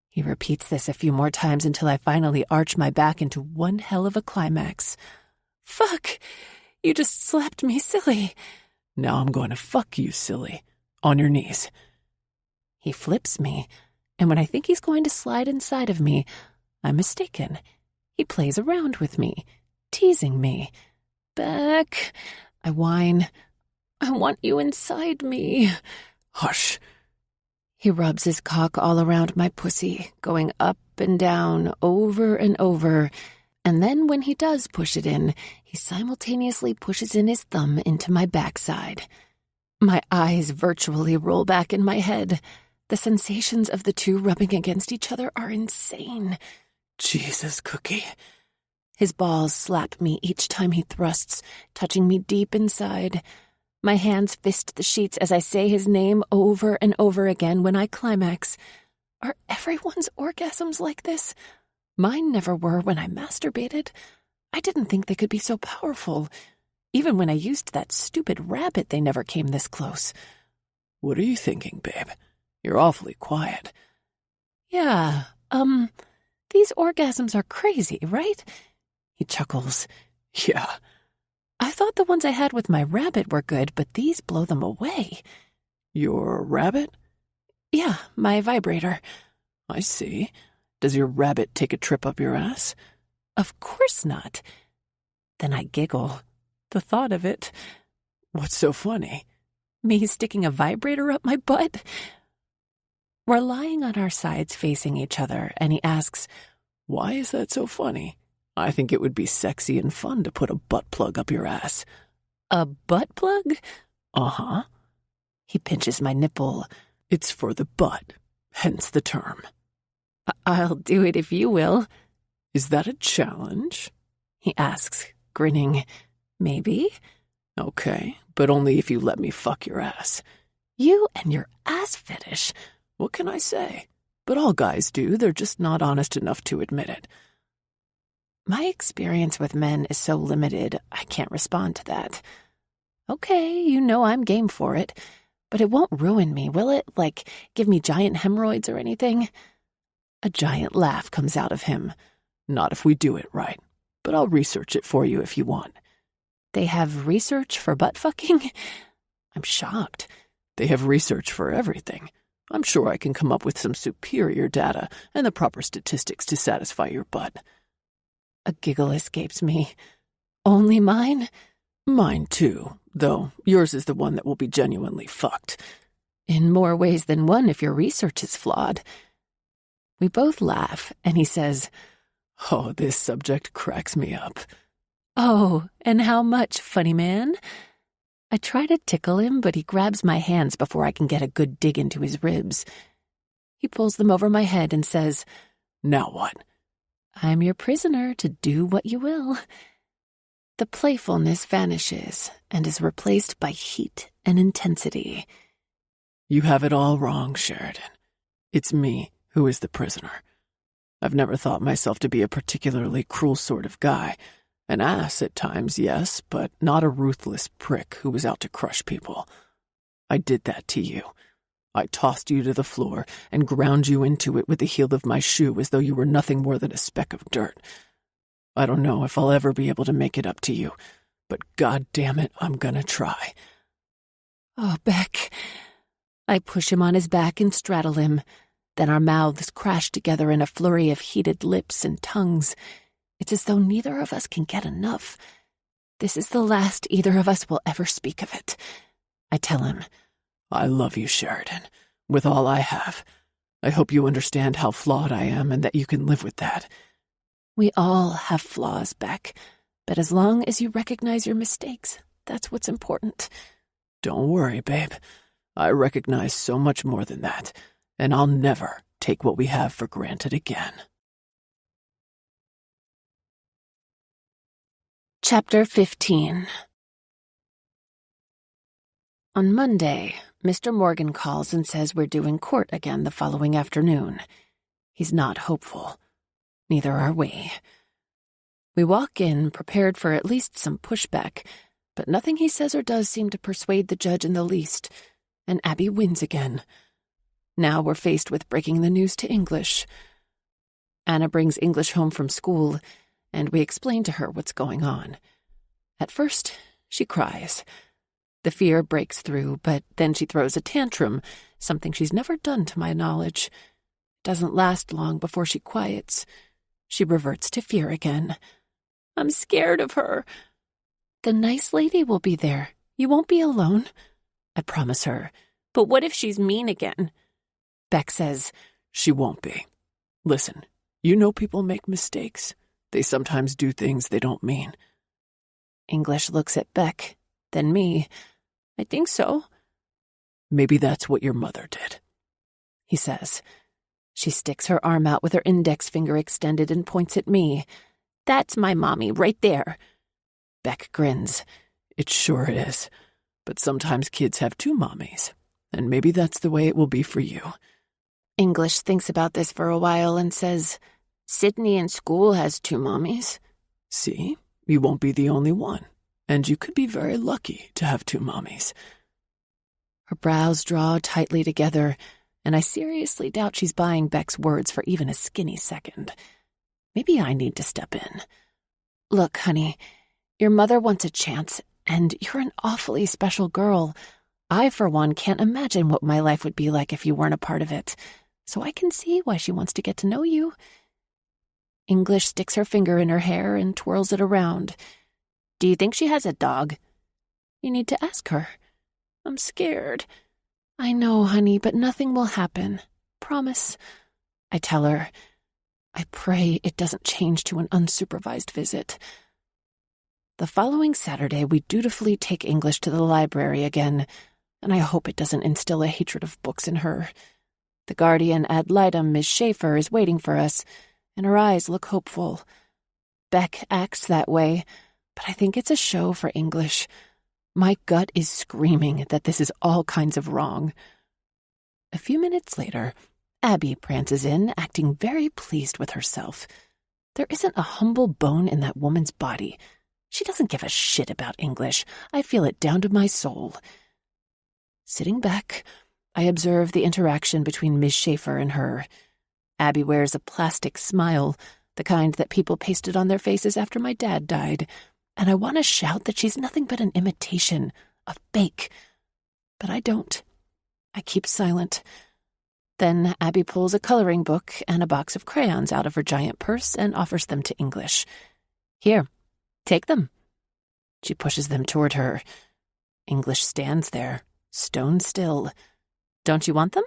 He repeats this a few more times until I finally arch my back into one hell of a climax. Fuck! You just slapped me silly. Now I'm going to fuck you, silly. On your knees. He flips me, and when I think he's going to slide inside of me, I'm mistaken. He plays around with me, teasing me. Beck, I whine. I want you inside me. Hush. He rubs his cock all around my pussy, going up and down, over and over. And then when he does push it in, he simultaneously pushes in his thumb into my backside. My eyes virtually roll back in my head. The sensations of the two rubbing against each other are insane. Jesus, Cookie. His balls slap me each time he thrusts, touching me deep inside. My hands fist the sheets as I say his name over and over again when I climax. Are everyone's orgasms like this? Mine never were when I masturbated. I didn't think they could be so powerful. Even when I used that stupid rabbit, they never came this close. What are you thinking, babe? You're awfully quiet. Yeah, these orgasms are crazy, right? He chuckles. Yeah. I thought the ones I had with my rabbit were good, but these blow them away. Your rabbit? Yeah, my vibrator. I see. Does your rabbit take a trip up your ass? Of course not. Then I giggle. The thought of it. What's so funny? Me sticking a vibrator up my butt? We're lying on our sides facing each other, and he asks, Why is that so funny? I think it would be sexy and fun to put a butt plug up your ass. A butt plug? Uh-huh. He pinches my nipple. It's for the butt, hence the term. I'll do it if you will. Is that a challenge? He asks, grinning. Maybe. Okay, but only if you let me fuck your ass. You and your ass fetish. What can I say? But all guys do, they're just not honest enough to admit it. My experience with men is so limited, I can't respond to that. Okay, you know I'm game for it, but it won't ruin me, will it? Like, give me giant hemorrhoids or anything? A giant laugh comes out of him. Not if we do it right, but I'll research it for you if you want. They have research for butt fucking? I'm shocked. They have research for everything. I'm sure I can come up with some superior data and the proper statistics to satisfy your butt. A giggle escapes me. Only mine? Mine too, though yours is the one that will be genuinely fucked. In more ways than one if your research is flawed. We both laugh, and he says, Oh, this subject cracks me up. Oh, and how much, funny man? I try to tickle him, but he grabs my hands before I can get a good dig into his ribs. He pulls them over my head and says, Now what? I'm your prisoner to do what you will. The playfulness vanishes and is replaced by heat and intensity. You have it all wrong, Sheridan. It's me who is the prisoner. I've never thought myself to be a particularly cruel sort of guy. An ass at times, yes, but not a ruthless prick who was out to crush people. I did that to you. I tossed you to the floor and ground you into it with the heel of my shoe as though you were nothing more than a speck of dirt. I don't know if I'll ever be able to make it up to you, but God damn it, I'm gonna try. Oh, Beck. I push him on his back and straddle him. Then our mouths crash together in a flurry of heated lips and tongues. It's as though neither of us can get enough. This is the last either of us will ever speak of it. I tell him, I love you, Sheridan, with all I have. I hope you understand how flawed I am and that you can live with that. We all have flaws, Beck, but as long as you recognize your mistakes, that's what's important. Don't worry, babe. I recognize so much more than that, and I'll never take what we have for granted again. Chapter 15. On Monday, Mr. Morgan calls and says we're due in court again the following afternoon. He's not hopeful. Neither are we. We walk in, prepared for at least some pushback, but nothing he says or does seem to persuade the judge in the least, and Abby wins again. Now we're faced with breaking the news to English. Anna brings English home from school, and we explain to her what's going on. At first, she cries. The fear breaks through, but then she throws a tantrum, something she's never done to my knowledge. It doesn't last long before she quiets. She reverts to fear again. I'm scared of her. The nice lady will be there. You won't be alone. I promise her. But what if she's mean again? Beck says, She won't be. Listen, you know people make mistakes. They sometimes do things they don't mean. English looks at Beck, then me. I think so. Maybe that's what your mother did, he says. She sticks her arm out with her index finger extended and points at me. That's my mommy right there. Beck grins. It sure is. But sometimes kids have two mommies, and maybe that's the way it will be for you. English thinks about this for a while and says, Sydney in school has two mommies. See, you won't be the only one, and you could be very lucky to have two mommies. Her brows draw tightly together, and I seriously doubt she's buying Beck's words for even a skinny second. Maybe I need to step in. Look, honey, your mother wants a chance, and you're an awfully special girl. I, for one, can't imagine what my life would be like if you weren't a part of it, so I can see why she wants to get to know you. English sticks her finger in her hair and twirls it around. Do you think she has a dog? You need to ask her. I'm scared. I know, honey, but nothing will happen. Promise. I tell her. I pray it doesn't change to an unsupervised visit. The following Saturday, we dutifully take English to the library again, and I hope it doesn't instill a hatred of books in her. The guardian ad litem, Miss Schaefer, is waiting for us, and her eyes look hopeful. Beck acts that way, but I think it's a show for English. My gut is screaming that this is all kinds of wrong. A few minutes later, Abby prances in, acting very pleased with herself. There isn't a humble bone in that woman's body. She doesn't give a shit about English. I feel it down to my soul. Sitting back, I observe the interaction between Miss Schaefer and her. Abby wears a plastic smile, the kind that people pasted on their faces after my dad died, and I want to shout that she's nothing but an imitation, a fake. But I don't. I keep silent. Then Abby pulls a coloring book and a box of crayons out of her giant purse and offers them to English. Here, take them. She pushes them toward her. English stands there, stone still. Don't you want them?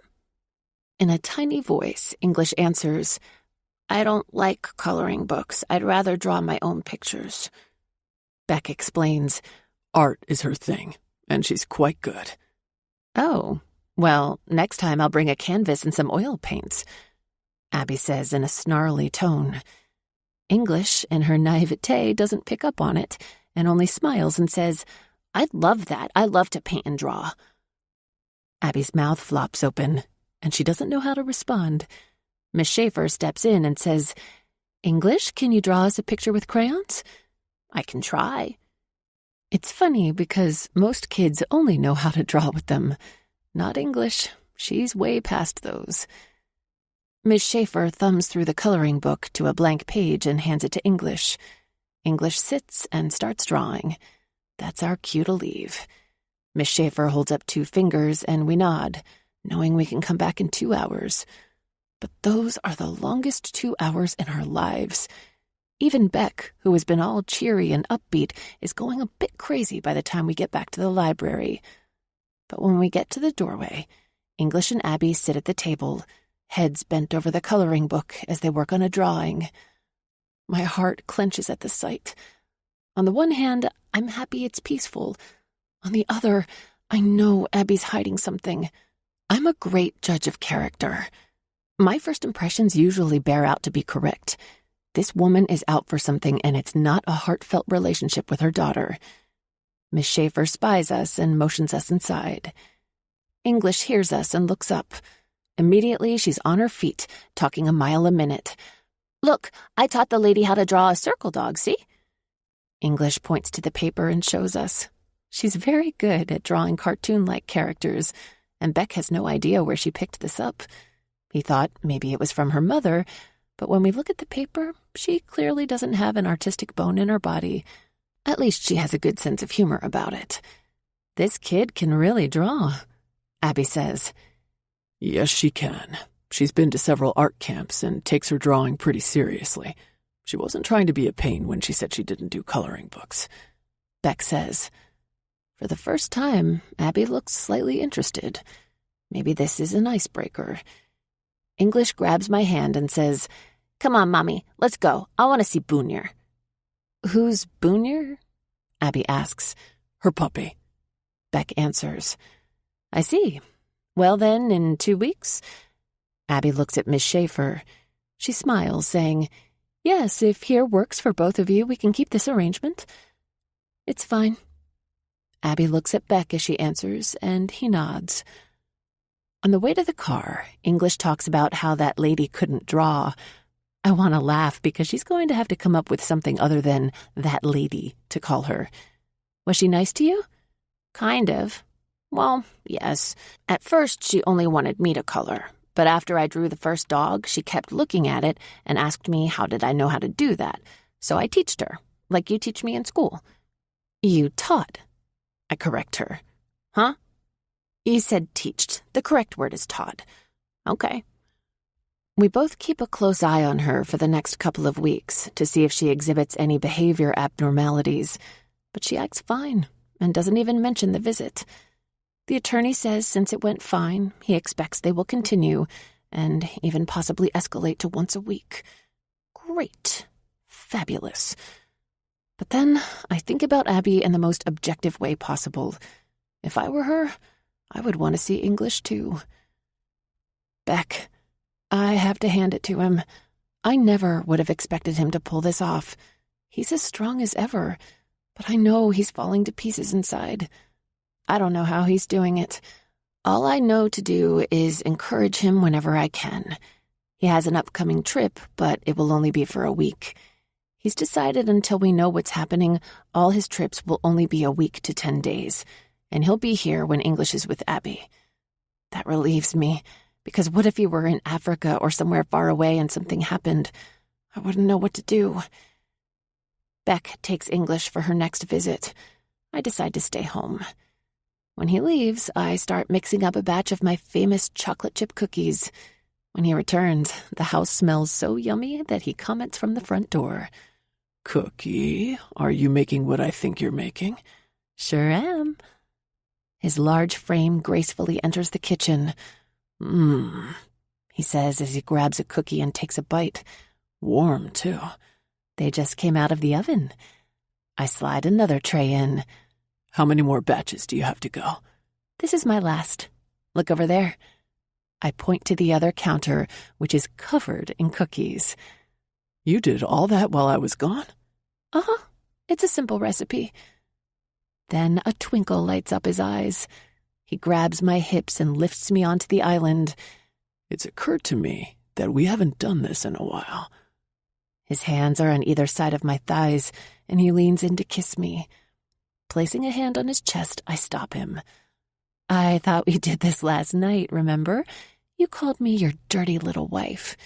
In a tiny voice, English answers, I don't like coloring books. I'd rather draw my own pictures. Beck explains, art is her thing, and she's quite good. Oh, well, next time I'll bring a canvas and some oil paints, Abby says in a snarly tone. English, in her naivete, doesn't pick up on it, and only smiles and says, I'd love that. I love to paint and draw. Abby's mouth flops open, and she doesn't know how to respond. Miss Schaefer steps in and says, English, can you draw us a picture with crayons? I can try. It's funny because most kids only know how to draw with them. Not English. She's way past those. Miss Schaefer thumbs through the coloring book to a blank page and hands it to English. English sits and starts drawing. That's our cue to leave. Miss Schaefer holds up 2 fingers and we nod, knowing we can come back in 2 hours. But those are the longest 2 hours in our lives. Even Beck, who has been all cheery and upbeat, is going a bit crazy by the time we get back to the library. But when we get to the doorway, English and Abby sit at the table, heads bent over the coloring book as they work on a drawing. My heart clenches at the sight. On the one hand, I'm happy it's peaceful. On the other, I know Abby's hiding something. I'm a great judge of character. My first impressions usually bear out to be correct. This woman is out for something, and it's not a heartfelt relationship with her daughter. Miss Schaefer spies us and motions us inside. English hears us and looks up. Immediately, she's on her feet, talking a mile a minute. Look, I taught the lady how to draw a circle dog, see? English points to the paper and shows us. She's very good at drawing cartoon-like characters, and Beck has no idea where she picked this up. He thought maybe it was from her mother, but when we look at the paper, she clearly doesn't have an artistic bone in her body. At least she has a good sense of humor about it. This kid can really draw, Abby says. Yes, she can. She's been to several art camps and takes her drawing pretty seriously. She wasn't trying to be a pain when she said she didn't do coloring books, Beck says. For the first time, Abby looks slightly interested. Maybe this is an icebreaker. English grabs my hand and says, Come on, Mommy, let's go. I want to see Boonier. Who's Boonier? Abby asks. Her puppy. Beck answers. I see. Well then, in 2 weeks? Abby looks at Miss Schaefer. She smiles, saying, Yes, if here works for both of you, we can keep this arrangement. It's fine. Abby looks at Beck as she answers, and he nods. On the way to the car, English talks about how that lady couldn't draw. I want to laugh because she's going to have to come up with something other than that lady to call her. Was she nice to you? Kind of. Well, yes. At first, she only wanted me to color. But after I drew the first dog, she kept looking at it and asked me how did I know how to do that. So I teached her, like you teach me in school. You taught, I correct her. Huh? You said teached. The correct word is taught. Okay. We both keep a close eye on her for the next couple of weeks to see if she exhibits any behavior abnormalities, but she acts fine and doesn't even mention the visit. The attorney says since it went fine, he expects they will continue and even possibly escalate to once a week. Great. Fabulous. But then I think about Abby in the most objective way possible. If I were her, I would want to see English too. Beck, I have to hand it to him. I never would have expected him to pull this off. He's as strong as ever, but I know he's falling to pieces inside. I don't know how he's doing it. All I know to do is encourage him whenever I can. He has an upcoming trip, but it will only be for a week. He's decided until we know what's happening, all his trips will only be a week to 10 days, and he'll be here when English is with Abby. That relieves me, because what if he were in Africa or somewhere far away and something happened? I wouldn't know what to do. Beck takes English for her next visit. I decide to stay home. When he leaves, I start mixing up a batch of my famous chocolate chip cookies. When he returns, the house smells so yummy that he comments from the front door. Cookie, are you making what I think you're making? Sure am. His large frame gracefully enters the kitchen. He says as he grabs a cookie and takes a bite. Warm, too. They just came out of the oven. I slide another tray in. How many more batches do you have to go? This is my last. Look over there. I point to the other counter, which is covered in cookies. You did all that while I was gone? Uh-huh. It's a simple recipe. Then a twinkle lights up his eyes. He grabs my hips and lifts me onto the island. It's occurred to me that we haven't done this in a while. His hands are on either side of my thighs, and he leans in to kiss me. Placing a hand on his chest, I stop him. I thought we did this last night, remember? You called me your dirty little wife.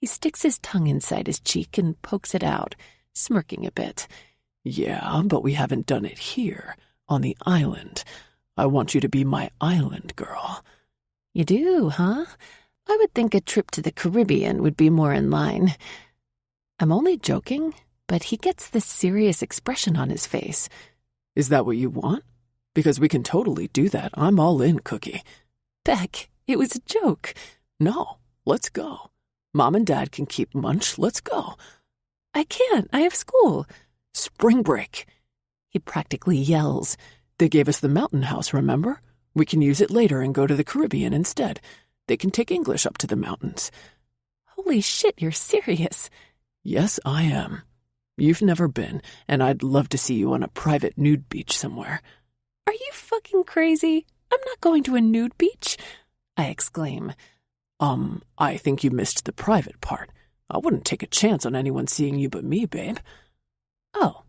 He sticks his tongue inside his cheek and pokes it out, smirking a bit. Yeah, but we haven't done it here, on the island. I want you to be my island girl. You do, huh? I would think a trip to the Caribbean would be more in line. I'm only joking, but he gets this serious expression on his face. Is that what you want? Because we can totally do that. I'm all in, Cookie. Beck, it was a joke. No, let's go. Mom and Dad can keep Munch. Let's go. I can't. I have school. Spring break. He practically yells. They gave us the mountain house, remember? We can use it later and go to the Caribbean instead. They can take English up to the mountains. Holy shit, you're serious. Yes, I am. You've never been, and I'd love to see you on a private nude beach somewhere. Are you fucking crazy? I'm not going to a nude beach, I exclaim. I think you missed the private part. I wouldn't take a chance on anyone seeing you but me, babe. Oh,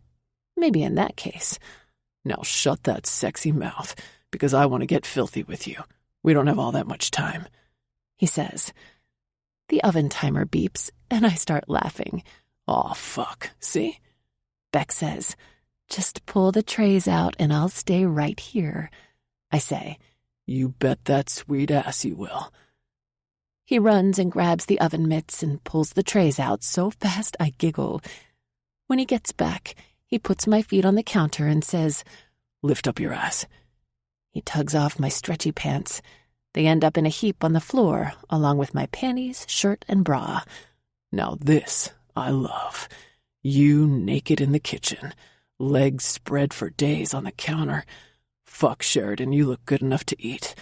maybe in that case. Now shut that sexy mouth, because I want to get filthy with you. We don't have all that much time, he says. The oven timer beeps, and I start laughing. Aw, fuck. See? Beck says, just pull the trays out and I'll stay right here. I say, you bet that sweet ass you will. He runs and grabs the oven mitts and pulls the trays out so fast I giggle. When he gets back, he puts my feet on the counter and says, lift up your ass. He tugs off my stretchy pants. They end up in a heap on the floor, along with my panties, shirt, and bra. Now this I love. You naked in the kitchen, legs spread for days on the counter. Fuck, Sheridan, you look good enough to eat.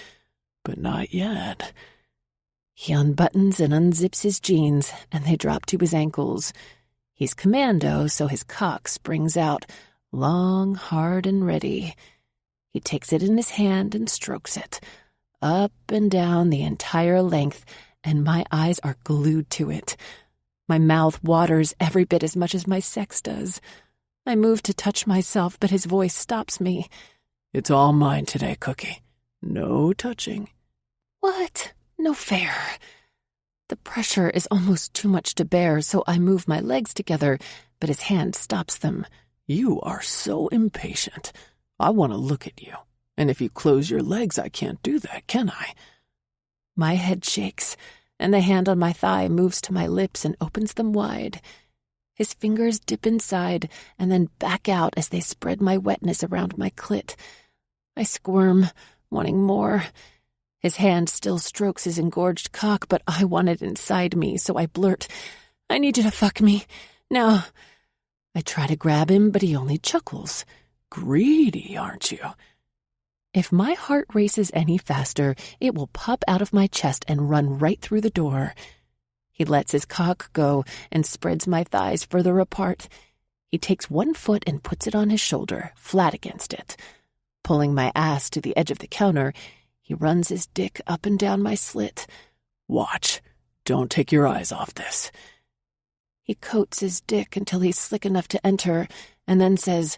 But not yet. He unbuttons and unzips his jeans, and they drop to his ankles. He's commando, so his cock springs out, long, hard, and ready. He takes it in his hand and strokes it, up and down the entire length, and my eyes are glued to it. My mouth waters every bit as much as my sex does. I move to touch myself, but his voice stops me. It's all mine today, Cookie. No touching. What? No fair. The pressure is almost too much to bear, so I move my legs together, but his hand stops them. You are so impatient. I want to look at you. And if you close your legs, I can't do that, can I? My head shakes. and the hand on my thigh moves to my lips and opens them wide. His fingers dip inside and then back out as they spread my wetness around my clit. I squirm, wanting more. His hand still strokes his engorged cock, but I want it inside me, so I blurt, "I need you to fuck me. Now." I try to grab him, but he only chuckles. "Greedy, aren't you?" If my heart races any faster, it will pop out of my chest and run right through the door. He lets his cock go and spreads my thighs further apart. He takes one foot and puts it on his shoulder, flat against it. Pulling my ass to the edge of the counter, he runs his dick up and down my slit. "Watch. Don't take your eyes off this." He coats his dick until he's slick enough to enter, and then says,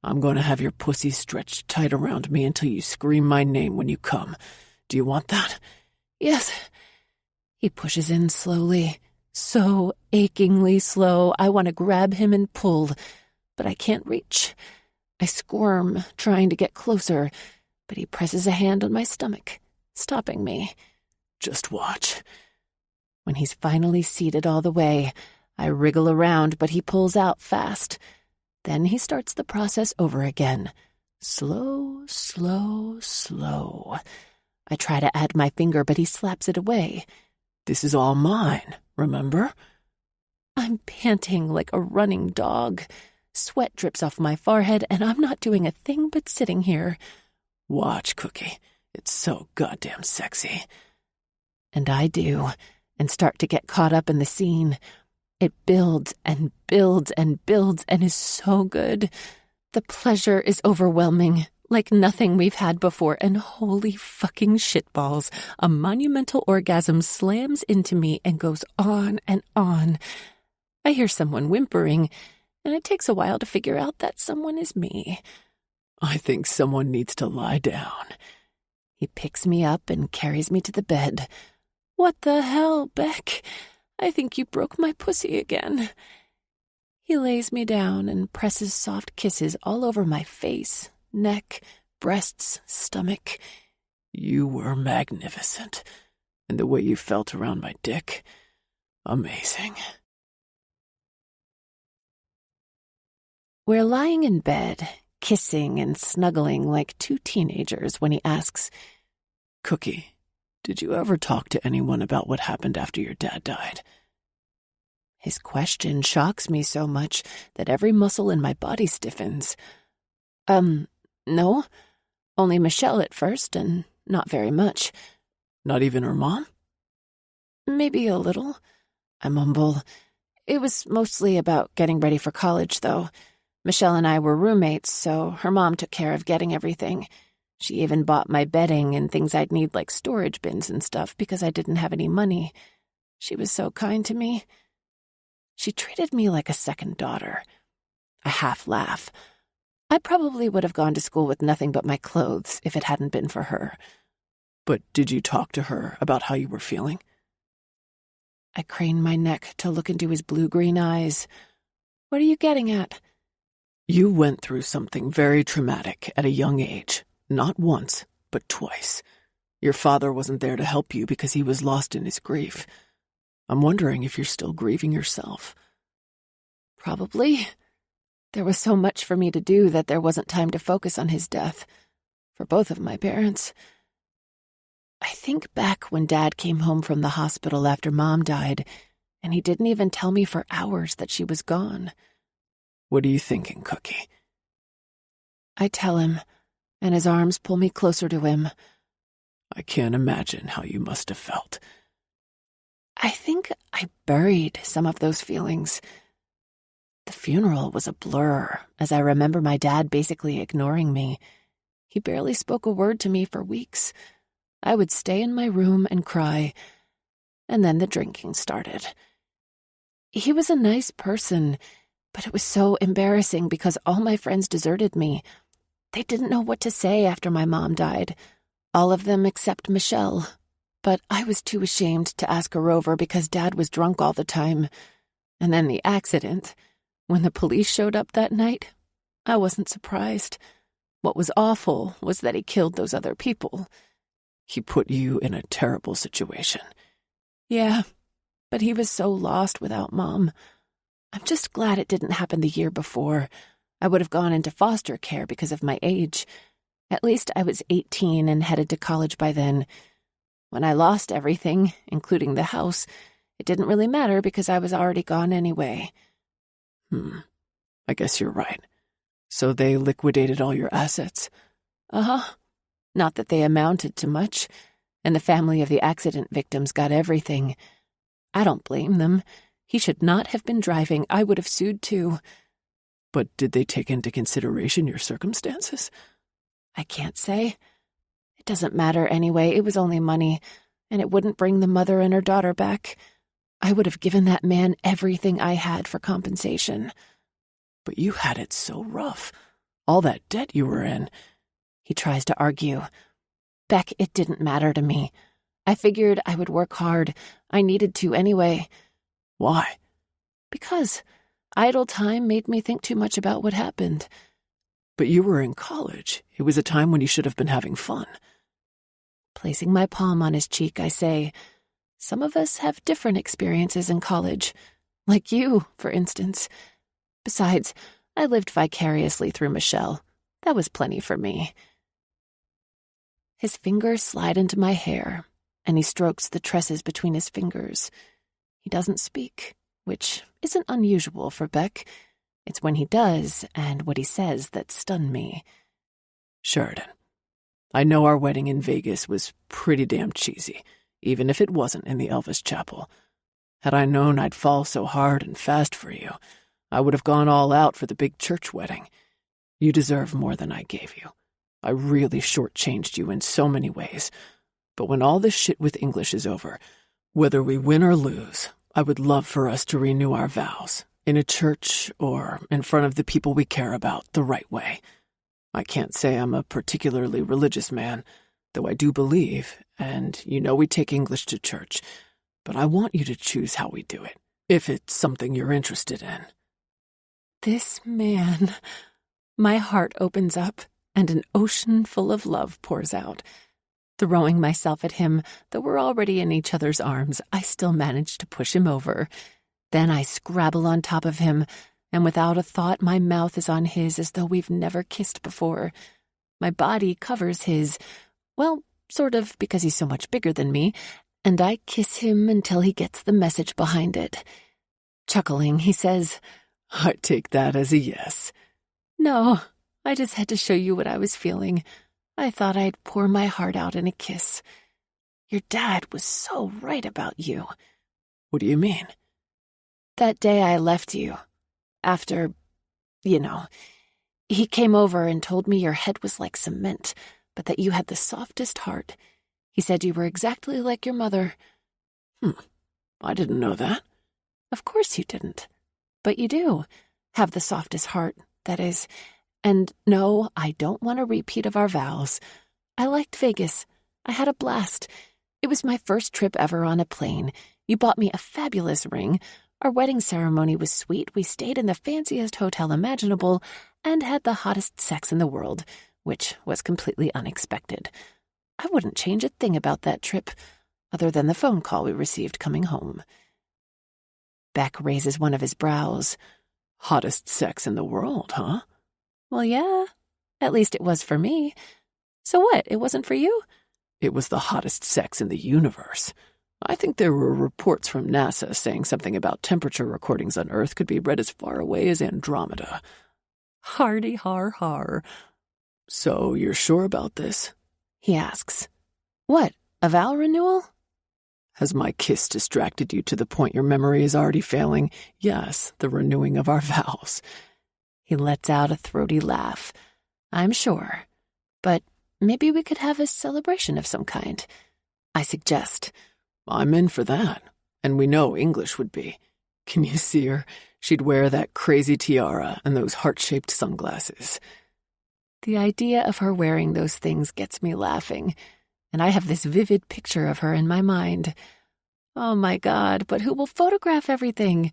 "I'm going to have your pussy stretched tight around me until you scream my name when you come. Do you want that?" "Yes." He pushes in slowly, so achingly slow. I want to grab him and pull, but I can't reach. I squirm, trying to get closer, but he presses a hand on my stomach, stopping me. "Just watch." When he's finally seated all the way, I wriggle around, but he pulls out fast. Then he starts the process over again. Slow, slow, slow. I try to add my finger, but he slaps it away. "This is all mine, remember?" I'm panting like a running dog. Sweat drips off my forehead, and I'm not doing a thing but sitting here. "Watch, Cookie. It's so goddamn sexy." And I do, and start to get caught up in the scene. It builds and builds and builds and is so good. The pleasure is overwhelming, like nothing we've had before, and holy fucking shitballs, a monumental orgasm slams into me and goes on and on. I hear someone whimpering, and it takes a while to figure out that someone is me. "I think someone needs to lie down." He picks me up and carries me to the bed. "What the hell, Beck? I think you broke my pussy again." He lays me down and presses soft kisses all over my face, neck, breasts, stomach. "You were magnificent, and the way you felt around my dick, amazing." We're lying in bed, kissing and snuggling like two teenagers when he asks, "Cookie, did you ever talk to anyone about what happened after your dad died?" His question shocks me so much that every muscle in my body stiffens. No. Only Michelle at first, and not very much." "Not even her mom?" "Maybe a little," I mumble. "It was mostly about getting ready for college, though. Michelle and I were roommates, so her mom took care of getting everything. She even bought my bedding and things I'd need like storage bins and stuff because I didn't have any money. She was so kind to me. She treated me like a second daughter." I half laugh. I probably would have gone to school with nothing but my clothes if it hadn't been for her. "But did you talk to her about how you were feeling?" I crane my neck to look into his blue-green eyes. "What are you getting at?" "You went through something very traumatic at a young age. Not once, but twice. Your father wasn't there to help you because he was lost in his grief. I'm wondering if you're still grieving yourself." "Probably. There was so much for me to do that there wasn't time to focus on his death. For both of my parents. I think back when Dad came home from the hospital after Mom died, and he didn't even tell me for hours that she was gone." "What are you thinking, Cookie?" I tell him, and his arms pull me closer to him. "I can't imagine how you must have felt." I think I buried some of those feelings. The funeral was a blur, as I remember my dad basically ignoring me. He barely spoke a word to me for weeks. I would stay in my room and cry, and then the drinking started. He was a nice person, but it was so embarrassing because all my friends deserted me. They didn't know what to say after my mom died, all of them except Michelle. But I was too ashamed to ask her over because Dad was drunk all the time. And then the accident. When the police showed up that night, I wasn't surprised. What was awful was that he killed those other people. He put you in a terrible situation. Yeah, but he was so lost without Mom. I'm just glad it didn't happen the year before. I would have gone into foster care because of my age. At least I was 18 and headed to college by then. When I lost everything, including the house, it didn't really matter because I was already gone anyway. I guess you're right. So they liquidated all your assets? Uh-huh. Not that they amounted to much, and the family of the accident victims got everything. I don't blame them. He should not have been driving. I would have sued too. But did they take into consideration your circumstances? I can't say. It doesn't matter anyway. It was only money, and it wouldn't bring the mother and her daughter back. I would have given that man everything I had for compensation. But you had it so rough. All that debt you were in. He tries to argue. Beck, it didn't matter to me. I figured I would work hard. I needed to anyway. Why? Because idle time made me think too much about what happened. But you were in college. It was a time when you should have been having fun. Placing my palm on his cheek, I say, some of us have different experiences in college. Like you, for instance. Besides, I lived vicariously through Michelle. That was plenty for me. His fingers slide into my hair, and he strokes the tresses between his fingers. He doesn't speak, which isn't unusual for Beck. It's when he does and what he says that stun me. Sheridan, I know our wedding in Vegas was pretty damn cheesy, even if it wasn't in the Elvis Chapel. Had I known I'd fall so hard and fast for you, I would have gone all out for the big church wedding. You deserve more than I gave you. I really shortchanged you in so many ways. But when all this shit with English is over, whether we win or lose, I would love for us to renew our vows, in a church or in front of the people we care about, the right way. I can't say I'm a particularly religious man, though I do believe, and you know we take English to church, but I want you to choose how we do it, if it's something you're interested in. This man... My heart opens up, and an ocean full of love pours out. Throwing myself at him, though we're already in each other's arms, I still manage to push him over. Then I scrabble on top of him, and without a thought, my mouth is on his as though we've never kissed before. My body covers his, well, sort of, because he's so much bigger than me, and I kiss him until he gets the message behind it. Chuckling, he says, I take that as a yes. No, I just had to show you what I was feeling. I thought I'd pour my heart out in a kiss. Your dad was so right about you. What do you mean? That day I left you, after, he came over and told me your head was like cement, but that you had the softest heart. He said you were exactly like your mother. I didn't know that. Of course you didn't. But you do have the softest heart, that is. And no, I don't want a repeat of our vows. I liked Vegas. I had a blast. It was my first trip ever on a plane. You bought me a fabulous ring. Our wedding ceremony was sweet. We stayed in the fanciest hotel imaginable and had the hottest sex in the world, which was completely unexpected. I wouldn't change a thing about that trip, other than the phone call we received coming home. Beck raises one of his brows. Hottest sex in the world, huh? Well, yeah. At least it was for me. So what, it wasn't for you? It was the hottest sex in the universe. I think there were reports from NASA saying something about temperature recordings on Earth could be read as far away as Andromeda. Hardy har har. So you're sure about this? He asks. What, a vow renewal? Has my kiss distracted you to the point your memory is already failing? Yes, the renewing of our vows. He lets out a throaty laugh. I'm sure. But maybe we could have a celebration of some kind. I suggest. I'm in for that. And we know English would be. Can you see her? She'd wear that crazy tiara and those heart-shaped sunglasses. The idea of her wearing those things gets me laughing, and I have this vivid picture of her in my mind. Oh my God, but who will photograph everything?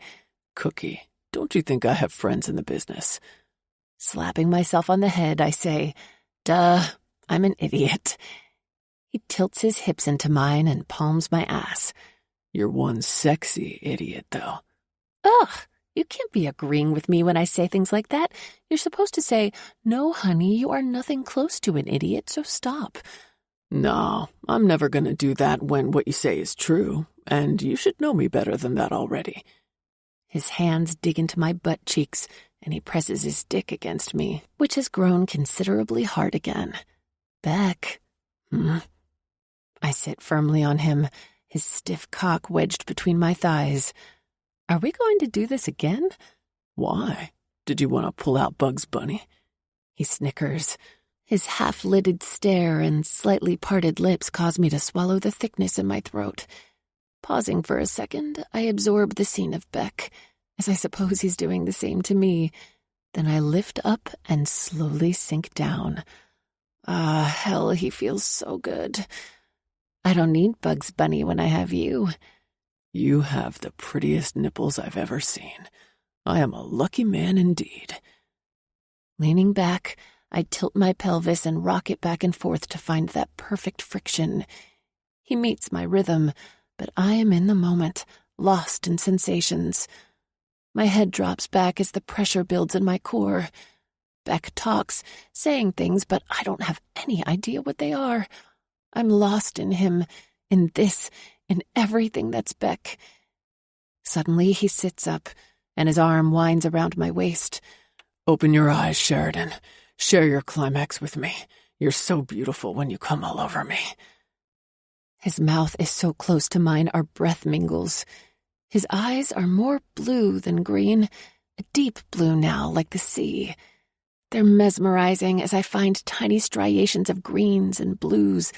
Cookie, don't you think I have friends in the business? Slapping myself on the head, I say, duh, I'm an idiot. He tilts his hips into mine and palms my ass. You're one sexy idiot, though. Ugh, you can't be agreeing with me when I say things like that. You're supposed to say, "No, honey, you are nothing close to an idiot, so stop." No, I'm never gonna do that when what you say is true, and you should know me better than that already. His hands dig into my butt cheeks, and he presses his dick against me, which has grown considerably hard again. Beck. I sit firmly on him, his stiff cock wedged between my thighs. Are we going to do this again? Why? Did you want to pull out Bugs Bunny? He snickers. His half-lidded stare and slightly parted lips cause me to swallow the thickness in my throat. Pausing for a second, I absorb the scene of Beck, as I suppose he's doing the same to me. Then I lift up and slowly sink down. Ah, hell, he feels so good. I don't need Bugs Bunny when I have you. You have the prettiest nipples I've ever seen. I am a lucky man indeed. Leaning back, I tilt my pelvis and rock it back and forth to find that perfect friction. He meets my rhythm, but I am in the moment, lost in sensations. My head drops back as the pressure builds in my core. Beck talks, saying things, but I don't have any idea what they are. I'm lost in him, in this, in everything that's Beck. Suddenly he sits up, and his arm winds around my waist. Open your eyes, Sheridan. Share your climax with me. You're so beautiful when you come all over me. His mouth is so close to mine our breath mingles. His eyes are more blue than green, a deep blue now, like the sea. They're mesmerizing as I find tiny striations of greens and blues,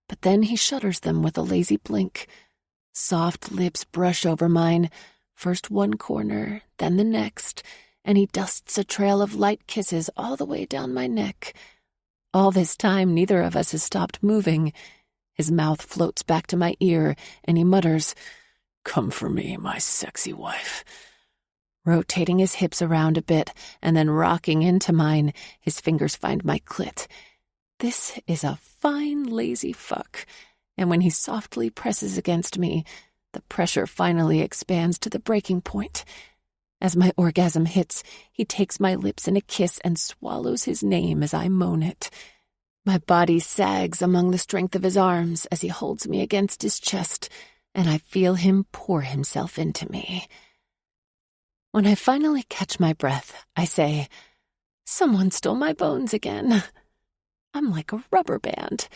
but then he shutters them with a lazy blink. Soft lips brush over mine, first one corner, then the next, and he dusts a trail of light kisses all the way down my neck. All this time, neither of us has stopped moving. His mouth floats back to my ear, and he mutters, "Come for me, my sexy wife." Rotating his hips around a bit, and then rocking into mine, his fingers find my clit. This is a fine, lazy fuck, and when he softly presses against me, the pressure finally expands to the breaking point. As my orgasm hits, he takes my lips in a kiss and swallows his name as I moan it. My body sags among the strength of his arms as he holds me against his chest, and I feel him pour himself into me. When I finally catch my breath, I say, "Someone stole my bones again." I'm like a rubber band.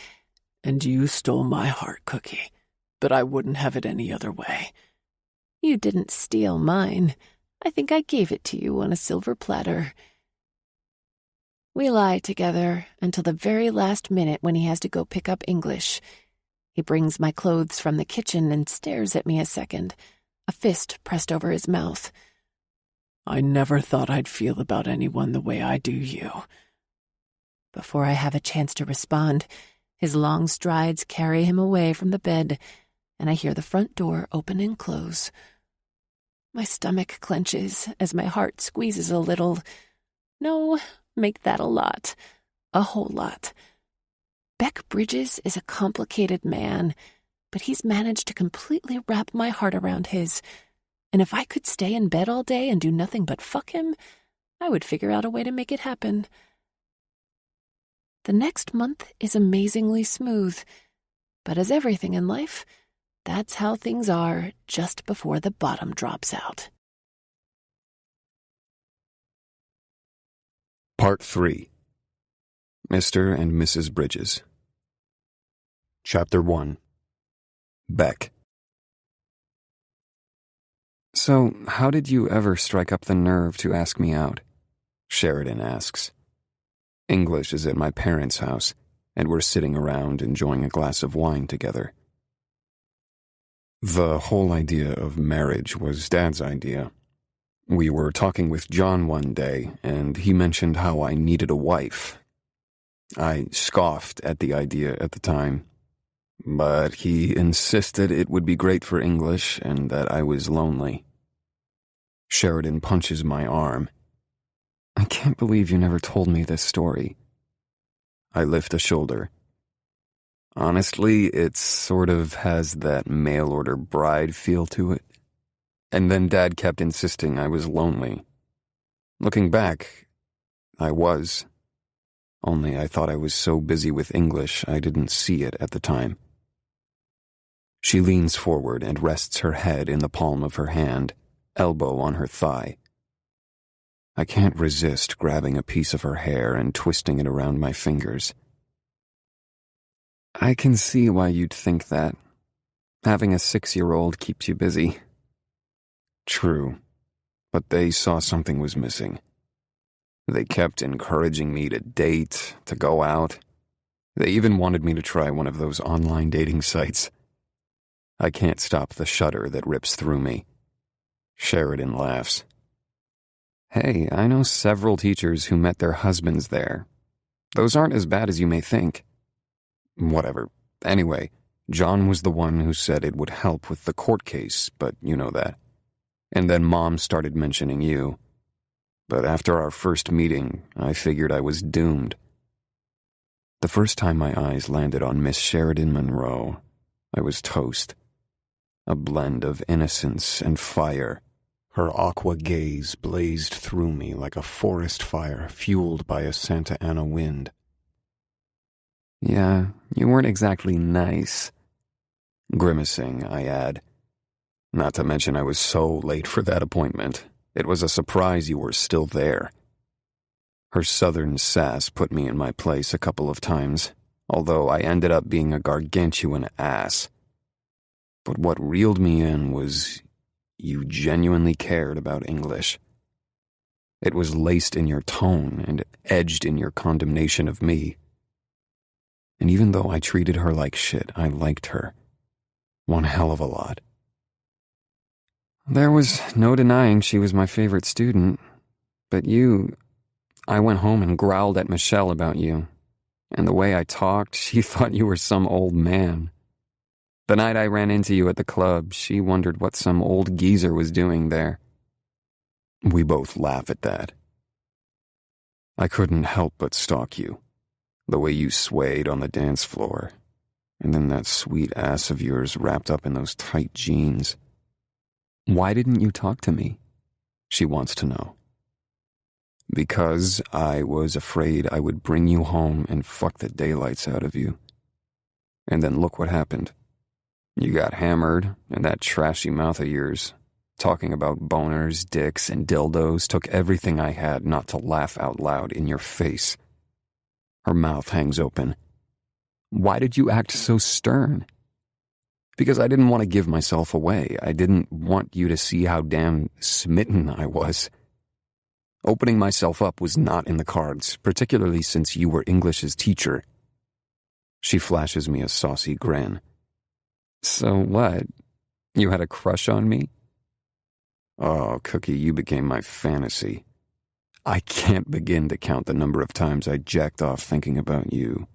And you stole my heart, Cookie, but I wouldn't have it any other way. You didn't steal mine. I think I gave it to you on a silver platter. We lie together until the very last minute when he has to go pick up English. He brings my clothes from the kitchen and stares at me a second, a fist pressed over his mouth. I never thought I'd feel about anyone the way I do you. Before I have a chance to respond, his long strides carry him away from the bed, and I hear the front door open and close. My stomach clenches as my heart squeezes a little. No, make that a lot. A whole lot. Beck Bridges is a complicated man, but he's managed to completely wrap my heart around his. And if I could stay in bed all day and do nothing but fuck him, I would figure out a way to make it happen. The next month is amazingly smooth, but as everything in life, that's how things are just before the bottom drops out. Part 3. Mr. and Mrs. Bridges. Chapter 1. Beck. "So, how did you ever strike up the nerve to ask me out?" Sheridan asks. English is at my parents' house, and we're sitting around enjoying a glass of wine together. The whole idea of marriage was Dad's idea. We were talking with John one day, and he mentioned how I needed a wife. I scoffed at the idea at the time, but he insisted it would be great for English and that I was lonely. Sheridan punches my arm. "I can't believe you never told me this story." I lift a shoulder. Honestly, it sort of has that mail-order bride feel to it. And then Dad kept insisting I was lonely. Looking back, I was. Only I thought I was so busy with English I didn't see it at the time. She leans forward and rests her head in the palm of her hand, elbow on her thigh. I can't resist grabbing a piece of her hair and twisting it around my fingers. I can see why you'd think that. Having a 6-year-old keeps you busy. True, but they saw something was missing. They kept encouraging me to date, to go out. They even wanted me to try one of those online dating sites. I can't stop the shudder that rips through me. Sheridan laughs. Hey, I know several teachers who met their husbands there. Those aren't as bad as you may think. Whatever. Anyway, John was the one who said it would help with the court case, but you know that. And then Mom started mentioning you. But after our first meeting, I figured I was doomed. The first time my eyes landed on Miss Sheridan Monroe, I was toast. A blend of innocence and fire. Her aqua gaze blazed through me like a forest fire fueled by a Santa Ana wind. Yeah, you weren't exactly nice. Grimacing, I add. Not to mention I was so late for that appointment. It was a surprise you were still there. Her southern sass put me in my place a couple of times, although I ended up being a gargantuan ass. But what reeled me in was you genuinely cared about English. It was laced in your tone and edged in your condemnation of me. And even though I treated her like shit, I liked her. One hell of a lot. There was no denying she was my favorite student, but I went home and growled at Michelle about you, and the way I talked, she thought you were some old man. The night I ran into you at the club, she wondered what some old geezer was doing there. We both laugh at that. I couldn't help but stalk you, the way you swayed on the dance floor, and then that sweet ass of yours wrapped up in those tight jeans. Why didn't you talk to me? She wants to know. Because I was afraid I would bring you home and fuck the daylights out of you. And then look what happened. You got hammered, and that trashy mouth of yours, talking about boners, dicks, and dildos, took everything I had not to laugh out loud in your face. Her mouth hangs open. Why did you act so stern? Because I didn't want to give myself away. I didn't want you to see how damn smitten I was. Opening myself up was not in the cards, particularly since you were English's teacher. She flashes me a saucy grin. So what? You had a crush on me? Oh, Cookie, you became my fantasy. I can't begin to count the number of times I jacked off thinking about you.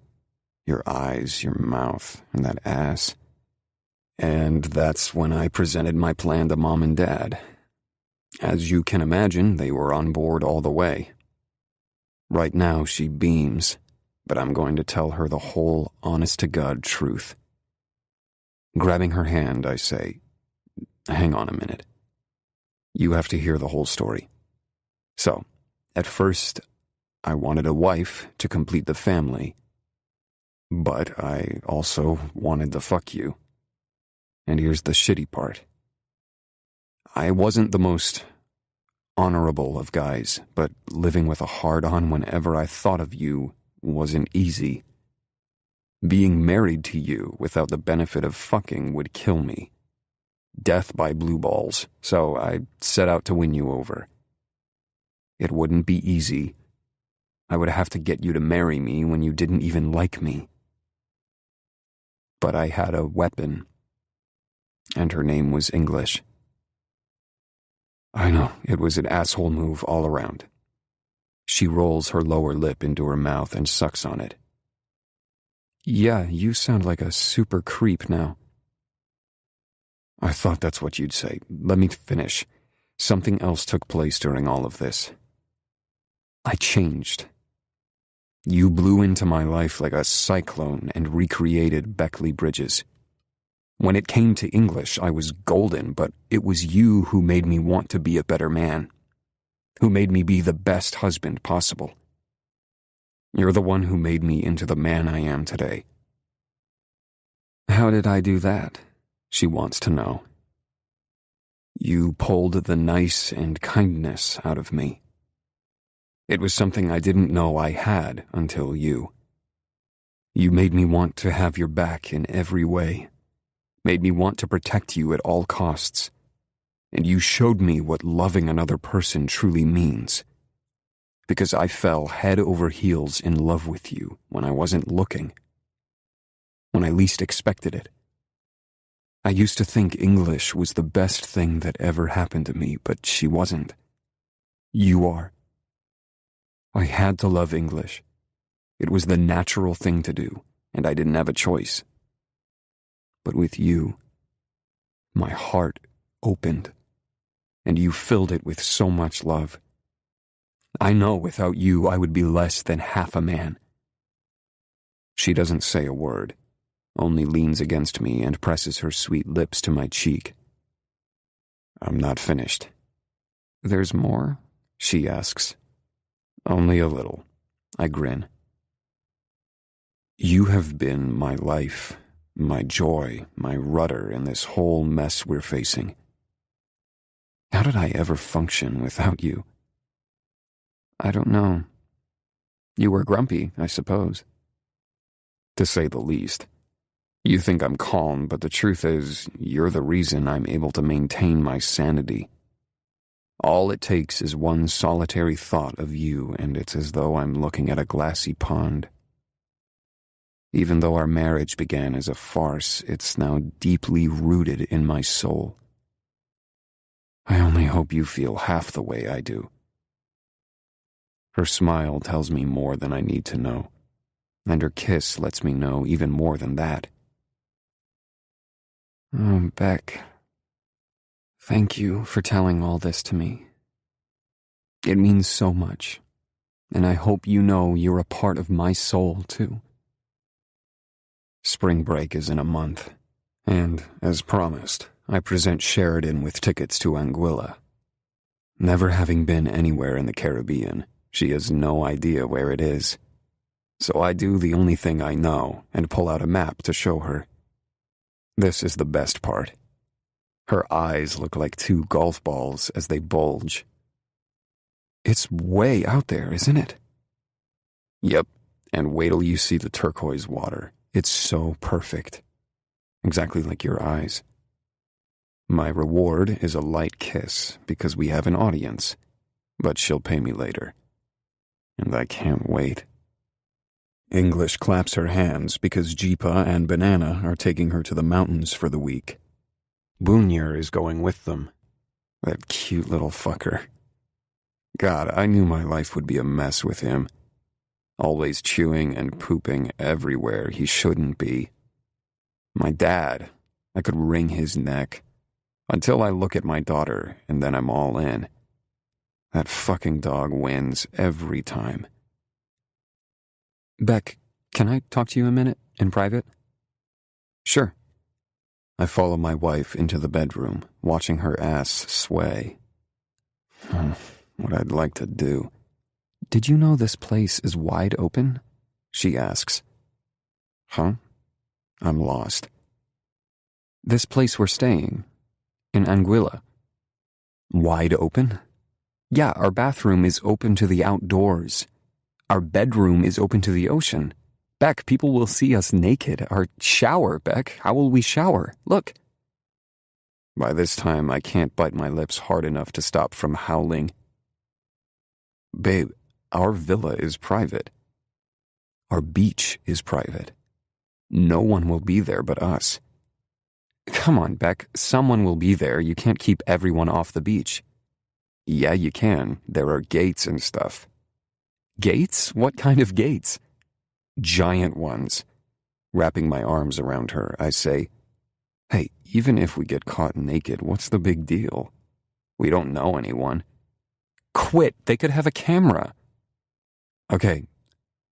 Your eyes, your mouth, and that ass. And that's when I presented my plan to Mom and Dad. As you can imagine, they were on board all the way. Right now, she beams, but I'm going to tell her the whole honest-to-God truth. Grabbing her hand, I say, hang on a minute. You have to hear the whole story. So, at first, I wanted a wife to complete the family, but I also wanted to fuck you. And here's the shitty part. I wasn't the most honorable of guys, but living with a hard-on whenever I thought of you wasn't easy. Being married to you without the benefit of fucking would kill me. Death by blue balls, so I set out to win you over. It wouldn't be easy. I would have to get you to marry me when you didn't even like me. But I had a weapon. And her name was English. I know, it was an asshole move all around. She rolls her lower lip into her mouth and sucks on it. Yeah, you sound like a super creep now. I thought that's what you'd say. Let me finish. Something else took place during all of this. I changed. You blew into my life like a cyclone and recreated Beckley Bridges. When it came to English, I was golden, but it was you who made me want to be a better man, who made me be the best husband possible. You're the one who made me into the man I am today. How did I do that? She wants to know. You pulled the nice and kindness out of me. It was something I didn't know I had until you. You made me want to have your back in every way, made me want to protect you at all costs, and you showed me what loving another person truly means, because I fell head over heels in love with you when I wasn't looking, when I least expected it. I used to think English was the best thing that ever happened to me, but she wasn't. You are. I had to love English. It was the natural thing to do, and I didn't have a choice. But with you, my heart opened, and you filled it with so much love. I know without you I would be less than half a man. She doesn't say a word, only leans against me and presses her sweet lips to my cheek. I'm not finished. There's more? She asks. Only a little. I grin. You have been my life, my joy, my rudder in this whole mess we're facing. How did I ever function without you? I don't know. You were grumpy, I suppose. To say the least. You think I'm calm, but the truth is, you're the reason I'm able to maintain my sanity. All it takes is one solitary thought of you, and it's as though I'm looking at a glassy pond. Even though our marriage began as a farce, it's now deeply rooted in my soul. I only hope you feel half the way I do. Her smile tells me more than I need to know, and her kiss lets me know even more than that. Oh, Beck. Thank you for telling all this to me. It means so much, and I hope you know you're a part of my soul, too. Spring break is in a month, and, as promised, I present Sheridan with tickets to Anguilla. Never having been anywhere in the Caribbean, she has no idea where it is. So I do the only thing I know and pull out a map to show her. This is the best part. Her eyes look like two golf balls as they bulge. It's way out there, isn't it? Yep, and wait till you see the turquoise water. It's so perfect. Exactly like your eyes. My reward is a light kiss because we have an audience, but she'll pay me later. And I can't wait. English claps her hands because Jeepa and Banana are taking her to the mountains for the week. Bunyer is going with them. That cute little fucker. God, I knew my life would be a mess with him. Always chewing and pooping everywhere he shouldn't be. My dad, I could wring his neck. Until I look at my daughter, and then I'm all in. That fucking dog wins every time. Beck, can I talk to you a minute, in private? Sure. I follow my wife into the bedroom, watching her ass sway. What I'd like to do. Did you know this place is wide open? She asks. Huh? I'm lost. This place we're staying, in Anguilla. Wide open? Yeah, our bathroom is open to the outdoors. Our bedroom is open to the ocean. Beck, people will see us naked. Our shower, Beck, how will we shower? Look. By this time, I can't bite my lips hard enough to stop from howling. Babe, our villa is private. Our beach is private. No one will be there but us. Come on, Beck, someone will be there. You can't keep everyone off the beach. Yeah, you can. There are gates and stuff. Gates? What kind of gates? Giant ones. Wrapping my arms around her, I say, hey, even if we get caught naked, what's the big deal? We don't know anyone. Quit, they could have a camera. Okay,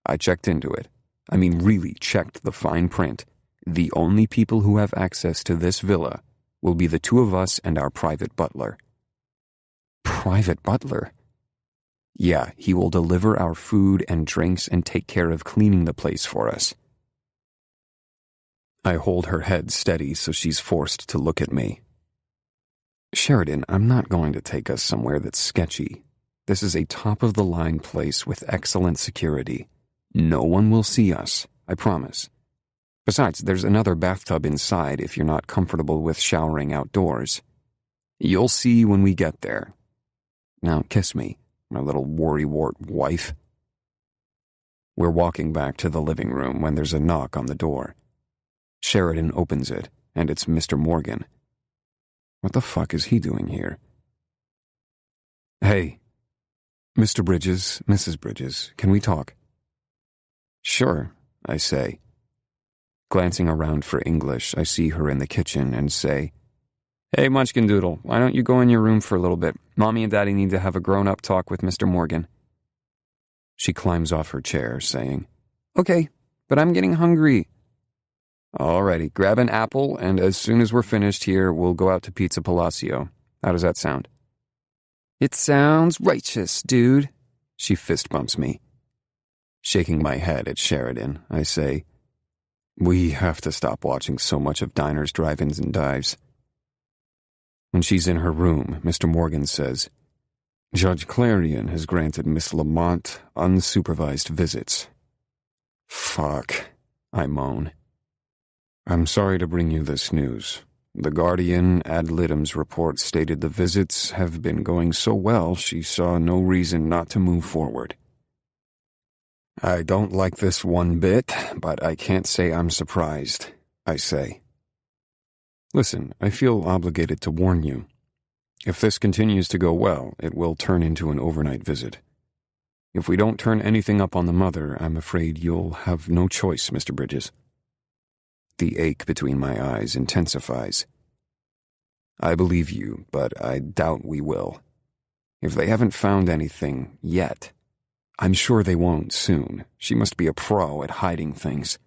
I checked into it. I mean, really checked the fine print. The only people who have access to this villa will be the two of us and our private butler. Private butler? Yeah, he will deliver our food and drinks and take care of cleaning the place for us. I hold her head steady so she's forced to look at me. Sheridan, I'm not going to take us somewhere that's sketchy. This is a top-of-the-line place with excellent security. No one will see us, I promise. Besides, there's another bathtub inside if you're not comfortable with showering outdoors. You'll see when we get there. Now kiss me, my little worrywart wife. We're walking back to the living room when there's a knock on the door. Sheridan opens it, and it's Mr. Morgan. What the fuck is he doing here? Hey, Mr. Bridges, Mrs. Bridges, can we talk? Sure, I say. Glancing around for English, I see her in the kitchen and say, Hey, Munchkin Doodle, why don't you go in your room for a little bit? Mommy and Daddy need to have a grown-up talk with Mr. Morgan. She climbs off her chair, saying, Okay, but I'm getting hungry. Alrighty, grab an apple, and as soon as we're finished here, we'll go out to Pizza Palacio. How does that sound? It sounds righteous, dude. She fist bumps me. Shaking my head at Sheridan, I say, We have to stop watching so much of diners, drive-ins, and dives. When she's in her room, Mr. Morgan says, Judge Clarion has granted Miss Lamont unsupervised visits. Fuck, I moan. I'm sorry to bring you this news. The Guardian ad litem's report stated the visits have been going so well she saw no reason not to move forward. I don't like this one bit, but I can't say I'm surprised, I say. Listen, I feel obligated to warn you. If this continues to go well, it will turn into an overnight visit. If we don't turn anything up on the mother, I'm afraid you'll have no choice, Mr. Bridges. The ache between my eyes intensifies. I believe you, but I doubt we will. If they haven't found anything yet, I'm sure they won't soon. She must be a pro at hiding things.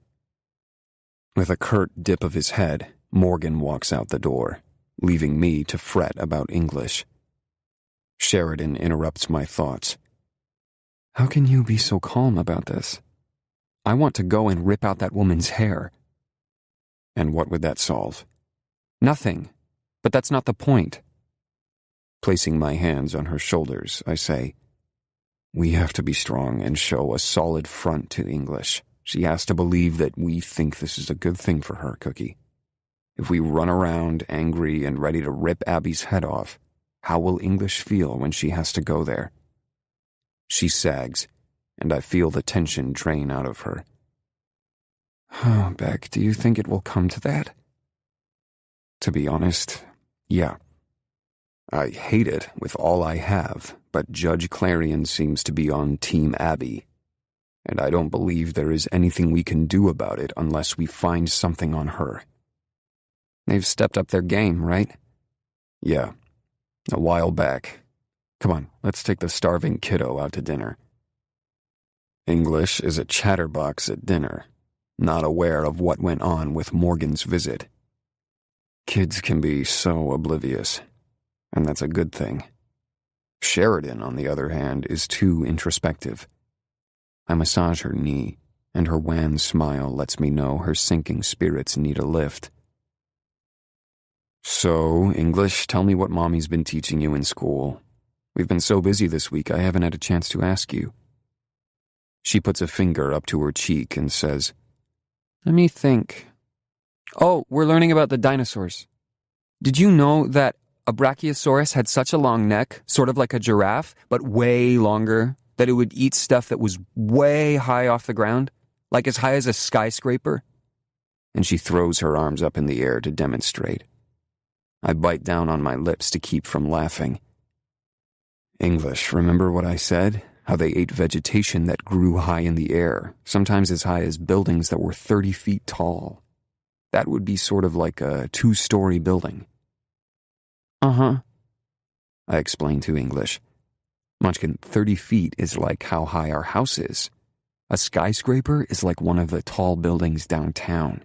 With a curt dip of his head, Morgan walks out the door, leaving me to fret about English. Sheridan interrupts my thoughts. How can you be so calm about this? I want to go and rip out that woman's hair. And what would that solve? Nothing. But that's not the point. Placing my hands on her shoulders, I say, We have to be strong and show a solid front to English. She has to believe that we think this is a good thing for her, Cookie. If we run around angry and ready to rip Abby's head off, how will English feel when she has to go there? She sags, and I feel the tension drain out of her. Oh, Beck, do you think it will come to that? To be honest, yeah. I hate it with all I have, but Judge Clarion seems to be on Team Abby, and I don't believe there is anything we can do about it unless we find something on her. They've stepped up their game, right? Yeah, a while back. Come on, let's take the starving kiddo out to dinner. English is a chatterbox at dinner, not aware of what went on with Morgan's visit. Kids can be so oblivious, and that's a good thing. Sheridan, on the other hand, is too introspective. I massage her knee, and her wan smile lets me know her sinking spirits need a lift. So, English, tell me what Mommy's been teaching you in school. We've been so busy this week I haven't had a chance to ask you. She puts a finger up to her cheek and says, Let me think. Oh, we're learning about the dinosaurs. Did you know that a Brachiosaurus had such a long neck, sort of like a giraffe, but way longer, that it would eat stuff that was way high off the ground, like as high as a skyscraper? And she throws her arms up in the air to demonstrate. I bite down on my lips to keep from laughing. English, remember what I said? How they ate vegetation that grew high in the air, sometimes as high as buildings that were 30 feet tall. That would be sort of like a 2-story building. Uh-huh, I explained to English. Munchkin, 30 feet is like how high our house is. A skyscraper is like one of the tall buildings downtown.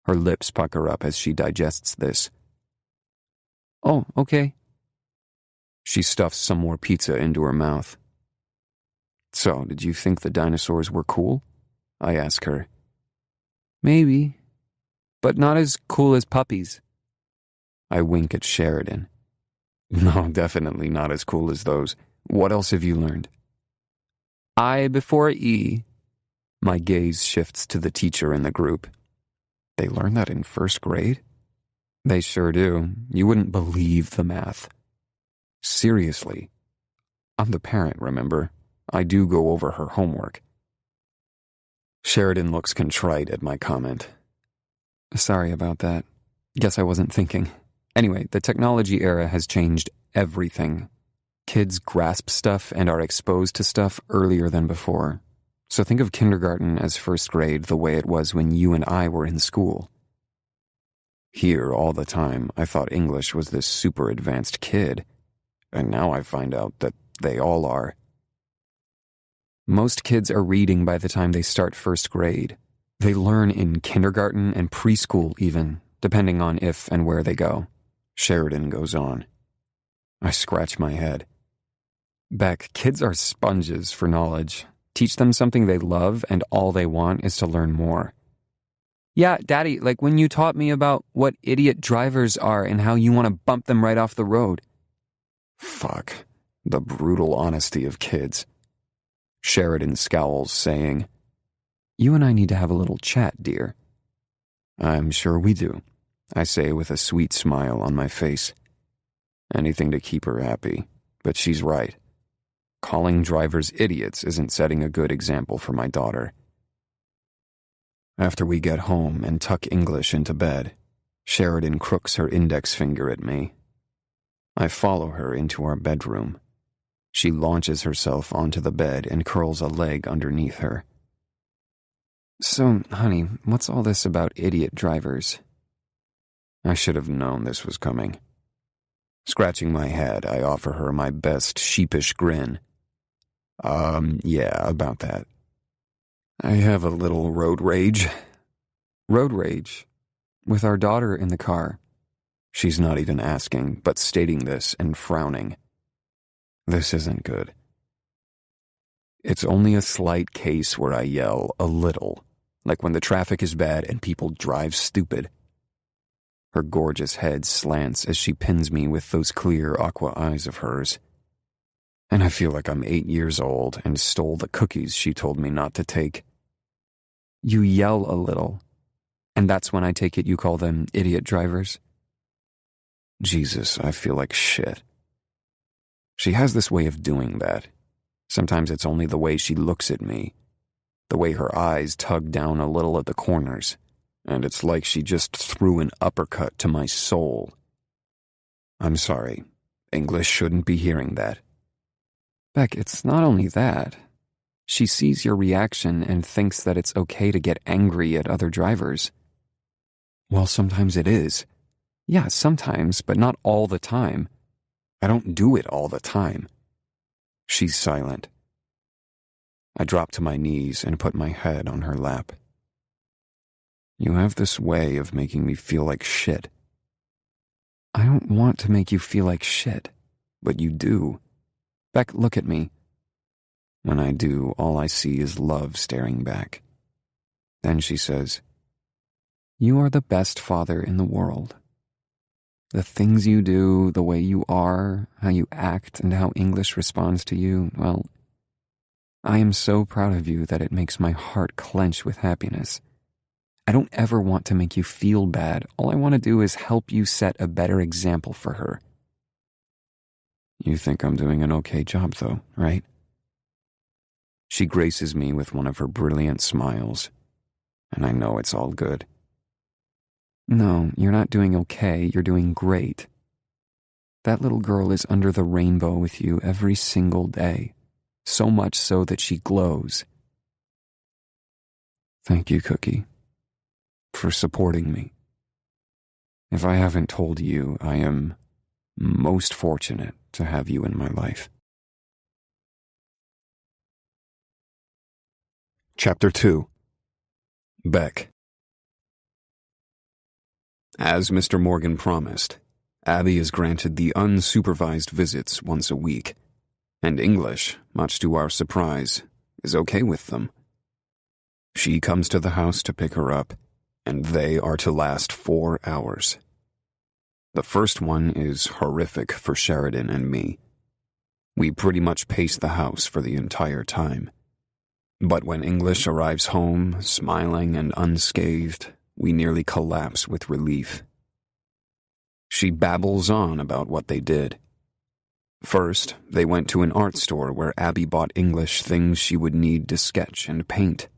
Her lips pucker up as she digests this. Oh, okay. She stuffs some more pizza into her mouth. So, did you think the dinosaurs were cool? I ask her. Maybe, but not as cool as puppies. I wink at Sheridan. No, definitely not as cool as those. What else have you learned? I before E. My gaze shifts to the teacher in the group. They learn that in first grade? They sure do. You wouldn't believe the math. Seriously. I'm the parent, remember? I do go over her homework. Sheridan looks contrite at my comment. Sorry about that. Guess I wasn't thinking. Anyway, the technology era has changed everything. Kids grasp stuff and are exposed to stuff earlier than before. So think of kindergarten as first grade the way it was when you and I were in school. Here, all the time, I thought English was this super advanced kid, and now I find out that they all are. Most kids are reading by the time they start first grade. They learn in kindergarten and preschool even, depending on if and where they go. Sheridan goes on. I scratch my head. Beck, kids are sponges for knowledge. Teach them something they love, and all they want is to learn more. Yeah, Daddy, like when you taught me about what idiot drivers are and how you want to bump them right off the road. Fuck. The brutal honesty of kids. Sheridan scowls, saying, You and I need to have a little chat, dear. I'm sure we do, I say with a sweet smile on my face. Anything to keep her happy, but she's right. Calling drivers idiots isn't setting a good example for my daughter. After we get home and tuck English into bed, Sheridan crooks her index finger at me. I follow her into our bedroom. She launches herself onto the bed and curls a leg underneath her. So, honey, what's all this about idiot drivers? I should have known this was coming. Scratching my head, I offer her my best sheepish grin. Yeah, about that. I have a little road rage. Road rage? With our daughter in the car. She's not even asking, but stating this and frowning. This isn't good. It's only a slight case where I yell a little, like when the traffic is bad and people drive stupid. Her gorgeous head slants as she pins me with those clear aqua eyes of hers. And I feel like I'm 8 years old and stole the cookies she told me not to take. You yell a little, and that's when I take it you call them idiot drivers? Jesus, I feel like shit. She has this way of doing that. Sometimes it's only the way she looks at me, the way her eyes tug down a little at the corners, and it's like she just threw an uppercut to my soul. I'm sorry. English shouldn't be hearing that. Beck, it's not only that. She sees your reaction and thinks that it's okay to get angry at other drivers. Well, sometimes it is. Yeah, sometimes, but not all the time. I don't do it all the time. She's silent. I drop to my knees and put my head on her lap. You have this way of making me feel like shit. I don't want to make you feel like shit, but you do. Beck, look at me. When I do, all I see is love staring back. Then she says, You are the best father in the world. The things you do, the way you are, how you act, and how English responds to you, well, I am so proud of you that it makes my heart clench with happiness. I don't ever want to make you feel bad. All I want to do is help you set a better example for her. You think I'm doing an okay job, though, right? She graces me with one of her brilliant smiles, and I know it's all good. No, you're not doing okay, you're doing great. That little girl is under the rainbow with you every single day, so much so that she glows. Thank you, Cookie, for supporting me. If I haven't told you, I am most fortunate to have you in my life. Chapter 2. Beck. As Mr. Morgan promised, Abby is granted the unsupervised visits once a week, and English, much to our surprise, is okay with them. She comes to the house to pick her up, and they are to last 4 hours. The first one is horrific for Sheridan and me. We pretty much pace the house for the entire time. But when English arrives home, smiling and unscathed, we nearly collapse with relief. She babbles on about what they did. First, they went to an art store where Abby bought English things she would need to sketch and paint.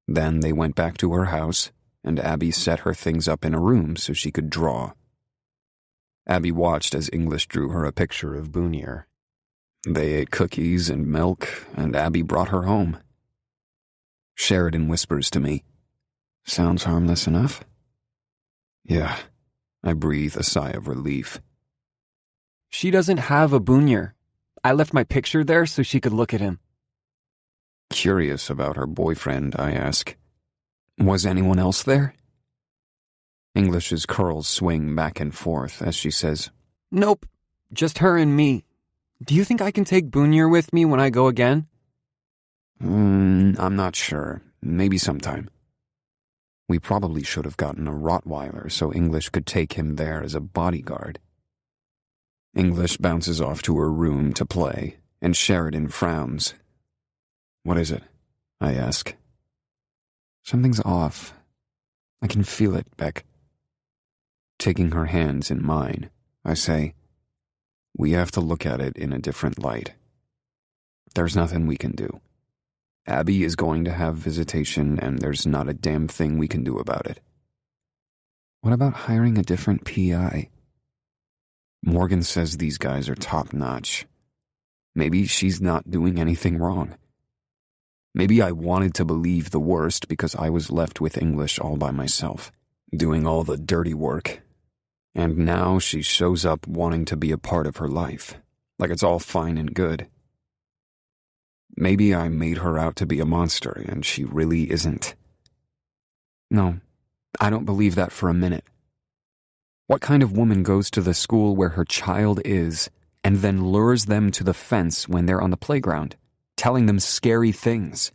Then they went back to her house, and Abby set her things up in a room so she could draw. Abby watched as English drew her a picture of Boonier. They ate cookies and milk, and Abby brought her home. Sheridan whispers to me, "Sounds harmless enough?" Yeah, I breathe a sigh of relief. She doesn't have a Boonier. I left my picture there so she could look at him. Curious about her boyfriend, I ask, "Was anyone else there?" English's curls swing back and forth as she says, Nope, just her and me. Do you think I can take Boonier with me when I go again? I'm not sure. Maybe sometime. We probably should have gotten a Rottweiler so English could take him there as a bodyguard. English bounces off to her room to play, and Sheridan frowns. "What is it?" I ask. "Something's off. I can feel it, Beck." Taking her hands in mine, I say, "We have to look at it in a different light. There's nothing we can do. Abby is going to have visitation, and there's not a damn thing we can do about it." "What about hiring a different PI?" "Morgan says these guys are top-notch. Maybe she's not doing anything wrong. Maybe I wanted to believe the worst because I was left with English all by myself, doing all the dirty work. And now she shows up wanting to be a part of her life, like it's all fine and good. Maybe I made her out to be a monster, and she really isn't. No, I don't believe that for a minute. What kind of woman goes to the school where her child is and then lures them to the fence when they're on the playground, telling them scary things?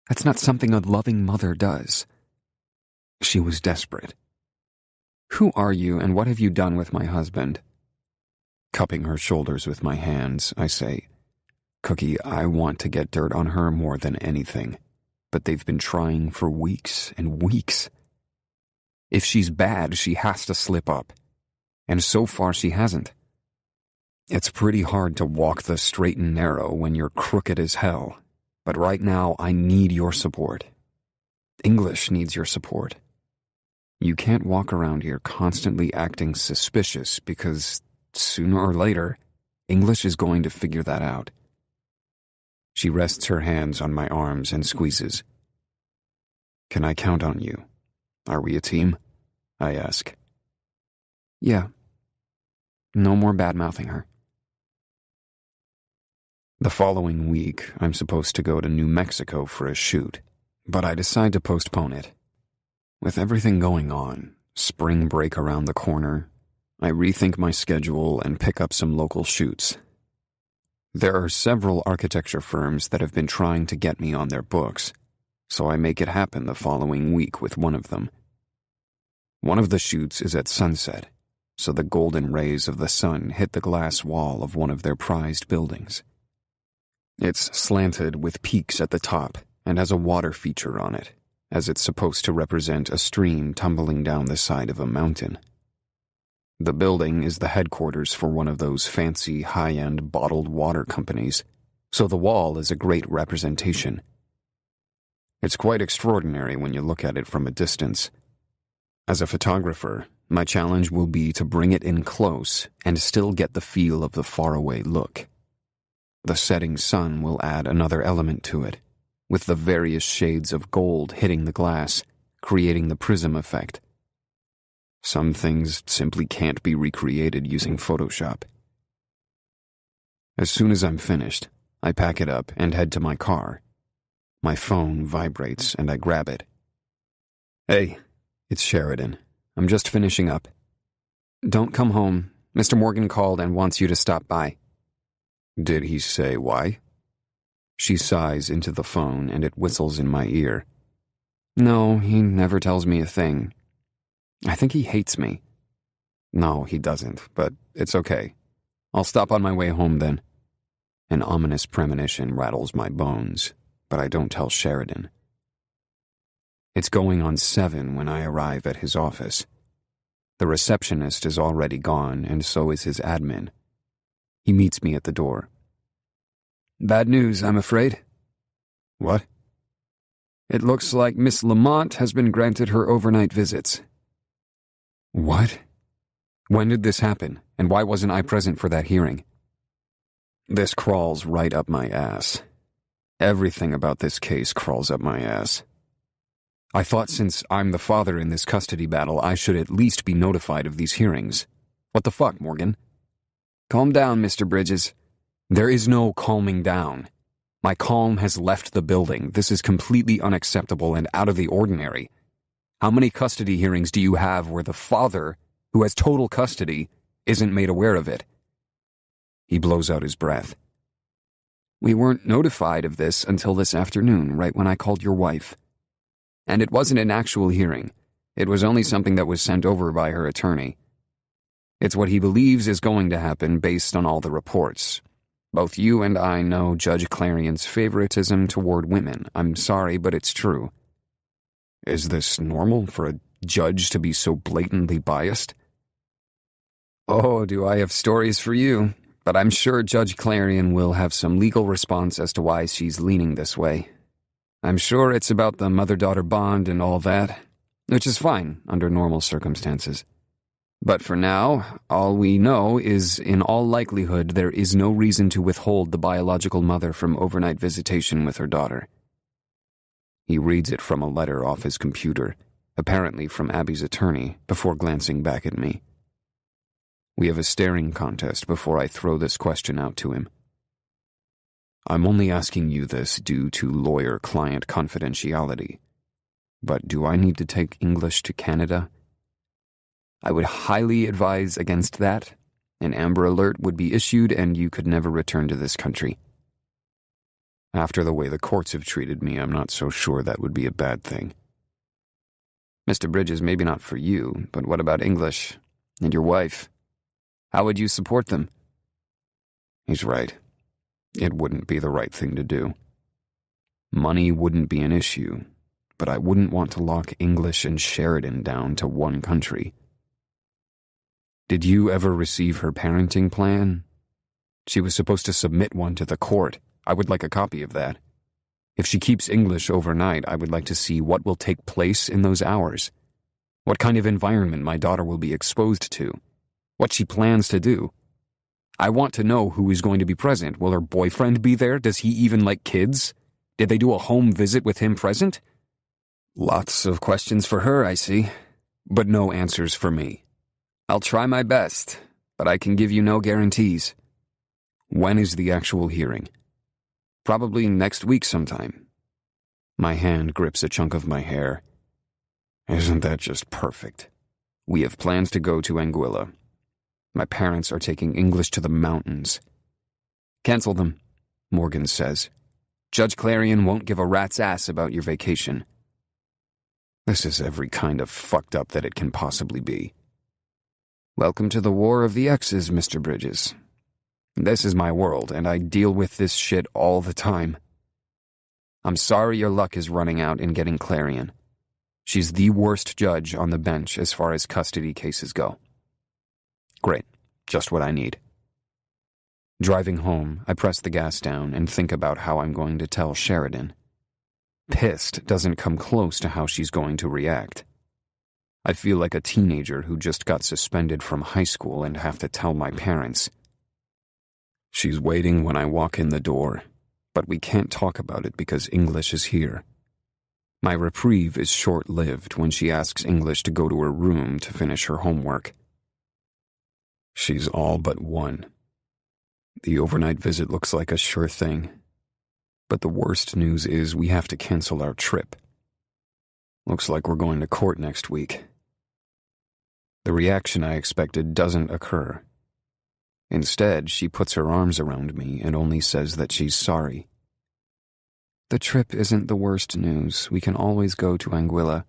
That's not something a loving mother does. She was desperate. "Who are you, and what have you done with my husband?" Cupping her shoulders with my hands, I say, "Cookie, I want to get dirt on her more than anything, but they've been trying for weeks and weeks. If she's bad, she has to slip up, and so far she hasn't. It's pretty hard to walk the straight and narrow when you're crooked as hell, but right now I need your support. English needs your support. You can't walk around here constantly acting suspicious because, sooner or later, English is going to figure that out." She rests her hands on my arms and squeezes. "Can I count on you? Are we a team?" I ask. "Yeah. No more bad-mouthing her." The following week, I'm supposed to go to New Mexico for a shoot, but I decide to postpone it. With everything going on, spring break around the corner, I rethink my schedule and pick up some local shoots. There are several architecture firms that have been trying to get me on their books, so I make it happen the following week with one of them. One of the shoots is at sunset, so the golden rays of the sun hit the glass wall of one of their prized buildings. It's slanted with peaks at the top and has a water feature on it, as it's supposed to represent a stream tumbling down the side of a mountain. The building is the headquarters for one of those fancy, high-end bottled water companies, so the wall is a great representation. It's quite extraordinary when you look at it from a distance. As a photographer, my challenge will be to bring it in close and still get the feel of the faraway look. The setting sun will add another element to it, with the various shades of gold hitting the glass, creating the prism effect. Some things simply can't be recreated using Photoshop. As soon as I'm finished, I pack it up and head to my car. My phone vibrates and I grab it. Hey, it's Sheridan. I'm just finishing up. Don't come home. Mr. Morgan called and wants you to stop by. Did he say why? She sighs into the phone and it whistles in my ear. No, he never tells me a thing. I think he hates me. No, he doesn't, but it's okay. I'll stop on my way home then. An ominous premonition rattles my bones, but I don't tell Sheridan. It's going on 7 when I arrive at his office. The receptionist is already gone, and so is his admin. He meets me at the door. Bad news, I'm afraid. What? It looks like Miss Lamont has been granted her overnight visits. What? When did this happen, and why wasn't I present for that hearing? This crawls right up my ass. Everything about this case crawls up my ass. I thought since I'm the father in this custody battle, I should at least be notified of these hearings. What the fuck, Morgan? Calm down, Mr. Bridges. There is no calming down. My calm has left the building. This is completely unacceptable and out of the ordinary. How many custody hearings do you have where the father, who has total custody, isn't made aware of it? He blows out his breath. We weren't notified of this until this afternoon, right when I called your wife. And it wasn't an actual hearing. It was only something that was sent over by her attorney. It's what he believes is going to happen based on all the reports. Both you and I know Judge Clarion's favoritism toward women. I'm sorry, but it's true. Is this normal for a judge to be so blatantly biased? Oh, do I have stories for you? But I'm sure Judge Clarion will have some legal response as to why she's leaning this way. I'm sure it's about the mother-daughter bond and all that, which is fine under normal circumstances. But for now, all we know is, in all likelihood, there is no reason to withhold the biological mother from overnight visitation with her daughter. He reads it from a letter off his computer, apparently from Abby's attorney, before glancing back at me. We have a staring contest before I throw this question out to him. I'm only asking you this due to lawyer-client confidentiality. But do I need to take English to Canada? I would highly advise against that. An Amber Alert would be issued and you could never return to this country. After the way the courts have treated me, I'm not so sure that would be a bad thing. Mr. Bridges, maybe not for you, but what about English? And your wife? How would you support them? He's right. It wouldn't be the right thing to do. Money wouldn't be an issue, but I wouldn't want to lock English and Sheridan down to one country. Did you ever receive her parenting plan? She was supposed to submit one to the court. I would like a copy of that. If she keeps English overnight, I would like to see what will take place in those hours. What kind of environment my daughter will be exposed to. What she plans to do. I want to know who is going to be present. Will her boyfriend be there? Does he even like kids? Did they do a home visit with him present? Lots of questions for her, I see. But no answers for me. I'll try my best, but I can give you no guarantees. When is the actual hearing? Probably next week sometime. My hand grips a chunk of my hair. Isn't that just perfect? We have plans to go to Anguilla. My parents are taking English to the mountains. Cancel them, Morgan says. Judge Clarion won't give a rat's ass about your vacation. This is every kind of fucked up that it can possibly be. Welcome to the War of the X's, Mr. Bridges. This is my world, and I deal with this shit all the time. I'm sorry your luck is running out in getting Clarion. She's the worst judge on the bench as far as custody cases go. Great, just what I need. Driving home, I press the gas down and think about how I'm going to tell Sheridan. Pissed doesn't come close to how she's going to react. I feel like a teenager who just got suspended from high school and have to tell my parents. She's waiting when I walk in the door, but we can't talk about it because English is here. My reprieve is short-lived when she asks English to go to her room to finish her homework. She's all but won. The overnight visit looks like a sure thing. But the worst news is we have to cancel our trip. Looks like we're going to court next week. The reaction I expected doesn't occur. Instead, she puts her arms around me and only says that she's sorry. The trip isn't the worst news. We can always go to Anguilla.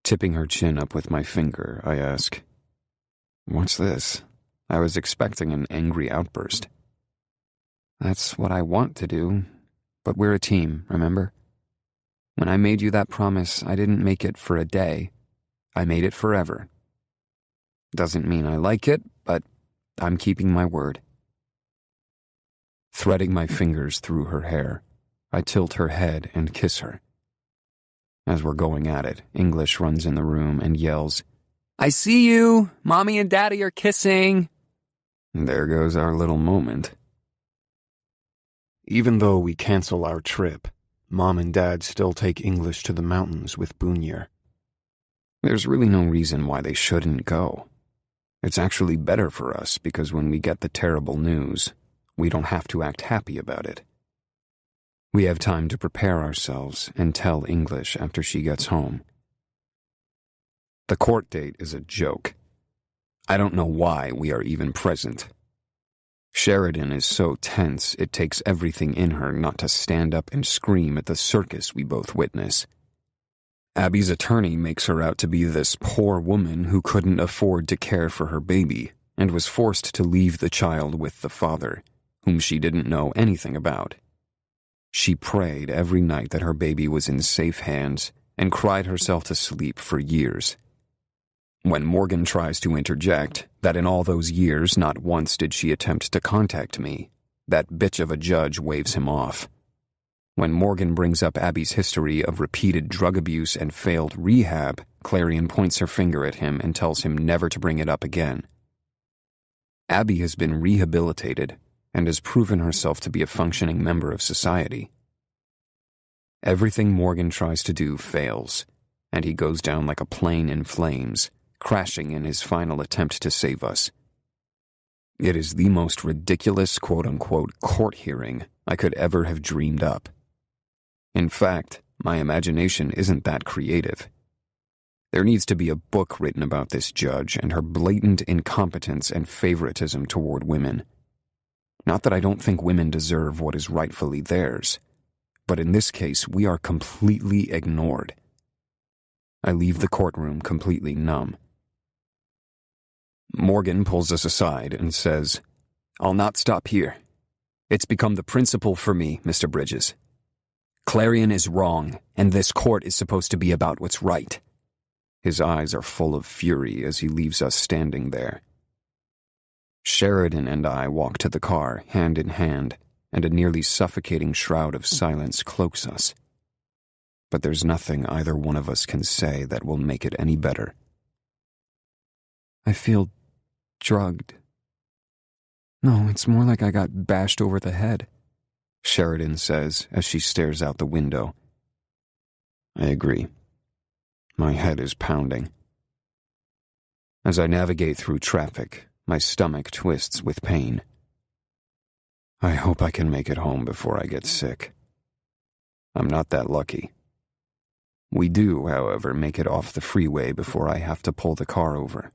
Tipping her chin up with my finger, I ask, "What's this?" I was expecting an angry outburst. "That's what I want to do, but we're a team, remember? When I made you that promise, I didn't make it for a day. I made it forever. Doesn't mean I like it, but I'm keeping my word." Threading my fingers through her hair, I tilt her head and kiss her. As we're going at it, English runs in the room and yells, "I see you! Mommy and Daddy are kissing!" There goes our little moment. Even though we cancel our trip, Mom and Dad still take English to the mountains with Bunyar. There's really no reason why they shouldn't go. It's actually better for us because when we get the terrible news, we don't have to act happy about it. We have time to prepare ourselves and tell English after she gets home. The court date is a joke. I don't know why we are even present. Sheridan is so tense it takes everything in her not to stand up and scream at the circus we both witness. Abby's attorney makes her out to be this poor woman who couldn't afford to care for her baby and was forced to leave the child with the father, whom she didn't know anything about. She prayed every night that her baby was in safe hands and cried herself to sleep for years. When Morgan tries to interject that in all those years not once did she attempt to contact me, that bitch of a judge waves him off. When Morgan brings up Abby's history of repeated drug abuse and failed rehab, Clarion points her finger at him and tells him never to bring it up again. Abby has been rehabilitated and has proven herself to be a functioning member of society. Everything Morgan tries to do fails, and he goes down like a plane in flames, crashing in his final attempt to save us. It is the most ridiculous quote-unquote court hearing I could ever have dreamed up. In fact, my imagination isn't that creative. There needs to be a book written about this judge and her blatant incompetence and favoritism toward women. Not that I don't think women deserve what is rightfully theirs, but in this case we are completely ignored. I leave the courtroom completely numb. Morgan pulls us aside and says, "I'll not stop here. It's become the principle for me, Mr. Bridges. Clarion is wrong, and this court is supposed to be about what's right." His eyes are full of fury as he leaves us standing there. Sheridan and I walk to the car, hand in hand, and a nearly suffocating shroud of silence cloaks us. But there's nothing either one of us can say that will make it any better. "I feel drugged." "No, it's more like I got bashed over the head," Sheridan says as she stares out the window. I agree. My head is pounding. As I navigate through traffic, my stomach twists with pain. I hope I can make it home before I get sick. I'm not that lucky. We do, however, make it off the freeway before I have to pull the car over.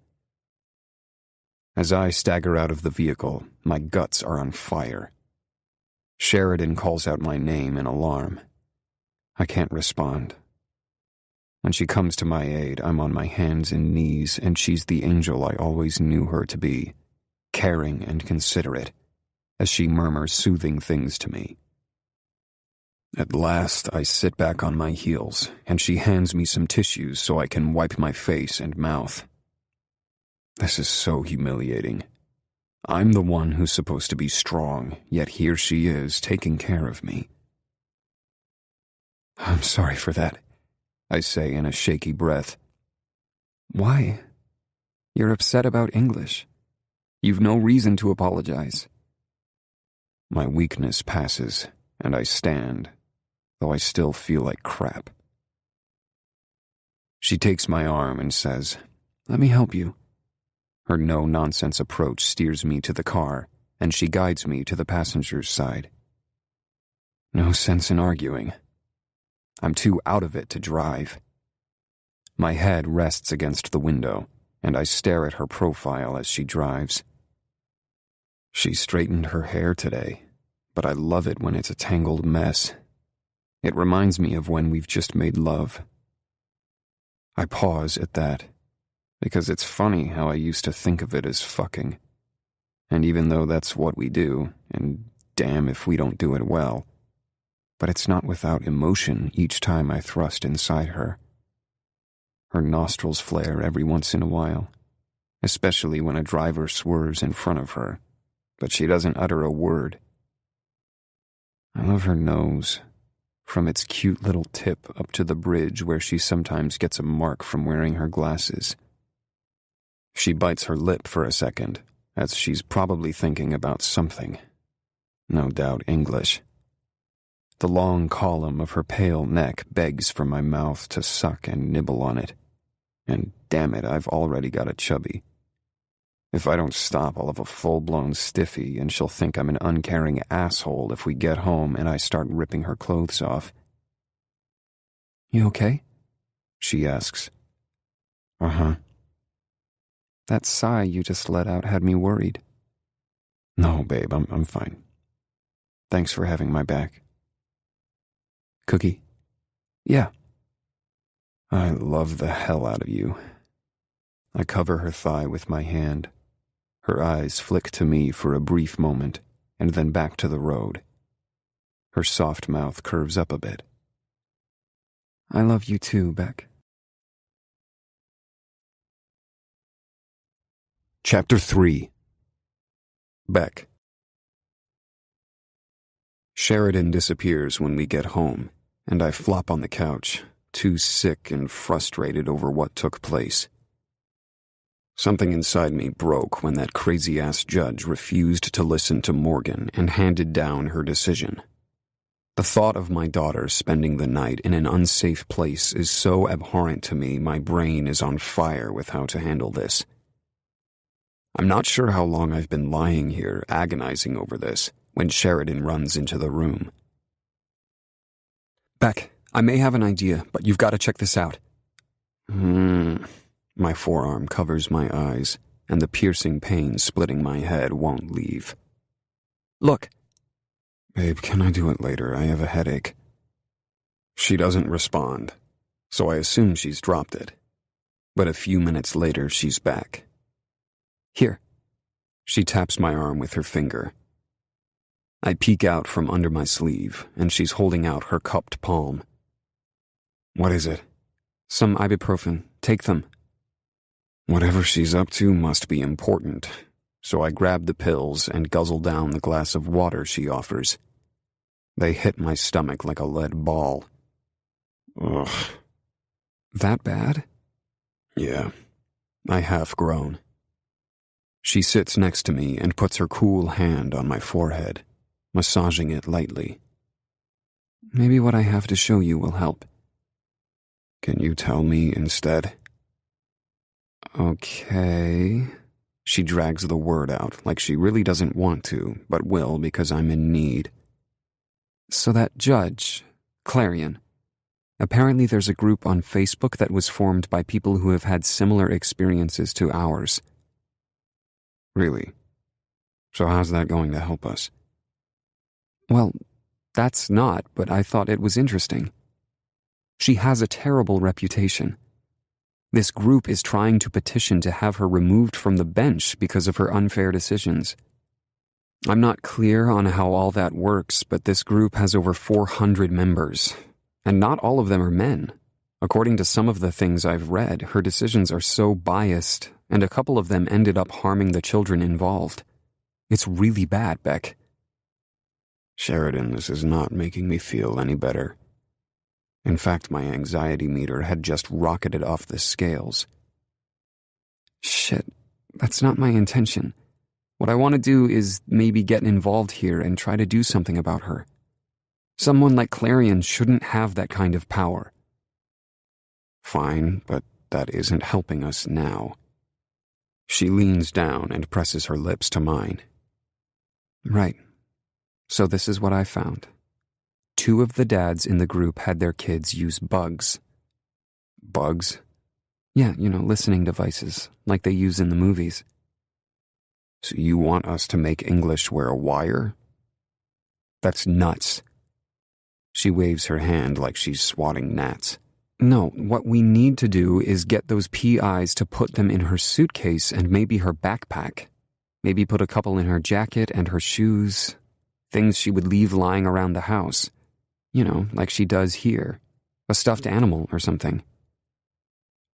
As I stagger out of the vehicle, my guts are on fire. Sheridan calls out my name in alarm. I can't respond. When she comes to my aid, I'm on my hands and knees, and she's the angel I always knew her to be, caring and considerate, as she murmurs soothing things to me. At last, I sit back on my heels, and she hands me some tissues so I can wipe my face and mouth. This is so humiliating. I'm the one who's supposed to be strong, yet here she is taking care of me. "I'm sorry for that," I say in a shaky breath. "Why? You're upset about English. You've no reason to apologize." My weakness passes, and I stand, though I still feel like crap. She takes my arm and says, "Let me help you." Her no-nonsense approach steers me to the car, and she guides me to the passenger's side. No sense in arguing. I'm too out of it to drive. My head rests against the window, and I stare at her profile as she drives. She straightened her hair today, but I love it when it's a tangled mess. It reminds me of when we've just made love. I pause at that, because it's funny how I used to think of it as fucking. And even though that's what we do, and damn if we don't do it well, but it's not without emotion each time I thrust inside her. Her nostrils flare every once in a while, especially when a driver swerves in front of her, but she doesn't utter a word. I love her nose, from its cute little tip up to the bridge where she sometimes gets a mark from wearing her glasses. She bites her lip for a second, as she's probably thinking about something. No doubt English. The long column of her pale neck begs for my mouth to suck and nibble on it. And damn it, I've already got a chubby. If I don't stop, I'll have a full-blown stiffy, and she'll think I'm an uncaring asshole if we get home and I start ripping her clothes off. You okay? She asks. Uh-huh. That sigh you just let out had me worried. No, babe, I'm fine. Thanks for having my back. Cookie? Yeah. I love the hell out of you. I cover her thigh with my hand. Her eyes flick to me for a brief moment, and then back to the road. Her soft mouth curves up a bit. I love you too, Beck. Chapter 3. Beck. Sheridan disappears when we get home, and I flop on the couch, too sick and frustrated over what took place. Something inside me broke when that crazy-ass judge refused to listen to Morgan and handed down her decision. The thought of my daughter spending the night in an unsafe place is so abhorrent to me my brain is on fire with how to handle this. I'm not sure how long I've been lying here agonizing over this when Sheridan runs into the room. Beck, I may have an idea, but you've got to check this out. My forearm covers my eyes, and the piercing pain splitting my head won't leave. Look. Babe, can I do it later? I have a headache. She doesn't respond, so I assume she's dropped it. But a few minutes later, she's back. Here. She taps my arm with her finger. I peek out from under my sleeve, and she's holding out her cupped palm. What is it? Some ibuprofen. Take them. Whatever she's up to must be important, so I grab the pills and guzzle down the glass of water she offers. They hit my stomach like a lead ball. Ugh. That bad? Yeah. I half groan. She sits next to me and puts her cool hand on my forehead, massaging it lightly. Maybe what I have to show you will help. Can you tell me instead? Okay. She drags the word out like she really doesn't want to, but will because I'm in need. So that judge, Clarion, apparently there's a group on Facebook that was formed by people who have had similar experiences to ours. Really? So how's that going to help us? Well, that's not, but I thought it was interesting. She has a terrible reputation. This group is trying to petition to have her removed from the bench because of her unfair decisions. I'm not clear on how all that works, but this group has over 400 members, and not all of them are men. According to some of the things I've read, her decisions are so biased, and a couple of them ended up harming the children involved. It's really bad, Beck. Sheridan, this is not making me feel any better. In fact, my anxiety meter had just rocketed off the scales. Shit, that's not my intention. What I want to do is maybe get involved here and try to do something about her. Someone like Clarion shouldn't have that kind of power. Fine, but that isn't helping us now. She leans down and presses her lips to mine. Right. So this is what I found. 2 of the dads in the group had their kids use bugs. Bugs? Yeah, listening devices, like they use in the movies. So you want us to make English wear a wire? That's nuts. She waves her hand like she's swatting gnats. No, what we need to do is get those PIs to put them in her suitcase and maybe her backpack. Maybe put a couple in her jacket and her shoes. Things she would leave lying around the house. Like she does here. A stuffed animal or something.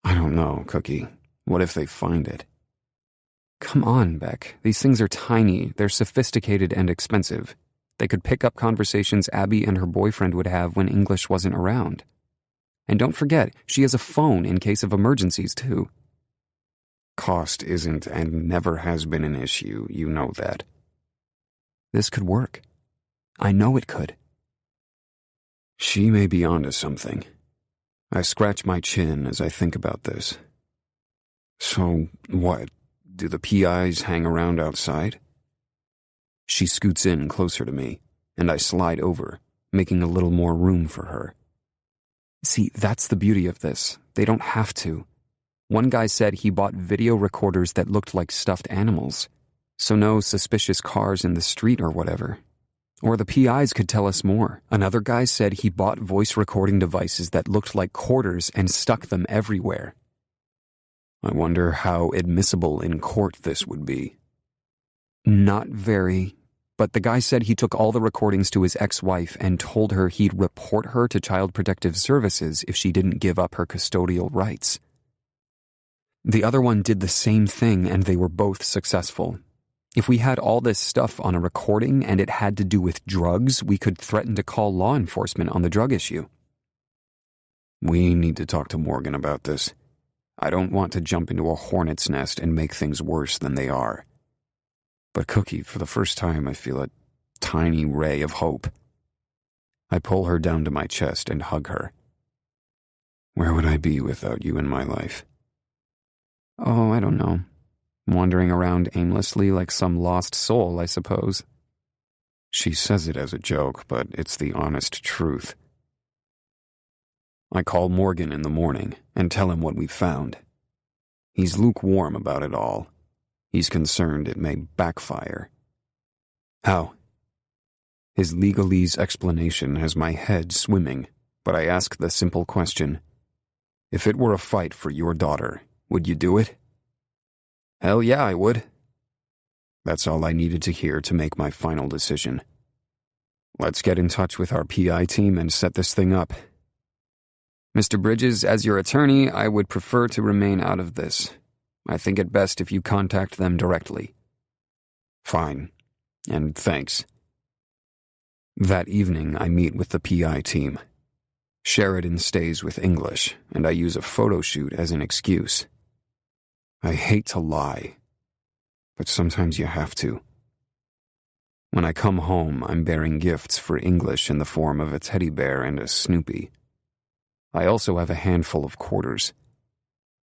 I don't know, Cookie. What if they find it? Come on, Beck. These things are tiny. They're sophisticated and expensive. They could pick up conversations Abby and her boyfriend would have when English wasn't around. And don't forget, she has a phone in case of emergencies, too. Cost isn't and never has been an issue, you know that. This could work. I know it could. She may be onto something. I scratch my chin as I think about this. So, what? Do the PIs hang around outside? She scoots in closer to me, and I slide over, making a little more room for her. See, that's the beauty of this. They don't have to. One guy said he bought video recorders that looked like stuffed animals, so no suspicious cars in the street or whatever. Or the PIs could tell us more. Another guy said he bought voice recording devices that looked like quarters and stuck them everywhere. I wonder how admissible in court this would be. Not very, but the guy said he took all the recordings to his ex-wife and told her he'd report her to Child Protective Services if she didn't give up her custodial rights. The other one did the same thing, and they were both successful. If we had all this stuff on a recording and it had to do with drugs, we could threaten to call law enforcement on the drug issue. We need to talk to Morgan about this. I don't want to jump into a hornet's nest and make things worse than they are. But Cookie, for the first time, I feel a tiny ray of hope. I pull her down to my chest and hug her. Where would I be without you in my life? Oh, I don't know. Wandering around aimlessly like some lost soul, I suppose. She says it as a joke, but it's the honest truth. I call Morgan in the morning and tell him what we've found. He's lukewarm about it all. He's concerned it may backfire. How? His legalese explanation has my head swimming, but I ask the simple question. If it were a fight for your daughter, would you do it? Hell yeah, I would. That's all I needed to hear to make my final decision. Let's get in touch with our PI team and set this thing up. Mr. Bridges, as your attorney, I would prefer to remain out of this. I think it best if you contact them directly. Fine, and thanks. That evening, I meet with the PI team. Sheridan stays with English, and I use a photo shoot as an excuse. I hate to lie, but sometimes you have to. When I come home, I'm bearing gifts for English in the form of a teddy bear and a Snoopy. I also have a handful of quarters.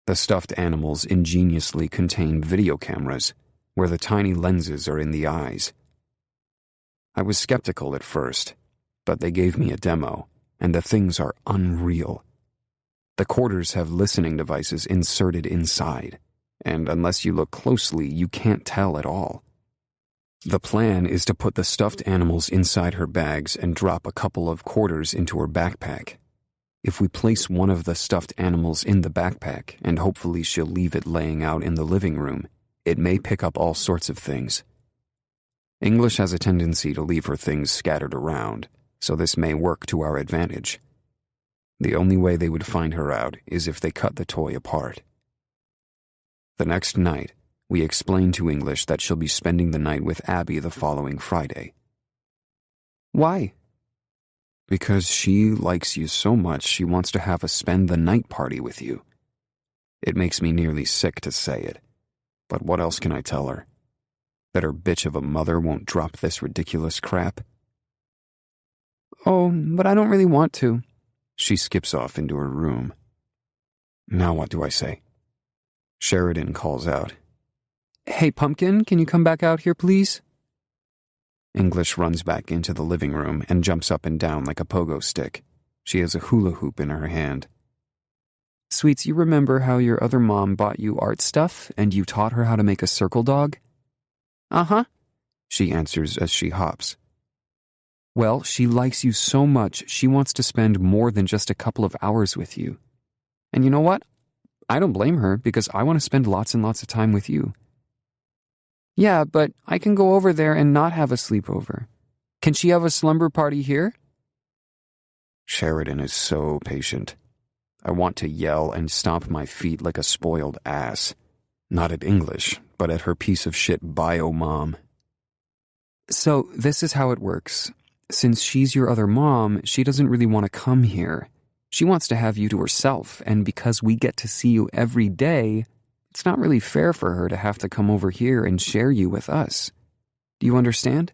The stuffed animals ingeniously contain video cameras, where the tiny lenses are in the eyes. I was skeptical at first, but they gave me a demo, and the things are unreal. The quarters have listening devices inserted inside, and unless you look closely, you can't tell at all. The plan is to put the stuffed animals inside her bags and drop a couple of quarters into her backpack. If we place one of the stuffed animals in the backpack, and hopefully she'll leave it laying out in the living room, it may pick up all sorts of things. English has a tendency to leave her things scattered around, so this may work to our advantage. The only way they would find her out is if they cut the toy apart. The next night, we explain to English that she'll be spending the night with Abby the following Friday. Why? Because she likes you so much she wants to have a spend-the-night party with you. It makes me nearly sick to say it, but what else can I tell her? That her bitch of a mother won't drop this ridiculous crap? Oh, but I don't really want to. She skips off into her room. Now what do I say? Sheridan calls out. Hey, Pumpkin, can you come back out here, please? English runs back into the living room and jumps up and down like a pogo stick. She has a hula hoop in her hand. Sweets, you remember how your other mom bought you art stuff and you taught her how to make a circle dog? Uh-huh, She answers as she hops. Well, she likes you so much, she wants to spend more than just a couple of hours with you. And you know what? I don't blame her because I want to spend lots and lots of time with you. Yeah, but I can go over there and not have a sleepover. Can she have a slumber party here? Sheridan is so patient. I want to yell and stomp my feet like a spoiled ass. Not at English, but at her piece of shit bio mom. So, this is how it works. Since she's your other mom, she doesn't really want to come here. She wants to have you to herself, and because we get to see you every day, it's not really fair for her to have to come over here and share you with us. Do you understand?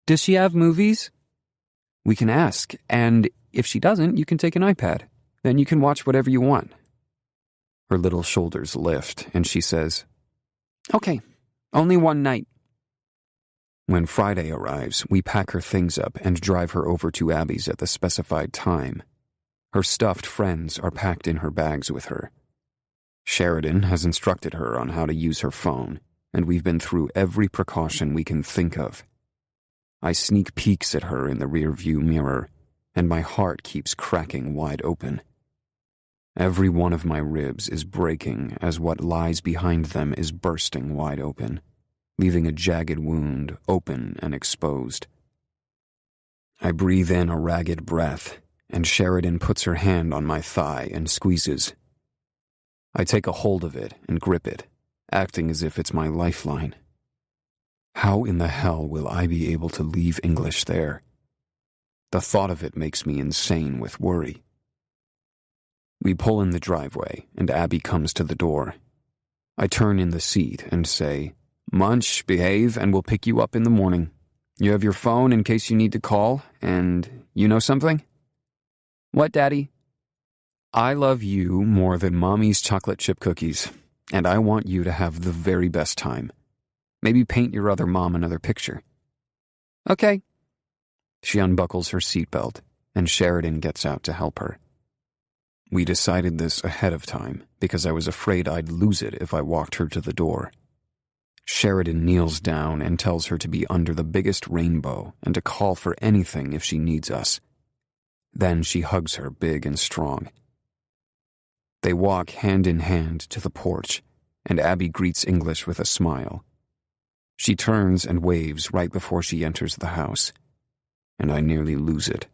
Does she have movies? We can ask, and if she doesn't, you can take an iPad. Then you can watch whatever you want. Her little shoulders lift, and she says, Okay, only one night. When Friday arrives, we pack her things up and drive her over to Abby's at the specified time. Her stuffed friends are packed in her bags with her. Sheridan has instructed her on how to use her phone, and we've been through every precaution we can think of. I sneak peeks at her in the rearview mirror, and my heart keeps cracking wide open. Every one of my ribs is breaking as what lies behind them is bursting wide open, leaving a jagged wound open and exposed. I breathe in a ragged breath, and Sheridan puts her hand on my thigh and squeezes. I take a hold of it and grip it, acting as if it's my lifeline. How in the hell will I be able to leave English there? The thought of it makes me insane with worry. We pull in the driveway, and Abby comes to the door. I turn in the seat and say, Munch, behave, and we'll pick you up in the morning. You have your phone in case you need to call, and you know something? What, Daddy? I love you more than Mommy's chocolate chip cookies, and I want you to have the very best time. Maybe paint your other mom another picture. Okay. She unbuckles her seatbelt, and Sheridan gets out to help her. We decided this ahead of time because I was afraid I'd lose it if I walked her to the door. Sheridan kneels down and tells her to be under the biggest rainbow and to call for anything if she needs us. Then she hugs her big and strong. They walk hand in hand to the porch, and Abby greets English with a smile. She turns and waves right before she enters the house, and I nearly lose it.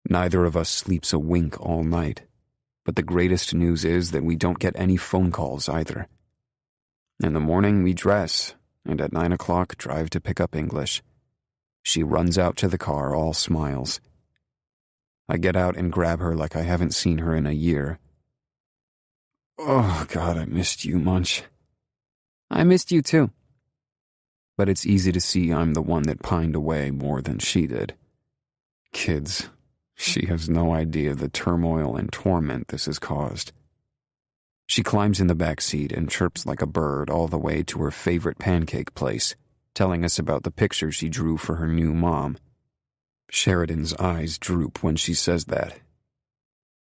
Neither of us sleeps a wink all night, but the greatest news is that we don't get any phone calls either. In the morning, we dress, and at 9 o'clock drive to pick up English. She runs out to the car, all smiles. I get out and grab her like I haven't seen her in a year. Oh, God, I missed you, Munch. I missed you too. But it's easy to see I'm the one that pined away more than she did. Kids, she has no idea the turmoil and torment this has caused. She climbs in the back seat and chirps like a bird all the way to her favorite pancake place, telling us about the picture she drew for her new mom. Sheridan's eyes droop when she says that.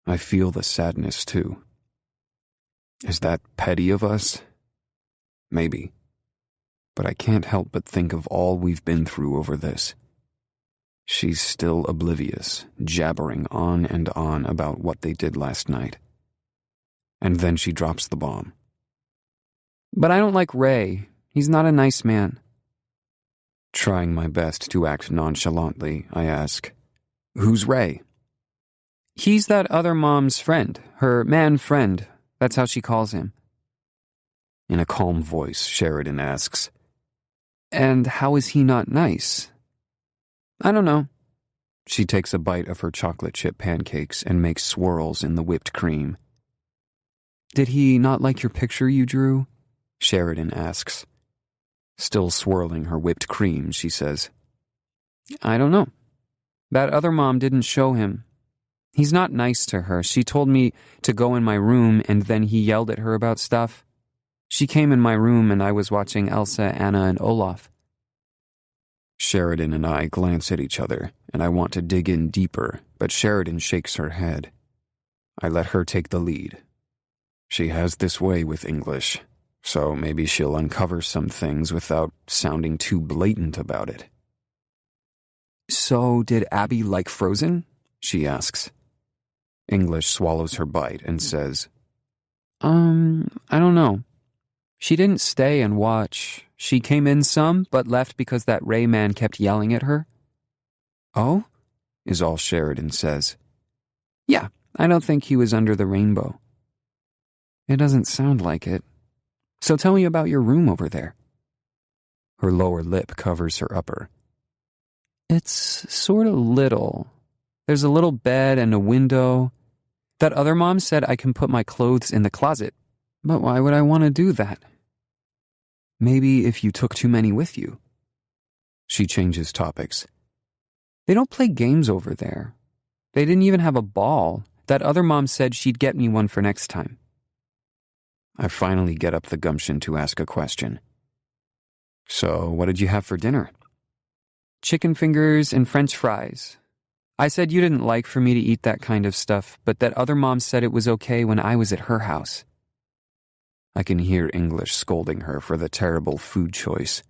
I feel the sadness, too. Is that petty of us? Maybe. But I can't help but think of all we've been through over this. She's still oblivious, jabbering on and on about what they did last night. And then she drops the bomb. But I don't like Ray. He's not a nice man. Trying my best to act nonchalantly, I ask, Who's Ray? He's that other mom's friend, her man friend. That's how she calls him. In a calm voice, Sheridan asks, And how is he not nice? I don't know. She takes a bite of her chocolate chip pancakes and makes swirls in the whipped cream. Did he not like your picture you drew? Sheridan asks. Still swirling her whipped cream, she says, I don't know. That other mom didn't show him. He's not nice to her. She told me to go in my room and then he yelled at her about stuff. She came in my room and I was watching Elsa, Anna, and Olaf. Sheridan and I glance at each other, and I want to dig in deeper, but Sheridan shakes her head. I let her take the lead. She has this way with English, so maybe she'll uncover some things without sounding too blatant about it. So, did Abby like Frozen? She asks. English swallows her bite and says, I don't know. She didn't stay and watch. She came in some, but left because that Ray man kept yelling at her. "Oh?" is all Sheridan says. Yeah, I don't think he was under the rainbow. It doesn't sound like it. So tell me about your room over there. Her lower lip covers her upper. It's sort of little. There's a little bed and a window. That other mom said I can put my clothes in the closet. But why would I want to do that? Maybe if you took too many with you. She changes topics. They don't play games over there. They didn't even have a ball. That other mom said she'd get me one for next time. I finally get up the gumption to ask a question. So, what did you have for dinner? Chicken fingers and French fries. I said you didn't like for me to eat that kind of stuff, but that other mom said it was okay when I was at her house. I can hear English scolding her for the terrible food choice.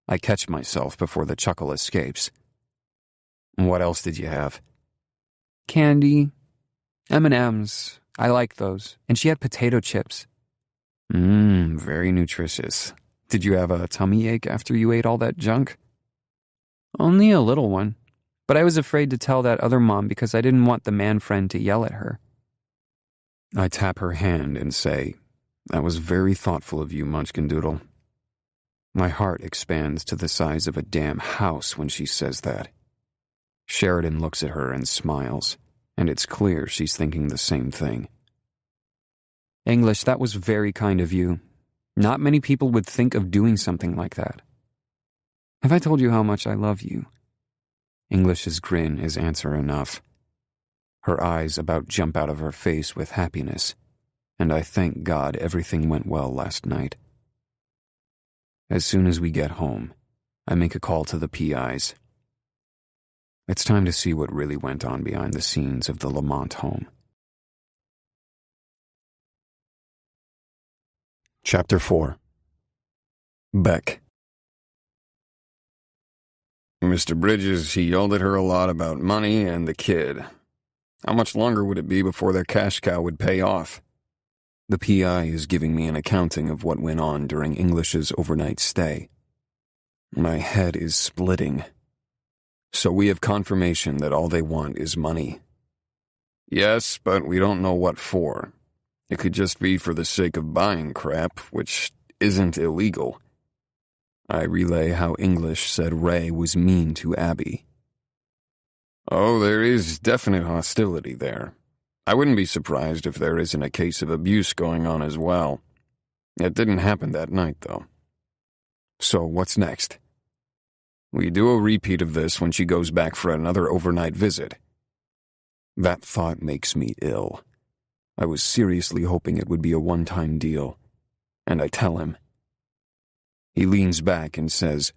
I catch myself before the chuckle escapes. What else did you have? Candy. M&Ms. I like those. And she had potato chips. Very nutritious. Did you have a tummy ache after you ate all that junk? Only a little one. But I was afraid to tell that other mom because I didn't want the man friend to yell at her. I tap her hand and say, "That was very thoughtful of you, Munchkin Doodle." My heart expands to the size of a damn house when she says that. Sheridan looks at her and smiles, and it's clear she's thinking the same thing. English, that was very kind of you. Not many people would think of doing something like that. Have I told you how much I love you? English's grin is answer enough. Her eyes about jump out of her face with happiness, and I thank God everything went well last night. As soon as we get home, I make a call to the PIs. It's time to see what really went on behind the scenes of the Lamont home. Chapter 4. Beck. Mr. Bridges, he yelled at her a lot about money and the kid. How much longer would it be before their cash cow would pay off? The PI is giving me an accounting of what went on during English's overnight stay. My head is splitting. So we have confirmation that all they want is money. Yes, but we don't know what for. It could just be for the sake of buying crap, which isn't illegal. I relay how English said Ray was mean to Abby. Oh, there is definite hostility there. I wouldn't be surprised if there isn't a case of abuse going on as well. It didn't happen that night, though. So what's next? We do a repeat of this when she goes back for another overnight visit. That thought makes me ill. I was seriously hoping it would be a one-time deal, and I tell him. He leans back and says,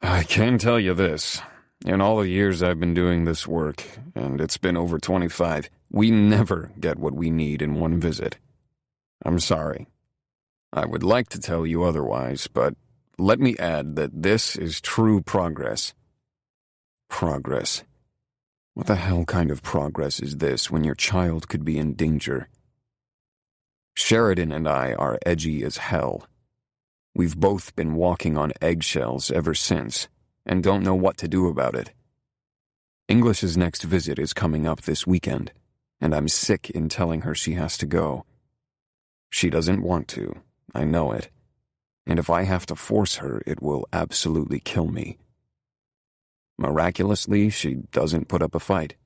I can tell you this. In all the years I've been doing this work, and it's been over 25, we never get what we need in one visit. I'm sorry. I would like to tell you otherwise, but let me add that this is true progress. Progress. What the hell kind of progress is this when your child could be in danger? Sheridan and I are edgy as hell. We've both been walking on eggshells ever since, and don't know what to do about it. English's next visit is coming up this weekend, and I'm sick in telling her she has to go. She doesn't want to, I know it, and if I have to force her, it will absolutely kill me. Miraculously, she doesn't put up a fight.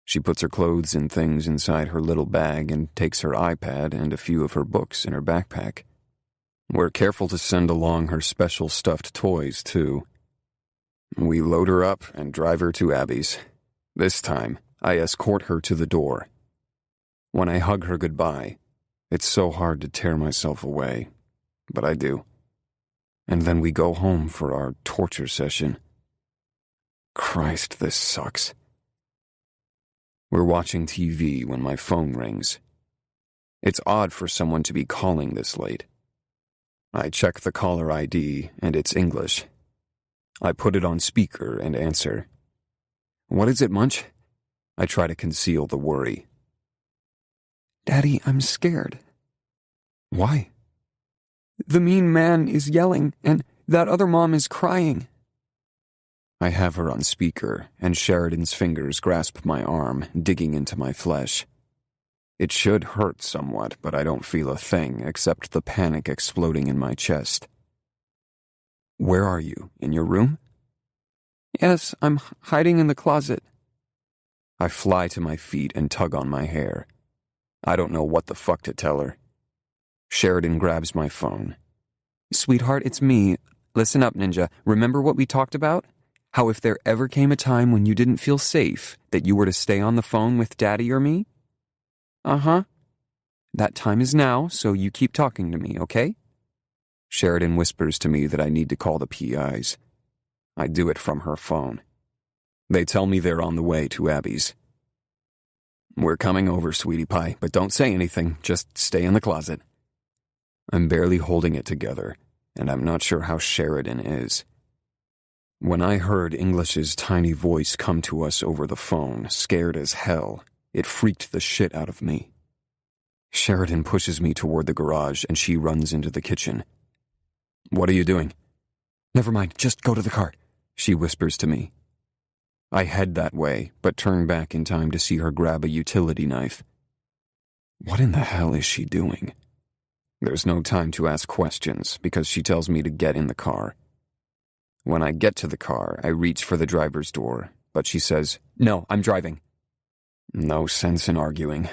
She puts her clothes and things inside her little bag and takes her iPad and a few of her books in her backpack. We're careful to send along her special stuffed toys, too. We load her up and drive her to Abby's. This time, I escort her to the door. When I hug her goodbye, it's so hard to tear myself away, but I do. And then we go home for our torture session. Christ, this sucks. We're watching TV when my phone rings. It's odd for someone to be calling this late. I check the caller ID, and it's English. I put it on speaker and answer. "What is it, Munch?" I try to conceal the worry. Daddy, I'm scared. Why? The mean man is yelling, and that other mom is crying. I have her on speaker, and Sheridan's fingers grasp my arm, digging into my flesh. It should hurt somewhat, but I don't feel a thing except the panic exploding in my chest. "Where are you? In your room?" Yes, I'm hiding in the closet. I fly to my feet and tug on my hair. I don't know what the fuck to tell her. Sheridan grabs my phone. Sweetheart, it's me. Listen up, Ninja. Remember what we talked about? How if there ever came a time when you didn't feel safe, that you were to stay on the phone with Daddy or me? Uh-huh. That time is now, so you keep talking to me, okay? Sheridan whispers to me that I need to call the PIs. I do it from her phone. They tell me they're on the way to Abby's. "We're coming over, sweetie pie, but don't say anything. Just stay in the closet." I'm barely holding it together, and I'm not sure how Sheridan is. When I heard English's tiny voice come to us over the phone, scared as hell, it freaked the shit out of me. Sheridan pushes me toward the garage, and she runs into the kitchen. "What are you doing?" "Never mind, just go to the car," she whispers to me. I head that way, but turn back in time to see her grab a utility knife. What in the hell is she doing? There's no time to ask questions, because she tells me to get in the car. When I get to the car, I reach for the driver's door, but she says, "No, I'm driving." No sense in arguing.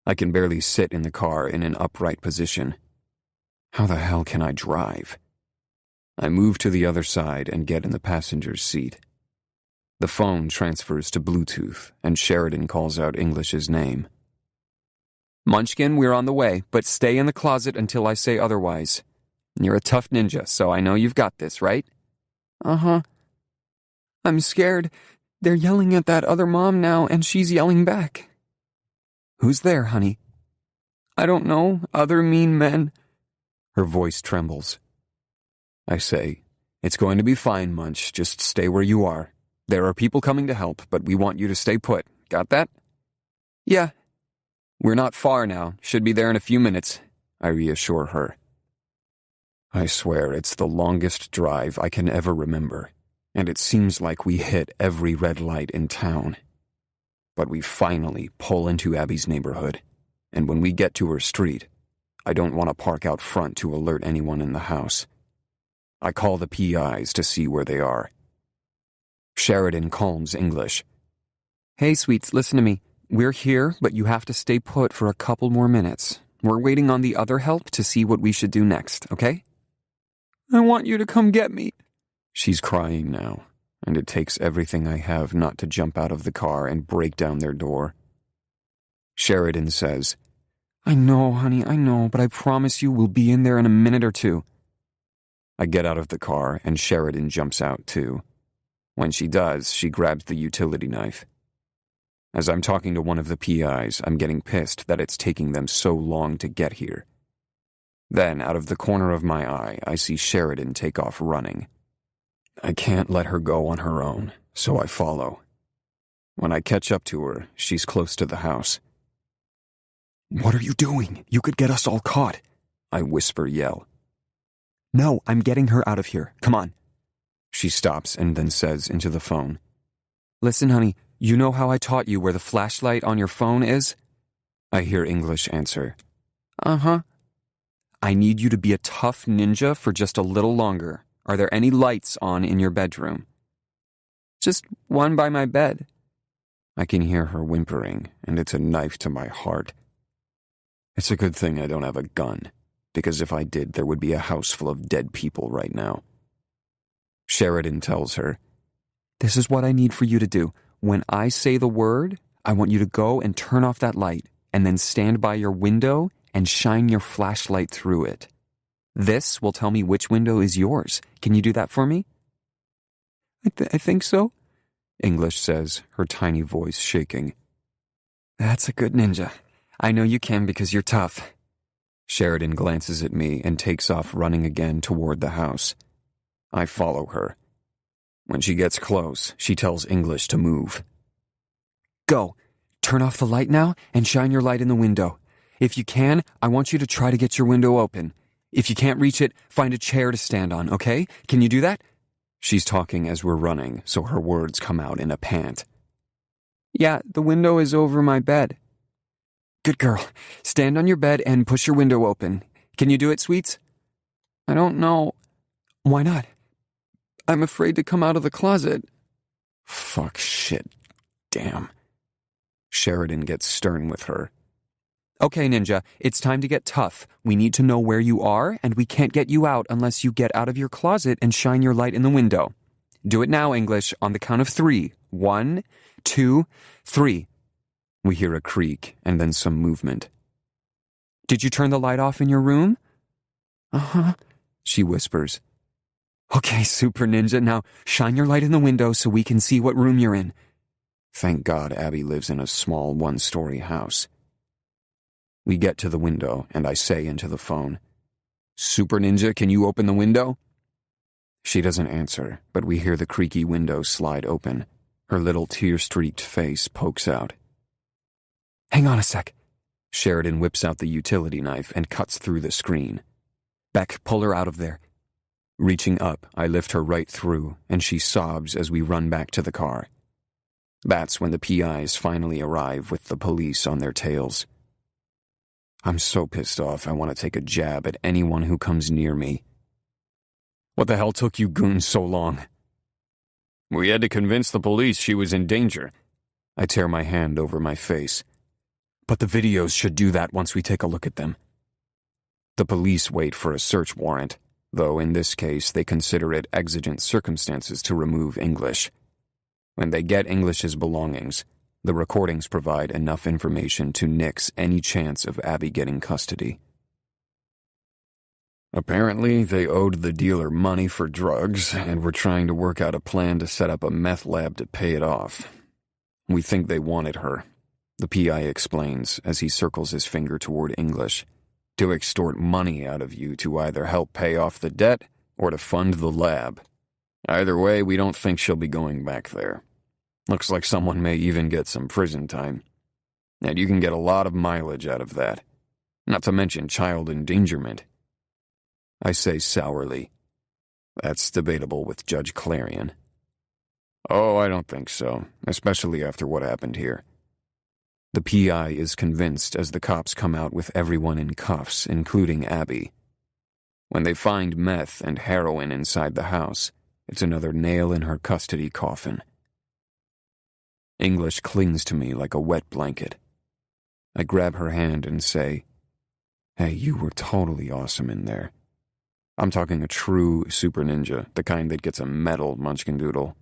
I can barely sit in the car in an upright position. How the hell can I drive? I move to the other side and get in the passenger's seat. The phone transfers to Bluetooth, and Sheridan calls out English's name. "Munchkin, we're on the way, but stay in the closet until I say otherwise. You're a tough ninja, so I know you've got this, right?" "Uh-huh." "I'm scared. They're yelling at that other mom now, and she's yelling back." "Who's there, honey?" "I don't know. Other mean men." Her voice trembles. I say, "It's going to be fine, Munch. Just stay where you are. There are people coming to help, but we want you to stay put. Got that?" "Yeah." "We're not far now. Should be there in a few minutes," I reassure her. I swear it's the longest drive I can ever remember, and it seems like we hit every red light in town. But we finally pull into Abby's neighborhood, and when we get to her street, I don't want to park out front to alert anyone in the house. I call the PIs to see where they are. Sheridan calms English. "Hey, sweets, listen to me. We're here, but you have to stay put for a couple more minutes. We're waiting on the other help to see what we should do next, okay?" "I want you to come get me." She's crying now, and it takes everything I have not to jump out of the car and break down their door. Sheridan says, "I know, honey, I know, but I promise you we'll be in there in a minute or two." I get out of the car, and Sheridan jumps out too. When she does, she grabs the utility knife. As I'm talking to one of the PIs, I'm getting pissed that it's taking them so long to get here. Then, out of the corner of my eye, I see Sheridan take off running. I can't let her go on her own, so I follow. When I catch up to her, she's close to the house. "What are you doing? You could get us all caught," I yell. "No, I'm getting her out of here. Come on." She stops and then says into the phone, "Listen, honey, you know how I taught you where the flashlight on your phone is?" I hear English answer. "Uh-huh." "I need you to be a tough ninja for just a little longer. Are there any lights on in your bedroom?" "Just one by my bed." I can hear her whimpering, and it's a knife to my heart. It's a good thing I don't have a gun, because if I did, there would be a house full of dead people right now. Sheridan tells her, "This is what I need for you to do. When I say the word, I want you to go and turn off that light, and then stand by your window and shine your flashlight through it." This will tell me which window is yours. Can you do that for me? I think so, English says, her tiny voice shaking. That's a good ninja. I know you can because you're tough. Sheridan glances at me and takes off running again toward the house. I follow her. When she gets close, she tells English to move. Go. Turn off the light now and shine your light in the window. If you can, I want you to try to get your window open. If you can't reach it, find a chair to stand on, okay? Can you do that? She's talking as we're running, so her words come out in a pant. Yeah, the window is over my bed. Good girl. Stand on your bed and push your window open. Can you do it, sweets? I don't know. Why not? I'm afraid to come out of the closet. Fuck, shit. Damn. Sheridan gets stern with her. Okay, Ninja, it's time to get tough. We need to know where you are, and we can't get you out unless you get out of your closet and shine your light in the window. Do it now, English, on the count of 3. 1, 2, 3. We hear a creak and then some movement. Did you turn the light off in your room? Uh-huh, she whispers. Okay, Super Ninja, now shine your light in the window so we can see what room you're in. Thank God Abby lives in a small 1-story house. We get to the window, and I say into the phone, Super Ninja, can you open the window? She doesn't answer, but we hear the creaky window slide open. Her little tear-streaked face pokes out. Hang on a sec. Sheridan whips out the utility knife and cuts through the screen. Beck, pull her out of there. Reaching up, I lift her right through, and she sobs as we run back to the car. That's when the PIs finally arrive with the police on their tails. I'm so pissed off I want to take a jab at anyone who comes near me. What the hell took you goons so long? We had to convince the police she was in danger. I tear my hand over my face. But the videos should do that once we take a look at them. The police wait for a search warrant, though in this case they consider it exigent circumstances to remove English. When they get English's belongings, the recordings provide enough information to nix any chance of Abby getting custody. Apparently, they owed the dealer money for drugs and were trying to work out a plan to set up a meth lab to pay it off. We think they wanted her, the PI explains as he circles his finger toward English, to extort money out of you to either help pay off the debt or to fund the lab. Either way, we don't think she'll be going back there. Looks like someone may even get some prison time. And you can get a lot of mileage out of that. Not to mention child endangerment. I say sourly. That's debatable with Judge Clarion. Oh, I don't think so, especially after what happened here. The PI is convinced as the cops come out with everyone in cuffs, including Abby. When they find meth and heroin inside the house, it's another nail in her custody coffin. English clings to me like a wet blanket. I grab her hand and say, Hey, you were totally awesome in there. I'm talking a true super ninja, the kind that gets a medal, Munchkin Doodle.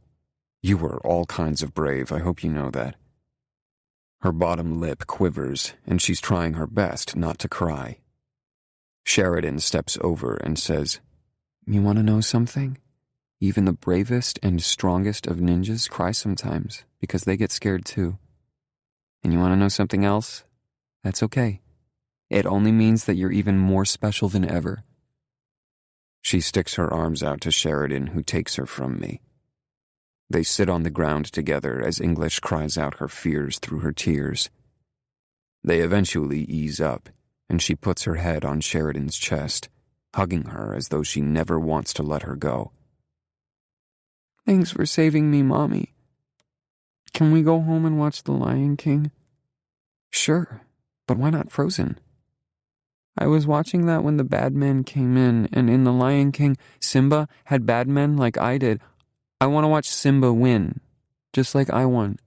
You were all kinds of brave, I hope you know that. Her bottom lip quivers, and she's trying her best not to cry. Sheridan steps over and says, You want to know something? Even the bravest and strongest of ninjas cry sometimes, because they get scared too. And you want to know something else? That's okay. It only means that you're even more special than ever. She sticks her arms out to Sheridan, who takes her from me. They sit on the ground together as English cries out her fears through her tears. They eventually ease up, and she puts her head on Sheridan's chest, hugging her as though she never wants to let her go. Thanks for saving me, Mommy. Can we go home and watch The Lion King? Sure, but why not Frozen? I was watching that when the bad men came in, and in The Lion King, Simba had bad men like I did. I want to watch Simba win, just like I won.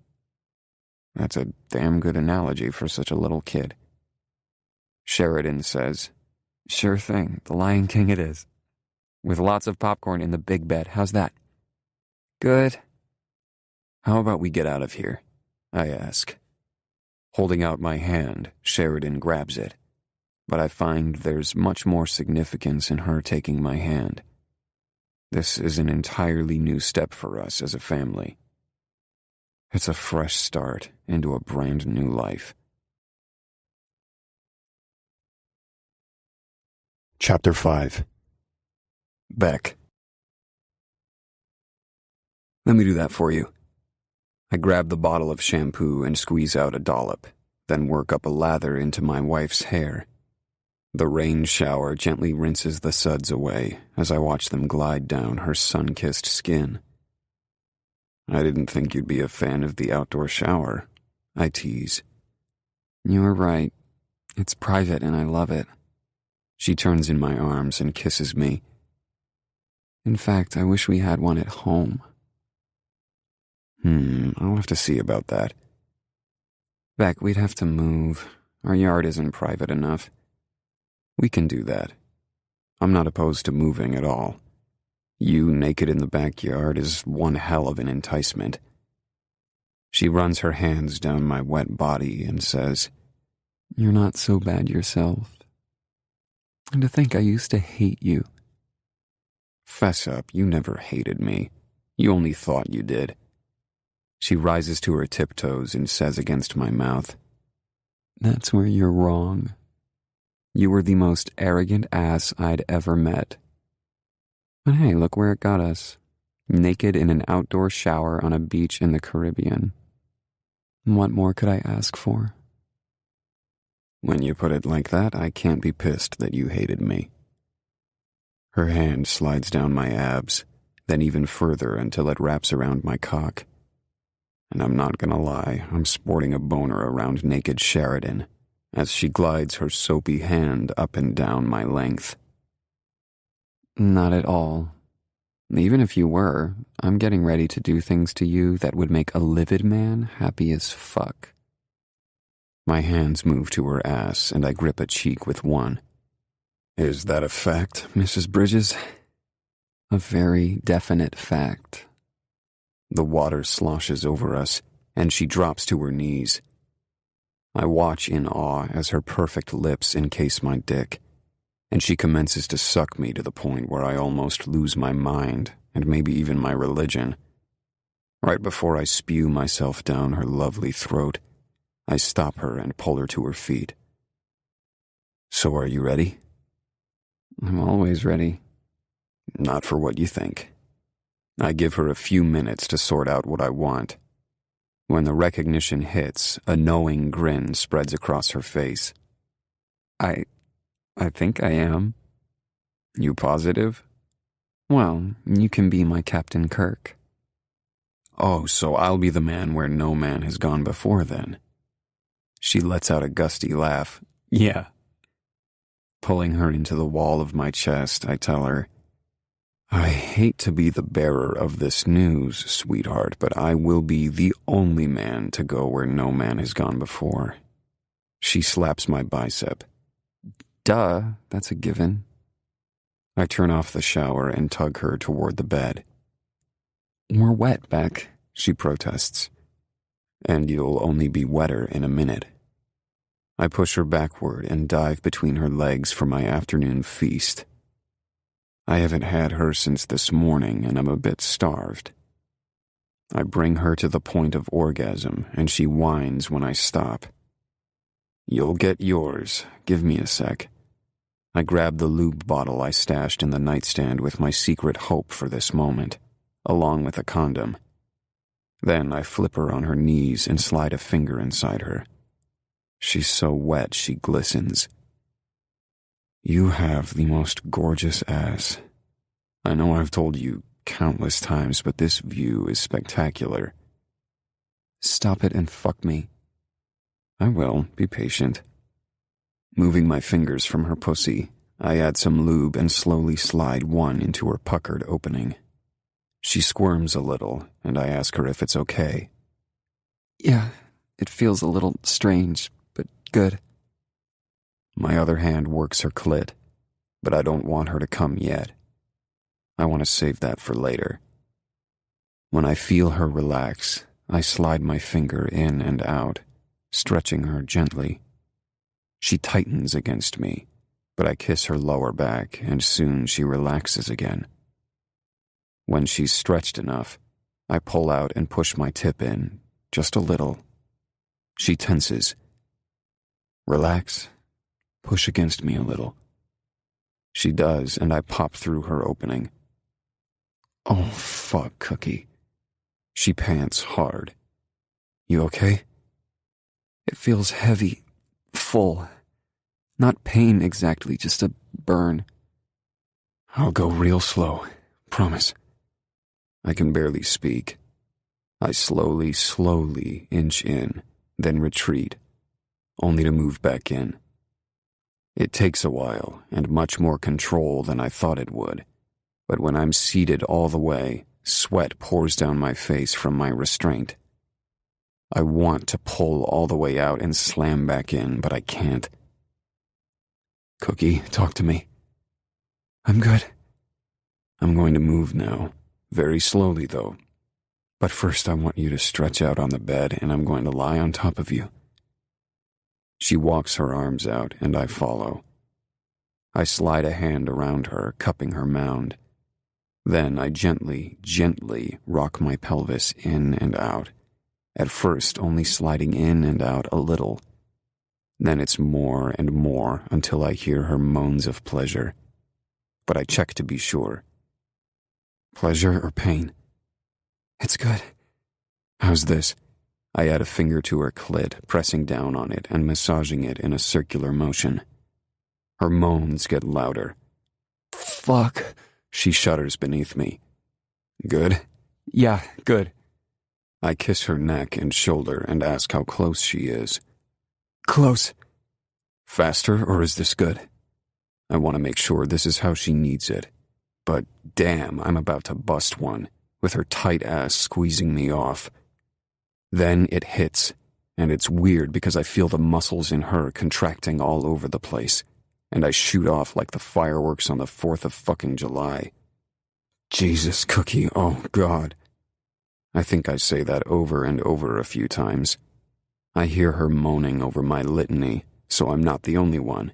That's a damn good analogy for such a little kid. Sheridan says, Sure thing, The Lion King it is. With lots of popcorn in the big bed, how's that? Good. How about we get out of here? I ask. Holding out my hand, Sheridan grabs it. but I find there's much more significance in her taking my hand. This is an entirely new step for us as a family. It's a fresh start into a brand new life. Chapter 5. Beck. Let me do that for you. I grab the bottle of shampoo and squeeze out a dollop, then work up a lather into my wife's hair. The rain shower gently rinses the suds away as I watch them glide down her sun-kissed skin. I didn't think you'd be a fan of the outdoor shower, I tease. You're right. It's private and I love it. She turns in my arms and kisses me. In fact, I wish we had one at home. I'll have to see about that. Beck, we'd have to move. Our yard isn't private enough. We can do that. I'm not opposed to moving at all. You naked in the backyard is one hell of an enticement. She runs her hands down my wet body and says, You're not so bad yourself. And to think I used to hate you. Fess up, you never hated me. You only thought you did. She rises to her tiptoes and says against my mouth, That's where you're wrong. You were the most arrogant ass I'd ever met. But hey, look where it got us. Naked in an outdoor shower on a beach in the Caribbean. What more could I ask for? When you put it like that, I can't be pissed that you hated me. Her hand slides down my abs, then even further until it wraps around my cock. And I'm not gonna lie, I'm sporting a boner around naked Sheridan as she glides her soapy hand up and down my length. Not at all. Even if you were, I'm getting ready to do things to you that would make a livid man happy as fuck. My hands move to her ass and I grip a cheek with one. Is that a fact, Mrs. Bridges? A very definite fact. The water sloshes over us, and she drops to her knees. I watch in awe as her perfect lips encase my dick, and she commences to suck me to the point where I almost lose my mind, and maybe even my religion. Right before I spew myself down her lovely throat, I stop her and pull her to her feet. So are you ready? I'm always ready. Not for what you think. I give her a few minutes to sort out what I want. When the recognition hits, a knowing grin spreads across her face. I think I am. You positive? Well, you can be my Captain Kirk. Oh, so I'll be the man where no man has gone before then. She lets out a gusty laugh. Yeah. Pulling her into the wall of my chest, I tell her, I hate to be the bearer of this news, sweetheart, but I will be the only man to go where no man has gone before. She slaps my bicep. Duh, that's a given. I turn off the shower and tug her toward the bed. We're wet, Beck, she protests. And you'll only be wetter in a minute. I push her backward and dive between her legs for my afternoon feast. I haven't had her since this morning, and I'm a bit starved. I bring her to the point of orgasm, and she whines when I stop. You'll get yours. Give me a sec. I grab the lube bottle I stashed in the nightstand with my secret hope for this moment, along with a condom. Then I flip her on her knees and slide a finger inside her. She's so wet she glistens. You have the most gorgeous ass. I know I've told you countless times, but this view is spectacular. Stop it and fuck me. I will, be patient. Moving my fingers from her pussy, I add some lube and slowly slide one into her puckered opening. She squirms a little, and I ask her if it's okay. Yeah, it feels a little strange, but good. My other hand works her clit, but I don't want her to come yet. I want to save that for later. When I feel her relax, I slide my finger in and out, stretching her gently. She tightens against me, but I kiss her lower back, and soon she relaxes again. When she's stretched enough, I pull out and push my tip in, just a little. She tenses. Relax. Push against me a little. She does, and I pop through her opening. Oh, fuck, Cookie. She pants hard. You okay? It feels heavy, full. Not pain exactly, just a burn. I'll go real slow, promise. I can barely speak. I slowly inch in, then retreat, only to move back in. It takes a while, and much more control than I thought it would, but when I'm seated all the way, sweat pours down my face from my restraint. I want to pull all the way out and slam back in, but I can't. Cookie, talk to me. I'm good. I'm going to move now, very slowly though. But first I want you to stretch out on the bed, and I'm going to lie on top of you. She walks her arms out, and I follow. I slide a hand around her, cupping her mound. Then I gently rock my pelvis in and out, at first only sliding in and out a little. Then it's more and more until I hear her moans of pleasure. But I check to be sure. Pleasure or pain? It's good. How's this? I add a finger to her clit, pressing down on it and massaging it in a circular motion. Her moans get louder. Fuck, she shudders beneath me. Good? Yeah, good. I kiss her neck and shoulder and ask how close she is. Close. Faster, or is this good? I want to make sure this is how she needs it. But damn, I'm about to bust one, with her tight ass squeezing me off. Then it hits, and it's weird because I feel the muscles in her contracting all over the place, and I shoot off like the fireworks on the 4th of fucking July. Jesus, Cookie, oh God. I think I say that over and over a few times. I hear her moaning over my litany, so I'm not the only one.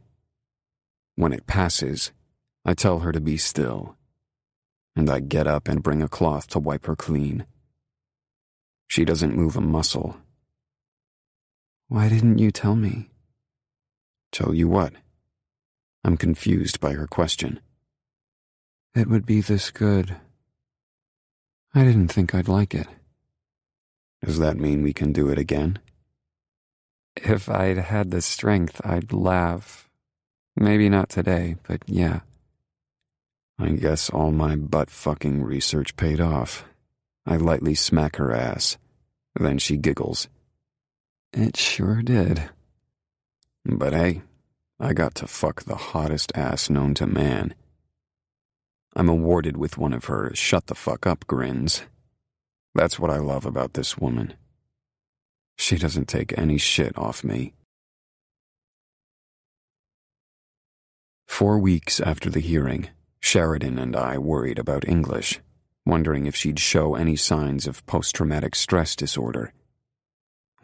When it passes, I tell her to be still, and I get up and bring a cloth to wipe her clean. She doesn't move a muscle. Why didn't you tell me? Tell you what? I'm confused by her question. It would be this good. I didn't think I'd like it. Does that mean we can do it again? If I'd had the strength, I'd laugh. Maybe not today, but yeah. I guess all my butt-fucking research paid off. I lightly smack her ass. Then she giggles. It sure did. But hey, I got to fuck the hottest ass known to man. I'm awarded with one of her shut-the-fuck-up grins. That's what I love about this woman. She doesn't take any shit off me. 4 weeks after the hearing, Sheridan and I worried about English, wondering if she'd show any signs of post-traumatic stress disorder.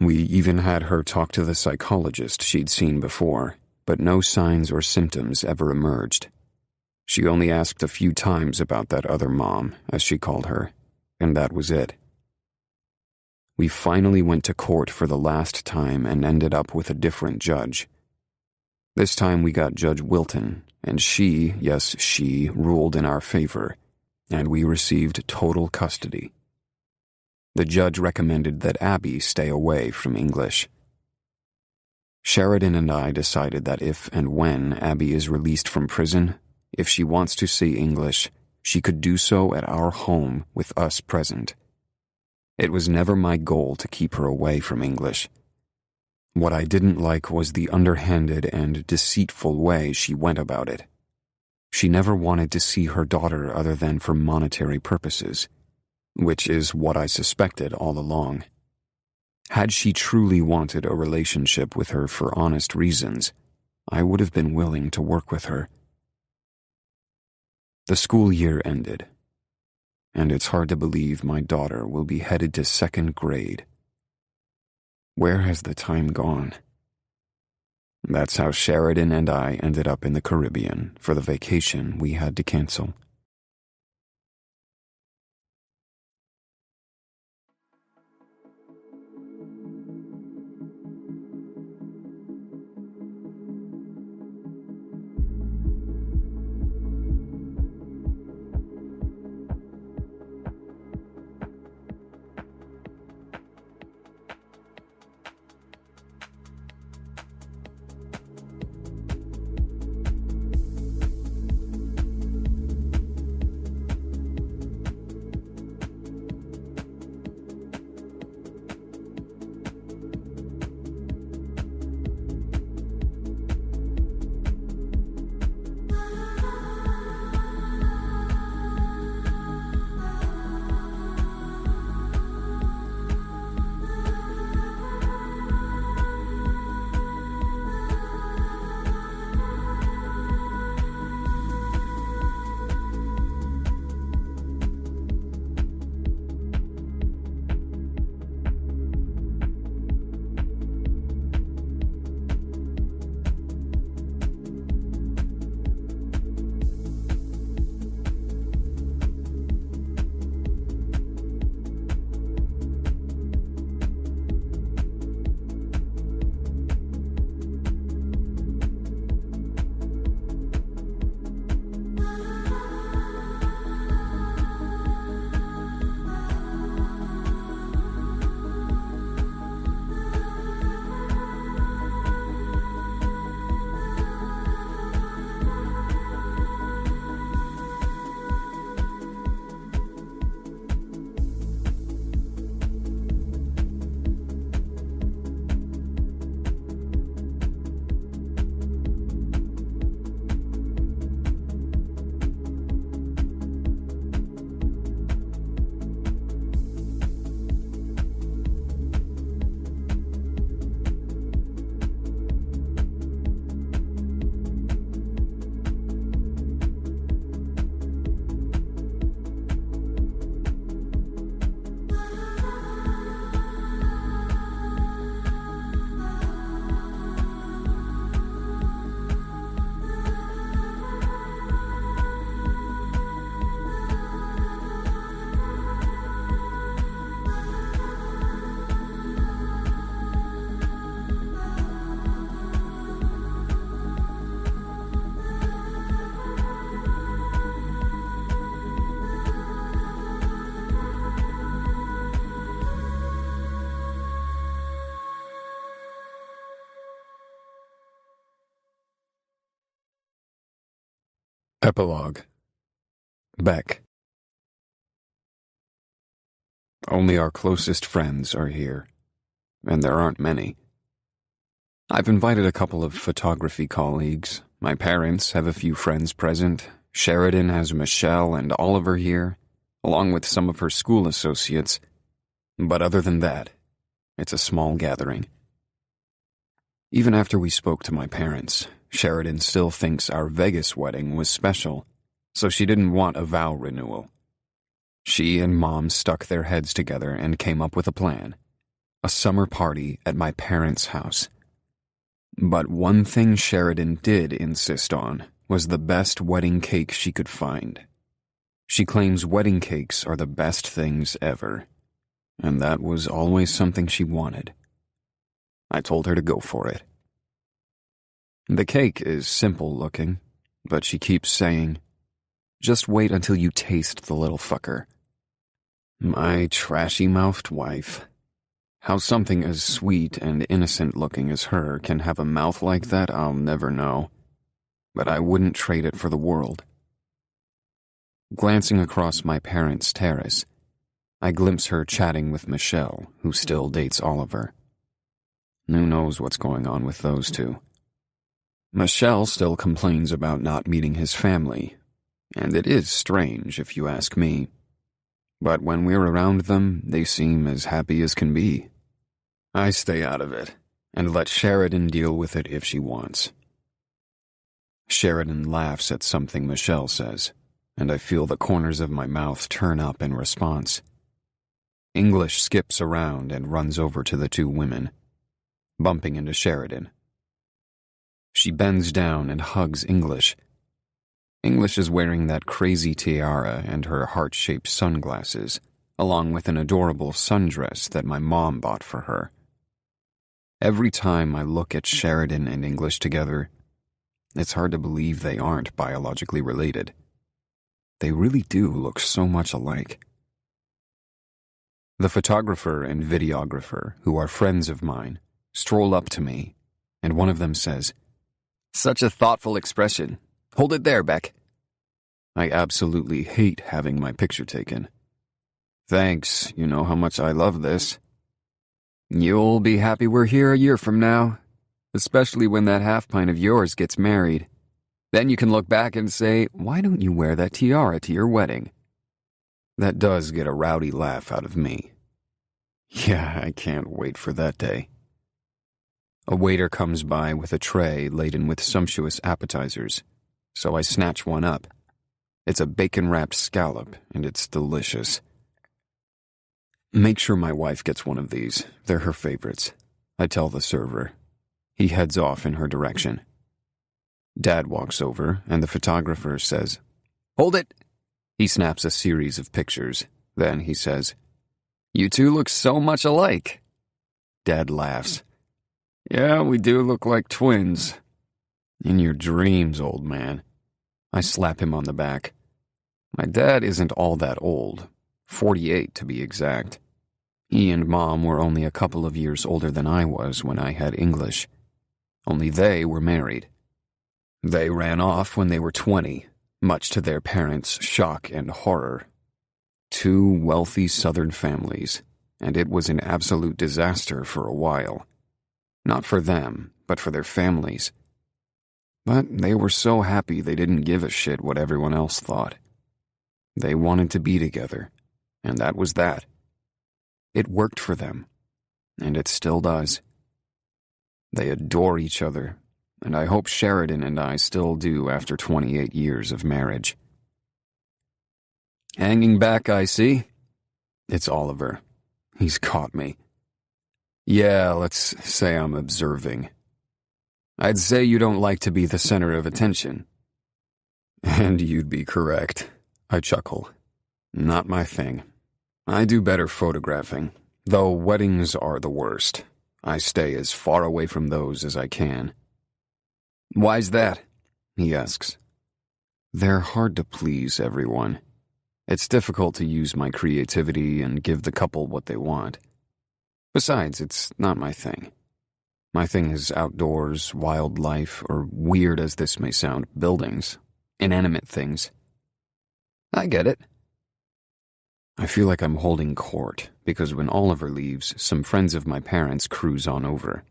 We even had her talk to the psychologist she'd seen before, but no signs or symptoms ever emerged. She only asked a few times about that other mom, as she called her, and that was it. We finally went to court for the last time and ended up with a different judge. This time we got Judge Wilton, and she, yes, she, ruled in our favor, and we received total custody. The judge recommended that Abby stay away from English. Sheridan and I decided that if and when Abby is released from prison, if she wants to see English, she could do so at our home with us present. It was never my goal to keep her away from English. What I didn't like was the underhanded and deceitful way she went about it. She never wanted to see her daughter other than for monetary purposes, which is what I suspected all along. Had she truly wanted a relationship with her for honest reasons, I would have been willing to work with her. The school year ended, and it's hard to believe my daughter will be headed to 2nd grade. Where has the time gone? That's how Sheridan and I ended up in the Caribbean for the vacation we had to cancel. Epilogue. Beck. Only our closest friends are here, and there aren't many. I've invited a couple of photography colleagues. My parents have a few friends present. Sheridan has Michelle and Oliver here, along with some of her school associates. But other than that, it's a small gathering. Even after we spoke to my parents, Sheridan still thinks our Vegas wedding was special, so she didn't want a vow renewal. She and Mom stuck their heads together and came up with a plan: a summer party at my parents' house. But one thing Sheridan did insist on was the best wedding cake she could find. She claims wedding cakes are the best things ever, and that was always something she wanted. I told her to go for it. The cake is simple looking, but she keeps saying, "Just wait until you taste the little fucker." My trashy-mouthed wife. How something as sweet and innocent-looking as her can have a mouth like that, I'll never know. But I wouldn't trade it for the world. Glancing across my parents' terrace, I glimpse her chatting with Michelle, who still dates Oliver. Who knows what's going on with those two? Michelle still complains about not meeting his family, and it is strange if you ask me. But when we're around them, they seem as happy as can be. I stay out of it, and let Sheridan deal with it if she wants. Sheridan laughs at something Michelle says, and I feel the corners of my mouth turn up in response. English skips around and runs over to the two women, bumping into Sheridan. She bends down and hugs English. English is wearing that crazy tiara and her heart-shaped sunglasses, along with an adorable sundress that my mom bought for her. Every time I look at Sheridan and English together, it's hard to believe they aren't biologically related. They really do look so much alike. The photographer and videographer, who are friends of mine, stroll up to me, and one of them says, "Such a thoughtful expression. Hold it there, Beck." I absolutely hate having my picture taken. "Thanks, you know how much I love this." "You'll be happy we're here a year from now, especially when that half pint of yours gets married. Then you can look back and say, why don't you wear that tiara to your wedding?" That does get a rowdy laugh out of me. Yeah, I can't wait for that day. A waiter comes by with a tray laden with sumptuous appetizers, so I snatch one up. It's a bacon-wrapped scallop, and it's delicious. "Make sure my wife gets one of these. They're her favorites," I tell the server. He heads off in her direction. Dad walks over, and the photographer says, "Hold it!" He snaps a series of pictures. Then he says, "You two look so much alike." Dad laughs. "Yeah, we do look like twins." "In your dreams, old man." I slap him on the back. My dad isn't all that old, 48 to be exact. He and Mom were only a couple of years older than I was when I had English. Only they were married. They ran off when they were 20, much to their parents' shock and horror. Two wealthy Southern families, and it was an absolute disaster for a while. Not for them, but for their families. But they were so happy they didn't give a shit what everyone else thought. They wanted to be together, and that was that. It worked for them, and it still does. They adore each other, and I hope Sheridan and I still do after 28 years of marriage. "Hanging back, I see." It's Oliver. He's caught me. "Yeah, let's say I'm observing." "I'd say you don't like to be the center of attention." "And you'd be correct," I chuckle. "Not my thing. I do better photographing, though weddings are the worst. I stay as far away from those as I can." "Why's that?" he asks. "They're hard to please everyone. It's difficult to use my creativity and give the couple what they want. Besides, it's not my thing. My thing is outdoors, wildlife, or weird as this may sound, buildings, inanimate things." "I get it." I feel like I'm holding court, because when Oliver leaves, some friends of my parents cruise on over.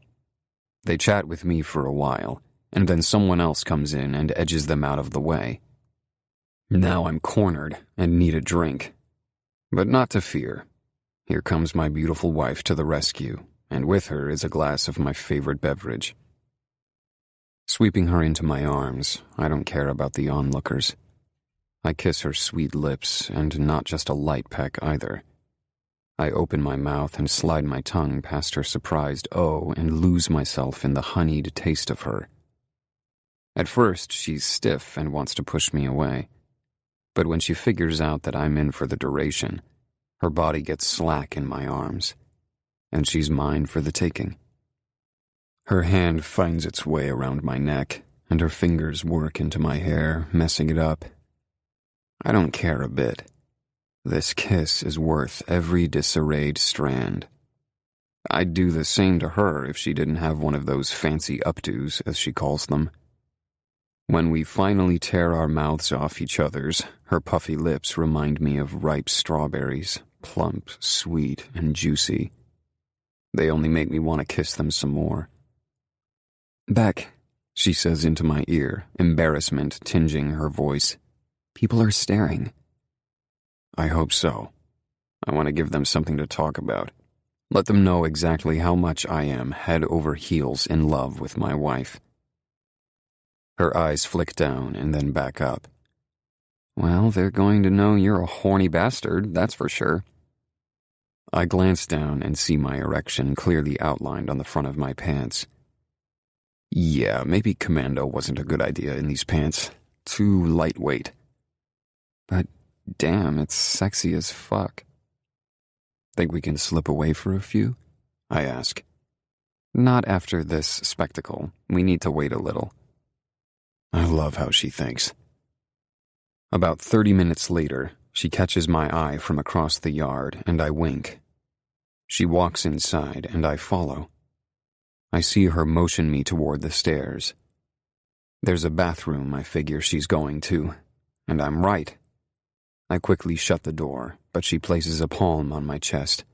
They chat with me for a while, and then someone else comes in and edges them out of the way. Now I'm cornered and need a drink. But not to fear. Here comes my beautiful wife to the rescue, and with her is a glass of my favorite beverage. Sweeping her into my arms, I don't care about the onlookers. I kiss her sweet lips, and not just a light peck either. I open my mouth and slide my tongue past her surprised "oh" and lose myself in the honeyed taste of her. At first, she's stiff and wants to push me away. But when she figures out that I'm in for the duration, her body gets slack in my arms, and she's mine for the taking. Her hand finds its way around my neck, and her fingers work into my hair, messing it up. I don't care a bit. This kiss is worth every disarrayed strand. I'd do the same to her if she didn't have one of those fancy updos, as she calls them. When we finally tear our mouths off each other's, her puffy lips remind me of ripe strawberries, plump, sweet, and juicy. They only make me want to kiss them some more. "Beck," she says into my ear, embarrassment tinging her voice. "People are staring." I hope so. I want to give them something to talk about. Let them know exactly how much I am head over heels in love with my wife. Her eyes flick down and then back up. "Well, they're going to know you're a horny bastard, that's for sure." I glance down and see my erection clearly outlined on the front of my pants. Yeah, maybe commando wasn't a good idea in these pants. Too lightweight. But damn, it's sexy as fuck. Think we can slip away for a few? I ask. Not after this spectacle. We need to wait a little. I love how she thinks. About 30 minutes later, she catches my eye from across the yard, and I wink. She walks inside, and I follow. I see her motion me toward the stairs. There's a bathroom I figure she's going to, and I'm right. I quickly shut the door, but she places a palm on my chest.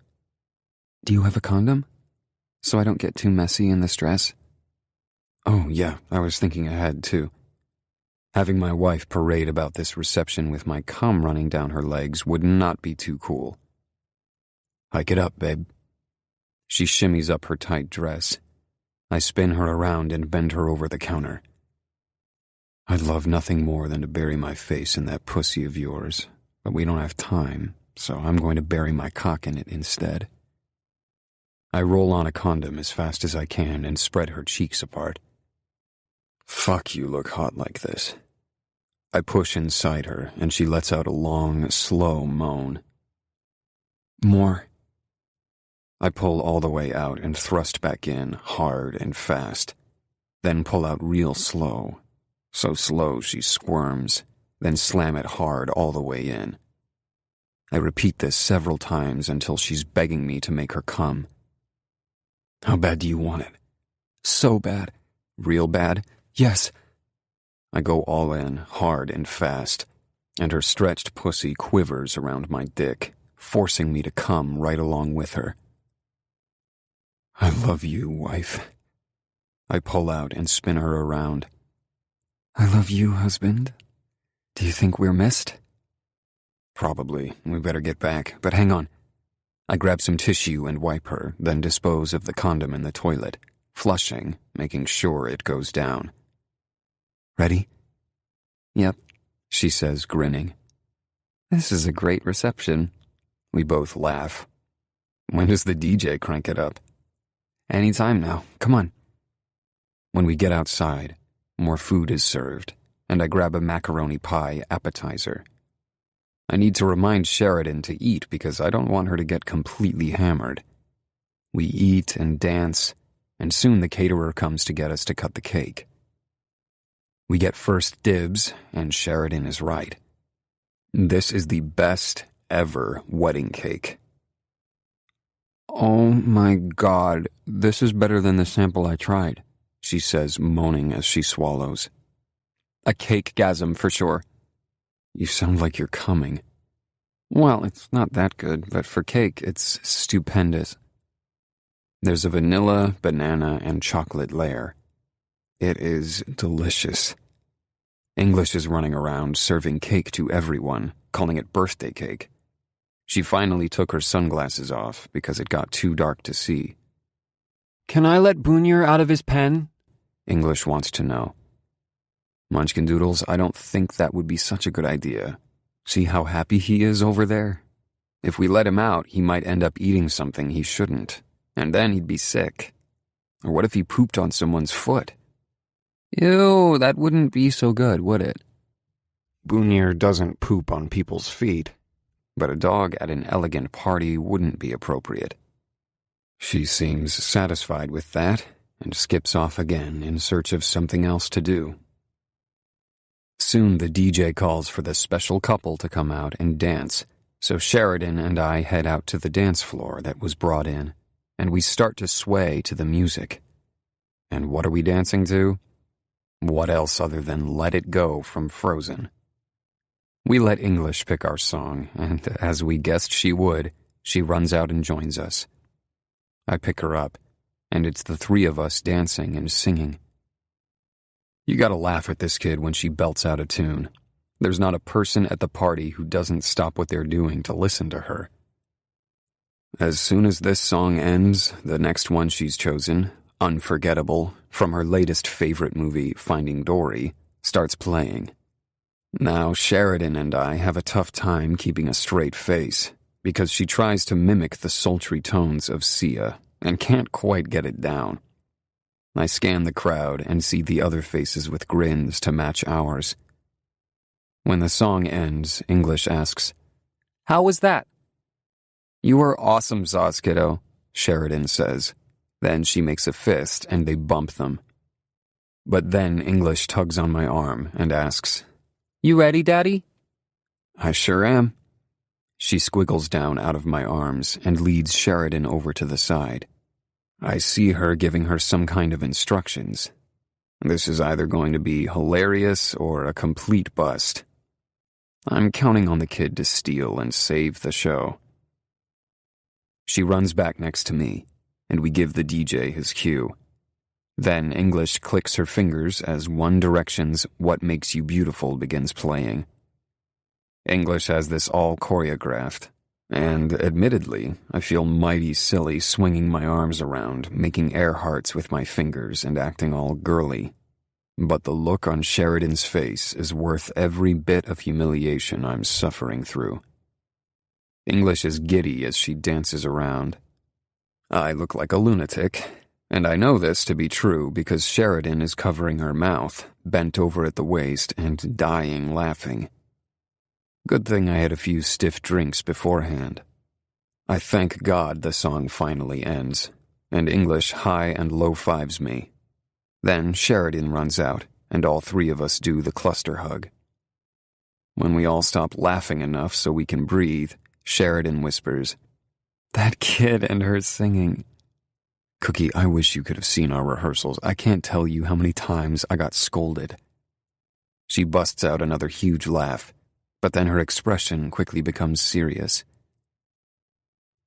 Do you have a condom? So I don't get too messy in this dress? Oh, yeah, I was thinking ahead, too. Having my wife parade about this reception with my cum running down her legs would not be too cool. Hike it up, babe. She shimmies up her tight dress. I spin her around and bend her over the counter. I'd love nothing more than to bury my face in that pussy of yours, but we don't have time, so I'm going to bury my cock in it instead. I roll on a condom as fast as I can and spread her cheeks apart. Fuck, you look hot like this. I push inside her, and she lets out a long, slow moan. More. I pull all the way out and thrust back in, hard and fast. Then pull out real slow. So slow she squirms, then slam it hard all the way in. I repeat this several times until she's begging me to make her come. How bad do you want it? So bad. Real bad? Yes. I go all in, hard and fast, and her stretched pussy quivers around my dick, forcing me to come right along with her. I love you, wife. I pull out and spin her around. I love you, husband. Do you think we're missed? Probably. We better get back, but hang on. I grab some tissue and wipe her, then dispose of the condom in the toilet, flushing, making sure it goes down. Ready? Yep, she says, grinning. This is a great reception. We both laugh. When does the DJ crank it up? Anytime now, come on. When we get outside, more food is served, and I grab a macaroni pie appetizer. I need to remind Sheridan to eat because I don't want her to get completely hammered. We eat and dance, and soon the caterer comes to get us to cut the cake. We get first dibs, and Sheridan is right. This is the best ever wedding cake. Oh my God, this is better than the sample I tried, she says, moaning as she swallows. A cake-gasm for sure. You sound like you're coming. Well, it's not that good, but for cake, it's stupendous. There's a vanilla, banana, and chocolate layer. It is delicious. English is running around serving cake to everyone, calling it birthday cake. She finally took her sunglasses off because it got too dark to see. Can I let Boonier out of his pen? English wants to know. Munchkin Doodles, I don't think that would be such a good idea. See how happy he is over there? If we let him out, he might end up eating something he shouldn't, and then he'd be sick. Or what if he pooped on someone's foot? Ew, that wouldn't be so good, would it? Boonier doesn't poop on people's feet, but a dog at an elegant party wouldn't be appropriate. She seems satisfied with that and skips off again in search of something else to do. Soon the DJ calls for the special couple to come out and dance, so Sheridan and I head out to the dance floor that was brought in, and we start to sway to the music. And what are we dancing to? What else other than Let It Go from Frozen? We let English pick our song, and as we guessed she would, she runs out and joins us. I pick her up, and it's the three of us dancing and singing. You gotta laugh at this kid when she belts out a tune. There's not a person at the party who doesn't stop what they're doing to listen to her. As soon as this song ends, the next one she's chosen, Unforgettable, from her latest favorite movie, Finding Dory, starts playing. Now Sheridan and I have a tough time keeping a straight face, because she tries to mimic the sultry tones of Sia and can't quite get it down. I scan the crowd and see the other faces with grins to match ours. When the song ends, English asks, How was that? "You are awesome, sauce, kiddo," Sheridan says. Then she makes a fist and they bump them. But then English tugs on my arm and asks, You ready, Daddy? "I sure am." She squiggles down out of my arms and leads Sheridan over to the side. I see her giving her some kind of instructions. This is either going to be hilarious or a complete bust. I'm counting on the kid to steal and save the show. She runs back next to me, and we give the DJ his cue. Then English clicks her fingers as One Direction's What Makes You Beautiful begins playing. English has this all choreographed, and admittedly, I feel mighty silly swinging my arms around, making air hearts with my fingers and acting all girly. But the look on Sheridan's face is worth every bit of humiliation I'm suffering through. English is giddy as she dances around. I look like a lunatic, and I know this to be true because Sheridan is covering her mouth, bent over at the waist and dying laughing. Good thing I had a few stiff drinks beforehand. I thank God the song finally ends, and English high and low fives me. Then Sheridan runs out, and all three of us do the cluster hug. When we all stop laughing enough so we can breathe, Sheridan whispers, "That kid and her singing." Cookie, I wish you could have seen our rehearsals. I can't tell you how many times I got scolded. She busts out another huge laugh, but then her expression quickly becomes serious.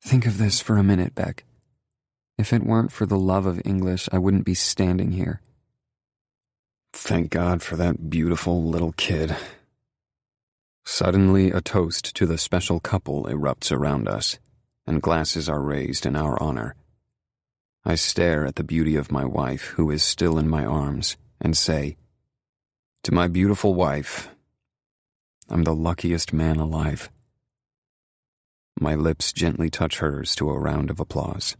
Think of this for a minute, Beck. If it weren't for the love of English, I wouldn't be standing here. Thank God for that beautiful little kid. Suddenly, a toast to the special couple erupts around us, and glasses are raised in our honor. I stare at the beauty of my wife, who is still in my arms, and say, "To my beautiful wife, I'm the luckiest man alive." My lips gently touch hers to a round of applause.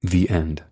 The end.